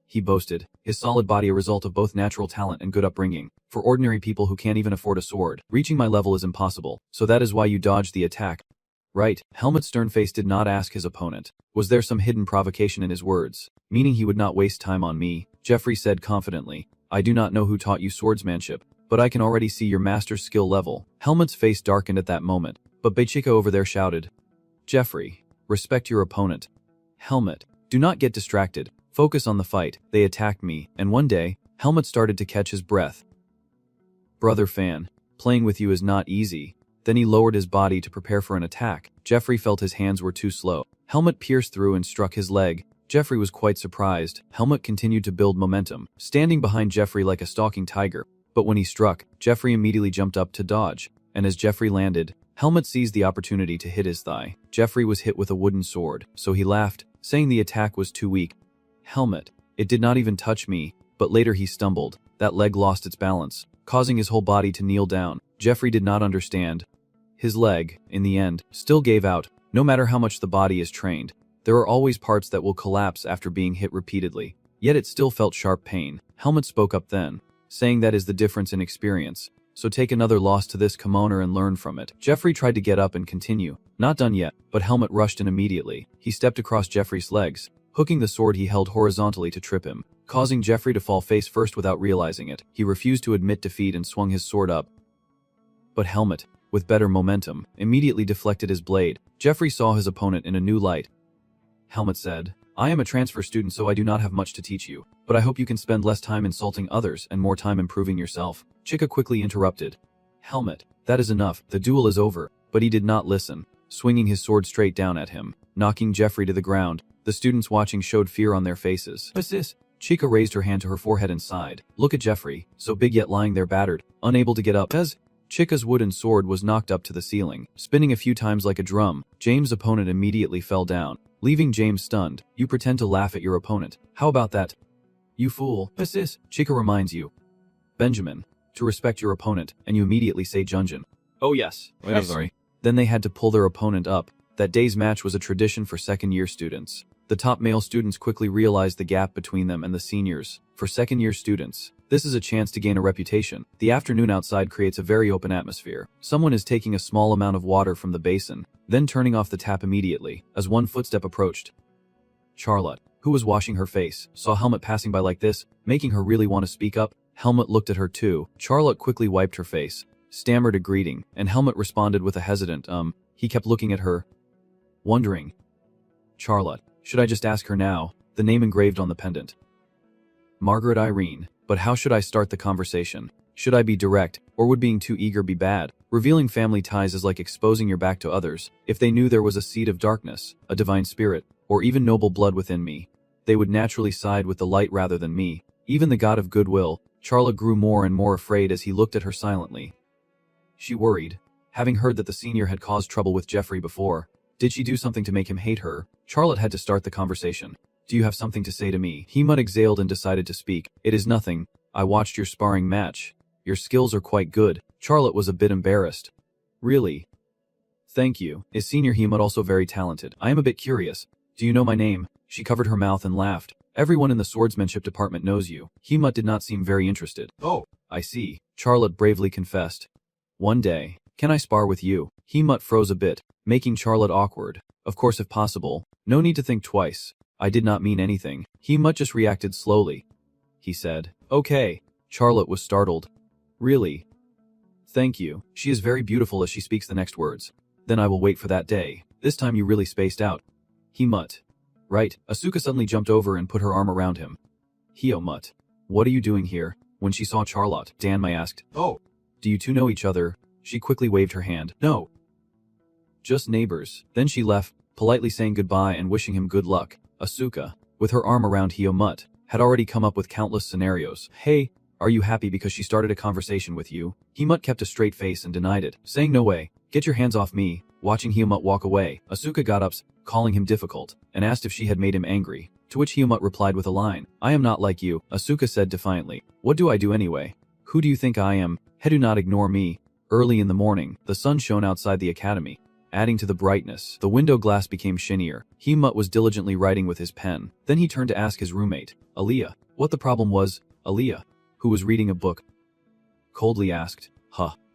Speaker 1: He boasted, his solid body a result of both natural talent and good upbringing. For ordinary people who can't even afford a sword, reaching my level is impossible, so that is why you dodged the attack, Right, Helmut's stern face did not ask his opponent. Was there some hidden provocation in his words, meaning he would not waste time on me? Jeffrey said confidently, I do not know who taught you swordsmanship, but I can already see your master's skill level. Helmut's face darkened at that moment, but Beichika over there shouted, Jeffrey, respect your opponent. Helmut, do not get distracted. Focus on the fight. They attacked me, and one day, Helmut started to catch his breath. Brother Fan, playing with you is not easy. Then he lowered his body to prepare for an attack. Jeffrey felt his hands were too slow. Helmut pierced through and struck his leg. Jeffrey was quite surprised. Helmut continued to build momentum, standing behind Jeffrey like a stalking tiger. But when he struck, Jeffrey immediately jumped up to dodge. And as Jeffrey landed, Helmut seized the opportunity to hit his thigh. Jeffrey was hit with a wooden sword, so he laughed, saying the attack was too weak. Helmut, it did not even touch me, but later he stumbled. That leg lost its balance, causing his whole body to kneel down. Jeffrey did not understand. His leg, in the end, still gave out. No matter how much the body is trained, there are always parts that will collapse after being hit repeatedly. Yet it still felt sharp pain. Helmut spoke up then, saying that is the difference in experience. So take another loss to this kimono and learn from it. Jeffrey tried to get up and continue. Not done yet, but Helmut rushed in immediately. He stepped across Jeffrey's legs, hooking the sword he held horizontally to trip him, causing Jeffrey to fall face first without realizing it. He refused to admit defeat and swung his sword up. But Helmut, with better momentum, immediately deflected his blade. Jeffrey saw his opponent in a new light. Helmut said, I am a transfer student, so I do not have much to teach you, but I hope you can spend less time insulting others and more time improving yourself. Chika quickly interrupted. Helmut, that is enough. The duel is over. But he did not listen, swinging his sword straight down at him, knocking Jeffrey to the ground. The students watching showed fear on their faces. What's this? Chika raised her hand to her forehead and sighed. Look at Jeffrey, so big yet lying there battered, unable to get up. As Chika's wooden sword was knocked up to the ceiling, spinning a few times like a drum, James' opponent immediately fell down, leaving James stunned. You pretend to laugh at your opponent. How about that? You fool. What's this? Chika reminds you, Benjamin, to respect your opponent, and you immediately say Junjin. Oh yes. Wait, I'm sorry. Then they had to pull their opponent up. That day's match was a tradition for second-year students. The top male students quickly realized the gap between them and the seniors. For second-year students, this is a chance to gain a reputation. The afternoon outside creates a very open atmosphere. Someone is taking a small amount of water from the basin, then turning off the tap immediately, as one footstep approached. Charlotte, who was washing her face, saw Helmut passing by like this, making her really want to speak up. Helmut looked at her too. Charlotte quickly wiped her face, stammered a greeting, and Helmut responded with a hesitant, He kept looking at her, wondering. Charlotte, should I just ask her now? The name engraved on the pendant. Margaret Irene. But how should I start the conversation? Should I be direct, or would being too eager be bad? Revealing family ties is like exposing your back to others. If they knew there was a seed of darkness, a divine spirit, or even noble blood within me, they would naturally side with the light rather than me. Even the god of goodwill. Charlotte grew more and more afraid as he looked at her silently. She worried, having heard that the senior had caused trouble with Jeffrey before. Did she do something to make him hate her? Charlotte had to start the conversation. Do you have something to say to me? Hemut exhaled and decided to speak. It is nothing. I watched your sparring match. Your skills are quite good. Charlotte was a bit embarrassed. Really? Thank you. Is Senior Hemut also very talented? I am a bit curious. Do you know my name? She covered her mouth and laughed. Everyone in the swordsmanship department knows you. Hemut did not seem very interested. Oh, I see. Charlotte bravely confessed. One day, can I spar with you? Hemut froze a bit, making Charlotte awkward. Of course, if possible. No need to think twice. I did not mean anything. Hemut just reacted slowly. He said, okay. Charlotte was startled. Really? Thank you. She is very beautiful as she speaks the next words. Then I will wait for that day. This time you really spaced out. Hemut. Right. Asuka suddenly jumped over and put her arm around him. Hemut. What are you doing here? When she saw Charlotte, Danmai asked. Oh. Do you two know each other? She quickly waved her hand. No. Just neighbors. Then she left, politely saying goodbye and wishing him good luck. Asuka, with her arm around Hemut, had already come up with countless scenarios. Hey, are you happy because she started a conversation with you? Hemut kept a straight face and denied it, saying no way. Get your hands off me. Watching Hemut walk away, Asuka got up, calling him difficult, and asked if she had made him angry, to which Hemut replied with a line. I am not like you, Asuka said defiantly. What do I do anyway? Who do you think I am? Do not ignore me. Early in the morning, the sun shone outside the academy, adding to the brightness. The window glass became shinier. Hemut was diligently writing with his pen. Then he turned to ask his roommate, Aliyah, what the problem was. Aliyah, who was reading a book, coldly asked.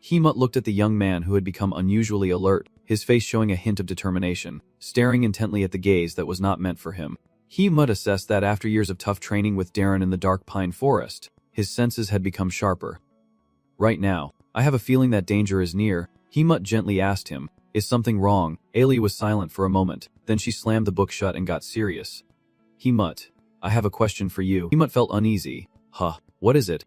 Speaker 1: Hemut looked at the young man who had become unusually alert. his face showing a hint of determination, staring intently at the gaze that was not meant for him. He must assess that after years of tough training with Darien in the dark pine forest, his senses had become sharper. Right now, I have a feeling that danger is near, Hemut gently asked him. Is something wrong? Ailey was silent for a moment, then she slammed the book shut and got serious. Hemut, I have a question for you. Hemut felt uneasy. Huh, what is it?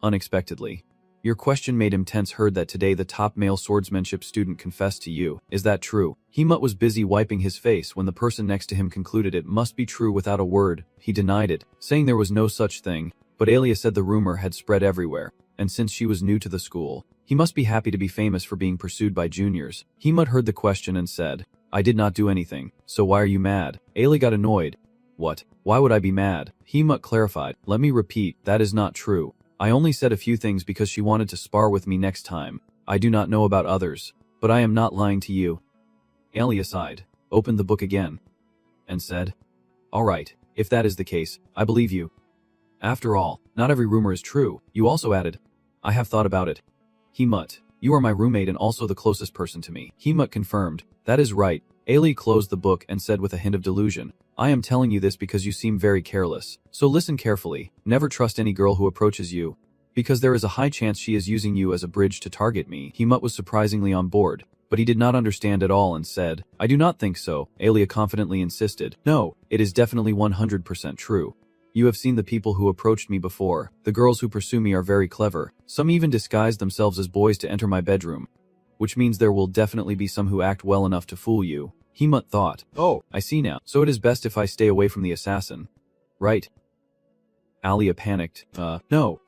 Speaker 1: Unexpectedly. Your question made him tense. Heard that today the top male swordsmanship student confessed to you. Is that true? Hemut was busy wiping his face when the person next to him concluded it must be true without a word. He denied it, saying there was no such thing, but Alia said the rumor had spread everywhere, and since she was new to the school, he must be happy to be famous for being pursued by juniors. Hemut heard the question and said, I did not do anything, so why are you mad? Ailey got annoyed. What? Why would I be mad? Hemut clarified. Let me repeat, that is not true. I only said a few things because she wanted to spar with me next time. I do not know about others, but I am not lying to you. Ailey sighed, opened the book again, and said, All right, if that is the case, I believe you. After all, not every rumor is true. You also added, I have thought about it. Hemut, you are my roommate and also the closest person to me. Hemut confirmed, that is right. Ailey closed the book and said with a hint of delusion, I am telling you this because you seem very careless. So listen carefully. Never trust any girl who approaches you, because there is a high chance she is using you as a bridge to target me. Hemut was surprisingly on board, but he did not understand at all and said, I do not think so. Alia confidently insisted, No, it is definitely 100% true. You have seen the people who approached me before. The girls who pursue me are very clever. Some even disguise themselves as boys to enter my bedroom, which means there will definitely be some who act well enough to fool you. Hemut thought, Oh, I see now. So it is best if I stay away from the assassin. Right? Alia panicked. No.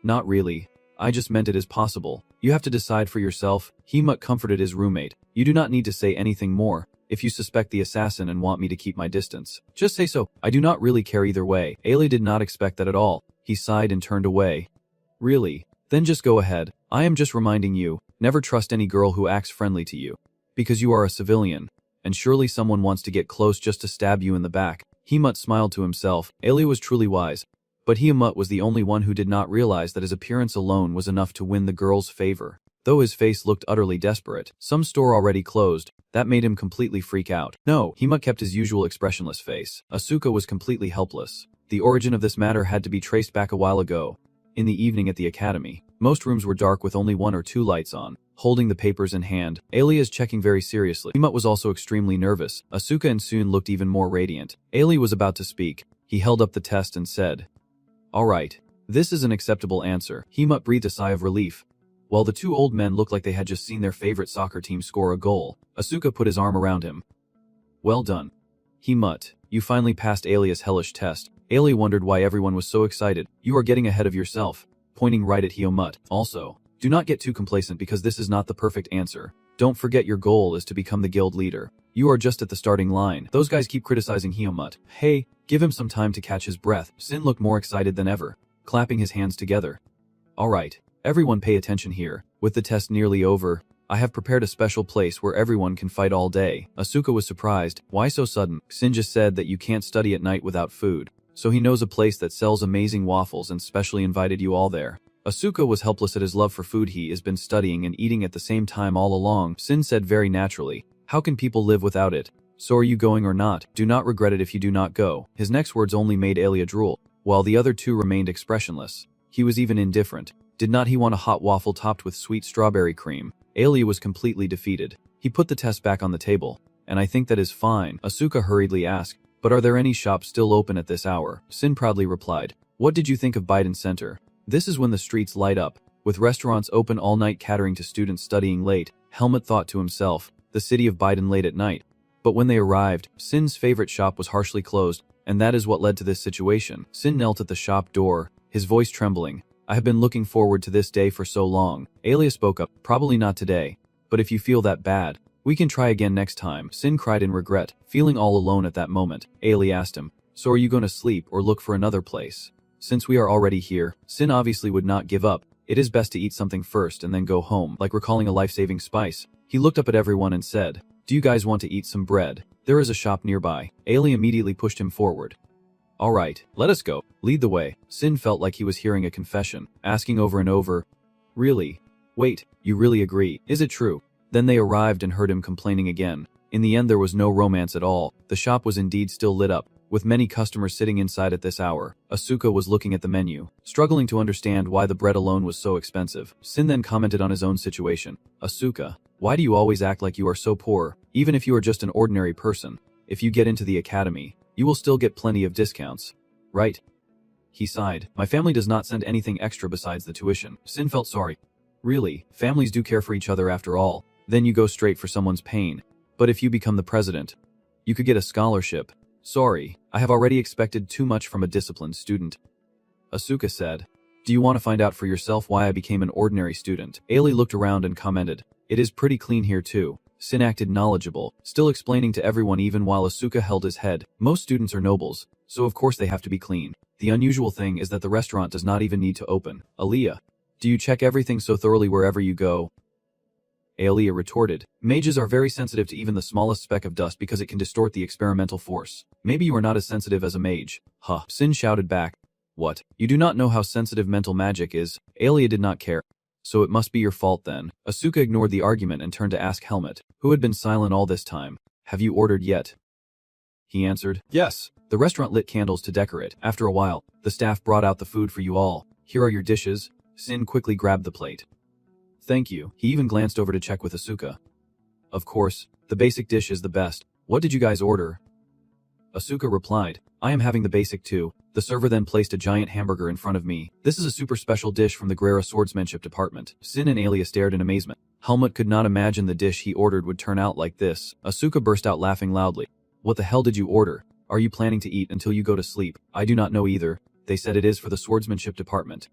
Speaker 1: Not really. I just meant it as possible. You have to decide for yourself. Hemut comforted his roommate. You do not need to say anything more. If you suspect the assassin and want me to keep my distance, just say so. I do not really care either way. Ailey did not expect that at all. He sighed and turned away. Really? Then just go ahead. I am just reminding you, never trust any girl who acts friendly to you. Because you are a civilian. And surely someone wants to get close just to stab you in the back. Hemut smiled to himself. Ailey was truly wise. But Hemut was the only one who did not realize that his appearance alone was enough to win the girl's favor. Though his face looked utterly desperate, some store already closed, that made him completely freak out. No, Hemut kept his usual expressionless face. Asuka was completely helpless. The origin of this matter had to be traced back a while ago. In the evening at the academy, most rooms were dark with only 1 or 2 lights on. Holding the papers in hand, Ailey is checking very seriously. Hemut was also extremely nervous. Asuka and Soon looked even more radiant. Ailey was about to speak. He held up the test and said, All right, this is an acceptable answer. Hemut breathed a sigh of relief. While the 2 old men looked like they had just seen their favorite soccer team score a goal, Asuka put his arm around him. Well done. Hemut, you finally passed Ailey's hellish test. Ailey wondered why everyone was so excited. You are getting ahead of yourself. Pointing right at Hemut. Also, do not get too complacent because this is not the perfect answer. Don't forget your goal is to become the guild leader. You are just at the starting line. Those guys keep criticizing Hemut. Hey, give him some time to catch his breath. Sin looked more excited than ever, clapping his hands together. Alright, everyone pay attention here. With the test nearly over, I have prepared a special place where everyone can fight all day. Asuka was surprised. Why so sudden? Sin just said that you can't study at night without food. So he knows a place that sells amazing waffles and specially invited you all there. Asuka was helpless at his love for food. He has been studying and eating at the same time all along. Sin said very naturally, how can people live without it? So are you going or not? Do not regret it if you do not go. His next words only made Alia drool, while the other 2 remained expressionless. He was even indifferent. Did not he want a hot waffle topped with sweet strawberry cream? Alia was completely defeated. He put the test back on the table. And I think that is fine. Asuka hurriedly asked, but are there any shops still open at this hour? Sin proudly replied, what did you think of Biden Center? This is when the streets light up, with restaurants open all night catering to students studying late. Helmut thought to himself, the city of Biden late at night. But when they arrived, Sin's favorite shop was harshly closed, and that is what led to this situation. Sin knelt at the shop door, his voice trembling. I have been looking forward to this day for so long. Alia spoke up, probably not today, but if you feel that bad, we can try again next time. Sin cried in regret, feeling all alone at that moment. Alia asked him, so are you going to sleep or look for another place? Since we are already here, Sin obviously would not give up. It is best to eat something first and then go home, like recalling a life-saving spice. He looked up at everyone and said, do you guys want to eat some bread? There is a shop nearby. Ailey immediately pushed him forward. Alright, let us go. Lead the way. Sin felt like he was hearing a confession, asking over and over, really? Wait, you really agree? Is it true? Then they arrived and heard him complaining again. In the end there was no romance at all. The shop was indeed still lit up, with many customers sitting inside at this hour. Asuka was looking at the menu, struggling to understand why the bread alone was so expensive. Sin then commented on his own situation. Asuka, why do you always act like you are so poor? Even if you are just an ordinary person, if you get into the academy, you will still get plenty of discounts. Right? He sighed. My family does not send anything extra besides the tuition. Sin felt sorry. Really, families do care for each other after all. Then you go straight for someone's pain. But if you become the president, you could get a scholarship. Sorry, I have already expected too much from a disciplined student. Asuka said. Do you want to find out for yourself why I became an ordinary student? Ailey looked around and commented. It is pretty clean here too. Sin acted knowledgeable, still explaining to everyone even while Asuka held his head. Most students are nobles, so of course they have to be clean. The unusual thing is that the restaurant does not even need to open. Aaliyah, do you check everything so thoroughly wherever you go? Aaliyah retorted. Mages are very sensitive to even the smallest speck of dust because it can distort the experimental force. Maybe you are not as sensitive as a mage. Huh. Sin shouted back. What? You do not know how sensitive mental magic is. Aaliyah did not care. So it must be your fault then. Asuka ignored the argument and turned to ask Helmet, who had been silent all this time. Have you ordered yet? He answered. Yes. The restaurant lit candles to decorate. After a while, the staff brought out the food for you all. Here are your dishes. Sin quickly grabbed the plate. Thank you. He even glanced over to check with Asuka. Of course, the basic dish is the best. What did you guys order? Asuka replied, I am having the basic too. The server then placed a giant hamburger in front of me. This is a super special dish from the Guerra Swordsmanship department. Sin and Alia stared in amazement. Helmut could not imagine the dish he ordered would turn out like this. Asuka burst out laughing loudly. What the hell did you order? Are you planning to eat until you go to sleep? I do not know either. They said it is for the Swordsmanship department.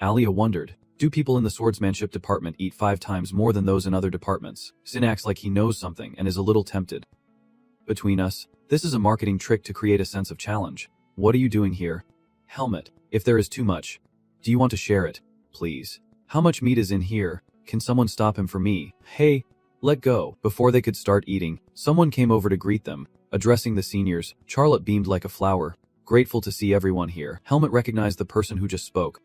Speaker 1: Alia wondered. Do people in the Swordsmanship department eat 5 times more than those in other departments? Sin acts like he knows something and is a little tempted. Between us, this is a marketing trick to create a sense of challenge. What are you doing here? Helmet, if there is too much, do you want to share it? Please. How much meat is in here? Can someone stop him for me? Hey, let go. Before they could start eating, someone came over to greet them. Addressing the seniors, Charlotte beamed like a flower. Grateful to see everyone here. Helmet recognized the person who just spoke.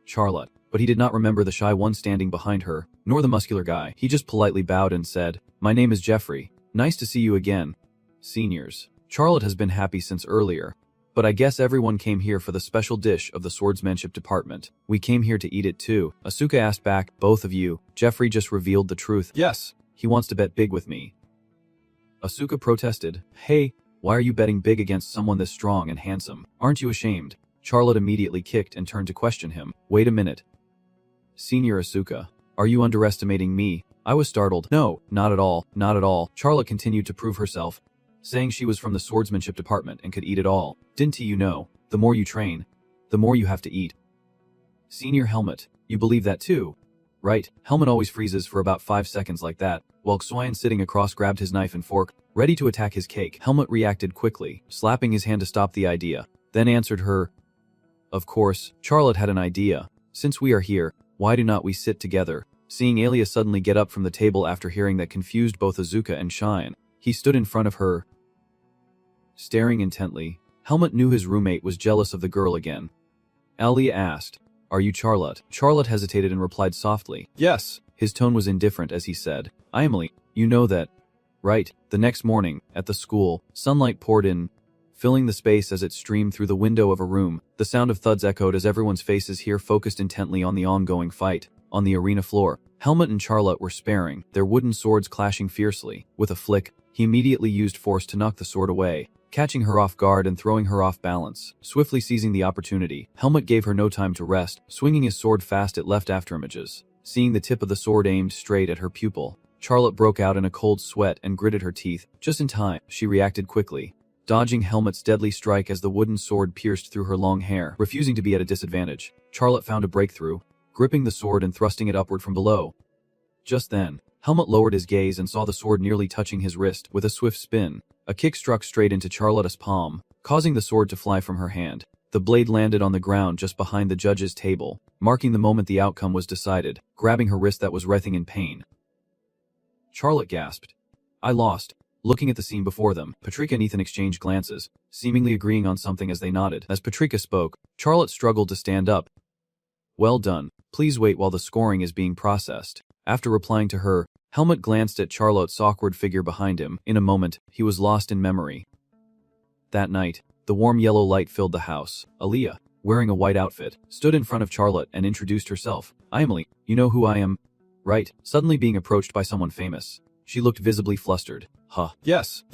Speaker 1: Charlotte. But he did not remember the shy one standing behind her, nor the muscular guy. He just politely bowed and said, My name is Jeffrey. Nice to see you again. Seniors. Charlotte has been happy since earlier. But I guess everyone came here for the special dish of the Swordsmanship department. We came here to eat it too. Asuka asked back, both of you. Jeffrey just revealed the truth. Yes. He wants to bet big with me. Asuka protested. Hey, why are you betting big against someone this strong and handsome? Aren't you ashamed? Charlotte immediately kicked and turned to question him. Wait a minute. Senior Asuka, are you underestimating me? I was startled. No, not at all, not at all. Charlotte continued to prove herself, saying she was from the Swordsmanship department and could eat it all. Didn't you know, the more you train, the more you have to eat. Senior Helmet, you believe that too? Right, Helmet always freezes for about 5 seconds like that, while Xuan sitting across grabbed his knife and fork, ready to attack his cake. Helmet reacted quickly, slapping his hand to stop the idea, then answered her. Of course, Charlotte had an idea. Since we are here, why do not we sit together? Seeing Alia suddenly get up from the table after hearing that confused both Azuka and Shine, he stood in front of her, staring intently. Helmut knew his roommate was jealous of the girl again. Alia asked, Are you Charlotte? Charlotte hesitated and replied softly, Yes. His tone was indifferent as he said, I am Alia. You know that, right? The next morning, at the school, sunlight poured in, filling the space as it streamed through the window of a room. The sound of thuds echoed as everyone's faces here focused intently on the ongoing fight. On the arena floor, Helmut and Charlotte were sparring, their wooden swords clashing fiercely. With a flick, he immediately used force to knock the sword away, catching her off guard and throwing her off balance. Swiftly seizing the opportunity, Helmut gave her no time to rest, swinging his sword fast it left afterimages. Seeing the tip of the sword aimed straight at her pupil, Charlotte broke out in a cold sweat and gritted her teeth. Just in time, she reacted quickly, dodging Helmut's deadly strike as the wooden sword pierced through her long hair. Refusing to be at a disadvantage, Charlotte found a breakthrough, gripping the sword and thrusting it upward from below. Just then, Helmut lowered his gaze and saw the sword nearly touching his wrist. With a swift spin, a kick struck straight into Charlotte's palm, causing the sword to fly from her hand. The blade landed on the ground just behind the judge's table, marking the moment the outcome was decided, grabbing her wrist that was writhing in pain. Charlotte gasped. I lost. Looking at the scene before them, Patrika and Ethan exchanged glances, seemingly agreeing on something as they nodded. As Patrika spoke, Charlotte struggled to stand up. Well done. Please wait while the scoring is being processed. After replying to her, Helmut glanced at Charlotte's awkward figure behind him. In a moment, he was lost in memory. That night, the warm yellow light filled the house. Aaliyah, wearing a white outfit, stood in front of Charlotte and introduced herself. "I am Aaliyah. You know who I am, right?" Suddenly being approached by someone famous. She looked visibly flustered. "Huh. Yes.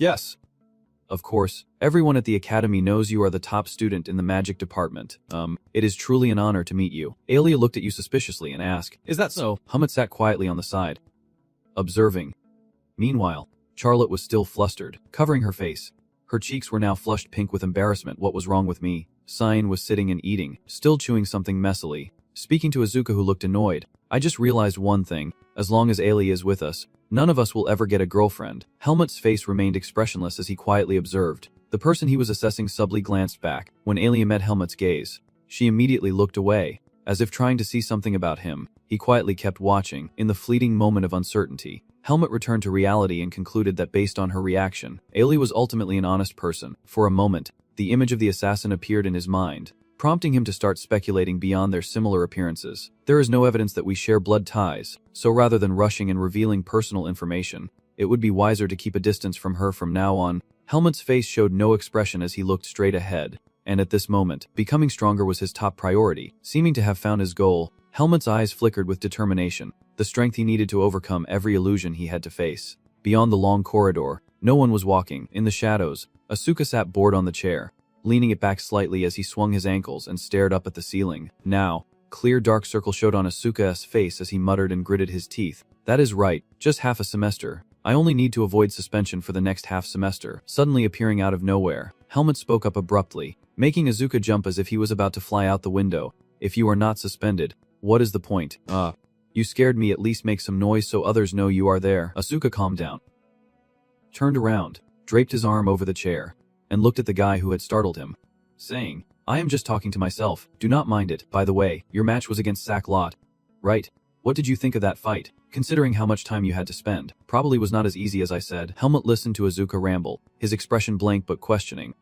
Speaker 1: Of course, everyone at the academy knows you are the top student in the magic department. It is truly an honor to meet you." Aaliyah looked at you suspiciously and asked, "Is that so?" Helmut sat quietly on the side, observing. Meanwhile, Charlotte was still flustered, covering her face. Her cheeks were now flushed pink with embarrassment. "What was wrong with me?" Cyan was sitting and eating, still chewing something messily, speaking to Azuka, who looked annoyed. "I just realized one thing. As long as Aaliyah is with us, none of us will ever get a girlfriend." Helmut's face remained expressionless as he quietly observed. The person he was assessing subtly glanced back. When Aaliyah met Helmut's gaze, she immediately looked away, as if trying to see something about him. He quietly kept watching. In the fleeting moment of uncertainty, Helmut returned to reality and concluded that based on her reaction, Aaliyah was ultimately an honest person. For a moment, the image of the assassin appeared in his mind, prompting him to start speculating beyond their similar appearances. There is no evidence that we share blood ties, so rather than rushing and revealing personal information, it would be wiser to keep a distance from her from now on. Helmut's face showed no expression as he looked straight ahead, and at this moment, becoming stronger was his top priority. Seeming to have found his goal, Helmut's eyes flickered with determination, the strength he needed to overcome every illusion he had to face. Beyond the long corridor, no one was walking. In the shadows, Asuka sat bored on the chair, leaning it back slightly as he swung his ankles and stared up at the ceiling. Now, clear dark circle showed on Asuka's face as he muttered and gritted his teeth. "That is right, just half a semester. I only need to avoid suspension for the next half semester." Suddenly appearing out of nowhere, Helmut spoke up abruptly, making Asuka jump as if he was about to fly out the window. "If you are not suspended, what is the point?" You scared me. At least make some noise so others know you are there." Asuka calmed down, turned around, draped his arm over the chair, and looked at the guy who had startled him, saying, "I am just talking to myself. Do not mind it. By the way, your match was against Saklot, right? What did you think of that fight? Considering how much time you had to spend, probably was not as easy as I said." Helmut listened to Asuka ramble, his expression blank but questioning.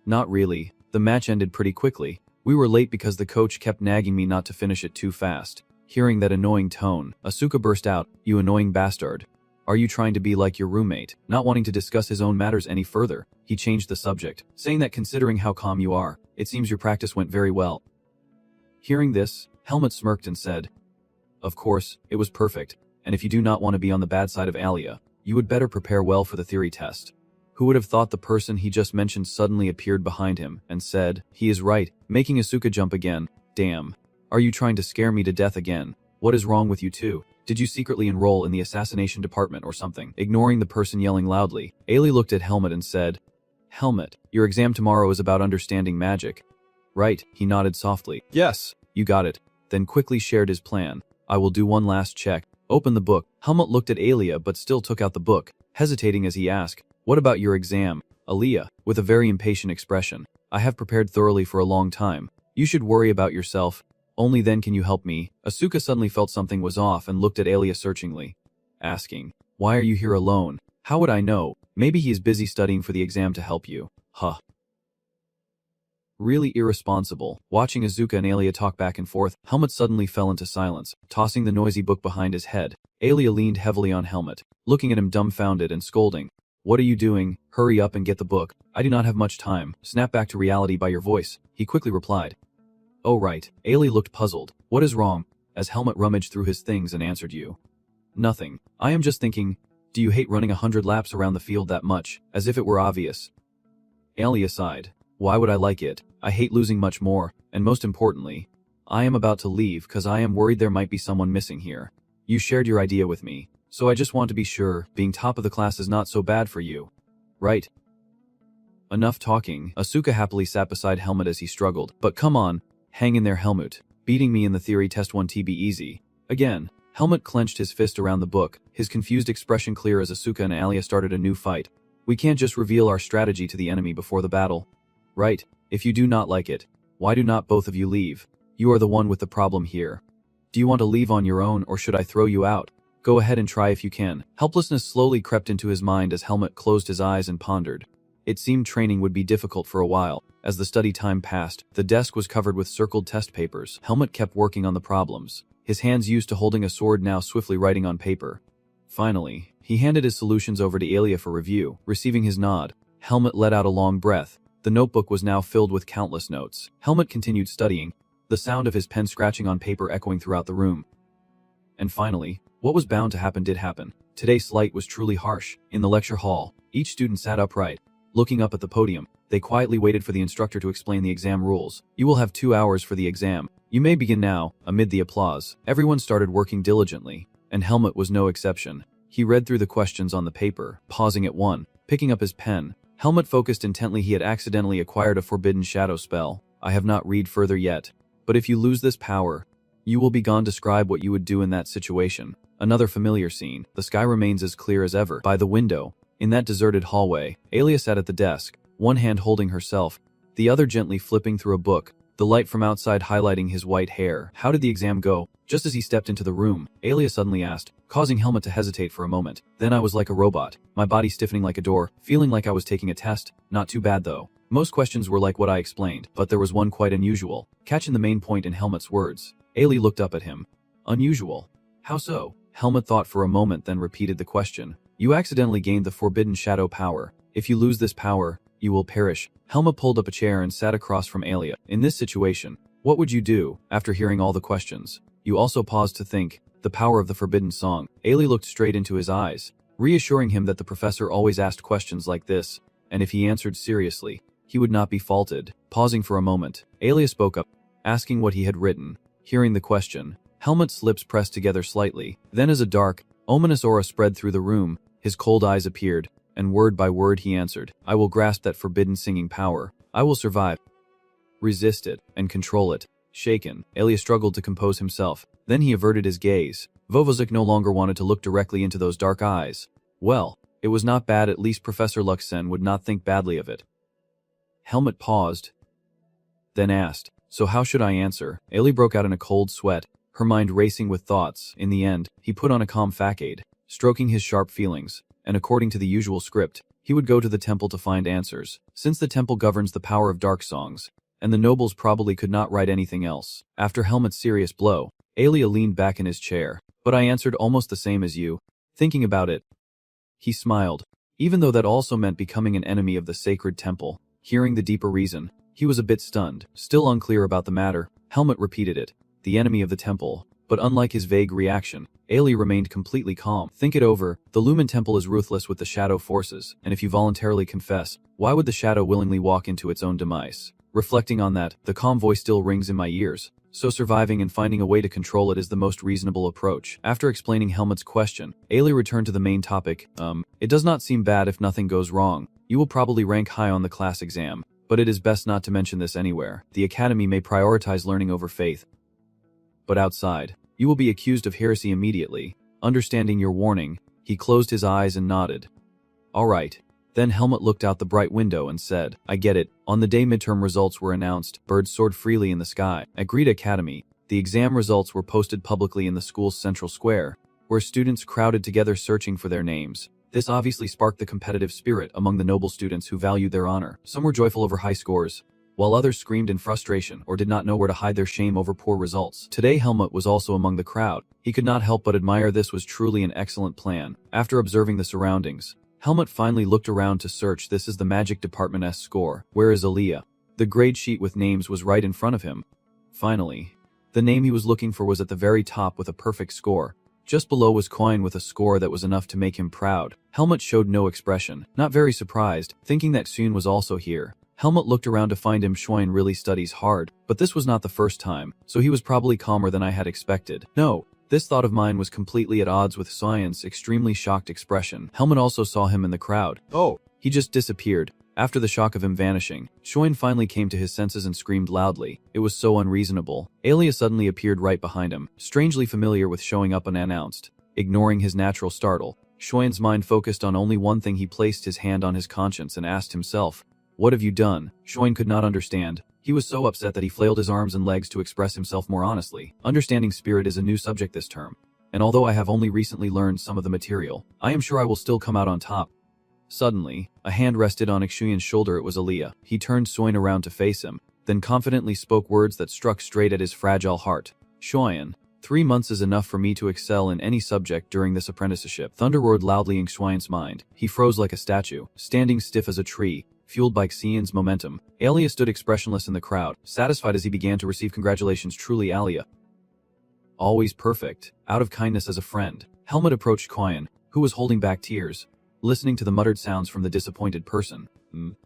Speaker 1: "Not really. The match ended pretty quickly. We were late because the coach kept nagging me not to finish it too fast." Hearing that annoying tone, Asuka burst out, "You annoying bastard. Are you trying to be like your roommate?" Not wanting to discuss his own matters any further, he changed the subject, saying that considering how calm you are, it seems your practice went very well. Hearing this, Helmut smirked and said, "Of course, it was perfect, and if you do not want to be on the bad side of Aaliyah, you would better prepare well for the theory test." Who would have thought the person he just mentioned suddenly appeared behind him and said, "He is right," making Asuka jump again. "Damn. Are you trying to scare me to death again? What is wrong with you two? Did you secretly enroll in the assassination department or something?" Ignoring the person yelling loudly, Ailey looked at Helmut and said, "Helmut, your exam tomorrow is about understanding magic, right?" He nodded softly. "Yes, you got it." Then quickly shared his plan. "I will do one last check. Open the book." Helmut looked at Aaliyah but still took out the book, hesitating as he asked, "What about your exam?" Aaliyah, with a very impatient expression, "I have prepared thoroughly for a long time. You should worry about yourself. Only then can you help me." Asuka suddenly felt something was off and looked at Aaliyah searchingly, asking, "Why are you here alone?" "How would I know? Maybe he is busy studying for the exam to help you." Huh. Really irresponsible. Watching Asuka and Aaliyah talk back and forth, Helmut suddenly fell into silence, tossing the noisy book behind his head. Aaliyah leaned heavily on Helmut, looking at him dumbfounded and scolding. "What are you doing? Hurry up and get the book." "I do not have much time. Snap back to reality by your voice," he quickly replied. "Oh right." Aaliyah looked puzzled. "What is wrong?" As Helmut rummaged through his things and answered, "You. Nothing. I am just thinking, do you hate running 100 laps around the field that much, as if it were obvious?" Aaliyah sighed. "Why would I like it? I hate losing much more, and most importantly, I am about to leave cause I am worried there might be someone missing here. You shared your idea with me, so I just want to be sure being top of the class is not so bad for you. Right?" Enough talking. Asuka happily sat beside Helmut as he struggled. "But come on. Hang in there, Helmut. Beating me in the theory test won't be easy." Again, Helmut clenched his fist around the book, his confused expression clear as Asuka and Aaliyah started a new fight. "We can't just reveal our strategy to the enemy before the battle. Right? If you do not like it, why do not both of you leave? You are the one with the problem here. Do you want to leave on your own or should I throw you out? Go ahead and try if you can." Helplessness slowly crept into his mind as Helmut closed his eyes and pondered. It seemed training would be difficult for a while. As the study time passed, the desk was covered with circled test papers. Helmut kept working on the problems, his hands used to holding a sword now swiftly writing on paper. Finally, he handed his solutions over to Alia for review. Receiving his nod, Helmut let out a long breath. The notebook was now filled with countless notes. Helmut continued studying, the sound of his pen scratching on paper echoing throughout the room. And finally, what was bound to happen did happen. Today's light was truly harsh. In the lecture hall, each student sat upright, looking up at the podium. They quietly waited for the instructor to explain the exam rules. You will have 2 hours for the exam. You may begin now. Amid the applause, everyone started working diligently, and Helmut was no exception. He read through the questions on the paper, pausing at one, picking up his pen. Helmut focused intently. He had accidentally acquired a forbidden shadow spell. I have not read further yet. But if you lose this power, you will be gone. Describe what you would do in that situation. Another familiar scene. The sky remains as clear as ever. By the window, in that deserted hallway, Alia sat at the desk, one hand holding herself, the other gently flipping through a book, the light from outside highlighting his white hair. How did the exam go? Just as he stepped into the room, Alia suddenly asked, causing Helmut to hesitate for a moment. Then I was like a robot, my body stiffening like a door, feeling like I was taking a test. Not too bad though. Most questions were like what I explained, but there was one quite unusual. Catching the main point in Helmut's words, Alia looked up at him. Unusual? How so? Helmut thought for a moment, then repeated the question. You accidentally gained the forbidden shadow power. If you lose this power, you will perish. Helmut pulled up a chair and sat across from Alia. In this situation, what would you do? After hearing all the questions, you also paused to think. The power of the forbidden song. Alia looked straight into his eyes, reassuring him that the professor always asked questions like this, and if he answered seriously, he would not be faulted. Pausing for a moment, Alia spoke up, asking what he had written. Hearing the question, Helmut's lips pressed together slightly. Then as a dark, ominous aura spread through the room, his cold eyes appeared, and word by word he answered. I will grasp that forbidden singing power. I will survive, resist it, and control it. Shaken, Alia struggled to compose himself. Then he averted his gaze. Vovozik no longer wanted to look directly into those dark eyes. Well, it was not bad. At least Professor Luxen would not think badly of it. Helmut paused, then asked, so how should I answer? Alia broke out in a cold sweat, her mind racing with thoughts. In the end, he put on a calm facade, stroking his sharp feelings, and according to the usual script, he would go to the temple to find answers. Since the temple governs the power of dark songs, and the nobles probably could not write anything else. After Helmut's serious blow, Alia leaned back in his chair. But I answered almost the same as you. Thinking about it, he smiled, even though that also meant becoming an enemy of the sacred temple. Hearing the deeper reason, he was a bit stunned. Still unclear about the matter, Helmut repeated it. The enemy of the temple. But unlike his vague reaction, Alia remained completely calm. Think it over. The Lumen Temple is ruthless with the shadow forces, and if you voluntarily confess, why would the shadow willingly walk into its own demise? Reflecting on that, the calm voice still rings in my ears. So surviving and finding a way to control it is the most reasonable approach. After explaining Helmut's question, Alia returned to the main topic. It does not seem bad if nothing goes wrong. You will probably rank high on the class exam, but it is best not to mention this anywhere. The academy may prioritize learning over faith. But outside, you will be accused of heresy immediately. Understanding your warning, he closed his eyes and nodded. All right. Then Helmut looked out the bright window and said, I get it. On the day midterm results were announced, birds soared freely in the sky. At Greta Academy, the exam results were posted publicly in the school's central square, where students crowded together searching for their names. This obviously sparked the competitive spirit among the noble students who valued their honor. Some were joyful over high scores, while others screamed in frustration or did not know where to hide their shame over poor results. Today Helmut was also among the crowd. He could not help but admire. This was truly an excellent plan. After observing the surroundings, Helmut finally looked around to search. This is the magic department's score. Where is Alia? The grade sheet with names was right in front of him. Finally, the name he was looking for was at the very top with a perfect score. Just below was Coin with a score that was enough to make him proud. Helmut showed no expression, not very surprised, thinking that Sune was also here. Helmut looked around to find him. Schwein really studies hard, but this was not the first time, so he was probably calmer than I had expected. No. This thought of mine was completely at odds with Science's extremely shocked expression. Helmut also saw him in the crowd. Oh, he just disappeared. After the shock of him vanishing, Schwein finally came to his senses and screamed loudly. It was so unreasonable. Alia suddenly appeared right behind him, strangely familiar with showing up unannounced. Ignoring his natural startle, Schwein's mind focused on only one thing. He placed his hand on his conscience and asked himself, what have you done? Schwein could not understand. He was so upset that he flailed his arms and legs to express himself more honestly. Understanding spirit is a new subject this term, and although I have only recently learned some of the material, I am sure I will still come out on top. Suddenly, a hand rested on Xuyan's shoulder. It was Alia. He turned Xuyan around to face him, then confidently spoke words that struck straight at his fragile heart. Xuyan, 3 months is enough for me to excel in any subject during this apprenticeship. Thunder roared loudly in Xuan's mind. He froze like a statue, standing stiff as a tree, fueled by Xian's momentum. Alia stood expressionless in the crowd, satisfied as he began to receive congratulations. Truly Alia. Always perfect, out of kindness as a friend. Helmet approached Qian, who was holding back tears, listening to the muttered sounds from the disappointed person.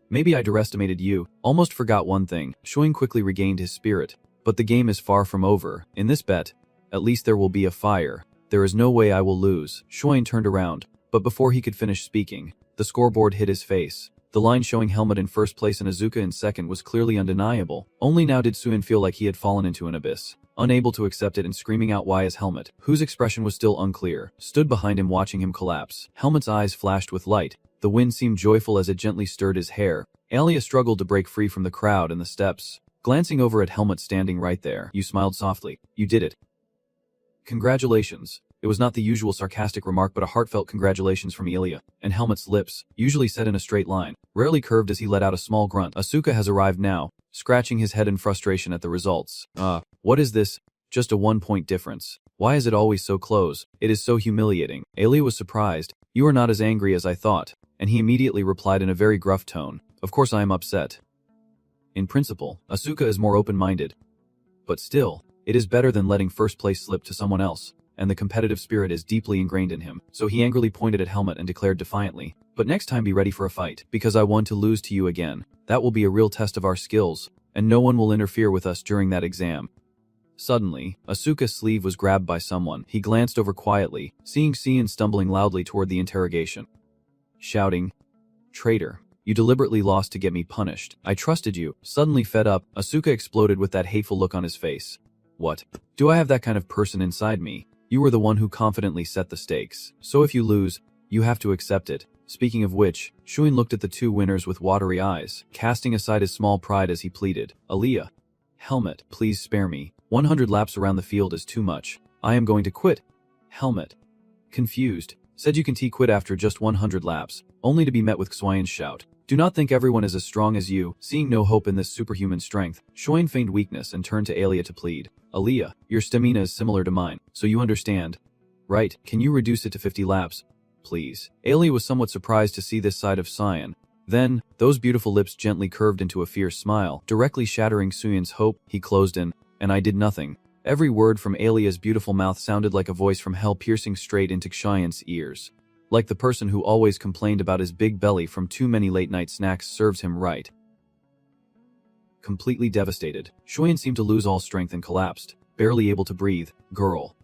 Speaker 1: Maybe I underestimated you. Almost forgot one thing. Shuin quickly regained his spirit. But the game is far from over. In this bet, at least there will be a fire. There is no way I will lose. Shuin turned around, but before he could finish speaking, the scoreboard hit his face. The line showing Helmet in first place and Azuka in second was clearly undeniable. Only now did Shuin feel like he had fallen into an abyss. Unable to accept it and screaming out why his Helmet, whose expression was still unclear, stood behind him watching him collapse. Helmet's eyes flashed with light. The wind seemed joyful as it gently stirred his hair. Alia struggled to break free from the crowd and the steps. Glancing over at Helmet standing right there, you smiled softly. You did it. Congratulations. It was not the usual sarcastic remark but a heartfelt congratulations from Alia, and Helmet's lips, usually set in a straight line, rarely curved as he let out a small grunt. Asuka has arrived now, scratching his head in frustration at the results. What is this? Just a 1-point difference. Why is it always so close? It is so humiliating. Alia was surprised. You are not as angry as I thought. And he immediately replied in a very gruff tone. Of course I am upset. In principle, Asuka is more open-minded. But still, it is better than letting first place slip to someone else, and the competitive spirit is deeply ingrained in him. So he angrily pointed at Helmet and declared defiantly, but next time be ready for a fight, because I want to lose to you again. That will be a real test of our skills, and no one will interfere with us during that exam. Suddenly, Asuka's sleeve was grabbed by someone. He glanced over quietly, seeing Xian stumbling loudly toward the interrogation, shouting, "Traitor. You deliberately lost to get me punished. I trusted you." Suddenly fed up, Asuka exploded with that hateful look on his face. What? Do I have that kind of person inside me? You were the one who confidently set the stakes. So if you lose, you have to accept it. Speaking of which, Shuin looked at the two winners with watery eyes, casting aside his small pride as he pleaded. Alia. Helmet, please spare me. 100 laps around the field is too much. I am going to quit. Helmet. Confused. Said you can quit after just 100 laps, only to be met with Xuan's shout. Do not think everyone is as strong as you. Seeing no hope in this superhuman strength, Shuin feigned weakness and turned to Alia to plead. Alia, your stamina is similar to mine, so you understand. Right, can you reduce it to 50 laps? Please. Alia was somewhat surprised to see this side of Xian. Then, those beautiful lips gently curved into a fierce smile, directly shattering Xuan's hope. He closed in, and I did nothing. Every word from Alia's beautiful mouth sounded like a voice from hell piercing straight into Xian's ears. Like the person who always complained about his big belly from too many late-night snacks serves him right. Completely devastated, Shuin seemed to lose all strength and collapsed, barely able to breathe. Girl.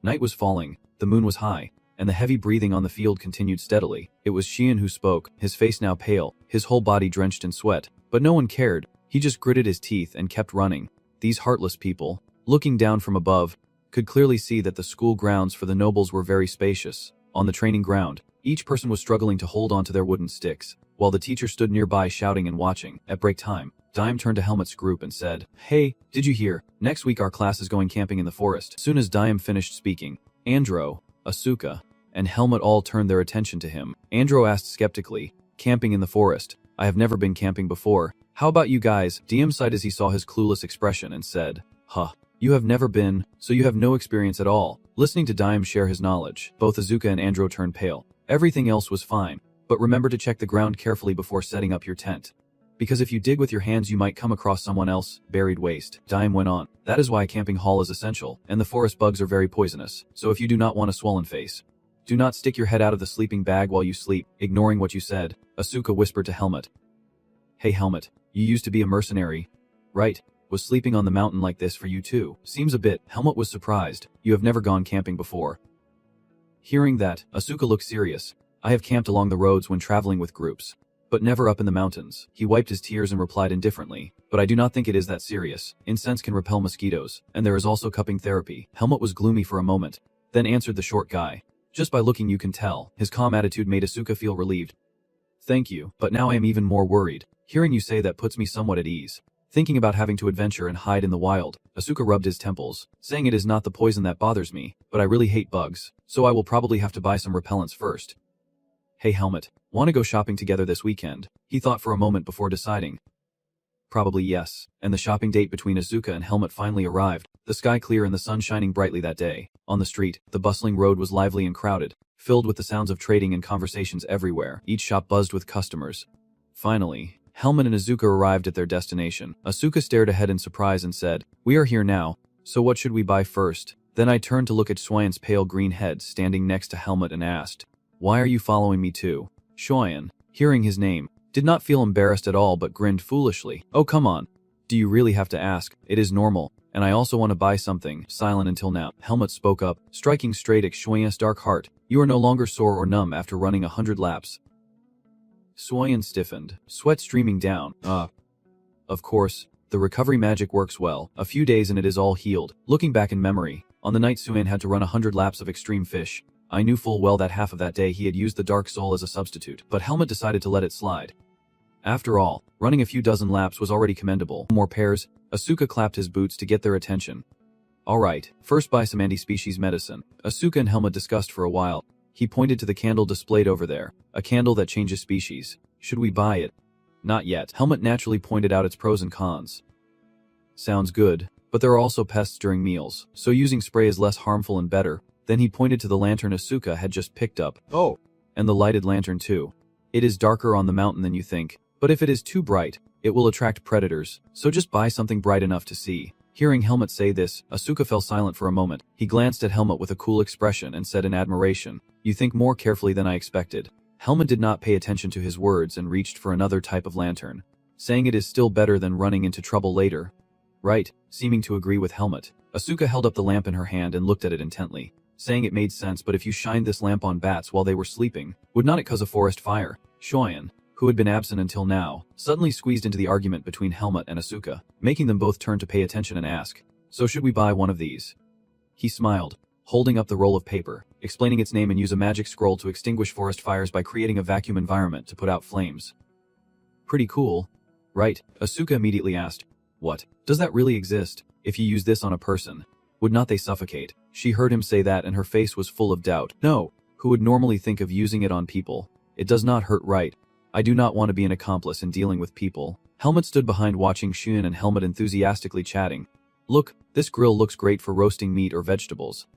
Speaker 1: Night was falling, the moon was high, and the heavy breathing on the field continued steadily. It was Xian who spoke, his face now pale, his whole body drenched in sweat. But no one cared. He just gritted his teeth and kept running. These heartless people, looking down from above, could clearly see that the school grounds for the nobles were very spacious. On the training ground, each person was struggling to hold onto their wooden sticks, while the teacher stood nearby shouting and watching. At break time, Dime turned to Helmet's group and said, "Hey, did you hear? Next week our class is going camping in the forest." Soon as Dime finished speaking, Andro, Asuka, and Helmet all turned their attention to him. Andro asked skeptically, "Camping in the forest? I have never been camping before. How about you guys?" Diem sighed as he saw his clueless expression and said, "Huh. You have never been, so you have no experience at all." Listening to Dime share his knowledge, both Asuka and Andro turned pale. Everything else was fine, but remember to check the ground carefully before setting up your tent. Because if you dig with your hands you might come across someone else, buried waste. Dime went on. That is why a camping hall is essential, and the forest bugs are very poisonous, so if you do not want a swollen face, do not stick your head out of the sleeping bag while you sleep. Ignoring what you said, Asuka whispered to Helmet. Hey Helmet, you used to be a mercenary, right? Was sleeping on the mountain like this for you too? Seems a bit. Helmet was surprised. You have never gone camping before. Hearing that, Asuka looked serious. I have camped along the roads when traveling with groups, but never up in the mountains. He wiped his tears and replied indifferently, but I do not think it is that serious. Incense can repel mosquitoes, and there is also cupping therapy. Helmet was gloomy for a moment, then answered the short guy. Just by looking you can tell. His calm attitude made Asuka feel relieved. Thank you, but now I am even more worried. Hearing you say that puts me somewhat at ease. Thinking about having to adventure and hide in the wild, Asuka rubbed his temples, saying it is not the poison that bothers me, but I really hate bugs, so I will probably have to buy some repellents first. Hey Helmet, wanna go shopping together this weekend? He thought for a moment before deciding. Probably yes. And the shopping date between Asuka and Helmut finally arrived, the sky clear and the sun shining brightly that day. On the street, the bustling road was lively and crowded, filled with the sounds of trading and conversations everywhere. Each shop buzzed with customers. Finally, Helmut and Asuka arrived at their destination. Asuka stared ahead in surprise and said, "We are here now, so what should we buy first?" Then I turned to look at Shuyan's pale green head standing next to Helmut and asked, "Why are you following me too?" Shuyan, hearing his name, did not feel embarrassed at all but grinned foolishly. "Oh come on. Do you really have to ask? It is normal, and I also want to buy something." Silent until now, Helmut spoke up, striking straight at Shuyan's dark heart. "You are no longer sore or numb after running 100 laps." Shuyan stiffened, sweat streaming down. Of course, the recovery magic works well. A few days and it is all healed." Looking back in memory, on the night Shuyan had to run 100 laps of extreme fish, I knew full well that half of that day he had used the Dark Soul as a substitute, but Helmut decided to let it slide. After all, running a few dozen laps was already commendable. More pairs, Asuka clapped his boots to get their attention. "Alright, first buy some anti-species medicine." Asuka and Helmut discussed for a while. He pointed to the candle displayed over there, a candle that changes species. "Should we buy it?" "Not yet." Helmut naturally pointed out its pros and cons. "Sounds good, but there are also pests during meals, so using spray is less harmful and better." Then he pointed to the lantern Asuka had just picked up. "Oh, and the lighted lantern too. It is darker on the mountain than you think, but if it is too bright, it will attract predators, so just buy something bright enough to see." Hearing Helmut say this, Asuka fell silent for a moment. He glanced at Helmut with a cool expression and said in admiration, "You think more carefully than I expected." Helmut did not pay attention to his words and reached for another type of lantern, saying it is still better than running into trouble later. "Right," seeming to agree with Helmut. Asuka held up the lamp in her hand and looked at it intently, saying it made sense, but if you shined this lamp on bats while they were sleeping, would not it cause a forest fire? Shuyan, who had been absent until now, suddenly squeezed into the argument between Helmut and Asuka, making them both turn to pay attention and ask, "So should we buy one of these?" He smiled, holding up the roll of paper, explaining its name and use a magic scroll to extinguish forest fires by creating a vacuum environment to put out flames. "Pretty cool, right?" Asuka immediately asked, "What? Does that really exist? If you use this on a person, would not they suffocate?" She heard him say that and her face was full of doubt. "No, who would normally think of using it on people? It does not hurt, right? I do not want to be an accomplice in dealing with people." Helmut stood behind watching Shuyan and Helmut enthusiastically chatting. "Look, this grill looks great for roasting meat or vegetables."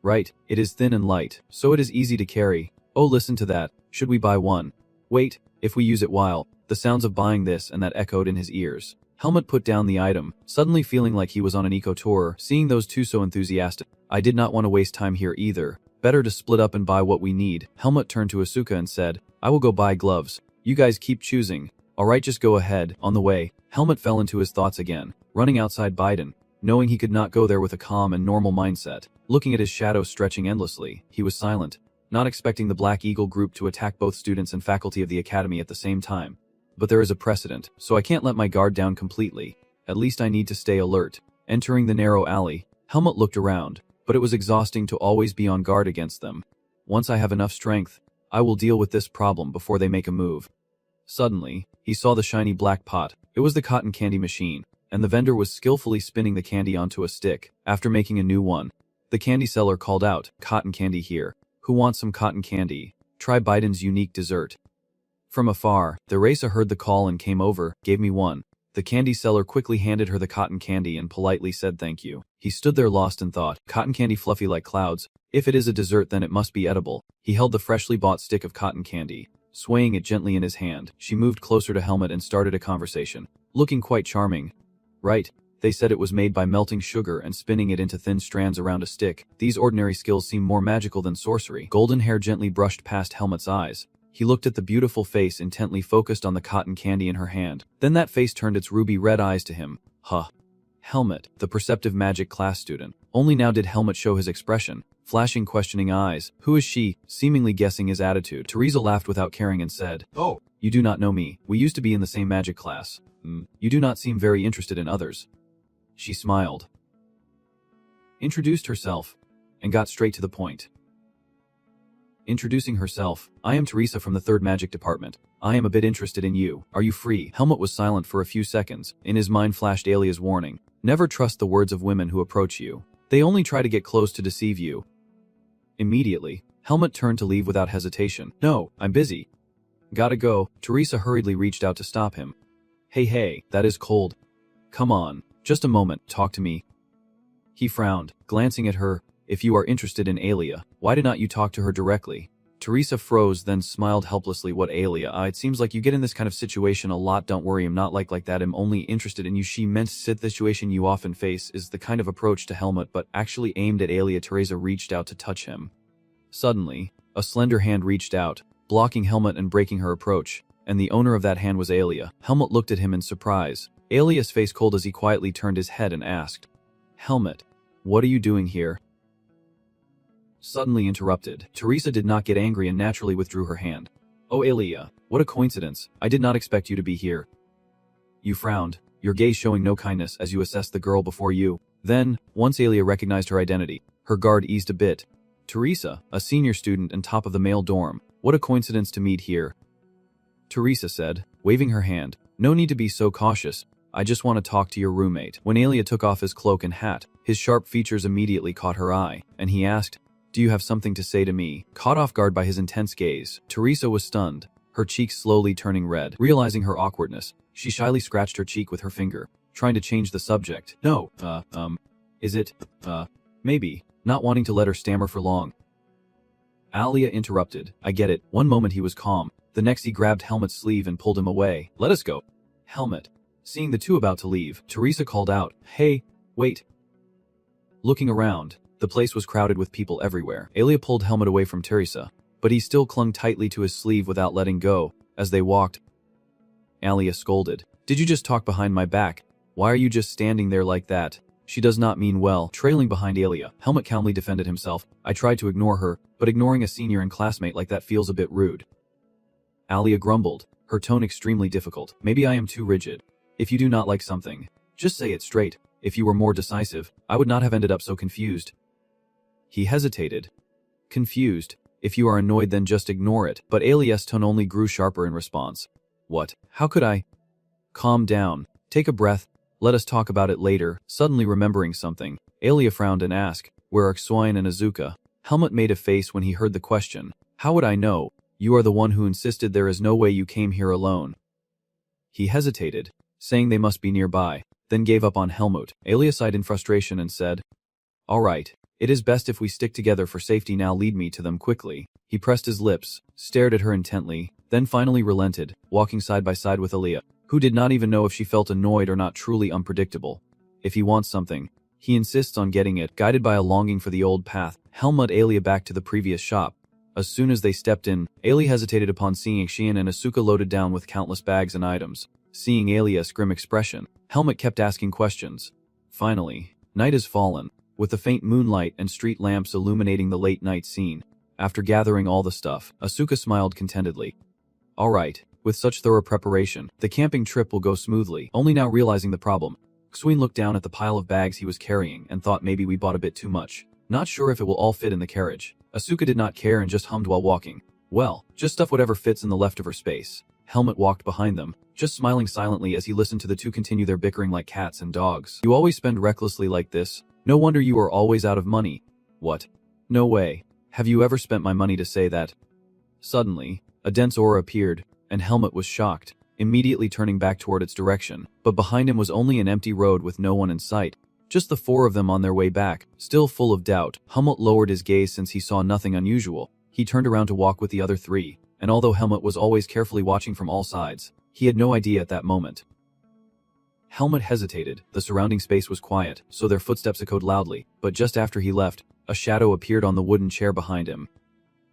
Speaker 1: "Right, it is thin and light, so it is easy to carry." "Oh, listen to that. Should we buy one?" "Wait, if we use it while..." The sounds of buying this and that echoed in his ears. Helmut put down the item, suddenly feeling like he was on an eco-tour, seeing those two so enthusiastic. "I did not want to waste time here either. Better to split up and buy what we need." Helmut turned to Asuka and said, "I will go buy gloves. You guys keep choosing." "Alright, just go ahead." On the way, Helmut fell into his thoughts again, running outside Biden, knowing he could not go there with a calm and normal mindset. Looking at his shadow stretching endlessly, he was silent, not expecting the Black Eagle group to attack both students and faculty of the academy at the same time. But there is a precedent, so I can't let my guard down completely. At least I need to stay alert. Entering the narrow alley, Helmut looked around, but it was exhausting to always be on guard against them. Once I have enough strength, I will deal with this problem before they make a move. Suddenly, he saw the shiny black pot. It was the cotton candy machine, and the vendor was skillfully spinning the candy onto a stick, after making a new one. The candy seller called out, "Cotton candy here. Who wants some cotton candy? Try Biden's unique dessert." From afar, Theresa heard the call and came over, "Gave me one." The candy seller quickly handed her the cotton candy and politely said thank you. He stood there lost in thought. Cotton candy fluffy like clouds. If it is a dessert then it must be edible. He held the freshly bought stick of cotton candy, swaying it gently in his hand. She moved closer to Helmut and started a conversation, looking quite charming. "Right, they said it was made by melting sugar and spinning it into thin strands around a stick. These ordinary skills seem more magical than sorcery." Golden hair gently brushed past Helmut's eyes. He looked at the beautiful face intently focused on the cotton candy in her hand. Then that face turned its ruby red eyes to him. Huh. Helmut, the perceptive magic class student. Only now did Helmut show his expression, flashing questioning eyes. "Who is she?" Seemingly guessing his attitude. Theresa laughed without caring and said, "Oh, you do not know me. We used to be in the same magic class. You do not seem very interested in others." She smiled, introduced herself, and got straight to the point. Introducing herself, "I am Theresa from the 3rd Magic Department. I am a bit interested in you. Are you free?" Helmut was silent for a few seconds. In his mind flashed Alia's warning. Never trust the words of women who approach you. They only try to get close to deceive you. Immediately, Helmut turned to leave without hesitation. "No, I'm busy." "Gotta go." Theresa hurriedly reached out to stop him. Hey, that is cold. Come on, just a moment, talk to me. He frowned, glancing at her. If you are interested in Alia, why did not you talk to her directly? Teresa froze, then smiled helplessly. What Alia? It seems like you get in this kind of situation a lot. Don't worry, I'm not like that. I'm only interested in you. She meant the situation you often face is the kind of approach to Helmut, but actually aimed at Alia. Teresa reached out to touch him. Suddenly, a slender hand reached out, blocking Helmut and breaking her approach, and the owner of that hand was Alia. Helmut looked at him in surprise, Alia's face cold as he quietly turned his head and asked, Helmut, what are you doing here? Suddenly interrupted, Teresa did not get angry and naturally withdrew her hand. Oh Alia, what a coincidence, I did not expect you to be here. You frowned, your gaze showing no kindness as you assessed the girl before you. Then, once Alia recognized her identity, her guard eased a bit. Teresa, a senior student and top of the male dorm, what a coincidence to meet here. Teresa said, waving her hand, no need to be so cautious, I just want to talk to your roommate. When Alia took off his cloak and hat, his sharp features immediately caught her eye, and he asked, do you have something to say to me? Caught off guard by his intense gaze, Teresa was stunned, her cheeks slowly turning red. Realizing her awkwardness, she shyly scratched her cheek with her finger, trying to change the subject. No, is it, maybe, not wanting to let her stammer for long. Alia interrupted, I get it. One moment he was calm, the next he grabbed Helmut's sleeve and pulled him away. Let us go. Helmut. Seeing the two about to leave, Teresa called out, hey, wait. Looking around, the place was crowded with people everywhere. Alia pulled Helmut away from Teresa, but he still clung tightly to his sleeve without letting go. As they walked, Alia scolded, did you just talk behind my back? Why are you just standing there like that? She does not mean well. Trailing behind Alia, Helmut calmly defended himself. I tried to ignore her, but ignoring a senior and classmate like that feels a bit rude. Alia grumbled, her tone extremely difficult. Maybe I am too rigid. If you do not like something, just say it straight. If you were more decisive, I would not have ended up so confused. He hesitated. Confused. If you are annoyed, then just ignore it. But Alia's tone only grew sharper in response. What? How could I? Calm down. Take a breath. Let us talk about it later. Suddenly remembering something, Alia frowned and asked, where are Xuan and Azuka? Helmut made a face when he heard the question. How would I know? You are the one who insisted. There is no way you came here alone. He hesitated, saying they must be nearby, then gave up on Helmut. Alia sighed in frustration and said, all right, it is best if we stick together for safety. Now lead me to them quickly. He pressed his lips, stared at her intently, then finally relented, walking side by side with Alia, who did not even know if she felt annoyed or not. Truly unpredictable. If he wants something, he insists on getting it. Guided by a longing for the old path, Helmut Alia back to the previous shop. As soon as they stepped in, Alia hesitated upon seeing Xian and Asuka loaded down with countless bags and items. Seeing Alia's grim expression, Helmut kept asking questions. Finally, night has fallen, with the faint moonlight and street lamps illuminating the late night scene. After gathering all the stuff, Asuka smiled contentedly. All right, with such thorough preparation, the camping trip will go smoothly. Only now realizing the problem, Xuan looked down at the pile of bags he was carrying and thought maybe we bought a bit too much. Not sure if it will all fit in the carriage. Asuka did not care and just hummed while walking. Well, just stuff whatever fits in the leftover space. Helmut walked behind them, just smiling silently as he listened to the two continue their bickering like cats and dogs. You always spend recklessly like this. No wonder you are always out of money. What? No way. Have you ever spent my money to say that? Suddenly, a dense aura appeared, and Helmut was shocked, immediately turning back toward its direction. But behind him was only an empty road with no one in sight. Just the four of them on their way back, still full of doubt. Helmut lowered his gaze since he saw nothing unusual. He turned around to walk with the other three, and although Helmut was always carefully watching from all sides, he had no idea at that moment. Helmut hesitated. The surrounding space was quiet, so their footsteps echoed loudly, but just after he left, a shadow appeared on the wooden chair behind him.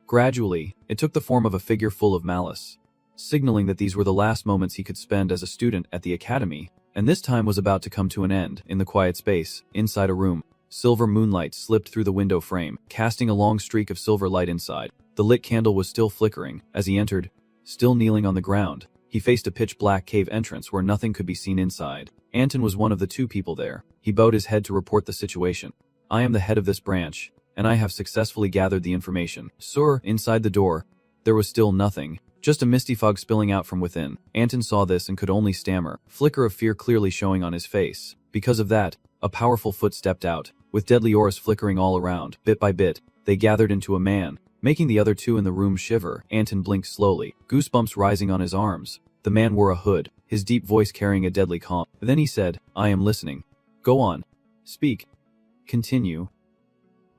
Speaker 1: Gradually, it took the form of a figure full of malice, signaling that these were the last moments he could spend as a student at the academy, and this time was about to come to an end. In the quiet space, inside a room, silver moonlight slipped through the window frame, casting a long streak of silver light inside. The lit candle was still flickering. As he entered, still kneeling on the ground, he faced a pitch-black cave entrance where nothing could be seen inside. Anton was one of the two people there. He bowed his head to report the situation. I am the head of this branch, and I have successfully gathered the information. Sir, inside the door, there was still nothing, just a misty fog spilling out from within. Anton saw this and could only stammer, flicker of fear clearly showing on his face. Because of that, a powerful foot stepped out, with deadly auras flickering all around. Bit by bit, they gathered into a man, making the other two in the room shiver. Anton blinked slowly, goosebumps rising on his arms. The man wore a hood, his deep voice carrying a deadly calm. Then he said, I am listening. Go on. Speak. Continue.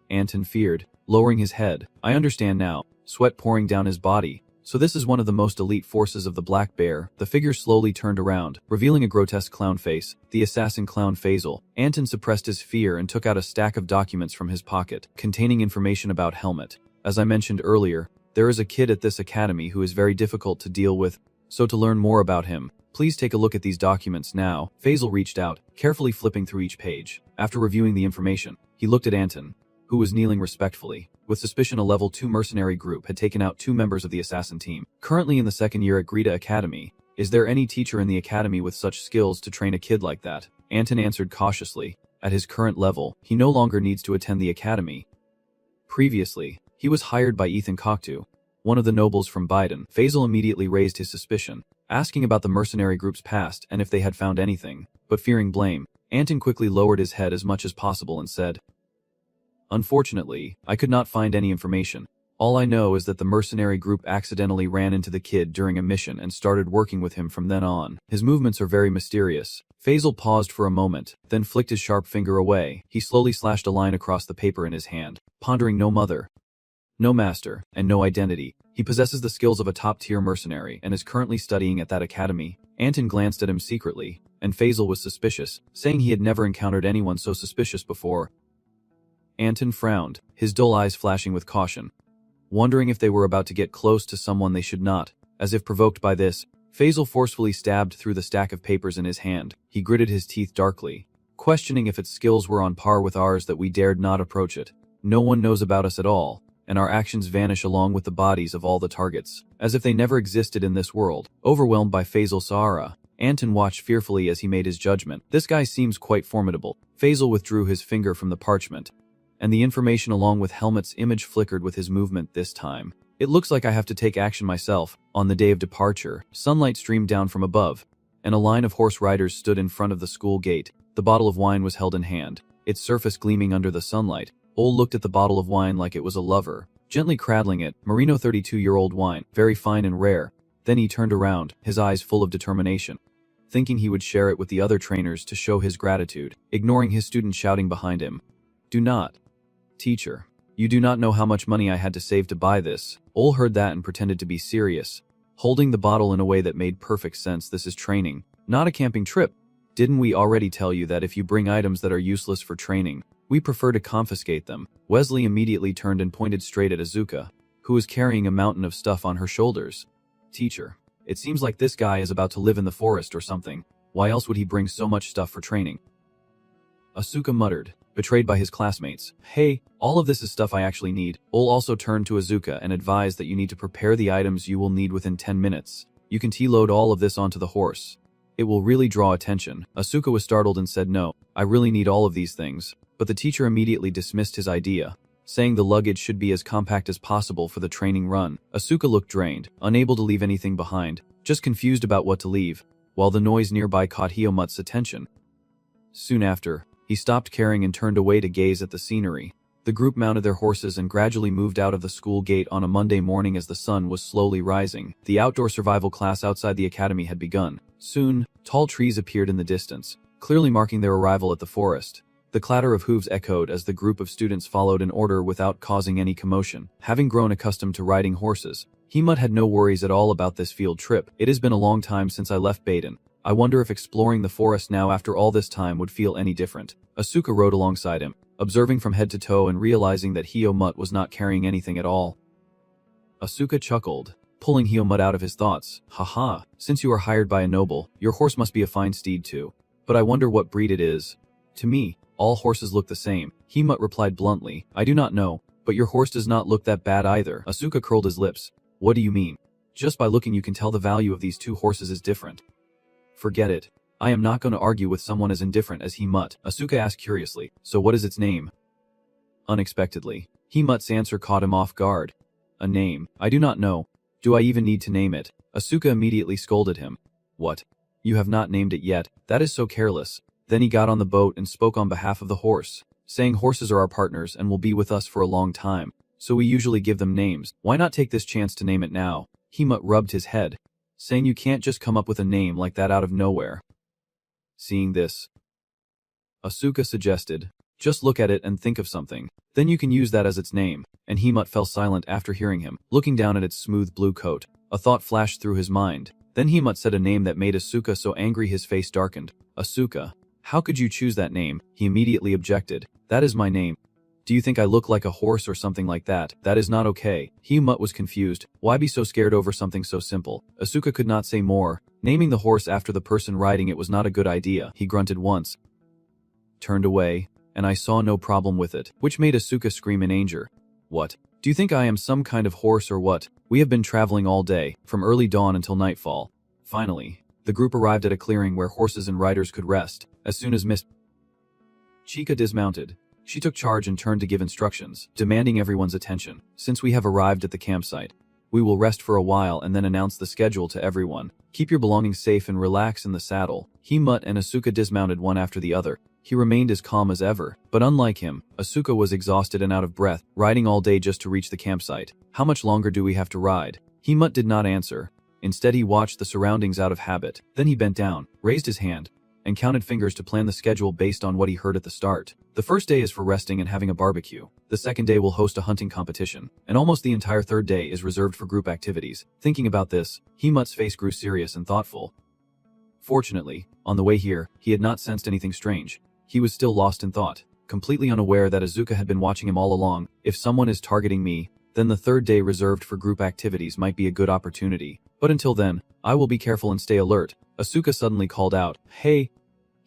Speaker 1: Anton feared, lowering his head. I understand now, sweat pouring down his body. So this is one of the most elite forces of the Black Bear. The figure slowly turned around, revealing a grotesque clown face, the assassin clown Faisal. Anton suppressed his fear and took out a stack of documents from his pocket, containing information about Helmet. As I mentioned earlier, there is a kid at this academy who is very difficult to deal with, so to learn more about him, please take a look at these documents now. Faisal reached out, carefully flipping through each page. After reviewing the information, he looked at Anton, who was kneeling respectfully. With suspicion, a level 2 mercenary group had taken out 2 members of the assassin team. Currently in the second year at Greta Academy, is there any teacher in the academy with such skills to train a kid like that? Anton answered cautiously. At his current level, he no longer needs to attend the academy. Previously, he was hired by Ethan Cocteau, one of the nobles from Biden. Faisal immediately raised his suspicion, asking about the mercenary group's past and if they had found anything. But fearing blame, Anton quickly lowered his head as much as possible and said, Unfortunately, I could not find any information. All I know is that the mercenary group accidentally ran into the kid during a mission and started working with him from then on. His movements are very mysterious. Faisal paused for a moment, then flicked his sharp finger away. He slowly slashed a line across the paper in his hand, pondering no mother, no master, and no identity. He possesses the skills of a top-tier mercenary and is currently studying at that academy. Anton glanced at him secretly, and Faisal was suspicious, saying he had never encountered anyone so suspicious before. Anton frowned, his dull eyes flashing with caution, wondering if they were about to get close to someone they should not. As if provoked by this, Faisal forcefully stabbed through the stack of papers in his hand. He gritted his teeth darkly, questioning if its skills were on par with ours that we dared not approach it. No one knows about us at all, and our actions vanish along with the bodies of all the targets, as if they never existed in this world. Overwhelmed by Faisal's Sahara, Anton watched fearfully as he made his judgment. This guy seems quite formidable. Faisal withdrew his finger from the parchment, and the information along with Helmet's image flickered with his movement this time. It looks like I have to take action myself. On the day of departure, sunlight streamed down from above, and a line of horse riders stood in front of the school gate. The bottle of wine was held in hand, its surface gleaming under the sunlight. Ole looked at the bottle of wine like it was a lover, gently cradling it. Merino 32-year-old wine, very fine and rare. Then he turned around, his eyes full of determination, thinking he would share it with the other trainers to show his gratitude, ignoring his student shouting behind him. Do not. Teacher, you do not know how much money I had to save to buy this. Ole heard that and pretended to be serious, holding the bottle in a way that made perfect sense. This is training, not a camping trip. Didn't we already tell you that if you bring items that are useless for training, we prefer to confiscate them? Wesley immediately turned and pointed straight at Azuka, who was carrying a mountain of stuff on her shoulders. Teacher, it seems like this guy is about to live in the forest or something. Why else would he bring so much stuff for training? Asuka muttered, betrayed by his classmates. Hey, all of this is stuff I actually need. Ole also turned to Azuka and advised that you need to prepare the items you will need within 10 minutes. You can T-load all of this onto the horse. It will really draw attention. Asuka was startled and said no, I really need all of these things. But the teacher immediately dismissed his idea, saying the luggage should be as compact as possible for the training run. Asuka looked drained, unable to leave anything behind, just confused about what to leave, while the noise nearby caught Hiomut's attention. Soon after, he stopped carrying and turned away to gaze at the scenery. The group mounted their horses and gradually moved out of the school gate on a Monday morning as the sun was slowly rising. The outdoor survival class outside the academy had begun. Soon, tall trees appeared in the distance, clearly marking their arrival at the forest. The clatter of hooves echoed as the group of students followed in order without causing any commotion. Having grown accustomed to riding horses, Hemut had no worries at all about this field trip. It has been a long time since I left Baden. I wonder if exploring the forest now after all this time would feel any different. Asuka rode alongside him, observing from head to toe and realizing that Hiomut was not carrying anything at all. Asuka chuckled, pulling Hiomut out of his thoughts. Haha, since you are hired by a noble, your horse must be a fine steed too. But I wonder what breed it is. To me, all horses look the same. Hemut replied bluntly. I do not know, but your horse does not look that bad either. Asuka curled his lips. What do you mean? Just by looking you can tell the value of these two horses is different. Forget it. I am not going to argue with someone as indifferent as Hemut. Asuka asked curiously, so what is its name? Unexpectedly, Hemut's answer caught him off guard. A name? I do not know. Do I even need to name it? Asuka immediately scolded him. What? You have not named it yet? That is so careless. Then he got on the boat and spoke on behalf of the horse, saying horses are our partners and will be with us for a long time, so we usually give them names. Why not take this chance to name it now? Hemut rubbed his head, saying you can't just come up with a name like that out of nowhere. Seeing this, Asuka suggested, just look at it and think of something. Then you can use that as its name. And Himut fell silent after hearing him, looking down at its smooth blue coat. A thought flashed through his mind. Then Himut said a name that made Asuka so angry his face darkened. Asuka, how could you choose that name? He immediately objected. That is my name. Do you think I look like a horse or something like that? That is not okay. Himut was confused. Why be so scared over something so simple? Asuka could not say more. Naming the horse after the person riding it was not a good idea. He grunted once, turned away, and I saw no problem with it, which made Asuka scream in anger. What? Do you think I am some kind of horse or what? We have been traveling all day, from early dawn until nightfall. Finally, the group arrived at a clearing where horses and riders could rest. As soon as Miss Chika dismounted, she took charge and turned to give instructions, demanding everyone's attention. Since we have arrived at the campsite, we will rest for a while and then announce the schedule to everyone. Keep your belongings safe and relax in the saddle. Himut and Asuka dismounted one after the other. He remained as calm as ever, but unlike him, Asuka was exhausted and out of breath, riding all day just to reach the campsite. How much longer do we have to ride? Himut did not answer. Instead, he watched the surroundings out of habit. Then he bent down, raised his hand, and counted fingers to plan the schedule based on what he heard at the start. The first day is for resting and having a barbecue. The second day will host a hunting competition, and almost the entire third day is reserved for group activities. Thinking about this, Himut's face grew serious and thoughtful. Fortunately, on the way here, he had not sensed anything strange. He was still lost in thought, completely unaware that Asuka had been watching him all along. If someone is targeting me, then the third day reserved for group activities might be a good opportunity. But until then, I will be careful and stay alert. Asuka suddenly called out, "Hey,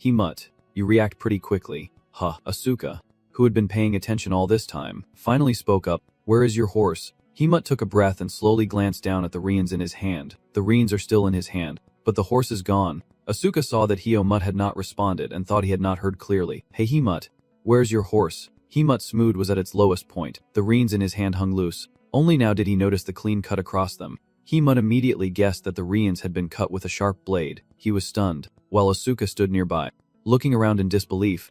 Speaker 1: Himut, you react pretty quickly." Asuka, who had been paying attention all this time, finally spoke up, "Where is your horse?" Himut took a breath and slowly glanced down at the reins in his hand. The reins are still in his hand, but the horse is gone. Asuka saw that Himut had not responded and thought he had not heard clearly. "Hey Himut, where's your horse?" Himut's mood was at its lowest point. The reins in his hand hung loose. Only now did he notice the clean cut across them. Himut immediately guessed that the reins had been cut with a sharp blade. He was stunned, while Asuka stood nearby, looking around in disbelief,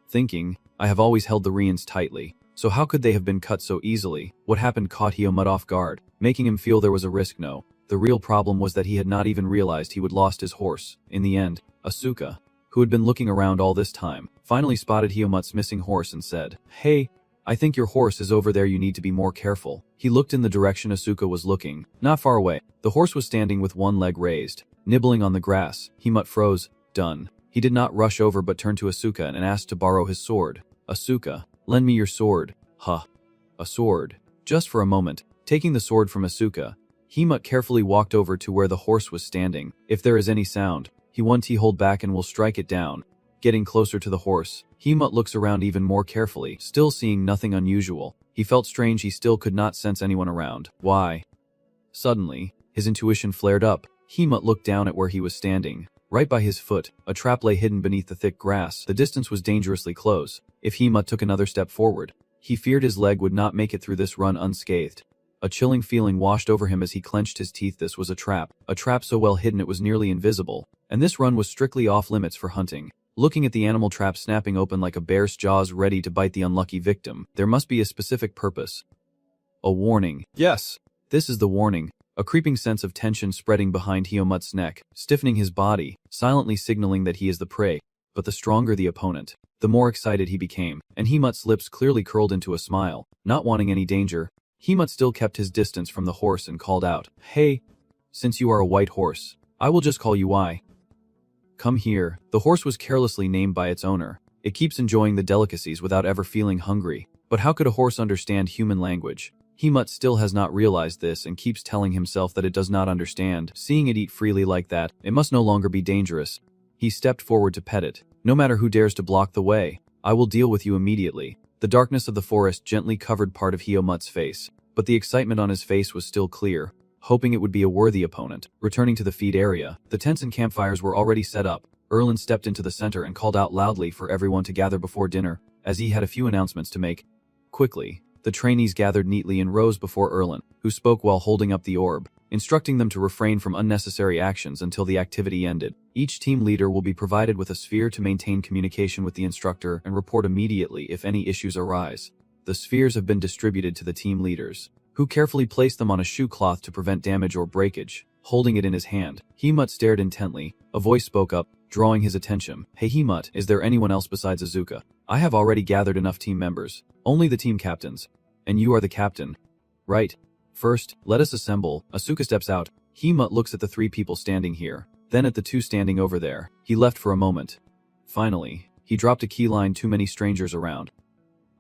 Speaker 1: thinking, I have always held the reins tightly, so how could they have been cut so easily? What happened caught Himut off guard, making him feel there was a risk. No. The real problem was that he had not even realized he would lost his horse. In the end, Asuka, who had been looking around all this time, finally spotted Himut's missing horse and said, "Hey, I think your horse is over there. You need to be more careful." He looked in the direction Asuka was looking, not far away. The horse was standing with one leg raised, nibbling on the grass. Himut froze, done. He did not rush over but turned to Asuka and asked to borrow his sword. "Asuka, lend me your sword." A sword. Just for a moment, taking the sword from Asuka, Himut carefully walked over to where the horse was standing. If there is any sound, he won't hold back and will strike it down. Getting closer to the horse, Himut looks around even more carefully, still seeing nothing unusual. He felt strange. He still could not sense anyone around. Why? Suddenly, his intuition flared up. Himut looked down at where he was standing. Right by his foot, a trap lay hidden beneath the thick grass. The distance was dangerously close. If Himut took another step forward, he feared his leg would not make it through this run unscathed. A chilling feeling washed over him as he clenched his teeth. This was a trap so well hidden it was nearly invisible, and this run was strictly off limits for hunting. Looking at the animal trap snapping open like a bear's jaws ready to bite the unlucky victim, there must be a specific purpose. A warning. Yes, this is the warning. A creeping sense of tension spreading behind Himut's neck, stiffening his body, silently signaling that he is the prey. But the stronger the opponent, the more excited he became, and Himut's lips clearly curled into a smile. Not wanting any danger, Himut still kept his distance from the horse and called out, "Hey, since you are a white horse, I will just call you Y. Come here." The horse was carelessly named by its owner. It keeps enjoying the delicacies without ever feeling hungry. But how could a horse understand human language? Himut still has not realized this and keeps telling himself that it does not understand. Seeing it eat freely like that, it must no longer be dangerous. He stepped forward to pet it. "No matter who dares to block the way, I will deal with you immediately." The darkness of the forest gently covered part of Himut's face, but the excitement on his face was still clear, hoping it would be a worthy opponent. Returning to the feed area, the tents and campfires were already set up. Erlen stepped into the center and called out loudly for everyone to gather before dinner, as he had a few announcements to make. Quickly, the trainees gathered neatly in rows before Erlen, who spoke while holding up the orb, instructing them to refrain from unnecessary actions until the activity ended. Each team leader will be provided with a sphere to maintain communication with the instructor and report immediately if any issues arise. The spheres have been distributed to the team leaders, who carefully place them on a shoe cloth to prevent damage or breakage. holding it in his hand. Himut stared intently. A voice spoke up, drawing his attention. Hey Himut, is there anyone else besides Azuka? I have already gathered enough team members. Only the team captains. And you are the captain. Right. First, let us assemble. Asuka steps out. Himut looks at the 3 people standing here, then at the 2 standing over there. He left for a moment. Finally, he dropped a key line, too many strangers around.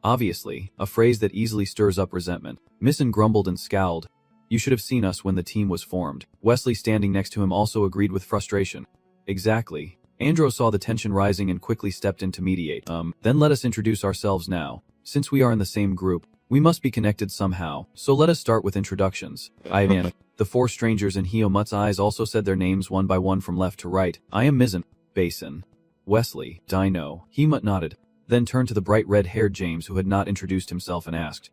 Speaker 1: Obviously, a phrase that easily stirs up resentment. Misen grumbled and scowled. You should have seen us when the team was formed. Wesley, standing next to him, also agreed with frustration. Exactly. Andro saw the tension rising and quickly stepped in to mediate. Then let us introduce ourselves now. Since we are in the same group, we must be connected somehow, so let us start with introductions. Ivan. The 4 strangers in Hiomut's eyes also said their names one by one from left to right. I am Misen. Basin. Wesley. Dino. Himut nodded, then turned to the bright red-haired James, who had not introduced himself, and asked,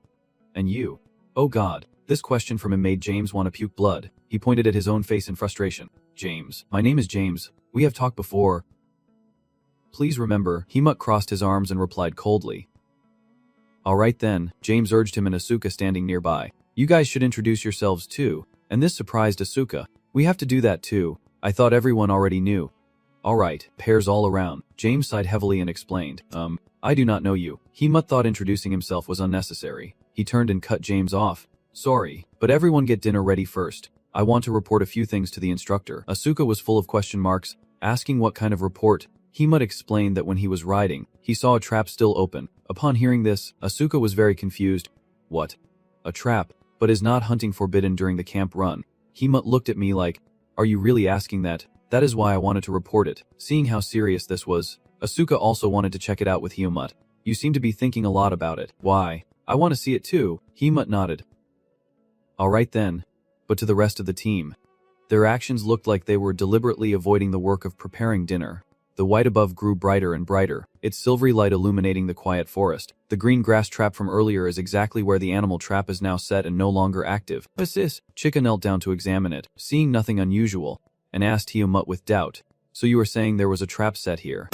Speaker 1: And you? Oh God. This question from him made James want to puke blood. He pointed at his own face in frustration. James. My name is James. We have talked before. Please remember. Himut crossed his arms and replied coldly. All right then, James urged him, and Asuka standing nearby. You guys should introduce yourselves too. And this surprised Asuka. We have to do that too. I thought everyone already knew. All right, pairs all around. James sighed heavily and explained. I do not know you. Himut thought introducing himself was unnecessary. He turned and cut James off. Sorry, but everyone get dinner ready first. I want to report a few things to the instructor. Asuka was full of question marks, asking what kind of report. Himut explained that when he was riding, he saw a trap still open. Upon hearing this, Asuka was very confused. What? A trap? But is not hunting forbidden during the camp run? Himut looked at me like, are you really asking that? That is why I wanted to report it. Seeing how serious this was, Asuka also wanted to check it out with Himut. You seem to be thinking a lot about it. Why? I want to see it too. Himut nodded. All right then. But to the rest of the team, their actions looked like they were deliberately avoiding the work of preparing dinner. The white above grew brighter and brighter, its silvery light illuminating the quiet forest. The green grass trap from earlier is exactly where the animal trap is now set and no longer active. Assist. Chica knelt down to examine it, seeing nothing unusual, and asked Himut with doubt. So you were saying there was a trap set here?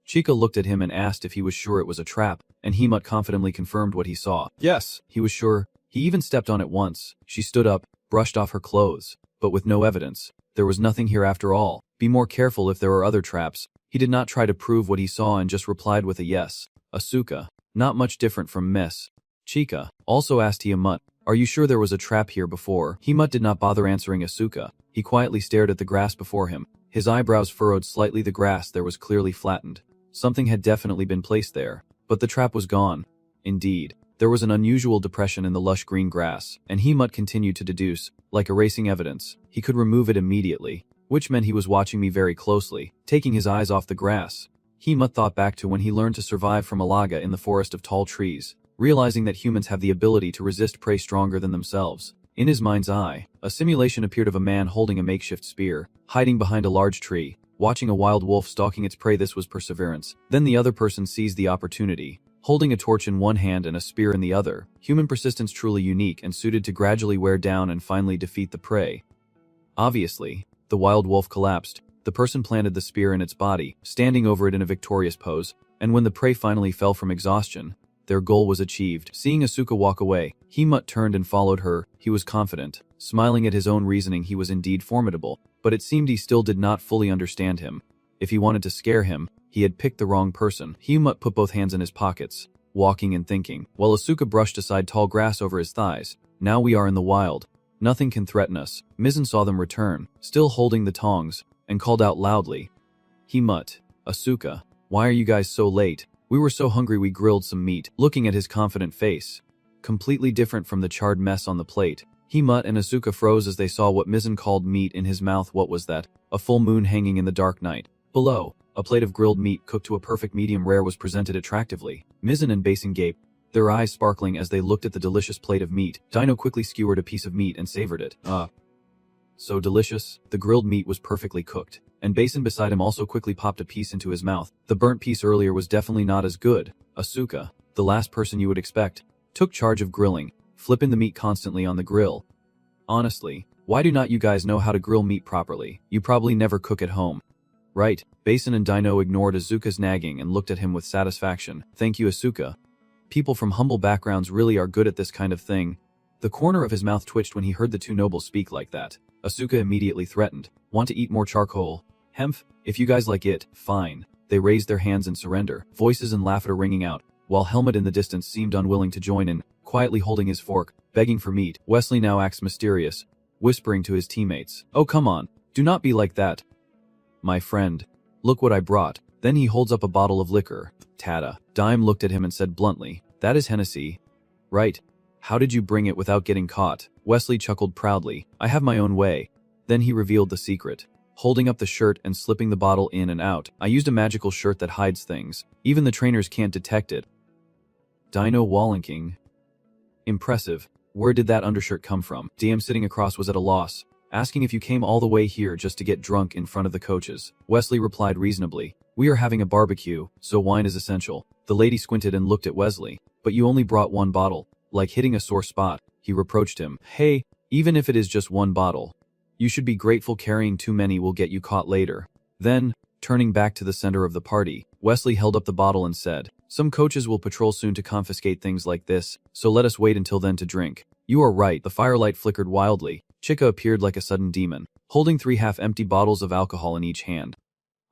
Speaker 1: Chica looked at him and asked if he was sure it was a trap, and Himut confidently confirmed what he saw. Yes. He was sure. He even stepped on it once. She stood up, brushed off her clothes, but with no evidence. There was nothing here after all. Be more careful if there are other traps. He did not try to prove what he saw and just replied with a yes. Asuka. Not much different from Miss. Chica also asked Himut, are you sure there was a trap here before? Himut did not bother answering Asuka. He quietly stared at the grass before him. His eyebrows furrowed slightly. The grass there was clearly flattened. Something had definitely been placed there. But the trap was gone. Indeed. There was an unusual depression in the lush green grass, and Himut continued to deduce, like erasing evidence, he could remove it immediately, which meant he was watching me very closely, taking his eyes off the grass. Himut thought back to when he learned to survive from Alaga in the forest of tall trees, realizing that humans have the ability to resist prey stronger than themselves. In his mind's eye, a simulation appeared of a man holding a makeshift spear, hiding behind a large tree, watching a wild wolf stalking its prey. This was perseverance. Then the other person seized the opportunity, holding a torch in one hand and a spear in the other. Human persistence truly unique and suited to gradually wear down and finally defeat the prey. Obviously, the wild wolf collapsed. The person planted the spear in its body, standing over it in a victorious pose, and when the prey finally fell from exhaustion, their goal was achieved. Seeing Asuka walk away, Himut turned and followed her. He was confident. Smiling at his own reasoning, he was indeed formidable, but it seemed he still did not fully understand him. If he wanted to scare him, he had picked the wrong person. Himut put both hands in his pockets, walking and thinking, while Asuka brushed aside tall grass over his thighs. Now we are in the wild. Nothing can threaten us. Misen saw them return, still holding the tongs, and called out loudly. Himut, Asuka, why are you guys so late? We were so hungry we grilled some meat. Looking at his confident face, completely different from the charred mess on the plate, Himut and Asuka froze as they saw what Misen called meat in his mouth. What was that? A full moon hanging in the dark night. Below, a plate of grilled meat cooked to a perfect medium rare was presented attractively. Misen and Basin gaped, their eyes sparkling as they looked at the delicious plate of meat. Dino quickly skewered a piece of meat and savored it. So delicious. The grilled meat was perfectly cooked, and Basin beside him also quickly popped a piece into his mouth. The burnt piece earlier was definitely not as good. Asuka, the last person you would expect, took charge of grilling, flipping the meat constantly on the grill. Honestly, why do not you guys know how to grill meat properly? You probably never cook at home. Right. Basin and Dino ignored Asuka's nagging and looked at him with satisfaction. Thank you, Asuka. People from humble backgrounds really are good at this kind of thing. The corner of his mouth twitched when he heard the two nobles speak like that. Asuka immediately threatened. Want to eat more charcoal? Hemph, if you guys like it, fine. They raised their hands in surrender, voices and laughter ringing out, while Helmut in the distance seemed unwilling to join in, quietly holding his fork, begging for meat. Wesley now acts mysterious, whispering to his teammates, "Oh come on, do not be like that. My friend, look what I brought." Then he holds up a bottle of liquor. Tada. Dime looked at him and said bluntly, "That is Hennessy." "Right. How did you bring it without getting caught?" Wesley chuckled proudly. "I have my own way." Then he revealed the secret. Holding up the shirt and slipping the bottle in and out. "I used a magical shirt that hides things. Even the trainers can't detect it." Dino Wallenking. Impressive. Where did that undershirt come from? DM sitting across was at a loss, asking if you came all the way here just to get drunk in front of the coaches. Wesley replied reasonably, "We are having a barbecue, so wine is essential." The lady squinted and looked at Wesley. "But you only brought one bottle." Like hitting a sore spot, he reproached him. "Hey, even if it is just one bottle, you should be grateful. Carrying too many will get you caught later." Then, turning back to the center of the party, Wesley held up the bottle and said, "Some coaches will patrol soon to confiscate things like this, so let us wait until then to drink." "You are right." The firelight flickered wildly. Chica appeared like a sudden demon, holding 3 half-empty bottles of alcohol in each hand.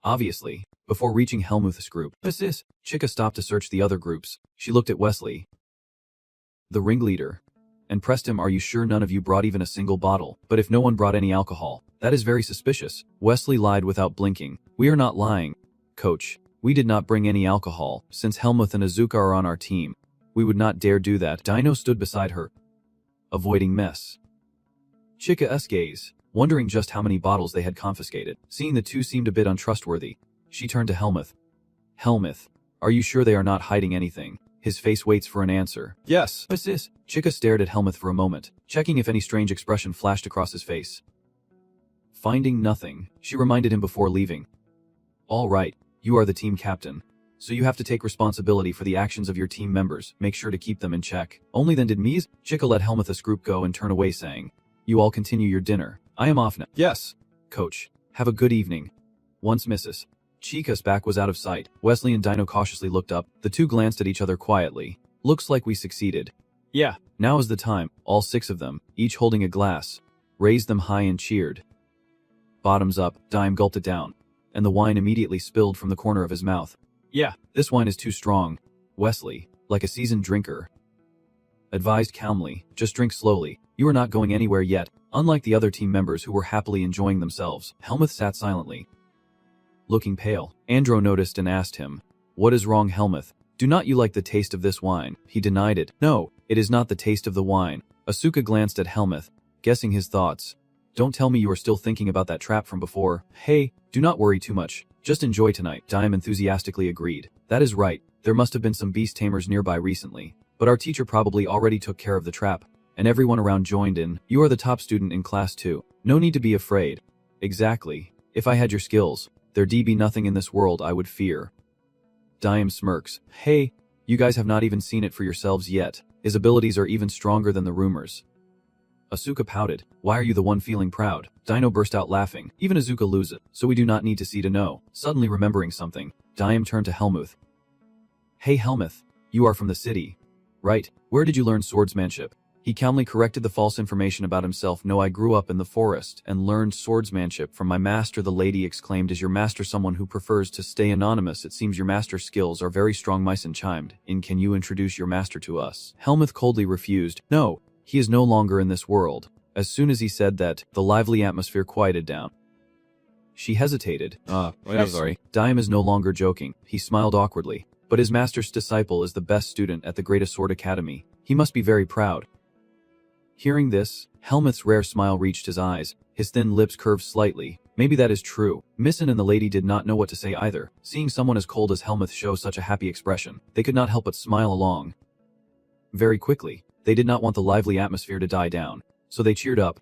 Speaker 1: Obviously, before reaching Helmuth's group, "Assist!" Chica stopped to search the other groups. She looked at Wesley, the ringleader, and pressed him, "Are you sure none of you brought even a single bottle? But if no one brought any alcohol, that is very suspicious." Wesley lied without blinking. "We are not lying, Coach. We did not bring any alcohol. Since Helmuth and Azuka are on our team, we would not dare do that." Dino stood beside her, avoiding mess. Chica's gaze, wondering just how many bottles they had confiscated. Seeing the two seemed a bit untrustworthy, she turned to Helmuth. "Helmuth, are you sure they are not hiding anything?" His face waits for an answer. "Yes." "Assist." Chica stared at Helmuth for a moment, checking if any strange expression flashed across his face. Finding nothing, she reminded him before leaving. "All right, you are the team captain, so you have to take responsibility for the actions of your team members. Make sure to keep them in check." Only then did Mies. Chica let Helmuth's group go and turn away, saying, "You all continue your dinner. I am off now." "Yes, Coach. Have a good evening." Once Mrs. Chica's back was out of sight, Wesley and Dino cautiously looked up. The two glanced at each other quietly. "Looks like we succeeded." "Yeah, now is the time." All 6 of them, each holding a glass, raised them high and cheered. Bottoms up, Dime gulped it down, and the wine immediately spilled from the corner of his mouth. "Yeah, this wine is too strong." Wesley, like a seasoned drinker, advised calmly, "Just drink slowly. You are not going anywhere yet." Unlike the other team members who were happily enjoying themselves, Helmuth sat silently, looking pale. Andro noticed and asked him, "What is wrong, Helmuth? Do not you like the taste of this wine?" He denied it. "No, it is not the taste of the wine." Asuka glanced at Helmuth, guessing his thoughts. "Don't tell me you are still thinking about that trap from before." "Hey, do not worry too much. Just enjoy tonight." Dime enthusiastically agreed. "That is right. There must have been some beast tamers nearby recently, but our teacher probably already took care of the trap." And everyone around joined in. "You are the top student in class too. No need to be afraid." "Exactly. If I had your skills, there'd be nothing in this world I would fear." Dime smirks. "Hey, you guys have not even seen it for yourselves yet. His abilities are even stronger than the rumors." Asuka pouted. "Why are you the one feeling proud?" Dino burst out laughing. "Even Asuka loses it, so we do not need to see to know." Suddenly remembering something, Dime turned to Helmuth. "Hey Helmuth, you are from the city, right? Where did you learn swordsmanship?" He calmly corrected the false information about himself. "No, I grew up in the forest and learned swordsmanship from my master." The lady exclaimed, "Is your master someone who prefers to stay anonymous? It seems your master's skills are very strong." Myson chimed in. "Can you introduce your master to us?" Helmuth coldly refused. "No, he is no longer in this world." As soon as he said that, the lively atmosphere quieted down. She hesitated. I'm sorry. Dime is no longer joking. He smiled awkwardly. "But his master's disciple is the best student at the Greatest Sword Academy. He must be very proud." Hearing this, Helmuth's rare smile reached his eyes. His thin lips curved slightly. Maybe that is true. Misson and the lady did not know what to say either. Seeing someone as cold as Helmuth show such a happy expression, they could not help but smile along. Very quickly, they did not want the lively atmosphere to die down, so they cheered up.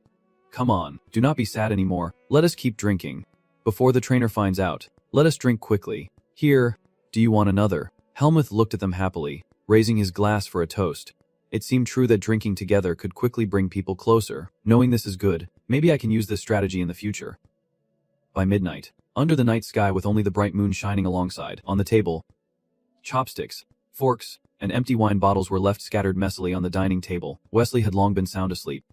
Speaker 1: "Come on, do not be sad anymore. Let us keep drinking. Before the trainer finds out, let us drink quickly. Here, do you want another?" Helmuth looked at them happily, raising his glass for a toast. It seemed true that drinking together could quickly bring people closer. Knowing this is good, maybe I can use this strategy in the future. By midnight, under the night sky with only the bright moon shining alongside, on the table, chopsticks, forks, and empty wine bottles were left scattered messily on the dining table. Wesley had long been sound asleep,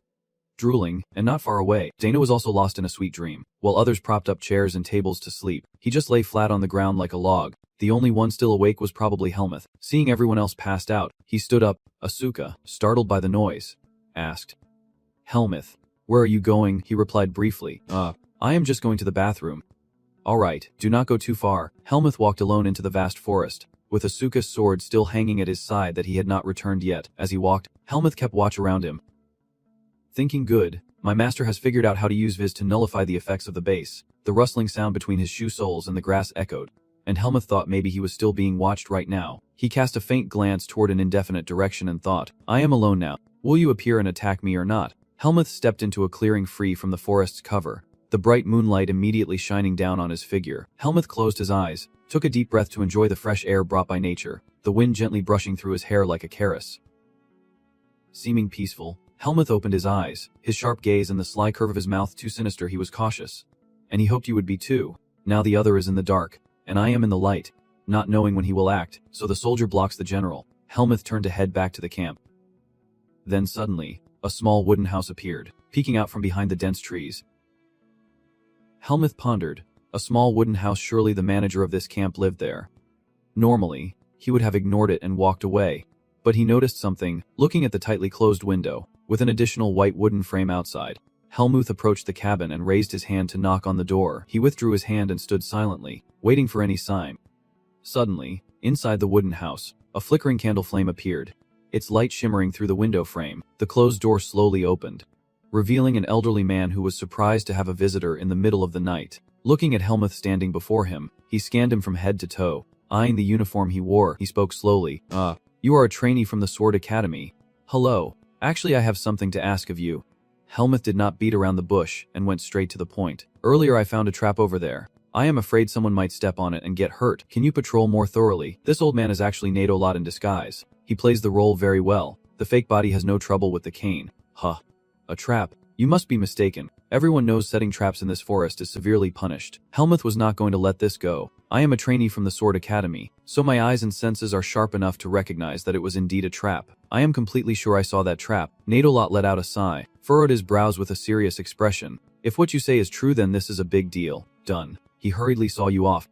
Speaker 1: drooling, and not far away, Dana was also lost in a sweet dream. While others propped up chairs and tables to sleep, he just lay flat on the ground like a log. The only one still awake was probably Helmuth. Seeing everyone else passed out, he stood up. Asuka, startled by the noise, asked, "Helmuth, where are you going?" He replied briefly, I am just going to the bathroom." "All right, do not go too far." Helmuth walked alone into the vast forest, with Asuka's sword still hanging at his side that he had not returned yet. As he walked, Helmuth kept watch around him, thinking, "Good, my master has figured out how to use Viz to nullify the effects of the base." The rustling sound between his shoe soles and the grass echoed, and Helmuth thought maybe he was still being watched right now. He cast a faint glance toward an indefinite direction and thought, "I am alone now. Will you appear and attack me or not?" Helmuth stepped into a clearing free from the forest's cover, the bright moonlight immediately shining down on his figure. Helmuth closed his eyes, took a deep breath to enjoy the fresh air brought by nature, the wind gently brushing through his hair like a caress. Seeming peaceful, Helmuth opened his eyes, his sharp gaze and the sly curve of his mouth too sinister. He was cautious. "And he hoped you would be too. Now the other is in the dark, and I am in the light, not knowing when he will act, so the soldier blocks the general." Helmuth turned to head back to the camp. Then suddenly, a small wooden house appeared, peeking out from behind the dense trees. Helmuth pondered. A small wooden house, surely the manager of this camp lived there. Normally, he would have ignored it and walked away, but he noticed something, looking at the tightly closed window, with an additional white wooden frame outside. Helmuth approached the cabin and raised his hand to knock on the door. He withdrew his hand and stood silently, waiting for any sign. Suddenly, inside the wooden house, a flickering candle flame appeared, its light shimmering through the window frame. The closed door slowly opened, revealing an elderly man who was surprised to have a visitor in the middle of the night. Looking at Helmuth standing before him, he scanned him from head to toe. Eyeing the uniform he wore, he spoke slowly. You are a trainee from the Sword Academy." "Hello. Actually, I have something to ask of you." Helmuth did not beat around the bush and went straight to the point. "Earlier I found a trap over there. I am afraid someone might step on it and get hurt. Can you patrol more thoroughly?" This old man is actually Nato Lot in disguise. He plays the role very well. The fake body has no trouble with the cane. A trap? You must be mistaken. Everyone knows setting traps in this forest is severely punished. Helmuth was not going to let this go. "I am a trainee from the Sword Academy, so my eyes and senses are sharp enough to recognize that it was indeed a trap. I am completely sure I saw that trap." Nato Lot let out a sigh, furrowed his brows with a serious expression. "If what you say is true, then this is a big deal." "Done." He hurriedly saw you off.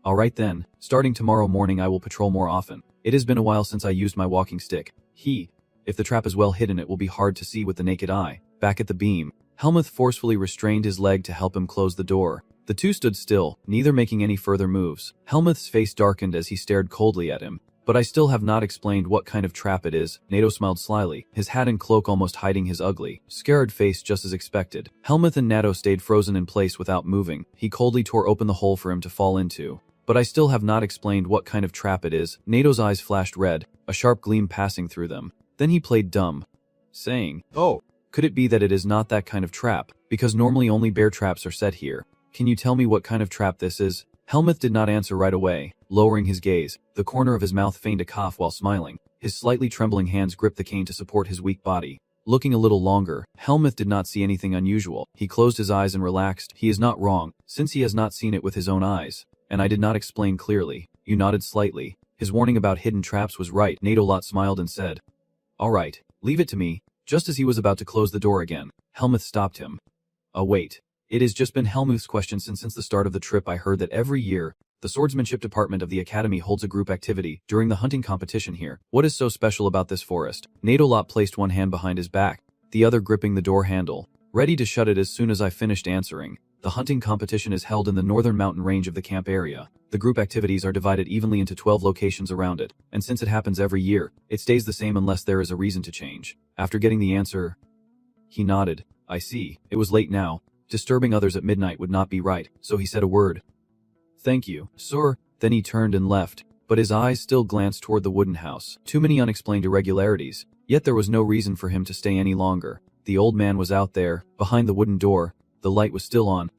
Speaker 1: "All right then, starting tomorrow morning I will patrol more often. It has been a while since I used my walking stick. If the trap is well hidden, it will be hard to see with the naked eye." Back at the beam, Helmuth forcefully restrained his leg to help him close the door. The two stood still, neither making any further moves. Helmuth's face darkened as he stared coldly at him. "But I still have not explained what kind of trap it is." Nato smiled slyly, his hat and cloak almost hiding his ugly, scared face just as expected. Helmuth and Nato stayed frozen in place without moving. He coldly tore open the hole for him to fall into. "But I still have not explained what kind of trap it is." Nato's eyes flashed red, a sharp gleam passing through them. Then he played dumb, saying, "Oh, could it be that it is not that kind of trap? Because normally only bear traps are set here. Can you tell me what kind of trap this is?" Helmuth did not answer right away, lowering his gaze. The corner of his mouth feigned a cough while smiling. His slightly trembling hands gripped the cane to support his weak body. Looking a little longer, Helmuth did not see anything unusual. He closed his eyes and relaxed. He is not wrong, since he has not seen it with his own eyes. "And I did not explain clearly." You nodded slightly. His warning about hidden traps was right. Nato Lot smiled and said, "All right, leave it to me." Just as he was about to close the door again, Helmuth stopped him. Wait. It has just been Helmuth's question since the start of the trip. I heard that every year, the Swordsmanship department of the Academy holds a group activity during the hunting competition here. What is so special about this forest?" Nato Lot placed one hand behind his back, the other gripping the door handle, ready to shut it as soon as I finished answering. "The hunting competition is held in the northern mountain range of the camp area. The group activities are divided evenly into 12 locations around it, and since it happens every year, it stays the same unless there is a reason to change." After getting the answer, he nodded. "I see. It was late now. Disturbing others at midnight would not be right, so he said a word. "Thank you, sir." Then he turned and left, but his eyes still glanced toward the wooden house. Too many unexplained irregularities, yet there was no reason for him to stay any longer. The old man was out there, behind the wooden door. The light was still on.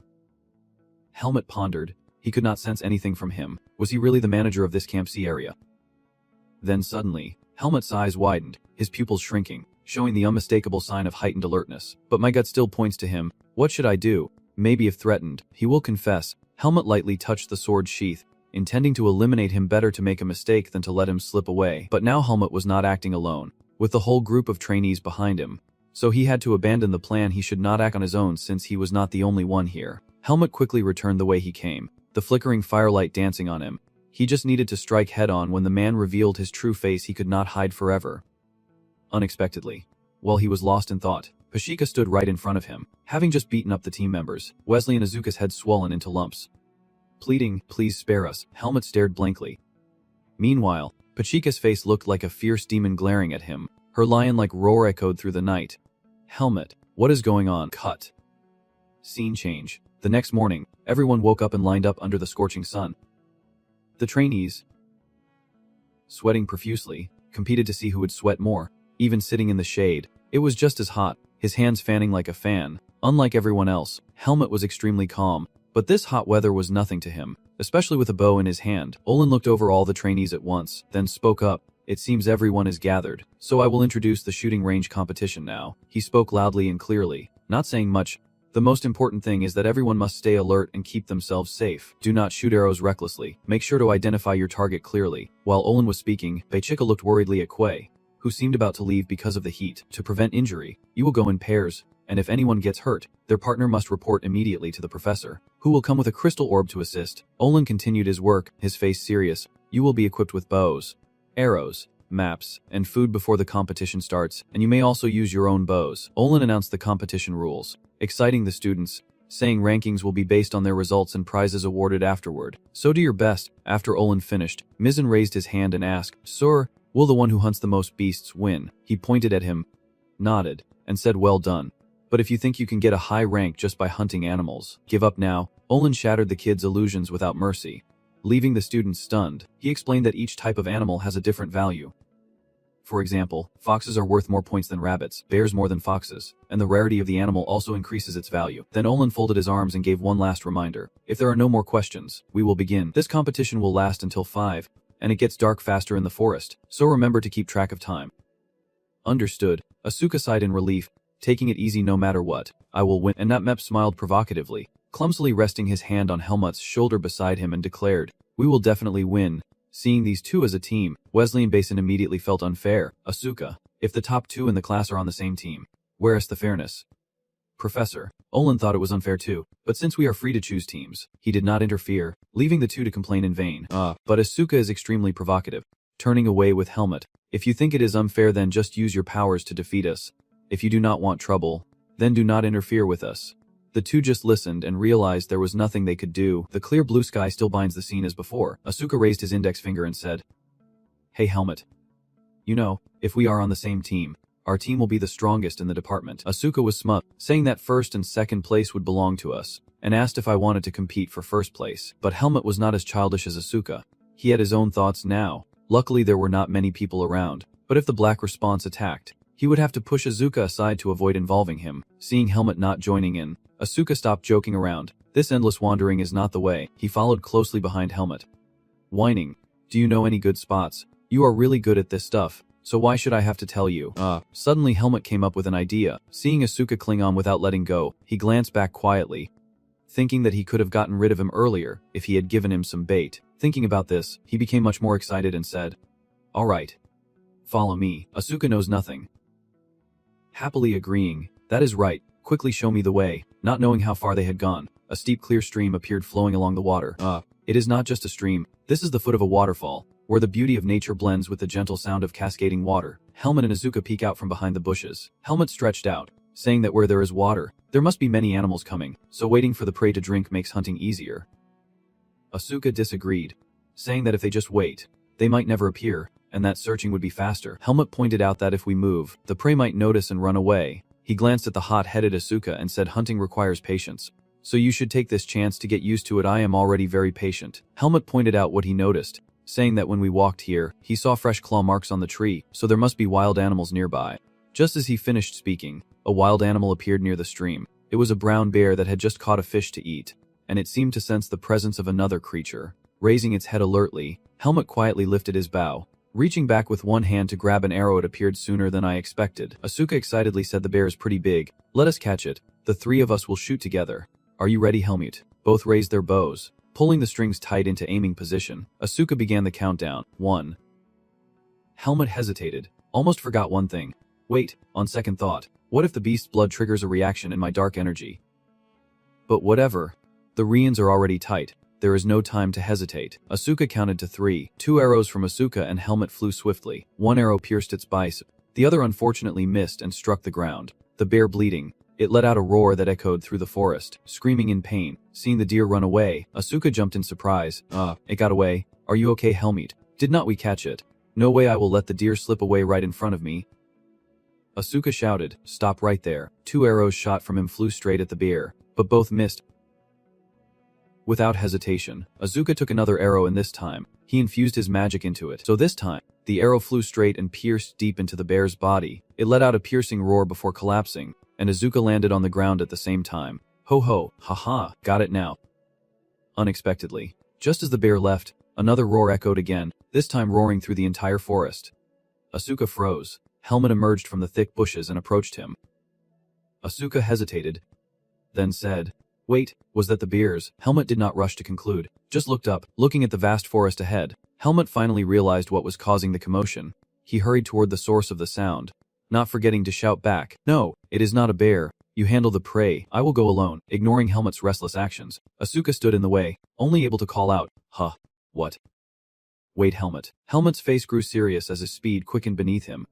Speaker 1: Helmut pondered. He could not sense anything from him. Was he really the manager of this Camp C area? Then suddenly, Helmut's eyes widened, his pupils shrinking, showing the unmistakable sign of heightened alertness. But my gut still points to him. What should I do? Maybe if threatened, he will confess. Helmut lightly touched the sword sheath, intending to eliminate him. Better to make a mistake than to let him slip away. But now Helmut was not acting alone, with the whole group of trainees behind him. so he had to abandon the plan. He should not act on his own since he was not the only one here. Helmut quickly returned the way he came, the flickering firelight dancing on him. He just needed to strike head-on. When the man revealed his true face, he could not hide forever. Unexpectedly, while he was lost in thought, Pashika stood right in front of him, having just beaten up the team members. Wesley and Azuka's heads swollen into lumps. Pleading, "Please spare us," Helmut stared blankly. Meanwhile, Pachika's face looked like a fierce demon glaring at him. Her lion-like roar echoed through the night. "Helmut, what is going on?" Cut. Scene change. The next morning, everyone woke up and lined up under the scorching sun. The trainees, sweating profusely, competed to see who would sweat more. Even sitting in the shade, it was just as hot, his hands fanning like a fan. Unlike everyone else, Helmut was extremely calm, but this hot weather was nothing to him, especially with a bow in his hand. Olin looked over all the trainees at once, then spoke up. "It seems everyone is gathered, so I will introduce the shooting range competition now." He spoke loudly and clearly, not saying much. "The most important thing is that everyone must stay alert and keep themselves safe. Do not shoot arrows recklessly. Make sure to identify your target clearly." While Olin was speaking, Pachika looked worriedly at Quay, who seemed about to leave because of the heat. "To prevent injury, you will go in pairs, and if anyone gets hurt, their partner must report immediately to the professor, who will come with a crystal orb to assist." Olin continued his work, his face serious. "You will be equipped with bows, arrows, maps, and food before the competition starts, and you may also use your own bows." Olin announced the competition rules, exciting the students, saying rankings will be based on their results and prizes awarded afterward. "So do your best." After Olin finished, Mizzen raised his hand and asked, "Sir, will the one who hunts the most beasts win?" He pointed at him, nodded, and said, "Well done. But if you think you can get a high rank just by hunting animals, give up now." Olin shattered the kids' illusions without mercy. Leaving the students stunned, he explained that each type of animal has a different value. For example, foxes are worth more points than rabbits, bears more than foxes, and the rarity of the animal also increases its value. Then Olin folded his arms and gave one last reminder. "If there are no more questions, we will begin. This competition will last until 5, and it gets dark faster in the forest, so remember to keep track of time." "Understood." Asuka sighed in relief, taking it easy no matter what. "I will win." And Natmep smiled provocatively, clumsily resting his hand on Helmut's shoulder beside him and declared, "We will definitely win." Seeing these two as a team, Wesley and Basin immediately felt unfair. "Asuka, if the top 2 in the class are on the same team, where is the fairness?" "Professor." Olin thought it was unfair too, but since we are free to choose teams, he did not interfere, leaving the two to complain in vain. But Asuka is extremely provocative, turning away with Helmut. "If you think it is unfair, then just use your powers to defeat us. If you do not want trouble, then do not interfere with us." The two just listened and realized there was nothing they could do. The clear blue sky still binds the scene as before. Asuka raised his index finger and said, "Hey Helmut. You know, if we are on the same team, our team will be the strongest in the department." Asuka was smug, saying that first and second place would belong to us, and asked if I wanted to compete for first place. But Helmut was not as childish as Asuka. He had his own thoughts now. Luckily there were not many people around, but if the black response attacked, he would have to push Asuka aside to avoid involving him. Seeing Helmut not joining in, Asuka stopped joking around. This endless wandering is not the way. He followed closely behind Helmut, whining, "Do you know any good spots? You are really good at this stuff, so why should I have to tell you?" Suddenly Helmut came up with an idea. Seeing Asuka cling on without letting go, he glanced back quietly, thinking that he could have gotten rid of him earlier if he had given him some bait. Thinking about this, he became much more excited and said, "All right. Follow me." Asuka knows nothing. Happily agreeing, "That is right. Quickly show me the way." Not knowing how far they had gone, a steep clear stream appeared flowing along the water. It is not just a stream. This is the foot of a waterfall, where the beauty of nature blends with the gentle sound of cascading water. Helmut and Asuka peek out from behind the bushes. Helmut stretched out, saying that where there is water, there must be many animals coming, so waiting for the prey to drink makes hunting easier. Asuka disagreed, saying that if they just wait, they might never appear, and that searching would be faster. Helmut pointed out that if we move, the prey might notice and run away. He glanced at the hot-headed Asuka and said, "Hunting requires patience, so you should take this chance to get used to it. I am already very patient." Helmut pointed out what he noticed, saying that when we walked here, he saw fresh claw marks on the tree, so there must be wild animals nearby. Just as he finished speaking, a wild animal appeared near the stream. It was a brown bear that had just caught a fish to eat, and it seemed to sense the presence of another creature. Raising its head alertly, Helmut quietly lifted his bow. Reaching back with one hand to grab an arrow, it appeared sooner than I expected. Asuka excitedly said, "The bear is pretty big. Let us catch it. The 3 of us will shoot together. Are you ready, Helmut?" Both raised their bows, pulling the strings tight into aiming position. Asuka began the countdown. 1. Helmut hesitated, almost forgot one thing. Wait, on second thought, What if the beast's blood triggers a reaction in my dark energy? But whatever. The Rians are already tight. There is no time to hesitate. Asuka counted to 3. 2 arrows from Asuka and Helmet flew swiftly. One arrow pierced its bicep. The other unfortunately missed and struck the ground. The bear bleeding. It let out a roar that echoed through the forest, screaming in pain. Seeing the deer run away, Asuka jumped in surprise. It got away. Are you okay, Helmet? Did not we catch it? No way I will let the deer slip away right in front of me. Asuka shouted, stop right there. 2 arrows shot from him flew straight at the bear, but both missed. Without hesitation, Asuka took another arrow and this time, he infused his magic into it. So this time, the arrow flew straight and pierced deep into the bear's body. It let out a piercing roar before collapsing, and Asuka landed on the ground at the same time. Ho ho, haha, got it now. Unexpectedly, just as the bear left, another roar echoed again, this time roaring through the entire forest. Asuka froze. Helmet emerged from the thick bushes and approached him. Asuka hesitated, then said, wait, was that the bears? Helmet did not rush to conclude, just looked up, looking at the vast forest ahead. Helmet finally realized what was causing the commotion. He hurried toward the source of the sound, not forgetting to shout back, no, it is not a bear. You handle the prey, I will go alone. Ignoring Helmet's restless actions, Asuka stood in the way, only able to call out, huh, what? Wait, Helmet. Helmet's face grew serious as his speed quickened beneath him.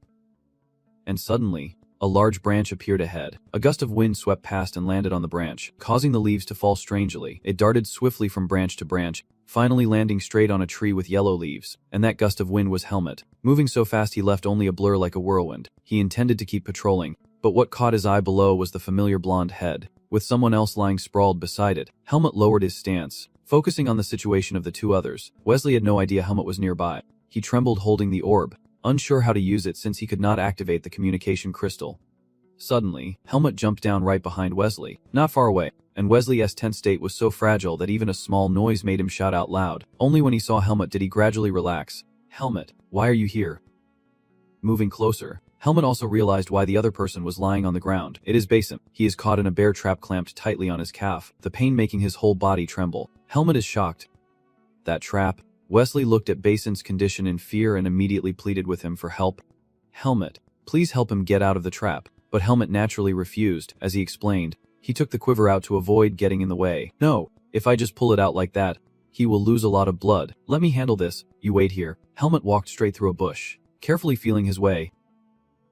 Speaker 1: And suddenly, a large branch appeared ahead. A gust of wind swept past and landed on the branch, causing the leaves to fall strangely. It darted swiftly from branch to branch, finally landing straight on a tree with yellow leaves. And that gust of wind was Helmet. Moving so fast he left only a blur like a whirlwind. He intended to keep patrolling, but what caught his eye below was the familiar blonde head, with someone else lying sprawled beside it. Helmet lowered his stance, focusing on the situation of the 2 others. Wesley had no idea Helmet was nearby. He trembled holding the orb, unsure how to use it since he could not activate the communication crystal. Suddenly, Helmet jumped down right behind Wesley, not far away, and Wesley's tense state was so fragile that even a small noise made him shout out loud. Only when he saw Helmet did he gradually relax. Helmet, why are you here? Moving closer, Helmet also realized why the other person was lying on the ground. It is Basim. He is caught in a bear trap clamped tightly on his calf, the pain making his whole body tremble. Helmet is shocked. That trap? Wesley looked at Basin's condition in fear and immediately pleaded with him for help. Helmet, please help him get out of the trap. But Helmet naturally refused. As he explained, he took the quiver out to avoid getting in the way. No, if I just pull it out like that, he will lose a lot of blood. Let me handle this. You wait here. Helmet walked straight through a bush, carefully feeling his way.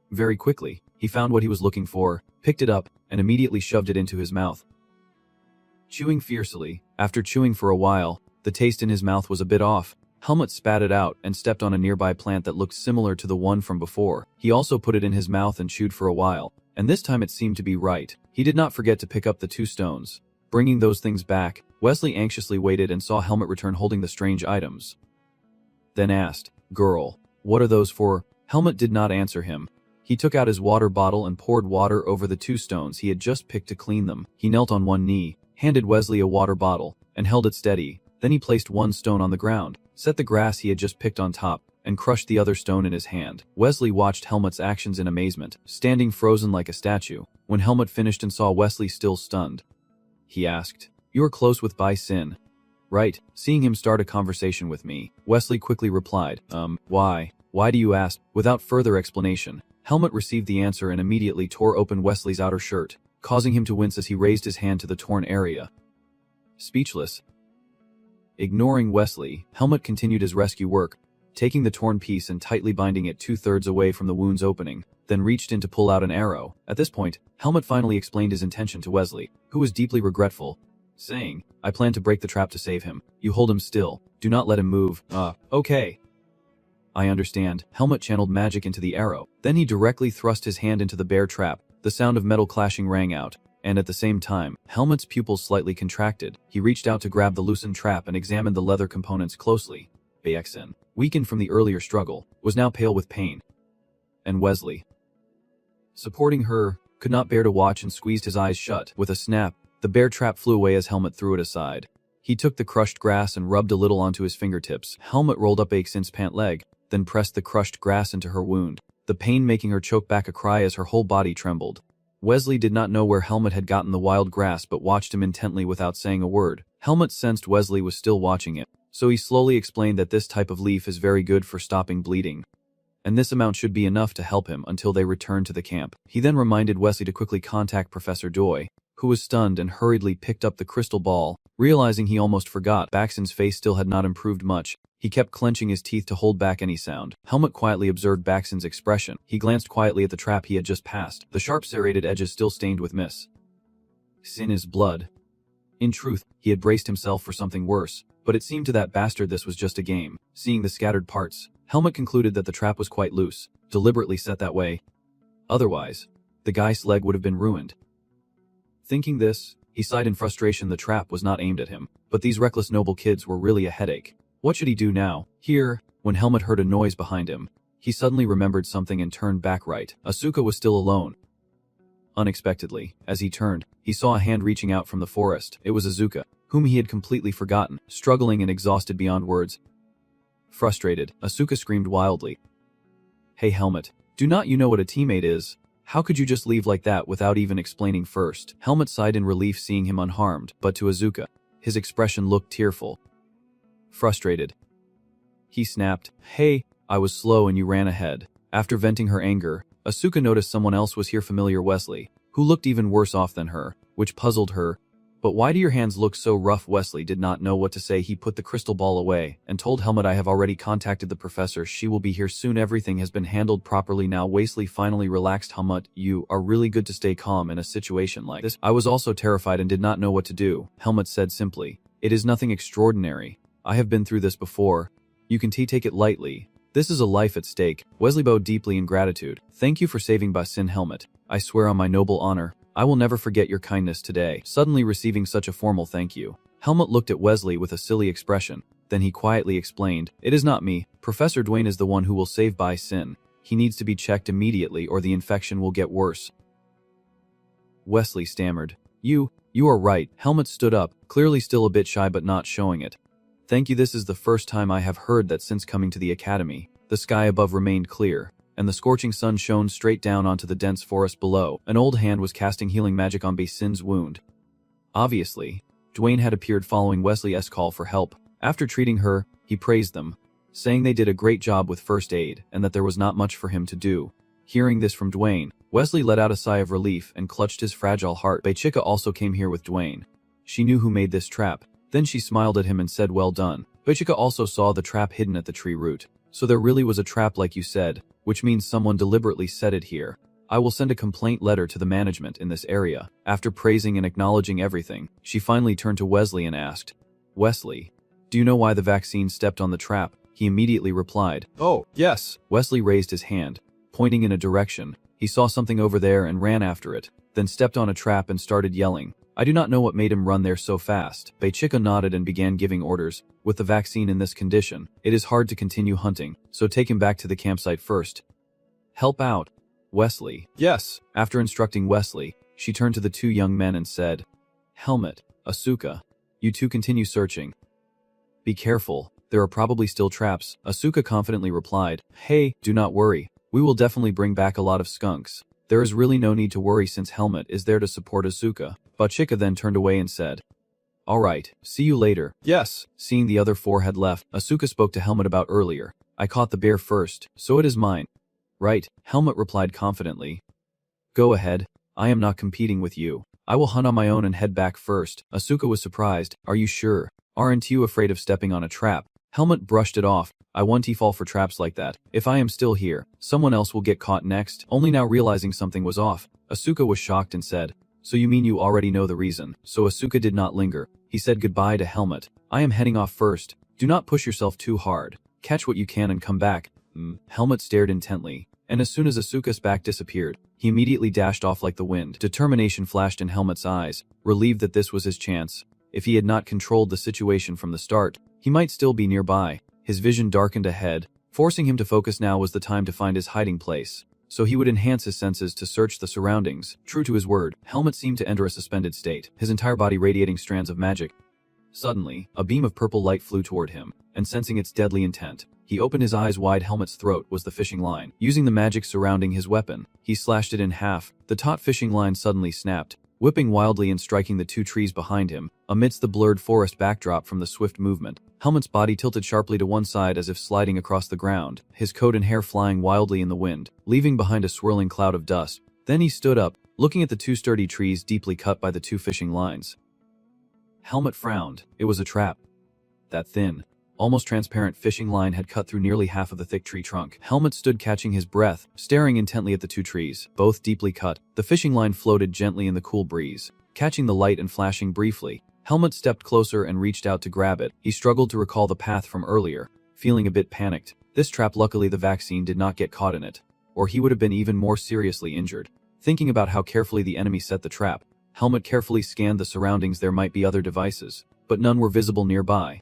Speaker 1: Very quickly, he found what he was looking for, picked it up, and immediately shoved it into his mouth. Chewing fiercely, after chewing for a while, the taste in his mouth was a bit off. Helmet spat it out and stepped on a nearby plant that looked similar to the one from before. He also put it in his mouth and chewed for a while, and this time it seemed to be right. He did not forget to pick up the 2 stones. Bringing those things back, Wesley anxiously waited and saw Helmet return holding the strange items. Then asked, girl, what are those for? Helmet did not answer him. He took out his water bottle and poured water over the 2 stones he had just picked to clean them. He knelt on one knee, handed Wesley a water bottle, and held it steady. Then he placed one stone on the ground, set the grass he had just picked on top, and crushed the other stone in his hand. Wesley watched Helmet's actions in amazement, standing frozen like a statue. When Helmet finished and saw Wesley still stunned, he asked, you are close with Bai Sin, right? Seeing him start a conversation with me, Wesley quickly replied, why? Why do you ask? Without further explanation, Helmet received the answer and immediately tore open Wesley's outer shirt, causing him to wince as he raised his hand to the torn area. Speechless, ignoring Wesley, Helmet continued his rescue work, taking the torn piece and tightly binding it 2/3 away from the wound's opening, then reached in to pull out an arrow. At this point, Helmet finally explained his intention to Wesley, who was deeply regretful, saying, I plan to break the trap to save him. You hold him still. Do not let him move. Okay. I understand. Helmet channeled magic into the arrow. Then he directly thrust his hand into the bear trap. The sound of metal clashing rang out, and at the same time, Helmet's pupils slightly contracted. He reached out to grab the loosened trap and examined the leather components closely. Baeksin, weakened from the earlier struggle, was now pale with pain. And Wesley, supporting her, could not bear to watch and squeezed his eyes shut. With a snap, the bear trap flew away as Helmet threw it aside. He took the crushed grass and rubbed a little onto his fingertips. Helmet rolled up Baeksin's pant leg, then pressed the crushed grass into her wound, the pain making her choke back a cry as her whole body trembled. Wesley did not know where Helmet had gotten the wild grass but watched him intently without saying a word. Helmet sensed Wesley was still watching it, so he slowly explained that this type of leaf is very good for stopping bleeding. and this amount should be enough to help him until they return to the camp. He then reminded Wesley to quickly contact Professor Doi, who was stunned and hurriedly picked up the crystal ball. Realizing he almost forgot, Baxon's face still had not improved much. He kept clenching his teeth to hold back any sound. Helmut quietly observed Baxon's expression. He glanced quietly at the trap he had just passed, the sharp serrated edges still stained with mist. In his blood. In truth, he had braced himself for something worse, but it seemed to that bastard this was just a game. Seeing the scattered parts, Helmut concluded that the trap was quite loose, deliberately set that way. Otherwise, the guy's leg would have been ruined. Thinking this, he sighed in frustration. The trap was not aimed at him, but these reckless noble kids were really a headache. What should he do now? Here, when Helmut heard a noise behind him, he suddenly remembered something and turned back. Right. Asuka was still alone. Unexpectedly, as he turned, he saw a hand reaching out from the forest. It was Asuka, whom he had completely forgotten, struggling and exhausted beyond words. Frustrated, Asuka screamed wildly. Hey Helmut, do not you know what a teammate is? How could you just leave like that without even explaining first? Helmut sighed in relief seeing him unharmed, but to Asuka, his expression looked tearful. Frustrated, he snapped, Hey, I was slow and you ran ahead. After venting her anger, Asuka noticed someone else was here, familiar Wesley, who looked even worse off than her, which puzzled her. But why do your hands look so rough? Wesley did not know what to say. He put the crystal ball away and told Helmut, I have already contacted the professor. She will be here soon. Everything has been handled properly now. Wesley finally relaxed. Helmut, you are really good to stay calm in a situation like this. I was also terrified and did not know what to do, Helmut said simply. It is nothing extraordinary. I have been through this before. You can take it lightly. This is a life at stake. Wesley bowed deeply in gratitude. Thank you for saving Basin. Helmut. I swear on my noble honor, I will never forget your kindness today. Suddenly receiving such a formal thank you, Helmut looked at Wesley with a silly expression. Then he quietly explained, It is not me. Professor Dwayne is the one who will save Basin. He needs to be checked immediately or the infection will get worse. Wesley stammered. You are right. Helmut stood up, clearly still a bit shy but not showing it. Thank you. This is the first time I have heard that since coming to the academy. The sky above remained clear, and the scorching sun shone straight down onto the dense forest below. An old hand was casting healing magic on Basin's wound. Obviously, Dwayne had appeared following Wesley's call for help. After treating her, he praised them, saying they did a great job with first aid and that there was not much for him to do. Hearing this from Dwayne, Wesley let out a sigh of relief and clutched his fragile heart. Baichika also came here with Dwayne. She knew who made this trap. Then she smiled at him and said, Well done. Baichika also saw the trap hidden at the tree root. So there really was a trap like you said, which means someone deliberately set it here. I will send a complaint letter to the management in this area. After praising and acknowledging everything, she finally turned to Wesley and asked, Wesley, do you know why the vaccine stepped on the trap? He immediately replied, Oh, yes. Wesley raised his hand, pointing in a direction. He saw something over there and ran after it, then stepped on a trap and started yelling. I do not know what made him run there so fast. Baichika nodded and began giving orders. With the vaccine in this condition, it is hard to continue hunting, so take him back to the campsite first. Help out. Wesley. Yes. After instructing Wesley, she turned to the two young men and said, Helmut, Asuka, you two continue searching. Be careful, there are probably still traps. Asuka confidently replied, Hey, do not worry. We will definitely bring back a lot of skunks. There is really no need to worry since Helmut is there to support Asuka. Baichika then turned away and said, All right, see you later. Yes. Seeing the other four had left, Asuka spoke to Helmut about earlier. I caught the bear first, so it is mine. Right, Helmut replied confidently. Go ahead, I am not competing with you. I will hunt on my own and head back first. Asuka was surprised. Are you sure? Aren't you afraid of stepping on a trap? Helmut brushed it off. I won't fall for traps like that. If I am still here, someone else will get caught next. Only now realizing something was off, Asuka was shocked and said, So you mean you already know the reason? So Asuka did not linger. He said goodbye to Helmut. I am heading off first. Do not push yourself too hard. Catch what you can and come back. Helmut stared intently, and as soon as Asuka's back disappeared, he immediately dashed off like the wind. Determination flashed in Helmut's eyes, relieved that this was his chance. If he had not controlled the situation from the start, he might still be nearby. His vision darkened ahead, forcing him to focus. Now was the time to find his hiding place, so he would enhance his senses to search the surroundings. True to his word, Helmut seemed to enter a suspended state, his entire body radiating strands of magic. Suddenly, a beam of purple light flew toward him, and sensing its deadly intent, he opened his eyes wide. Helmut's throat was the fishing line. Using the magic surrounding his weapon, he slashed it in half. The taut fishing line suddenly snapped, whipping wildly and striking the two trees behind him, amidst the blurred forest backdrop from the swift movement. Helmet's body tilted sharply to one side as if sliding across the ground, his coat and hair flying wildly in the wind, leaving behind a swirling cloud of dust. Then he stood up, looking at the two sturdy trees deeply cut by the two fishing lines. Helmet frowned. It was a trap. That thin, almost transparent fishing line had cut through nearly half of the thick tree trunk. Helmet stood catching his breath, staring intently at the two trees, both deeply cut. The fishing line floated gently in the cool breeze, catching the light and flashing briefly. Helmet stepped closer and reached out to grab it. He struggled to recall the path from earlier, feeling a bit panicked. This trap, luckily the vaccine did not get caught in it, or he would have been even more seriously injured. Thinking about how carefully the enemy set the trap, Helmet carefully scanned the surroundings. There might be other devices, but none were visible nearby.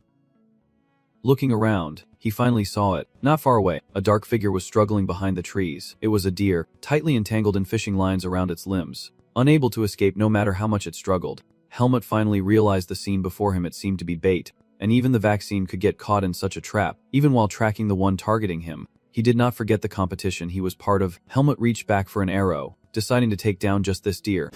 Speaker 1: Looking around, he finally saw it. Not far away, a dark figure was struggling behind the trees. It was a deer, tightly entangled in fishing lines around its limbs, unable to escape no matter how much it struggled. Helmet finally realized the scene before him. It seemed to be bait, and even the vaccine could get caught in such a trap, even while tracking the one targeting him. He did not forget the competition he was part of. Helmet reached back for an arrow, deciding to take down just this deer.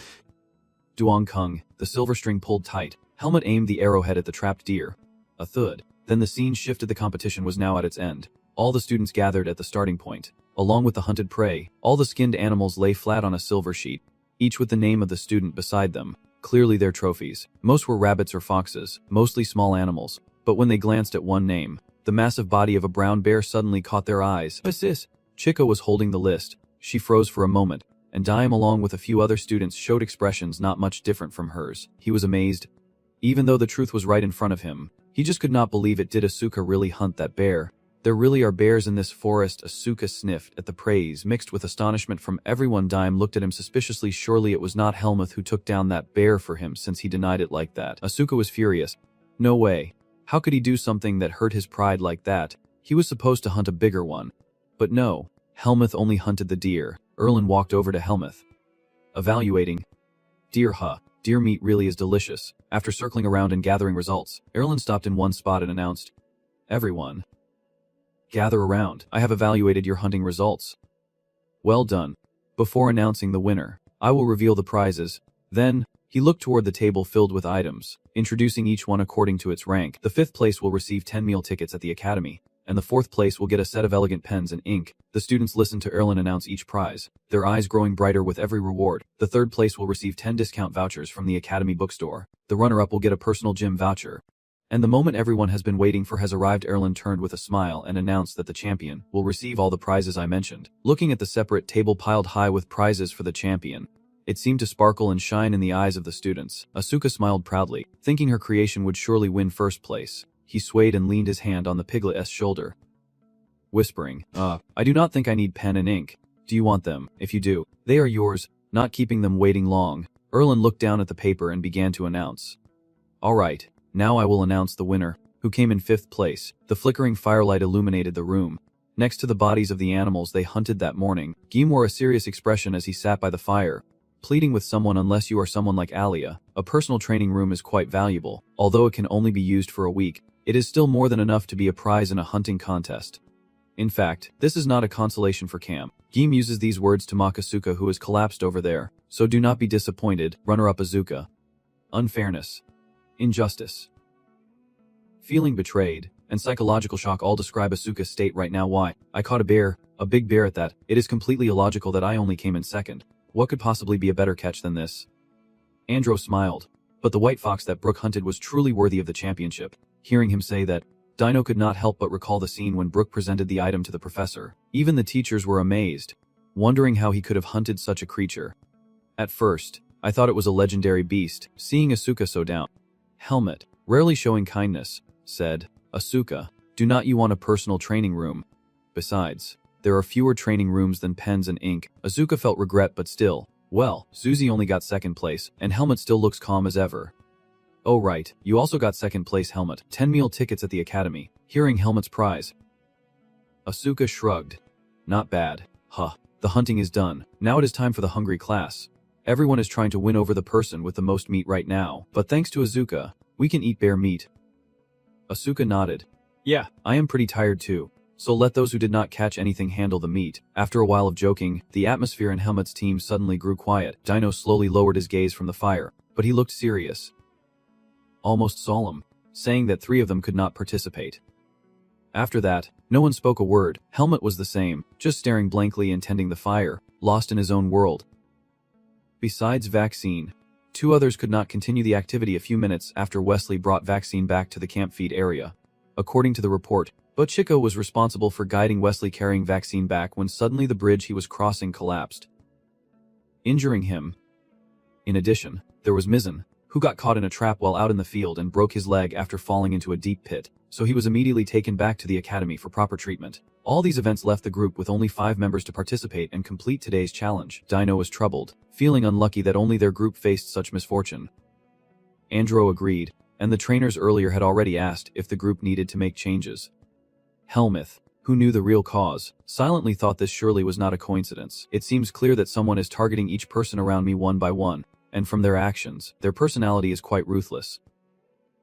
Speaker 1: Duong Kung, the silver string pulled tight. Helmet aimed the arrowhead at the trapped deer. A thud. Then the scene shifted. The competition was now at its end. All the students gathered at the starting point. Along with the hunted prey, all the skinned animals lay flat on a silver sheet, each with the name of the student beside them, clearly their trophies. Most were rabbits or foxes, mostly small animals, but when they glanced at one name, the massive body of a brown bear suddenly caught their eyes. Assist! Chica was holding the list. She froze for a moment, and Dime along with a few other students showed expressions not much different from hers. He was amazed. Even though the truth was right in front of him, he just could not believe it. Did Asuka really hunt that bear? There really are bears in this forest. Asuka sniffed at the praise, mixed with astonishment from everyone. Dime looked at him suspiciously. Surely it was not Helmuth who took down that bear for him, since he denied it like that. Asuka was furious. No way. How could he do something that hurt his pride like that? He was supposed to hunt a bigger one. But no, Helmuth only hunted the deer. Erlen walked over to Helmuth. Evaluating. Deer, huh? Deer meat really is delicious. After circling around and gathering results, Erlen stopped in one spot and announced, "Everyone, gather around. I have evaluated your hunting results. Well done. Before announcing the winner, I will reveal the prizes." Then, he looked toward the table filled with items, introducing each one according to its rank. The 5th place will receive 10 meal tickets at the academy, and the 4th place will get a set of elegant pens and ink. The students listened to Erlen announce each prize, their eyes growing brighter with every reward. The 3rd place will receive 10 discount vouchers from the academy bookstore. The runner-up will get a personal gym voucher. And the moment everyone has been waiting for has arrived. Erlen turned with a smile and announced that the champion will receive all the prizes I mentioned. Looking at the separate table piled high with prizes for the champion, it seemed to sparkle and shine in the eyes of the students. Asuka smiled proudly, thinking her creation would surely win 1st place. He swayed and leaned his hand on the piglet's shoulder, whispering, I do not think I need pen and ink. Do you want them? If you do, they are yours." Not keeping them waiting long, Erlen looked down at the paper and began to announce. "All right, now I will announce the winner, who came in 5th place." The flickering firelight illuminated the room. Next to the bodies of the animals they hunted that morning, Guim wore a serious expression as he sat by the fire, pleading with someone. "Unless you are someone like Alia, a personal training room is quite valuable. Although it can only be used for a week, it is still more than enough to be a prize in a hunting contest. In fact, this is not a consolation for Cam." Guim uses these words to mock Asuka, who has collapsed over there. "So do not be disappointed, runner-up Asuka. Unfairness. Injustice. Feeling betrayed, and psychological shock all describe Asuka's state right now. Why? I caught a bear, a big bear at that. It is completely illogical that I only came in 2nd. What could possibly be a better catch than this?" Andro smiled, but the white fox that Brooke hunted was truly worthy of the championship. Hearing him say that, Dino could not help but recall the scene when Brooke presented the item to the professor. Even the teachers were amazed, wondering how he could have hunted such a creature. "At first, I thought it was a legendary beast." Seeing Asuka so down, Helmet, rarely showing kindness, said, "Asuka, do not you want a personal training room? Besides, there are fewer training rooms than pens and ink." Asuka felt regret, but still, well, Suzy only got 2nd place, and Helmet still looks calm as ever. "Oh right, you also got 2nd place, Helmet. 10 meal tickets at the academy." Hearing Helmet's prize, Asuka shrugged. "Not bad. Huh. The hunting is done. Now it is time for the hungry class. Everyone is trying to win over the person with the most meat right now. But thanks to Asuka, we can eat bear meat." Asuka nodded. "Yeah, I am pretty tired too. so let those who did not catch anything handle the meat. After a while of joking, the atmosphere in Helmut's team suddenly grew quiet. Dino slowly lowered his gaze from the fire, but he looked serious, almost solemn, saying that 3 of them could not participate. After that, no one spoke a word. Helmut was the same, just staring blankly and tending the fire, lost in his own world. Besides Vaccine, 2 others could not continue the activity a few minutes after Wesley brought Vaccine back to the camp feed area. According to the report, Bochiko was responsible for guiding Wesley carrying Vaccine back when suddenly the bridge he was crossing collapsed, injuring him. In addition, there was Mizzen, who got caught in a trap while out in the field and broke his leg after falling into a deep pit, so he was immediately taken back to the academy for proper treatment. All these events left the group with only 5 members to participate and complete today's challenge. Dino was troubled, feeling unlucky that only their group faced such misfortune. Andro agreed, and the trainers earlier had already asked if the group needed to make changes. Helmuth, who knew the real cause, silently thought this surely was not a coincidence. It seems clear that someone is targeting each person around me one by one, and from their actions, their personality is quite ruthless.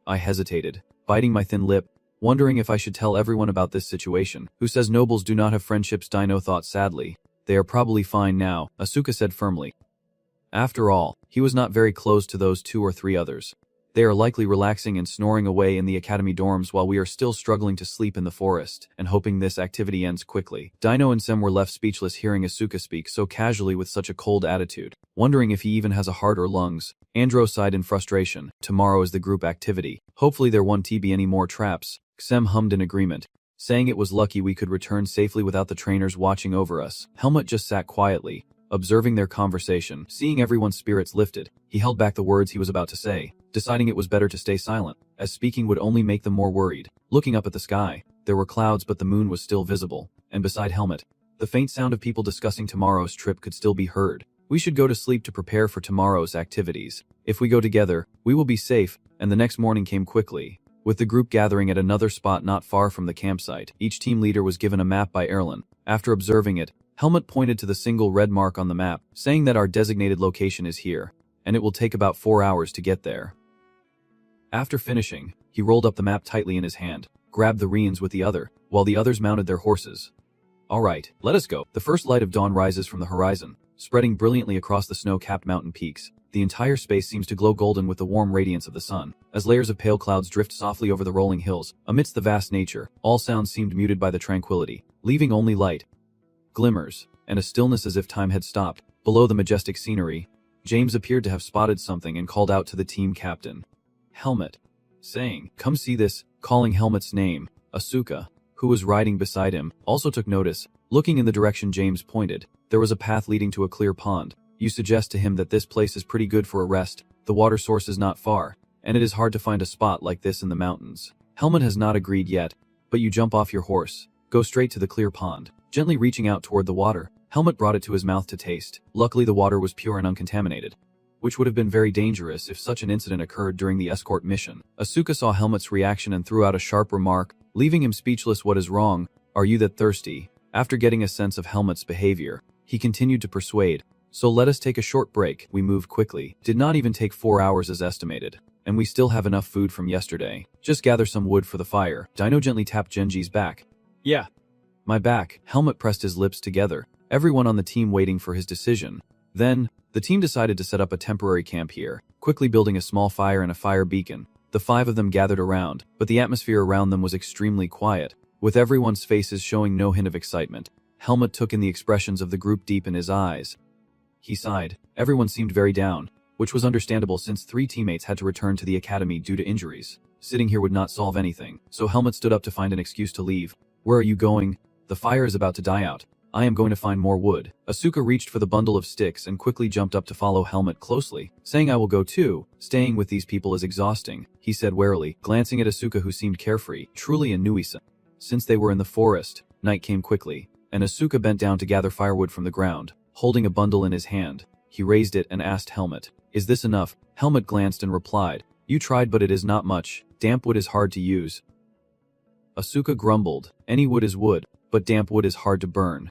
Speaker 1: I hesitated, biting my thin lip, wondering if I should tell everyone about this situation. Who says nobles do not have friendships? Dino thought sadly. They are probably fine now, Asuka said firmly. After all, he was not very close to those 2 or 3 others. They are likely relaxing and snoring away in the academy dorms while we are still struggling to sleep in the forest, and hoping this activity ends quickly. Dino and Sem were left speechless hearing Asuka speak so casually with such a cold attitude, wondering if he even has a heart or lungs. Andro sighed in frustration. Tomorrow is the group activity. Hopefully there won't be any more traps. Sem hummed in agreement, saying it was lucky we could return safely without the trainers watching over us. Helmut just sat quietly, observing their conversation. Seeing everyone's spirits lifted, he held back the words he was about to say, deciding it was better to stay silent, as speaking would only make them more worried. Looking up at the sky, there were clouds but the moon was still visible, and beside Helmut, the faint sound of people discussing tomorrow's trip could still be heard. We should go to sleep to prepare for tomorrow's activities. If we go together, we will be safe, and the next morning came quickly, with the group gathering at another spot not far from the campsite. Each team leader was given a map by Erlen. After observing it, Helmut pointed to the single red mark on the map, saying that our designated location is here, and it will take about 4 hours to get there. After finishing, he rolled up the map tightly in his hand, grabbed the reins with the other, while the others mounted their horses. Alright, let us go. The first light of dawn rises from the horizon, spreading brilliantly across the snow-capped mountain peaks. The entire space seems to glow golden with the warm radiance of the sun, as layers of pale clouds drift softly over the rolling hills. Amidst the vast nature, all sounds seemed muted by the tranquility, leaving only light, glimmers, and a stillness as if time had stopped. Below the majestic scenery, James appeared to have spotted something and called out to the team captain, Helmut, saying, "Come see this," calling Helmut's name. Asuka, who was riding beside him, also took notice. Looking in the direction James pointed, there was a path leading to a clear pond. You suggest to him that this place is pretty good for a rest. The water source is not far, and it is hard to find a spot like this in the mountains. Helmut has not agreed yet, but you jump off your horse, go straight to the clear pond. Gently reaching out toward the water, Helmut brought it to his mouth to taste. Luckily the water was pure and uncontaminated, which would have been very dangerous if such an incident occurred during the escort mission. Asuka saw Helmut's reaction and threw out a sharp remark, leaving him speechless. What is wrong? Are you that thirsty? After getting a sense of Helmut's behavior, he continued to persuade, so let us take a short break. We moved quickly. Did not even take 4 hours as estimated, and we still have enough food from yesterday. Just gather some wood for the fire. Dino gently tapped Genji's back. Yeah. My back. Helmut pressed his lips together, everyone on the team waiting for his decision. Then, the team decided to set up a temporary camp here, quickly building a small fire and a fire beacon. The 5 of them gathered around, but the atmosphere around them was extremely quiet, with everyone's faces showing no hint of excitement. Helmut took in the expressions of the group deep in his eyes. He sighed. Everyone seemed very down, which was understandable since 3 teammates had to return to the academy due to injuries. Sitting here would not solve anything, so Helmut stood up to find an excuse to leave. Where are you going? The fire is about to die out. I am going to find more wood. Asuka reached for the bundle of sticks and quickly jumped up to follow Helmut closely, saying I will go too. Staying with these people is exhausting, he said warily, glancing at Asuka who seemed carefree. Truly a Nui-san. Since they were in the forest, night came quickly, and Asuka bent down to gather firewood from the ground. Holding a bundle in his hand, he raised it and asked Helmut, "Is this enough?" Helmut glanced and replied, "You tried but it is not much. Damp wood is hard to use." Asuka grumbled, "Any wood is wood, but damp wood is hard to burn."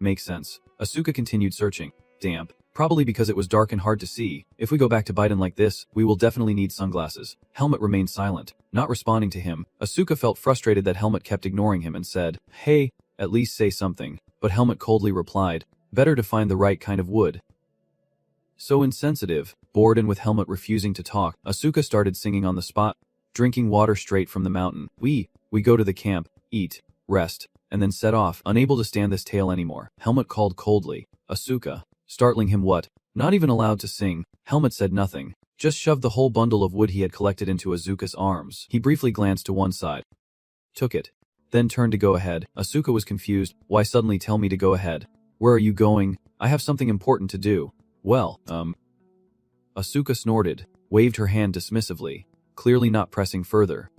Speaker 1: Makes sense. Asuka continued searching. Damp. Probably because it was dark and hard to see. If we go back to Biden like this, we will definitely need sunglasses. Helmut remained silent, not responding to him. Asuka felt frustrated that Helmut kept ignoring him and said, "Hey, at least say something." But Helmut coldly replied, "Better to find the right kind of wood." So insensitive. Bored and with Helmut refusing to talk, Asuka started singing on the spot, drinking water straight from the mountain. We go to the camp, eat, rest, and then set off. Unable to stand this tale anymore, Helmut called coldly, "Asuka." Startling him. What? Not even allowed to sing. Helmut said nothing, just shoved the whole bundle of wood he had collected into Asuka's arms. He briefly glanced to one side, took it, then turned to go ahead. Asuka was confused. Why suddenly tell me to go ahead? Where are you going? I have something important to do. Well, Asuka snorted, waved her hand dismissively, clearly not pressing further.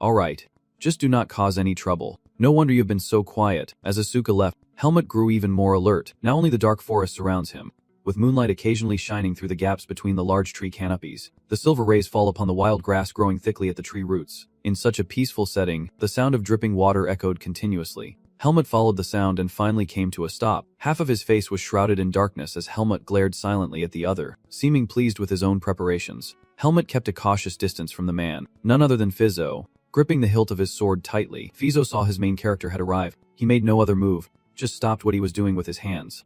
Speaker 1: All right. Just do not cause any trouble. No wonder you've been so quiet. As Asuka left, Helmut grew even more alert. Now only the dark forest surrounds him, with moonlight occasionally shining through the gaps between the large tree canopies. The silver rays fall upon the wild grass growing thickly at the tree roots. In such a peaceful setting, the sound of dripping water echoed continuously. Helmut followed the sound and finally came to a stop. Half of his face was shrouded in darkness as Helmut glared silently at the other, seeming pleased with his own preparations. Helmut kept a cautious distance from the man, none other than Fizzo, gripping the hilt of his sword tightly. Fizzo saw his main character had arrived. He made no other move, just stopped what he was doing with his hands.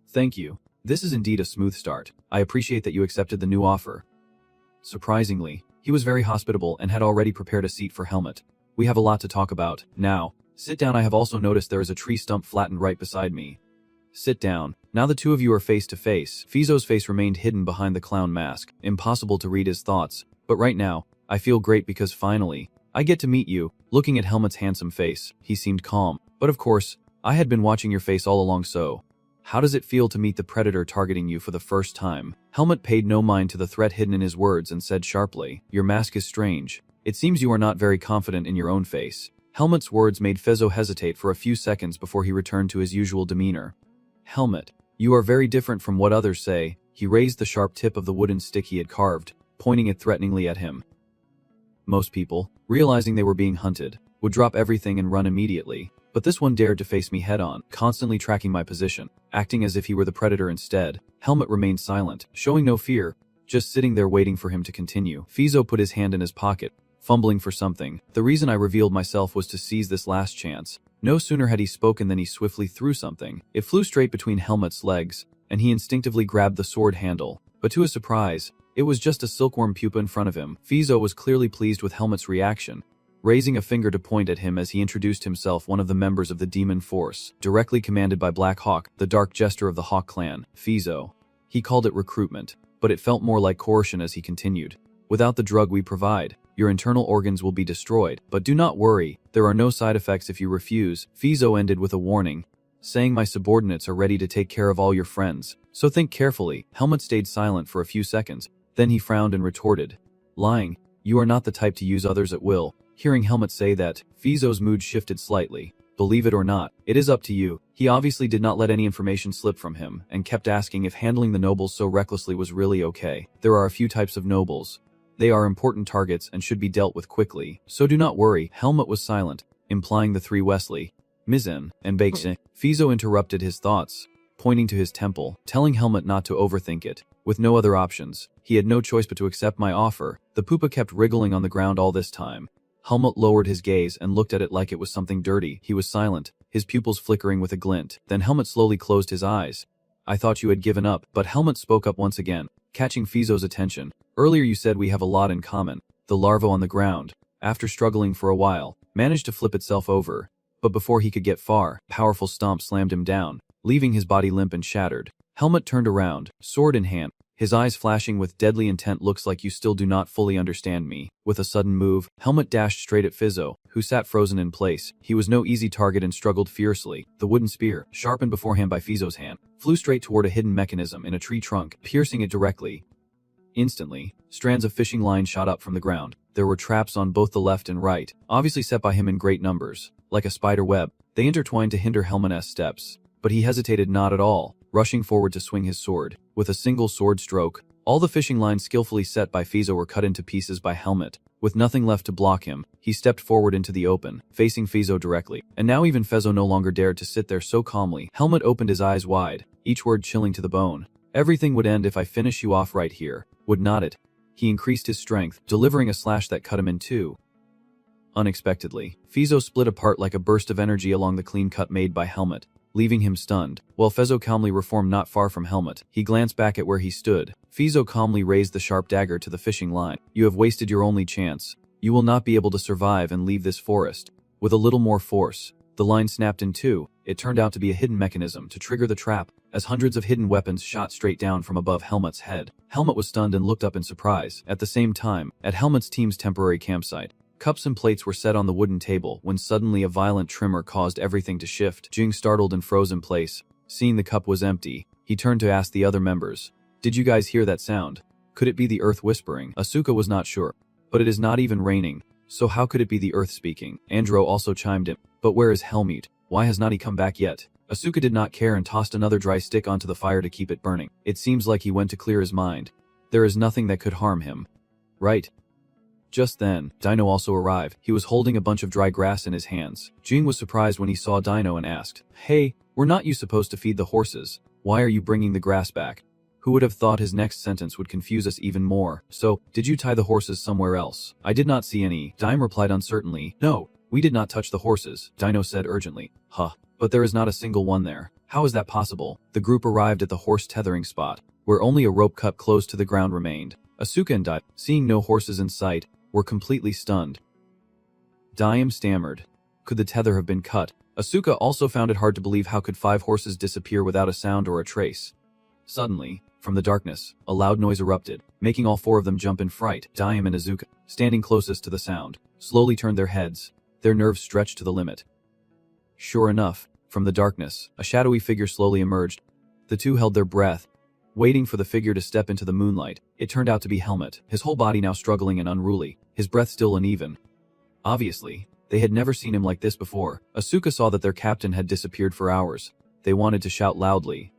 Speaker 1: "Thank you. This is indeed a smooth start. I appreciate that you accepted the new offer." Surprisingly, he was very hospitable and had already prepared a seat for Helmut. "We have a lot to talk about. Now, sit down. I have also noticed there is a tree stump flattened right beside me." "Sit down. Now the two of you are face to face." Fizzo's face remained hidden behind the clown mask. Impossible to read his thoughts. "But right now, I feel great because finally, I get to meet you." Looking at Helmut's handsome face, he seemed calm. "But of course, I had been watching your face all along, so how does it feel to meet the predator targeting you for the first time?" Helmut paid no mind to the threat hidden in his words and said sharply, "Your mask is strange. It seems you are not very confident in your own face." Helmut's words made Fezzo hesitate for a few seconds before he returned to his usual demeanor. "Helmut, you are very different from what others say." He raised the sharp tip of the wooden stick he had carved, pointing it threateningly at him. "Most people, realizing they were being hunted, would drop everything and run immediately. But this one dared to face me head-on, constantly tracking my position, acting as if he were the predator instead." Helmut remained silent, showing no fear, just sitting there waiting for him to continue. Fizzo put his hand in his pocket, fumbling for something. "The reason I revealed myself was to seize this last chance." No sooner had he spoken than he swiftly threw something. It flew straight between Helmut's legs, and he instinctively grabbed the sword handle. But to his surprise, it was just a silkworm pupa in front of him. Fizzo was clearly pleased with Helmut's reaction, raising a finger to point at him as he introduced himself, one of the members of the demon force, directly commanded by Black Hawk, the dark jester of the Hawk clan. Fizzo. He called it recruitment, but it felt more like coercion as he continued. "Without the drug we provide, your internal organs will be destroyed, but do not worry, there are no side effects if you refuse." Fizzo ended with a warning, saying, "My subordinates are ready to take care of all your friends, so think carefully." Helmut stayed silent for a few seconds, then he frowned and retorted, "Lying, you are not the type to use others at will." Hearing Helmut say that, Fizzo's mood shifted slightly. "Believe it or not, it is up to you." He obviously did not let any information slip from him, and kept asking if handling the nobles so recklessly was really okay. "There are a few types of nobles. They are important targets and should be dealt with quickly, so do not worry." Helmut was silent, implying the three Wesley, Mizen, and Bakse. Fizzo interrupted his thoughts, pointing to his temple, telling Helmut not to overthink it. With no other options, he had no choice but to accept my offer. The pupa kept wriggling on the ground all this time. Helmut lowered his gaze and looked at it like it was something dirty. He was silent, his pupils flickering with a glint. Then Helmut slowly closed his eyes. "I thought you had given up." But Helmut spoke up once again, catching Fizzo's attention. "Earlier you said we have a lot in common." The larva on the ground, after struggling for a while, managed to flip itself over. But before he could get far, a powerful stomp slammed him down, leaving his body limp and shattered. Helmut turned around, sword in hand, his eyes flashing with deadly intent. "Looks like you still do not fully understand me." With a sudden move, Helmut dashed straight at Fizzo, who sat frozen in place. He was no easy target and struggled fiercely. The wooden spear, sharpened beforehand by Fizzo's hand, flew straight toward a hidden mechanism in a tree trunk, piercing it directly. Instantly, strands of fishing line shot up from the ground. There were traps on both the left and right, obviously set by him in great numbers. Like a spider web, they intertwined to hinder Helmut's steps. But he hesitated not at all, rushing forward to swing his sword. With a single sword stroke, all the fishing lines skillfully set by Fizzo were cut into pieces by Helmut. With nothing left to block him, he stepped forward into the open, facing Fizzo directly. And now even Fizzo no longer dared to sit there so calmly. Helmut opened his eyes wide, each word chilling to the bone. Everything would end if I finish you off right here, would not it? He increased his strength, delivering a slash that cut him in two. Unexpectedly, Fizo split apart like a burst of energy along the clean cut made by Helmet, leaving him stunned. While Fezzo calmly reformed not far from Helmet, he glanced back at where he stood. Fizo calmly raised the sharp dagger to the fishing line. You have wasted your only chance. You will not be able to survive and leave this forest. With a little more force, the line snapped in two. It turned out to be a hidden mechanism to trigger the trap, as hundreds of hidden weapons shot straight down from above Helmet's head. Helmet was stunned and looked up in surprise. At the same time, at Helmet's team's temporary campsite, cups and plates were set on the wooden table when suddenly a violent tremor caused everything to shift. Jing startled and froze in place. Seeing the cup was empty, he turned to ask the other members, "Did you guys hear that sound? Could it be the earth whispering?" Asuka was not sure. "But it is not even raining, so how could it be the earth speaking?" Andro also chimed in. "But where is Helmut? Why has not he come back yet?" Asuka did not care and tossed another dry stick onto the fire to keep it burning. It seems like he went to clear his mind. There is nothing that could harm him. Right? Just then, Dino also arrived. He was holding a bunch of dry grass in his hands. Jing was surprised when he saw Dino and asked, "Hey, were not you supposed to feed the horses? Why are you bringing the grass back?" Who would have thought his next sentence would confuse us even more? "So, did you tie the horses somewhere else?" "I did not see any," Dime replied uncertainly. "No, we did not touch the horses," Dino said urgently. "Huh, but there is not a single one there. How is that possible?" The group arrived at the horse tethering spot, where only a rope cut close to the ground remained. Asuka and Dime, seeing no horses in sight, were completely stunned. Dime stammered. Could the tether have been cut? Asuka also found it hard to believe how could 5 horses disappear without a sound or a trace. Suddenly, from the darkness, a loud noise erupted, making all 4 of them jump in fright. Dime and Asuka, standing closest to the sound, slowly turned their heads, their nerves stretched to the limit. Sure enough, from the darkness, a shadowy figure slowly emerged. The two held their breath, waiting for the figure to step into the moonlight. It turned out to be Helmet, his whole body now struggling and unruly, his breath still uneven. Obviously, they had never seen him like this before. Asuka saw that their captain had disappeared for hours. They wanted to shout loudly,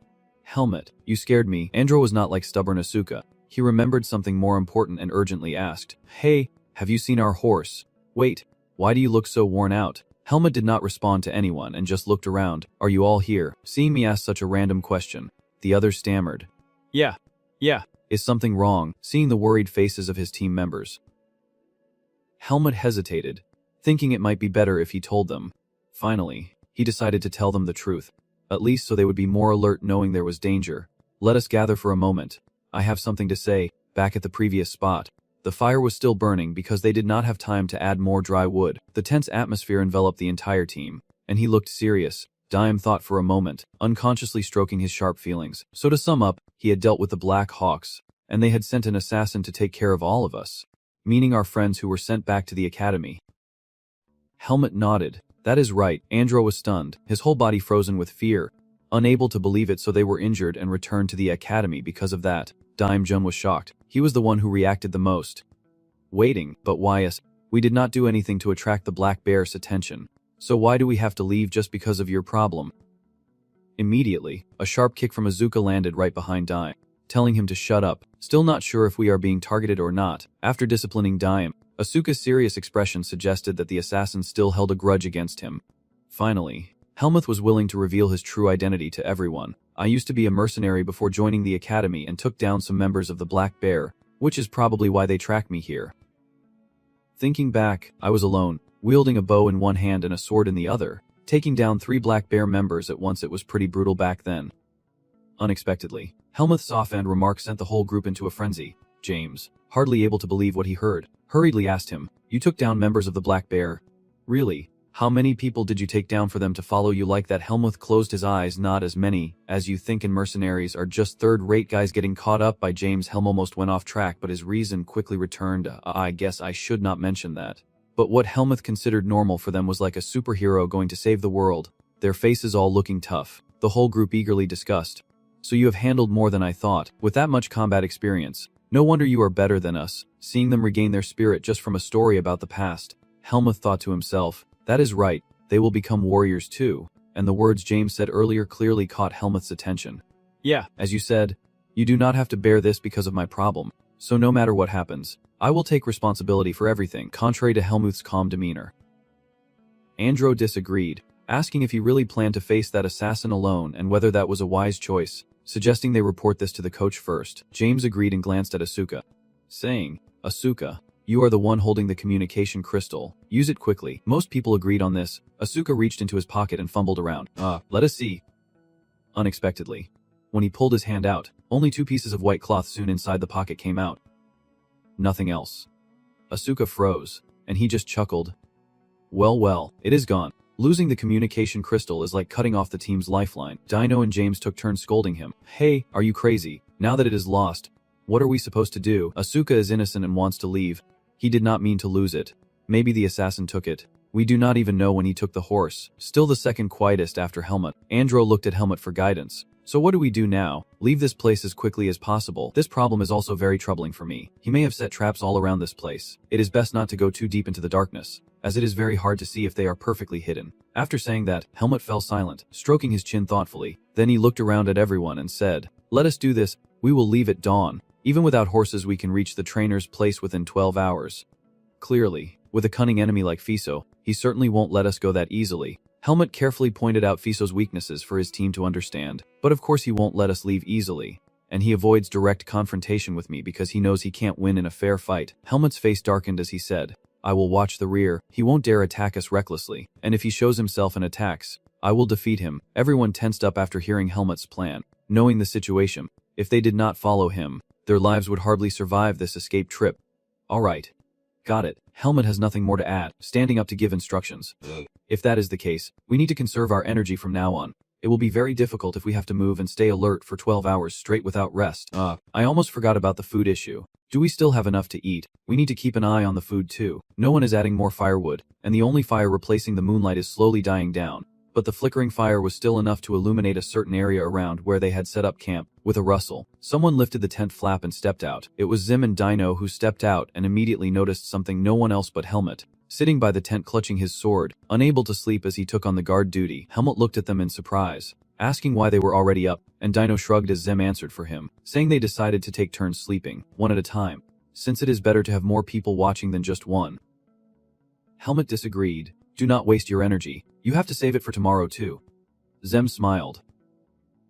Speaker 1: "Helmet, you scared me." Andro was not like stubborn Asuka. He remembered something more important and urgently asked, "Hey, have you seen our horse? Wait, why do you look so worn out?" Helmet did not respond to anyone and just looked around. "Are you all here?" Seeing me ask such a random question, the other stammered, Yeah. Is something wrong?" Seeing the worried faces of his team members, Helmet hesitated, thinking it might be better if he told them. Finally, he decided to tell them the truth, at least so they would be more alert knowing there was danger. "Let us gather for a moment. I have something to say." Back at the previous spot, the fire was still burning because they did not have time to add more dry wood. The tense atmosphere enveloped the entire team, and he looked serious. Dime thought for a moment, unconsciously stroking his sharp feelings. So to sum up, he had dealt with the Black Hawks, and they had sent an assassin to take care of all of us, meaning our friends who were sent back to the academy. Helmet nodded. "That is right." Andro was stunned, his whole body frozen with fear, unable to believe it, so they were injured and returned to the academy because of that. Dime Jun was shocked. He was the one who reacted the most. "Waiting, but why us? We did not do anything to attract the Black Bear's attention. So why do we have to leave just because of your problem?" Immediately, a sharp kick from Azuka landed right behind Dime, telling him to shut up. Still not sure if we are being targeted or not. After disciplining Dime, Asuka's serious expression suggested that the assassin still held a grudge against him. Finally, Helmuth was willing to reveal his true identity to everyone. "I used to be a mercenary before joining the academy and took down some members of the Black Bear, which is probably why they tracked me here." Thinking back, I was alone, wielding a bow in one hand and a sword in the other, taking down 3 Black Bear members at once. It was pretty brutal back then. Unexpectedly, Helmuth's offhand remark sent the whole group into a frenzy. James, hardly able to believe what he heard, hurriedly asked him, "You took down members of the Black Bear? Really? How many people did you take down for them to follow you like that?" Helmuth closed his eyes. "Not as many as you think, and mercenaries are just third-rate guys." Getting caught up by James, Helm almost went off track, but his reason quickly returned. I guess I should not mention that." But what Helmuth considered normal for them was like a superhero going to save the world, their faces all looking tough. The whole group eagerly discussed. "So you have handled more than I thought. With that much combat experience, no wonder you are better than us." Seeing them regain their spirit just from a story about the past, Helmuth thought to himself, "That is right, they will become warriors too." And the words James said earlier clearly caught Helmuth's attention. "Yeah, as you said, you do not have to bear this because of my problem. So no matter what happens, I will take responsibility for everything." Contrary to Helmuth's calm demeanor, Andro disagreed, asking if he really planned to face that assassin alone and whether that was a wise choice. suggesting they report this to the coach first. James agreed and glanced at Asuka, saying, Asuka, you are the one holding the communication crystal. Use it quickly. Most people agreed on this. Asuka reached into his pocket and fumbled around. Let us see. Unexpectedly, when he pulled his hand out, only 2 pieces of white cloth soon inside the pocket came out. Nothing else. Asuka froze, and he just chuckled. Well, it is gone. Losing the communication crystal is like cutting off the team's lifeline. Dino and James took turns scolding him. Hey, are you crazy? Now that it is lost, what are we supposed to do? Asuka is innocent and wants to leave. He did not mean to lose it. Maybe the assassin took it. We do not even know when he took the horse. Still the second quietest after Helmut. Andro looked at Helmut for guidance. So what do we do now? Leave this place as quickly as possible. This problem is also very troubling for me. He may have set traps all around this place. It is best not to go too deep into the darkness, as it is very hard to see if they are perfectly hidden. After saying that, Helmut fell silent, stroking his chin thoughtfully. Then he looked around at everyone and said, Let us do this. We will leave at dawn. Even without horses we can reach the trainer's place within 12 hours. Clearly, with a cunning enemy like Fiso, he certainly won't let us go that easily. Helmut carefully pointed out Fiso's weaknesses for his team to understand, but of course he won't let us leave easily. And he avoids direct confrontation with me because he knows he can't win in a fair fight. Helmut's face darkened as he said, I will watch the rear. He won't dare attack us recklessly, and if he shows himself and attacks, I will defeat him. Everyone tensed up after hearing Helmut's plan, knowing the situation. If they did not follow him, their lives would hardly survive this escape trip. All right. Got it. Helmut has nothing more to add, standing up to give instructions. If that is the case, we need to conserve our energy from now on. It will be very difficult if we have to move and stay alert for 12 hours straight without rest. I almost forgot about the food issue. Do we still have enough to eat? We need to keep an eye on the food too. No one is adding more firewood, and the only fire replacing the moonlight is slowly dying down. But the flickering fire was still enough to illuminate a certain area around where they had set up camp. With a rustle, someone lifted the tent flap and stepped out. It was Zim and Dino who stepped out and immediately noticed something no one else but Helmut. Sitting by the tent clutching his sword, unable to sleep as he took on the guard duty, Helmut looked at them in surprise, asking why they were already up, and Dino shrugged as Zim answered for him, saying they decided to take turns sleeping, one at a time, since it is better to have more people watching than just one. Helmut disagreed. Do not waste your energy. You have to save it for tomorrow too. Zem smiled.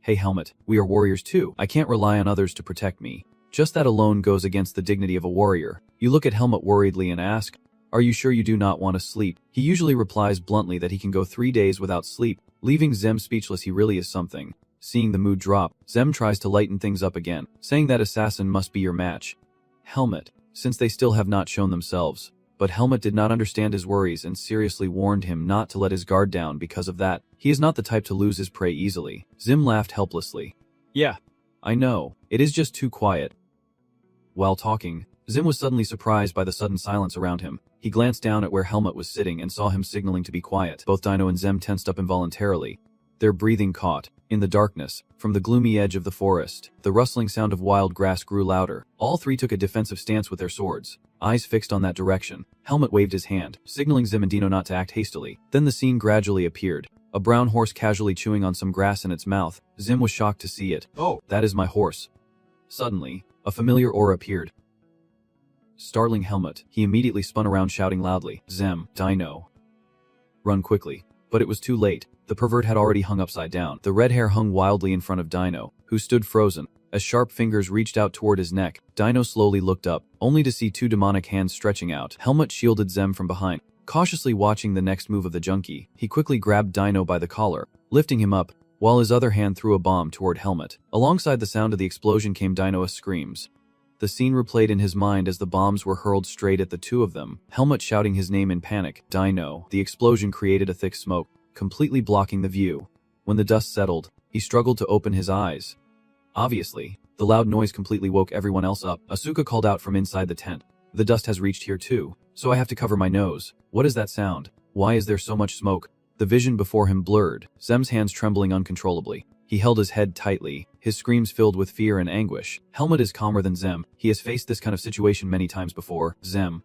Speaker 1: Hey Helmut, we are warriors too. I can't rely on others to protect me. Just that alone goes against the dignity of a warrior. You look at Helmut worriedly and ask, Are you sure you do not want to sleep? He usually replies bluntly that he can go 3 days without sleep, leaving Zem speechless. He really is something. Seeing the mood drop, Zem tries to lighten things up again, saying that assassin must be your match. Helmut, since they still have not shown themselves. But Helmut did not understand his worries and seriously warned him not to let his guard down because of that. He is not the type to lose his prey easily. Zim laughed helplessly. Yeah, I know. It is just too quiet. While talking, Zim was suddenly surprised by the sudden silence around him. He glanced down at where Helmut was sitting and saw him signaling to be quiet. Both Dino and Zem tensed up involuntarily. Their breathing caught. In the darkness, from the gloomy edge of the forest, the rustling sound of wild grass grew louder. All three took a defensive stance with their swords, eyes fixed on that direction. Helmut waved his hand, signaling Zim and Dino not to act hastily. Then the scene gradually appeared. A brown horse casually chewing on some grass in its mouth. Zim was shocked to see it. Oh, that is my horse. Suddenly, a familiar aura appeared, startling Helmut. He immediately spun around shouting loudly, Zem, Dino, run quickly. But it was too late. The pervert had already hung upside down. The red hair hung wildly in front of Dino, who stood frozen. As sharp fingers reached out toward his neck, Dino slowly looked up, only to see 2 demonic hands stretching out. Helmut shielded Zem from behind. Cautiously watching the next move of the junkie, he quickly grabbed Dino by the collar, lifting him up, while his other hand threw a bomb toward Helmut. Alongside the sound of the explosion came Dino's screams. The scene replayed in his mind as the bombs were hurled straight at the two of them, Helmut shouting his name in panic, Dino. The explosion created a thick smoke, completely blocking the view. When the dust settled, he struggled to open his eyes. Obviously, the loud noise completely woke everyone else up. Asuka called out from inside the tent. The dust has reached here too, so I have to cover my nose. What is that sound? Why is there so much smoke? The vision before him blurred, Zem's hands trembling uncontrollably. He held his head tightly, his screams filled with fear and anguish. Helmut is calmer than Zem. He has faced this kind of situation many times before. Zem,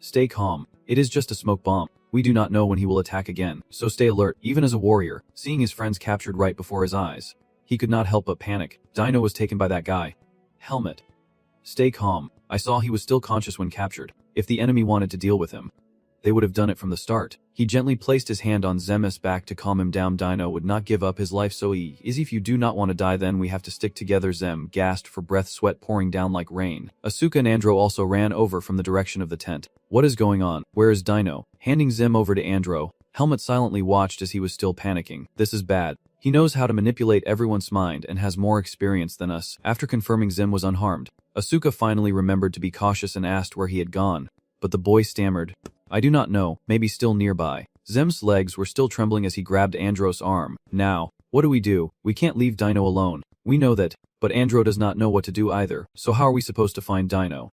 Speaker 1: stay calm. It is just a smoke bomb. We do not know when he will attack again, so stay alert. Even as a warrior, seeing his friends captured right before his eyes, he could not help but panic. Dino was taken by that guy. Helmut, stay calm. I saw he was still conscious when captured. If the enemy wanted to deal with him, they would have done it from the start. He gently placed his hand on Zem's back to calm him down. Dino would not give up his life so easy. If you do not want to die, then we have to stick together. Zem gasped for breath, sweat pouring down like rain. Asuka and Andro also ran over from the direction of the tent. What is going on? Where is Dino? Handing Zem over to Andro, Helmut silently watched as he was still panicking. This is bad. He knows how to manipulate everyone's mind and has more experience than us. After confirming Zem was unharmed, Asuka finally remembered to be cautious and asked where he had gone. But the boy stammered, I do not know, maybe still nearby. Zem's legs were still trembling as he grabbed Andro's arm. Now, what do? We can't leave Dino alone. We know that, but Andro does not know what to do either, so how are we supposed to find Dino?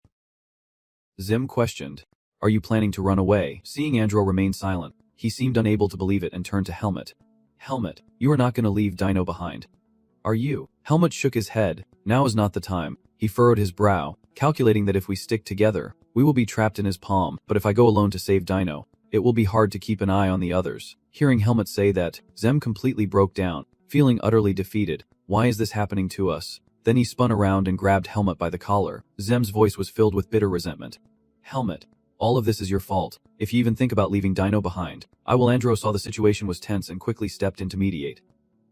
Speaker 1: Zem questioned. Are you planning to run away? Seeing Andro remain silent, he seemed unable to believe it and turned to Helmut. Helmut, you are not going to leave Dino behind. Are you? Helmut shook his head. Now is not the time. He furrowed his brow, calculating that if we stick together, we will be trapped in his palm, but if I go alone to save Dino, it will be hard to keep an eye on the others. Hearing Helmut say that, Zem completely broke down, feeling utterly defeated. Why is this happening to us? Then he spun around and grabbed Helmut by the collar. Zem's voice was filled with bitter resentment. Helmut, all of this is your fault. If you even think about leaving Dino behind, I will. Andro saw the situation was tense and quickly stepped in to mediate.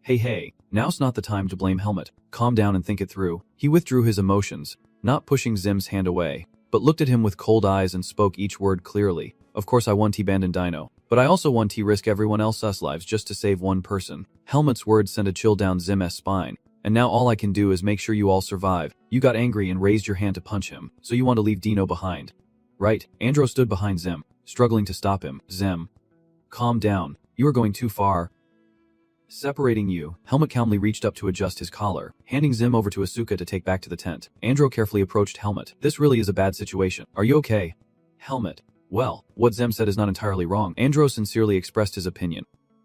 Speaker 1: Hey, now's not the time to blame Helmut. Calm down and think it through. He withdrew his emotions, not pushing Zem's hand away, but looked at him with cold eyes and spoke each word clearly. Of course I want to abandon Dino, but I also want to risk everyone else's lives just to save one person. Helmut's words sent a chill down Zem's spine. And now all I can do is make sure you all survive. You got angry and raised your hand to punch him, so you want to leave Dino behind. Right? Andro stood behind Zem, struggling to stop him. Zem, calm down. You are going too far. Separating you, Helmut calmly reached up to adjust his collar, handing Zem over to Asuka to take back to the tent. Andro carefully approached Helmut. This really is a bad situation. Are you okay? Helmut, well, what Zem said is not entirely wrong. Andro sincerely expressed his opinion.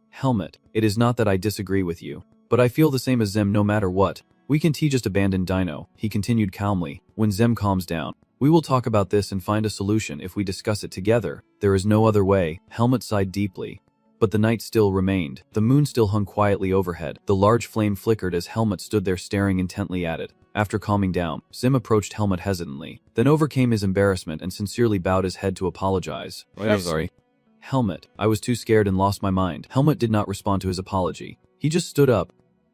Speaker 1: Helmut, it is not that I disagree with you, but I feel the same as Zem no matter what. We can just abandon Dino, he continued calmly. When Zem calms down, we will talk about this and find a solution if we discuss it together. There is no other way. Helmut sighed deeply. But the night still remained. The moon still hung quietly overhead. The large flame flickered as Helmut stood there staring intently at it. After calming down, Zem approached Helmut hesitantly, then overcame his embarrassment and sincerely bowed his head to apologize. I'm sorry. Helmut, I was too scared and lost my mind. Helmut did not respond to his apology. He just stood up.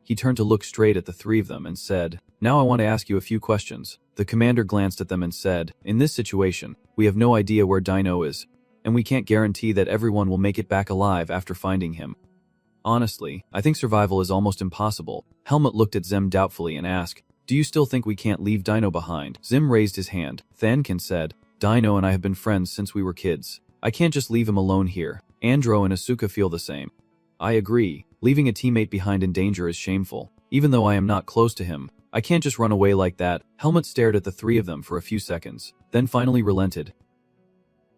Speaker 1: He turned to look straight at the three of them and said, Now I want to ask you a few questions. The commander glanced at them and said, In this situation, we have no idea where Dino is, and we can't guarantee that everyone will make it back alive after finding him. Honestly, I think survival is almost impossible. Helmut looked at Zem doubtfully and asked, Do you still think we can't leave Dino behind? Zem raised his hand. Thankin said, Dino and I have been friends since we were kids. I can't just leave him alone here. Andro and Asuka feel the same. I agree. Leaving a teammate behind in danger is shameful. Even though I am not close to him, I can't just run away like that. Helmut stared at the three of them for a few seconds, then finally relented.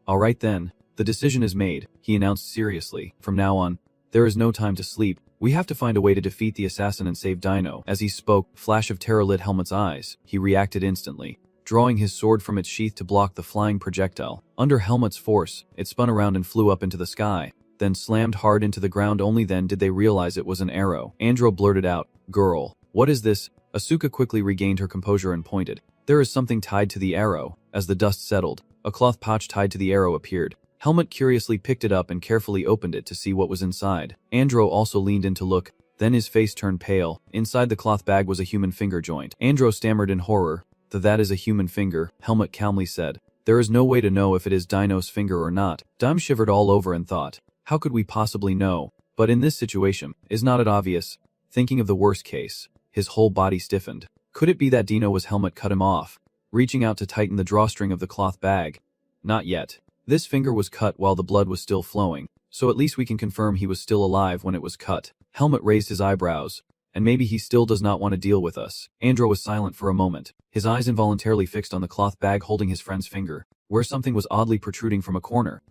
Speaker 1: Alright then, the decision is made, he announced seriously. From now on, there is no time to sleep. We have to find a way to defeat the assassin and save Dino. As he spoke, a flash of terror lit Helmut's eyes. He reacted instantly, drawing his sword from its sheath to block the flying projectile. Under Helmut's force, it spun around and flew up into the sky, then slammed hard into the ground. Only then did they realize it was an arrow. Andro blurted out, Girl, what is this? Asuka quickly regained her composure and pointed. There is something tied to the arrow. As the dust settled, a cloth pouch tied to the arrow appeared. Helmut curiously picked it up and carefully opened it to see what was inside. Andro also leaned in to look, then his face turned pale. Inside the cloth bag was a human finger joint. Andro stammered in horror. That is a human finger, Helmut calmly said. There is no way to know if it is Dino's finger or not. Dime shivered all over and thought, how could we possibly know? But in this situation, is not it obvious? Thinking of the worst case, his whole body stiffened. Could it be that Dino was Helmut cut him off, reaching out to tighten the drawstring of the cloth bag? Not yet. This finger was cut while the blood was still flowing, so at least we can confirm he was still alive when it was cut. Helmut raised his eyebrows, and maybe he still does not want to deal with us. Andro was silent for a moment, his eyes involuntarily fixed on the cloth bag holding his friend's finger, where something was oddly protruding from a corner.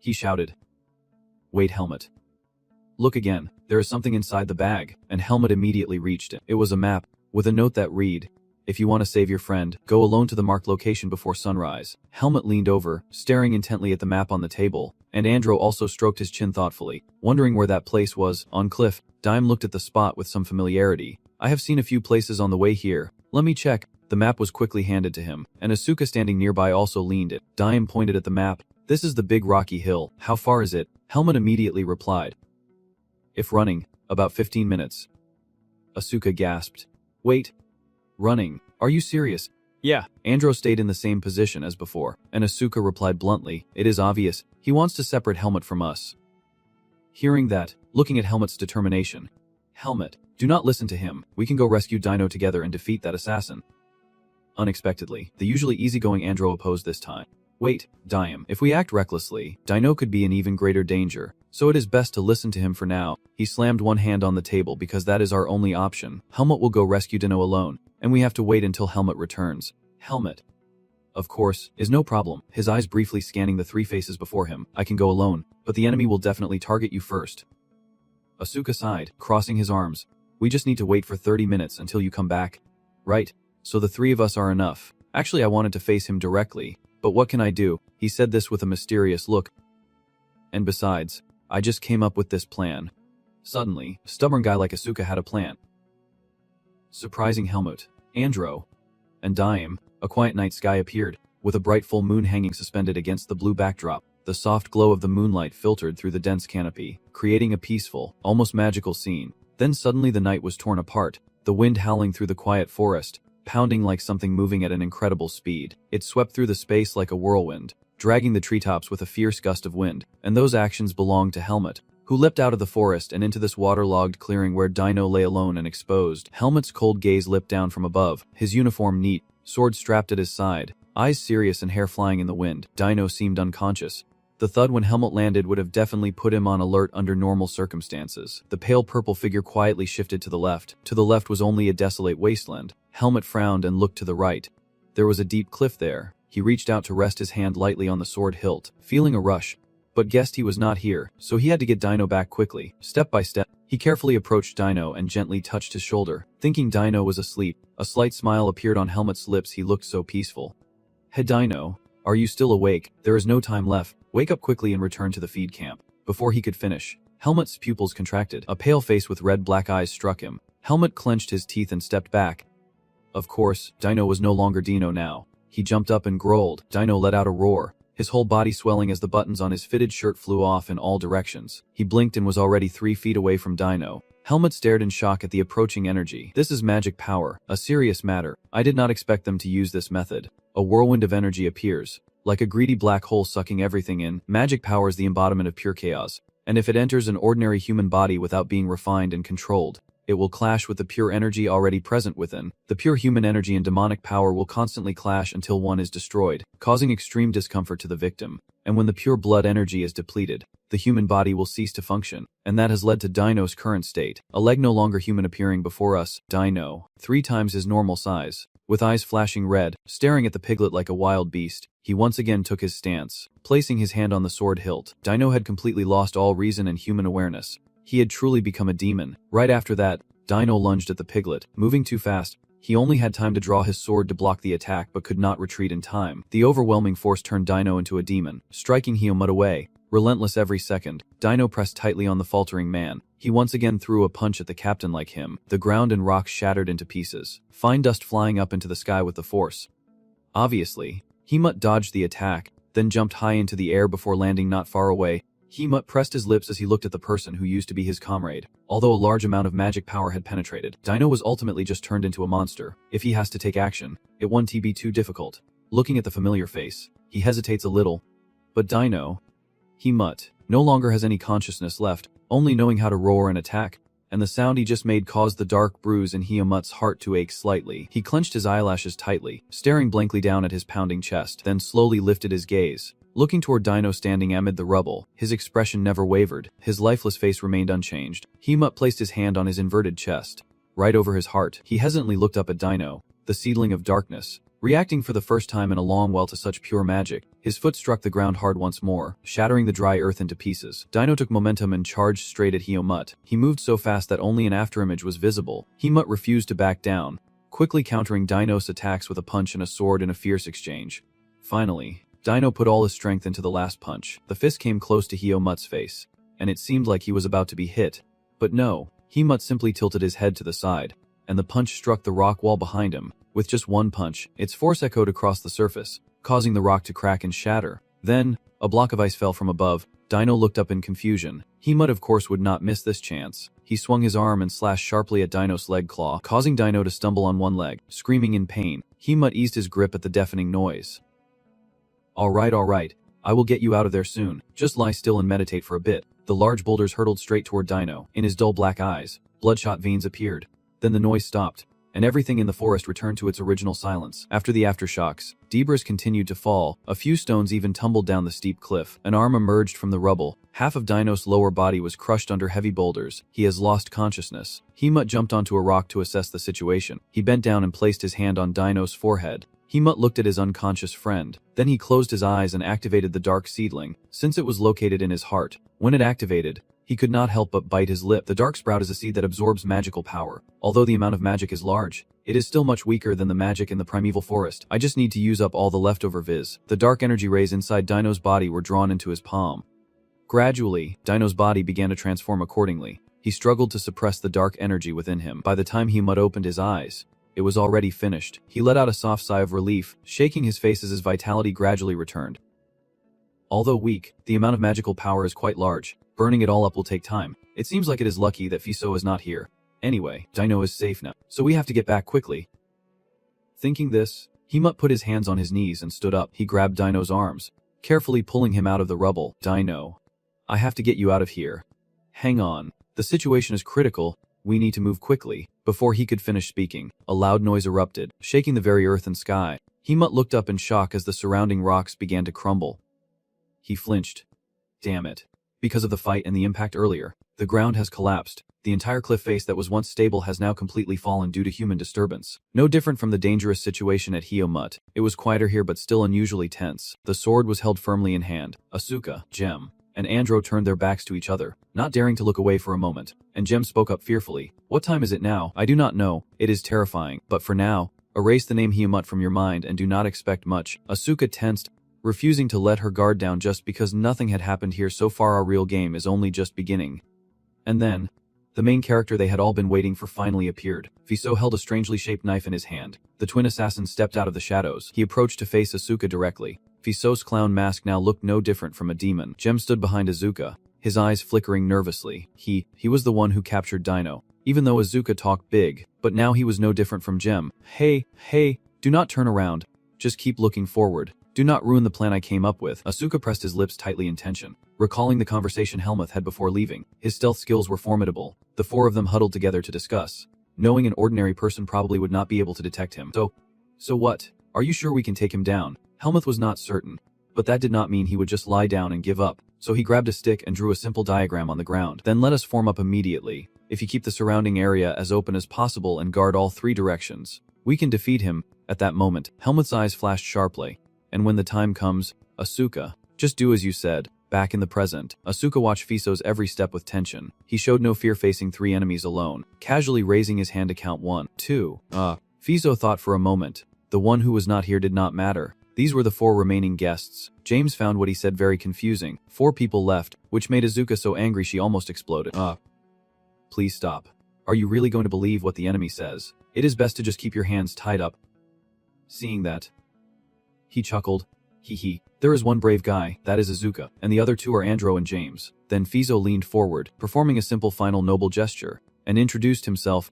Speaker 1: He shouted, Wait, Helmut. Look again. There is something inside the bag, and Helmut immediately reached it. It was a map, with a note that read, If you want to save your friend, go alone to the marked location before sunrise. Helmut leaned over, staring intently at the map on the table, and Andro also stroked his chin thoughtfully, wondering where that place was. On cliff, Dime looked at the spot with some familiarity. I have seen a few places on the way here. Let me check. The map was quickly handed to him, and Asuka standing nearby also leaned it. Dime pointed at the map. This is the big rocky hill. How far is it? Helmut immediately replied. If running, about 15 minutes. Asuka gasped. Wait. Running? Are you serious? Yeah. Andro stayed in the same position as before, and Asuka replied bluntly, it is obvious, he wants to separate Helmut from us. Hearing that, looking at Helmut's determination. Helmut, do not listen to him, we can go rescue Dino together and defeat that assassin. Unexpectedly, the usually easygoing Andro opposed this time. Wait, Dime, if we act recklessly, Dino could be in even greater danger, so it is best to listen to him for now. He slammed one hand on the table because that is our only option. Helmut will go rescue Dino alone, and we have to wait until Helmut returns. Helmut, of course, is no problem, his eyes briefly scanning the three faces before him. I can go alone, but the enemy will definitely target you first. Asuka sighed, crossing his arms. We just need to wait for 30 minutes until you come back. Right, so the three of us are enough. Actually, I wanted to face him directly, but what can I do? He said this with a mysterious look. And besides, I just came up with this plan. Suddenly, a stubborn guy like Asuka had a plan. Surprising Helmut, Andro, and Dime, a quiet night sky appeared, with a bright full moon hanging suspended against the blue backdrop. The soft glow of the moonlight filtered through the dense canopy, creating a peaceful, almost magical scene. Then suddenly the night was torn apart, the wind howling through the quiet forest, pounding like something moving at an incredible speed. It swept through the space like a whirlwind, dragging the treetops with a fierce gust of wind, and those actions belonged to Helmut, who leapt out of the forest and into this waterlogged clearing where Dino lay alone and exposed. Helmut's cold gaze leapt down from above, his uniform neat, sword strapped at his side, eyes serious and hair flying in the wind. Dino seemed unconscious. The thud when Helmut landed would have definitely put him on alert under normal circumstances. The pale purple figure quietly shifted to the left. To the left was only a desolate wasteland. Helmut frowned and looked to the right. There was a deep cliff there. He reached out to rest his hand lightly on the sword hilt, feeling a rush, but guessed he was not here, so he had to get Dino back quickly. Step by step, he carefully approached Dino and gently touched his shoulder. Thinking Dino was asleep, a slight smile appeared on Helmut's lips. He looked so peaceful. Hey Dino, are you still awake? There is no time left. Wake up quickly and return to the feed camp. Before he could finish, Helmut's pupils contracted. A pale face with red-black eyes struck him. Helmut clenched his teeth and stepped back. Of course, Dino was no longer Dino now. He jumped up and growled. Dino let out a roar, his whole body swelling as the buttons on his fitted shirt flew off in all directions. He blinked and was already 3 feet away from Dino. Helmut stared in shock at the approaching energy. This is magic power, a serious matter. I did not expect them to use this method. A whirlwind of energy appears, like a greedy black hole sucking everything in. Magic power is the embodiment of pure chaos, and if it enters an ordinary human body without being refined and controlled, it will clash with the pure energy already present within. The pure human energy and demonic power will constantly clash until one is destroyed, causing extreme discomfort to the victim. And when the pure blood energy is depleted, the human body will cease to function, and that has led to Dino's current state. A leg no longer human appearing before us, Dino, 3 times his normal size, with eyes flashing red, staring at the piglet like a wild beast. He once again took his stance, placing his hand on the sword hilt. Dino had completely lost all reason and human awareness. He had truly become a demon. Right after that, Dino lunged at the piglet, moving too fast. He only had time to draw his sword to block the attack but could not retreat in time. The overwhelming force turned Dino into a demon, striking Helmut away. Relentless every second, Dino pressed tightly on the faltering man. He once again threw a punch at the captain like him. The ground and rocks shattered into pieces, fine dust flying up into the sky with the force. Obviously, Helmut dodged the attack, then jumped high into the air before landing not far away. Helmut pressed his lips as he looked at the person who used to be his comrade. Although a large amount of magic power had penetrated, Dino was ultimately just turned into a monster. If he has to take action, it won't be too difficult. Looking at the familiar face, he hesitates a little. But Dino, Helmut, no longer has any consciousness left, only knowing how to roar and attack, and the sound he just made caused the dark bruise in Helmut's heart to ache slightly. He clenched his eyelashes tightly, staring blankly down at his pounding chest, then slowly lifted his gaze, looking toward Dino standing amid the rubble. His expression never wavered, his lifeless face remained unchanged. Helmut placed his hand on his inverted chest, right over his heart. He hesitantly looked up at Dino, the seedling of darkness, reacting for the first time in a long while to such pure magic. His foot struck the ground hard once more, shattering the dry earth into pieces. Dino took momentum and charged straight at Helmut. He moved so fast that only an afterimage was visible. Helmut refused to back down, quickly countering Dino's attacks with a punch and a sword in a fierce exchange. Finally, Dino put all his strength into the last punch. The fist came close to Helmut's face, and it seemed like he was about to be hit. But no, Helmut simply tilted his head to the side, and the punch struck the rock wall behind him. With just one punch, its force echoed across the surface, causing the rock to crack and shatter. Then, A block of ice fell from above. Dino looked up in confusion. Hemut of course would not miss this chance. He swung his arm and slashed sharply at Dino's leg claw, causing Dino to stumble on one leg. Screaming in pain, Hemut eased his grip at the deafening noise. Alright. I will get you out of there soon. Just lie still and meditate for a bit. The large boulders hurtled straight toward Dino. In his dull black eyes, bloodshot veins appeared. Then the noise stopped, and everything in the forest returned to its original silence. After the aftershocks, debris continued to fall. A few stones even tumbled down the steep cliff. An arm emerged from the rubble. Half of Dino's lower body was crushed under heavy boulders. He has lost consciousness. Hemut jumped onto a rock to assess the situation. He bent down and placed his hand on Dino's forehead. Hemut looked at his unconscious friend. Then he closed his eyes and activated the dark seedling, since it was located in his heart. When it activated, he could not help but bite his lip. The dark sprout is a seed that absorbs magical power. Although the amount of magic is large, it is still much weaker than the magic in the primeval forest. I just need to use up all the leftover viz. The dark energy rays inside Dino's body were drawn into his palm. Gradually, Dino's body began to transform accordingly. He struggled to suppress the dark energy within him. By the time Hemut opened his eyes, it was already finished. He let out a soft sigh of relief, shaking his face as his vitality gradually returned. Although weak, the amount of magical power is quite large. Burning it all up will take time. It seems like it is lucky that Fiso is not here. Anyway, Dino is safe now, so we have to get back quickly. Thinking this, Hemut put his hands on his knees and stood up. He grabbed Dino's arms, carefully pulling him out of the rubble. Dino, I have to get you out of here. Hang on. The situation is critical. We need to move quickly. Before he could finish speaking, a loud noise erupted, shaking the very earth and sky. Hemut looked up in shock as the surrounding rocks began to crumble. He flinched. Damn it. Because of the fight and the impact earlier, the ground has collapsed. The entire cliff face that was once stable has now completely fallen due to human disturbance. No different from the dangerous situation at Hemut. It was quieter here but still unusually tense. The sword was held firmly in hand. Asuka, Gem, and Andro turned their backs to each other, not daring to look away for a moment. And Gem spoke up fearfully. What time is it now? I do not know. It is terrifying. But for now, erase the name Hemut from your mind and do not expect much. Asuka tensed, refusing to let her guard down just because nothing had happened here so far. Our real game is only just beginning. And then, the main character they had all been waiting for finally appeared. Fiso held a strangely shaped knife in his hand. The twin assassin stepped out of the shadows. He approached to face Asuka directly. Fiso's clown mask now looked no different from a demon. Gem stood behind Azuka, his eyes flickering nervously. He was the one who captured Dino. Even though Azuka talked big, but now he was no different from Gem. Hey, do not turn around. Just keep looking forward. Do not ruin the plan I came up with. Asuka pressed his lips tightly in tension, recalling the conversation Helmuth had before leaving. His stealth skills were formidable. The four of them huddled together to discuss, knowing an ordinary person probably would not be able to detect him. So what? Are you sure we can take him down? Helmuth was not certain, but that did not mean he would just lie down and give up. So he grabbed a stick and drew a simple diagram on the ground. Then let us form up immediately. If you keep the surrounding area as open as possible and guard all three directions, we can defeat him. At that moment, Helmuth's eyes flashed sharply. And when the time comes, Asuka, just do as you said. Back in the present, Asuka watched Fiso's every step with tension. He showed no fear facing three enemies alone, casually raising his hand to count 1, 2. Fiso thought for a moment. The one who was not here did not matter. These were the four remaining guests. James found what he said very confusing. 4 people left, which made Azuka so angry she almost exploded. Please stop. Are you really going to believe what the enemy says? It is best to just keep your hands tied up. Seeing that, he chuckled. There is one brave guy, that is Azuka, and the other 2 are Andro and James. Then Fiso leaned forward, performing a simple final noble gesture, and introduced himself.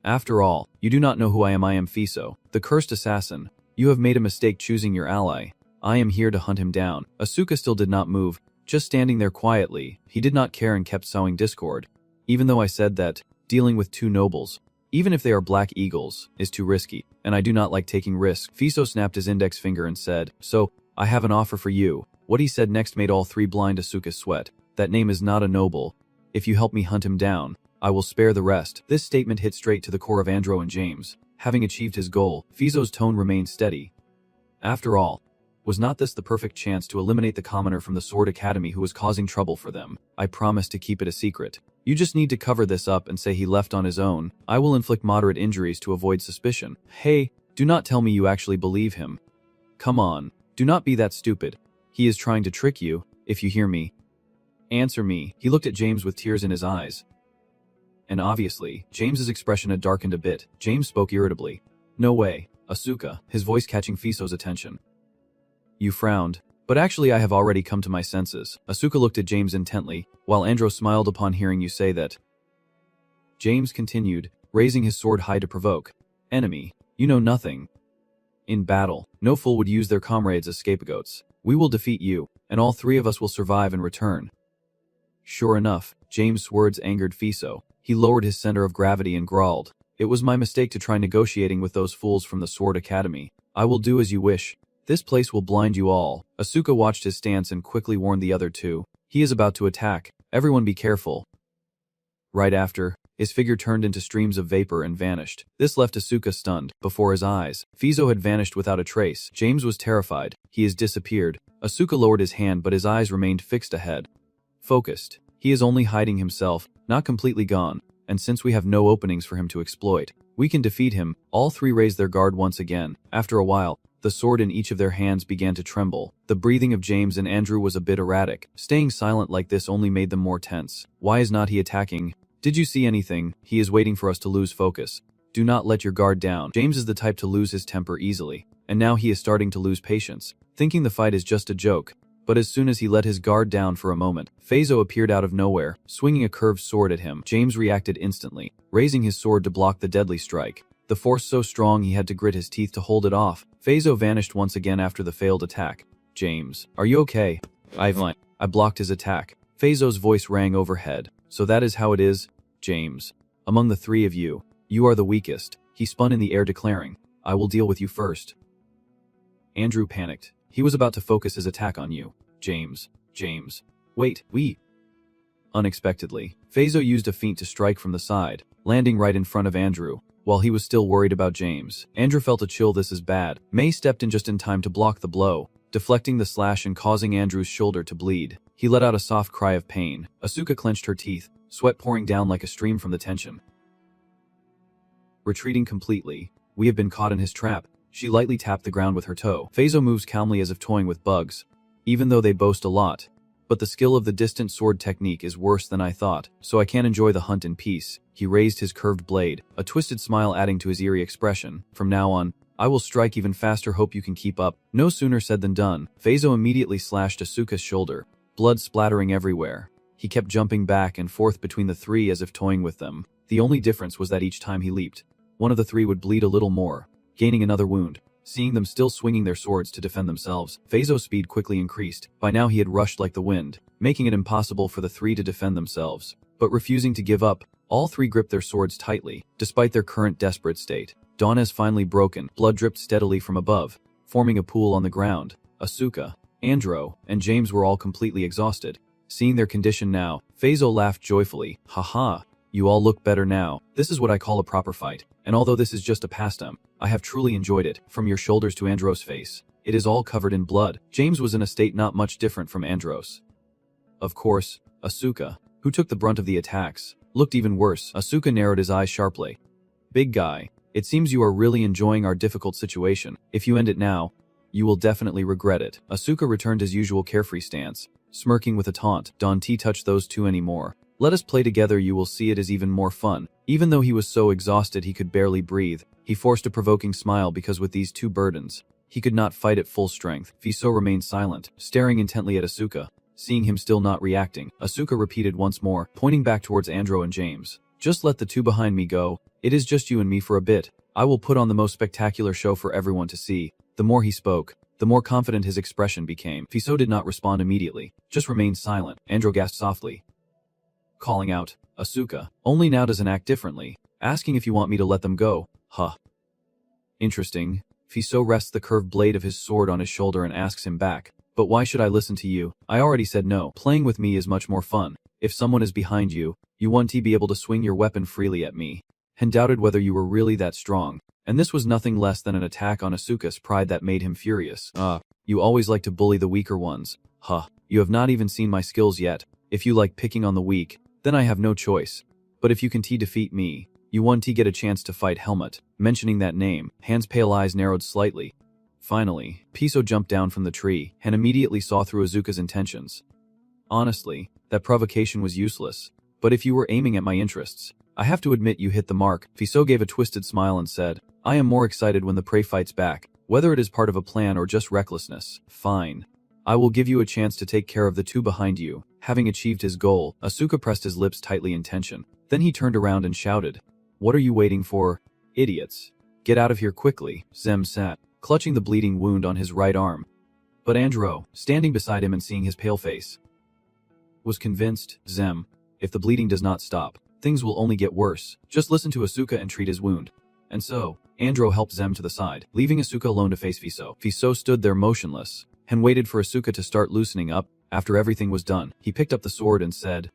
Speaker 1: After all, you do not know who I am. I am Fiso, the cursed assassin. You have made a mistake choosing your ally. I am here to hunt him down. Asuka still did not move, just standing there quietly. He did not care and kept sowing discord. Even though I said that, dealing with 2 nobles, even if they are black eagles, is too risky, and I do not like taking risks. Fiso snapped his index finger and said, So, I have an offer for you. What he said next made all 3 blind Asuka sweat. That name is not a noble. If you help me hunt him down, I will spare the rest. This statement hit straight to the core of Andro and James. Having achieved his goal, Fiso's tone remained steady. After all, was not this the perfect chance to eliminate the commoner from the Sword Academy who was causing trouble for them? I promise to keep it a secret. You just need to cover this up and say he left on his own. I will inflict moderate injuries to avoid suspicion. Hey, do not tell me you actually believe him. Come on, do not be that stupid. He is trying to trick you, if you hear me. Answer me. He looked at James with tears in his eyes. And obviously, James's expression had darkened a bit. James spoke irritably. No way, Asuka, his voice catching Fiso's attention. You frowned, But actually I have already come to my senses. Asuka looked at James intently, while Andro smiled upon hearing you say that. James continued, raising his sword high to provoke. Enemy, you know nothing. In battle, no fool would use their comrades as scapegoats. We will defeat you, and all three of us will survive and return. Sure enough, James' words angered Fiso. He lowered his center of gravity and growled. It was my mistake to try negotiating with those fools from the Sword Academy. I will do as you wish. This place will blind you all. Asuka watched his stance and quickly warned the other two. He is about to attack. Everyone be careful. Right after, his figure turned into streams of vapor and vanished. This left Asuka stunned. Before his eyes, Fiso had vanished without a trace. James was terrified. He has disappeared. Asuka lowered his hand, but his eyes remained fixed ahead. Focused. He is only hiding himself, not completely gone, and since we have no openings for him to exploit, we can defeat him. All three raised their guard once again. After a while, the sword in each of their hands began to tremble. The breathing of James and Andrew was a bit erratic. Staying silent like this only made them more tense. Why is not he attacking? Did you see anything? He is waiting for us to lose focus. Do not let your guard down. James is the type to lose his temper easily, and now he is starting to lose patience, thinking the fight is just a joke. But as soon as he let his guard down for a moment, Fiso appeared out of nowhere, swinging a curved sword at him. James reacted instantly, raising his sword to block the deadly strike. The force so strong he had to grit his teeth to hold it off. Fiso vanished once again after the failed attack. James, are you okay? I blocked his attack. Fiso's voice rang overhead. So that is how it is, James. Among the three of you, you are the weakest. He spun in the air declaring, I will deal with you first. Andrew panicked. He was about to focus his attack on you. James. Wait, we. Unexpectedly, Fiso used a feint to strike from the side, landing right in front of Andrew. While he was still worried about James, Andrew felt a chill. This is bad. May stepped in just in time to block the blow, deflecting the slash and causing Andrew's shoulder to bleed. He let out a soft cry of pain. Asuka clenched her teeth, sweat pouring down like a stream from the tension. Retreating completely, we have been caught in his trap. She lightly tapped the ground with her toe. Fiso moves calmly as if toying with bugs, even though they boast a lot. But the skill of the distant sword technique is worse than I thought, so I can't enjoy the hunt in peace. He raised his curved blade, a twisted smile adding to his eerie expression. From now on, I will strike even faster. Hope you can keep up. No sooner said than done. Fiso immediately slashed Asuka's shoulder, blood splattering everywhere. He kept jumping back and forth between the three as if toying with them. The only difference was that each time he leaped, one of the three would bleed a little more, gaining another wound. Seeing them still swinging their swords to defend themselves, Fiso's speed quickly increased. By now he had rushed like the wind, making it impossible for the three to defend themselves. But refusing to give up, all three gripped their swords tightly, despite their current desperate state. Dawn has finally broken. Blood dripped steadily from above, forming a pool on the ground. Asuka, Andrew, and James were all completely exhausted. Seeing their condition now, Fiso laughed joyfully. Haha, you all look better now. This is what I call a proper fight. And although this is just a pastime, I have truly enjoyed it. From your shoulders to Andros' face, it is all covered in blood. James was in a state not much different from Andros. Of course, Asuka, who took the brunt of the attacks, looked even worse. Asuka narrowed his eyes sharply. Big guy, it seems you are really enjoying our difficult situation. If you end it now, you will definitely regret it. Asuka returned his usual carefree stance, smirking with a taunt. Don't touch those two anymore. Let us play together. You will see it is even more fun. Even though he was so exhausted he could barely breathe, he forced a provoking smile because with these two burdens, he could not fight at full strength. Fiso remained silent, staring intently at Asuka. Seeing him still not reacting, Asuka repeated once more, pointing back towards Andrew and James. Just let the two behind me go. It is just you and me for a bit. I will put on the most spectacular show for everyone to see. The more he spoke, the more confident his expression became. Fiso did not respond immediately, just remained silent. Andrew gasped softly, calling out, Asuka, only now doesn't act differently, asking if you want me to let them go. Huh. Interesting. Fiso rests the curved blade of his sword on his shoulder and asks him back, but why should I listen to you? I already said no. Playing with me is much more fun. If someone is behind you, you want to be able to swing your weapon freely at me. And doubted whether you were really that strong. And this was nothing less than an attack on Asuka's pride that made him furious. You always like to bully the weaker ones. Huh. You have not even seen my skills yet. If you like picking on the weak, then I have no choice. But if you can defeat me, you want to get a chance to fight Helmut. Mentioning that name, Han's pale eyes narrowed slightly. Finally, Fiso jumped down from the tree and immediately saw through Azuka's intentions. Honestly, that provocation was useless. But if you were aiming at my interests, I have to admit you hit the mark. Fiso gave a twisted smile and said, I am more excited when the prey fights back, whether it is part of a plan or just recklessness. Fine. I will give you a chance to take care of the two behind you. Having achieved his goal, Asuka pressed his lips tightly in tension. Then he turned around and shouted, "What are you waiting for? Idiots. Get out of here quickly." Zem sat, clutching the bleeding wound on his right arm. But Andro, standing beside him and seeing his pale face, was convinced. "Zem, if the bleeding does not stop, things will only get worse. Just listen to Asuka and treat his wound." And so, Andro helped Zem to the side, leaving Asuka alone to face Fiso. Fiso stood there motionless, and waited for Asuka to start loosening up. After everything was done, he picked up the sword and said,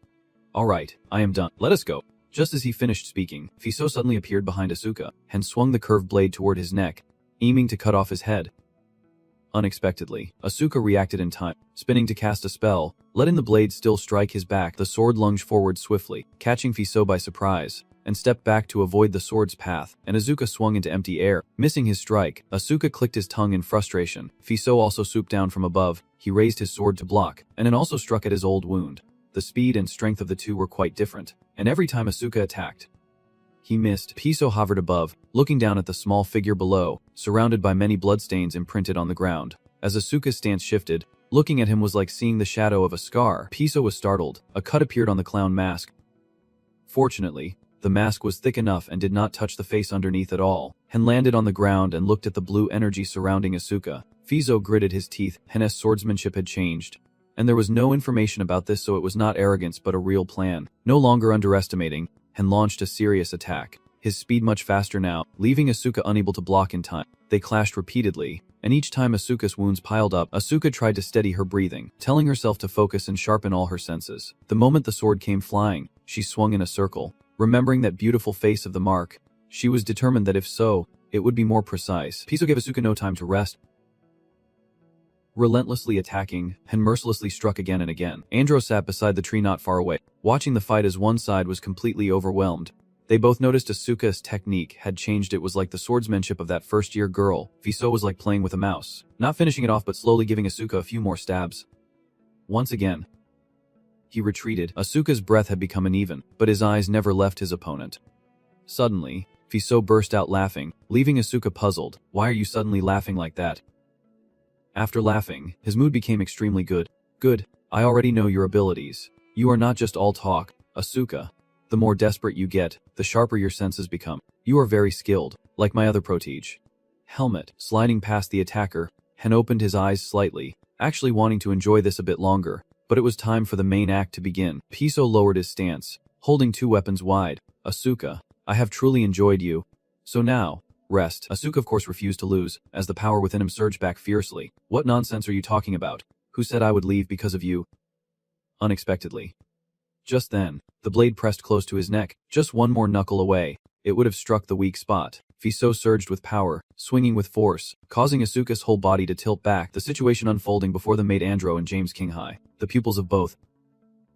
Speaker 1: "All right, I am done. Let us go." Just as he finished speaking, Fiso suddenly appeared behind Asuka, and swung the curved blade toward his neck, aiming to cut off his head. Unexpectedly, Asuka reacted in time, spinning to cast a spell, letting the blade still strike his back. The sword lunged forward swiftly, catching Fiso by surprise, and stepped back to avoid the sword's path, and Asuka swung into empty air, missing his strike. Asuka clicked his tongue in frustration. Fiso also swooped down from above. He raised his sword to block, and it also struck at his old wound. The speed and strength of the two were quite different, and every time Asuka attacked, he missed. Fiso hovered above, looking down at the small figure below, surrounded by many bloodstains imprinted on the ground. As Asuka's stance shifted, looking at him was like seeing the shadow of a scar. Fiso was startled. A cut appeared on the clown mask. Fortunately, the mask was thick enough and did not touch the face underneath at all, and landed on the ground and looked at the blue energy surrounding Asuka. Fiso gritted his teeth. Hen's swordsmanship had changed, and there was no information about this, so it was not arrogance but a real plan. No longer underestimating, Hen launched a serious attack, his speed much faster now, leaving Asuka unable to block in time. They clashed repeatedly, and each time Asuka's wounds piled up, Asuka tried to steady her breathing, telling herself to focus and sharpen all her senses. The moment the sword came flying, she swung in a circle. Remembering that beautiful face of the mark, she was determined that if so, it would be more precise. Fiso gave Asuka no time to rest. Relentlessly attacking, Hen mercilessly struck again and again. Andro sat beside the tree not far away, watching the fight as one side was completely overwhelmed. They both noticed Asuka's technique had changed. It was like the swordsmanship of that first-year girl. Fiso was like playing with a mouse, not finishing it off but slowly giving Asuka a few more stabs. Once again, he retreated. Asuka's breath had become uneven, but his eyes never left his opponent. Suddenly, Fiso burst out laughing, leaving Asuka puzzled. "Why are you suddenly laughing like that?" After laughing, his mood became extremely good. "Good, I already know your abilities. You are not just all talk, Asuka. The more desperate you get, the sharper your senses become. You are very skilled, like my other protege." Helmet, sliding past the attacker, Hen opened his eyes slightly, actually wanting to enjoy this a bit longer. But it was time for the main act to begin. Fiso lowered his stance, holding two weapons wide. "Asuka, I have truly enjoyed you. So now, rest." Asuka of course refused to lose, as the power within him surged back fiercely. "What nonsense are you talking about? Who said I would leave because of you?" Unexpectedly, just then, the blade pressed close to his neck. Just one more knuckle away, it would have struck the weak spot. Fiso surged with power, swinging with force, causing Asuka's whole body to tilt back, the situation unfolding before them made Andro and James Kinghai, the pupils of both,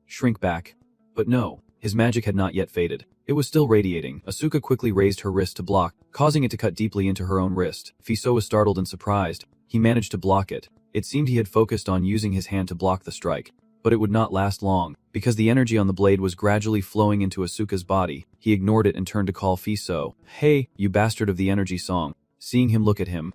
Speaker 1: shrink back. But no, his magic had not yet faded. It was still radiating. Asuka quickly raised her wrist to block, causing it to cut deeply into her own wrist. Fiso was startled and surprised. He managed to block it. It seemed he had focused on using his hand to block the strike. But it would not last long, because the energy on the blade was gradually flowing into Asuka's body. He ignored it and turned to call Fiso. "Hey, you bastard of the energy song." Seeing him look at him,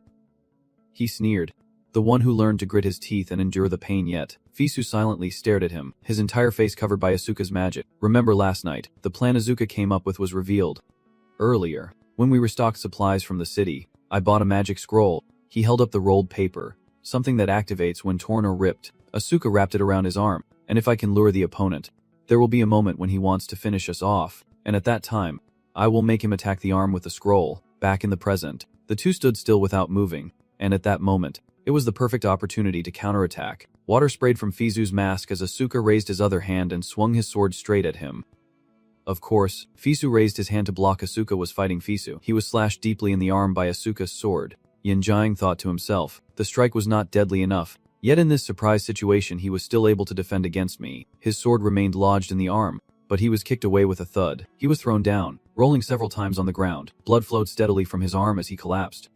Speaker 1: he sneered. The one who learned to grit his teeth and endure the pain yet. Fiso silently stared at him, his entire face covered by Asuka's magic. "Remember last night, the plan Asuka came up with was revealed. Earlier, when we restocked supplies from the city, I bought a magic scroll." He held up the rolled paper, something that activates when torn or ripped. Asuka wrapped it around his arm. "And if I can lure the opponent, there will be a moment when he wants to finish us off, and at that time, I will make him attack the arm with the scroll." Back in the present, the two stood still without moving, and at that moment, it was the perfect opportunity to counterattack. Water sprayed from Fiso's mask as Asuka raised his other hand and swung his sword straight at him. Of course, Fiso raised his hand to block. Asuka was fighting Fiso. He was slashed deeply in the arm by Asuka's sword. Yanjiang thought to himself, the strike was not deadly enough. Yet in this surprise situation he was still able to defend against me. His sword remained lodged in the arm, but he was kicked away with a thud. He was thrown down, rolling several times on the ground. Blood flowed steadily from his arm as he collapsed.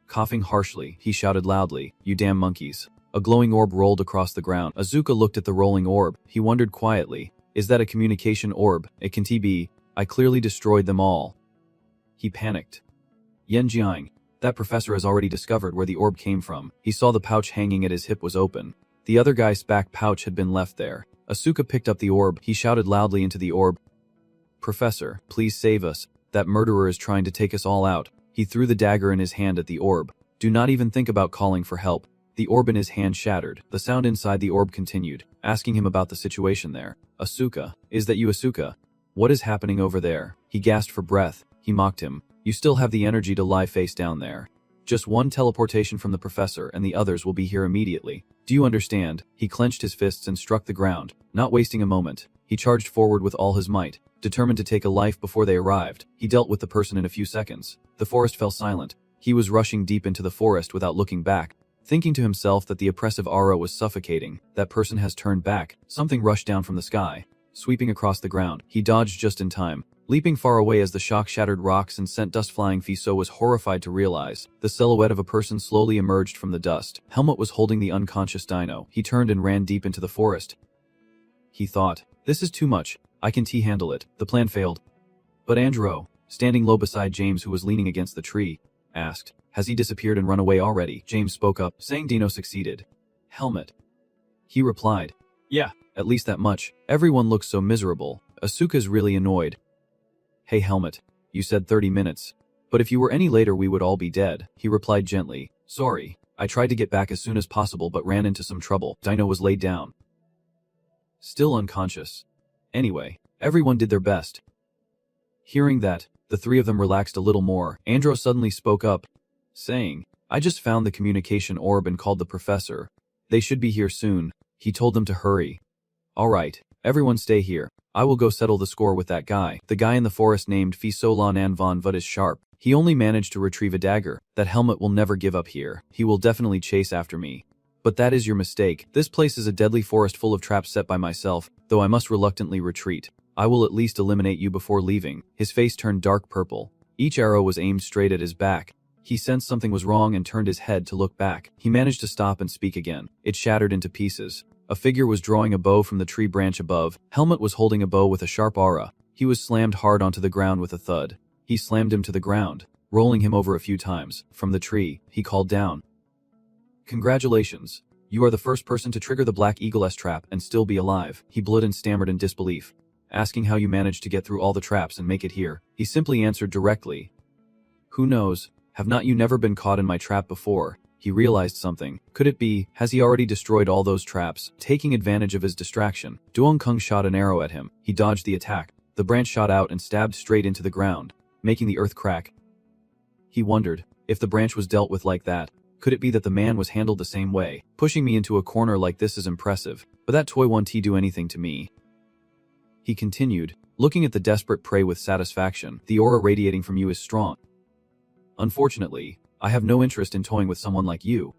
Speaker 1: Coughing harshly, he shouted loudly, "You damn monkeys." A glowing orb rolled across the ground. Asuka looked at the rolling orb. He wondered quietly, "Is that a communication orb? It can be. I clearly destroyed them all." He panicked. "Yanjiang, That professor has already discovered where the orb came from. He saw the pouch hanging at his hip was open. The other guy's back pouch had been left there. Asuka picked up the orb. He shouted loudly into the orb, "Professor, please save us. That murderer is trying to take us all out." He threw the dagger in his hand at the orb. "Do not even think about calling for help." The orb in his hand shattered. The sound inside the orb continued, asking him about the situation there. "Asuka, is that you, Asuka? What is happening over there?" He gasped for breath. He mocked him. "You still have the energy to lie face down there. Just one teleportation from the professor and the others will be here immediately. Do you understand?" He clenched his fists and struck the ground. Not wasting a moment, he charged forward with all his might, determined to take a life before they arrived. He dealt with the person in a few seconds. The forest fell silent. He was rushing deep into the forest without looking back, thinking to himself that the oppressive aura was suffocating. That person has turned back. Something rushed down from the sky, sweeping across the ground. He dodged just in time, leaping far away as the shock shattered rocks and sent dust flying. Fiso was horrified to realize the silhouette of a person slowly emerged from the dust. Helmut was holding the unconscious dino. He turned and ran deep into the forest. He thought, "This is too much. I can handle it." The plan failed. But Andro, standing low beside James who was leaning against the tree, asked, "Has he disappeared and run away already?" James spoke up, saying Dino succeeded. "Helmut." He replied, "Yeah, at least that much. Everyone looks so miserable." Asuka's really annoyed. "Hey Helmut, you said 30 minutes. But if you were any later we would all be dead." He replied gently, "Sorry, I tried to get back as soon as possible but ran into some trouble." Dino was laid down, still unconscious. Anyway, everyone did their best. Hearing that, the three of them relaxed a little more. Andro suddenly spoke up, saying, "I just found the communication orb and called the professor. They should be here soon." He told them to hurry. "Alright, everyone stay here. I will go settle the score with that guy." The guy in the forest named Fisolan von Vud is sharp. He only managed to retrieve a dagger. That Helmut will never give up here. He will definitely chase after me. But that is your mistake. This place is a deadly forest full of traps set by myself, though I must reluctantly retreat. I will at least eliminate you before leaving." His face turned dark purple. Each arrow was aimed straight at his back. He sensed something was wrong and turned his head to look back. He managed to stop and speak again. It shattered into pieces. A figure was drawing a bow from the tree branch above. Helmut was holding a bow with a sharp aura. He was slammed hard onto the ground with a thud. He slammed him to the ground, rolling him over a few times. From the tree, he called down, "Congratulations. You are the first person to trigger the Black Eagle's trap and still be alive." He blurted and stammered in disbelief, asking how you managed to get through all the traps and make it here. He simply answered directly, "Who knows? Have not you never been caught in my trap before?" He realized something. Could it be, has he already destroyed all those traps? Taking advantage of his distraction, Duong Kung shot an arrow at him. He dodged the attack. The branch shot out and stabbed straight into the ground, making the earth crack. He wondered, if the branch was dealt with like that, could it be that the man was handled the same way? Pushing me into a corner like this is impressive, but that toy won't do anything to me. He continued, looking at the desperate prey with satisfaction. The aura radiating from you is strong. Unfortunately, I have no interest in toying with someone like you.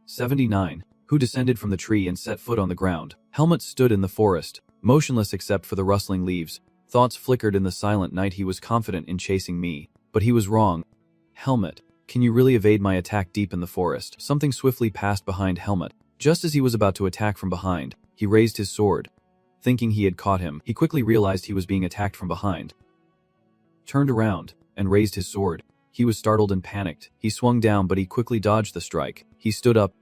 Speaker 1: 79. Who descended from the tree and set foot on the ground. Helmut stood in the forest, motionless except for the rustling leaves. Thoughts flickered in the silent night. He was confident in chasing me, but he was wrong. "Helmut, can you really evade my attack deep in the forest?" Something swiftly passed behind Helmut. Just as he was about to attack from behind, he raised his sword. Thinking he had caught him, he quickly realized he was being attacked from behind. Turned around, and raised his sword. He was startled and panicked. He swung down but he quickly dodged the strike. He stood up,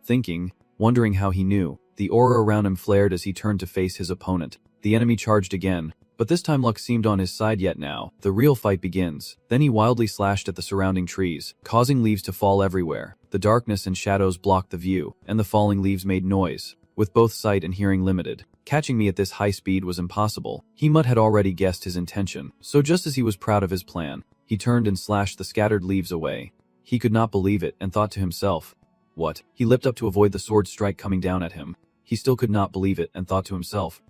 Speaker 1: thinking, wondering how he knew. The aura around him flared as he turned to face his opponent. The enemy charged again, but this time luck seemed on his side. Yet now, the real fight begins. Then he wildly slashed at the surrounding trees, causing leaves to fall everywhere. The darkness and shadows blocked the view, and the falling leaves made noise, with both sight and hearing limited. Catching me at this high speed was impossible. Helmut had already guessed his intention, so just as he was proud of his plan, he turned and slashed the scattered leaves away. He could not believe it and thought to himself, "What?" He leapt up to avoid the sword strike coming down at him. He still could not believe it and thought to himself,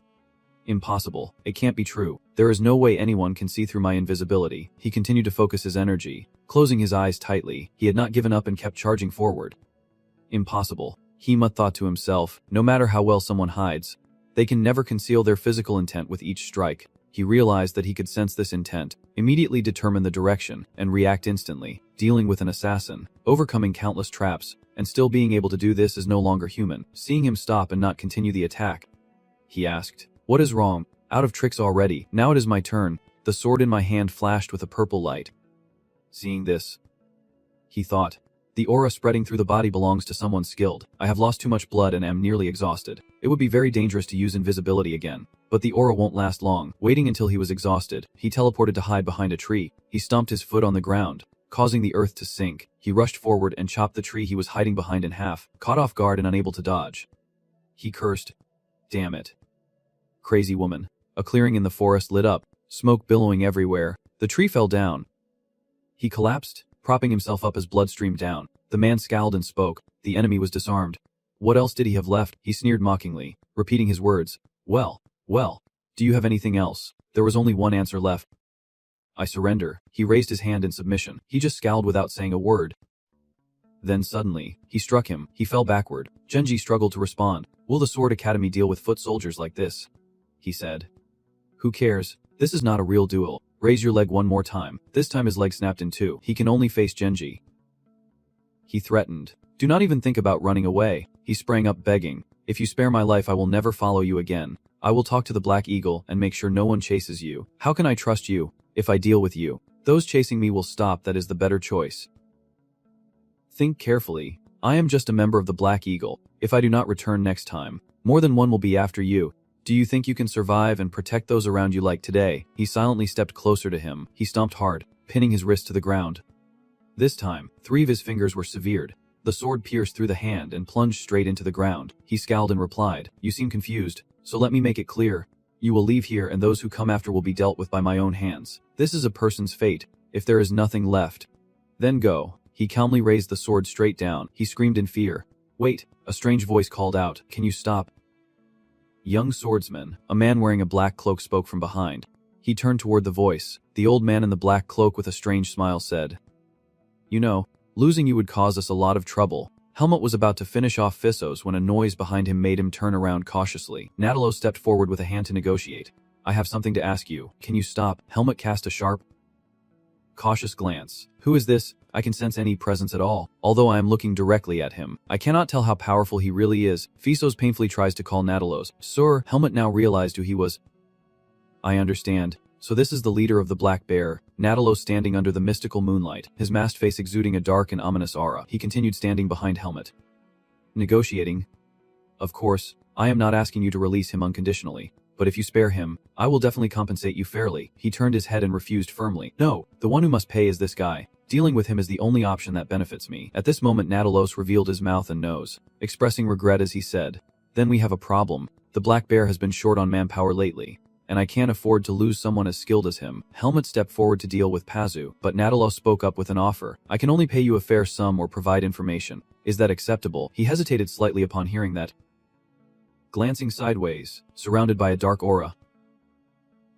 Speaker 1: "Impossible. It can't be true. There is no way anyone can see through my invisibility." He continued to focus his energy, closing his eyes tightly. He had not given up and kept charging forward. "Impossible." Helmut thought to himself, no matter how well someone hides, they can never conceal their physical intent with each strike. He realized that he could sense this intent, immediately determine the direction, and react instantly. Dealing with an assassin, overcoming countless traps, and still being able to do this is no longer human. Seeing him stop and not continue the attack, he asked, "What is wrong? Out of tricks already. Now it is my turn." The sword in my hand flashed with a purple light. Seeing this, he thought. The aura spreading through the body belongs to someone skilled. I have lost too much blood and am nearly exhausted. It would be very dangerous to use invisibility again. But the aura won't last long. Waiting until he was exhausted, he teleported to hide behind a tree. He stomped his foot on the ground, causing the earth to sink. He rushed forward and chopped the tree he was hiding behind in half, caught off guard and unable to dodge. He cursed. Damn it. Crazy woman. A clearing in the forest lit up, smoke billowing everywhere. The tree fell down. He collapsed, propping himself up as blood streamed down. The man scowled and spoke. The enemy was disarmed. What else did he have left? He sneered mockingly, repeating his words. Well, do you have anything else? There was only one answer left. I surrender. He raised his hand in submission. He just scowled without saying a word. Then suddenly, he struck him. He fell backward. Genji struggled to respond. Will the Sword Academy deal with foot soldiers like this? He said. Who cares? This is not a real duel. Raise your leg one more time. This time his leg snapped in two. He can only face Genji. He threatened. Do not even think about running away. He sprang up begging. If you spare my life I will never follow you again. I will talk to the Black Eagle and make sure no one chases you. How can I trust you if I deal with you? Those chasing me will stop. That is the better choice. Think carefully. I am just a member of the Black Eagle. If I do not return next time, more than one will be after you. Do you think you can survive and protect those around you like today? He silently stepped closer to him. He stomped hard, pinning his wrist to the ground. This time, 3 of his fingers were severed. The sword pierced through the hand and plunged straight into the ground. He scowled and replied, You seem confused, so let me make it clear. You will leave here and those who come after will be dealt with by my own hands. This is a person's fate, if there is nothing left. Then go. He calmly raised the sword straight down. He screamed in fear. Wait, a strange voice called out, Can you stop? Young swordsman, a man wearing a black cloak spoke from behind. He turned toward the voice. The old man in the black cloak with a strange smile said, You know, losing you would cause us a lot of trouble. Helmut was about to finish off Fissos when a noise behind him made him turn around cautiously. Natalo stepped forward with a hand to negotiate. I have something to ask you. Can you stop? Helmut cast a sharp, cautious glance. Who is this? I can sense any presence at all. Although I am looking directly at him, I cannot tell how powerful he really is. Fissos painfully tries to call Natalos. Sir, Helmut now realized who he was. I understand. So this is the leader of the Black Bear. Natalos standing under the mystical moonlight, his masked face exuding a dark and ominous aura. He continued standing behind Helmut. Negotiating? Of course, I am not asking you to release him unconditionally. But if you spare him, I will definitely compensate you fairly. He turned his head and refused firmly. No, the one who must pay is this guy. Dealing with him is the only option that benefits me. At this moment Natalos revealed his mouth and nose, expressing regret as he said, Then we have a problem. The Black Bear has been short on manpower lately, and I can't afford to lose someone as skilled as him. Helmut stepped forward to deal with Pazu, but Natalos spoke up with an offer. I can only pay you a fair sum or provide information. Is that acceptable? He hesitated slightly upon hearing that. Glancing sideways, surrounded by a dark aura,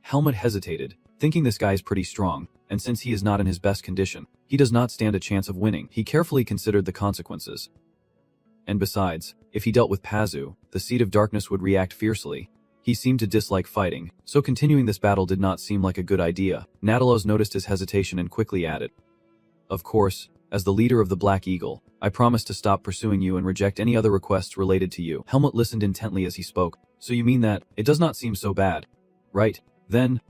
Speaker 1: Helmut hesitated, thinking this guy is pretty strong, and since he is not in his best condition, he does not stand a chance of winning. He carefully considered the consequences. And besides, if he dealt with Pazu, the Seed of Darkness would react fiercely. He seemed to dislike fighting, so continuing this battle did not seem like a good idea. Natalos noticed his hesitation and quickly added, Of course, as the leader of the Black Eagle, I promise to stop pursuing you and reject any other requests related to you. Helmut listened intently as he spoke. So you mean that? It does not seem so bad. Right, then.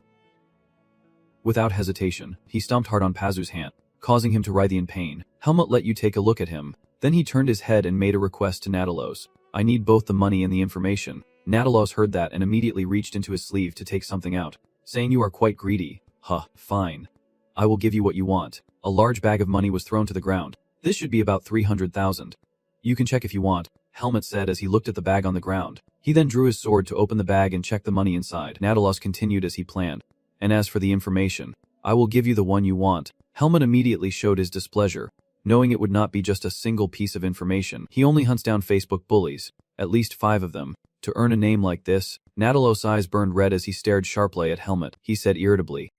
Speaker 1: Without hesitation, he stomped hard on Pazu's hand, causing him to writhe in pain. Helmut let you take a look at him. Then he turned his head and made a request to Natalos. I need both the money and the information. Natalos heard that and immediately reached into his sleeve to take something out, saying you are quite greedy. Huh, fine. I will give you what you want. A large bag of money was thrown to the ground. This should be about 300,000. You can check if you want, Helmut said as he looked at the bag on the ground. He then drew his sword to open the bag and check the money inside. Natalos continued as he planned. And as for the information, I will give you the one you want. Helmut immediately showed his displeasure, knowing it would not be just a single piece of information. He only hunts down Facebook bullies, at least 5 of them. To earn a name like this, Natalos' eyes burned red as he stared sharply at Helmut. He said irritably,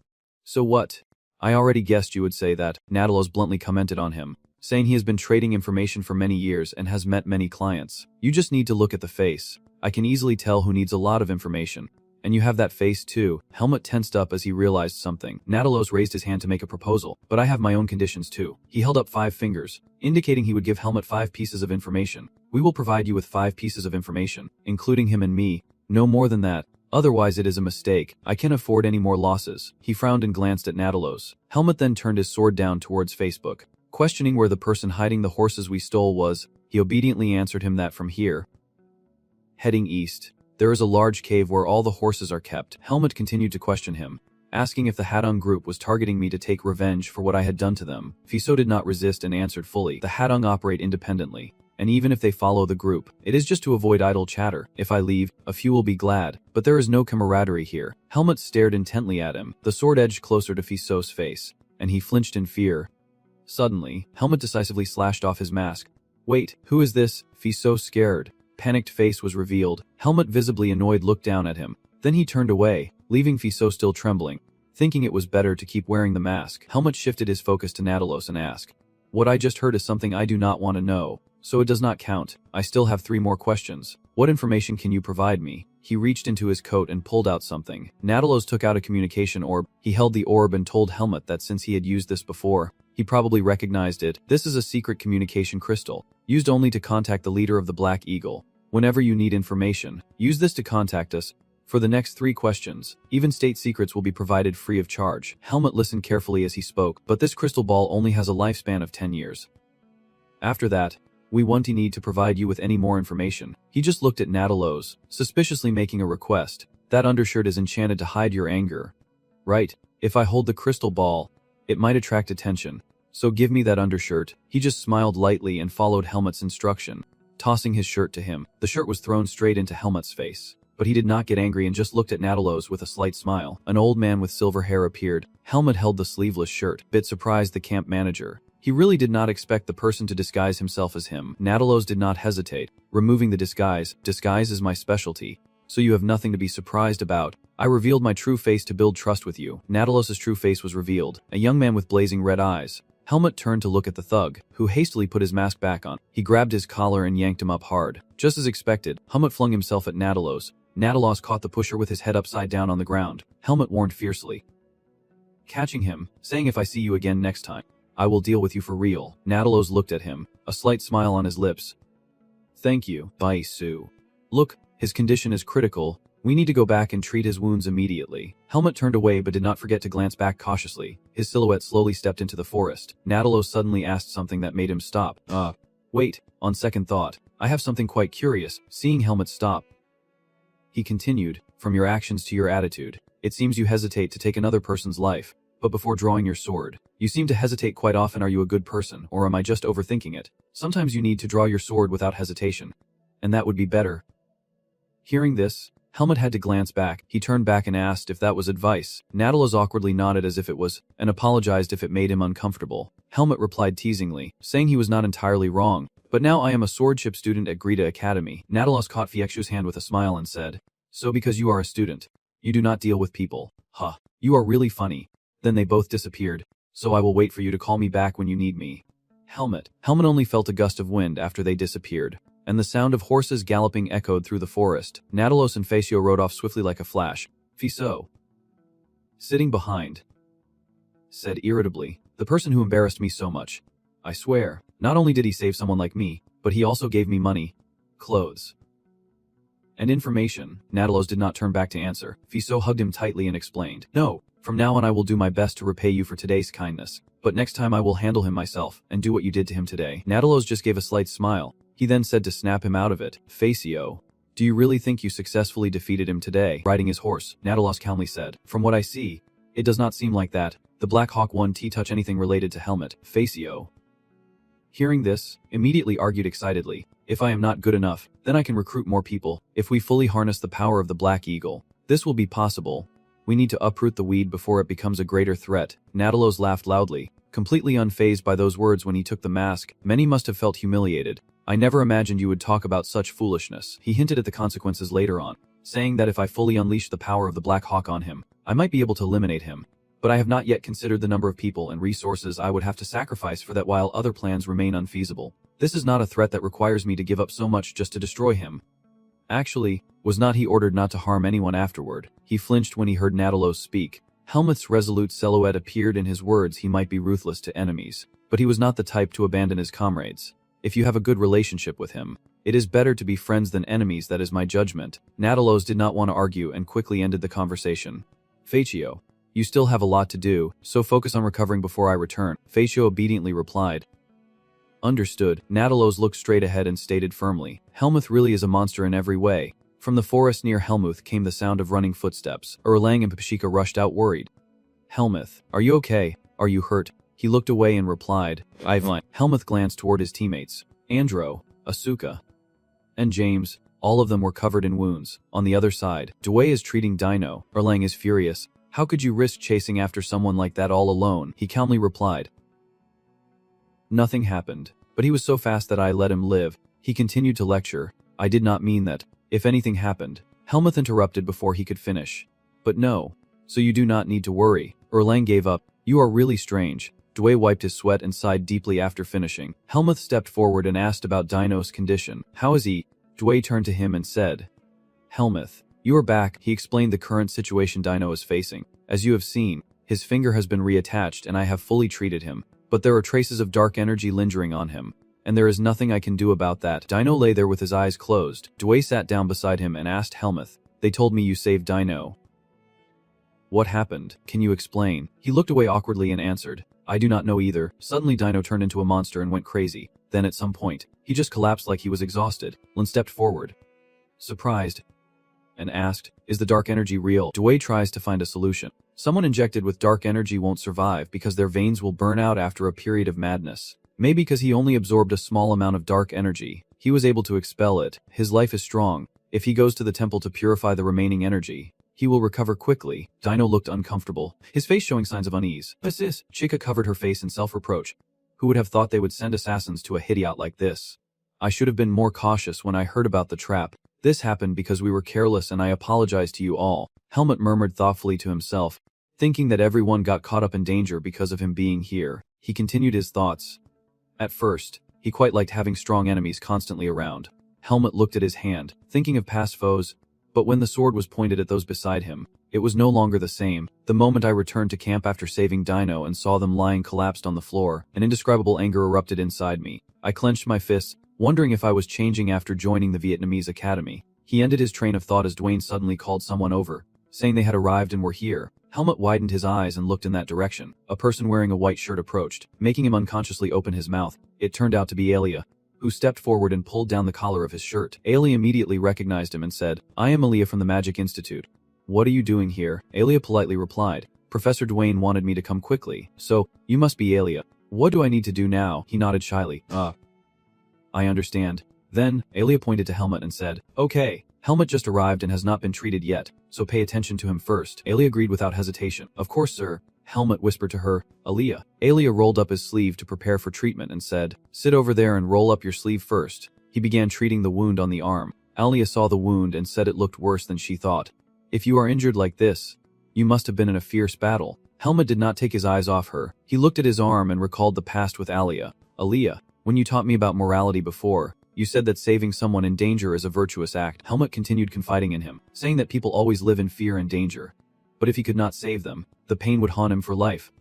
Speaker 1: So what? I already guessed you would say that. Natalos bluntly commented on him, saying he has been trading information for many years and has met many clients. You just need to look at the face. I can easily tell who needs a lot of information. And you have that face too. Helmut tensed up as he realized something. Natalos raised his hand to make a proposal, but I have my own conditions too. He held up 5 fingers, indicating he would give Helmut 5 pieces of information. We will provide you with 5 pieces of information, including him and me. No more than that. Otherwise it is a mistake. I can't afford any more losses. He frowned and glanced at Natalos. Helmut then turned his sword down towards Facebook. Questioning where the person hiding the horses we stole was, he obediently answered him that from here, heading east, there is a large cave where all the horses are kept. Helmut continued to question him, asking if the Hadong group was targeting me to take revenge for what I had done to them. Fiso did not resist and answered fully. The Hadong operate independently, and even if they follow the group, it is just to avoid idle chatter. If I leave, a few will be glad, but there is no camaraderie here. Helmut stared intently at him, the sword edged closer to Fiso's face, and he flinched in fear. Suddenly, Helmut decisively slashed off his mask. Wait, who is this? Fiso scared. Panicked face was revealed. Helmut, visibly annoyed, looked down at him. Then he turned away, leaving Fiso still trembling. Thinking it was better to keep wearing the mask, Helmut shifted his focus to Natalos and asked, "What I just heard is something I do not want to know, so it does not count. I still have 3 more questions. What information can you provide me?" He reached into his coat and pulled out something. Natalos took out a communication orb. He held the orb and told Helmut that since he had used this before, he probably recognized it. This is a secret communication crystal, used only to contact the leader of the Black Eagle. Whenever you need information, use this to contact us. For the next 3 questions, even state secrets will be provided free of charge. Helmut listened carefully as he spoke, but this crystal ball only has a lifespan of 10 years. After that, we won't need to provide you with any more information. He just looked at Natalos, suspiciously making a request. That undershirt is enchanted to hide your anger. Right, if I hold the crystal ball, it might attract attention. So give me that undershirt. He just smiled lightly and followed Helmut's instruction, tossing his shirt to him. The shirt was thrown straight into Helmut's face, but he did not get angry and just looked at Natalos with a slight smile. An old man with silver hair appeared. Helmut held the sleeveless shirt, bit surprised the camp manager. He really did not expect the person to disguise himself as him. Natalos did not hesitate, removing the disguise. Disguise is my specialty, so you have nothing to be surprised about. I revealed my true face to build trust with you. Natalos's true face was revealed, a young man with blazing red eyes. Helmut turned to look at the thug, who hastily put his mask back on. He grabbed his collar and yanked him up hard. Just as expected, Helmut flung himself at Natalos. Natalos caught the pusher with his head upside down on the ground. Helmut warned fiercely, catching him, saying, "If I see you again next time, I will deal with you for real." Natalos looked at him, a slight smile on his lips. "Thank you, Bai Su. Look, his condition is critical. We need to go back and treat his wounds immediately." Helmut turned away but did not forget to glance back cautiously. His silhouette slowly stepped into the forest. Natalos suddenly asked something that made him stop. Wait, on second thought, I have something quite curious." Seeing Helmut stop, he continued, "From your actions to your attitude, it seems you hesitate to take another person's life. But before drawing your sword, you seem to hesitate quite often. Are you a good person, or am I just overthinking it? Sometimes you need to draw your sword without hesitation, and that would be better." Hearing this, Helmut had to glance back. He turned back and asked if that was advice. Natalos awkwardly nodded as if it was, and apologized if it made him uncomfortable. Helmut replied teasingly, saying he was not entirely wrong. "But now I am a swordship student at Greta Academy." Natalos caught Fiexu's hand with a smile and said, "So because you are a student, you do not deal with people? Huh, you are really funny." Then they both disappeared. "So I will wait for you to call me back when you need me." Helmut only felt a gust of wind after they disappeared, and the sound of horses galloping echoed through the forest. Natalos and Facio rode off swiftly like a flash. Fiso, sitting behind, said irritably, "The person who embarrassed me so much. I swear, not only did he save someone like me, but he also gave me money, clothes, and information." Natalos did not turn back to answer. Fiso hugged him tightly and explained, "No, from now on I will do my best to repay you for today's kindness, but next time I will handle him myself and do what you did to him today." Natalos just gave a slight smile. He then said to snap him out of it, "Facio, do you really think you successfully defeated him today?" Riding his horse, Natalos calmly said, "From what I see, it does not seem like that. The Black Hawk won't touch anything related to Helmut." Facio, hearing this, immediately argued excitedly, "If I am not good enough, then I can recruit more people. If we fully harness the power of the Black Eagle, this will be possible. We need to uproot the weed before it becomes a greater threat." Natalos laughed loudly, completely unfazed by those words. When he took the mask, many must have felt humiliated. "I never imagined you would talk about such foolishness." He hinted at the consequences later on, saying that if I fully unleashed the power of the Black Hawk on him, I might be able to eliminate him. But I have not yet considered the number of people and resources I would have to sacrifice for that, while other plans remain unfeasible. This is not a threat that requires me to give up so much just to destroy him. Actually, was not he ordered not to harm anyone afterward? He flinched when he heard Natalos speak. Helmut's resolute silhouette appeared in his words. He might be ruthless to enemies, but he was not the type to abandon his comrades. If you have a good relationship with him, it is better to be friends than enemies. That is my judgment. Natalos did not want to argue and quickly ended the conversation. "Facio, You still have a lot to do, so focus on recovering before I return. Feisho obediently replied. Understood. Natalos looked straight ahead and stated firmly, Helmuth really is a monster in every way. From the forest near Helmuth came the sound of running footsteps. Erlang and Pashika rushed out worried. Helmuth, are you okay? Are you hurt? He looked away and replied, I've lied. Helmuth glanced toward his teammates. Andro, Asuka, and James, all of them were covered in wounds. On the other side, Dway is treating Dino. Erlang is furious. How could you risk chasing after someone like that all alone? He calmly replied. Nothing happened, but he was so fast that I let him live. He continued to lecture. I did not mean that. If anything happened. Helmuth interrupted before he could finish. But no. So you do not need to worry. Erlang gave up. You are really strange. Dway wiped his sweat and sighed deeply after finishing. Helmuth stepped forward and asked about Dino's condition. How is he? Dway turned to him and said, Helmuth, you are back. He explained the current situation Dino is facing. As you have seen, his finger has been reattached and I have fully treated him. But there are traces of dark energy lingering on him. And there is nothing I can do about that. Dino lay there with his eyes closed. Dway sat down beside him and asked Helmuth, They told me you saved Dino. What happened? Can you explain? He looked away awkwardly and answered, I do not know either. Suddenly Dino turned into a monster and went crazy. Then at some point, he just collapsed like he was exhausted. Lin stepped forward, surprised, and asked, Is the dark energy real? Dway tries to find a solution. Someone injected with dark energy won't survive because their veins will burn out after a period of madness. Maybe because he only absorbed a small amount of dark energy, he was able to expel it. His life is strong. If he goes to the temple to purify the remaining energy, he will recover quickly. Dino looked uncomfortable, his face showing signs of unease. Assist. Chica covered her face in self-reproach. Who would have thought they would send assassins to a hideout like this? I should have been more cautious when I heard about the trap. This happened because we were careless and I apologize to you all. Helmut murmured thoughtfully to himself, thinking that everyone got caught up in danger because of him being here. He continued his thoughts. At first, he quite liked having strong enemies constantly around. Helmut looked at his hand, thinking of past foes, but when the sword was pointed at those beside him, it was no longer the same. The moment I returned to camp after saving Dino and saw them lying collapsed on the floor, an indescribable anger erupted inside me. I clenched my fists, wondering if I was changing after joining the Vietnamese academy. He ended his train of thought as Dwayne suddenly called someone over, saying they had arrived and were here. Helmut widened his eyes and looked in that direction. A person wearing a white shirt approached, making him unconsciously open his mouth. It turned out to be Alia, who stepped forward and pulled down the collar of his shirt. Alia immediately recognized him and said, I am Alia from the Magic Institute. What are you doing here? Alia politely replied, Professor Dwayne wanted me to come quickly, so, you must be Alia. What do I need to do now? He nodded shyly. I understand. Then, Alia pointed to Helmut and said, Okay, Helmut just arrived and has not been treated yet, so pay attention to him first. Alia agreed without hesitation. Of course, sir. Helmut whispered to her, Alia. Alia rolled up his sleeve to prepare for treatment and said, Sit over there and roll up your sleeve first. He began treating the wound on the arm. Alia saw the wound and said it looked worse than she thought. If you are injured like this, you must have been in a fierce battle. Helmut did not take his eyes off her. He looked at his arm and recalled the past with Alia. Alia, when you taught me about morality before, you said that saving someone in danger is a virtuous act. Helmut continued confiding in him, saying that people always live in fear and danger. But if he could not save them, the pain would haunt him for life.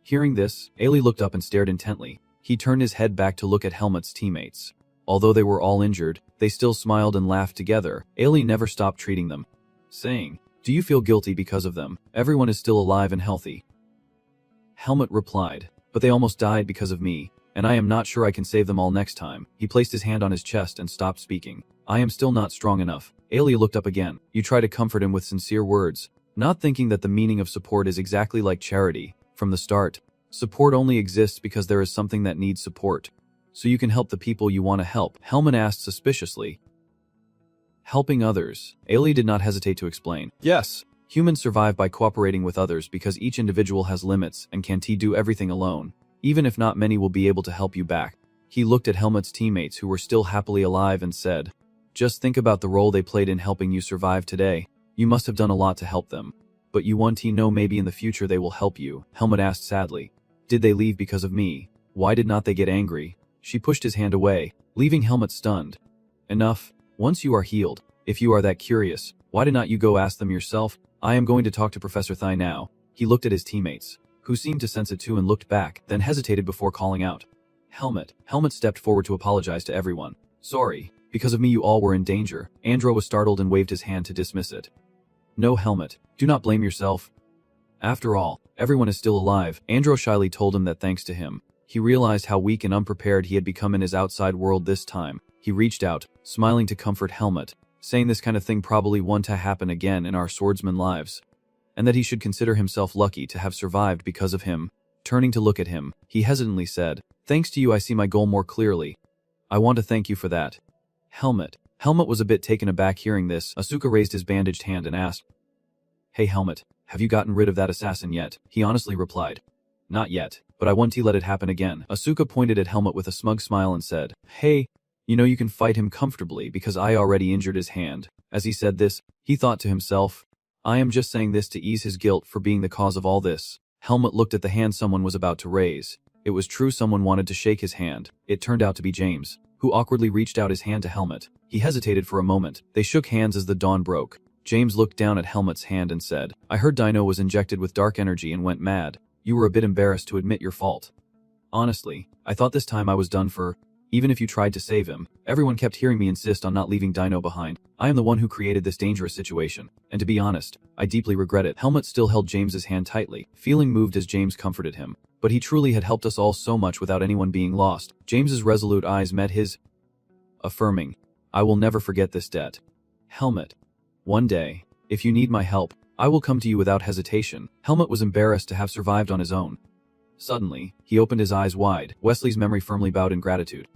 Speaker 1: Hearing this, Ailey looked up and stared intently. He turned his head back to look at Helmut's teammates. Although they were all injured, they still smiled and laughed together. Ailey never stopped treating them, saying, Do you feel guilty because of them? Everyone is still alive and healthy. Helmut replied, But they almost died because of me, and I am not sure I can save them all next time. He placed his hand on his chest and stopped speaking. I am still not strong enough. Ailey looked up again. You try to comfort him with sincere words, not thinking that the meaning of support is exactly like charity. From the start, support only exists because there is something that needs support. So you can help the people you want to help. Helmut asked suspiciously. Helping others. Ailey did not hesitate to explain. Yes. Humans survive by cooperating with others because each individual has limits and can't do everything alone. Even if not many will be able to help you back. He looked at Helmut's teammates who were still happily alive and said, Just think about the role they played in helping you survive today. You must have done a lot to help them. But you want to know maybe in the future they will help you. Helmut asked sadly. Did they leave because of me? Why did not they get angry? She pushed his hand away, leaving Helmut stunned. Enough. Once you are healed, if you are that curious, why did not you go ask them yourself? I am going to talk to Professor Thai now. He looked at his teammates, who seemed to sense it too and looked back, then hesitated before calling out. Helmut. Helmut stepped forward to apologize to everyone. Sorry. Because of me you all were in danger. Andro was startled and waved his hand to dismiss it. No, Helmut. Do not blame yourself. After all, everyone is still alive. Andro shyly told him that thanks to him, he realized how weak and unprepared he had become in his outside world this time. He reached out, smiling to comfort Helmut, saying this kind of thing probably won't happen again in our swordsman lives, and that he should consider himself lucky to have survived because of him. Turning to look at him, he hesitantly said, "Thanks to you I see my goal more clearly. I want to thank you for that." Helmut was a bit taken aback hearing this. Asuka raised his bandaged hand and asked, "Hey Helmut, have you gotten rid of that assassin yet?" He honestly replied, "Not yet, but I won't let it happen again." Asuka pointed at Helmut with a smug smile and said, "Hey, you know you can fight him comfortably because I already injured his hand." As he said this, he thought to himself, "I am just saying this to ease his guilt for being the cause of all this." Helmut looked at the hand someone was about to raise. It was true, someone wanted to shake his hand. It turned out to be James, who awkwardly reached out his hand to Helmut. He hesitated for a moment. They shook hands as the dawn broke. James looked down at Helmut's hand and said, "I heard Dino was injected with dark energy and went mad. You were a bit embarrassed to admit your fault. Honestly, I thought this time I was done for. Even if you tried to save him, everyone kept hearing me insist on not leaving Dino behind. I am the one who created this dangerous situation, and to be honest, I deeply regret it." Helmut still held James's hand tightly, feeling moved as James comforted him. But he truly had helped us all so much without anyone being lost. James's resolute eyes met his, affirming, "I will never forget this debt. Helmut, one day, if you need my help, I will come to you without hesitation." Helmut was embarrassed to have survived on his own. Suddenly, he opened his eyes wide. Wesley's memory firmly bowed in gratitude,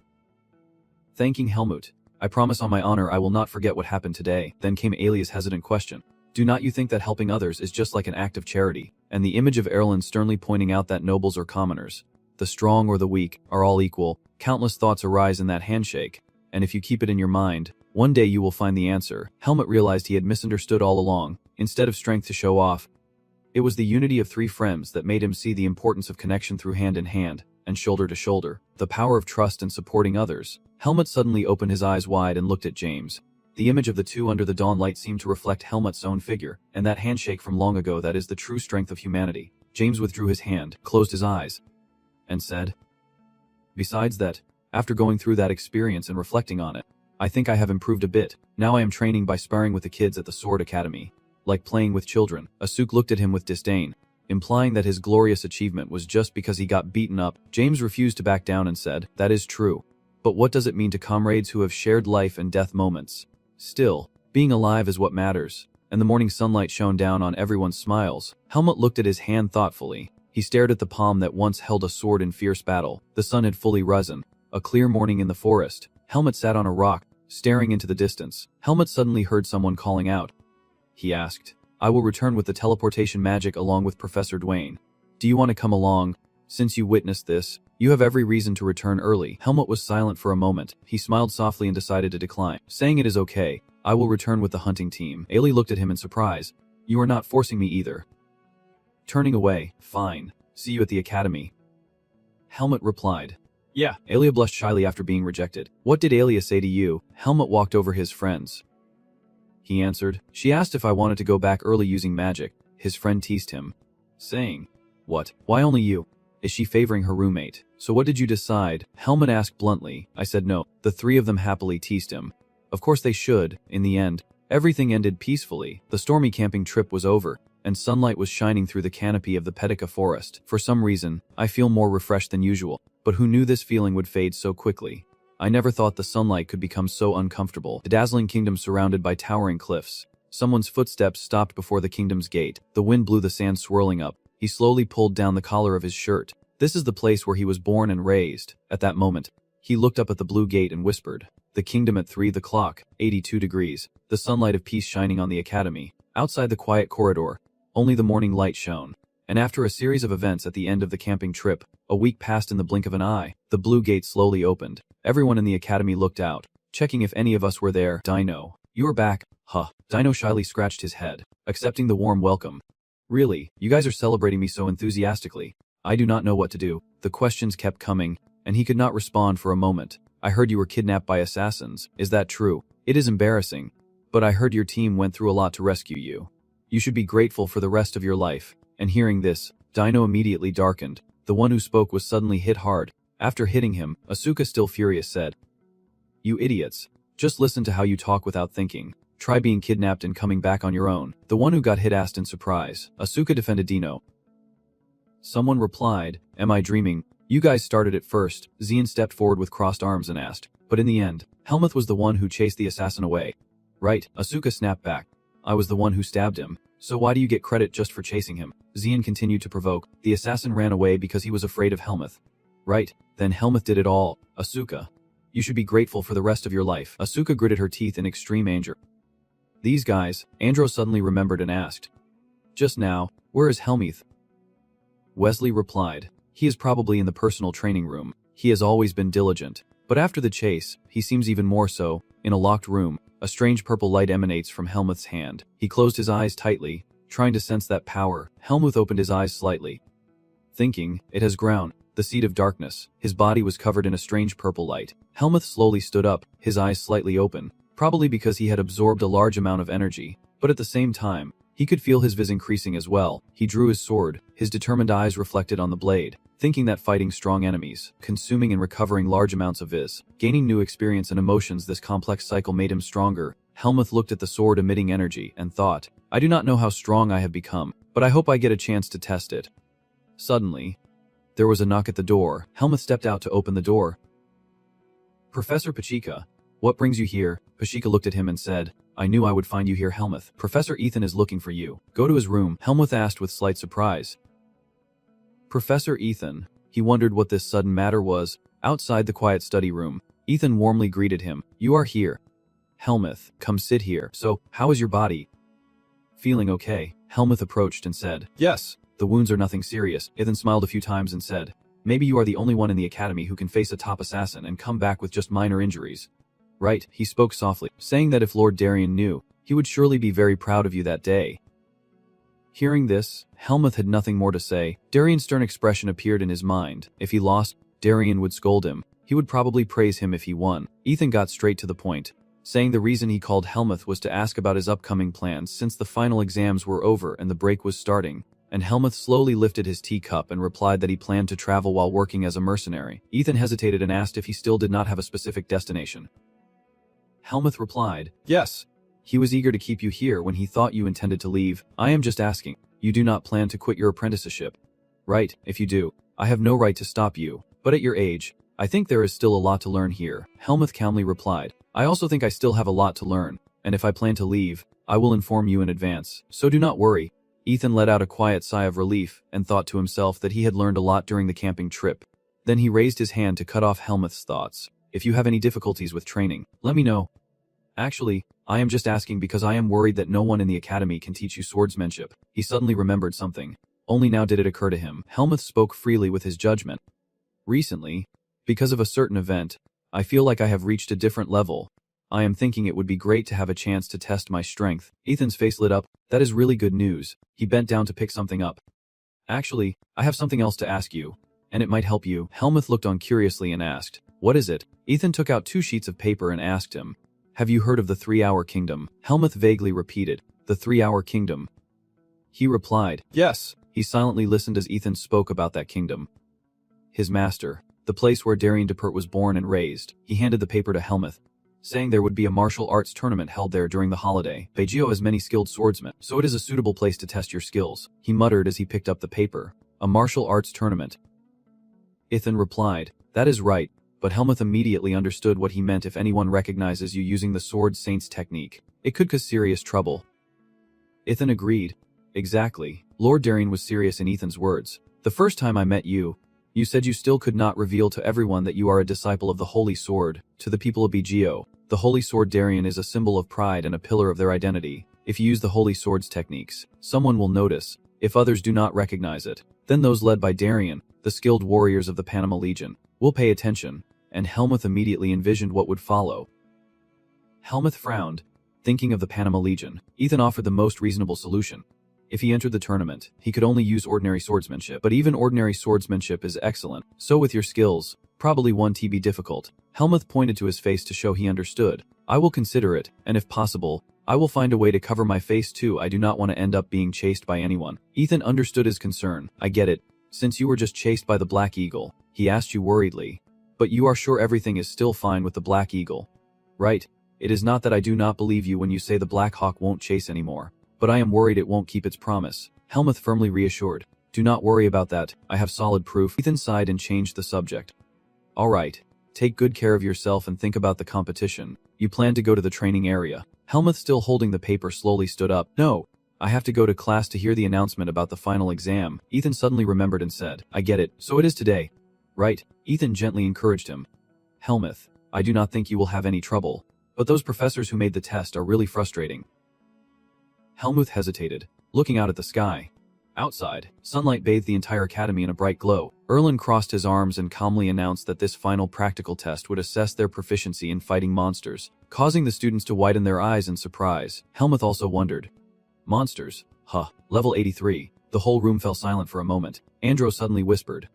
Speaker 1: thanking Helmut. "I promise on my honor I will not forget what happened today." Then came Alia's hesitant question. "Do not you think that helping others is just like an act of charity?" And the image of Erlen sternly pointing out that nobles or commoners, the strong or the weak, are all equal. Countless thoughts arise in that handshake, and if you keep it in your mind, one day you will find the answer. Helmut realized he had misunderstood all along. Instead of strength to show off, it was the unity of three friends that made him see the importance of connection through hand in hand and shoulder to shoulder, the power of trust and supporting others. Helmut suddenly opened his eyes wide and looked at James. The image of the two under the dawn light seemed to reflect Helmut's own figure, and that handshake from long ago that is the true strength of humanity. James withdrew his hand, closed his eyes, and said, "Besides that, after going through that experience and reflecting on it, I think I have improved a bit. Now I am training by sparring with the kids at the Sword Academy, like playing with children." Asuk looked at him with disdain, implying that his glorious achievement was just because he got beaten up. James refused to back down and said, "That is true. But what does it mean to comrades who have shared life and death moments? Still, being alive is what matters." And the morning sunlight shone down on everyone's smiles. Helmut looked at his hand thoughtfully. He stared at the palm that once held a sword in fierce battle. The sun had fully risen. A clear morning in the forest. Helmut sat on a rock, staring into the distance. Helmut suddenly heard someone calling out. He asked, "I will return with the teleportation magic along with Professor Dwayne. Do you want to come along? Since you witnessed this, you have every reason to return early." Helmut was silent for a moment. He smiled softly and decided to decline, saying, "It is okay. I will return with the hunting team." Ailey looked at him in surprise. "You are not forcing me either." Turning away, "Fine. See you at the academy." Helmut replied. "Yeah." Aelia blushed shyly after being rejected. "What did Aelia say to you?" Helmut walked over his friends. He answered, "She asked if I wanted to go back early using magic." His friend teased him, saying, "What? Why only you? Is she favoring her roommate? So what did you decide?" Helmut asked bluntly. "I said no." The three of them happily teased him. Of course they should. In the end, everything ended peacefully. The stormy camping trip was over, and sunlight was shining through the canopy of the Petica forest. For some reason, I feel more refreshed than usual. But who knew this feeling would fade so quickly? I never thought the sunlight could become so uncomfortable. The dazzling kingdom surrounded by towering cliffs. Someone's footsteps stopped before the kingdom's gate. The wind blew the sand swirling up. He slowly pulled down the collar of his shirt. This is the place where he was born and raised. At that moment, he looked up at the blue gate and whispered, "The kingdom at 3 o'clock, 82 degrees. The sunlight of peace shining on the academy." Outside the quiet corridor, only the morning light shone. And after a series of events at the end of the camping trip, a week passed in the blink of an eye. The blue gate slowly opened. Everyone in the academy looked out, checking if any of us were there. "Dino, you are back." "Huh." Dino shyly scratched his head, accepting the warm welcome. "Really, you guys are celebrating me so enthusiastically. I do not know what to do." The questions kept coming, and he could not respond for a moment. "I heard you were kidnapped by assassins. Is that true?" "It is embarrassing, but I heard your team went through a lot to rescue you. You should be grateful for the rest of your life." And hearing this, Dino immediately darkened. The one who spoke was suddenly hit hard. After hitting him, Asuka, still furious, said, "You idiots. Just listen to how you talk without thinking. Try being kidnapped and coming back on your own. The one who got hit asked in surprise. Asuka defended Dino. Someone replied, am I dreaming? You guys started it first. Xian stepped forward with crossed arms and asked. But in the end, Helmuth was the one who chased the assassin away. Right, Asuka snapped back. I was the one who stabbed him. So why do you get credit just for chasing him? Xian continued to provoke. The assassin ran away because he was afraid of Helmuth. Right, then Helmuth did it all. Asuka. You should be grateful for the rest of your life. Asuka gritted her teeth in extreme anger. These guys, Andro suddenly remembered and asked. Just now, where is Helmuth? Wesley replied. He is probably in the personal training room. He has always been diligent. But after the chase, he seems even more so. In a locked room, a strange purple light emanates from Helmuth's hand. He closed his eyes tightly, trying to sense that power. Helmuth opened his eyes slightly. Thinking, it has ground. The seed of darkness. His body was covered in a strange purple light. Helmuth slowly stood up, his eyes slightly open, probably because he had absorbed a large amount of energy. But at the same time, he could feel his viz increasing as well. He drew his sword, his determined eyes reflected on the blade, thinking that fighting strong enemies, consuming and recovering large amounts of viz, gaining new experience and emotions. This complex cycle made him stronger. Helmuth looked at the sword emitting energy and thought, I do not know how strong I have become, but I hope I get a chance to test it. Suddenly, there was a knock at the door. Helmuth stepped out to open the door. Professor Pachika, what brings you here? Pachika looked at him and said, I knew I would find you here, Helmuth. Professor Ethan is looking for you. Go to his room, Helmuth asked with slight surprise. Professor Ethan. He wondered what this sudden matter was. Outside the quiet study room, Ethan warmly greeted him. You are here. Helmuth, come sit here. So, how is your body? Feeling okay, Helmuth approached and said, Yes. The wounds are nothing serious. Ethan smiled a few times and said, Maybe you are the only one in the academy who can face a top assassin and come back with just minor injuries. Right, he spoke softly, saying that if Lord Darien knew, he would surely be very proud of you that day. Hearing this, Helmuth had nothing more to say. Darien's stern expression appeared in his mind. If he lost, Darien would scold him. He would probably praise him if he won. Ethan got straight to the point, saying the reason he called Helmuth was to ask about his upcoming plans since the final exams were over and the break was starting. And Helmuth slowly lifted his teacup and replied that he planned to travel while working as a mercenary. Ethan hesitated and asked if he still did not have a specific destination. Helmuth replied, Yes. He was eager to keep you here when he thought you intended to leave. I am just asking, you do not plan to quit your apprenticeship? Right, if you do, I have no right to stop you. But at your age, I think there is still a lot to learn here. Helmuth calmly replied, I also think I still have a lot to learn, and if I plan to leave, I will inform you in advance, so do not worry. Ethan let out a quiet sigh of relief and thought to himself that he had learned a lot during the camping trip. Then he raised his hand to cut off Helmuth's thoughts. If you have any difficulties with training, let me know. Actually, I am just asking because I am worried that no one in the academy can teach you swordsmanship. He suddenly remembered something. Only now did it occur to him. Helmuth spoke freely with his judgment. Recently, because of a certain event, I feel like I have reached a different level. I am thinking it would be great to have a chance to test my strength. Ethan's face lit up. That is really good news. He bent down to pick something up. Actually, I have something else to ask you, and it might help you. Helmuth looked on curiously and asked, What is it? Ethan took out 2 sheets of paper and asked him, Have you heard of the 3-Hour Kingdom? Helmuth vaguely repeated, The 3-Hour Kingdom. He replied, Yes. He silently listened as Ethan spoke about that kingdom. His master, the place where Darien Depert was born and raised. He handed the paper to Helmuth, saying there would be a martial arts tournament held there during the holiday. Beijio has many skilled swordsmen, so it is a suitable place to test your skills. He muttered as he picked up the paper. A martial arts tournament. Ethan replied, That is right, but Helmuth immediately understood what he meant. If anyone recognizes you using the Sword Saint's technique, it could cause serious trouble. Ethan agreed. Exactly. Lord Darien was serious in Ethan's words. The first time I met you, you said you still could not reveal to everyone that you are a disciple of the Holy Sword. To the people of Beijio, the Holy Sword Darien is a symbol of pride and a pillar of their identity. If you use the Holy Sword's techniques, someone will notice. If others do not recognize it, then those led by Darien, the skilled warriors of the Panama Legion, will pay attention, and Helmuth immediately envisioned what would follow. Helmuth frowned, thinking of the Panama Legion. Ethan offered the most reasonable solution. If he entered the tournament, he could only use ordinary swordsmanship, but even ordinary swordsmanship is excellent. So with your skills, probably one to be difficult. Helmuth pointed to his face to show he understood. I will consider it, and if possible, I will find a way to cover my face too. I do not want to end up being chased by anyone. Ethan understood his concern. I get it. Since you were just chased by the Black Eagle, he asked you worriedly. But you are sure everything is still fine with the Black Eagle, right? It is not that I do not believe you when you say the Black Hawk won't chase anymore, but I am worried it won't keep its promise. Helmuth firmly reassured. Do not worry about that, I have solid proof. Ethan sighed and changed the subject. Alright. Take good care of yourself and think about the competition. You plan to go to the training area. Helmuth, still holding the paper, slowly stood up. No. I have to go to class to hear the announcement about the final exam. Ethan suddenly remembered and said, I get it, so it is today. Right. Ethan gently encouraged him. Helmuth, I do not think you will have any trouble, but those professors who made the test are really frustrating. Helmuth hesitated, looking out at the sky. Outside, sunlight bathed the entire academy in a bright glow. Erlen crossed his arms and calmly announced that this final practical test would assess their proficiency in fighting monsters, causing the students to widen their eyes in surprise. Helmuth also wondered. Monsters? Huh. Level 83. The whole room fell silent for a moment. Andro suddenly whispered.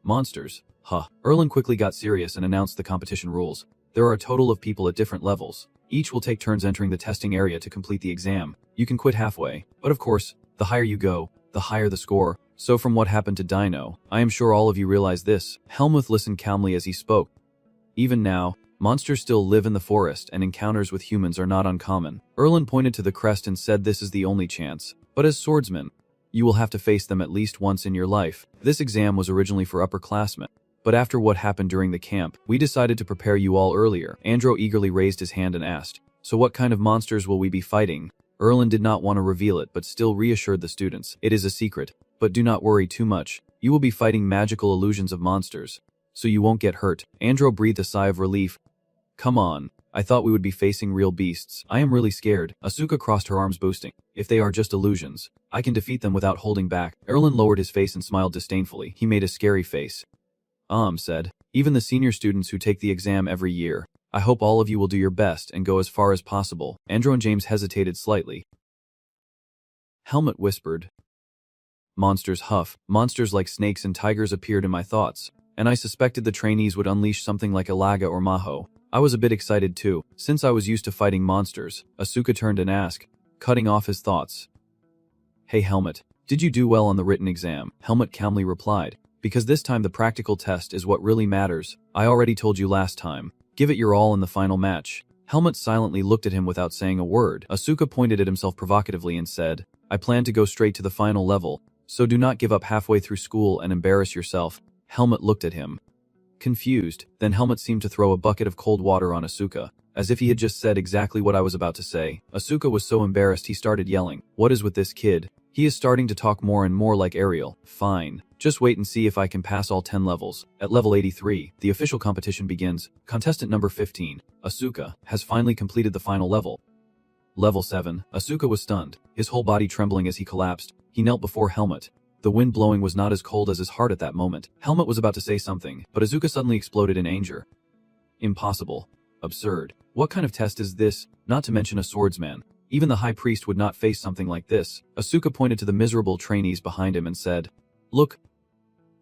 Speaker 1: Monsters? Huh. Erlen quickly got serious and announced the competition rules. There are a total of people at different levels. Each will take turns entering the testing area to complete the exam. You can quit halfway, but of course, the higher you go, the higher the score. So from what happened to Dino, I am sure all of you realize this. Helmuth listened calmly as he spoke. Even now, monsters still live in the forest and encounters with humans are not uncommon. Erlen pointed to the crest and said this is the only chance. But as swordsmen, you will have to face them at least once in your life. This exam was originally for upperclassmen, but after what happened during the camp, we decided to prepare you all earlier. Andro eagerly raised his hand and asked, so what kind of monsters will we be fighting? Erlen did not want to reveal it but still reassured the students. It is a secret, but do not worry too much. You will be fighting magical illusions of monsters, so you won't get hurt. Andro breathed a sigh of relief. Come on, I thought we would be facing real beasts. I am really scared. Asuka crossed her arms, boasting. If they are just illusions, I can defeat them without holding back. Erlen lowered his face and smiled disdainfully. He made a scary face. Said, even the senior students who take the exam every year. I hope all of you will do your best and go as far as possible. Andro and James hesitated slightly. Helmut whispered. Monsters huff. Monsters like snakes and tigers appeared in my thoughts, and I suspected the trainees would unleash something like Alaga or Maho. I was a bit excited too, since I was used to fighting monsters. Asuka turned and asked, cutting off his thoughts. Hey Helmut, did you do well on the written exam? Helmut calmly replied, because this time the practical test is what really matters. I already told you last time. Give it your all in the final match. Helmut silently looked at him without saying a word. Asuka pointed at himself provocatively and said, I plan to go straight to the final level, so do not give up halfway through school and embarrass yourself. Helmut looked at him, confused. Then Helmut seemed to throw a bucket of cold water on Asuka, as if he had just said exactly what I was about to say. Asuka was so embarrassed he started yelling, what is with this kid? He is starting to talk more and more like Ariel. Fine. Just wait and see if I can pass all 10 levels. At level 83, the official competition begins. Contestant number 15, Asuka, has finally completed the final level. Level 7, Asuka was stunned, his whole body trembling as he collapsed. He knelt before Helmut. The wind blowing was not as cold as his heart at that moment. Helmut was about to say something, but Asuka suddenly exploded in anger. Impossible. Absurd. What kind of test is this? Not to mention a swordsman. Even the high priest would not face something like this. Asuka pointed to the miserable trainees behind him and said, Look.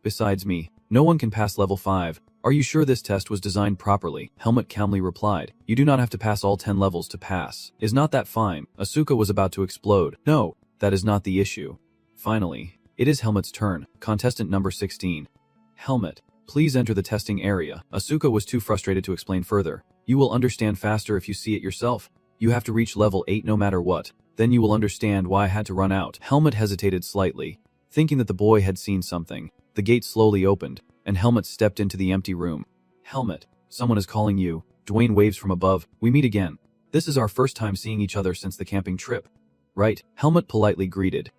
Speaker 1: Besides me, no one can pass level 5. Are you sure this test was designed properly? Helmut calmly replied, you do not have to pass all 10 levels to pass. Is not that fine? Asuka was about to explode. No, that is not the issue. Finally, it is Helmut's turn. Contestant number 16. Helmut, please enter the testing area. Asuka was too frustrated to explain further. You will understand faster if you see it yourself. You have to reach level 8 no matter what. Then you will understand why I had to run out. Helmut hesitated slightly, thinking that the boy had seen something. The gate slowly opened, and Helmut stepped into the empty room. Helmut, someone is calling you. Dwayne waves from above. We meet again. This is our first time seeing each other since the camping trip. Right? Helmut politely greeted.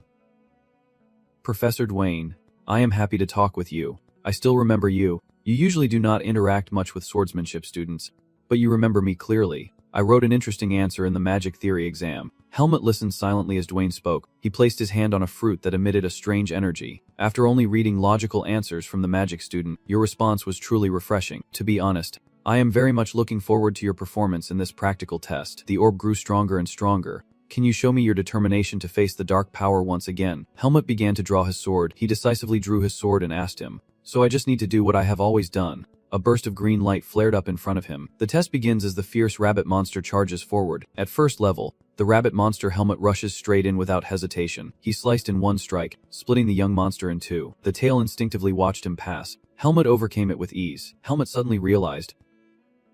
Speaker 1: Professor Dwayne, I am happy to talk with you. I still remember you. You usually do not interact much with swordsmanship students, but you remember me clearly. I wrote an interesting answer in the magic theory exam. Helmut listened silently as Dwayne spoke. He placed his hand on a fruit that emitted a strange energy. After only reading logical answers from the magic student, your response was truly refreshing. To be honest, I am very much looking forward to your performance in this practical test. The orb grew stronger and stronger. Can you show me your determination to face the dark power once again? Helmut began to draw his sword. He decisively drew his sword and asked him, so I just need to do what I have always done. A burst of green light flared up in front of him. The test begins as the fierce rabbit monster charges forward. At first level, the rabbit monster Helmut rushes straight in without hesitation. He sliced in one strike, splitting the young monster in two. The tail instinctively watched him pass. Helmut overcame it with ease. Helmut suddenly realized.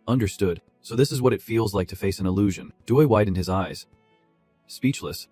Speaker 1: Understood. So this is what it feels like to face an illusion. Dewey widened his eyes. Speechless.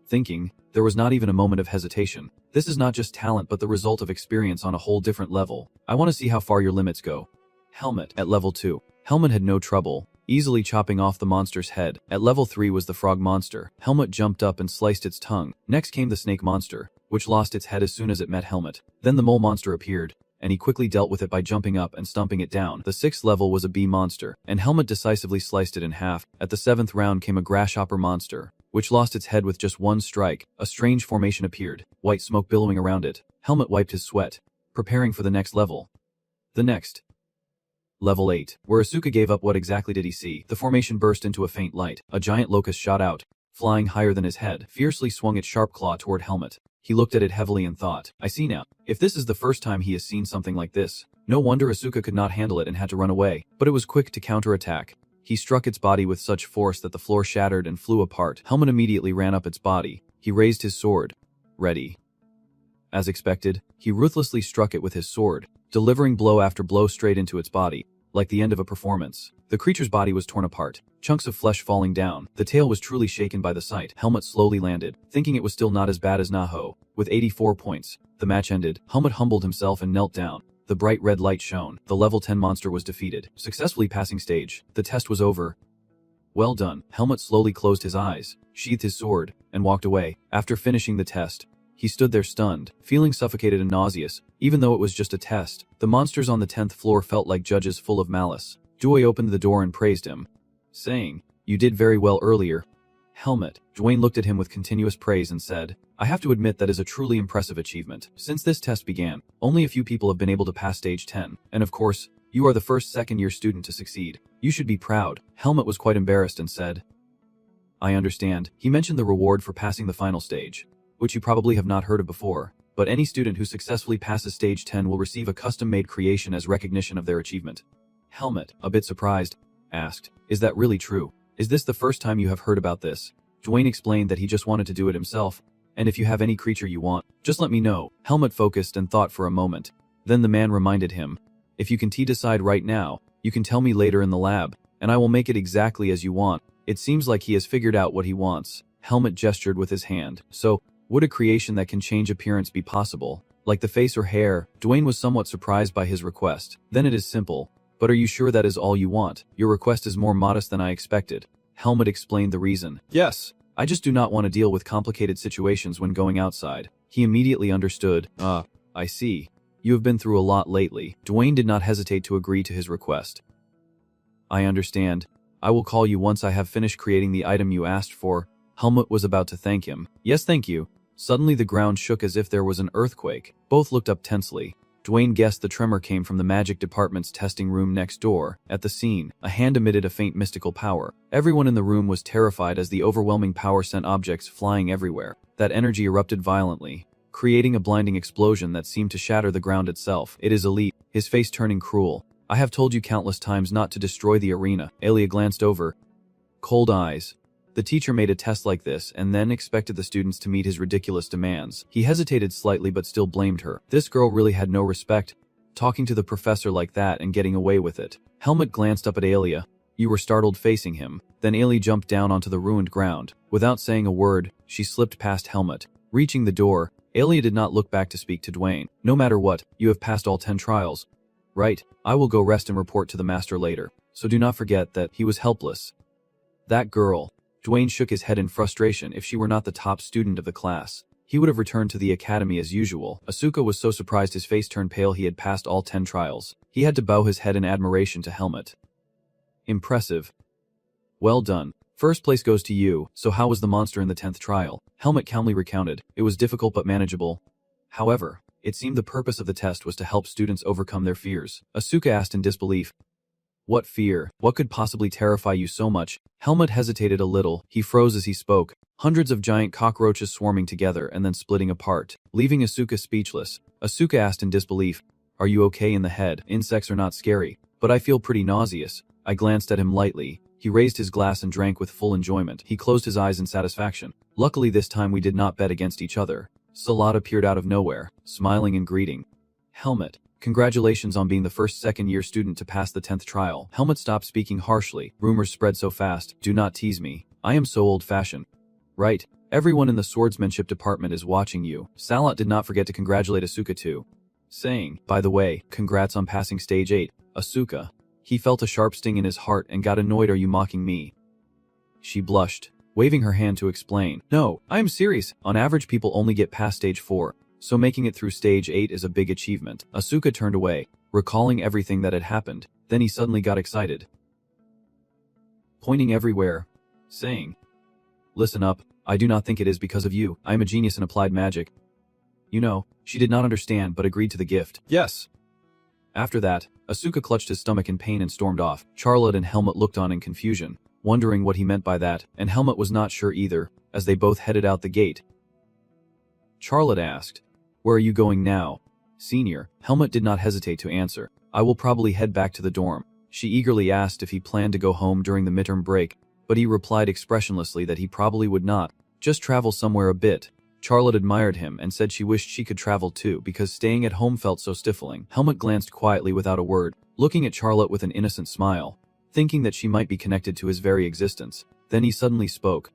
Speaker 1: Thinking, there was not even a moment of hesitation. This is not just talent but the result of experience on a whole different level. I want to see how far your limits go. Helmet at level 2. Helmet had no trouble, easily chopping off the monster's head. At level 3 was the frog monster. Helmet jumped up and sliced its tongue. Next came the snake monster, which lost its head as soon as it met Helmet. Then the mole monster appeared, and he quickly dealt with it by jumping up and stomping it down. The 6th level was a bee monster, and Helmet decisively sliced it in half. At the 7th round came a grasshopper monster, which lost its head with just one strike. A strange formation appeared, white smoke billowing around it. Helmet wiped his sweat, preparing for the next level. The next. Level 8, where Asuka gave up. What exactly did he see? The formation burst into a faint light. A giant locust shot out, flying higher than his head, fiercely swung its sharp claw toward Helmet. He looked at it heavily and thought, I see now. If this is the first time he has seen something like this, no wonder Asuka could not handle it and had to run away. But it was quick to counterattack. He struck its body with such force that the floor shattered and flew apart. Helmet immediately ran up its body. He raised his sword. Ready. As expected, he ruthlessly struck it with his sword, delivering blow after blow straight into its body, like the end of a performance. The creature's body was torn apart, chunks of flesh falling down. The tail was truly shaken by the sight. Helmet slowly landed, thinking it was still not as bad as Naho. With 84 points, the match ended. Helmet humbled himself and knelt down. The bright red light shone. The level 10 monster was defeated, successfully passing stage. The test was over. Well done. Helmet slowly closed his eyes, sheathed his sword, and walked away. After finishing the test, he stood there stunned, feeling suffocated and nauseous. Even though it was just a test, the monsters on the 10th floor felt like judges full of malice. Dewey opened the door and praised him, saying, You did very well earlier. Helmet. Dwayne looked at him with continuous praise and said, I have to admit that is a truly impressive achievement. Since this test began, only a few people have been able to pass stage 10, and of course, you are the first second-year student to succeed. You should be proud. Helmet was quite embarrassed and said, I understand. He mentioned the reward for passing the final stage, which you probably have not heard of before, but any student who successfully passes stage 10 will receive a custom-made creation as recognition of their achievement. Helmet, a bit surprised, asked, Is that really true? Is this the first time you have heard about this? Dwayne explained that he just wanted to do it himself, and if you have any creature you want, just let me know. Helmet focused and thought for a moment. Then the man reminded him, If you can decide right now, you can tell me later in the lab, and I will make it exactly as you want. It seems like he has figured out what he wants. Helmet gestured with his hand. So, would a creation that can change appearance be possible? Like the face or hair? Dwayne was somewhat surprised by his request. Then it is simple. But are you sure that is all you want? Your request is more modest than I expected. Helmet explained the reason. Yes. I just do not want to deal with complicated situations when going outside. He immediately understood. I see. You have been through a lot lately. Dwayne did not hesitate to agree to his request. I understand. I will call you once I have finished creating the item you asked for. Helmet was about to thank him. Yes, thank you. Suddenly the ground shook as if there was an earthquake. Both looked up tensely. Dwayne guessed the tremor came from the magic department's testing room next door. At the scene, a hand emitted a faint mystical power. Everyone in the room was terrified as the overwhelming power sent objects flying everywhere. That energy erupted violently, creating a blinding explosion that seemed to shatter the ground itself. It is elite, his face turning cruel. I have told you countless times not to destroy the arena. Alia glanced over. Cold eyes. The teacher made a test like this and then expected the students to meet his ridiculous demands. He hesitated slightly but still blamed her. This girl really had no respect, talking to the professor like that and getting away with it. Helmet glanced up at Alia. You were startled facing him. Then Alia jumped down onto the ruined ground. Without saying a word, she slipped past Helmet. Reaching the door, Alia did not look back to speak to Dwayne. No matter what, you have passed all 10 trials. Right, I will go rest and report to the master later. So do not forget that he was helpless. That girl. Dwayne shook his head in frustration. If she were not the top student of the class, he would have returned to the academy as usual. Asuka was so surprised his face turned pale. He had passed all 10 trials. He had to bow his head in admiration to Helmet. Impressive. Well done. First place goes to you. So how was the monster in the 10th trial? Helmet calmly recounted. It was difficult but manageable. However, it seemed the purpose of the test was to help students overcome their fears. Asuka asked in disbelief. What fear? What could possibly terrify you so much? Helmet hesitated a little. He froze as he spoke. Hundreds of giant cockroaches swarming together and then splitting apart, leaving Asuka speechless. Asuka asked in disbelief, Are you okay in the head? Insects are not scary, but I feel pretty nauseous. I glanced at him lightly. He raised his glass and drank with full enjoyment. He closed his eyes in satisfaction. Luckily this time we did not bet against each other. Salat appeared out of nowhere, smiling and greeting. Helmet. Congratulations on being the first second-year student to pass the 10th trial. Helmet stopped speaking harshly. Rumors spread so fast. Do not tease me. I am so old-fashioned. Right. Everyone in the swordsmanship department is watching you. Salat did not forget to congratulate Asuka too, saying, by the way, congrats on passing stage 8, Asuka. He felt a sharp sting in his heart and got annoyed. Are you mocking me? She blushed, waving her hand to explain. No, I am serious. On average people only get past stage 4. So making it through stage 8 is a big achievement. Asuka turned away, recalling everything that had happened. Then he suddenly got excited, pointing everywhere, saying, listen up, I do not think it is because of you. I am a genius in applied magic. You know, she did not understand but agreed to the gift. Yes. After that, Asuka clutched his stomach in pain and stormed off. Charlotte and Helmut looked on in confusion, wondering what he meant by that, and Helmut was not sure either, as they both headed out the gate. Charlotte asked, where are you going now? Senior. Helmut did not hesitate to answer. I will probably head back to the dorm. She eagerly asked if he planned to go home during the midterm break, but he replied expressionlessly that he probably would not, just travel somewhere a bit. Charlotte admired him and said she wished she could travel too because staying at home felt so stifling. Helmut glanced quietly without a word, looking at Charlotte with an innocent smile, thinking that she might be connected to his very existence. Then he suddenly spoke,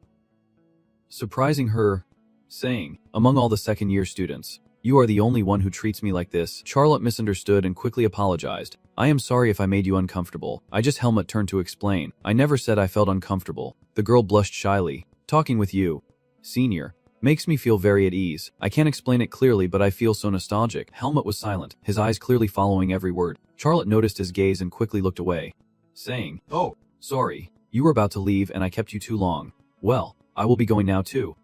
Speaker 1: surprising her, saying, among all the second-year students, you are the only one who treats me like this. Charlotte misunderstood and quickly apologized. I am sorry if I made you uncomfortable. Helmut turned to explain. I never said I felt uncomfortable. The girl blushed shyly. Talking with you, Senior, makes me feel very at ease. I can't explain it clearly but I feel so nostalgic. Helmut was silent, his eyes clearly following every word. Charlotte noticed his gaze and quickly looked away, saying, oh, sorry. You were about to leave and I kept you too long. Well, I will be going now too.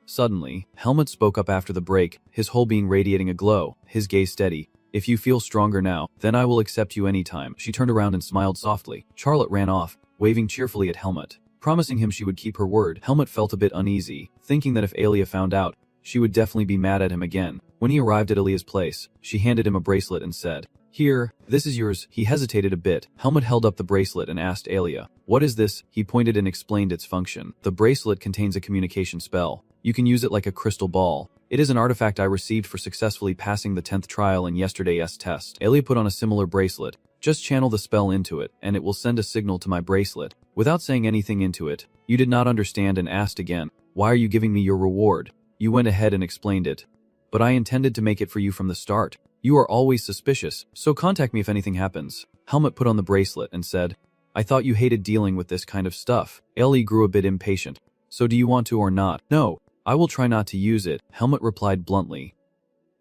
Speaker 1: Suddenly, Helmut spoke up after the break, his whole being radiating a glow, his gaze steady. If you feel stronger now, then I will accept you anytime. She turned around and smiled softly. Charlotte ran off, waving cheerfully at Helmut, promising him she would keep her word. Helmut felt a bit uneasy, thinking that if Alia found out, she would definitely be mad at him again. When he arrived at Alia's place, she handed him a bracelet and said, here, this is yours. He hesitated a bit. Helmut held up the bracelet and asked Alia, what is this? He pointed and explained its function. The bracelet contains a communication spell. You can use it like a crystal ball. It is an artifact I received for successfully passing the 10th trial in yesterday's test. Alia put on a similar bracelet. Just channel the spell into it, and it will send a signal to my bracelet. Without saying anything into it, you did not understand and asked again, why are you giving me your reward? You went ahead and explained it. But I intended to make it for you from the start. You are always suspicious, so contact me if anything happens. Helmut put on the bracelet and said, I thought you hated dealing with this kind of stuff. Alia grew a bit impatient. So do you want to or not? No, I will try not to use it, Helmut replied bluntly.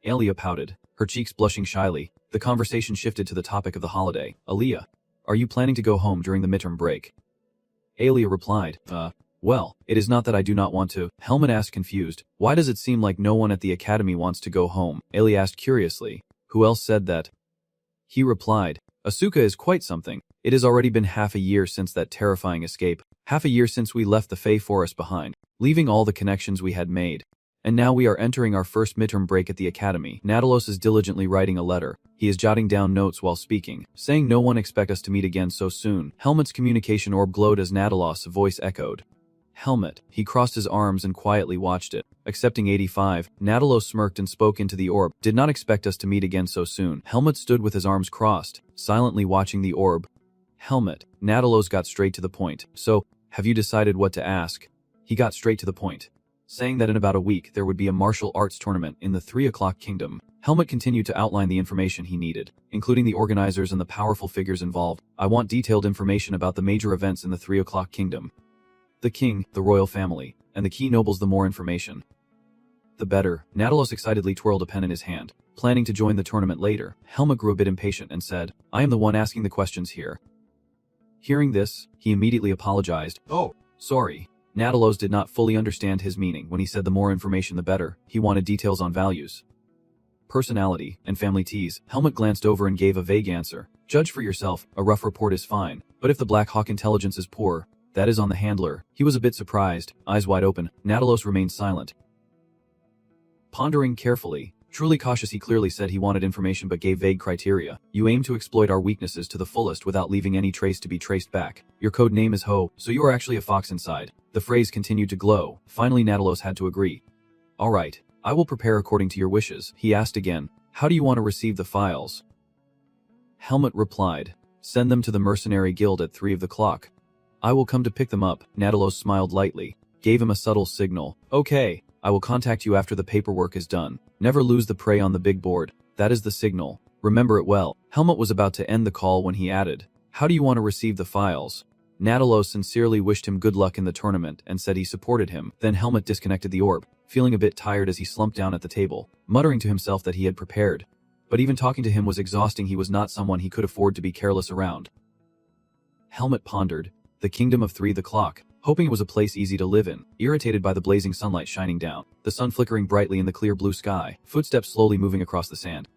Speaker 1: Alia pouted, her cheeks blushing shyly. The conversation shifted to the topic of the holiday. Alia, are you planning to go home during the midterm break? Alia replied, well, it is not that I do not want to. Helmut asked confused, why does it seem like no one at the academy wants to go home? Alia asked curiously, who else said that? He replied, Asuka is quite something. It has already been half a year since that terrifying escape, half a year since we left the Fey Forest behind, leaving all the connections we had made. And now we are entering our first midterm break at the academy. Natalos is diligently writing a letter. He is jotting down notes while speaking, saying no one expect us to meet again so soon. Helmut's communication orb glowed as Natalos' voice echoed. Helmut. He crossed his arms and quietly watched it. Accepting 85, Natalos smirked and spoke into the orb. Did not expect us to meet again so soon. Helmut stood with his arms crossed, silently watching the orb. Helmut. Natalos got straight to the point. So, have you decided what to ask? He got straight to the point, saying that in about a week there would be a martial arts tournament in the 3 o'clock kingdom. Helmut continued to outline the information he needed, including the organizers and the powerful figures involved. I want detailed information about the major events in the 3 o'clock kingdom. The king, the royal family, and the key nobles. The more information, the better. Natalos excitedly twirled a pen in his hand, planning to join the tournament later. Helmut grew a bit impatient and said, I am the one asking the questions here. Hearing this, he immediately apologized. Oh, sorry. Natalos did not fully understand his meaning when he said the more information the better. He wanted details on values, personality, and family ties. Helmut glanced over and gave a vague answer. Judge for yourself, a rough report is fine, but if the Black Hawk intelligence is poor, that is on the handler. He was a bit surprised, eyes wide open. Natalos remained silent, pondering carefully. Truly cautious, he clearly said he wanted information but gave vague criteria. You aim to exploit our weaknesses to the fullest without leaving any trace to be traced back. Your code name is Ho, so you are actually a fox inside. The phrase continued to glow. Finally Natalos had to agree. Alright, I will prepare according to your wishes. He asked again, how do you want to receive the files? Helmut replied, "Send them to the mercenary guild at 3 o'clock. I will come to pick them up." Natalos smiled lightly, gave him a subtle signal. "Okay, I will contact you after the paperwork is done. Never lose the prey on the big board. That is the signal. Remember it well." Helmut was about to end the call when he added, "How do you want to receive the files?" Natalos sincerely wished him good luck in the tournament and said he supported him. Then Helmut disconnected the orb, feeling a bit tired as he slumped down at the table, muttering to himself that he had prepared. But even talking to him was exhausting. He was not someone he could afford to be careless around. Helmut pondered, the kingdom of 3 o'clock, hoping it was a place easy to live in, irritated by the blazing sunlight shining down, the sun flickering brightly in the clear blue sky, footsteps slowly moving across the sand.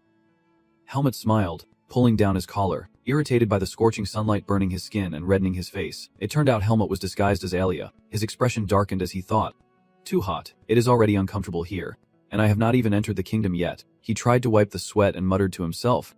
Speaker 1: Helmut smiled, pulling down his collar, irritated by the scorching sunlight burning his skin and reddening his face. It turned out Helmut was disguised as Alia. His expression darkened as he thought, "Too hot. It is already uncomfortable here. And I have not even entered the kingdom yet." He tried to wipe the sweat and muttered to himself,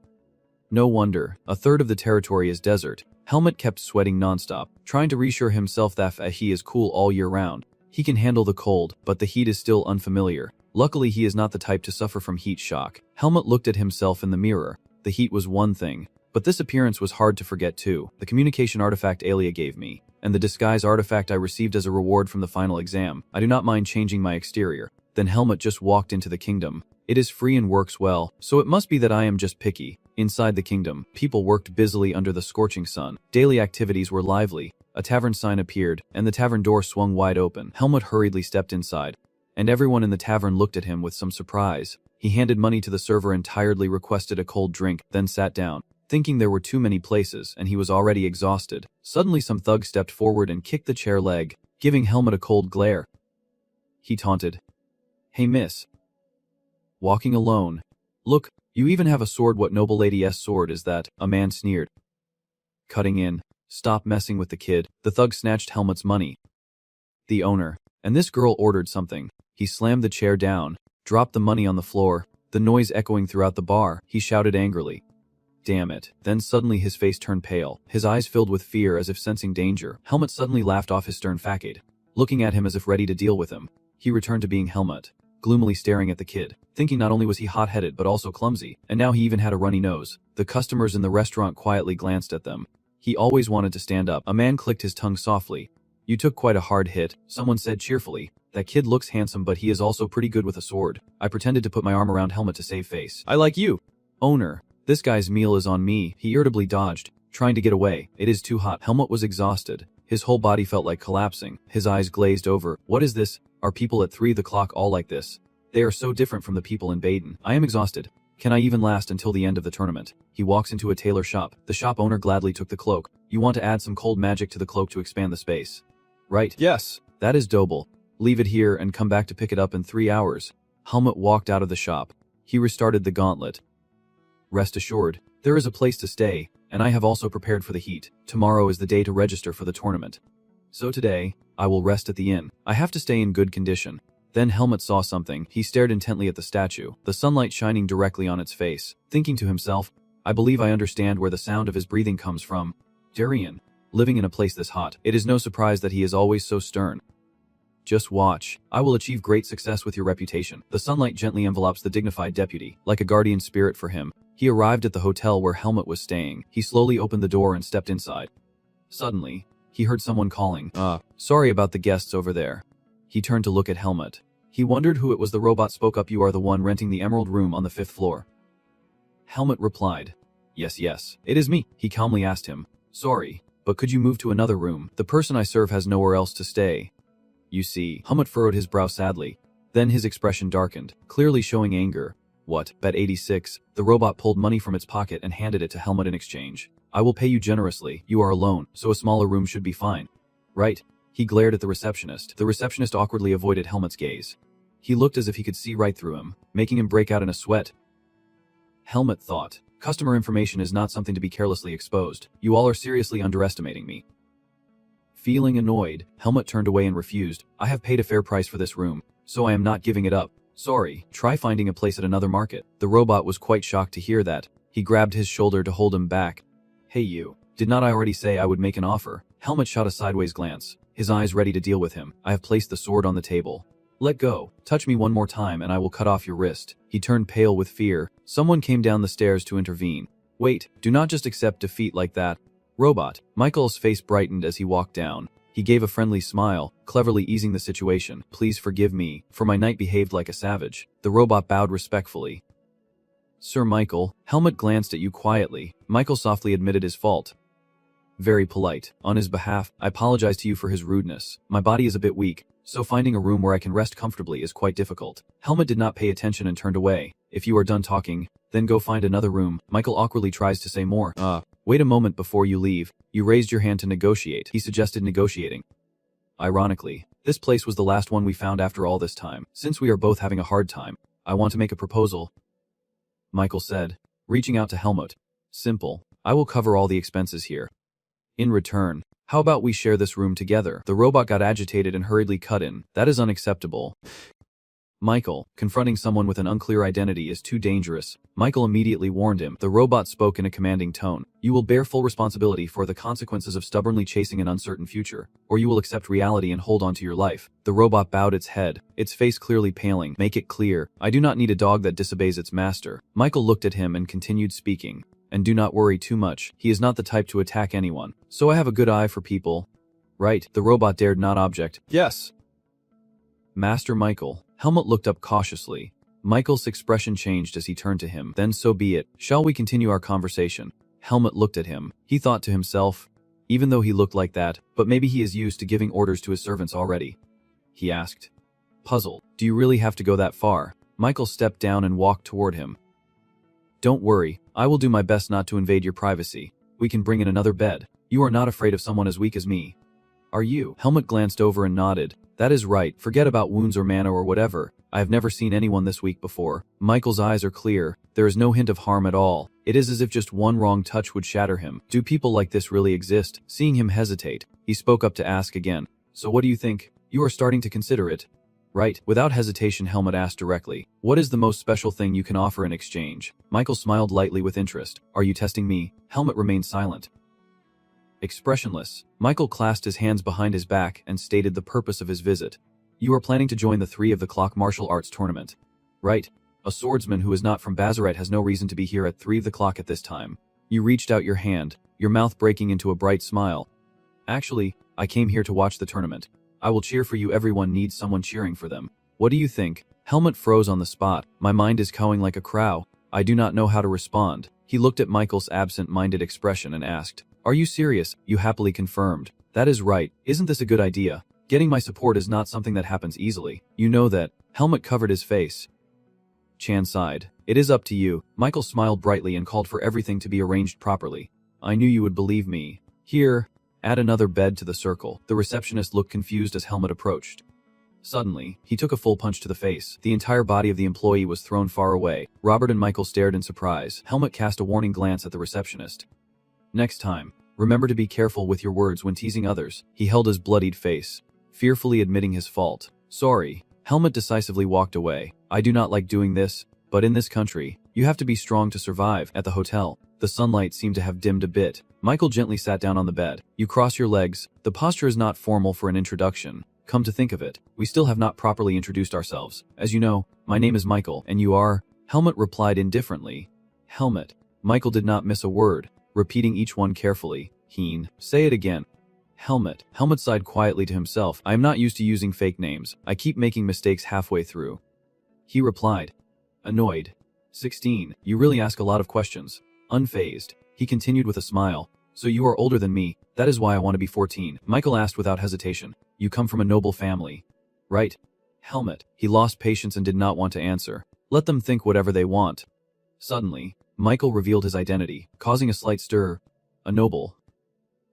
Speaker 1: "No wonder. A third of the territory is desert." Helmut kept sweating nonstop, trying to reassure himself that he is cool all year round. He can handle the cold, but the heat is still unfamiliar. Luckily, he is not the type to suffer from heat shock. Helmut looked at himself in the mirror. The heat was one thing, but this appearance was hard to forget too. The communication artifact Alia gave me, and the disguise artifact I received as a reward from the final exam. I do not mind changing my exterior. Then Helmut just walked into the kingdom. It is free and works well, so it must be that I am just picky. Inside the kingdom, people worked busily under the scorching sun. Daily activities were lively. A tavern sign appeared, and the tavern door swung wide open. Helmut hurriedly stepped inside, and everyone in the tavern looked at him with some surprise. He handed money to the server and tiredly requested a cold drink, then sat down, thinking there were too many places, and he was already exhausted. Suddenly some thug stepped forward and kicked the chair leg, giving Helmut a cold glare. He taunted, "Hey miss. Walking alone. Look, you even have a sword. What noble lady's sword is that?" A man sneered, cutting in, "Stop messing with the kid." The thug snatched Helmut's money. The owner, and this girl ordered something. He slammed the chair down, dropped the money on the floor, the noise echoing throughout the bar. He shouted angrily, "Damn it." Then suddenly his face turned pale, his eyes filled with fear as if sensing danger. Helmut suddenly laughed off his stern facade, looking at him as if ready to deal with him. He returned to being Helmut, gloomily staring at the kid, thinking not only was he hot-headed but also clumsy, and now he even had a runny nose. The customers in the restaurant quietly glanced at them. He always wanted to stand up. A man clicked his tongue softly. "You took quite a hard hit," someone said cheerfully. "That kid looks handsome, but he is also pretty good with a sword." I pretended to put my arm around Helmut to save face. "I like you." "Owner, this guy's meal is on me." He irritably dodged, trying to get away. "It is too hot." Helmut was exhausted. His whole body felt like collapsing. His eyes glazed over. "What is this? Are people at 3 o'clock all like this? They are so different from the people in Baden. I am exhausted. Can I even last until the end of the tournament?" He walks into a tailor shop. The shop owner gladly took the cloak. "You want to add some cold magic to the cloak to expand the space, right?" "Yes." "That is doable. Leave it here and come back to pick it up in 3 hours. Helmut walked out of the shop. He restarted the gauntlet. "Rest assured, there is a place to stay, and I have also prepared for the heat. Tomorrow is the day to register for the tournament. So today, I will rest at the inn. I have to stay in good condition." Then Helmut saw something. He stared intently at the statue, the sunlight shining directly on its face, thinking to himself, "I believe I understand where the sound of his breathing comes from. Darien, living in a place this hot. It is no surprise that he is always so stern. Just watch. I will achieve great success with your reputation." The sunlight gently envelopes the dignified deputy, like a guardian spirit for him. He arrived at the hotel where Helmut was staying. He slowly opened the door and stepped inside. Suddenly, he heard someone calling, "Sorry about the guests over there." He turned to look at Helmut. He wondered who it was. The robot spoke up. "You are the one renting the emerald room on the 5th floor." Helmut replied, Yes, it is me." He calmly asked him, "Sorry, but could you move to another room? The person I serve has nowhere else to stay." "You see." Helmut furrowed his brow sadly. Then his expression darkened, clearly showing anger. "What? Bet 86. The robot pulled money from its pocket and handed it to Helmut in exchange. "I will pay you generously. You are alone, so a smaller room should be fine. Right?" He glared at the receptionist. The receptionist awkwardly avoided Helmut's gaze. He looked as if he could see right through him, making him break out in a sweat. Helmut thought, "Customer information is not something to be carelessly exposed. You all are seriously underestimating me." Feeling annoyed, Helmut turned away and refused. "I have paid a fair price for this room, so I am not giving it up. Sorry, try finding a place at another market." The robot was quite shocked to hear that. He grabbed his shoulder to hold him back. "Hey you, did not I already say I would make an offer?" Helmut shot a sideways glance, his eyes ready to deal with him. "I have placed the sword on the table. Let go. Touch me one more time and I will cut off your wrist." He turned pale with fear. Someone came down the stairs to intervene. Wait, do not just accept defeat like that. Robot. Michael's face brightened as he walked down. He gave a friendly smile, cleverly easing the situation. Please forgive me, for my knight behaved like a savage. The robot bowed respectfully. Sir Michael, Helmut glanced at you quietly. Michael softly admitted his fault. Very polite. On his behalf, I apologize to you for his rudeness. My body is a bit weak, so finding a room where I can rest comfortably is quite difficult. Helmut did not pay attention and turned away. If you are done talking, then go find another room. Michael awkwardly tries to say more. Wait a moment before you leave. You raised your hand to negotiate. He suggested negotiating. Ironically, this place was the last one we found after all this time. Since we are both having a hard time, I want to make a proposal. Michael said, reaching out to Helmut. Simple. I will cover all the expenses here. In return, how about we share this room together? The robot got agitated and hurriedly cut in. That is unacceptable. Michael, confronting someone with an unclear identity is too dangerous. Michael immediately warned him. The robot spoke in a commanding tone. You will bear full responsibility for the consequences of stubbornly chasing an uncertain future, or you will accept reality and hold on to your life. The robot bowed its head, its face clearly paling. Make it clear, I do not need a dog that disobeys its master. Michael looked at him and continued speaking. And do not worry too much. He is not the type to attack anyone. So I have a good eye for people. Right, the robot dared not object. Yes. Master Michael. Helmut looked up cautiously. Michael's expression changed as he turned to him. Then so be it. Shall we continue our conversation? Helmut looked at him. He thought to himself, even though he looked like that, but maybe he is used to giving orders to his servants already. He asked. Puzzled. Do you really have to go that far? Michael stepped down and walked toward him. Don't worry, I will do my best not to invade your privacy. We can bring in another bed. You are not afraid of someone as weak as me. Are you? Helmut glanced over and nodded. That is right, forget about wounds or mana or whatever. I have never seen anyone this weak before. Michael's eyes are clear. There is no hint of harm at all. It is as if just one wrong touch would shatter him. Do people like this really exist? Seeing him hesitate, he spoke up to ask again. So what do you think? You are starting to consider it. Right. Without hesitation, Helmut asked directly. What is the most special thing you can offer in exchange? Michael smiled lightly with interest. Are you testing me? Helmut remained silent. Expressionless, Michael clasped his hands behind his back and stated the purpose of his visit. You are planning to join the 3 of the Clock martial arts tournament. Right. A swordsman who is not from Bazaret has no reason to be here at 3 of the Clock at this time. You reached out your hand, your mouth breaking into a bright smile. Actually, I came here to watch the tournament. I will cheer for you. Everyone needs someone cheering for them. What do you think? Helmut froze on the spot. My mind is cowing like a crow. I do not know how to respond. He looked at Michael's absent-minded expression and asked, Are you serious? You happily confirmed. That is right. Isn't this a good idea? Getting my support is not something that happens easily. You know that. Helmut covered his face. Chan sighed. It is up to you. Michael smiled brightly and called for everything to be arranged properly. I knew you would believe me. Here. Add another bed to the circle. The receptionist looked confused as Helmut approached. Suddenly, he took a full punch to the face. The entire body of the employee was thrown far away. Robert and Michael stared in surprise. Helmut cast a warning glance at the receptionist. Next time, remember to be careful with your words when teasing others. He held his bloodied face, fearfully admitting his fault. Sorry. Helmut decisively walked away. I do not like doing this, but in this country, you have to be strong to survive. At the hotel, the sunlight seemed to have dimmed a bit. Michael gently sat down on the bed. You cross your legs. The posture is not formal for an introduction. Come to think of it, we still have not properly introduced ourselves. As you know, my name is Michael, and you are? Helmut replied indifferently. Helmut. Michael did not miss a word, repeating each one carefully. Heen. Say it again. Helmut. Helmut sighed quietly to himself. I am not used to using fake names. I keep making mistakes halfway through. He replied. Annoyed. 16. You really ask a lot of questions. Unfazed. He continued with a smile. So you are older than me. That is why I want to be 14. Michael asked without hesitation. You come from a noble family. Right? Helmut. He lost patience and did not want to answer. Let them think whatever they want. Suddenly, Michael revealed his identity, causing a slight stir. A noble.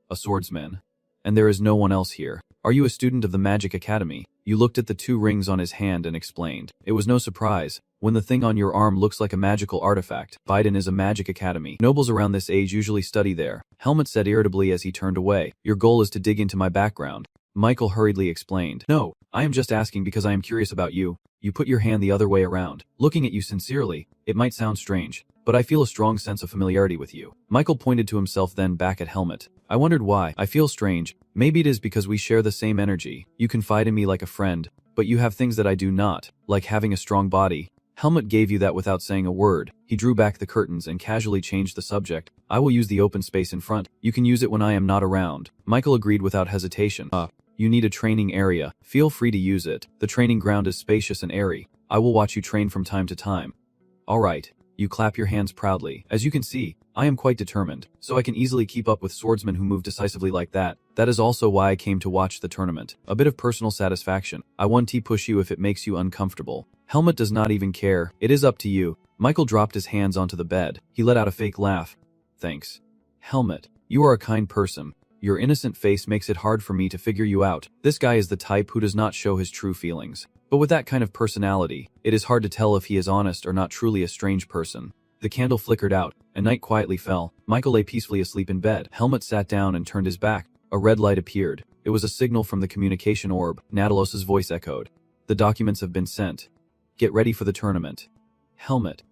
Speaker 1: A swordsman. And there is no one else here. Are you a student of the Magic Academy? You looked at the 2 rings on his hand and explained. It was no surprise. When the thing on your arm looks like a magical artifact, Biden is a Magic Academy. Nobles around this age usually study there. Helmut said irritably as he turned away. Your goal is to dig into my background. Michael hurriedly explained. No, I am just asking because I am curious about you. You put your hand the other way around. Looking at you sincerely, it might sound strange, but I feel a strong sense of familiarity with you. Michael pointed to himself, then back at Helmut. I wondered why. I feel strange. Maybe it is because we share the same energy. You confide in me like a friend, but you have things that I do not, like having a strong body. Helmut gave you that without saying a word. He drew back the curtains and casually changed the subject. I will use the open space in front. You can use it when I am not around. Michael agreed without hesitation. You need a training area. Feel free to use it. The training ground is spacious and airy. I will watch you train from time to time. All right. You clap your hands proudly. As you can see, I am quite determined, so I can easily keep up with swordsmen who move decisively like that. That is also why I came to watch the tournament. A bit of personal satisfaction. I won't push you if it makes you uncomfortable. Helmut does not even care. It is up to you. Michael dropped his hands onto the bed. He let out a fake laugh. Thanks. Helmut, you are a kind person. Your innocent face makes it hard for me to figure you out. This guy is the type who does not show his true feelings. But with that kind of personality, it is hard to tell if he is honest or not truly a strange person. The candle flickered out, and night quietly fell. Michael lay peacefully asleep in bed. Helmut sat down and turned his back. A red light appeared. It was a signal from the communication orb. Natalos's voice echoed. The documents have been sent. Get ready for the tournament. Helmut.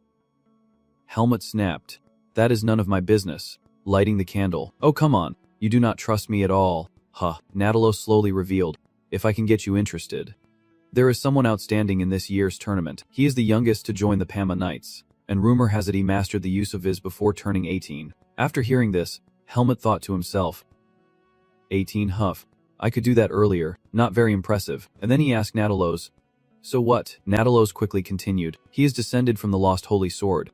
Speaker 1: Helmut snapped. That is none of my business. Lighting the candle. Oh, come on. You do not trust me at all. Huh. Natalos slowly revealed. If I can get you interested. There is someone outstanding in this year's tournament. He is the youngest to join the Pama Knights, and rumor has it he mastered the use of Viz before turning 18. After hearing this, Helmut thought to himself, 18 huff. I could do that earlier, not very impressive. And then he asked Natalos, so what? Natalos quickly continued, he is descended from the lost holy sword.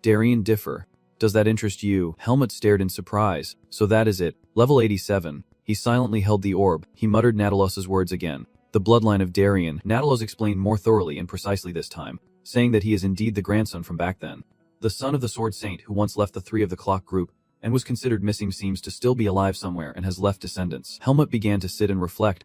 Speaker 1: Darien differ. Does that interest you? Helmut stared in surprise. So that is it. Level 87. He silently held the orb. He muttered Natalos's words again. The bloodline of Darien. Natalos explained more thoroughly and precisely this time, saying that he is indeed the grandson from back then. The son of the Sword Saint who once left the 3 of the Clock group and was considered missing seems to still be alive somewhere and has left descendants. Helmut began to sit and reflect.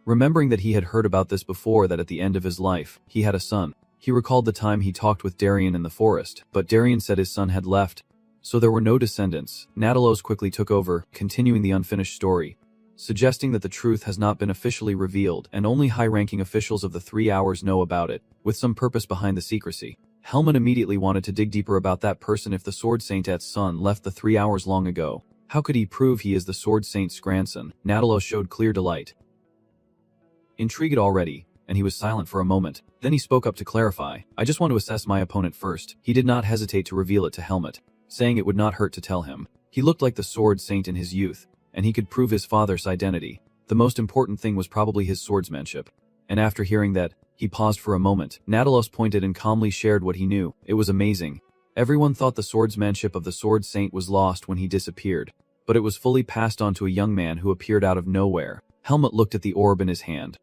Speaker 1: Remembering that he had heard about this before, that at the end of his life, he had a son. He recalled the time he talked with Darien in the forest, but Darien said his son had left, so there were no descendants. Natalos quickly took over, continuing the unfinished story, suggesting that the truth has not been officially revealed and only high-ranking officials of the 3 hours know about it, with some purpose behind the secrecy. Helmut immediately wanted to dig deeper about that person. If the Sword Saint's son left the 3 hours long ago, how could he prove he is the Sword Saint's grandson? Natalos showed clear delight. Intrigued already, and he was silent for a moment. Then he spoke up to clarify. I just want to assess my opponent first. He did not hesitate to reveal it to Helmut, saying it would not hurt to tell him. He looked like the Sword Saint in his youth, and he could prove his father's identity. The most important thing was probably his swordsmanship. And after hearing that, he paused for a moment. Natalos pointed and calmly shared what he knew. It was amazing. Everyone thought the swordsmanship of the Sword Saint was lost when he disappeared, but it was fully passed on to a young man who appeared out of nowhere. Helmut looked at the orb in his hand.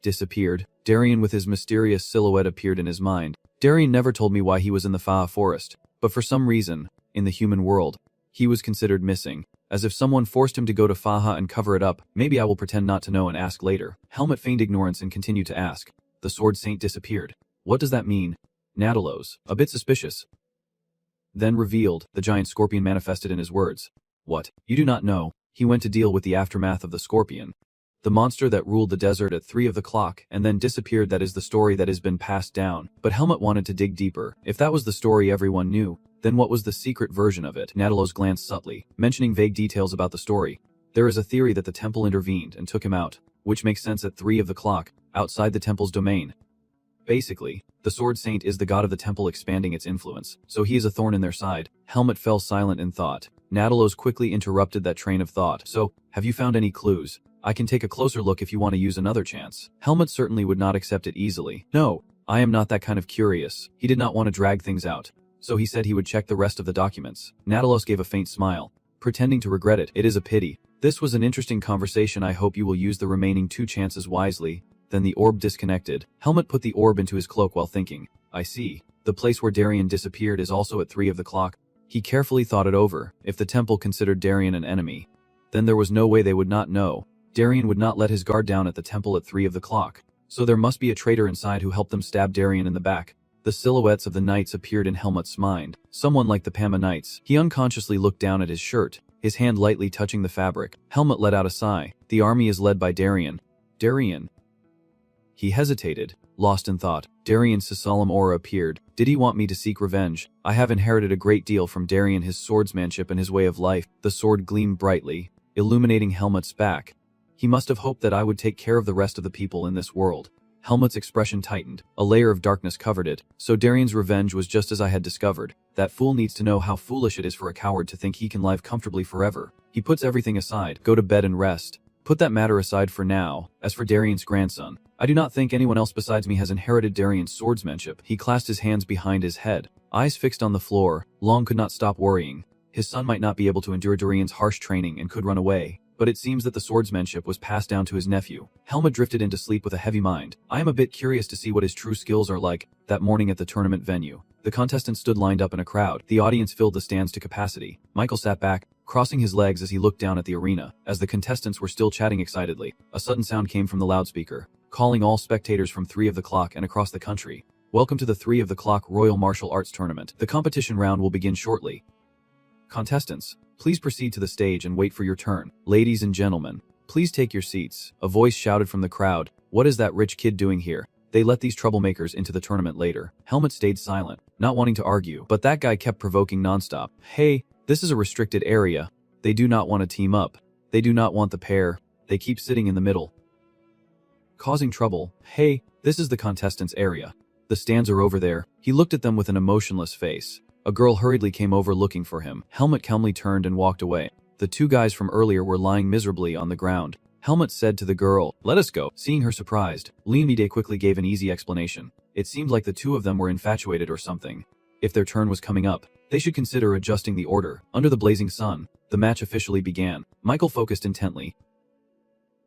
Speaker 1: Disappeared. Darien with his mysterious silhouette appeared in his mind. Darien never told me why he was in the Fa'a forest, but for some reason, in the human world, he was considered missing, as if someone forced him to go to Faha and cover it up. Maybe I will pretend not to know and ask later. Helmut feigned ignorance and continued to ask. The Sword Saint disappeared. What does that mean? Natalos, a bit suspicious. Then revealed, the giant scorpion manifested in his words. What? You do not know. He went to deal with the aftermath of the scorpion, the monster that ruled the desert at 3 of the clock and then disappeared. That is the story that has been passed down. But Helmut wanted to dig deeper. If that was the story everyone knew, then what was the secret version of it? Natalos glanced subtly, mentioning vague details about the story. There is a theory that the temple intervened and took him out, which makes sense at 3 of the clock, outside the temple's domain. Basically, the Sword Saint is the god of the temple expanding its influence, so he is a thorn in their side. Helmut fell silent in thought. Natalos quickly interrupted that train of thought. So, have you found any clues? I can take a closer look if you want to use another chance. Helmut certainly would not accept it easily. No, I am not that kind of curious. He did not want to drag things out, so he said he would check the rest of the documents. Natalos gave a faint smile, pretending to regret it. It is a pity. This was an interesting conversation. I hope you will use the remaining 2 chances wisely. Then the orb disconnected. Helmut put the orb into his cloak while thinking. I see. The place where Darien disappeared is also at 3 of the clock. He carefully thought it over. If the temple considered Darien an enemy, then there was no way they would not know. Darien would not let his guard down at the temple at 3 of the clock. So there must be a traitor inside who helped them stab Darien in the back. The silhouettes of the knights appeared in Helmut's mind. Someone like the Pama Knights. He unconsciously looked down at his shirt, his hand lightly touching the fabric. Helmut let out a sigh. The army is led by Darien. Darien. He hesitated, lost in thought. Darien's solemn aura appeared. Did he want me to seek revenge? I have inherited a great deal from Darien, his swordsmanship and his way of life. The sword gleamed brightly, illuminating Helmut's back. He must have hoped that I would take care of the rest of the people in this world. Helmut's expression tightened. A layer of darkness covered it. So Darien's revenge was just as I had discovered. That fool needs to know how foolish it is for a coward to think he can live comfortably forever. He puts everything aside. Go to bed and rest. Put that matter aside for now. As for Darien's grandson, I do not think anyone else besides me has inherited Darien's swordsmanship. He clasped his hands behind his head, eyes fixed on the floor. Long could not stop worrying. His son might not be able to endure Darien's harsh training and could run away, but it seems that the swordsmanship was passed down to his nephew. Helmut drifted into sleep with a heavy mind. I am a bit curious to see what his true skills are like. That morning at the tournament venue, the contestants stood lined up in a crowd. The audience filled the stands to capacity. Michael sat back, crossing his legs as he looked down at the arena. As the contestants were still chatting excitedly, a sudden sound came from the loudspeaker, calling all spectators from 3 o'clock and across the country. Welcome to the 3 o'clock Royal Martial Arts Tournament. The competition round will begin shortly. Contestants, please proceed to the stage and wait for your turn. Ladies and gentlemen, please take your seats. A voice shouted from the crowd. What is that rich kid doing here? They let these troublemakers into the tournament later. Helmut stayed silent, not wanting to argue, but that guy kept provoking nonstop. Hey, this is a restricted area. They do not want to team up. They do not want the pair. They keep sitting in the middle, causing trouble. Hey, this is the contestants' area. The stands are over there. He looked at them with an emotionless face. A girl hurriedly came over looking for him. Helmut calmly turned and walked away. The 2 guys from earlier were lying miserably on the ground. Helmut said to the girl, "Let us go." Seeing her surprised, Leonide quickly gave an easy explanation. It seemed like the 2 of them were infatuated or something. If their turn was coming up, they should consider adjusting the order. Under the blazing sun, the match officially began. Michael focused intently,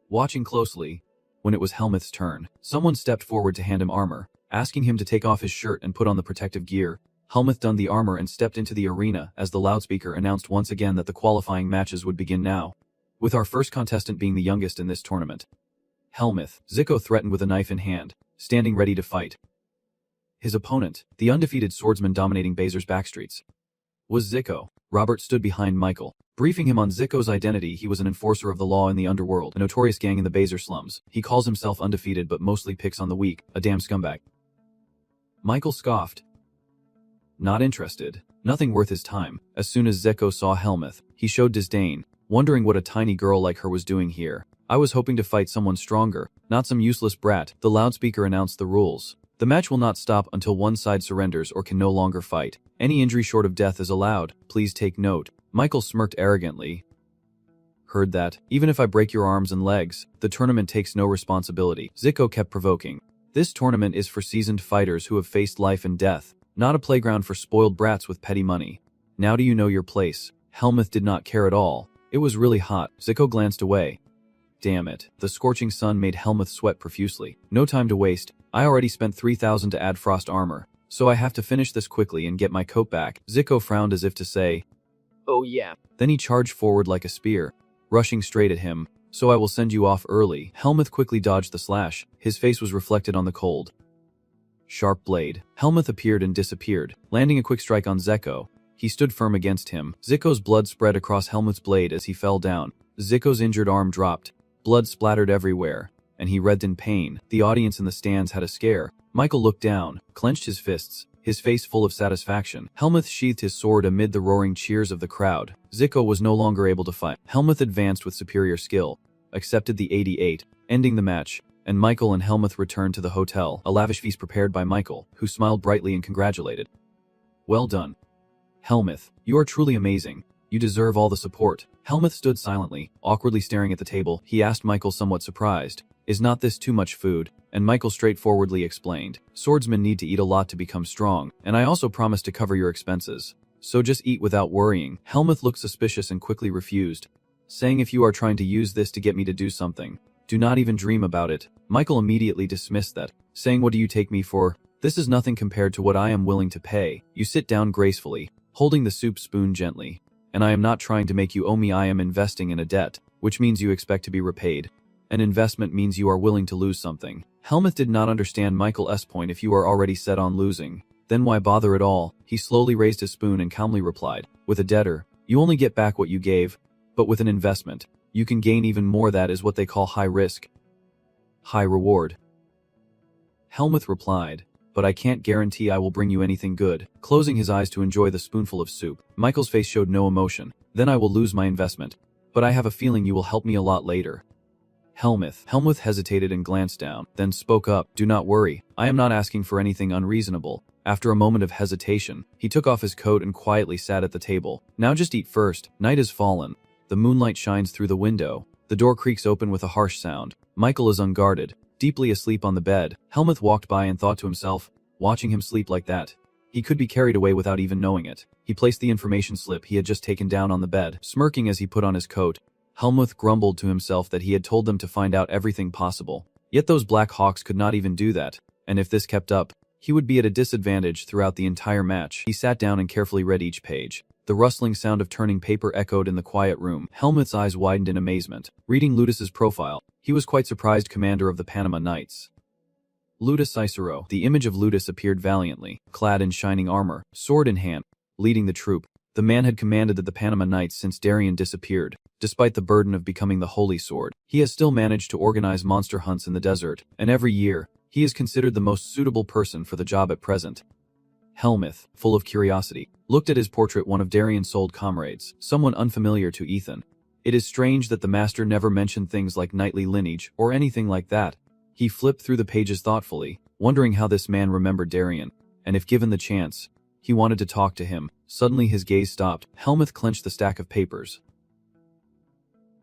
Speaker 1: watching closely. When it was Helmut's turn, someone stepped forward to hand him armor, asking him to take off his shirt and put on the protective gear. Helmut donned the armor and stepped into the arena as the loudspeaker announced once again that the qualifying matches would begin now, with our first contestant being the youngest in this tournament. Helmut, Zico threatened with a knife in hand, standing ready to fight. His opponent, the undefeated swordsman dominating Bazer's backstreets, was Zico. Robert stood behind Michael, briefing him on Zico's identity. He was an enforcer of the law in the underworld, a notorious gang in the Bazer slums. He calls himself undefeated but mostly picks on the weak, a damn scumbag. Michael scoffed. Not interested. Nothing worth his time. As soon as Zico saw Helmut, he showed disdain, wondering what a tiny girl like her was doing here. I was hoping to fight someone stronger, not some useless brat. The loudspeaker announced the rules. The match will not stop until one side surrenders or can no longer fight. Any injury short of death is allowed. Please take note. Michael smirked arrogantly. Heard that? Even if I break your arms and legs, the tournament takes no responsibility. Zico kept provoking. This tournament is for seasoned fighters who have faced life and death, not a playground for spoiled brats with petty money. Now do you know your place? Helmut did not care at all. It was really hot. Zico glanced away. Damn it. The scorching sun made Helmut sweat profusely. No time to waste. I already spent 3,000 to add frost armor, so I have to finish this quickly and get my coat back. Zico frowned as if to say, "Oh yeah." Then he charged forward like a spear, rushing straight at him. So I will send you off early. Helmut quickly dodged the slash. His face was reflected on the cold, sharp blade. Helmut appeared and disappeared, landing a quick strike on Zico. He stood firm against him. Zico's blood spread across Helmut's blade as he fell down. Zico's injured arm dropped. Blood splattered everywhere, and he writhed in pain. The audience in the stands had a scare. Michael looked down, clenched his fists, his face full of satisfaction. Helmut sheathed his sword amid the roaring cheers of the crowd. Zico was no longer able to fight. Helmut advanced with superior skill, accepted the 88, ending the match, and Michael and Helmut returned to the hotel, a lavish feast prepared by Michael, who smiled brightly and congratulated. Well done, Helmut. You are truly amazing. You deserve all the support. Helmut stood silently, awkwardly staring at the table. He asked Michael, somewhat surprised, "Is not this too much food?" And Michael straightforwardly explained, "Swordsmen need to eat a lot to become strong, and I also promise to cover your expenses. So just eat without worrying." Helmut looked suspicious and quickly refused, saying, "If you are trying to use this to get me to do something, do not even dream about it." Michael immediately dismissed that, saying, "What do you take me for? This is nothing compared to what I am willing to pay." You sit down gracefully, holding the soup spoon gently. "And I am not trying to make you owe me. I am investing in a debt, which means you expect to be repaid. An investment means you are willing to lose something." Helmut did not understand Michael's point. If you are already set on losing, then why bother at all? He slowly raised his spoon and calmly replied, "With a debtor, you only get back what you gave, but with an investment, you can gain even more. That is what they call high risk, high reward." Helmut replied, "But I can't guarantee I will bring you anything good." Closing his eyes to enjoy the spoonful of soup, Michael's face showed no emotion. "Then I will lose my investment, but I have a feeling you will help me a lot later." Helmuth hesitated and glanced down, then spoke up. Do not worry, I am not asking for anything unreasonable. After a moment of hesitation, he took off his coat and quietly sat at the table. Now just eat first. Night has fallen. The moonlight shines through the window. The door creaks open with a harsh sound. Michael is unguarded, deeply asleep on the bed. Helmuth walked by and thought to himself, watching him sleep like that, he could be carried away without even knowing it. He placed the information slip he had just taken down on the bed, smirking as he put on his coat. Helmuth grumbled to himself that he had told them to find out everything possible. Yet those Black Hawks could not even do that, and if this kept up, he would be at a disadvantage throughout the entire match. He sat down and carefully read each page. The rustling sound of turning paper echoed in the quiet room. Helmuth's eyes widened in amazement. Reading Ludus's profile, he was quite surprised. Commander of the Panama Knights. Ludus Cicero. The image of Ludus appeared valiantly, clad in shining armor, sword in hand, leading the troop. The man had commanded the Panama Knights since Darien disappeared. Despite the burden of becoming the Holy Sword, he has still managed to organize monster hunts in the desert, and every year, he is considered the most suitable person for the job at present. Helmuth, full of curiosity, looked at his portrait. One of Darien's old comrades, someone unfamiliar to Ethan. It is strange that the master never mentioned things like knightly lineage or anything like that. He flipped through the pages thoughtfully, wondering how this man remembered Darien, and if given the chance, he wanted to talk to him. Suddenly his gaze stopped. Helmuth clenched the stack of papers.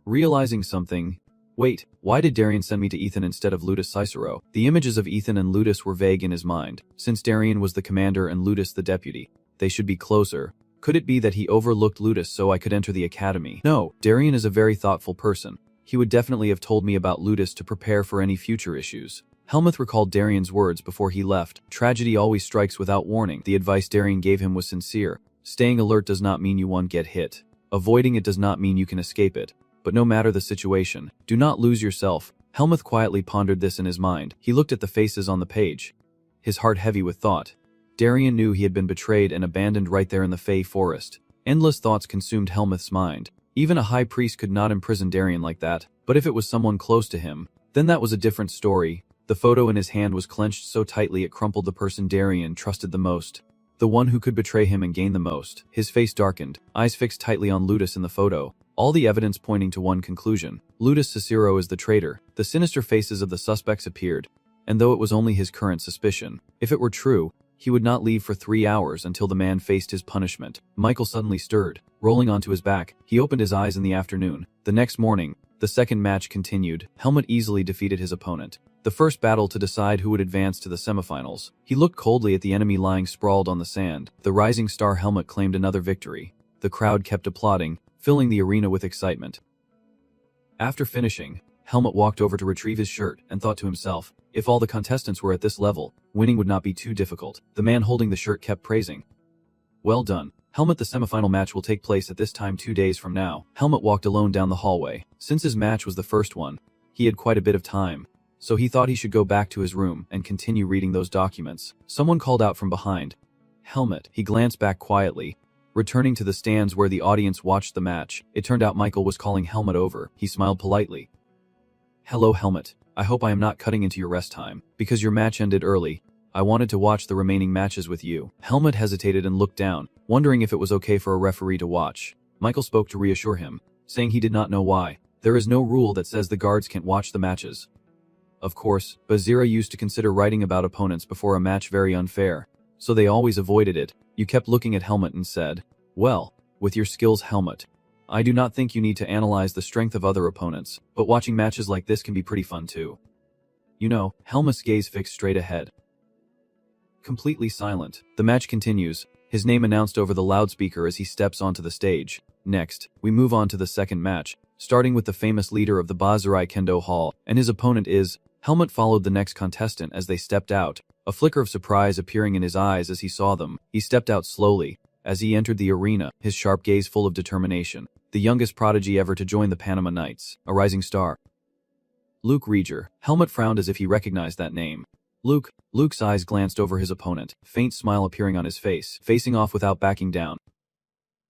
Speaker 1: Realizing something, wait, why did Darien send me to Ethan instead of Ludus Cicero? The images of Ethan and Ludus were vague in his mind. Since Darien was the commander and Ludus the deputy, they should be closer. Could it be that he overlooked Ludus so I could enter the academy? No, Darien is a very thoughtful person. He would definitely have told me about Ludus to prepare for any future issues. Helmuth recalled Darien's words before he left. Tragedy always strikes without warning. The advice Darien gave him was sincere. Staying alert does not mean you won't get hit. Avoiding it does not mean you can escape it. But no matter the situation, do not lose yourself. Helmuth quietly pondered this in his mind. He looked at the faces on the page, his heart heavy with thought. Darien knew he had been betrayed and abandoned right there in the Fey Forest. Endless thoughts consumed Helmuth's mind. Even a high priest could not imprison Darien like that, but if it was someone close to him, then that was a different story. The photo in his hand was clenched so tightly it crumpled. The person Darien trusted the most. The one who could betray him and gain the most. His face darkened, eyes fixed tightly on Ludus in the photo. All the evidence pointing to one conclusion. Ludus Cicero is the traitor. The sinister faces of the suspects appeared, and though it was only his current suspicion, if it were true, he would not leave for 3 hours until the man faced his punishment. Michael suddenly stirred, rolling onto his back. He opened his eyes in the afternoon. The next morning, the second match continued. Helmuth easily defeated his opponent. The first battle to decide who would advance to the semifinals. He looked coldly at the enemy lying sprawled on the sand. The rising star Helmuth claimed another victory. The crowd kept applauding, filling the arena with excitement. After finishing, Helmuth walked over to retrieve his shirt and thought to himself, if all the contestants were at this level, winning would not be too difficult. The man holding the shirt kept praising. Well done, Helmuth. The semifinal match will take place at this time 2 days from now. Helmuth walked alone down the hallway. Since his match was the first one, he had quite a bit of time, so he thought he should go back to his room and continue reading those documents. Someone called out from behind. Helmuth. He glanced back quietly, returning to the stands where the audience watched the match. It turned out Michael was calling Helmuth over. He smiled politely. Hello Helmuth, I hope I am not cutting into your rest time. Because your match ended early, I wanted to watch the remaining matches with you. Helmuth hesitated and looked down, wondering if it was okay for a referee to watch. Michael spoke to reassure him, saying he did not know why. There is no rule that says the guards can't watch the matches. Of course, Bazira used to consider writing about opponents before a match very unfair, so they always avoided it. You kept looking at Helmuth and said, well, with your skills Helmuth, I do not think you need to analyze the strength of other opponents, but watching matches like this can be pretty fun too. You know, Helmuth's gaze fixed straight ahead. Completely silent, the match continues, his name announced over the loudspeaker as he steps onto the stage. Next, we move on to the second match, starting with the famous leader of the Bazirai Kendo Hall, and his opponent is. Helmuth followed the next contestant as they stepped out, a flicker of surprise appearing in his eyes as he saw them. He stepped out slowly. As he entered the arena, his sharp gaze full of determination. The youngest prodigy ever to join the Panama Knights, a rising star. Luke Rieger. Helmuth frowned as if he recognized that name. Luke's eyes glanced over his opponent, faint smile appearing on his face, facing off without backing down.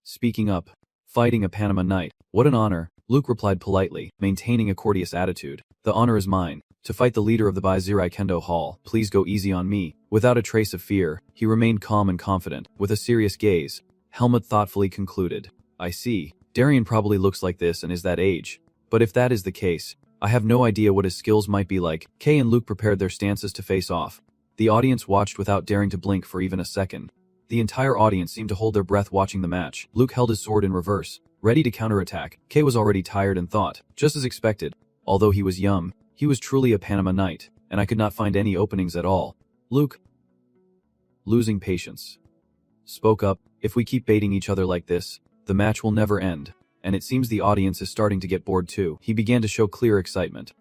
Speaker 1: Speaking up. Fighting a Panama Knight. What an honor, Luke replied politely, maintaining a courteous attitude. The honor is mine. To fight the leader of the Bazirai Kendo Hall, please go easy on me. Without a trace of fear, he remained calm and confident. With a serious gaze, Helmuth thoughtfully concluded. I see. Darien probably looks like this and is that age. But if that is the case, I have no idea what his skills might be like. Kay and Luke prepared their stances to face off. The audience watched without daring to blink for even a second. The entire audience seemed to hold their breath watching the match. Luke held his sword in reverse, ready to counterattack. Kay was already tired and thought, just as expected. Although he was young, he was truly a Panama Knight, and I could not find any openings at all. Luke, losing patience, spoke up, if we keep baiting each other like this, the match will never end. And it seems the audience is starting to get bored too. He began to show clear excitement.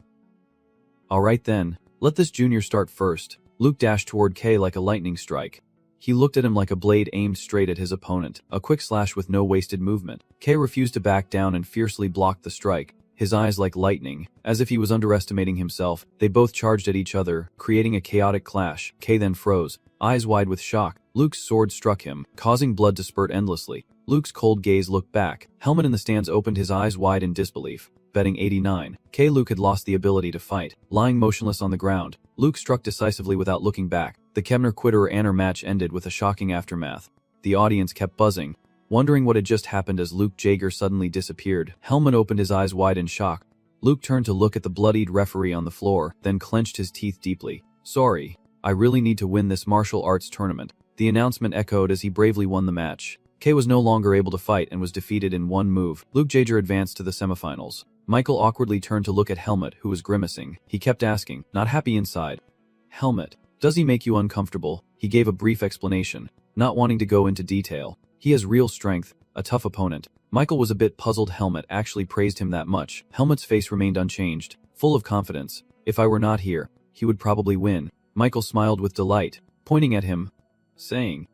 Speaker 1: Alright then, let this junior start first. Luke dashed toward Kay like a lightning strike. He looked at him like a blade aimed straight at his opponent, a quick slash with no wasted movement. Kay refused to back down and fiercely blocked the strike, his eyes like lightning, as if he was underestimating himself. They both charged at each other, creating a chaotic clash. Kay then froze, eyes wide with shock. Luke's sword struck him, causing blood to spurt endlessly. Luke's cold gaze looked back. Helmet in the stands opened his eyes wide in disbelief. Betting 89. Luke had lost the ability to fight. Lying motionless on the ground, Luke struck decisively without looking back. The Kemner-Quitterer-Anner match ended with a shocking aftermath. The audience kept buzzing, wondering what had just happened as Luke Jaeger suddenly disappeared. Helmet opened his eyes wide in shock. Luke turned to look at the bloodied referee on the floor, then clenched his teeth deeply. Sorry, I really need to win this martial arts tournament. The announcement echoed as he bravely won the match. Kay was no longer able to fight and was defeated in one move. Luke Jaeger advanced to the semifinals. Michael awkwardly turned to look at Helmet, who was grimacing. He kept asking, not happy inside. Helmet, does he make you uncomfortable? He gave a brief explanation, not wanting to go into detail. He has real strength, a tough opponent. Michael was a bit puzzled Helmet actually praised him that much. Helmet's face remained unchanged, full of confidence. If I were not here, he would probably win. Michael smiled with delight, pointing at him, saying,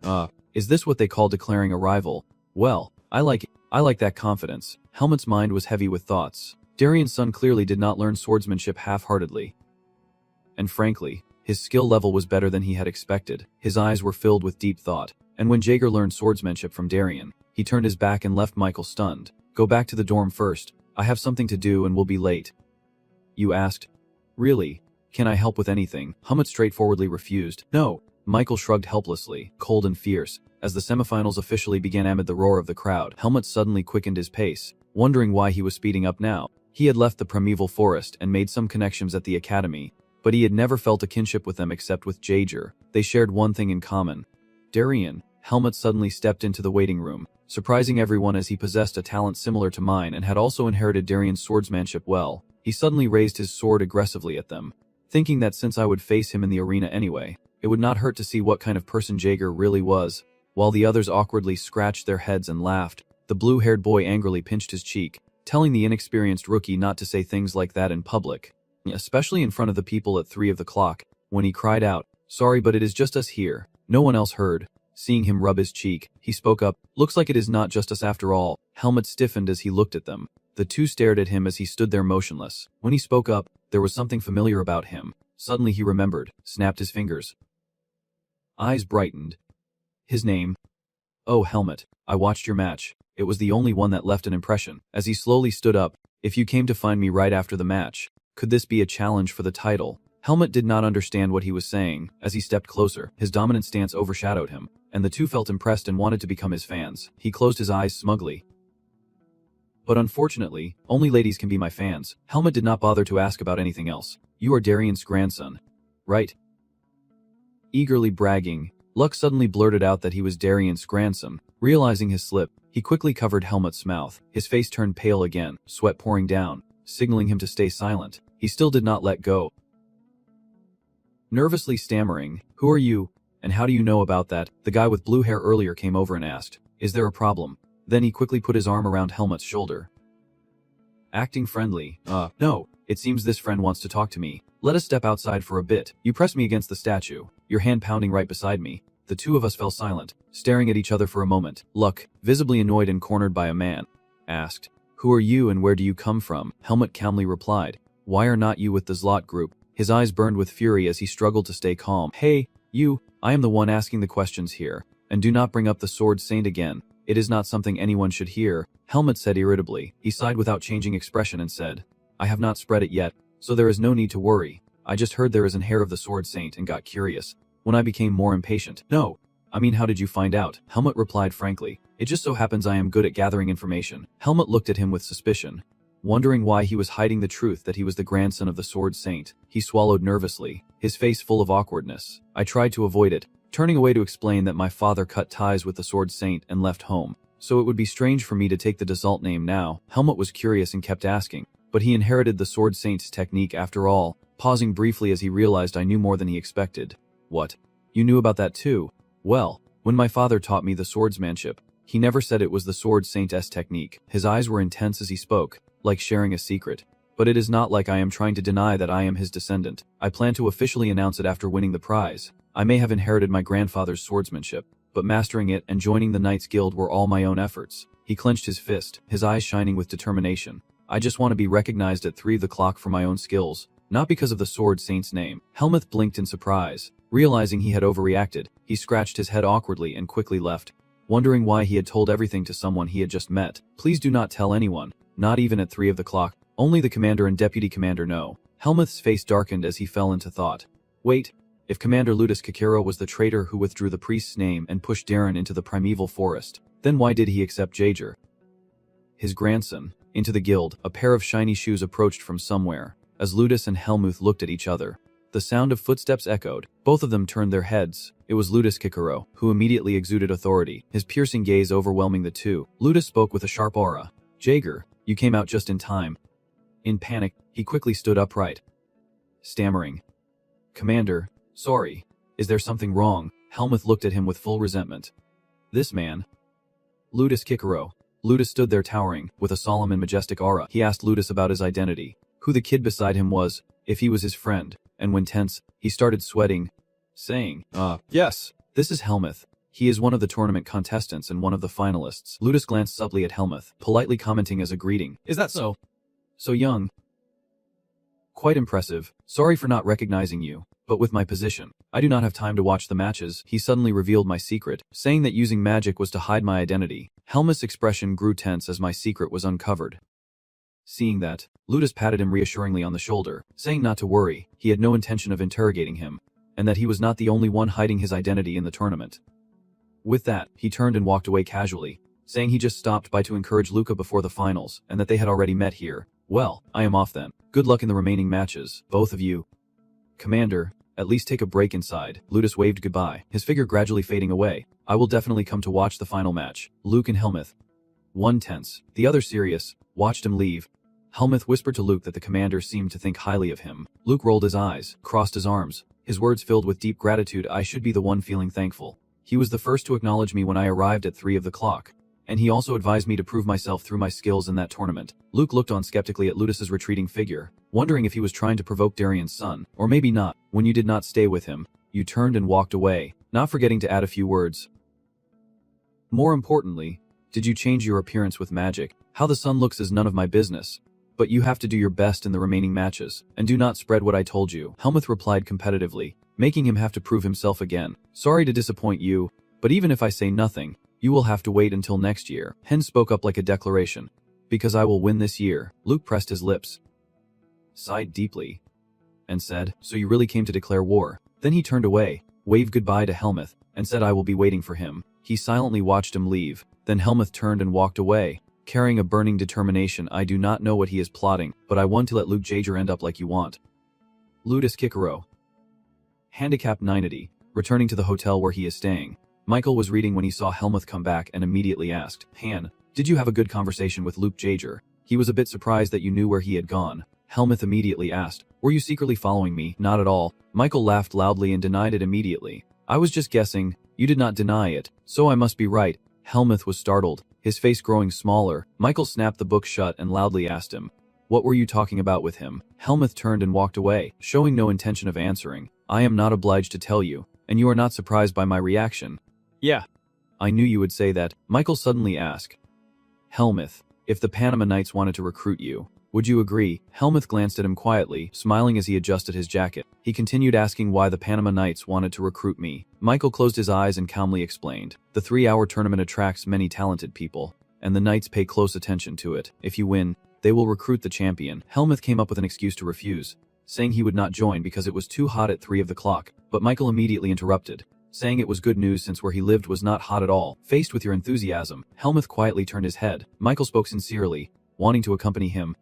Speaker 1: is this what they call declaring a rival? Well, I like that confidence. Helmet's mind was heavy with thoughts. Darien's son clearly did not learn swordsmanship half-heartedly. And frankly, his skill level was better than he had expected. His eyes were filled with deep thought. And when Jaeger learned swordsmanship from Darien, he turned his back and left Michael stunned. Go back to the dorm first. I have something to do and will be late. You asked? Really? Can I help with anything? Helmet straightforwardly refused. No. Michael shrugged helplessly, cold and fierce. As the semifinals officially began amid the roar of the crowd, Helmet suddenly quickened his pace, wondering why he was speeding up now. He had left the primeval forest and made some connections at the academy, but he had never felt a kinship with them except with Jaeger. They shared one thing in common. Darien. Helmet suddenly stepped into the waiting room, surprising everyone as he possessed a talent similar to mine and had also inherited Darien's swordsmanship well. He suddenly raised his sword aggressively at them, thinking that since I would face him in the arena anyway, it would not hurt to see what kind of person Jaeger really was. While the others awkwardly scratched their heads and laughed, the blue-haired boy angrily pinched his cheek, telling the inexperienced rookie not to say things like that in public, especially in front of the people at 3 o'clock. When he cried out, "Sorry, but it is just us here," no one else heard. Seeing him rub his cheek, he spoke up, "Looks like it is not just us after all." Helmet stiffened as he looked at them. The two stared at him as he stood there motionless. When he spoke up, there was something familiar about him. Suddenly he remembered, snapped his fingers. Eyes brightened. His name? Oh, Helmet, I watched your match. It was the only one that left an impression. As he slowly stood up, if you came to find me right after the match, could this be a challenge for the title? Helmet did not understand what he was saying. As he stepped closer, his dominant stance overshadowed him, and the two felt impressed and wanted to become his fans. He closed his eyes smugly. But unfortunately, only ladies can be my fans. Helmet did not bother to ask about anything else. You are Darien's grandson, right? Eagerly bragging, Luck suddenly blurted out that he was Darien's grandson. Realizing his slip, he quickly covered Helmet's mouth. His face turned pale again, sweat pouring down, signaling him to stay silent. He still did not let go. Nervously stammering, "Who are you, and how do you know about that?" The guy with blue hair earlier came over and asked, "Is there a problem?" Then he quickly put his arm around Helmet's shoulder. Acting friendly, no, it seems this friend wants to talk to me. Let us step outside for a bit. You pressed me against the statue, your hand pounding right beside me. The two of us fell silent, staring at each other for a moment. Luck, visibly annoyed and cornered by a man, asked, "Who are you and where do you come from?" Helmet calmly replied, "Why are not you with the Zlot group?" His eyes burned with fury as he struggled to stay calm. "Hey, you, I am the one asking the questions here, and do not bring up the Sword Saint again. It is not something anyone should hear," Helmet said irritably. He sighed without changing expression and said, "I have not spread it yet, so there is no need to worry. I just heard there is an heir of the Sword Saint and got curious. When I became more impatient." "No, I mean how did you find out?" Helmet replied frankly. "It just so happens I am good at gathering information." Helmet looked at him with suspicion. wondering why he was hiding the truth that he was the grandson of the Sword Saint. He swallowed nervously, his face full of awkwardness. I tried to avoid it, turning away to explain that my father cut ties with the Sword Saint and left home, so it would be strange for me to take the default name now. Helmut was curious and kept asking, but he inherited the Sword Saint's technique after all, pausing briefly as he realized I knew more than he expected. What? You knew about that too? Well, when my father taught me the swordsmanship, he never said it was the Sword Saint's technique. His eyes were intense as he spoke, like sharing a secret. But it is not like I am trying to deny that I am his descendant. I plan to officially announce it after winning the prize. I may have inherited my grandfather's swordsmanship, but mastering it and joining the Knights Guild were all my own efforts. He clenched his fist, his eyes shining with determination. I just want to be recognized at 3 o'clock for my own skills, not because of the Sword Saint's name. Helmuth blinked in surprise. Realizing he had overreacted, he scratched his head awkwardly and quickly left, wondering why he had told everything to someone he had just met. Please do not tell anyone, not even at 3 o'clock. Only the commander and deputy commander know. Helmuth's face darkened as he fell into thought. Wait, if Commander Ludus Kikiro was the traitor who withdrew the priest's name and pushed Darien into the primeval forest, then why did he accept Jaeger, his grandson, into the guild? A pair of shiny shoes approached from somewhere. As Ludus and Helmuth looked at each other, the sound of footsteps echoed. Both of them turned their heads. It was Ludus Kikiro, who immediately exuded authority, his piercing gaze overwhelming the two. Ludus spoke with a sharp aura. Jaeger, you came out just in time. In panic, he quickly stood upright, stammering, Commander, sorry, is there something wrong? Helmuth looked at him with full resentment. This man, Ludus Kikiro. Ludus stood there towering, with a solemn and majestic aura. He asked Ludus about his identity, who the kid beside him was, if he was his friend, and when tense, he started sweating, saying, yes, this is Helmuth. He is one of the tournament contestants and one of the finalists. Ludus glanced subtly at Helmuth, politely commenting as a greeting. Is that so? So young. Quite impressive. Sorry for not recognizing you, but with my position, I do not have time to watch the matches. He suddenly revealed my secret, saying that using magic was to hide my identity. Helmuth's expression grew tense as my secret was uncovered. Seeing that, Ludus patted him reassuringly on the shoulder, saying not to worry, he had no intention of interrogating him, and that he was not the only one hiding his identity in the tournament. With that, he turned and walked away casually, saying he just stopped by to encourage Luca before the finals, and that they had already met here. Well, I am off then. Good luck in the remaining matches, both of you. Commander, at least take a break inside. Ludus waved goodbye, his figure gradually fading away. I will definitely come to watch the final match. Luke and Helmuth, one tense, the other serious, watched him leave. Helmuth whispered to Luke that the commander seemed to think highly of him. Luke rolled his eyes, crossed his arms, his words filled with deep gratitude. I should be the one feeling thankful. He was the first to acknowledge me when I arrived at 3 o'clock. And he also advised me to prove myself through my skills in that tournament. Luke looked on skeptically at Ludus's retreating figure, wondering if he was trying to provoke Darien's son, or maybe not. When you did not stay with him, you turned and walked away, not forgetting to add a few words. More importantly, did you change your appearance with magic? How the sun looks is none of my business. But you have to do your best in the remaining matches, and do not spread what I told you. Helmuth replied competitively, making him have to prove himself again. Sorry to disappoint you, but even if I say nothing, you will have to wait until next year. Hen spoke up like a declaration. Because I will win this year. Luke pressed his lips, sighed deeply, and said, so you really came to declare war? Then he turned away, waved goodbye to Helmuth, and said I will be waiting for him. He silently watched him leave. Then Helmuth turned and walked away, carrying a burning determination. I do not know what he is plotting, but I want to let Luke Jaeger end up like you want. Ludus Kikiro. Handicap 90, returning to the hotel where he is staying. Michael was reading when he saw Helmuth come back and immediately asked, Han, did you have a good conversation with Luke Jaeger? He was a bit surprised that you knew where he had gone. Helmuth immediately asked, were you secretly following me? Not at all. Michael laughed loudly and denied it immediately. I was just guessing. You did not deny it, so I must be right. Helmuth was startled, his face growing smaller. Michael snapped the book shut and loudly asked him, what were you talking about with him? Helmuth turned and walked away, showing no intention of answering. I am not obliged to tell you, and you are not surprised by my reaction. Yeah. I knew you would say that. Michael suddenly asked, Helmuth, if the Panama Knights wanted to recruit you, would you agree? Helmuth glanced at him quietly, smiling as he adjusted his jacket. He continued asking why the Panama Knights wanted to recruit me. Michael closed his eyes and calmly explained, the 3-hour tournament attracts many talented people, and the Knights pay close attention to it. If you win, they will recruit the champion. Helmuth came up with an excuse to refuse, saying he would not join because it was too hot at 3 o'clock, but Michael immediately interrupted, saying it was good news since where he lived was not hot at all. Faced with your enthusiasm, Helmuth quietly turned his head. Michael spoke sincerely, wanting to accompany him,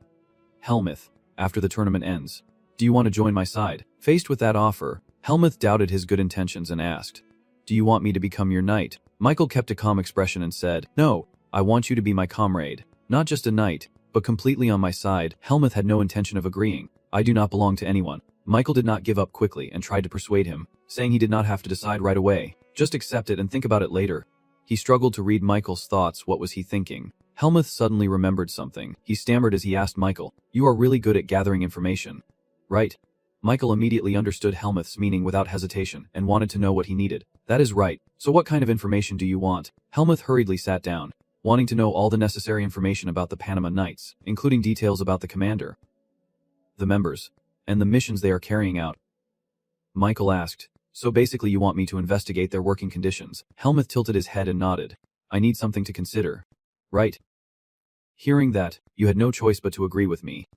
Speaker 1: Helmuth, after the tournament ends. Do you want to join my side? Faced with that offer, Helmuth doubted his good intentions and asked, do you want me to become your knight? Michael kept a calm expression and said, no, I want you to be my comrade. Not just a knight, but completely on my side. Helmuth had no intention of agreeing. I do not belong to anyone. Michael did not give up quickly and tried to persuade him, saying he did not have to decide right away. Just accept it and think about it later. He struggled to read Michael's thoughts. What was he thinking? Helmuth suddenly remembered something. He stammered as he asked Michael, you are really good at gathering information, right? Michael immediately understood Helmuth's meaning without hesitation and wanted to know what he needed. That is right. So what kind of information do you want? Helmuth hurriedly sat down, wanting to know all the necessary information about the Panama Knights, including details about the commander, the members, and the missions they are carrying out. Michael asked, so basically you want me to investigate their working conditions? Helmuth tilted his head and nodded. I need something to consider. Right? Hearing that, you had no choice but to agree with me.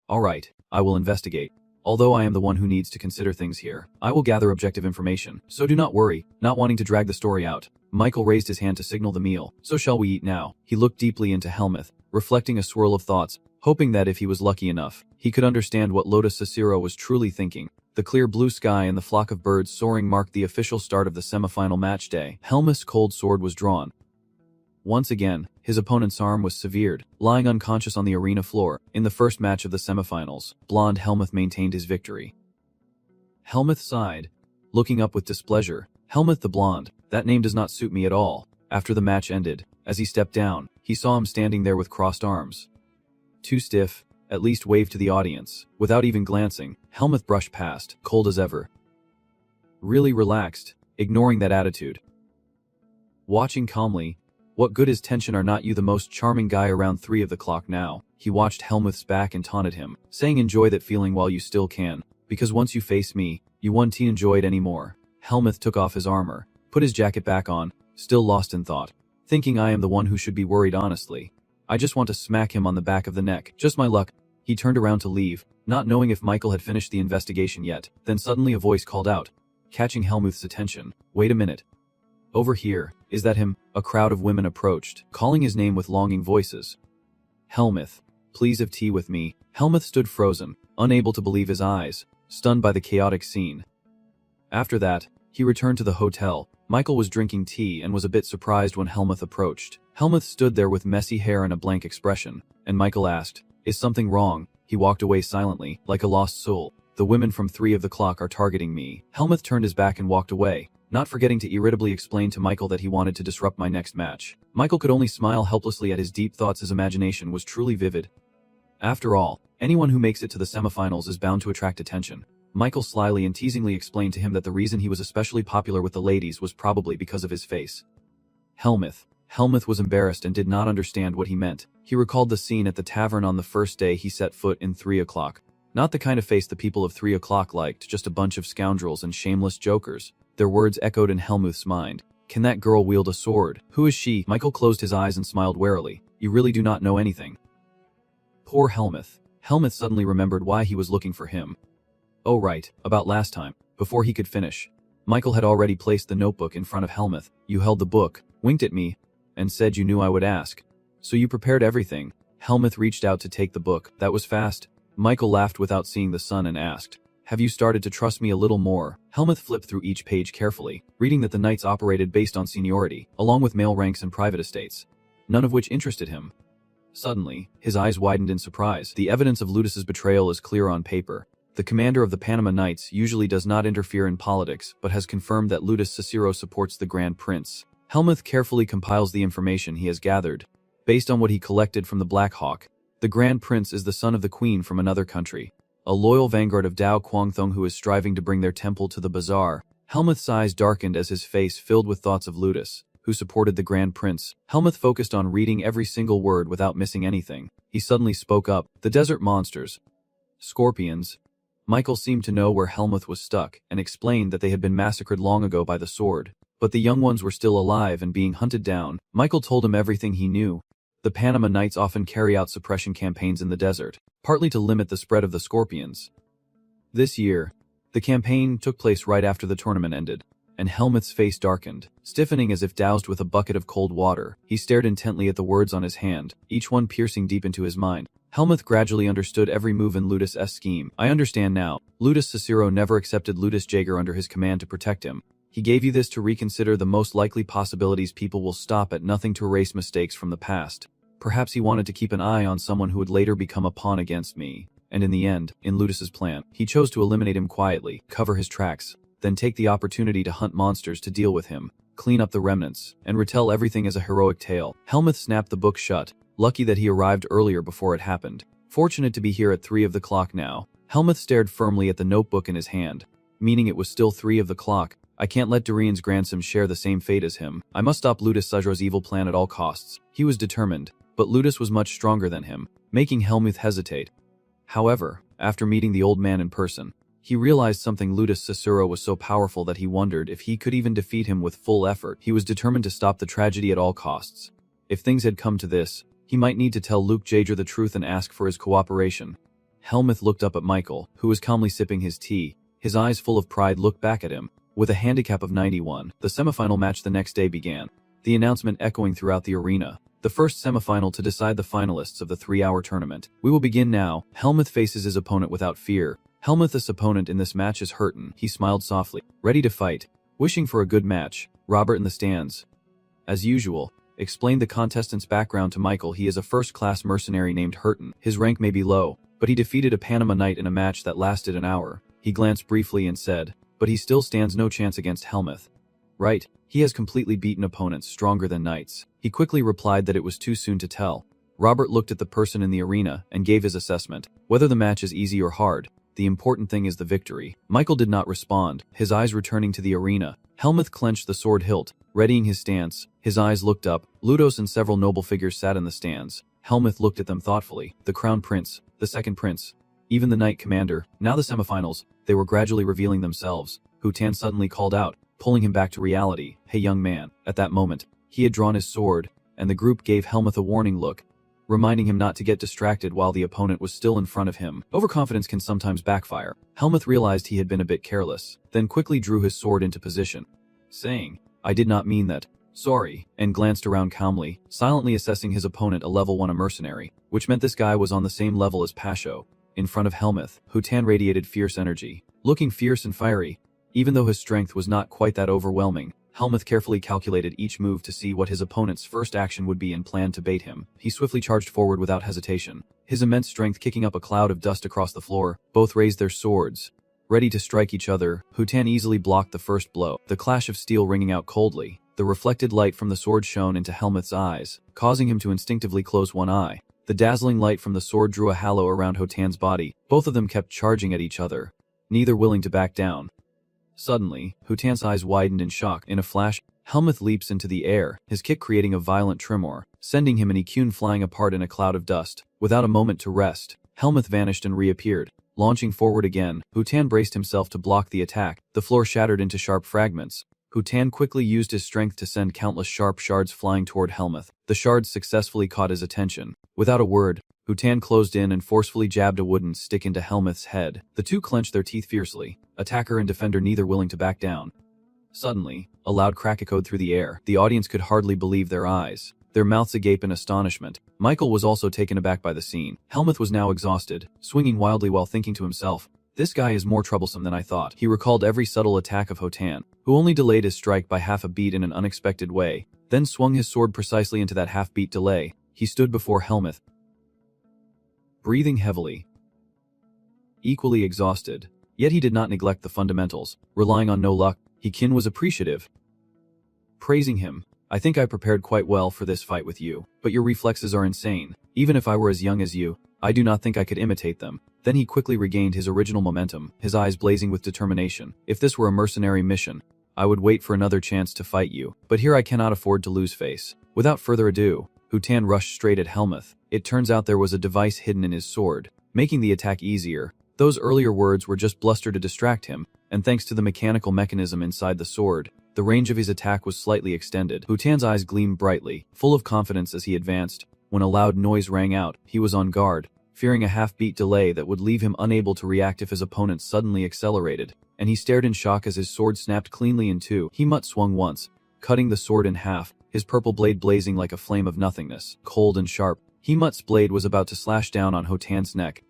Speaker 1: All right, I will investigate. Although I am the one who needs to consider things here, I will gather objective information, so do not worry. Not wanting to drag the story out, Michael raised his hand to signal the meal. So shall we eat now? He looked deeply into Helmuth, reflecting a swirl of thoughts, hoping that if he was lucky enough, he could understand what Lotus Cicero was truly thinking. The clear blue sky and the flock of birds soaring marked the official start of the semifinal match day. Helmuth's cold sword was drawn. Once again, his opponent's arm was severed, lying unconscious on the arena floor. In the first match of the semifinals, blonde Helmuth maintained his victory. Helmuth sighed, looking up with displeasure. Helmuth the blonde, that name does not suit me at all. After the match ended, as he stepped down, he saw him standing there with crossed arms. Too stiff, at least waved to the audience. Without even glancing, Helmuth brushed past, cold as ever. Really relaxed, ignoring that attitude. Watching calmly, what good is tension? Are not you the most charming guy around 3 of the clock now? He watched Helmuth's back and taunted him, saying enjoy that feeling while you still can, because once you face me, you won't enjoy it anymore. Helmuth took off his armor, put his jacket back on, still lost in thought, thinking I am the one who should be worried honestly. I just want to smack him on the back of the neck. Just my luck. He turned around to leave, not knowing if Michael had finished the investigation yet. Then suddenly a voice called out, catching Helmuth's attention. Wait a minute. Over here, is that him? A crowd of women approached, calling his name with longing voices. Helmuth, please have tea with me. Helmuth stood frozen, unable to believe his eyes, stunned by the chaotic scene. After that, he returned to the hotel. Michael was drinking tea and was a bit surprised when Helmuth approached. Helmuth stood there with messy hair and a blank expression, and Michael asked, is something wrong? He walked away silently, like a lost soul. The women from 3 of the clock are targeting me. Helmuth turned his back and walked away, not forgetting to irritably explain to Michael that he wanted to disrupt my next match. Michael could only smile helplessly at his deep thoughts. His imagination was truly vivid. After all, anyone who makes it to the semifinals is bound to attract attention. Michael slyly and teasingly explained to him that the reason he was especially popular with the ladies was probably because of his face. Helmuth was embarrassed and did not understand what he meant. He recalled the scene at the tavern on the first day he set foot in 3 o'clock. Not the kind of face the people of 3 o'clock liked, just a bunch of scoundrels and shameless jokers. Their words echoed in Helmuth's mind. Can that girl wield a sword? Who is she? Michael closed his eyes and smiled warily. You really do not know anything. Poor Helmuth. Helmuth suddenly remembered why he was looking for him. Oh right, about last time. Before he could finish, Michael had already placed the notebook in front of Helmuth. You held the book, winked at me, and said you knew I would ask. So you prepared everything. Helmuth reached out to take the book. That was fast. Michael laughed without seeing the sun and asked, have you started to trust me a little more? Helmuth flipped through each page carefully, reading that the knights operated based on seniority, along with male ranks and private estates, none of which interested him. Suddenly, his eyes widened in surprise. The evidence of Ludus's betrayal is clear on paper. The commander of the Panama Knights usually does not interfere in politics, but has confirmed that Ludus Cicero supports the Grand Prince. Helmuth carefully compiles the information he has gathered. Based on what he collected from the Black Hawk, the Grand Prince is the son of the Queen from another country, a loyal vanguard of Dao Quangthong who is striving to bring their temple to the bazaar. Helmuth's eyes darkened as his face filled with thoughts of Ludus, who supported the Grand Prince. Helmuth focused on reading every single word without missing anything. He suddenly spoke up. The desert monsters. Scorpions. Michael seemed to know where Helmuth was stuck, and explained that they had been massacred long ago by the sword. But the young ones were still alive and being hunted down. Michael told him everything he knew. The Panama Knights often carry out suppression campaigns in the desert, partly to limit the spread of the scorpions. This year, the campaign took place right after the tournament ended, and Helmuth's face darkened, stiffening as if doused with a bucket of cold water. He stared intently at the words on his hand, each one piercing deep into his mind. Helmuth gradually understood every move in Ludus' scheme. I understand now. Ludus Cicero never accepted Ludus Jaeger under his command to protect him. He gave you this to reconsider the most likely possibilities. People will stop at nothing to erase mistakes from the past. Perhaps he wanted to keep an eye on someone who would later become a pawn against me. And in the end, in Ludus's plan, he chose to eliminate him quietly, cover his tracks, then take the opportunity to hunt monsters to deal with him, clean up the remnants, and retell everything as a heroic tale. Helmuth snapped the book shut, lucky that he arrived earlier before it happened. Fortunate to be here at 3 of the clock now. Helmuth stared firmly at the notebook in his hand, meaning it was still 3 of the clock. I can't let Darien's grandson share the same fate as him. I must stop Ludus Cicéro's evil plan at all costs. He was determined, but Ludus was much stronger than him, making Helmuth hesitate. However, after meeting the old man in person, he realized something. Ludus Cicero was so powerful that he wondered if he could even defeat him with full effort. He was determined to stop the tragedy at all costs. If things had come to this, he might need to tell Luke Jaeger the truth and ask for his cooperation. Helmuth looked up at Michael, who was calmly sipping his tea. His eyes full of pride looked back at him. With a handicap of 91, the semifinal match the next day began, the announcement echoing throughout the arena. The first semifinal to decide the finalists of the 3-hour tournament. We will begin now. Helmuth faces his opponent without fear. Helmuth's opponent in this match is Hurton. He smiled softly, ready to fight, wishing for a good match. Robert in the stands, as usual, explained the contestant's background to Michael. He is a first-class mercenary named Hurton. His rank may be low, but he defeated a Panama Knight in a match that lasted an hour. He glanced briefly and said, but he still stands no chance against Helmuth. Right, he has completely beaten opponents stronger than knights. He quickly replied that it was too soon to tell. Robert looked at the person in the arena and gave his assessment. Whether the match is easy or hard, the important thing is the victory. Michael did not respond, his eyes returning to the arena. Helmuth clenched the sword hilt, readying his stance. His eyes looked up. Ludos and several noble figures sat in the stands. Helmuth looked at them thoughtfully. The crown prince, the second prince, even the knight commander. Now the semifinals. They were gradually revealing themselves. Hutan suddenly called out, pulling him back to reality. Hey young man. At that moment, he had drawn his sword, and the group gave Helmuth a warning look, reminding him not to get distracted while the opponent was still in front of him. Overconfidence can sometimes backfire. Helmuth realized he had been a bit careless, then quickly drew his sword into position, saying, I did not mean that. Sorry, and glanced around calmly, silently assessing his opponent, a level 1 mercenary, which meant this guy was on the same level as Pasho. In front of Helmuth, Hutan radiated fierce energy, looking fierce and fiery. Even though his strength was not quite that overwhelming, Helmuth carefully calculated each move to see what his opponent's first action would be and planned to bait him. He swiftly charged forward without hesitation, his immense strength kicking up a cloud of dust across the floor. Both raised their swords, ready to strike each other. Hutan easily blocked the first blow, the clash of steel ringing out coldly. The reflected light from the sword shone into Helmuth's eyes, causing him to instinctively close one eye. The dazzling light from the sword drew a halo around Hutan's body. Both of them kept charging at each other, neither willing to back down. Suddenly, Hutan's eyes widened in shock. In a flash, Helmuth leaps into the air, his kick creating a violent tremor, sending him and Ikun flying apart in a cloud of dust. Without a moment to rest, Helmuth vanished and reappeared. Launching forward again, Hutan braced himself to block the attack. The floor shattered into sharp fragments. Hutan quickly used his strength to send countless sharp shards flying toward Helmuth. The shards successfully caught his attention. Without a word, Hutan closed in and forcefully jabbed a wooden stick into Helmuth's head. The two clenched their teeth fiercely, attacker and defender neither willing to back down. Suddenly, a loud crack echoed through the air. The audience could hardly believe their eyes, their mouths agape in astonishment. Michael was also taken aback by the scene. Helmuth was now exhausted, swinging wildly while thinking to himself, this guy is more troublesome than I thought. He recalled every subtle attack of Hutan, who only delayed his strike by half a beat in an unexpected way, then swung his sword precisely into that half-beat delay. He stood before Helmuth, breathing heavily, equally exhausted. Yet he did not neglect the fundamentals, relying on no luck. Ikun was appreciative, praising him. I think I prepared quite well for this fight with you, but your reflexes are insane. Even if I were as young as you, I do not think I could imitate them. Then he quickly regained his original momentum, his eyes blazing with determination. If this were a mercenary mission, I would wait for another chance to fight you, but here I cannot afford to lose face. Without further ado, Hutan rushed straight at Helmuth. It turns out there was a device hidden in his sword, making the attack easier. Those earlier words were just bluster to distract him, and thanks to the mechanical mechanism inside the sword, the range of his attack was slightly extended. Hutan's eyes gleamed brightly, full of confidence as he advanced. When a loud noise rang out, he was on guard, fearing a half-beat delay that would leave him unable to react if his opponent suddenly accelerated, and he stared in shock as his sword snapped cleanly in two. He swung once, cutting the sword in half, his purple blade blazing like a flame of nothingness. Cold and sharp, Hemut's blade was about to slash down on Hotan's neck.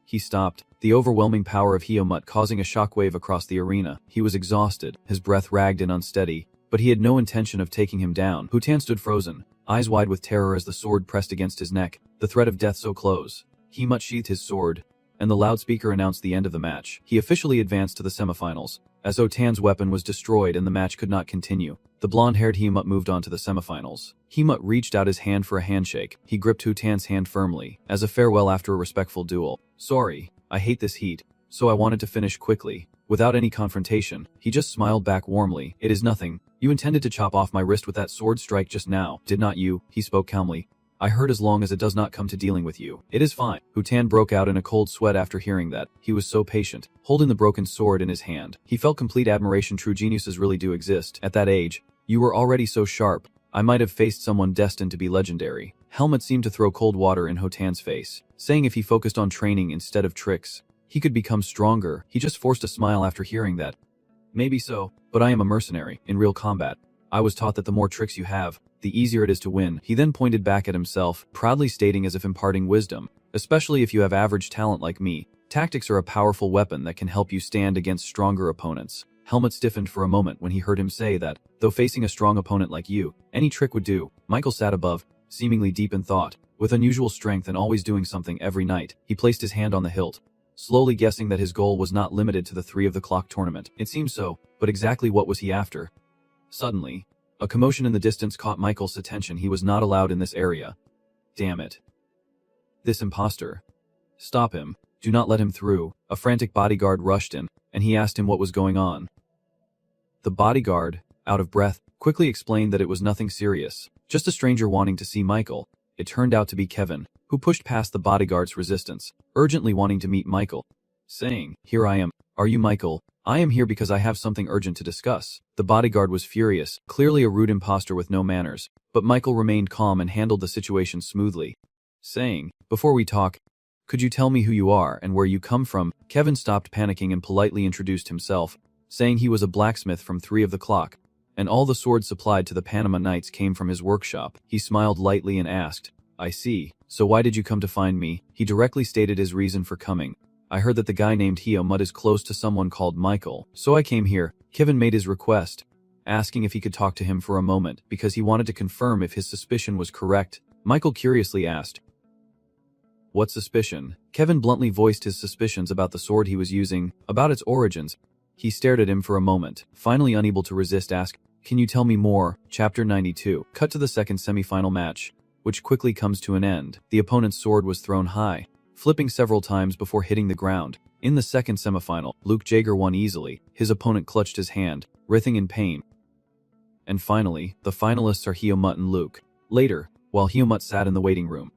Speaker 1: He stopped, the overwhelming power of Hemut causing a shockwave across the arena. He was exhausted, his breath ragged and unsteady, but he had no intention of taking him down. Hotan stood frozen, eyes wide with terror as the sword pressed against his neck, the threat of death so close. Hemut sheathed his sword, and the loudspeaker announced the end of the match. He officially advanced to the semifinals, as Hotan's weapon was destroyed and the match could not continue. The blonde-haired Hemut moved on to the semifinals. Hemut reached out his hand for a handshake. He gripped Hotan's hand firmly, as a farewell after a respectful duel. "Sorry, I hate this heat, so I wanted to finish quickly." Without any confrontation, he just smiled back warmly. "It is nothing. You intended to chop off my wrist with that sword strike just now, did not you?" He spoke calmly. "I heard as long as it does not come to dealing with you. It is fine." Hotan broke out in a cold sweat after hearing that. He was so patient, holding the broken sword in his hand. He felt complete admiration. True geniuses really do exist. At that age, you were already so sharp. I might have faced someone destined to be legendary. Helmut seemed to throw cold water in Hotan's face, saying if he focused on training instead of tricks, he could become stronger. He just forced a smile after hearing that. "Maybe so, but I am a mercenary, in real combat. I was taught that the more tricks you have, the easier it is to win." He then pointed back at himself, proudly stating as if imparting wisdom, "Especially if you have average talent like me, tactics are a powerful weapon that can help you stand against stronger opponents." Helmut stiffened for a moment when he heard him say that, though facing a strong opponent like you, any trick would do. Michael sat above, seemingly deep in thought. With unusual strength and always doing something every night, he placed his hand on the hilt, slowly guessing that his goal was not limited to the 3 of the clock tournament. It seemed so, but exactly what was he after? Suddenly, a commotion in the distance caught Michael's attention. He was not allowed in this area. Damn it. This imposter. Stop him. Do not let him through. A frantic bodyguard rushed in, and he asked him what was going on. The bodyguard, out of breath, quickly explained that it was nothing serious, just a stranger wanting to see Michael. It turned out to be Kevin, who pushed past the bodyguard's resistance, urgently wanting to meet Michael, saying, "Here I am. Are you Michael? I am here because I have something urgent to discuss." The bodyguard was furious, clearly a rude imposter with no manners, but Michael remained calm and handled the situation smoothly, saying, "Before we talk, could you tell me who you are and where you come from?" Kevin stopped panicking and politely introduced himself, saying he was a blacksmith from 3 of the clock, and all the swords supplied to the Panama Knights came from his workshop. He smiled lightly and asked, "I see. So why did you come to find me?" He directly stated his reason for coming. "I heard that the guy named Hemut is close to someone called Michael, so I came here." Kevin made his request, asking if he could talk to him for a moment, because he wanted to confirm if his suspicion was correct. Michael curiously asked, "What suspicion?" Kevin bluntly voiced his suspicions about the sword he was using, about its origins. He stared at him for a moment, finally unable to resist, asked, "Can you tell me more?" Chapter 92. Cut to the second semi-final match, which quickly comes to an end. The opponent's sword was thrown high, flipping several times before hitting the ground. In the second semifinal, Luke Jaeger won easily. His opponent clutched his hand, writhing in pain. And finally, the finalists are Hemut and Luke. Later, while Hemut sat in the waiting room,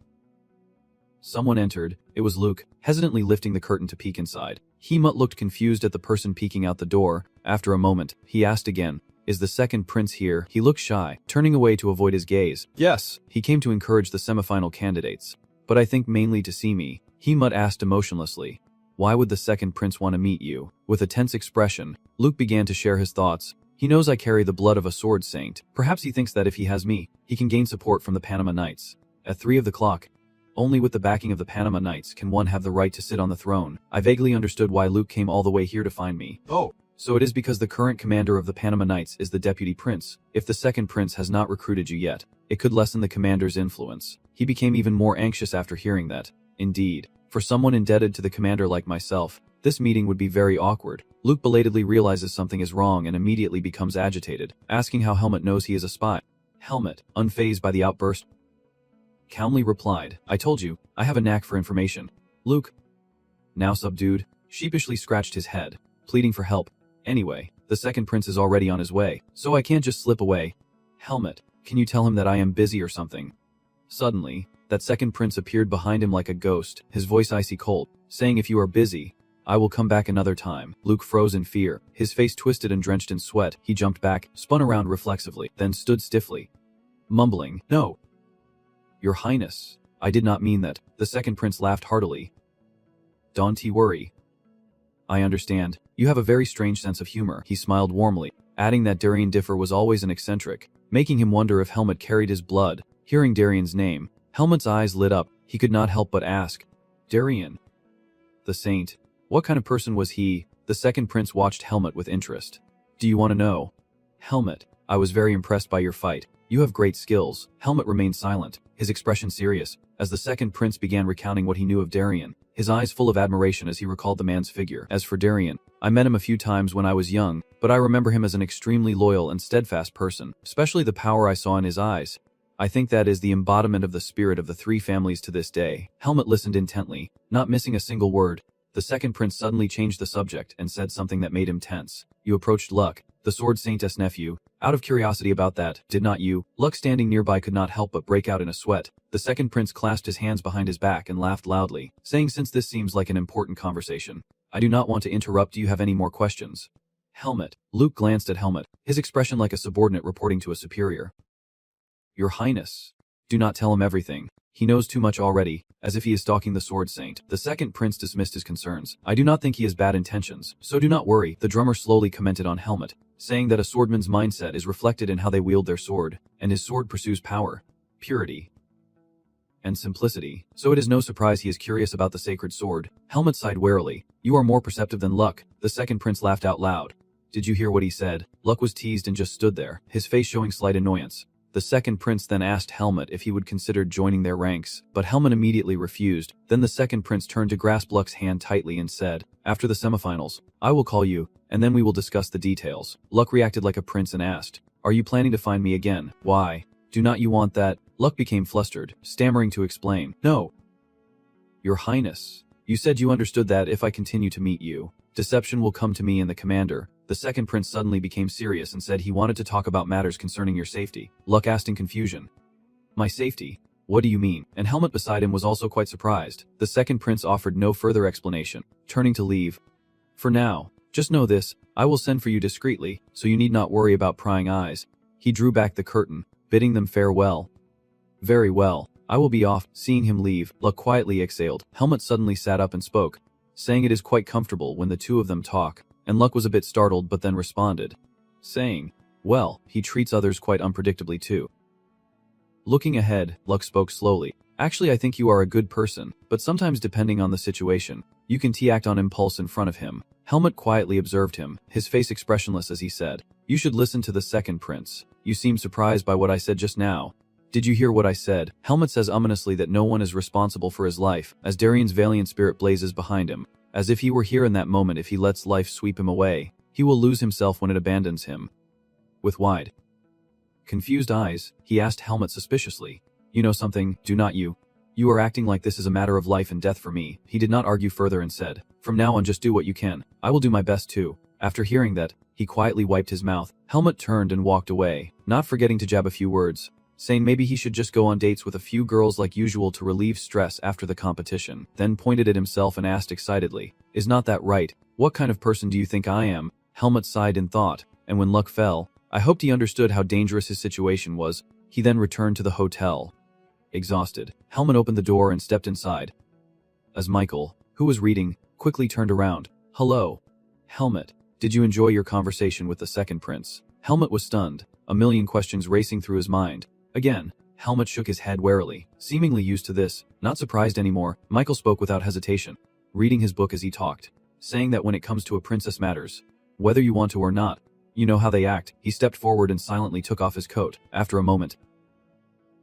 Speaker 1: someone entered. It was Luke, hesitantly lifting the curtain to peek inside. Hemut looked confused at the person peeking out the door. After a moment, he asked again, "Is the second prince here?" He looked shy, turning away to avoid his gaze. "Yes." He came to encourage the semifinal candidates, but I think mainly to see me. Hemut asked emotionlessly, "Why would the second prince want to meet you?" With a tense expression, Luke began to share his thoughts. "He knows I carry the blood of a sword saint. Perhaps he thinks that if he has me, he can gain support from the Panama Knights. At 3 of the clock, only with the backing of the Panama Knights can one have the right to sit on the throne." I vaguely understood why Luke came all the way here to find me. "Oh, so it is because the current commander of the Panama Knights is the deputy prince. If the second prince has not recruited you yet, it could lessen the commander's influence." He became even more anxious after hearing that. Indeed, for someone indebted to the commander like myself, this meeting would be very awkward. Luke belatedly realizes something is wrong and immediately becomes agitated, asking how Helmut knows he is a spy. Helmut, unfazed by the outburst, calmly replied, "I told you, I have a knack for information." Luke, now subdued, sheepishly scratched his head, pleading for help. "Anyway, the second prince is already on his way, so I can't just slip away. Helmut, can you tell him that I am busy or something?" Suddenly, that second prince appeared behind him like a ghost, his voice icy cold, saying, "If you are busy, I will come back another time." Luke froze in fear, his face twisted and drenched in sweat. He jumped back, spun around reflexively, then stood stiffly, mumbling, "No, Your Highness, I did not mean that." The second prince laughed heartily. "Don't worry. I understand. You have a very strange sense of humor." He smiled warmly, adding that Darien Differ was always an eccentric, making him wonder if Helmut carried his blood. Hearing Darien's name, Helmut's eyes lit up. He could not help but ask, Darien, the saint. What kind of person was he? The second prince watched Helmut with interest. Do you want to know? Helmut, I was very impressed by your fight. You have great skills. Helmut remained silent, his expression serious, as the second prince began recounting what he knew of Darien, his eyes full of admiration as he recalled the man's figure. As for Darien, I met him a few times when I was young, but I remember him as an extremely loyal and steadfast person, especially the power I saw in his eyes. I think that is the embodiment of the spirit of the three families to this day. Helmut listened intently, not missing a single word. The second prince suddenly changed the subject and said something that made him tense. You approached Luck, the sword saint's nephew. Out of curiosity about that, did not you? Luck, standing nearby, could not help but break out in a sweat. The second prince clasped his hands behind his back and laughed loudly, saying, since this seems like an important conversation, I do not want to interrupt. Do you have any more questions? Helmut. Luke glanced at Helmut, his expression like a subordinate reporting to a superior. Your Highness. Do not tell him everything. He knows too much already, as if he is stalking the sword saint. The second prince dismissed his concerns. I do not think he has bad intentions, so do not worry. The drummer slowly commented on Helmut, saying that a swordman's mindset is reflected in how they wield their sword, and his sword pursues power, purity, and simplicity. So it is no surprise he is curious about the sacred sword. Helmut sighed warily. You are more perceptive than Luck. The second prince laughed out loud. Did you hear what he said? Luck was teased and just stood there, his face showing slight annoyance. The second prince then asked Helmut if he would consider joining their ranks, but Helmut immediately refused. Then the second prince turned to grasp Luck's hand tightly and said, after the semifinals, I will call you, and then we will discuss the details. Luck reacted like a prince and asked, are you planning to find me again? Why? Do not you want that? Luck became flustered, stammering to explain. No. Your Highness. You said you understood that if I continue to meet you, deception will come to me and the commander. The second prince suddenly became serious and said he wanted to talk about matters concerning your safety. Luck asked in confusion. My safety? What do you mean? And Helmut beside him was also quite surprised. The second prince offered no further explanation, turning to leave. For now, just know this, I will send for you discreetly, so you need not worry about prying eyes. He drew back the curtain, bidding them farewell. Very well, I will be off. Seeing him leave, Luck quietly exhaled. Helmut suddenly sat up and spoke, saying it is quite comfortable when the two of them talk. And Luck was a bit startled but then responded, saying, well, he treats others quite unpredictably too. Looking ahead, Luck spoke slowly. Actually, I think you are a good person, but sometimes depending on the situation, you can act on impulse in front of him. Helmut quietly observed him, his face expressionless as he said, you should listen to the second prince. You seem surprised by what I said just now. Did you hear what I said? Helmut says ominously that no one is responsible for his life, as Darien's valiant spirit blazes behind him. As if he were here in that moment. If he lets life sweep him away, he will lose himself when it abandons him. With wide, confused eyes, he asked Helmut suspiciously, you know something, do not you? You are acting like this is a matter of life and death for me. He did not argue further and said, from now on just do what you can. I will do my best too. After hearing that, he quietly wiped his mouth. Helmut turned and walked away, not forgetting to jab a few words, saying maybe he should just go on dates with a few girls like usual to relieve stress after the competition, then pointed at himself and asked excitedly, is not that right? What kind of person do you think I am? Helmut sighed in thought, and when Luck fell, I hoped he understood how dangerous his situation was. He then returned to the hotel. Exhausted, Helmut opened the door and stepped inside. As Michael, who was reading, quickly turned around. Hello. Helmut, did you enjoy your conversation with the second prince? Helmut was stunned, a million questions racing through his mind. Again, Helmut shook his head warily, seemingly used to this, not surprised anymore. Michael spoke without hesitation, reading his book as he talked, saying that when it comes to a princess matters, whether you want to or not, you know how they act. He stepped forward and silently took off his coat. After a moment,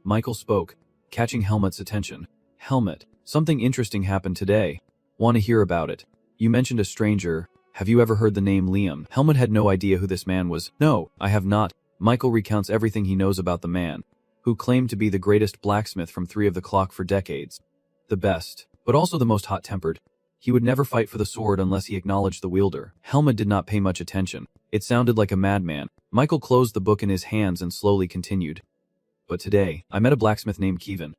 Speaker 1: Michael spoke, catching Helmut's attention. Helmut, something interesting happened today. Want to hear about it? You mentioned a stranger. Have you ever heard the name Liam? Helmut had no idea who this man was. No, I have not. Michael recounts everything he knows about the man, who claimed to be the greatest blacksmith from 3 of the clock for decades. The best, but also the most hot-tempered. He would never fight for the sword unless he acknowledged the wielder. Helmut did not pay much attention. It sounded like a madman. Michael closed the book in his hands and slowly continued. But today, I met a blacksmith named Kevin.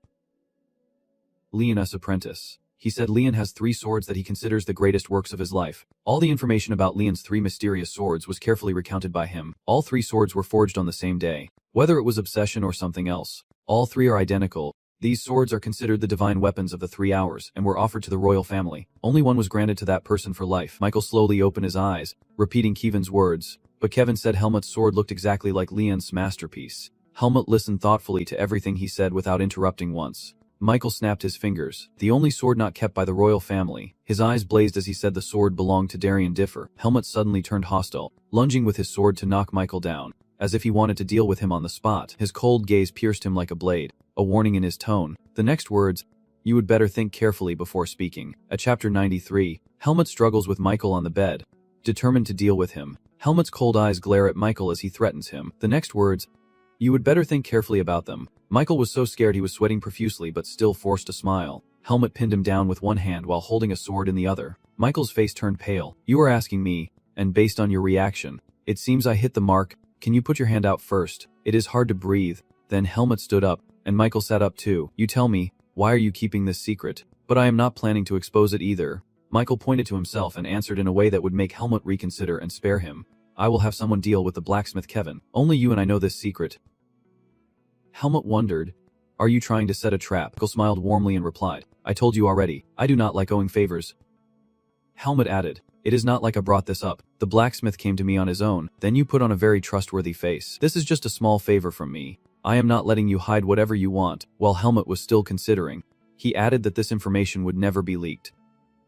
Speaker 1: Leon's apprentice. He said Leon has 3 swords that he considers the greatest works of his life. All the information about Leon's 3 mysterious swords was carefully recounted by him. All 3 swords were forged on the same day. Whether it was obsession or something else, all 3 are identical. These swords are considered the divine weapons of the 3 hours and were offered to the royal family. Only one was granted to that person for life. Michael slowly opened his eyes, repeating Kevin's words, but Kevin said Helmut's sword looked exactly like Leon's masterpiece. Helmut listened thoughtfully to everything he said without interrupting once. Michael snapped his fingers. The only sword not kept by the royal family. His eyes blazed as he said the sword belonged to Darien Differ. Helmut suddenly turned hostile, lunging with his sword to knock Michael down, as if he wanted to deal with him on the spot. His cold gaze pierced him like a blade, a warning in his tone. The next words, "You would better think carefully before speaking." At chapter 93, Helmut struggles with Michael on the bed, determined to deal with him. Helmut's cold eyes glare at Michael as he threatens him. The next words, "You would better think carefully about them." Michael was so scared he was sweating profusely but still forced a smile. Helmut pinned him down with one hand while holding a sword in the other. Michael's face turned pale. "You are asking me, and based on your reaction, it seems I hit the mark. Can you put your hand out first? It is hard to breathe." Then Helmut stood up, and Michael sat up too. "You tell me, why are you keeping this secret? But I am not planning to expose it either." Michael pointed to himself and answered in a way that would make Helmut reconsider and spare him. "I will have someone deal with the blacksmith Kevin. Only you and I know this secret." Helmut wondered, "Are you trying to set a trap?" Michael smiled warmly and replied, "I told you already, I do not like owing favors." Helmut added, "It is not like I brought this up. The blacksmith came to me on his own." Then you put on a very trustworthy face. "This is just a small favor from me. I am not letting you hide whatever you want." While Helmut was still considering, he added that this information would never be leaked.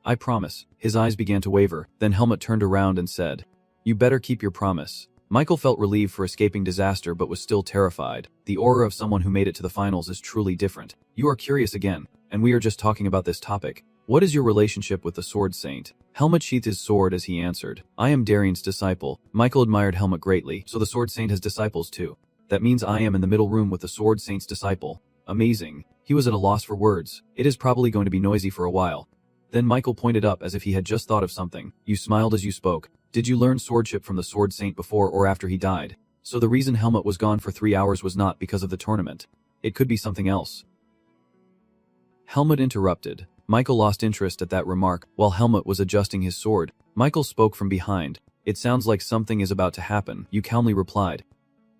Speaker 1: "I promise." His eyes began to waver. Then Helmut turned around and said, "You better keep your promise." Michael felt relieved for escaping disaster but was still terrified. The aura of someone who made it to the finals is truly different. "You are curious again, and we are just talking about this topic. What is your relationship with the Sword Saint?" Helmut sheathed his sword as he answered, "I am Darien's disciple." Michael admired Helmut greatly. "So the Sword Saint has disciples too. That means I am in the middle room with the Sword Saint's disciple. Amazing." He was at a loss for words. "It is probably going to be noisy for a while." Then Michael pointed up as if he had just thought of something. "You smiled as you spoke. Did you learn swordship from the Sword Saint before or after he died?" So the reason Helmut was gone for 3 hours was not because of the tournament. It could be something else. Helmut interrupted. Michael lost interest at that remark. While Helmut was adjusting his sword, Michael spoke from behind. "It sounds like something is about to happen." You calmly replied,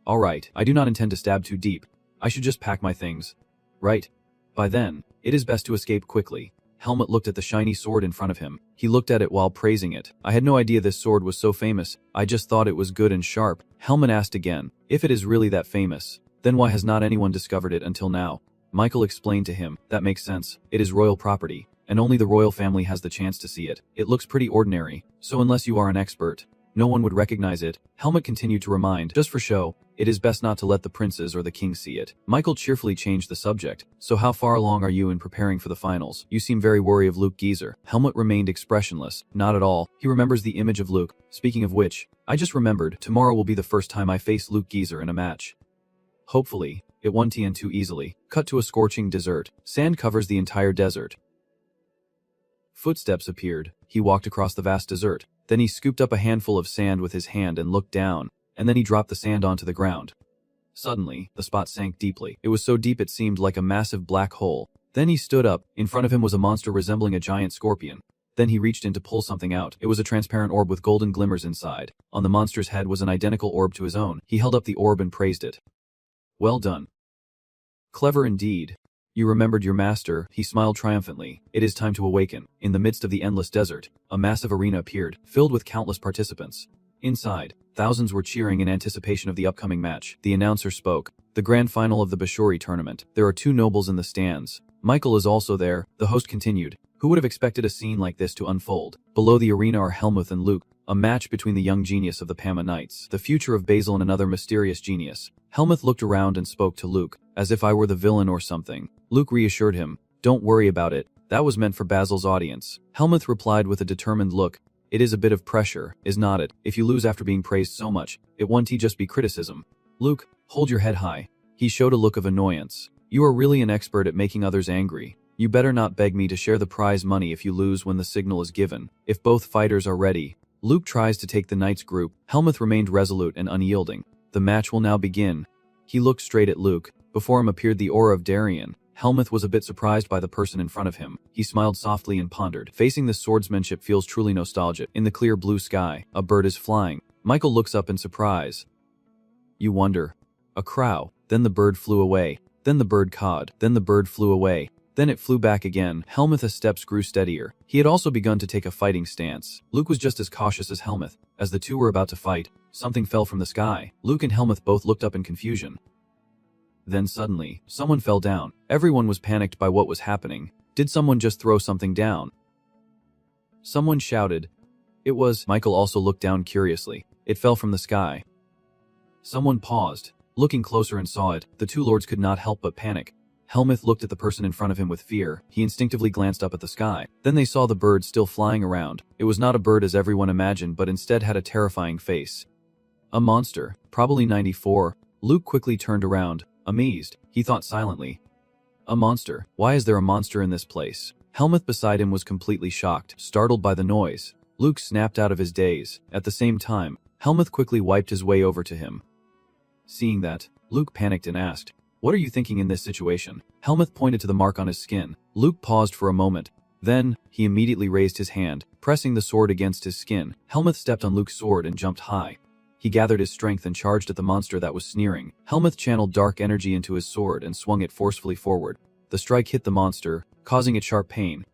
Speaker 1: "All right, I do not intend to stab too deep. I should just pack my things. Right? By then, it is best to escape quickly." Helmut looked at the shiny sword in front of him. He looked at it while praising it. "I had no idea this sword was so famous. I just thought it was good and sharp." Helmut asked again, "If it is really that famous, then why has not anyone discovered it until now?" Michael explained to him, "That makes sense. It is royal property, and only the royal family has the chance to see it. It looks pretty ordinary, so unless you are an expert, no one would recognize it." Helmut continued to remind, "Just for show, it is best not to let the princes or the king see it." Michael cheerfully changed the subject. "So how far along are you in preparing for the finals? You seem very worried of Luke Geezer." Helmut remained expressionless. "Not at all. He remembers the image of Luke. Speaking of which, I just remembered, tomorrow will be the first time I face Luke Geezer in a match. Hopefully, it won't TN too easily." Cut to a scorching desert. Sand covers the entire desert. Footsteps appeared. He walked across the vast desert. Then he scooped up a handful of sand with his hand and looked down, and then he dropped the sand onto the ground. Suddenly, the spot sank deeply. It was so deep it seemed like a massive black hole. Then he stood up. In front of him was a monster resembling a giant scorpion. Then he reached in to pull something out. It was a transparent orb with golden glimmers inside. On the monster's head was an identical orb to his own. He held up the orb and praised it. "Well done. Clever indeed. You remembered your master." He smiled triumphantly. "It is time to awaken." In the midst of the endless desert, a massive arena appeared, filled with countless participants. Inside, thousands were cheering in anticipation of the upcoming match. The announcer spoke. "The grand final of the Bashuri tournament. There are 2 nobles in the stands. Michael is also there." The host continued. "Who would have expected a scene like this to unfold? Below the arena are Helmut and Luke, a match between the young genius of the Pama Knights, the future of Basil and another mysterious genius." Helmut looked around and spoke to Luke, as if I were the villain or something. Luke reassured him, "Don't worry about it. That was meant for Basil's audience." Helmut replied with a determined look, "It is a bit of pressure, is not it? If you lose after being praised so much, it won't just be criticism." "Luke, hold your head high." He showed a look of annoyance. "You are really an expert at making others angry. You better not beg me to share the prize money if you lose when the signal is given. If both fighters are ready." Luke tries to take the knight's group. Helmut remained resolute and unyielding. "The match will now begin." He looked straight at Luke. Before him appeared the aura of Darien. Helmut was a bit surprised by the person in front of him. He smiled softly and pondered. Facing this swordsmanship feels truly nostalgic. In the clear blue sky, a bird is flying. Michael looks up in surprise. You wonder. A crow. Then the bird flew away. Then the bird cawed. Then the bird flew away. Then it flew back again. Helmut's steps grew steadier. He had also begun to take a fighting stance. Luke was just as cautious as Helmut. As the two were about to fight, something fell from the sky. Luke and Helmut both looked up in confusion. Then suddenly, someone fell down. Everyone was panicked by what was happening. Did someone just throw something down? Someone shouted. It was. Michael also looked down curiously. It fell from the sky. Someone paused. Looking closer and saw it, the two lords could not help but panic. Helmuth looked at the person in front of him with fear. He instinctively glanced up at the sky. Then they saw the bird still flying around. It was not a bird as everyone imagined, but instead had a terrifying face. A monster, probably 94. Luke quickly turned around, amazed. He thought silently. A monster? Why is there a monster in this place? Helmuth beside him was completely shocked, startled by the noise. Luke snapped out of his daze. At the same time, Helmuth quickly wiped his way over to him. Seeing that, Luke panicked and asked, "What are you thinking in this situation?" Helmuth pointed to the mark on his skin. Luke paused for a moment. Then, he immediately raised his hand, pressing the sword against his skin. Helmuth stepped on Luke's sword and jumped high. He gathered his strength and charged at the monster that was sneering. Helmuth channeled dark energy into his sword and swung it forcefully forward. The strike hit the monster, causing it sharp pain.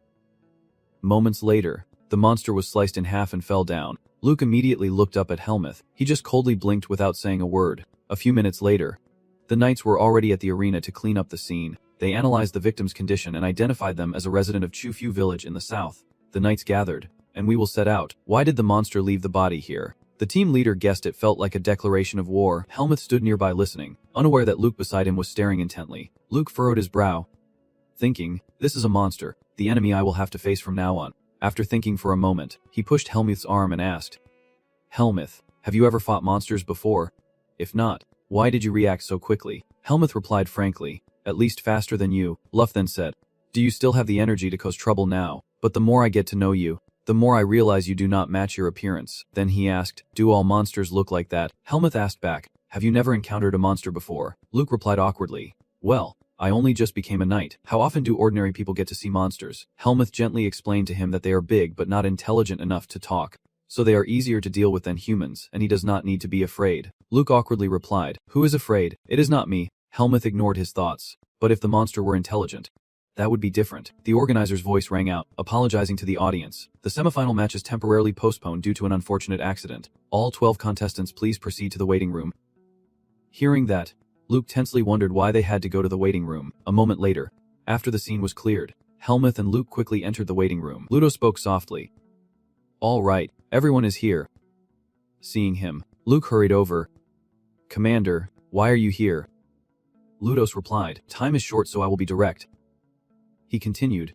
Speaker 1: Moments later, the monster was sliced in half and fell down. Luke immediately looked up at Helmuth. He just coldly blinked without saying a word. A few minutes later, the knights were already at the arena to clean up the scene. They analyzed the victim's condition and identified them as a resident of Chufu village in the south. The knights gathered, and we will set out. Why did the monster leave the body here? The team leader guessed it felt like a declaration of war. Helmuth stood nearby listening, unaware that Luke beside him was staring intently. Luke furrowed his brow, thinking, this is a monster, the enemy I will have to face from now on. After thinking for a moment, he pushed Helmuth's arm and asked, Helmuth, have you ever fought monsters before? If not, why did you react so quickly? Helmuth replied frankly, at least faster than you. Luff then said, do you still have the energy to cause trouble now? But the more I get to know you, the more I realize you do not match your appearance. Then he asked, do all monsters look like that? Helmuth asked back, have you never encountered a monster before? Luke replied awkwardly, well, I only just became a knight. How often do ordinary people get to see monsters? Helmuth gently explained to him that they are big but not intelligent enough to talk. So they are easier to deal with than humans, and he does not need to be afraid. Luke awkwardly replied, who is afraid? It is not me. Helmuth ignored his thoughts. But if the monster were intelligent, that would be different. The organizer's voice rang out, apologizing to the audience. The semifinal match is temporarily postponed due to an unfortunate accident. All 12 contestants please proceed to the waiting room. Hearing that, Luke tensely wondered why they had to go to the waiting room. A moment later, after the scene was cleared, Helmuth and Luke quickly entered the waiting room. Ludo spoke softly. All right, everyone is here. Seeing him, Luke hurried over. Commander, why are you here? Ludos replied, time is short so I will be direct. He continued.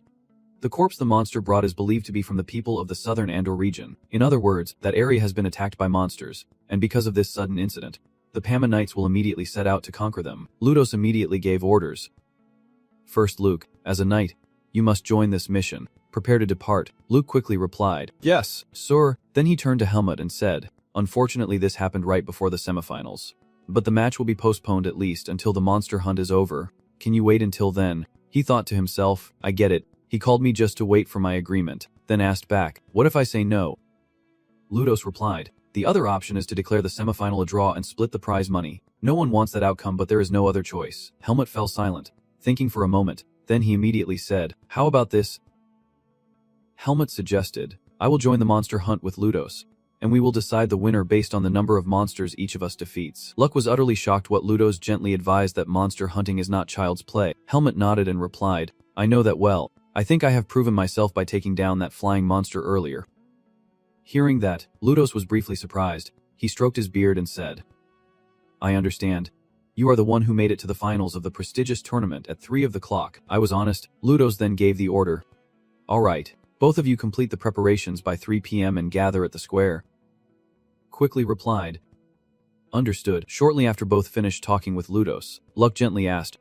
Speaker 1: The corpse the monster brought is believed to be from the people of the southern Andor region. In other words, that area has been attacked by monsters, and because of this sudden incident, the Pama Knights will immediately set out to conquer them. Ludos immediately gave orders. First Luke, as a knight, you must join this mission. Prepare to depart. Luke quickly replied, yes, sir. Then he turned to Helmut and said, unfortunately this happened right before the semifinals. But the match will be postponed at least until the monster hunt is over. Can you wait until then? He thought to himself, I get it. He called me just to wait for my agreement. Then asked back, what if I say no? Ludos replied, the other option is to declare the semifinal a draw and split the prize money. No one wants that outcome, but there is no other choice. Helmut fell silent, thinking for a moment. Then he immediately said, how about this? Helmut suggested, I will join the monster hunt with Ludos, and we will decide the winner based on the number of monsters each of us defeats. Luck was utterly shocked what Ludos gently advised that monster hunting is not child's play. Helmut nodded and replied, I know that well. I think I have proven myself by taking down that flying monster earlier. Hearing that, Ludos was briefly surprised. He stroked his beard and said, I understand. You are the one who made it to the finals of the prestigious tournament at 3 o'clock. I was honest. Ludos then gave the order. All right. Both of you complete the preparations by 3 p.m. and gather at the square. Quickly replied. Understood. Shortly after both finished talking with Ludos, Luck gently asked,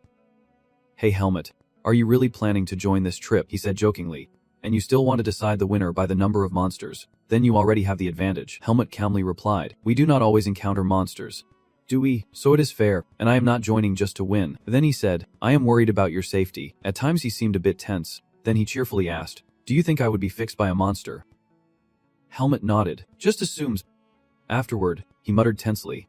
Speaker 1: Hey Helmut, are you really planning to join this trip? He said jokingly. And you still want to decide the winner by the number of monsters? Then you already have the advantage. Helmut calmly replied, we do not always encounter monsters. Do we? So it is fair, and I am not joining just to win. Then he said, I am worried about your safety. At times he seemed a bit tense. Then he cheerfully asked, do you think I would be fixed by a monster? Helmut nodded. Just assumes. Afterward, he muttered tensely.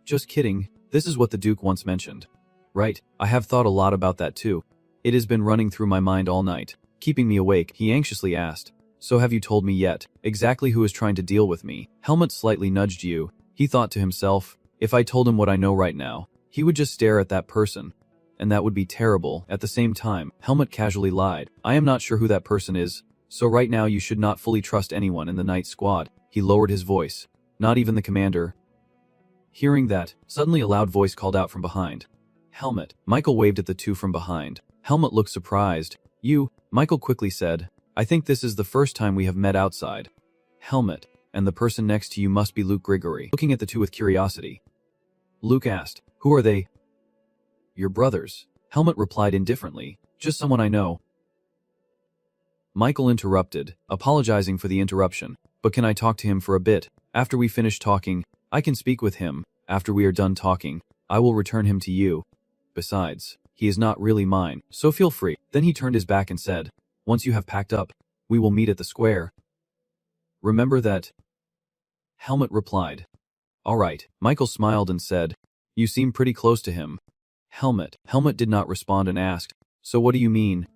Speaker 1: Just kidding. This is what the Duke once mentioned. Right, I have thought a lot about that too. It has been running through my mind all night, keeping me awake. He anxiously asked, so have you told me yet, exactly who is trying to deal with me? Helmut slightly nudged you. He thought to himself, if I told him what I know right now, He would just stare at that person. And that would be terrible. At the same time, Helmut casually lied. I am not sure who that person is, so right now you should not fully trust anyone in the night squad. He lowered his voice. Not even the commander. Hearing that, suddenly a loud voice called out from behind. Helmut. Michael waved at the two from behind. Helmut looked surprised. You, Michael quickly said. I think this is the first time we have met outside. Helmut. And the person next to you must be Luke Grigory. Looking at the two with curiosity. Luke asked, who are they? Your brothers. Helmut replied indifferently. Just someone I know. Michael interrupted, apologizing for the interruption. But can I talk to him for a bit? After we finish talking, I can speak with him. After we are done talking, I will return him to you. Besides, he is not really mine, so feel free. Then he turned his back and said, once you have packed up, we will meet at the square. Remember that? Helmut replied. All right. Michael smiled and said, you seem pretty close to him. Helmut did not respond and asked, so what do you mean?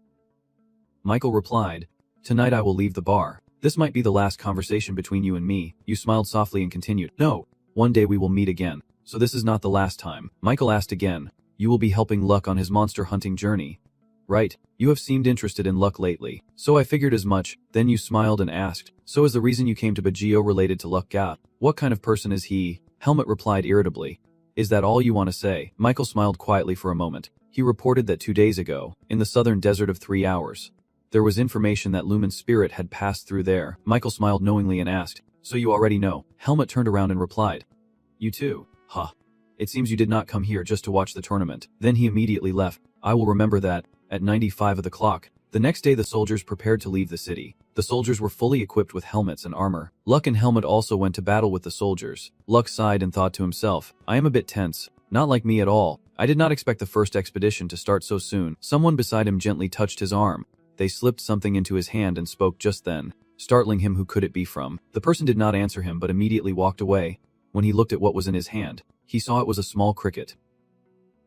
Speaker 1: Michael replied, tonight I will leave the bar. This might be the last conversation between you and me. You smiled softly and continued, no, one day we will meet again. So this is not the last time. Michael asked again, you will be helping Luck on his monster hunting journey. Right, you have seemed interested in Luck lately. So I figured as much. Then you smiled and asked, so is the reason you came to Baguio related to Luck Ga? What kind of person is he? Helmut replied irritably. Is that all you want to say? Michael smiled quietly for a moment. He reported that 2 days ago, in the southern desert of 3 hours, there was information that Lumen's spirit had passed through there. Michael smiled knowingly and asked, so you already know? Helmut turned around and replied, you too? Huh. It seems you did not come here just to watch the tournament. Then he immediately left. I will remember that. At 95 of the clock. The next day the soldiers prepared to leave the city. The soldiers were fully equipped with helmets and armor. Luck and Helmut also went to battle with the soldiers. Luck sighed and thought to himself, I am a bit tense. Not like me at all. I did not expect the first expedition to start so soon. Someone beside him gently touched his arm. They slipped something into his hand and spoke just then, startling him. Who could it be from? The person did not answer him but immediately walked away. When he looked at what was in his hand, he saw it was a small cricket.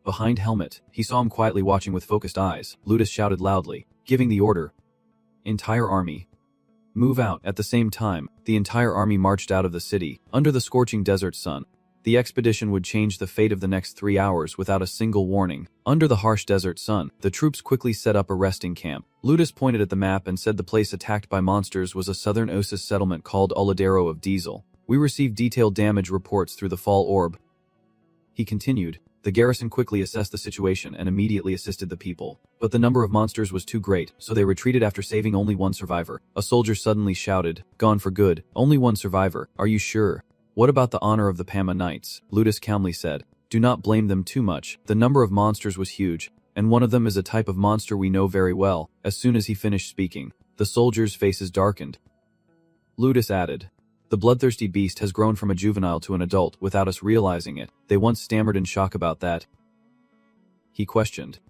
Speaker 1: Behind Helmut, he saw him quietly watching with focused eyes. Ludus shouted loudly, giving the order. Entire army. Move out. At the same time, the entire army marched out of the city, under the scorching desert sun. The expedition would change the fate of the next 3 hours without a single warning. Under the harsh desert sun, the troops quickly set up a resting camp. Ludus pointed at the map and said the place attacked by monsters was a southern Osis settlement called Oladero of Diesel. We received detailed damage reports through the fall orb. He continued. The garrison quickly assessed the situation and immediately assisted the people. But the number of monsters was too great, so they retreated after saving only one survivor. A soldier suddenly shouted, gone for good. Only one survivor. Are you sure? What about the honor of the Pama Knights? Ludus calmly said. Do not blame them too much. The number of monsters was huge, and one of them is a type of monster we know very well. As soon as he finished speaking, the soldiers' faces darkened. Ludus added, the bloodthirsty beast has grown from a juvenile to an adult without us realizing it. They once stammered in shock about that. He questioned.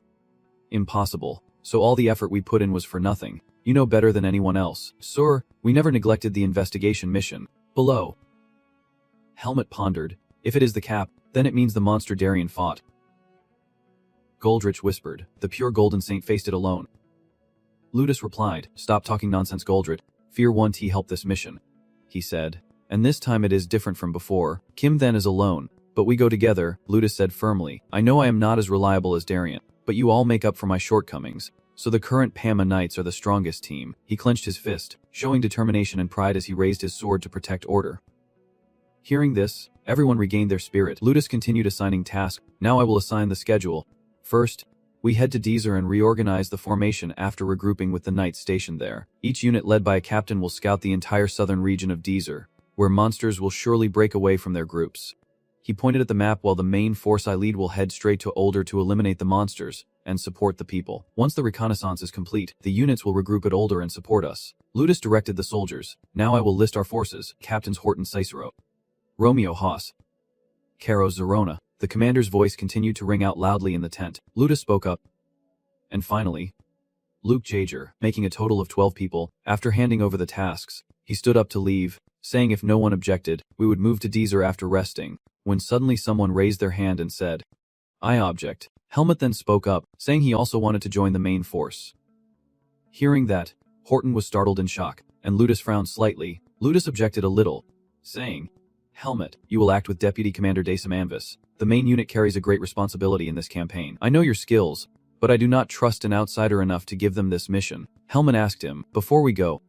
Speaker 1: Impossible. So all the effort we put in was for nothing. You know better than anyone else. Sir, we never neglected the investigation mission. Below. Helmut pondered. If it is the cap, then it means the monster Darien fought. Goldrich whispered. The pure golden saint faced it alone. Ludus replied. Stop talking nonsense, Goldrich. Fear won't help this mission. He said. And this time it is different from before. Kim then is alone, but we go together, Ludus said firmly. I know I am not as reliable as Darien, but you all make up for my shortcomings. So the current Pama Knights are the strongest team. He clenched his fist, showing determination and pride as he raised his sword to protect order. Hearing this, everyone regained their spirit. Ludus continued assigning tasks. Now I will assign the schedule. First, we head to Deezer and reorganize the formation after regrouping with the knights stationed there. Each unit led by a captain will scout the entire southern region of Deezer, where monsters will surely break away from their groups. He pointed at the map while the main force I lead will head straight to Older to eliminate the monsters and support the people. Once the reconnaissance is complete, the units will regroup at Older and support us. Ludus directed the soldiers. Now I will list our forces. Captains Horton Cicero, Romeo Haas, Caro Zerona. The commander's voice continued to ring out loudly in the tent. Ludus spoke up. And finally, Luke Jaeger, making a total of 12 people. After handing over the tasks, he stood up to leave, saying if no one objected, we would move to Deezer after resting, when suddenly someone raised their hand and said, I object. Helmut then spoke up, saying he also wanted to join the main force. Hearing that, Horton was startled in shock, and Ludus frowned slightly. Ludus objected a little, saying, Helmet, you will act with Deputy Commander Dasim Anvis. The main unit carries a great responsibility in this campaign. I know your skills, but I do not trust an outsider enough to give them this mission. Helmet asked him, before we go,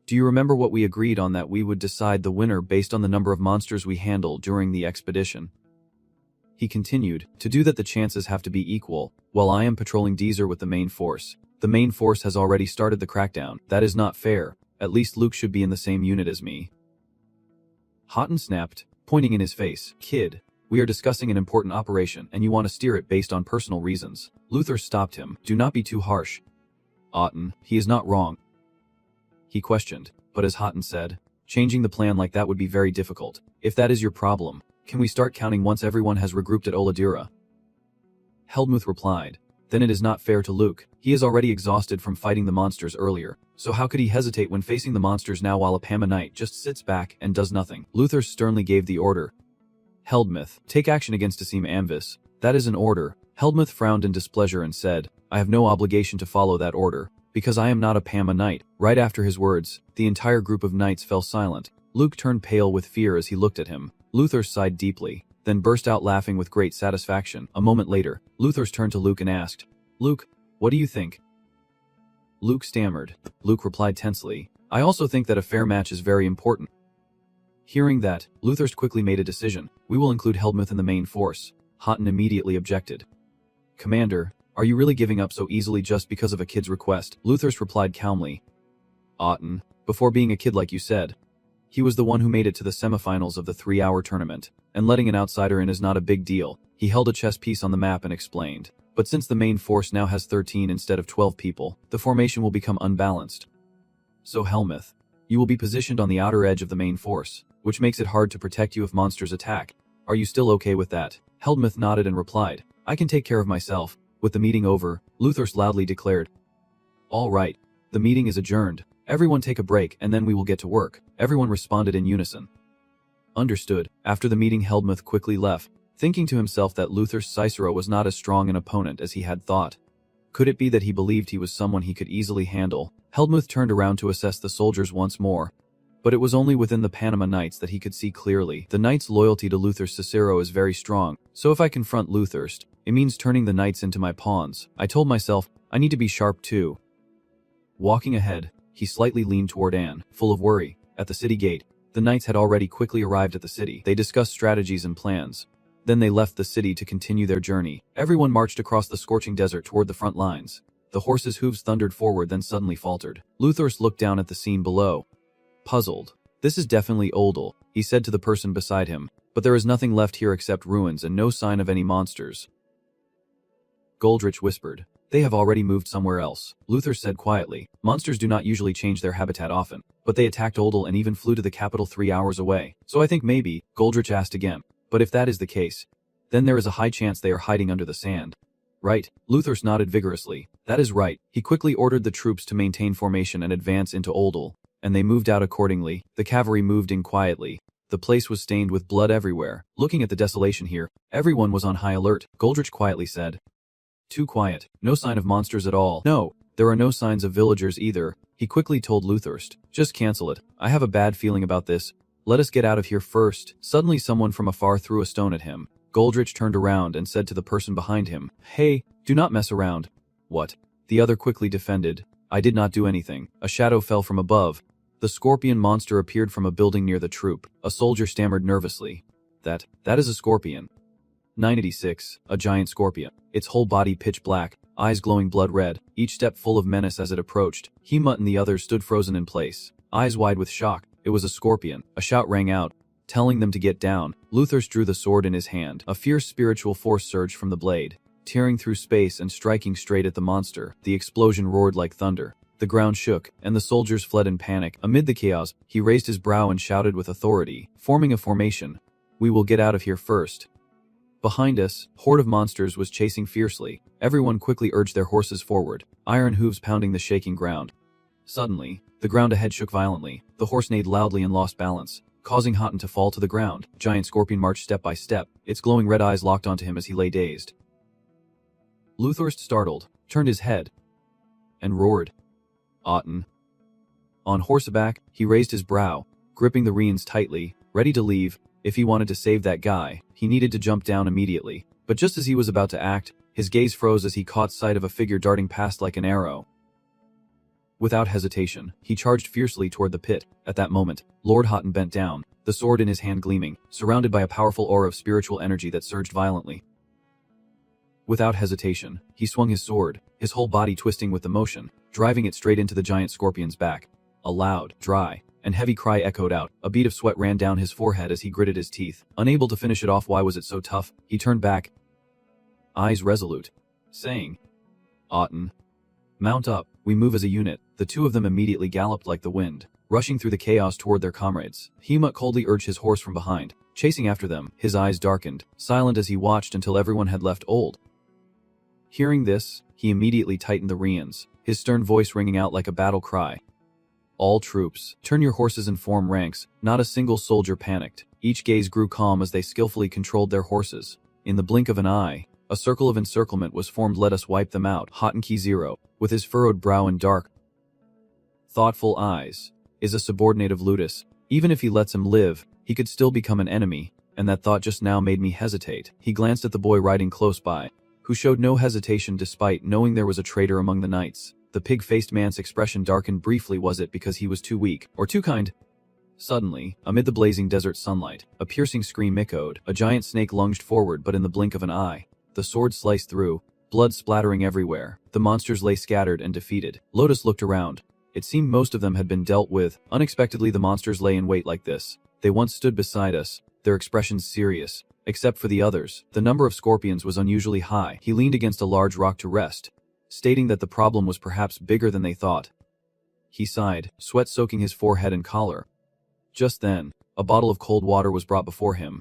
Speaker 1: do you remember what we agreed on, that we would decide the winner based on the number of monsters we handle during the expedition? He continued, to do that the chances have to be equal. While I am patrolling Deezer with the main force, the main force has already started the crackdown. That is not fair. At least Luke should be in the same unit as me. Houghton snapped, pointing in his face, Kid, we are discussing an important operation and you want to steer it based on personal reasons. Luther stopped him. Do not be too harsh. Houghton, he is not wrong. He questioned, but as Houghton said, changing the plan like that would be very difficult. If that is your problem, can we start counting once everyone has regrouped at Oladira? Heldmuth replied, then it is not fair to Luke. He is already exhausted from fighting the monsters earlier, so how could he hesitate when facing the monsters now while a Pama Knight just sits back and does nothing? Luther sternly gave the order. Heldmuth, take action against Dasim Anvis. That is an order. Heldmuth frowned in displeasure and said, I have no obligation to follow that order, because I am not a Pama Knight. Right after his words, the entire group of knights fell silent. Luke turned pale with fear as he looked at him. Luther sighed deeply, then burst out laughing with great satisfaction. A moment later, Luther turned to Luke and asked, Luke, what do you think? Luke stammered. Luke replied tensely, I also think that a fair match is very important. Hearing that, Luther quickly made a decision. We will include Heldmuth in the main force. Houghton immediately objected. Commander, are you really giving up so easily just because of a kid's request? Luther replied calmly. Houghton, before being a kid like you said, he was the one who made it to the semifinals of the 3-hour tournament, and letting an outsider in is not a big deal. He held a chess piece on the map and explained. But since the main force now has 13 instead of 12 people, the formation will become unbalanced. So Helmuth, you will be positioned on the outer edge of the main force, which makes it hard to protect you if monsters attack. Are you still okay with that? Heldmuth nodded and replied, I can take care of myself. With the meeting over, Luther loudly declared, all right, the meeting is adjourned. Everyone take a break and then we will get to work. Everyone responded in unison. Understood. After the meeting, Heldmuth quickly left, thinking to himself that Luther Cicero was not as strong an opponent as he had thought. Could it be that he believed he was someone he could easily handle? Heldmuth turned around to assess the soldiers once more, but it was only within the Panama Knights that he could see clearly. The Knights' loyalty to Luther Cicero is very strong, so if I confront Lutherst, it means turning the Knights into my pawns. I told myself, I need to be sharp too. Walking ahead, he slightly leaned toward Anne, full of worry. At the city gate, the Knights had already quickly arrived at the city. They discussed strategies and plans. Then they left the city to continue their journey. Everyone marched across the scorching desert toward the front lines. The horses' hooves thundered forward, then suddenly faltered. Lutherus looked down at the scene below. Puzzled. This is definitely Oldal, he said to the person beside him, but there is nothing left here except ruins and no sign of any monsters. Goldrich whispered, they have already moved somewhere else. Luther said quietly, monsters do not usually change their habitat often, but they attacked Oldal and even flew to the capital 3 hours away. So I think maybe, Goldrich asked again, but if that is the case, then there is a high chance they are hiding under the sand. Right, Luthers nodded vigorously. That is right. He quickly ordered the troops to maintain formation and advance into Oldal, and they moved out accordingly. The cavalry moved in quietly. The place was stained with blood everywhere. Looking at the desolation here, everyone was on high alert. Goldrich quietly said, too quiet. No sign of monsters at all. No, there are no signs of villagers either. He quickly told Luthurst, just cancel it. I have a bad feeling about this. Let us get out of here first. Suddenly someone from afar threw a stone at him. Goldrich turned around and said to the person behind him, hey, do not mess around. What? The other quickly defended, I did not do anything. A shadow fell from above. The scorpion monster appeared from a building near the troop. A soldier stammered nervously. That is a scorpion. 986, a giant scorpion. Its whole body pitch black, eyes glowing blood red, each step full of menace as it approached. Hemut and the others stood frozen in place, eyes wide with shock. It was a scorpion. A shout rang out, telling them to get down. Luthers drew the sword in his hand. A fierce spiritual force surged from the blade, tearing through space and striking straight at the monster. The explosion roared like thunder. The ground shook, and the soldiers fled in panic. Amid the chaos, he raised his brow and shouted with authority, forming a formation. We will get out of here first. Behind us, a horde of monsters was chasing fiercely. Everyone quickly urged their horses forward, iron hooves pounding the shaking ground. Suddenly, the ground ahead shook violently. The horse neighed loudly and lost balance, causing Houghton to fall to the ground. Giant scorpion marched step by step, its glowing red eyes locked onto him as he lay dazed. Luthorst, startled, turned his head and roared, Houghton. On horseback, he raised his brow, gripping the reins tightly, ready to leave. If he wanted to save that guy, he needed to jump down immediately. But just as he was about to act, his gaze froze as he caught sight of a figure darting past like an arrow. Without hesitation, he charged fiercely toward the pit. At that moment, Lord Houghton bent down, the sword in his hand gleaming, surrounded by a powerful aura of spiritual energy that surged violently. Without hesitation, he swung his sword, his whole body twisting with the motion, driving it straight into the giant scorpion's back. A loud, dry, and heavy cry echoed out. A bead of sweat ran down his forehead as he gritted his teeth. Unable to finish it off, why was it so tough? He turned back, eyes resolute, saying, "Houghton, mount up, we move as a unit." The two of them immediately galloped like the wind, rushing through the chaos toward their comrades. Hemut coldly urged his horse from behind, chasing after them, his eyes darkened, silent as he watched until everyone had left Old. Hearing this, he immediately tightened the reins, his stern voice ringing out like a battle cry. "All troops, turn your horses and form ranks." Not a single soldier panicked. Each gaze grew calm as they skillfully controlled their horses. In the blink of an eye, a circle of encirclement was formed. "Let us wipe them out." Houghton Key Zero, with his furrowed brow and dark, thoughtful eyes, is a subordinate of Ludus. Even if he lets him live, he could still become an enemy, and that thought just now made me hesitate. He glanced at the boy riding close by, who showed no hesitation despite knowing there was a traitor among the knights. The pig-faced man's expression darkened briefly. Was it because he was too weak, or too kind? Suddenly, amid the blazing desert sunlight, a piercing scream echoed. A giant snake lunged forward, but in the blink of an eye, the sword sliced through, blood splattering everywhere. The monsters lay scattered and defeated. Lotus looked around. It seemed most of them had been dealt with. Unexpectedly, the monsters lay in wait like this. They once stood beside us, their expressions serious. Except for the others, the number of scorpions was unusually high. He leaned against a large rock to rest, stating that the problem was perhaps bigger than they thought. He sighed, sweat soaking his forehead and collar. Just then, a bottle of cold water was brought before him.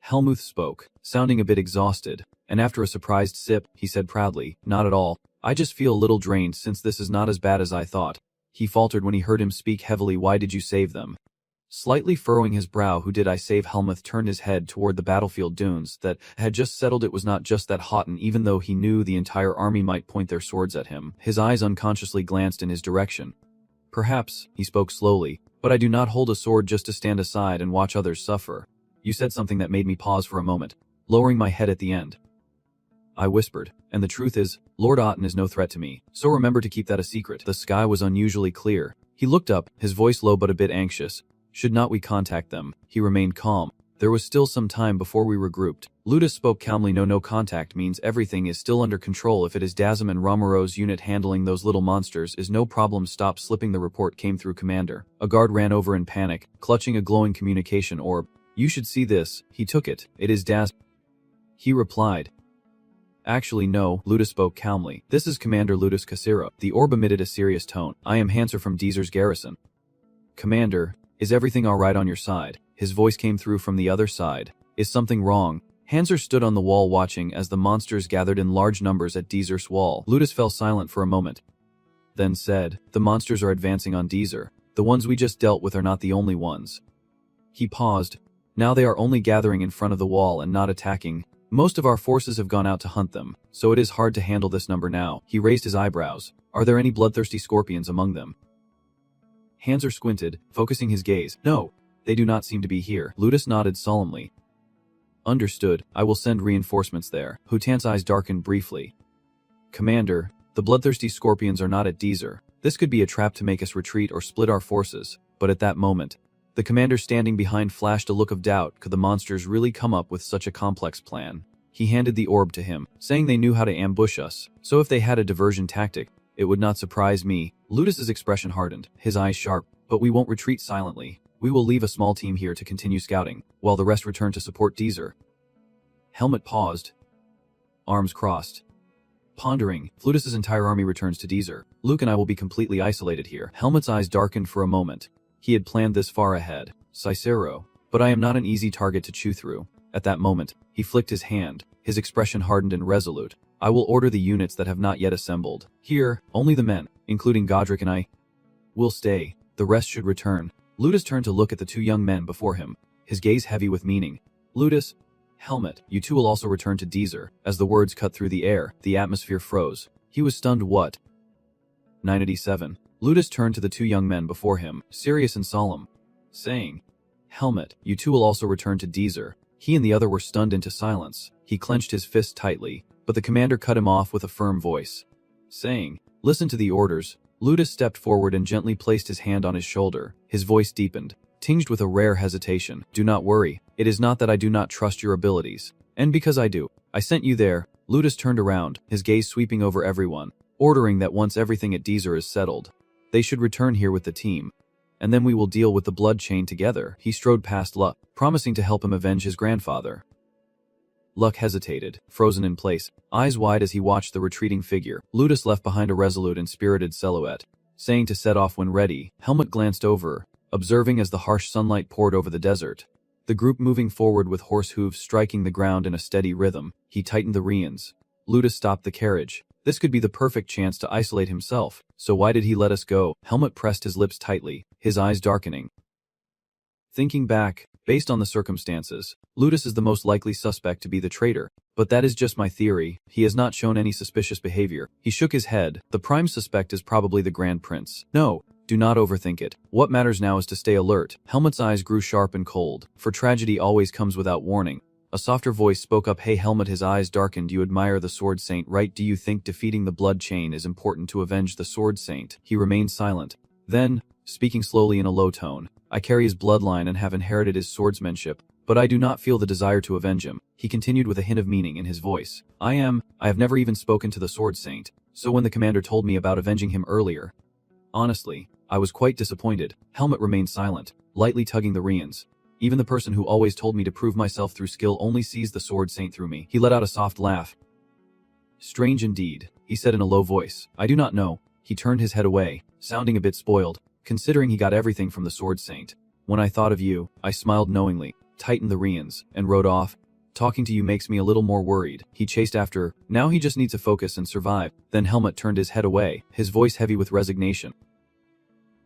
Speaker 1: Helmuth spoke, sounding a bit exhausted, and after a surprised sip, he said proudly, "Not at all. I just feel a little drained since this is not as bad as I thought." He faltered when he heard him speak heavily. "Why did you save them?" Slightly furrowing his brow. "Who did I save?" Helmuth turned his head toward the battlefield dunes that had just settled. It was not just that Houghton, even though he knew the entire army might point their swords at him. His eyes unconsciously glanced in his direction. "Perhaps," he spoke slowly, "but I do not hold a sword just to stand aside and watch others suffer." You said something that made me pause for a moment, lowering my head at the end. I whispered, "And the truth is, Lord Houghton is no threat to me, so remember to keep that a secret." The sky was unusually clear. He looked up, his voice low but a bit anxious. "Should not we contact them?" He remained calm. There was still some time before we regrouped. Ludus spoke calmly. No contact means everything is still under control. If it is Dazim and Romero's unit handling those little monsters, is no problem. Stop slipping." The report came through, Commander. A guard ran over in panic, clutching a glowing communication orb. "You should see this." He took it. "It is Daz." He replied. "Actually no," Ludus spoke calmly. "This is Commander Ludus Casira." The orb emitted a serious tone. "I am Hanser from Deezer's garrison." "Commander, is everything alright on your side?" His voice came through from the other side. "Is something wrong?" Hanser stood on the wall watching as the monsters gathered in large numbers at Deezer's wall. Ludus fell silent for a moment, then said, "The monsters are advancing on Deezer. The ones we just dealt with are not the only ones." He paused. "Now they are only gathering in front of the wall and not attacking. Most of our forces have gone out to hunt them, so it is hard to handle this number now." He raised his eyebrows. "Are there any bloodthirsty scorpions among them?" Hanser squinted, focusing his gaze. "No, they do not seem to be here." Ludus nodded solemnly. "Understood. I will send reinforcements there." Hutan's eyes darkened briefly. "Commander, the bloodthirsty scorpions are not at Deezer. This could be a trap to make us retreat or split our forces." But at that moment, the commander standing behind flashed a look of doubt. Could the monsters really come up with such a complex plan? He handed the orb to him, saying they knew how to ambush us, so if they had a diversion tactic, it would not surprise me. Ludus's expression hardened, his eyes sharp. "But we won't retreat silently. We will leave a small team here to continue scouting, while the rest return to support Deezer." Helmut paused, arms crossed. Pondering, Ludus's entire army returns to Deezer. "Luke and I will be completely isolated here." Helmut's eyes darkened for a moment. He had planned this far ahead. "Cicero, but I am not an easy target to chew through." At that moment, he flicked his hand, his expression hardened and resolute. "I will order the units that have not yet assembled. Here, only the men, including Godric and I, will stay. The rest should return." Ludus turned to look at the two young men before him, his gaze heavy with meaning. "Ludus, Helmut, you two will also return to Deezer." As the words cut through the air, the atmosphere froze. He was stunned. "What?" 987. Ludus turned to the two young men before him, serious and solemn, saying, Helmet, you two will also return to Deezer. He and the other were stunned into silence. He clenched his fist tightly, but the commander cut him off with a firm voice, saying, "Listen to the orders." Ludus stepped forward and gently placed his hand on his shoulder. His voice deepened, tinged with a rare hesitation. "Do not worry. It is not that I do not trust your abilities. And because I do, I sent you there." Ludus turned around, his gaze sweeping over everyone, ordering that once everything at Deezer is settled, they should return here with the team. And then we will deal with the blood chain together. He strode past Luck, promising to help him avenge his grandfather. Luck hesitated, frozen in place, eyes wide as he watched the retreating figure. Ludus left behind a resolute and spirited silhouette, saying to set off when ready. Helmet glanced over, observing as the harsh sunlight poured over the desert. The group moving forward with horse hooves striking the ground in a steady rhythm. He tightened the reins. Ludus stopped the carriage. This could be the perfect chance to isolate himself, so why did he let us go? Helmet pressed his lips tightly, his eyes darkening. Thinking back, based on the circumstances, Ludus is the most likely suspect to be the traitor, but that is just my theory. He has not shown any suspicious behavior. He shook his head. The prime suspect is probably the Grand Prince. No, do not overthink it. What matters now is to stay alert. Helmet's eyes grew sharp and cold, for tragedy always comes without warning. A softer voice spoke up. "Hey Helmet," his eyes darkened. "You admire the Sword Saint, right? Do you think defeating the blood chain is important to avenge the Sword Saint?" He remained silent. Then, speaking slowly in a low tone, "I carry his bloodline and have inherited his swordsmanship, but I do not feel the desire to avenge him." He continued with a hint of meaning in his voice. I have never even spoken to the Sword Saint, so when the commander told me about avenging him earlier, honestly, I was quite disappointed." Helmet remained silent, lightly tugging the reins. "Even the person who always told me to prove myself through skill only sees the Sword Saint through me." He let out a soft laugh. "Strange indeed," he said in a low voice. "I do not know." He turned his head away, sounding a bit spoiled, considering he got everything from the Sword Saint. "When I thought of you, I smiled knowingly, tightened the reins, and rode off. Talking to you makes me a little more worried." He chased after. Now he just needs to focus and survive. Then Helmet turned his head away, his voice heavy with resignation.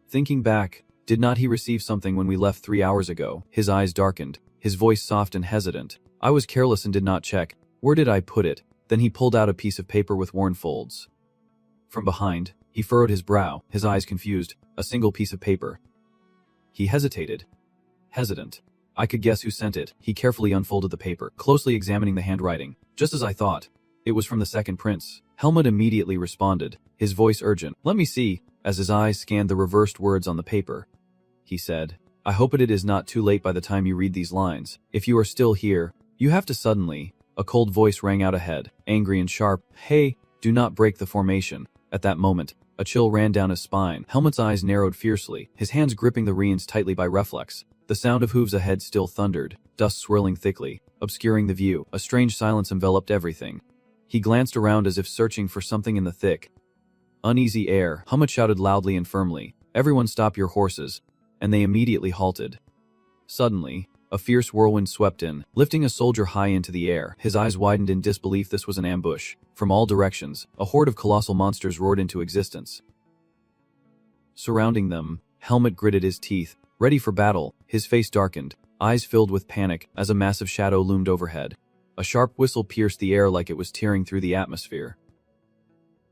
Speaker 1: Thinking back, did not he receive something when we left 3 hours ago? His eyes darkened, his voice soft and hesitant. "I was careless and did not check. Where did I put it?" Then he pulled out a piece of paper with worn folds. From behind, he furrowed his brow, his eyes confused. A single piece of paper. He hesitated. Hesitant. "I could guess who sent it." He carefully unfolded the paper, closely examining the handwriting. "Just as I thought. It was from the second prince." Helmet immediately responded, his voice urgent. "Let me see." As his eyes scanned the reversed words on the paper, he said, "I hope it is not too late by the time you read these lines. If you are still here, you have to suddenly." A cold voice rang out ahead, angry and sharp. "Hey, do not break the formation." At that moment, a chill ran down his spine. Helmet's eyes narrowed fiercely, his hands gripping the reins tightly by reflex. The sound of hooves ahead still thundered, dust swirling thickly, obscuring the view. A strange silence enveloped everything. He glanced around as if searching for something in the thick, uneasy air. Helmet shouted loudly and firmly, "Everyone stop your horses," and they immediately halted. Suddenly, a fierce whirlwind swept in, lifting a soldier high into the air. His eyes widened in disbelief. This was an ambush. From all directions, a horde of colossal monsters roared into existence. Surrounding them, Helmet gritted his teeth, ready for battle. His face darkened, eyes filled with panic, as a massive shadow loomed overhead. A sharp whistle pierced the air like it was tearing through the atmosphere.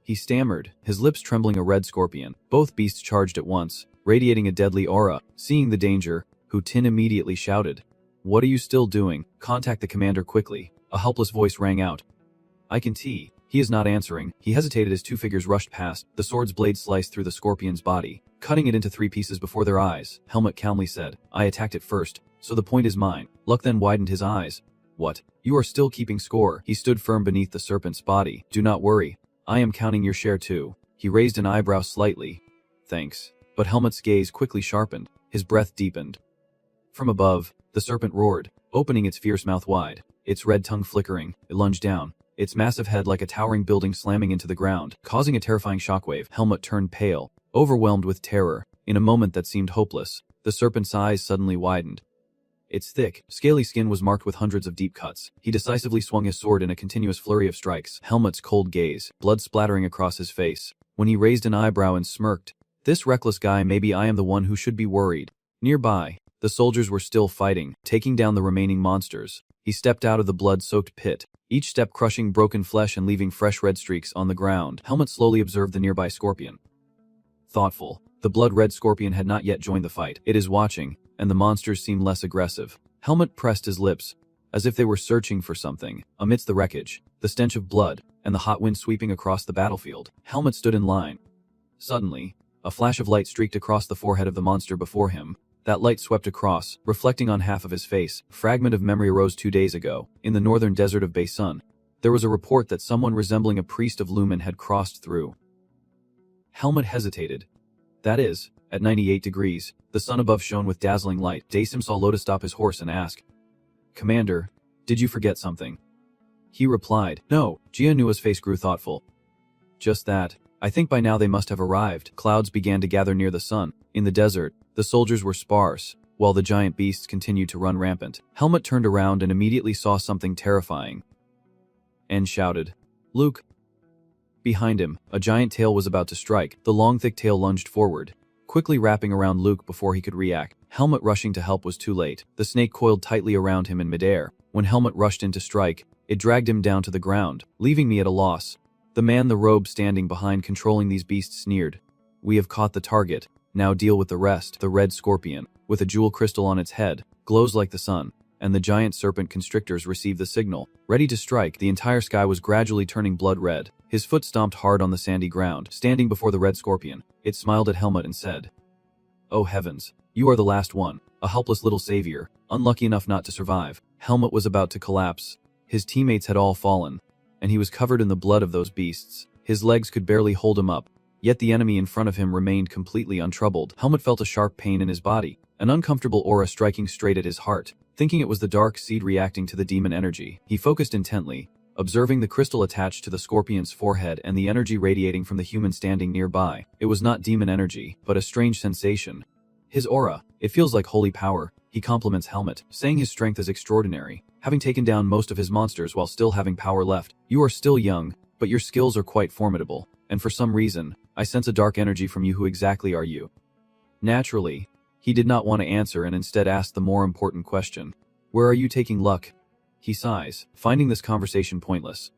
Speaker 1: He stammered, his lips trembling. A red scorpion. Both beasts charged at once, radiating a deadly aura. Seeing the danger, Tin immediately shouted, "What are you still doing? Contact the commander quickly." A helpless voice rang out. "I can tell. He is not answering." He hesitated as two figures rushed past. The sword's blade sliced through the scorpion's body, cutting it into 3 pieces before their eyes. Helmet calmly said, "I attacked it first, so the point is mine." Luck then widened his eyes. "What? You are still keeping score?" He stood firm beneath the serpent's body. "Do not worry. I am counting your share too." He raised an eyebrow slightly. "Thanks." But Helmet's gaze quickly sharpened, his breath deepened. From above, the serpent roared, opening its fierce mouth wide, its red tongue flickering. It lunged down, its massive head like a towering building slamming into the ground, causing a terrifying shockwave. Helmet turned pale, overwhelmed with terror. In a moment that seemed hopeless, the serpent's eyes suddenly widened. Its thick, scaly skin was marked with hundreds of deep cuts. He decisively swung his sword in a continuous flurry of strikes. Helmet's cold gaze, blood splattering across his face. When he raised an eyebrow and smirked, "This reckless guy, maybe I am the one who should be worried." Nearby, the soldiers were still fighting, taking down the remaining monsters. He stepped out of the blood-soaked pit, each step crushing broken flesh and leaving fresh red streaks on the ground. Helmet slowly observed the nearby scorpion. Thoughtful, the blood-red scorpion had not yet joined the fight. It is watching, and the monsters seemed less aggressive. Helmut pressed his lips, as if they were searching for something. Amidst the wreckage, the stench of blood, and the hot wind sweeping across the battlefield, Helmut stood in line. Suddenly, a flash of light streaked across the forehead of the monster before him. That light swept across, reflecting on half of his face. A fragment of memory arose 2 days ago, in the northern desert of Baysun. There was a report that someone resembling a priest of Lumen had crossed through. Helmut hesitated. That is, at 98 degrees, the sun above shone with dazzling light. Dasim saw Loda stop his horse and ask, "Commander, did you forget something?" He replied, "No." Jianua's face grew thoughtful. "Just that. I think by now they must have arrived." Clouds began to gather near the sun. In the desert, the soldiers were sparse, while the giant beasts continued to run rampant. Helmut turned around and immediately saw something terrifying, and shouted, "Luke!" Behind him, a giant tail was about to strike. The long thick tail lunged forward, quickly wrapping around Luke before he could react. Helmut rushing to help was too late. The snake coiled tightly around him in midair. When Helmut rushed in to strike, it dragged him down to the ground, leaving me at a loss. The man in the robe standing behind controlling these beasts sneered, "We have caught the target, now deal with the rest." The red scorpion, with a jewel crystal on its head, glows like the sun, and the giant serpent constrictors receive the signal, ready to strike. The entire sky was gradually turning blood red. His foot stomped hard on the sandy ground. Standing before the red scorpion, it smiled at Helmut and said, "Oh heavens, you are the last one, a helpless little savior, unlucky enough not to survive." Helmut was about to collapse. His teammates had all fallen, and he was covered in the blood of those beasts. His legs could barely hold him up, yet the enemy in front of him remained completely untroubled. Helmut felt a sharp pain in his body, an uncomfortable aura striking straight at his heart. Thinking it was the dark seed reacting to the demon energy, he focused intently, observing the crystal attached to the scorpion's forehead and the energy radiating from the human standing nearby. It was not demon energy, but a strange sensation. His aura, it feels like holy power. He compliments Helmut, saying his strength is extraordinary, having taken down most of his monsters while still having power left. "You are still young, but your skills are quite formidable, and for some reason, I sense a dark energy from you. Who exactly are you?" Naturally, he did not want to answer and instead asked the more important question. "Where are you taking luck?" He sighs, finding this conversation pointless.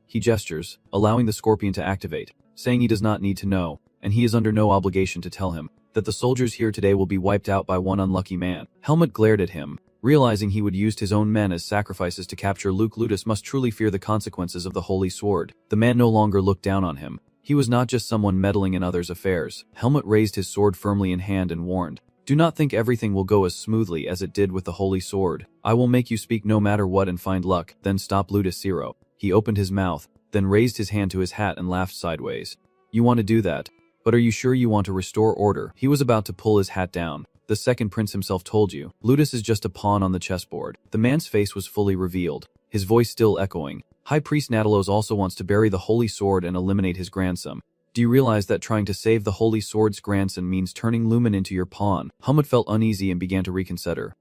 Speaker 1: He gestures, allowing the scorpion to activate, saying he does not need to know, and he is under no obligation to tell him, that the soldiers here today will be wiped out by one unlucky man. Helmut glared at him, realizing he would used his own men as sacrifices to capture Luke. Ludus must truly fear the consequences of the holy sword. The man no longer looked down on him. He was not just someone meddling in others' affairs. Helmut raised his sword firmly in hand and warned, "Do not think everything will go as smoothly as it did with the holy sword. I will make you speak no matter what and find luck." Then stop Ludus Zero. He opened his mouth, then raised his hand to his hat and laughed sideways. "You want to do that? But are you sure you want to restore order?" He was about to pull his hat down. "The second prince himself told you. Ludus is just a pawn on the chessboard." The man's face was fully revealed, his voice still echoing. "High Priest Natalos also wants to bury the holy sword and eliminate his grandson. Do you realize that trying to save the holy sword's grandson means turning Lumen into your pawn?" Helmut felt uneasy and began to reconsider.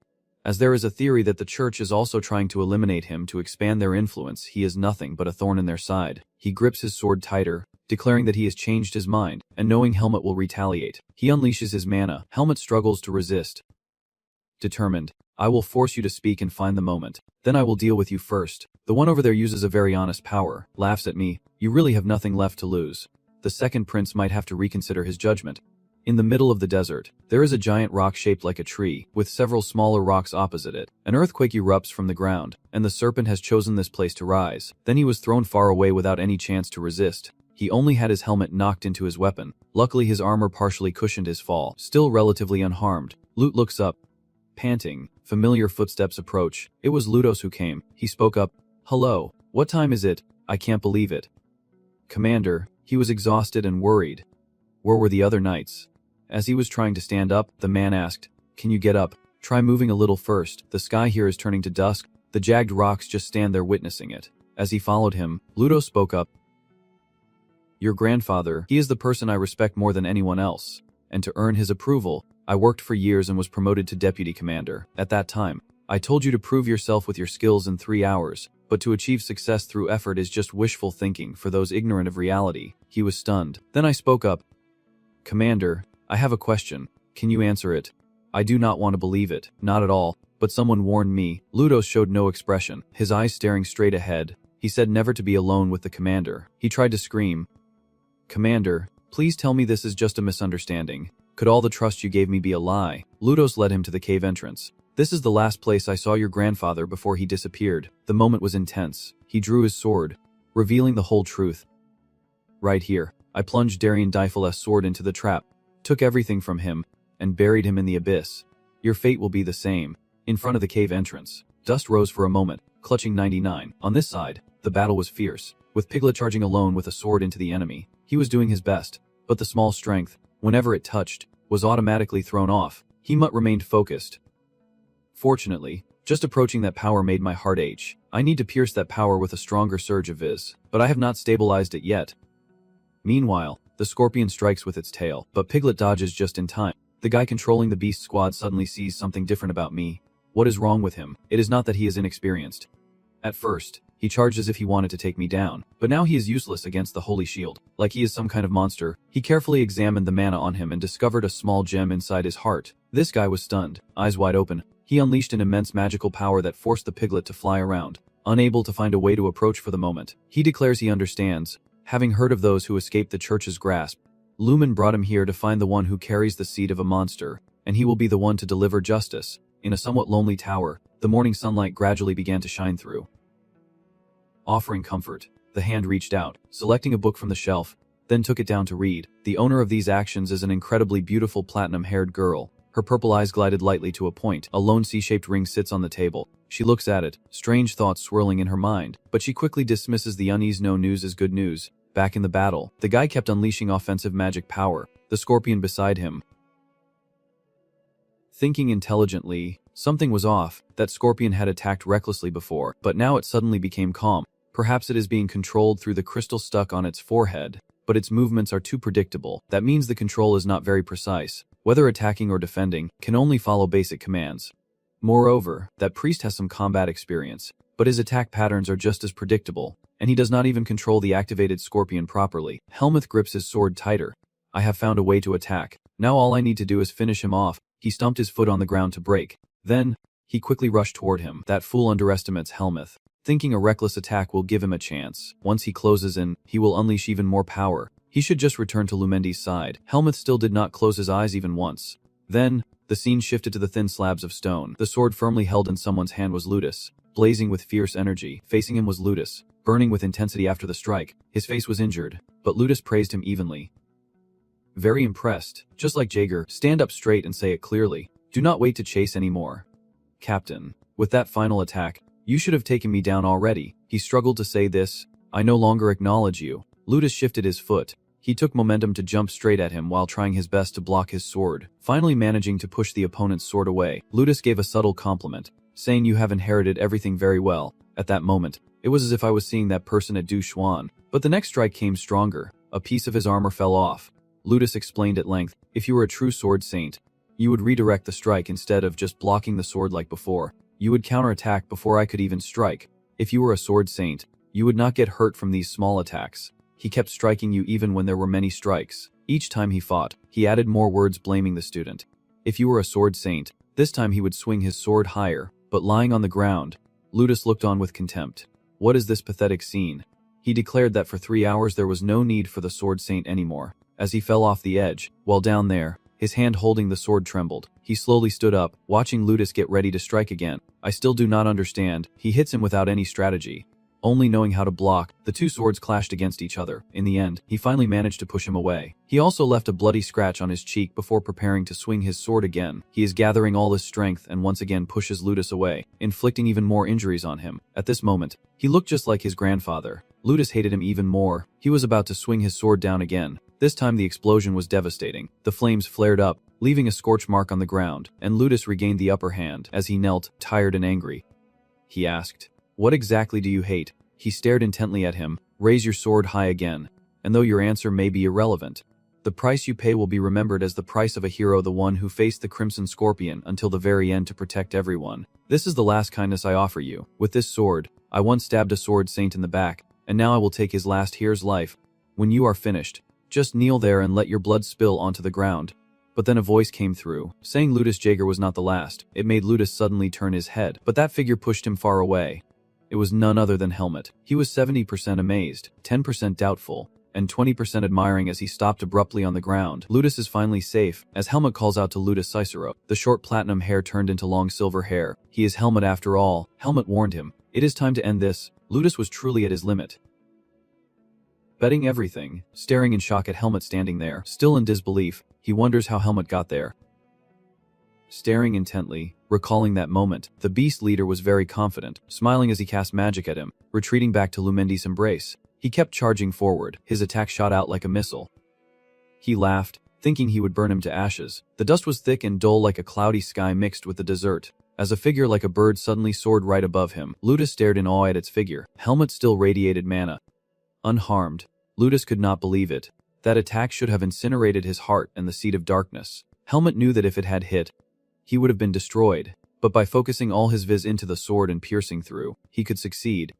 Speaker 1: As there is a theory that the church is also trying to eliminate him to expand their influence, he is nothing but a thorn in their side. He grips his sword tighter, declaring that he has changed his mind, and knowing Helmut will retaliate, he unleashes his mana. Helmut struggles to resist. Determined, "I will force you to speak and find the moment. Then I will deal with you first." The one over there uses a very honest power, laughs at me. "You really have nothing left to lose." The second prince might have to reconsider his judgment. In the middle of the desert, there is a giant rock shaped like a tree, with several smaller rocks opposite it. An earthquake erupts from the ground, and the serpent has chosen this place to rise. Then he was thrown far away without any chance to resist. He only had his helmet knocked into his weapon. Luckily his armor partially cushioned his fall, still relatively unharmed. Lut looks up, panting. Familiar footsteps approach. It was Ludos who came. He spoke up. "Hello, what time is it? I can't believe it." "Commander." He was exhausted and worried. "Where were the other knights?" As he was trying to stand up, the man asked, "Can you get up? Try moving a little first. The sky here is turning to dusk. The jagged rocks just stand there witnessing it." As he followed him, Ludo spoke up. "Your grandfather, he is the person I respect more than anyone else. And to earn his approval, I worked for years and was promoted to deputy commander. At that time, I told you to prove yourself with your skills in 3 hours, but to achieve success through effort is just wishful thinking for those ignorant of reality." He was stunned. Then I spoke up. "Commander, I have a question. Can you answer it? I do not want to believe it. Not at all, but someone warned me." Ludos showed no expression, his eyes staring straight ahead. He said never to be alone with the commander. He tried to scream. "Commander, please tell me this is just a misunderstanding. Could all the trust you gave me be a lie? Ludos led him to the cave entrance. This is the last place I saw your grandfather before he disappeared. The moment was intense. He drew his sword, revealing the whole truth. Right here, I plunged Darien Difil's sword into the trap, took everything from him, and buried him in the abyss. Your fate will be the same. In front of the cave entrance, dust rose for a moment, clutching 99. On this side, the battle was fierce, with Piglet charging alone with a sword into the enemy. He was doing his best, but the small strength, whenever it touched, was automatically thrown off. He remained focused. Fortunately, just approaching that power made my heart ache. I need to pierce that power with a stronger surge of Viz, but I have not stabilized it yet. Meanwhile, the scorpion strikes with its tail, but Piglet dodges just in time. The guy controlling the beast squad suddenly sees something different about me. What is wrong with him? It is not that he is inexperienced. At first, he charged as if he wanted to take me down, but now he is useless against the holy shield. Like he is some kind of monster, he carefully examined the mana on him and discovered a small gem inside his heart. This guy was stunned, eyes wide open. He unleashed an immense magical power that forced the piglet to fly around, unable to find a way to approach for the moment. He declares he understands, having heard of those who escaped the church's grasp. Lumen brought him here to find the one who carries the seed of a monster, and he will be the one to deliver justice. In a somewhat lonely tower, the morning sunlight gradually began to shine through. Offering comfort, the hand reached out, selecting a book from the shelf, then took it down to read. The owner of these actions is an incredibly beautiful platinum-haired girl. Her purple eyes glided lightly to a point. A lone C-shaped ring sits on the table. She looks at it, strange thoughts swirling in her mind, but she quickly dismisses the unease. No news is good news. Back in the battle, the guy kept unleashing offensive magic power, the scorpion beside him. Thinking intelligently, something was off. That scorpion had attacked recklessly before, but now it suddenly became calm. Perhaps it is being controlled through the crystal stuck on its forehead, but its movements are too predictable. That means the control is not very precise. Whether attacking or defending, can only follow basic commands. Moreover, that priest has some combat experience, but his attack patterns are just as predictable, and he does not even control the activated scorpion properly. Helmuth grips his sword tighter. I have found a way to attack. Now all I need to do is finish him off. He stomped his foot on the ground to break. Then, he quickly rushed toward him. That fool underestimates Helmuth, thinking a reckless attack will give him a chance. Once he closes in, he will unleash even more power. He should just return to Lumendi's side. Helmuth still did not close his eyes even once. Then, the scene shifted to the thin slabs of stone. The sword firmly held in someone's hand was Ludus, blazing with fierce energy. Facing him was Ludus, burning with intensity after the strike. His face was injured, but Ludus praised him evenly. Very impressed. Just like Jaeger, stand up straight and say it clearly. Do not wait to chase anymore. Captain, with that final attack, you should have taken me down already. He struggled to say this. I no longer acknowledge you. Ludus shifted his foot. He took momentum to jump straight at him while trying his best to block his sword, finally managing to push the opponent's sword away. Ludus gave a subtle compliment, saying you have inherited everything very well. At that moment, it was as if I was seeing that person at Du Xuan. But the next strike came stronger. A piece of his armor fell off. Ludus explained at length, if you were a true sword saint, you would redirect the strike instead of just blocking the sword like before. You would counterattack before I could even strike. If you were a sword saint, you would not get hurt from these small attacks. He kept striking you even when there were many strikes. Each time he fought, he added more words blaming the student. If you were a sword saint, this time he would swing his sword higher, but lying on the ground. Ludus looked on with contempt. What is this pathetic scene? He declared that for 3 hours there was no need for the sword saint anymore. As he fell off the edge, while down there, his hand holding the sword trembled. He slowly stood up, watching Ludus get ready to strike again. I still do not understand. He hits him without any strategy, only knowing how to block. The two swords clashed against each other. In the end, he finally managed to push him away. He also left a bloody scratch on his cheek before preparing to swing his sword again. He is gathering all his strength and once again pushes Ludus away, inflicting even more injuries on him. At this moment, he looked just like his grandfather. Ludus hated him even more. He was about to swing his sword down again. This time the explosion was devastating. The flames flared up, leaving a scorch mark on the ground, and Ludus regained the upper hand. As he knelt, tired and angry, he asked, what exactly do you hate? He stared intently at him. Raise your sword high again, and though your answer may be irrelevant, the price you pay will be remembered as the price of a hero, the one who faced the Crimson Scorpion until the very end to protect everyone. This is the last kindness I offer you. With this sword, I once stabbed a sword saint in the back, and now I will take his last here's life. When you are finished, just kneel there and let your blood spill onto the ground. But then a voice came through, saying Ludus Jaeger was not the last. It made Ludus suddenly turn his head, but that figure pushed him far away. It was none other than Helmut. He was 70% amazed, 10% doubtful, and 20% admiring as he stopped abruptly on the ground. Ludus is finally safe, as Helmut calls out to Ludus Cicero. The short platinum hair turned into long silver hair. He is Helmut after all. Helmut warned him. It is time to end this. Ludus was truly at his limit. Betting everything, staring in shock at Helmut standing there, still in disbelief, he wonders how Helmut got there. Staring intently, recalling that moment, the beast leader was very confident, smiling as he cast magic at him, retreating back to Lumendi's embrace. He kept charging forward, his attack shot out like a missile. He laughed, thinking he would burn him to ashes. The dust was thick and dull like a cloudy sky mixed with the desert. As a figure like a bird suddenly soared right above him, Ludus stared in awe at its figure. Helmut still radiated mana. Unharmed, Ludus could not believe it. That attack should have incinerated his heart and the seed of darkness. Helmut knew that if it had hit, he would have been destroyed, but by focusing all his viz into the sword and piercing through, he could succeed.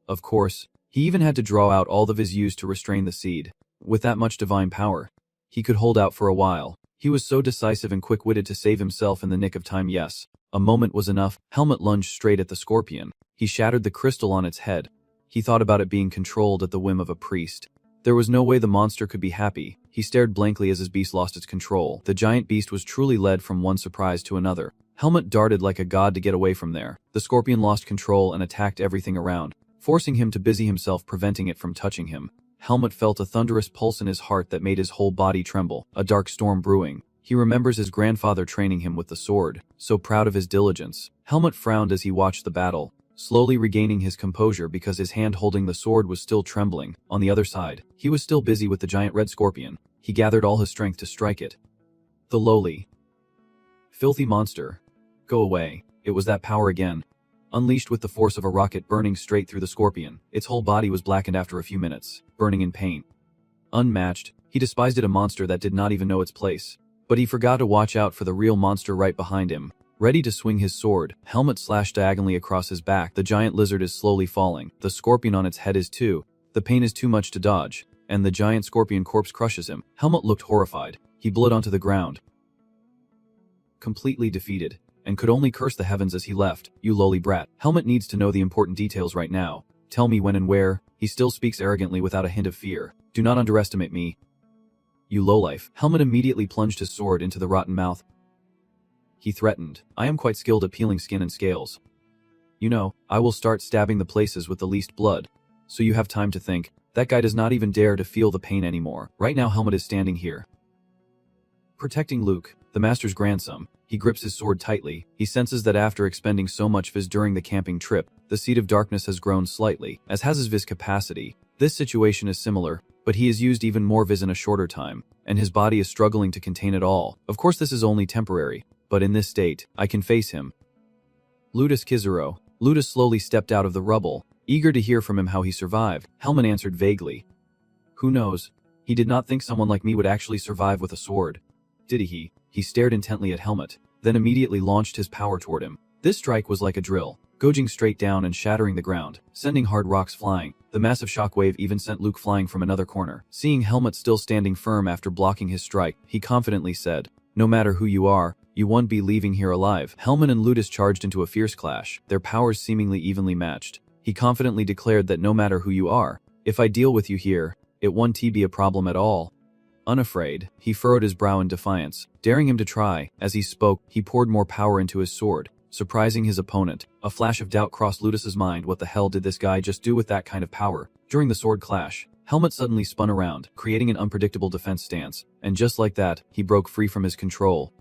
Speaker 1: Of course, he even had to draw out all the viz used to restrain the seed. With that much divine power, he could hold out for a while. He was so decisive and quick-witted to save himself in the nick of time. Yes, a moment was enough. Helmut lunged straight at the scorpion. He shattered the crystal on its head. He thought about it being controlled at the whim of a priest. There was no way the monster could be happy. He stared blankly as his beast lost its control. The giant beast was truly led from one surprise to another. Helmut darted like a god to get away from there. The scorpion lost control and attacked everything around, forcing him to busy himself preventing it from touching him. Helmut felt a thunderous pulse in his heart that made his whole body tremble, a dark storm brewing. He remembers his grandfather training him with the sword, so proud of his diligence. Helmut frowned as he watched the battle, slowly regaining his composure because his hand holding the sword was still trembling. On the other side, he was still busy with the giant red scorpion. He gathered all his strength to strike it. The lowly, filthy monster. Go away. It was that power again. Unleashed with the force of a rocket burning straight through the scorpion. Its whole body was blackened after a few minutes, burning in pain. Unmatched, he despised it, a monster that did not even know its place. But he forgot to watch out for the real monster right behind him. Ready to swing his sword, Helmut slashed diagonally across his back. The giant lizard is slowly falling. The scorpion on its head is too. The pain is too much to dodge, and the giant scorpion corpse crushes him. Helmut looked horrified. He bled onto the ground, completely defeated, and could only curse the heavens as he left. You lowly brat. Helmut needs to know the important details right now. Tell me when and where. He still speaks arrogantly without a hint of fear. Do not underestimate me. You lowlife. Helmut immediately plunged his sword into the rotten mouth. He threatened. I am quite skilled at peeling skin and scales. You know, I will start stabbing the places with the least blood. So you have time to think. That guy does not even dare to feel the pain anymore. Right now Helmut is standing here, protecting Luke, the master's grandson. He grips his sword tightly. He senses that after expending so much viz during the camping trip, the seed of darkness has grown slightly, as has his viz capacity. This situation is similar, but he has used even more viz in a shorter time, and his body is struggling to contain it all. Of course this is only temporary, but in this state, I can face him. Ludus Cicero. Ludus slowly stepped out of the rubble, eager to hear from him how he survived. Helmut answered vaguely. Who knows? He did not think someone like me would actually survive with a sword. Did he? He stared intently at Helmut, then immediately launched his power toward him. This strike was like a drill, gouging straight down and shattering the ground, sending hard rocks flying. The massive shockwave even sent Luke flying from another corner. Seeing Helmut still standing firm after blocking his strike, he confidently said, no matter who you are, you won't be leaving here alive. Helmut and Ludus charged into a fierce clash, their powers seemingly evenly matched. He confidently declared that no matter who you are, if I deal with you here, it won't be a problem at all. Unafraid, he furrowed his brow in defiance, daring him to try. As he spoke, he poured more power into his sword, surprising his opponent. A flash of doubt crossed Ludus's mind. What the hell did this guy just do with that kind of power? During the sword clash, Helmut suddenly spun around, creating an unpredictable defense stance, and just like that, he broke free from his control.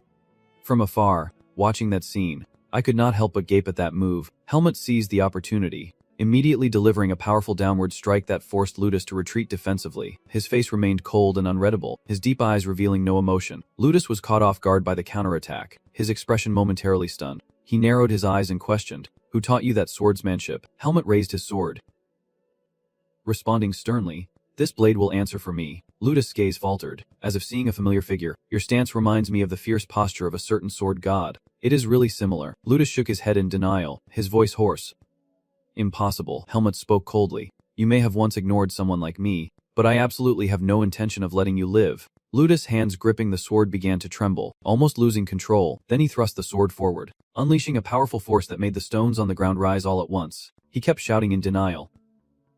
Speaker 1: From afar, watching that scene, I could not help but gape at that move. Helmut seized the opportunity, immediately delivering a powerful downward strike that forced Ludus to retreat defensively. His face remained cold and unreadable, his deep eyes revealing no emotion. Ludus was caught off guard by the counterattack, his expression momentarily stunned. He narrowed his eyes and questioned, who taught you that swordsmanship? Helmut raised his sword, responding sternly, this blade will answer for me. Ludus' gaze faltered, as if seeing a familiar figure. Your stance reminds me of the fierce posture of a certain sword god. It is really similar. Ludus shook his head in denial, his voice hoarse. Impossible. Helmut spoke coldly. You may have once ignored someone like me, but I absolutely have no intention of letting you live. Ludus' hands gripping the sword began to tremble, almost losing control. Then he thrust the sword forward, unleashing a powerful force that made the stones on the ground rise all at once. He kept shouting in denial.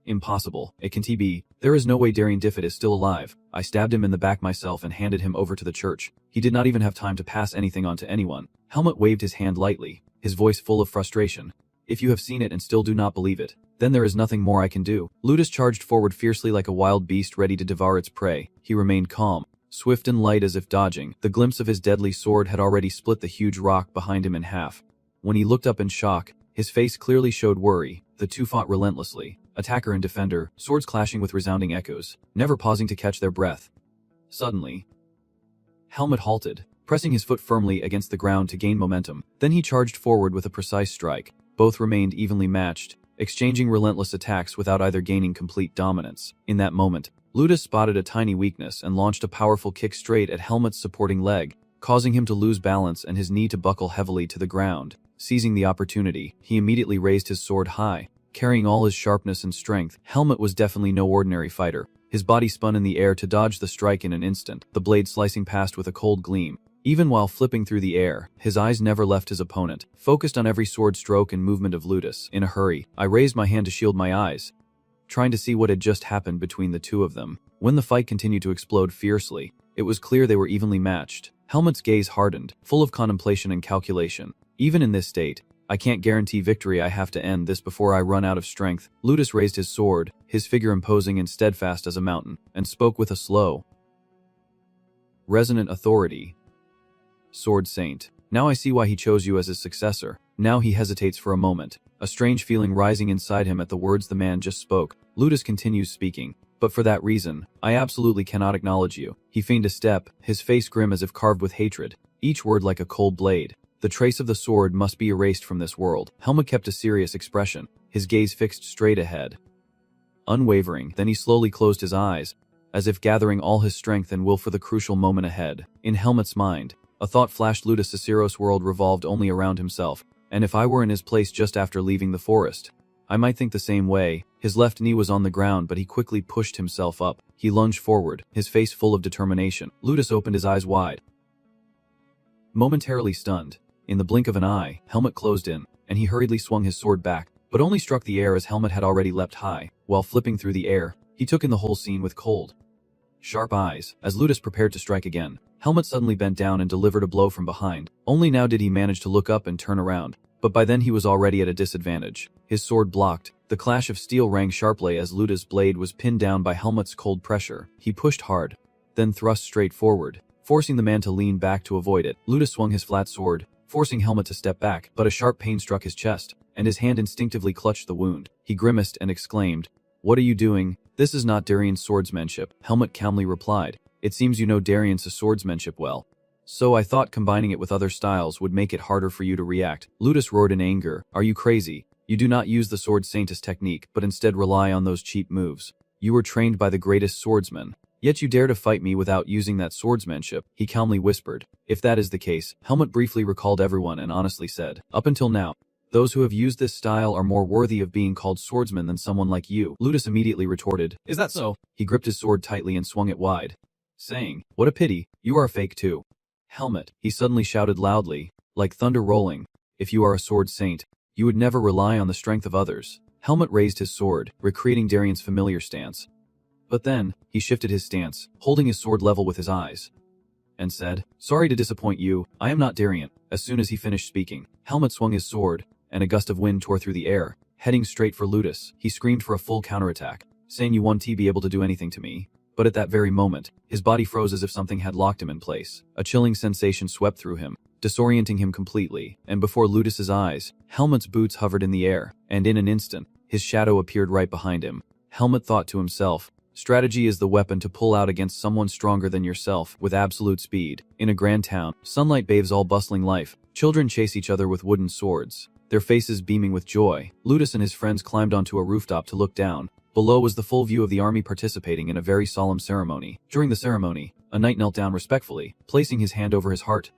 Speaker 1: Impossible. It can't be. There is no way Darien Diffit is still alive. I stabbed him in the back myself and handed him over to the church. He did not even have time to pass anything on to anyone. Helmut waved his hand lightly, his voice full of frustration. If you have seen it and still do not believe it, then there is nothing more I can do. Ludus charged forward fiercely like a wild beast ready to devour its prey. He remained calm, swift and light as if dodging. The glimpse of his deadly sword had already split the huge rock behind him in half. When he looked up in shock, his face clearly showed worry. The two fought relentlessly, attacker and defender, swords clashing with resounding echoes, never pausing to catch their breath. Suddenly, Helmut halted, pressing his foot firmly against the ground to gain momentum. Then he charged forward with a precise strike. Both remained evenly matched, exchanging relentless attacks without either gaining complete dominance. In that moment, Ludus spotted a tiny weakness and launched a powerful kick straight at Helmut's supporting leg, causing him to lose balance and his knee to buckle heavily to the ground. Seizing the opportunity, he immediately raised his sword high, carrying all his sharpness and strength. Helmut was definitely no ordinary fighter. His body spun in the air to dodge the strike in an instant, the blade slicing past with a cold gleam. Even while flipping through the air, his eyes never left his opponent, focused on every sword stroke and movement of Ludus. In a hurry, I raised my hand to shield my eyes, trying to see what had just happened between the two of them. When the fight continued to explode fiercely, it was clear they were evenly matched. Helmut's gaze hardened, full of contemplation and calculation. Even in this state, I can't guarantee victory. I have to end this before I run out of strength. Ludus raised his sword, his figure imposing and steadfast as a mountain, and spoke with a slow, resonant authority. Sword Saint. Now I see why he chose you as his successor. Now he hesitates for a moment, a strange feeling rising inside him at the words the man just spoke. Ludus continues speaking. But for that reason, I absolutely cannot acknowledge you. He feigned a step, his face grim as if carved with hatred, each word like a cold blade. The trace of the sword must be erased from this world. Helmut kept a serious expression, his gaze fixed straight ahead, unwavering. Then he slowly closed his eyes, as if gathering all his strength and will for the crucial moment ahead. In Helmut's mind, a thought flashed. Ludus Cicero's world revolved only around himself, and if I were in his place just after leaving the forest, I might think the same way. His left knee was on the ground, but he quickly pushed himself up. He lunged forward, his face full of determination. Ludus opened his eyes wide, momentarily stunned. In the blink of an eye, Helmut closed in, and he hurriedly swung his sword back, but only struck the air as Helmut had already leapt high. While flipping through the air, he took in the whole scene with cold, sharp eyes. As Ludus prepared to strike again, Helmut suddenly bent down and delivered a blow from behind. Only now did he manage to look up and turn around, but by then he was already at a disadvantage. His sword blocked. The clash of steel rang sharply as Ludus' blade was pinned down by Helmut's cold pressure. He pushed hard, then thrust straight forward, forcing the man to lean back to avoid it. Ludus swung his flat sword, forcing Helmut to step back, but a sharp pain struck his chest, and his hand instinctively clutched the wound. He grimaced and exclaimed, "What are you doing? This is not Darien's swordsmanship." Helmut calmly replied, "It seems you know Darien's swordsmanship well. So I thought combining it with other styles would make it harder for you to react." Ludus roared in anger, "Are you crazy? You do not use the Sword Saint's technique, but instead rely on those cheap moves. You were trained by the greatest swordsman, yet you dare to fight me without using that swordsmanship," he calmly whispered. If that is the case, Helmut briefly recalled everyone and honestly said, "Up until now, those who have used this style are more worthy of being called swordsmen than someone like you." Ludus immediately retorted, "Is that so?" He gripped his sword tightly and swung it wide, saying, "What a pity, you are a fake too." "Helmut," he suddenly shouted loudly, like thunder rolling, "if you are a sword saint, you would never rely on the strength of others." Helmut raised his sword, recreating Darien's familiar stance. But then, he shifted his stance, holding his sword level with his eyes, and said, "Sorry to disappoint you, I am not Darien." As soon as he finished speaking, Helmut swung his sword, and a gust of wind tore through the air, heading straight for Ludus. He screamed for a full counterattack, saying, "You won't be able to do anything to me." But at that very moment, his body froze as if something had locked him in place. A chilling sensation swept through him, disorienting him completely, and before Ludus's eyes, Helmut's boots hovered in the air, and in an instant, his shadow appeared right behind him. Helmut thought to himself, strategy is the weapon to pull out against someone stronger than yourself with absolute speed. In a grand town, sunlight bathes all bustling life. Children chase each other with wooden swords, their faces beaming with joy. Ludus and his friends climbed onto a rooftop to look down. Below was the full view of the army participating in a very solemn ceremony. During the ceremony, a knight knelt down respectfully, placing his hand over his heart.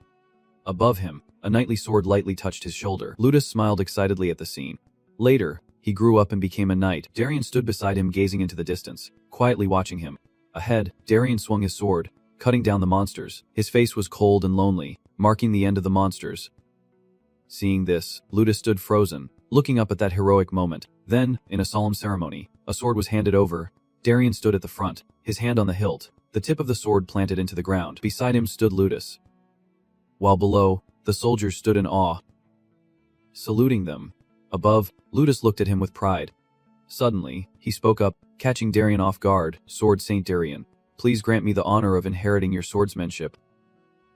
Speaker 1: Above him, a knightly sword lightly touched his shoulder. Ludus smiled excitedly at the scene. Later, he grew up and became a knight. Darien stood beside him, gazing into the distance, quietly watching him. Ahead, Darien swung his sword, cutting down the monsters. His face was cold and lonely, marking the end of the monsters. Seeing this, Ludus stood frozen, looking up at that heroic moment. Then, in a solemn ceremony, A sword was handed over. Darien stood at the front, his hand on the hilt, the tip of the sword planted into the ground. Beside him stood Ludus, while below, the soldiers stood in awe, saluting them. Above, Ludus looked at him with pride. Suddenly, he spoke up, catching Darien off guard. "Sword Saint Darien, please grant me the honor of inheriting your swordsmanship."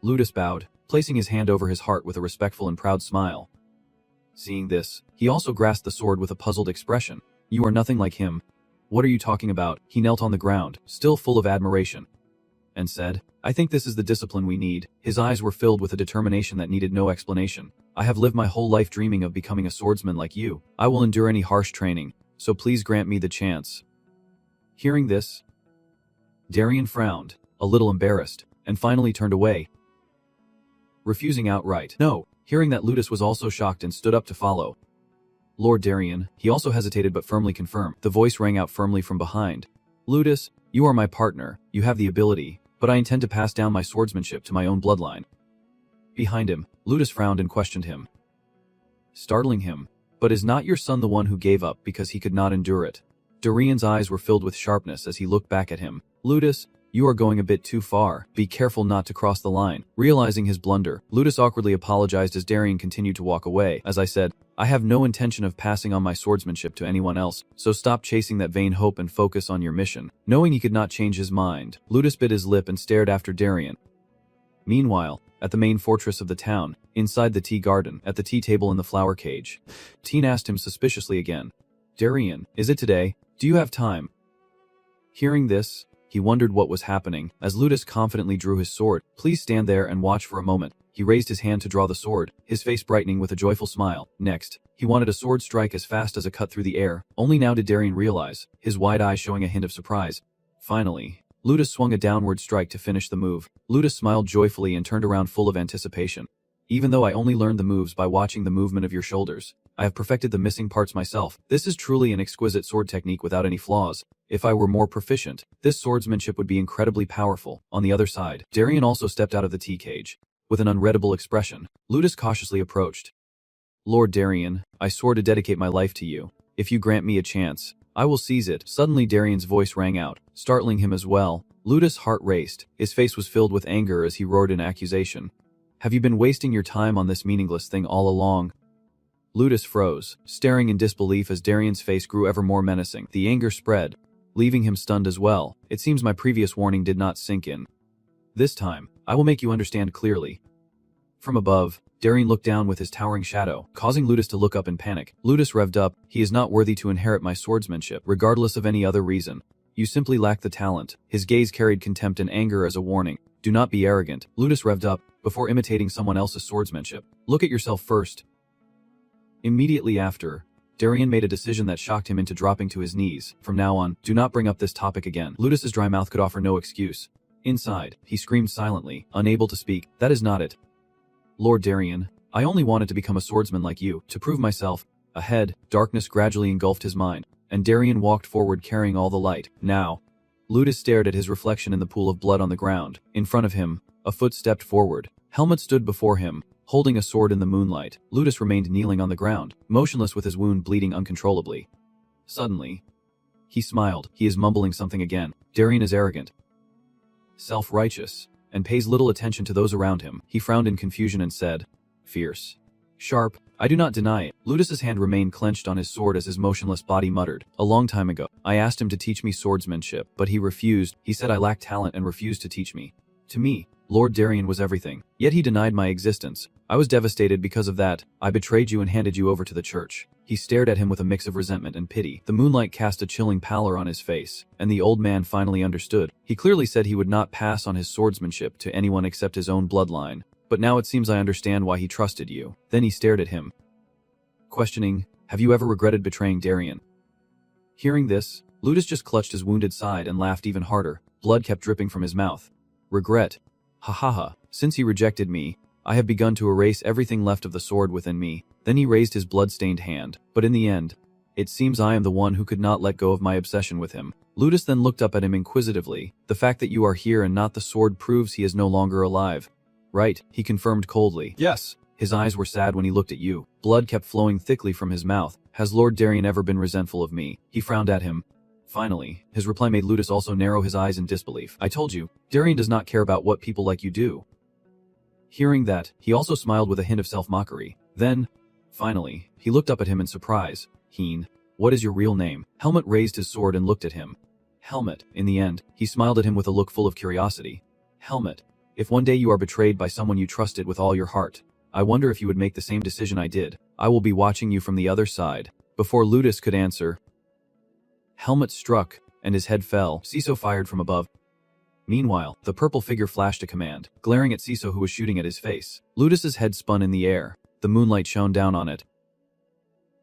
Speaker 1: Ludus bowed, placing his hand over his heart with a respectful and proud smile. Seeing this, he also grasped the sword with a puzzled expression. "You are nothing like him." "What are you talking about?" He knelt on the ground, still full of admiration, and said, "I think this is the discipline we need." His eyes were filled with a determination that needed no explanation. "I have lived my whole life dreaming of becoming a swordsman like you. I will endure any harsh training, so please grant me the chance." Hearing this, Darien frowned, a little embarrassed, and finally turned away, refusing outright. "No." Hearing that, Ludus was also shocked and stood up to follow. "Lord Darien," he also hesitated but firmly confirmed. The voice rang out firmly from behind. "Ludus, you are my partner, you have the ability, but I intend to pass down my swordsmanship to my own bloodline." Behind him, Ludus frowned and questioned him, startling him. "But is not your son the one who gave up because he could not endure it?" Darien's eyes were filled with sharpness as he looked back at him. "Ludus, you are going a bit too far. Be careful not to cross the line." Realizing his blunder, Ludus awkwardly apologized as Darien continued to walk away. "As I said, I have no intention of passing on my swordsmanship to anyone else, so stop chasing that vain hope and focus on your mission." Knowing he could not change his mind, Ludus bit his lip and stared after Darien. Meanwhile, at the main fortress of the town, inside the tea garden, at the tea table in the flower cage, Teen asked him suspiciously again, "Darien, is it today? Do you have time?" Hearing this, he wondered what was happening, as Ludus confidently drew his sword. "Please stand there and watch for a moment." He raised his hand to draw the sword, his face brightening with a joyful smile. Next, he wanted a sword strike as fast as a cut through the air. Only now did Darien realize, his wide eyes showing a hint of surprise. Finally, Ludus swung a downward strike to finish the move. Ludus smiled joyfully and turned around full of anticipation. "Even though I only learned the moves by watching the movement of your shoulders, I have perfected the missing parts myself. This is truly an exquisite sword technique without any flaws. If I were more proficient, this swordsmanship would be incredibly powerful." On the other side, Darien also stepped out of the tea cage. With an unreadable expression, Ludus cautiously approached. "Lord Darien, I swore to dedicate my life to you. If you grant me a chance, I will seize it." Suddenly Darien's voice rang out, startling him as well. Ludus' heart raced. His face was filled with anger as he roared in accusation. "Have you been wasting your time on this meaningless thing all along?" Ludus froze, staring in disbelief as Darien's face grew ever more menacing. The anger spread, leaving him stunned as well. "It seems my previous warning did not sink in. This time, I will make you understand clearly." From above, Darien looked down with his towering shadow, causing Ludus to look up in panic. Ludus revved up. "He is not worthy to inherit my swordsmanship, regardless of any other reason. You simply lack the talent." His gaze carried contempt and anger as a warning. "Do not be arrogant." Ludus revved up, before imitating someone else's swordsmanship. "Look at yourself first." Immediately after, Darien made a decision that shocked him into dropping to his knees. "From now on, do not bring up this topic again." Ludus's dry mouth could offer no excuse. Inside, he screamed silently, unable to speak. "That is not it. Lord Darien, I only wanted to become a swordsman like you, to prove myself." Ahead, darkness gradually engulfed his mind, and Darien walked forward carrying all the light. Now, Ludus stared at his reflection in the pool of blood on the ground. In front of him, a foot stepped forward. Helmut stood before him, holding a sword in the moonlight. Ludus remained kneeling on the ground, motionless with his wound bleeding uncontrollably. Suddenly, he smiled. He is mumbling something again. Darien is arrogant, self-righteous, and pays little attention to those around him. He frowned in confusion and said, "Fierce. Sharp. I do not deny it." Ludus's hand remained clenched on his sword as his motionless body muttered, "A long time ago, I asked him to teach me swordsmanship, but he refused. He said I lacked talent and refused to teach me. To me, Lord Darien was everything. Yet he denied my existence. I was devastated because of that. I betrayed you and handed you over to the church." He stared at him with a mix of resentment and pity. The moonlight cast a chilling pallor on his face, and the old man finally understood. He clearly said he would not pass on his swordsmanship to anyone except his own bloodline. "But now it seems I understand why he trusted you." Then he stared at him, questioning, "Have you ever regretted betraying Darien?" Hearing this, Ludus just clutched his wounded side and laughed even harder. Blood kept dripping from his mouth. "Regret? Ha ha ha. Since he rejected me, I have begun to erase everything left of the sword within me." Then he raised his blood-stained hand. "But in the end, it seems I am the one who could not let go of my obsession with him." Ludus then looked up at him inquisitively. "The fact that you are here and not the sword proves he is no longer alive, right?" He confirmed coldly. "Yes." His eyes were sad when he looked at you. Blood kept flowing thickly from his mouth. "Has Lord Darien ever been resentful of me?" He frowned at him, Finally, his reply made Ludus also narrow his eyes in disbelief. I told you, Darien does not care about what people like you do. Hearing that, he also smiled with a hint of self-mockery. Then, finally, he looked up at him in surprise. Heen, what is your real name? Helmet raised his sword and looked at him. Helmet, in the end, he smiled at him with a look full of curiosity. Helmet, if one day you are betrayed by someone you trusted with all your heart, I wonder if you would make the same decision I did. I will be watching you from the other side. Before Ludus could answer, Helmet struck, and his head fell. Ciso fired from above. Meanwhile, the purple figure flashed a command, glaring at Ciso who was shooting at his face. Ludus's head spun in the air. The moonlight shone down on it.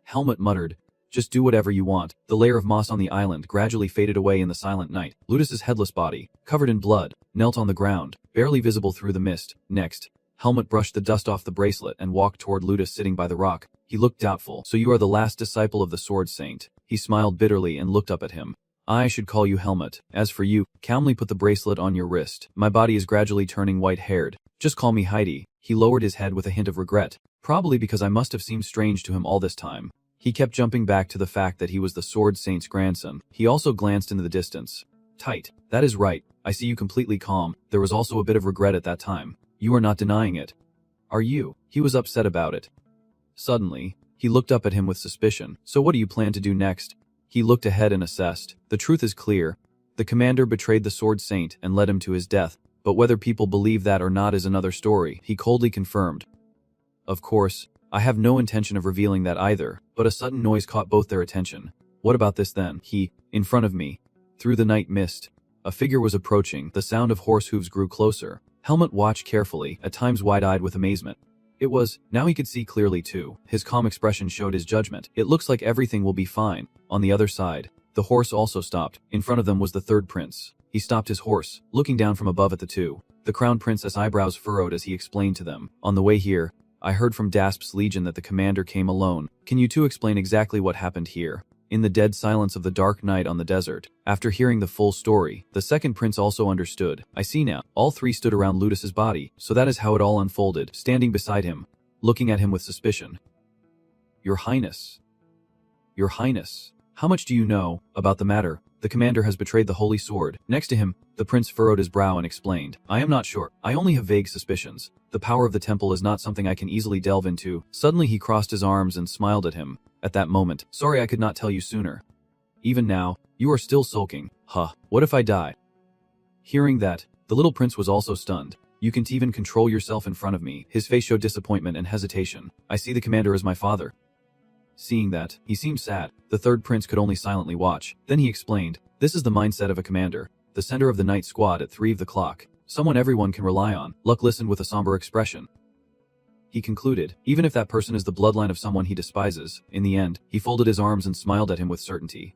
Speaker 1: Helmet muttered, just do whatever you want. The layer of moss on the island gradually faded away in the silent night. Ludus's headless body, covered in blood, knelt on the ground, barely visible through the mist. Next, Helmet brushed the dust off the bracelet and walked toward Ludus sitting by the rock. He looked doubtful. So you are the last disciple of the Sword Saint. He smiled bitterly and looked up at him. I should call you Helmet. As for you, calmly put the bracelet on your wrist. My body is gradually turning white-haired. Just call me Heidi. He lowered his head with a hint of regret, probably because I must have seemed strange to him all this time. He kept jumping back to the fact that he was the Sword Saint's grandson. He also glanced into the distance. Tight. That is right. I see you completely calm. There was also a bit of regret at that time. You are not denying it. Are you? He was upset about it. Suddenly, he looked up at him with suspicion. So what do you plan to do next? He looked ahead and assessed. The truth is clear. The commander betrayed the Sword Saint and led him to his death, but whether people believe that or not is another story. He coldly confirmed. Of course, I have no intention of revealing that either, but a sudden noise caught both their attention. What about this then? In front of me, through the night mist, a figure was approaching. The sound of horse hooves grew closer. Helmet watched carefully, at times wide-eyed with amazement. Now he could see clearly too. His calm expression showed his judgment. It looks like everything will be fine. On the other side, the horse also stopped. In front of them was the third prince. He stopped his horse, looking down from above at the two. The crown princess' eyebrows furrowed as he explained to them. On the way here, I heard from Dasp's legion that the commander came alone. Can you two explain exactly what happened here? In the dead silence of the dark night on the desert, after hearing the full story, the second prince also understood. I see now. All three stood around Ludus's body, so that is how it all unfolded, standing beside him, looking at him with suspicion. Your Highness. Your Highness. How much do you know about the matter? The commander has betrayed the holy sword. Next to him, the prince furrowed his brow and explained. I am not sure. I only have vague suspicions. The power of the temple is not something I can easily delve into. Suddenly he crossed his arms and smiled at him. At that moment, sorry I could not tell you sooner. Even now, you are still sulking. Huh, what if I die? Hearing that, the little prince was also stunned. You can't even control yourself in front of me. His face showed disappointment and hesitation. I see the commander as my father. Seeing that, he seemed sad. The third prince could only silently watch. Then he explained, this is the mindset of a commander. The center of the night squad at 3 of the clock. Someone everyone can rely on. Luck listened with a somber expression. He concluded, even if that person is the bloodline of someone he despises, in the end, he folded his arms and smiled at him with certainty.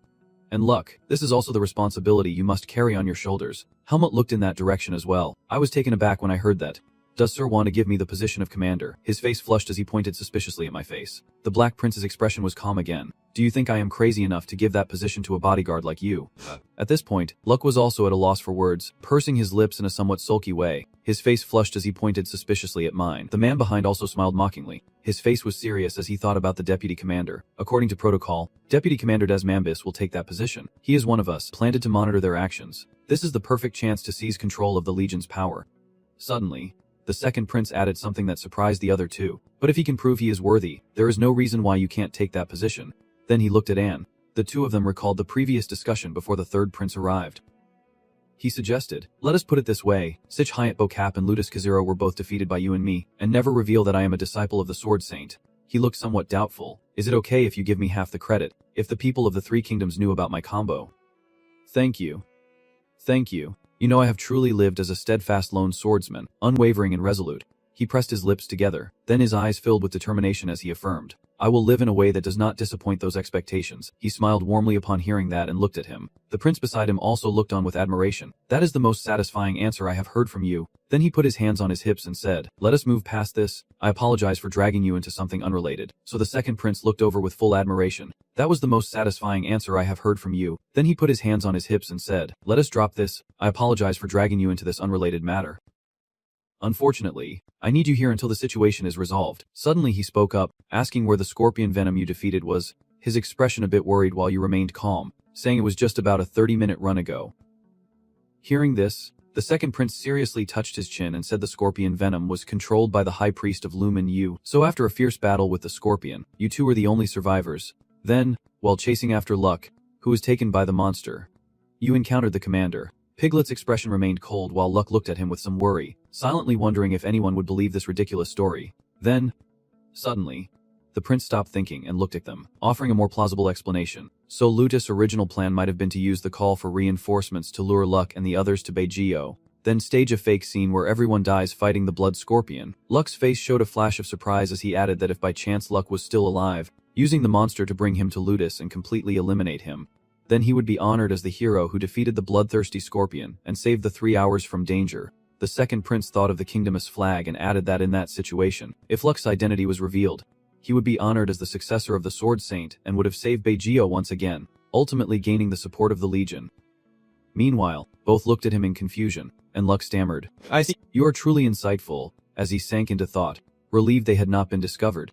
Speaker 1: And Luck, this is also the responsibility you must carry on your shoulders. Helmut looked in that direction as well. I was taken aback when I heard that. Does Sir want to give me the position of commander? His face flushed as he pointed suspiciously at my face. The Black Prince's expression was calm again. Do you think I am crazy enough to give that position to a bodyguard like you? At this point, Luck was also at a loss for words, pursing his lips in a somewhat sulky way. His face flushed as he pointed suspiciously at mine. The man behind also smiled mockingly. His face was serious as he thought about the deputy commander. According to protocol, Deputy Commander Desmambis will take that position. He is one of us, planted to monitor their actions. This is the perfect chance to seize control of the Legion's power. Suddenly, the second prince added something that surprised the other two. But if he can prove he is worthy, there is no reason why you can't take that position. Then he looked at Anne. The two of them recalled the previous discussion before the third prince arrived. He suggested, let us put it this way, Sich Hyatt Bocap and Ludus Kazero were both defeated by you and me, and never reveal that I am a disciple of the Sword Saint. He looked somewhat doubtful. Is it okay if you give me half the credit, if the people of the Three Kingdoms knew about my combo? Thank you. Thank you. You know I have truly lived as a steadfast lone swordsman, unwavering and resolute. He pressed his lips together, then his eyes filled with determination as he affirmed, I will live in a way that does not disappoint those expectations. He smiled warmly upon hearing that and looked at him. The prince beside him also looked on with admiration. That is the most satisfying answer I have heard from you. Then he put his hands on his hips and said, let us move past this. I apologize for dragging you into something unrelated. So the second prince looked over with full admiration. That was the most satisfying answer I have heard from you. Then he put his hands on his hips and said, let us drop this. I apologize for dragging you into this unrelated matter. Unfortunately, I need you here until the situation is resolved. Suddenly he spoke up, asking where the scorpion venom you defeated was, his expression a bit worried while you remained calm. saying it was just about a 30-minute run ago. Hearing this, the second prince seriously touched his chin and said the scorpion venom was controlled by the high priest of Lumen Yu. So after a fierce battle with the scorpion, you two were the only survivors. Then, while chasing after Luck, who was taken by the monster, you encountered the commander. Piglet's expression remained cold while Luck looked at him with some worry, silently wondering if anyone would believe this ridiculous story. Then, suddenly, the prince stopped thinking and looked at them, offering a more plausible explanation. So Lutus' original plan might have been to use the call for reinforcements to lure Luck and the others to Beijio, then stage a fake scene where everyone dies fighting the blood scorpion. Luck's face showed a flash of surprise as he added that if by chance Luck was still alive, using the monster to bring him to Lutus and completely eliminate him, then he would be honored as the hero who defeated the bloodthirsty scorpion and saved the 3 hours from danger. The second prince thought of the kingdom's flag and added that in that situation, if Luck's identity was revealed, he would be honored as the successor of the Sword Saint and would have saved Beijio once again, ultimately gaining the support of the Legion. Meanwhile, both looked at him in confusion, and Luck stammered, "I see. You are truly insightful," as he sank into thought, relieved they had not been discovered.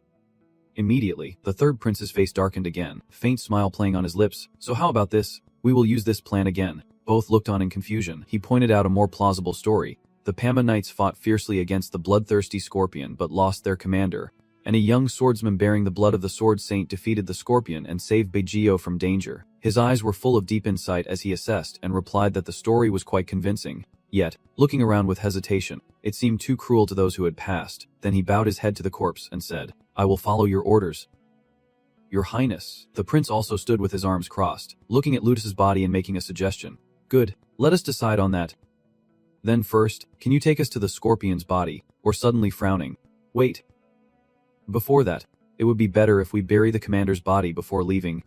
Speaker 1: Immediately, the third prince's face darkened again, faint smile playing on his lips. "So how about this? We will use this plan again." Both looked on in confusion. He pointed out a more plausible story. The Pama Knights fought fiercely against the bloodthirsty scorpion but lost their commander, and a young swordsman bearing the blood of the Sword Saint defeated the scorpion and saved Beijio from danger. His eyes were full of deep insight as he assessed and replied that the story was quite convincing. Yet, looking around with hesitation, it seemed too cruel to those who had passed. Then he bowed his head to the corpse and said, "I will follow your orders." "Your Highness." The prince also stood with his arms crossed, looking at Lutus's body and making a suggestion. "Good, let us decide on that. Then first, can you take us to the scorpion's body?" Or suddenly frowning, "Wait. Before that, it would be better if we bury the commander's body before leaving."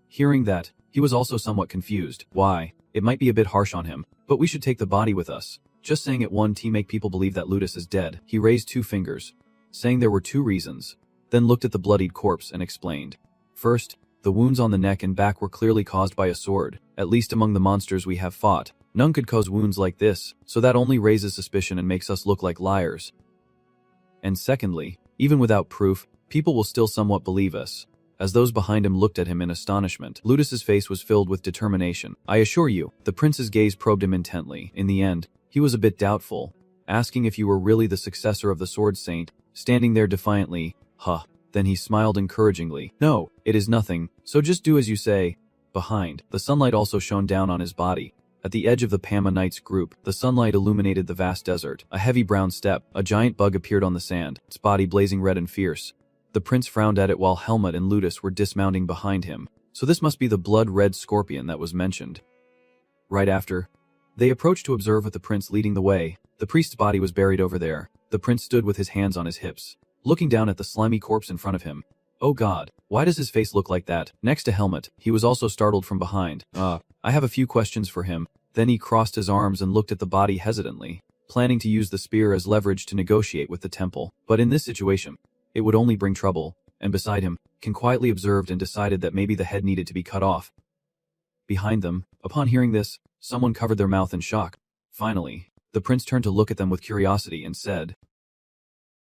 Speaker 1: Hearing that, he was also somewhat confused. Why? It might be a bit harsh on him, but we should take the body with us. Just saying it won't make people believe that Lutus is dead. He raised 2 fingers, saying there were 2 reasons, then looked at the bloodied corpse and explained. First, the wounds on the neck and back were clearly caused by a sword. At least among the monsters we have fought, none could cause wounds like this, so that only raises suspicion and makes us look like liars. And secondly, even without proof, people will still somewhat believe us. As those behind him looked at him in astonishment, Lutus's face was filled with determination. "I assure you," the prince's gaze probed him intently. In the end, he was a bit doubtful, asking if you were really the successor of the Sword Saint, standing there defiantly. Then he smiled encouragingly. "No, it is nothing, so just do as you say." Behind, the sunlight also shone down on his body. At the edge of the Pama Knights group, the sunlight illuminated the vast desert. A heavy brown step, a giant bug appeared on the sand, its body blazing red and fierce. The prince frowned at it while Helmut and Lutus were dismounting behind him. So this must be the blood-red scorpion that was mentioned. Right after, they approached to observe with the prince leading the way. The priest's body was buried over there. The prince stood with his hands on his hips, looking down at the slimy corpse in front of him. Oh God, why does his face look like that? Next to Helmut, he was also startled from behind. I have a few questions for him." Then he crossed his arms and looked at the body hesitantly, planning to use the spear as leverage to negotiate with the temple. But in this situation, it would only bring trouble, and beside him, Ken quietly observed and decided that maybe the head needed to be cut off. Behind them, upon hearing this, someone covered their mouth in shock. Finally, the prince turned to look at them with curiosity and said,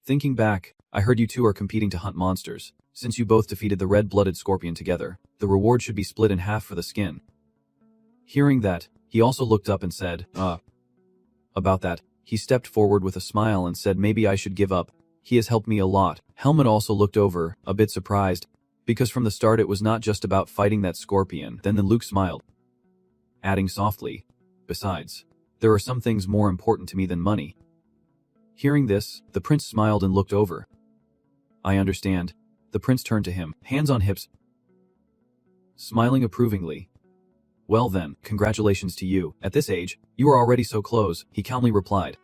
Speaker 1: "Thinking back, I heard you two are competing to hunt monsters. Since you both defeated the red-blooded scorpion together, the reward should be split in half for the skin." Hearing that, he also looked up and said, About that, he stepped forward with a smile and said maybe I should give up. He has helped me a lot." Helmut also looked over, a bit surprised, because from the start it was not just about fighting that scorpion. Then Luke smiled, adding softly, "Besides, there are some things more important to me than money." Hearing this, the prince smiled and looked over. "I understand." The prince turned to him, hands on hips, smiling approvingly. "Well then, congratulations to you. At this age, you are already so close," he calmly replied.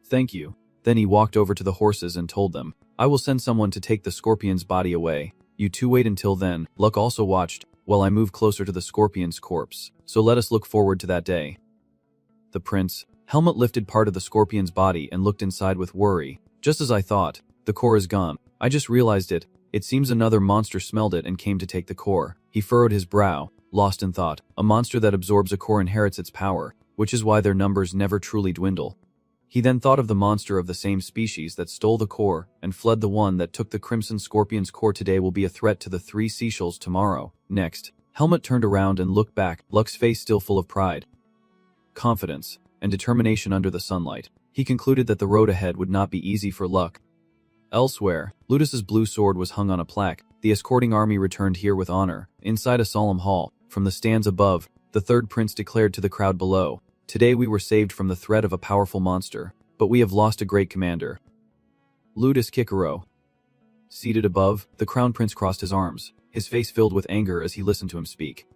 Speaker 1: "Thank you." Then he walked over to the horses and told them, "I will send someone to take the scorpion's body away. You two wait until then." Luck also watched, while I moved closer to the scorpion's corpse. So let us look forward to that day. The prince, Helmut lifted part of the scorpion's body and looked inside with worry. "Just as I thought, the core is gone. I just realized it. It seems another monster smelled it and came to take the core." He furrowed his brow, lost in thought. A monster that absorbs a core inherits its power, which is why their numbers never truly dwindle. He then thought of the monster of the same species that stole the core and fled. The one that took the crimson scorpion's core today will be a threat to the 3 seashells tomorrow. Next, Helmut turned around and looked back, Luck's face still full of pride, confidence, and determination under the sunlight. He concluded that the road ahead would not be easy for Luck. Elsewhere, Ludus's blue sword was hung on a plaque. The escorting army returned here with honor. Inside a solemn hall, from the stands above, the third prince declared to the crowd below, "Today we were saved from the threat of a powerful monster, but we have lost a great commander, Ludus Kikuro." Seated above, the crown prince crossed his arms, his face filled with anger as he listened to him speak.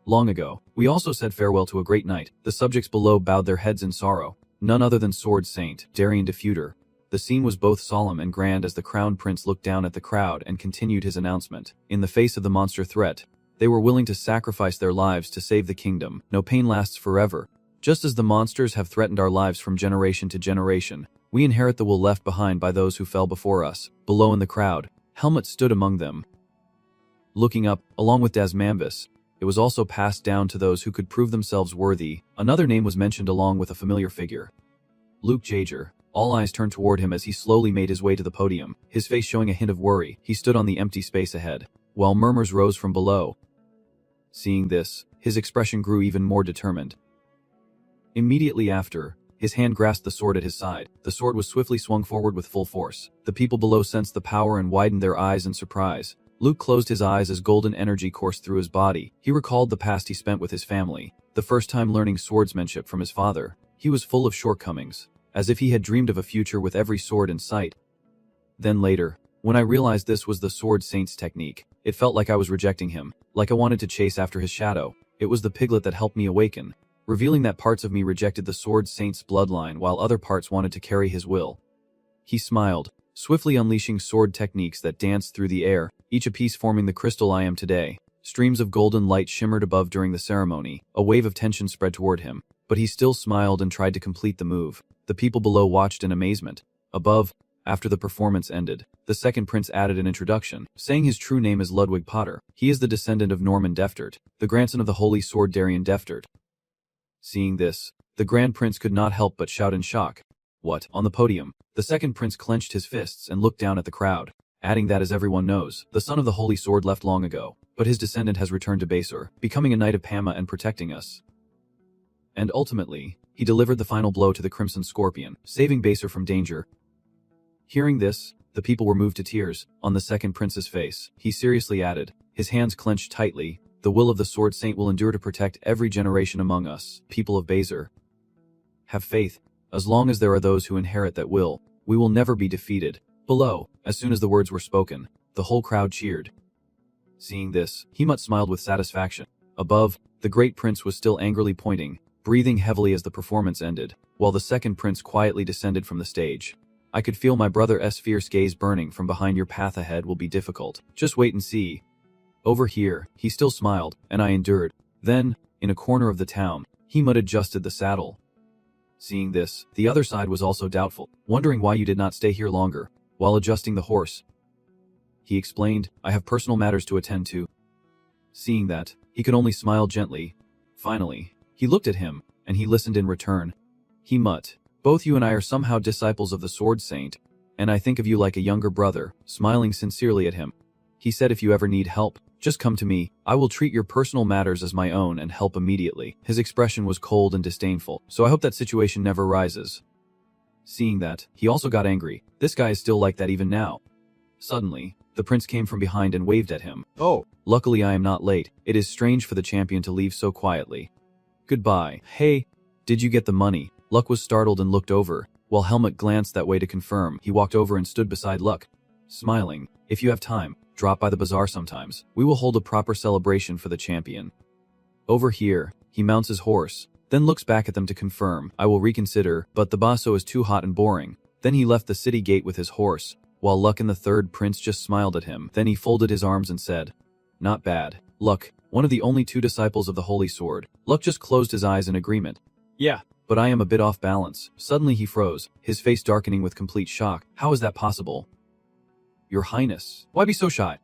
Speaker 1: "Long ago, we also said farewell to a great knight." The subjects below bowed their heads in sorrow. None other than Sword Saint, Darien Defeater. The scene was both solemn and grand as the crown prince looked down at the crowd and continued his announcement. In the face of the monster threat, they were willing to sacrifice their lives to save the kingdom. No pain lasts forever. Just as the monsters have threatened our lives from generation to generation, we inherit the will left behind by those who fell before us. Below in the crowd, Helmut stood among them. Looking up, along with Dasmambus, it was also passed down to those who could prove themselves worthy. Another name was mentioned along with a familiar figure, Luke Jaeger. All eyes turned toward him as he slowly made his way to the podium, his face showing a hint of worry. He stood on the empty space ahead, while murmurs rose from below. Seeing this, his expression grew even more determined. Immediately after, his hand grasped the sword at his side. The sword was swiftly swung forward with full force. The people below sensed the power and widened their eyes in surprise. Luke closed his eyes as golden energy coursed through his body. He recalled the past he spent with his family, the first time learning swordsmanship from his father. He was full of shortcomings, as if he had dreamed of a future with every sword in sight. Then later, when I realized this was the Sword Saint's technique, it felt like I was rejecting him, like I wanted to chase after his shadow. It was the piglet that helped me awaken, revealing that parts of me rejected the Sword Saint's bloodline while other parts wanted to carry his will. He smiled, swiftly unleashing sword techniques that danced through the air, each a piece forming the crystal I am today. Streams of golden light shimmered above during the ceremony. A wave of tension spread toward him, but he still smiled and tried to complete the move. The people below watched in amazement. Above, after the performance ended, the second prince added an introduction, saying his true name is Ludwig Potter. He is the descendant of Norman Deftert, the grandson of the holy sword Darien Deftert. Seeing this, the grand prince could not help but shout in shock. "What?" On the podium, the second prince clenched his fists and looked down at the crowd, adding that as everyone knows, the son of the holy sword left long ago, but his descendant has returned to Basur, becoming a knight of Pama and protecting us. And ultimately, he delivered the final blow to the Crimson Scorpion, saving Basur from danger. Hearing this, the people were moved to tears. On the second prince's face, he seriously added, his hands clenched tightly, "The will of the Sword Saint will endure to protect every generation among us, people of Basur. Have faith. As long as there are those who inherit that will, we will never be defeated." Below, as soon as the words were spoken, the whole crowd cheered. Seeing this, Helmut smiled with satisfaction. Above, the great prince was still angrily pointing, breathing heavily as the performance ended, while the second prince quietly descended from the stage. "I could feel my brother's fierce gaze burning from behind. Your path ahead will be difficult. Just wait and see." Over here, he still smiled, and I endured. Then, in a corner of the town, Helmut adjusted the saddle. Seeing this, the other side was also doubtful, wondering why you did not stay here longer. While adjusting the horse, he explained, "I have personal matters to attend to." Seeing that, he could only smile gently. Finally, he looked at him, and he listened in return. "Helmut, both you and I are somehow disciples of the Sword Saint, and I think of you like a younger brother." Smiling sincerely at him, he said, "If you ever need help, just come to me. I will treat your personal matters as my own and help immediately." His expression was cold and disdainful, so I hope that situation never rises. Seeing that, he also got angry. This guy is still like that even now. Suddenly, the prince came from behind and waved at him. "Oh, luckily I am not late. It is strange for the champion to leave so quietly. Goodbye." "Hey, did you get the money?" Luck was startled and looked over, while Helmut glanced that way to confirm. He walked over and stood beside Luck, smiling. "If you have time, drop by the bazaar sometimes. We will hold a proper celebration for the champion." Over here, he mounts his horse, then looks back at them to confirm. "I will reconsider, but the basso is too hot and boring." Then he left the city gate with his horse, while Luck and the third prince just smiled at him. Then he folded his arms and said, "Not bad." Luck, one of the only two disciples of the Holy Sword. Luck just closed his eyes in agreement. "Yeah, but I am a bit off balance." Suddenly he froze, his face darkening with complete shock. "How is that possible? Your Highness, why be so shy?"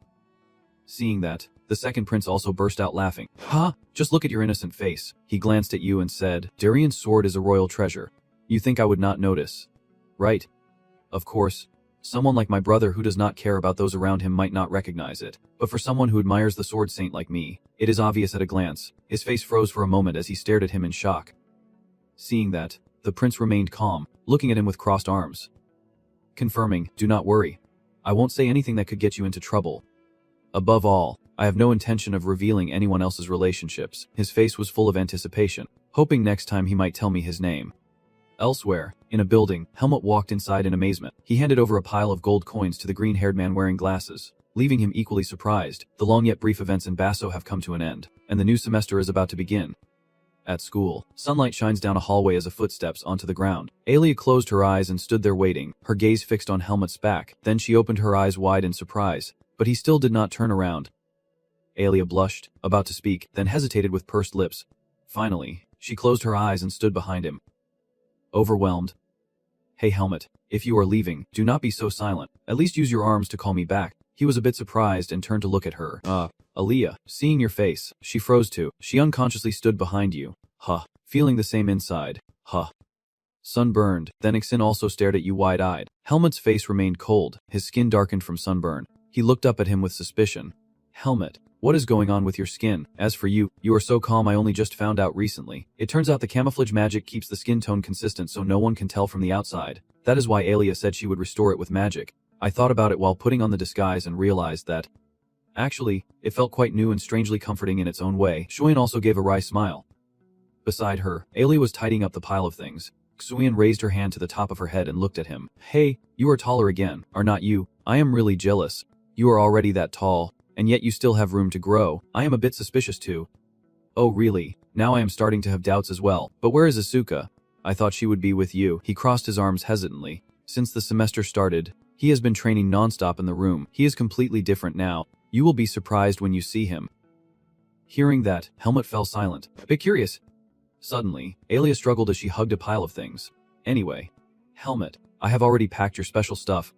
Speaker 1: Seeing that, the second prince also burst out laughing. "Huh? Just look at your innocent face." He glanced at you and said, "Darien's sword is a royal treasure. You think I would not notice, right?" "Of course. Someone like my brother who does not care about those around him might not recognize it, but for someone who admires the sword saint like me, it is obvious at a glance. His face froze for a moment as he stared at him in shock. Seeing that, the prince remained calm, looking at him with crossed arms. Confirming, do not worry. I won't say anything that could get you into trouble. Above all, I have no intention of revealing anyone else's relationships. His face was full of anticipation, hoping next time he might tell me his name. Elsewhere, in a building, Helmut walked inside in amazement. He handed over a pile of gold coins to the green-haired man wearing glasses, leaving him equally surprised. The long yet brief events in Basso have come to an end, and the new semester is about to begin. At school, sunlight shines down a hallway as a footsteps onto the ground. Alia closed her eyes and stood there waiting, her gaze fixed on Helmut's back. Then she opened her eyes wide in surprise, but he still did not turn around. Alia blushed, about to speak, then hesitated with pursed lips. Finally, she closed her eyes and stood behind him. Overwhelmed. Hey Helmut, if you are leaving, do not be so silent. At least use your arms to call me back. He was a bit surprised and turned to look at her. Alia, seeing your face, she froze too. She unconsciously stood behind you. Huh. Feeling the same inside. Huh. Sunburned, then Ixin also stared at you wide-eyed. Helmut's face remained cold, his skin darkened from sunburn. He looked up at him with suspicion. Helmut, what is going on with your skin? As for you, you are so calm I only just found out recently. It turns out the camouflage magic keeps the skin tone consistent so no one can tell from the outside. That is why Alia said she would restore it with magic. I thought about it while putting on the disguise and realized that... Actually, it felt quite new and strangely comforting in its own way. Xuan also gave a wry smile. Beside her, Alia was tidying up the pile of things. Xuan raised her hand to the top of her head and looked at him. Hey, you are taller again, are not you? I am really jealous. You are already that tall, and yet you still have room to grow. I am a bit suspicious too. Oh really? Now I am starting to have doubts as well. But where is Asuka? I thought she would be with you. He crossed his arms hesitantly. Since the semester started, he has been training non-stop in the room. He is completely different now. You will be surprised when you see him. Hearing that, Helmut fell silent, a bit curious. Suddenly, Alia struggled as she hugged a pile of things. Anyway, Helmut, I have already packed your special stuff.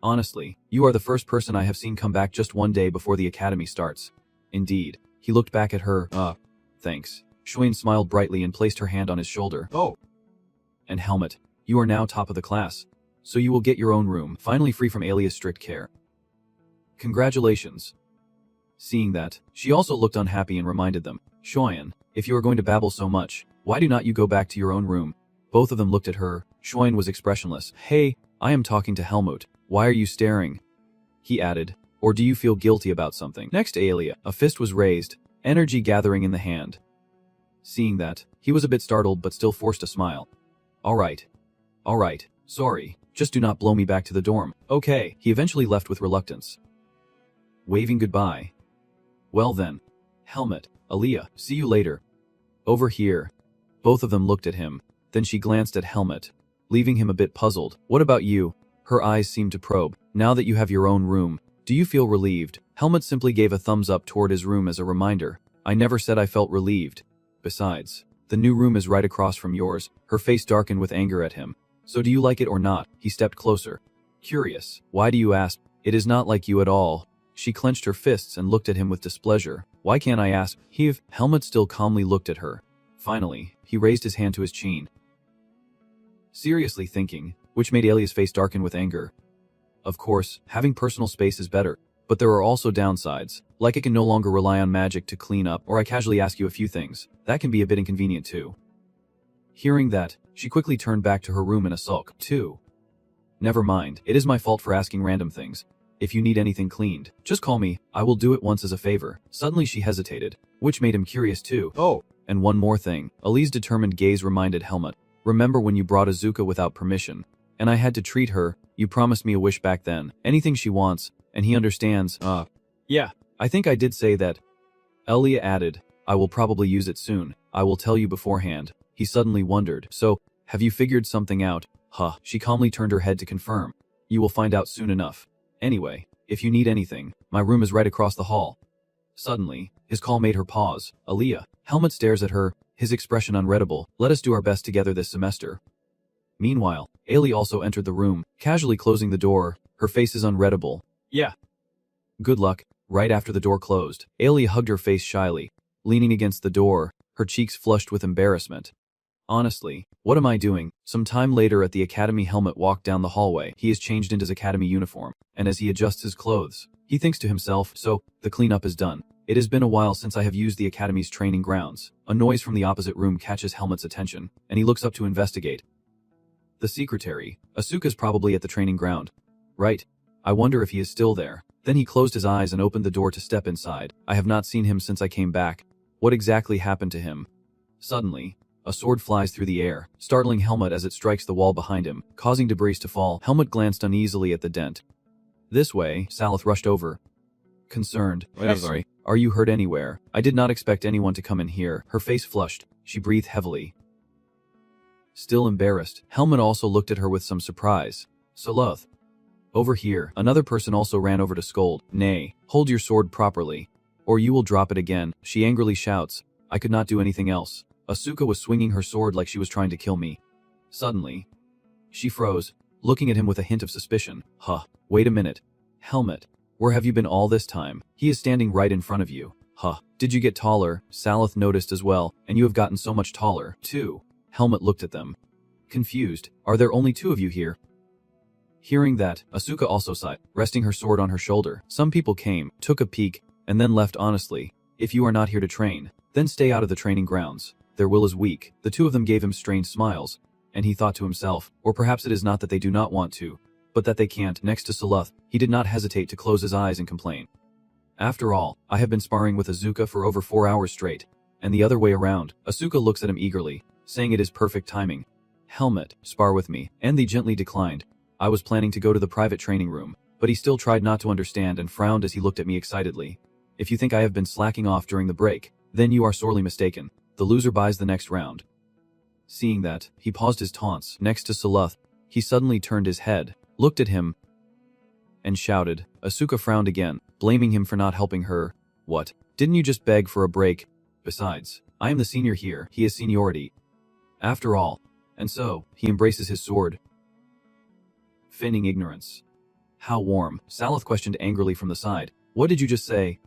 Speaker 1: Honestly, you are the first person I have seen come back just one day before the academy starts. Indeed. He looked back at her. Thanks. Xuan smiled brightly and placed her hand on his shoulder. Oh. And Helmut, you are now top of the class. So you will get your own room, finally free from Alia's strict care. Congratulations. Seeing that, she also looked unhappy and reminded them. Xuan, if you are going to babble so much, why do not you go back to your own room? Both of them looked at her. Xuan was expressionless. Hey, I am talking to Helmut. Why are you staring? He added. Or do you feel guilty about something? Next to Alia, a fist was raised, energy gathering in the hand. Seeing that, he was a bit startled but still forced a smile. Alright. Sorry. Just do not blow me back to the dorm. Okay. He eventually left with reluctance. Waving goodbye. Well then. Helmut, Alia, see you later. Over here. Both of them looked at him. Then she glanced at Helmut, leaving him a bit puzzled. What about you? Her eyes seemed to probe. Now that you have your own room, do you feel relieved? Helmut simply gave a thumbs up toward his room as a reminder. I never said I felt relieved. Besides, the new room is right across from yours. Her face darkened with anger at him. So do you like it or not? He stepped closer. Curious. Why do you ask? It is not like you at all. She clenched her fists and looked at him with displeasure. Why can't I ask? Helmut still calmly looked at her. Finally, he raised his hand to his chin. Seriously thinking, which made Alia's face darken with anger. Of course, having personal space is better, but there are also downsides, like I can no longer rely on magic to clean up or I casually ask you a few things. That can be a bit inconvenient too. Hearing that, she quickly turned back to her room in a sulk. Never mind, it is my fault for asking random things. If you need anything cleaned, just call me, I will do it once as a favor. Suddenly she hesitated, which made him curious too. Oh, and one more thing. Ali's determined gaze reminded Helmut. Remember when you brought Azuka without permission? And I had to treat her, you promised me a wish back then. Anything she wants, and he understands. Yeah, I think I did say that. Alia added, I will probably use it soon. I will tell you beforehand. He suddenly wondered. So, have you figured something out? She calmly turned her head to confirm. You will find out soon enough. Anyway, if you need anything, my room is right across the hall. Suddenly, his call made her pause. Alia. Helmut stares at her, his expression unreadable. Let us do our best together this semester. Meanwhile, Ailey also entered the room, casually closing the door. Her face is unreadable. Yeah. Good luck. Right after the door closed, Ailey hugged her face shyly, leaning against the door, her cheeks flushed with embarrassment. Honestly, what am I doing? Some time later at the academy, Helmut walked down the hallway. He is changed into his academy uniform, and as he adjusts his clothes, he thinks to himself, so, the cleanup is done. It has been a while since I have used the academy's training grounds. A noise from the opposite room catches Helmut's attention, and he looks up to investigate. The secretary. Asuka's probably at the training ground. Right. I wonder if he is still there. Then he closed his eyes and opened the door to step inside. I have not seen him since I came back. What exactly happened to him? Suddenly, a sword flies through the air, startling Helmut as it strikes the wall behind him, causing debris to fall. Helmut glanced uneasily at the dent. This way, Salith rushed over. Concerned. I'm sorry. Are you hurt anywhere? I did not expect anyone to come in here. Her face flushed. She breathed heavily. Still embarrassed, Helmut also looked at her with some surprise. Salith. Over here, another person also ran over to scold. Nay, hold your sword properly, or you will drop it again. She angrily shouts. I could not do anything else. Asuka was swinging her sword like she was trying to kill me. Suddenly, she froze, looking at him with a hint of suspicion. Huh, wait a minute. Helmut, where have you been all this time? He is standing right in front of you. Huh, did you get taller? Salith noticed as well, and you have gotten so much taller, too. Helmut looked at them. Confused, are there only two of you here? Hearing that, Asuka also sighed, resting her sword on her shoulder. Some people came, took a peek, and then left honestly. If you are not here to train, then stay out of the training grounds. Their will is weak. The two of them gave him strange smiles, and he thought to himself, or perhaps it is not that they do not want to, but that they can't. Next to Salith, he did not hesitate to close his eyes and complain. After all, I have been sparring with Asuka for over 4 hours straight, and the other way around. Asuka looks at him eagerly, saying it is perfect timing. Helmut, spar with me. Andy gently declined. I was planning to go to the private training room, but he still tried not to understand and frowned as he looked at me excitedly. If you think I have been slacking off during the break, then you are sorely mistaken. The loser buys the next round. Seeing that, he paused his taunts. Next to Salith, he suddenly turned his head, looked at him, and shouted. Asuka frowned again, blaming him for not helping her. What? Didn't you just beg for a break? Besides, I am the senior here. He is seniority. After all. And so, he embraces his sword. Feigning ignorance. How warm? Salith questioned angrily from the side. What did you just say?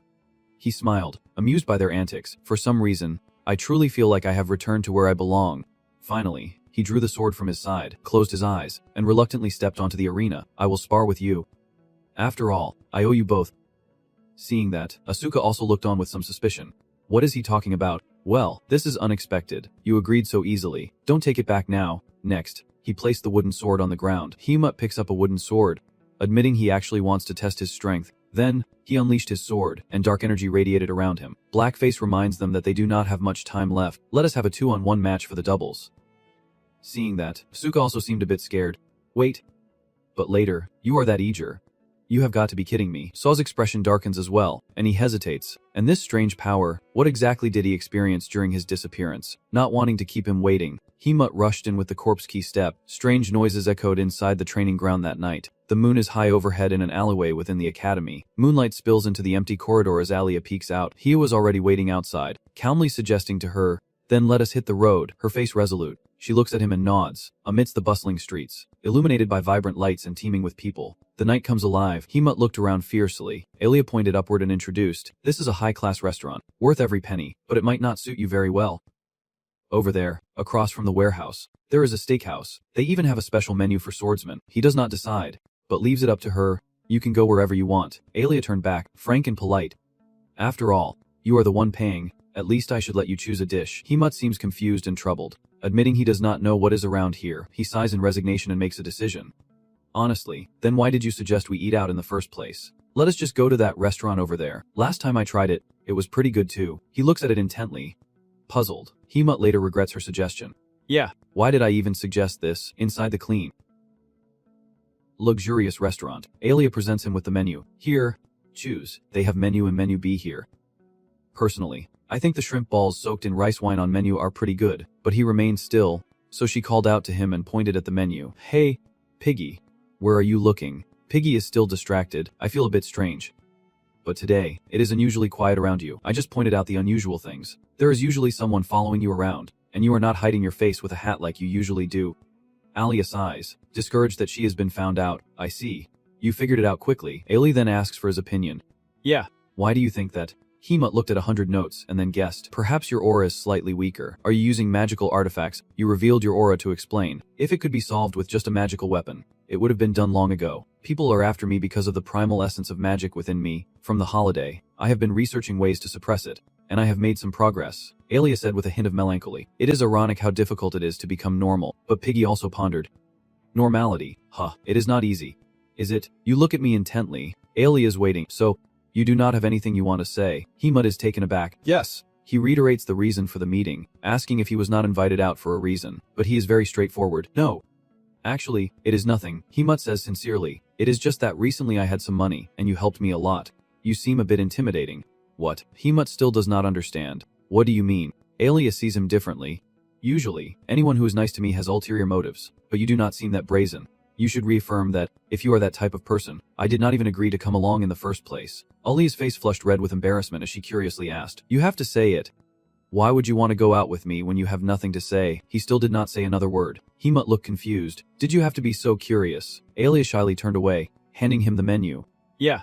Speaker 1: He smiled, amused by their antics. For some reason, I truly feel like I have returned to where I belong. Finally, he drew the sword from his side, closed his eyes, and reluctantly stepped onto the arena. I will spar with you. After all, I owe you both. Seeing that, Asuka also looked on with some suspicion. What is he talking about? Well, this is unexpected. You agreed so easily. Don't take it back now. Next, he placed the wooden sword on the ground. Helmut picks up a wooden sword, admitting he actually wants to test his strength. Then, he unleashed his sword, and dark energy radiated around him. Blackface reminds them that they do not have much time left. Let us have a 2-on-1 match for the doubles. Seeing that, Asuka also seemed a bit scared. Wait. But later, you are that eager. You have got to be kidding me. Saw's expression darkens as well, and he hesitates. And this strange power, what exactly did he experience during his disappearance? Not wanting to keep him waiting, Helmut rushed in with the corpse key step. Strange noises echoed inside the training ground that night. The moon is high overhead in an alleyway within the academy. Moonlight spills into the empty corridor as Alia peeks out. He was already waiting outside, calmly suggesting to her, then let us hit the road, her face resolute. She looks at him and nods, amidst the bustling streets, illuminated by vibrant lights and teeming with people. The night comes alive. Helmut looked around fiercely. Alia pointed upward and introduced, this is a high-class restaurant, worth every penny, but it might not suit you very well. Over there, across from the warehouse, there is a steakhouse. They even have a special menu for swordsmen. He does not decide, but leaves it up to her. You can go wherever you want. Alia turned back, frank and polite. After all, you are the one paying. At least I should let you choose a dish. Helmut seems confused and troubled. Admitting he does not know what is around here, he sighs in resignation and makes a decision. Honestly, then why did you suggest we eat out in the first place? Let us just go to that restaurant over there. Last time I tried it, it was pretty good too. He looks at it intently. Puzzled, Helmut later regrets her suggestion. Yeah, why did I even suggest this? Inside the clean, luxurious restaurant, Alia presents him with the menu. Here, choose. They have menu and menu B here. Personally, I think the shrimp balls soaked in rice wine on menu are pretty good, but he remained still, so she called out to him and pointed at the menu. Hey, Piggy, where are you looking? Piggy is still distracted. I feel a bit strange. But today, it is unusually quiet around you. I just pointed out the unusual things. There is usually someone following you around, and you are not hiding your face with a hat like you usually do. Alia sighs, discouraged that she has been found out. I see. You figured it out quickly. Alia then asks for his opinion. Yeah. Why do you think that? Hemut looked at 100 notes and then guessed. Perhaps your aura is slightly weaker. Are you using magical artifacts? You revealed your aura to explain. If it could be solved with just a magical weapon, it would have been done long ago. People are after me because of the primal essence of magic within me. From the holiday, I have been researching ways to suppress it, and I have made some progress, Alia said with a hint of melancholy. It is ironic how difficult it is to become normal, but Piggy also pondered. Normality, it is not easy. Is it? You look at me intently. Alia is waiting, so you do not have anything you want to say. Hemut is taken aback. Yes. He reiterates the reason for the meeting, asking if he was not invited out for a reason, but he is very straightforward. No. Actually, it is nothing, Hemut says sincerely. It is just that recently I had some money, and you helped me a lot. You seem a bit intimidating. What? Hemut still does not understand. What do you mean? Alia sees him differently. Usually, anyone who is nice to me has ulterior motives, but you do not seem that brazen. You should reaffirm that, if you are that type of person, I did not even agree to come along in the first place. Ali's face flushed red with embarrassment as she curiously asked. You have to say it. Why would you want to go out with me when you have nothing to say? He still did not say another word. Hemut looked confused. Did you have to be so curious? Alia shyly turned away, handing him the menu. Yeah.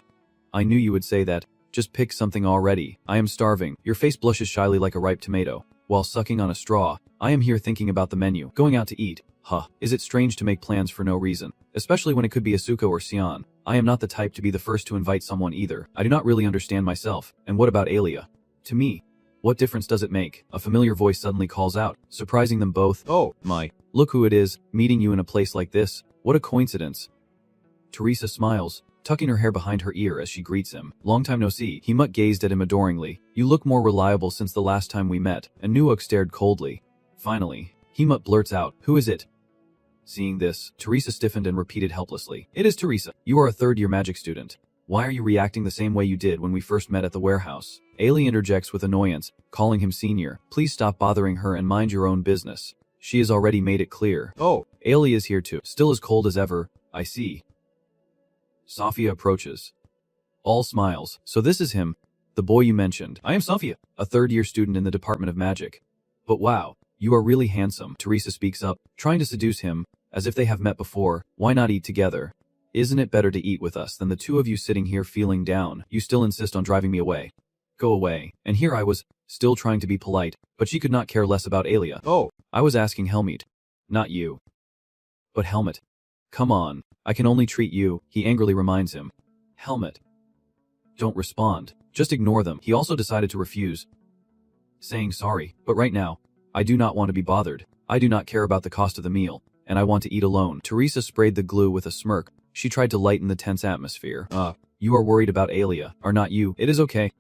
Speaker 1: I knew you would say that. Just pick something already. I am starving. Your face blushes shyly like a ripe tomato. While sucking on a straw, I am here thinking about the menu. Going out to eat. Is it strange to make plans for no reason? Especially when it could be Asuka or Sion. I am not the type to be the first to invite someone either. I do not really understand myself. And what about Alia? To me, what difference does it make? A familiar voice suddenly calls out, surprising them both. Oh, my. Look who it is, meeting you in a place like this. What a coincidence. Teresa smiles, tucking her hair behind her ear as she greets him. Long time no see. Hemut gazed at him adoringly. You look more reliable since the last time we met. And Nuuk stared coldly. Finally, Hemut blurts out, who is it? Seeing this, Teresa stiffened and repeated helplessly. It is Teresa. You are a third-year magic student. Why are you reacting the same way you did when we first met at the warehouse? Ailey interjects with annoyance, calling him senior. Please stop bothering her and mind your own business. She has already made it clear. Oh, Ailey is here too. Still as cold as ever. I see. Safia approaches. All smiles. So this is him, the boy you mentioned. I am Safia, a third-year student in the Department of Magic. But wow, you are really handsome. Teresa speaks up, trying to seduce him, as if they have met before. Why not eat together? Isn't it better to eat with us than the two of you sitting here feeling down? You still insist on driving me away. Go away. And here I was, still trying to be polite, but she could not care less about Alia. Oh, I was asking Helmut, not you. But Helmut. Come on, I can only treat you, he angrily reminds him. Helmut. Don't respond. Just ignore them. He also decided to refuse, saying sorry, but right now, I do not want to be bothered. I do not care about the cost of the meal, and I want to eat alone. Teresa sprayed the glue with a smirk. She tried to lighten the tense atmosphere. You are worried about Alia, are not you? It is okay.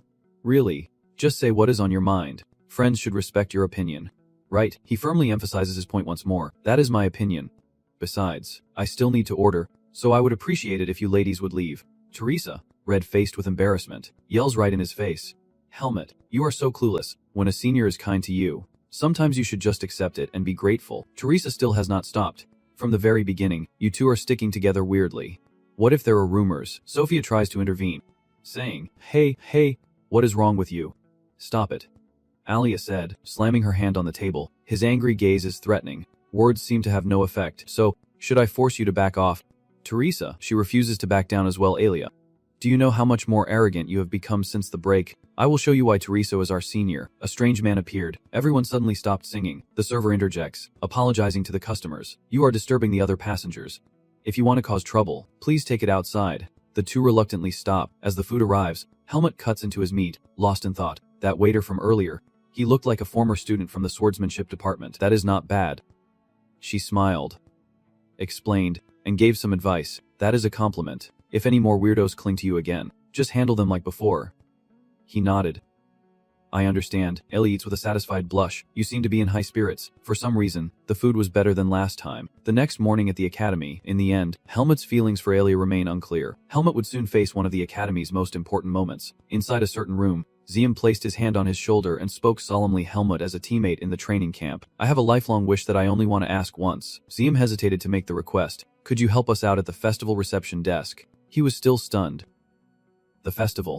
Speaker 1: Really, just say what is on your mind. Friends should respect your opinion. Right, he firmly emphasizes his point once more. That is my opinion. Besides, I still need to order, so I would appreciate it if you ladies would leave. Teresa, red-faced with embarrassment, yells right in his face. Helmut, you are so clueless. When a senior is kind to you, sometimes you should just accept it and be grateful. Teresa still has not stopped. From the very beginning, you two are sticking together weirdly. What if there are rumors? Sophia tries to intervene, saying, Hey, what is wrong with you? Stop it. Alia said, slamming her hand on the table. His angry gaze is threatening. Words seem to have no effect. So, should I force you to back off? Teresa, she refuses to back down as well. Alia. Do you know how much more arrogant you have become since the break? I will show you why Teresa is our senior. A strange man appeared. Everyone suddenly stopped singing. The server interjects, apologizing to the customers. You are disturbing the other passengers. If you want to cause trouble, please take it outside. The two reluctantly stop. As the food arrives, Helmut cuts into his meat, lost in thought. That waiter from earlier. He looked like a former student from the Swordsmanship department. That is not bad. She smiled, explained, and gave some advice. That is a compliment. If any more weirdos cling to you again, just handle them like before. He nodded. I understand. Ellie eats with a satisfied blush. You seem to be in high spirits. For some reason, the food was better than last time. The next morning at the academy, in the end, Helmut's feelings for Alia remain unclear. Helmut would soon face one of the academy's most important moments. Inside a certain room, Zium placed his hand on his shoulder and spoke solemnly. Helmut as a teammate in the training camp. I have a lifelong wish that I only want to ask once. Zium hesitated to make the request. Could you help us out at the festival reception desk? He was still stunned. The festival.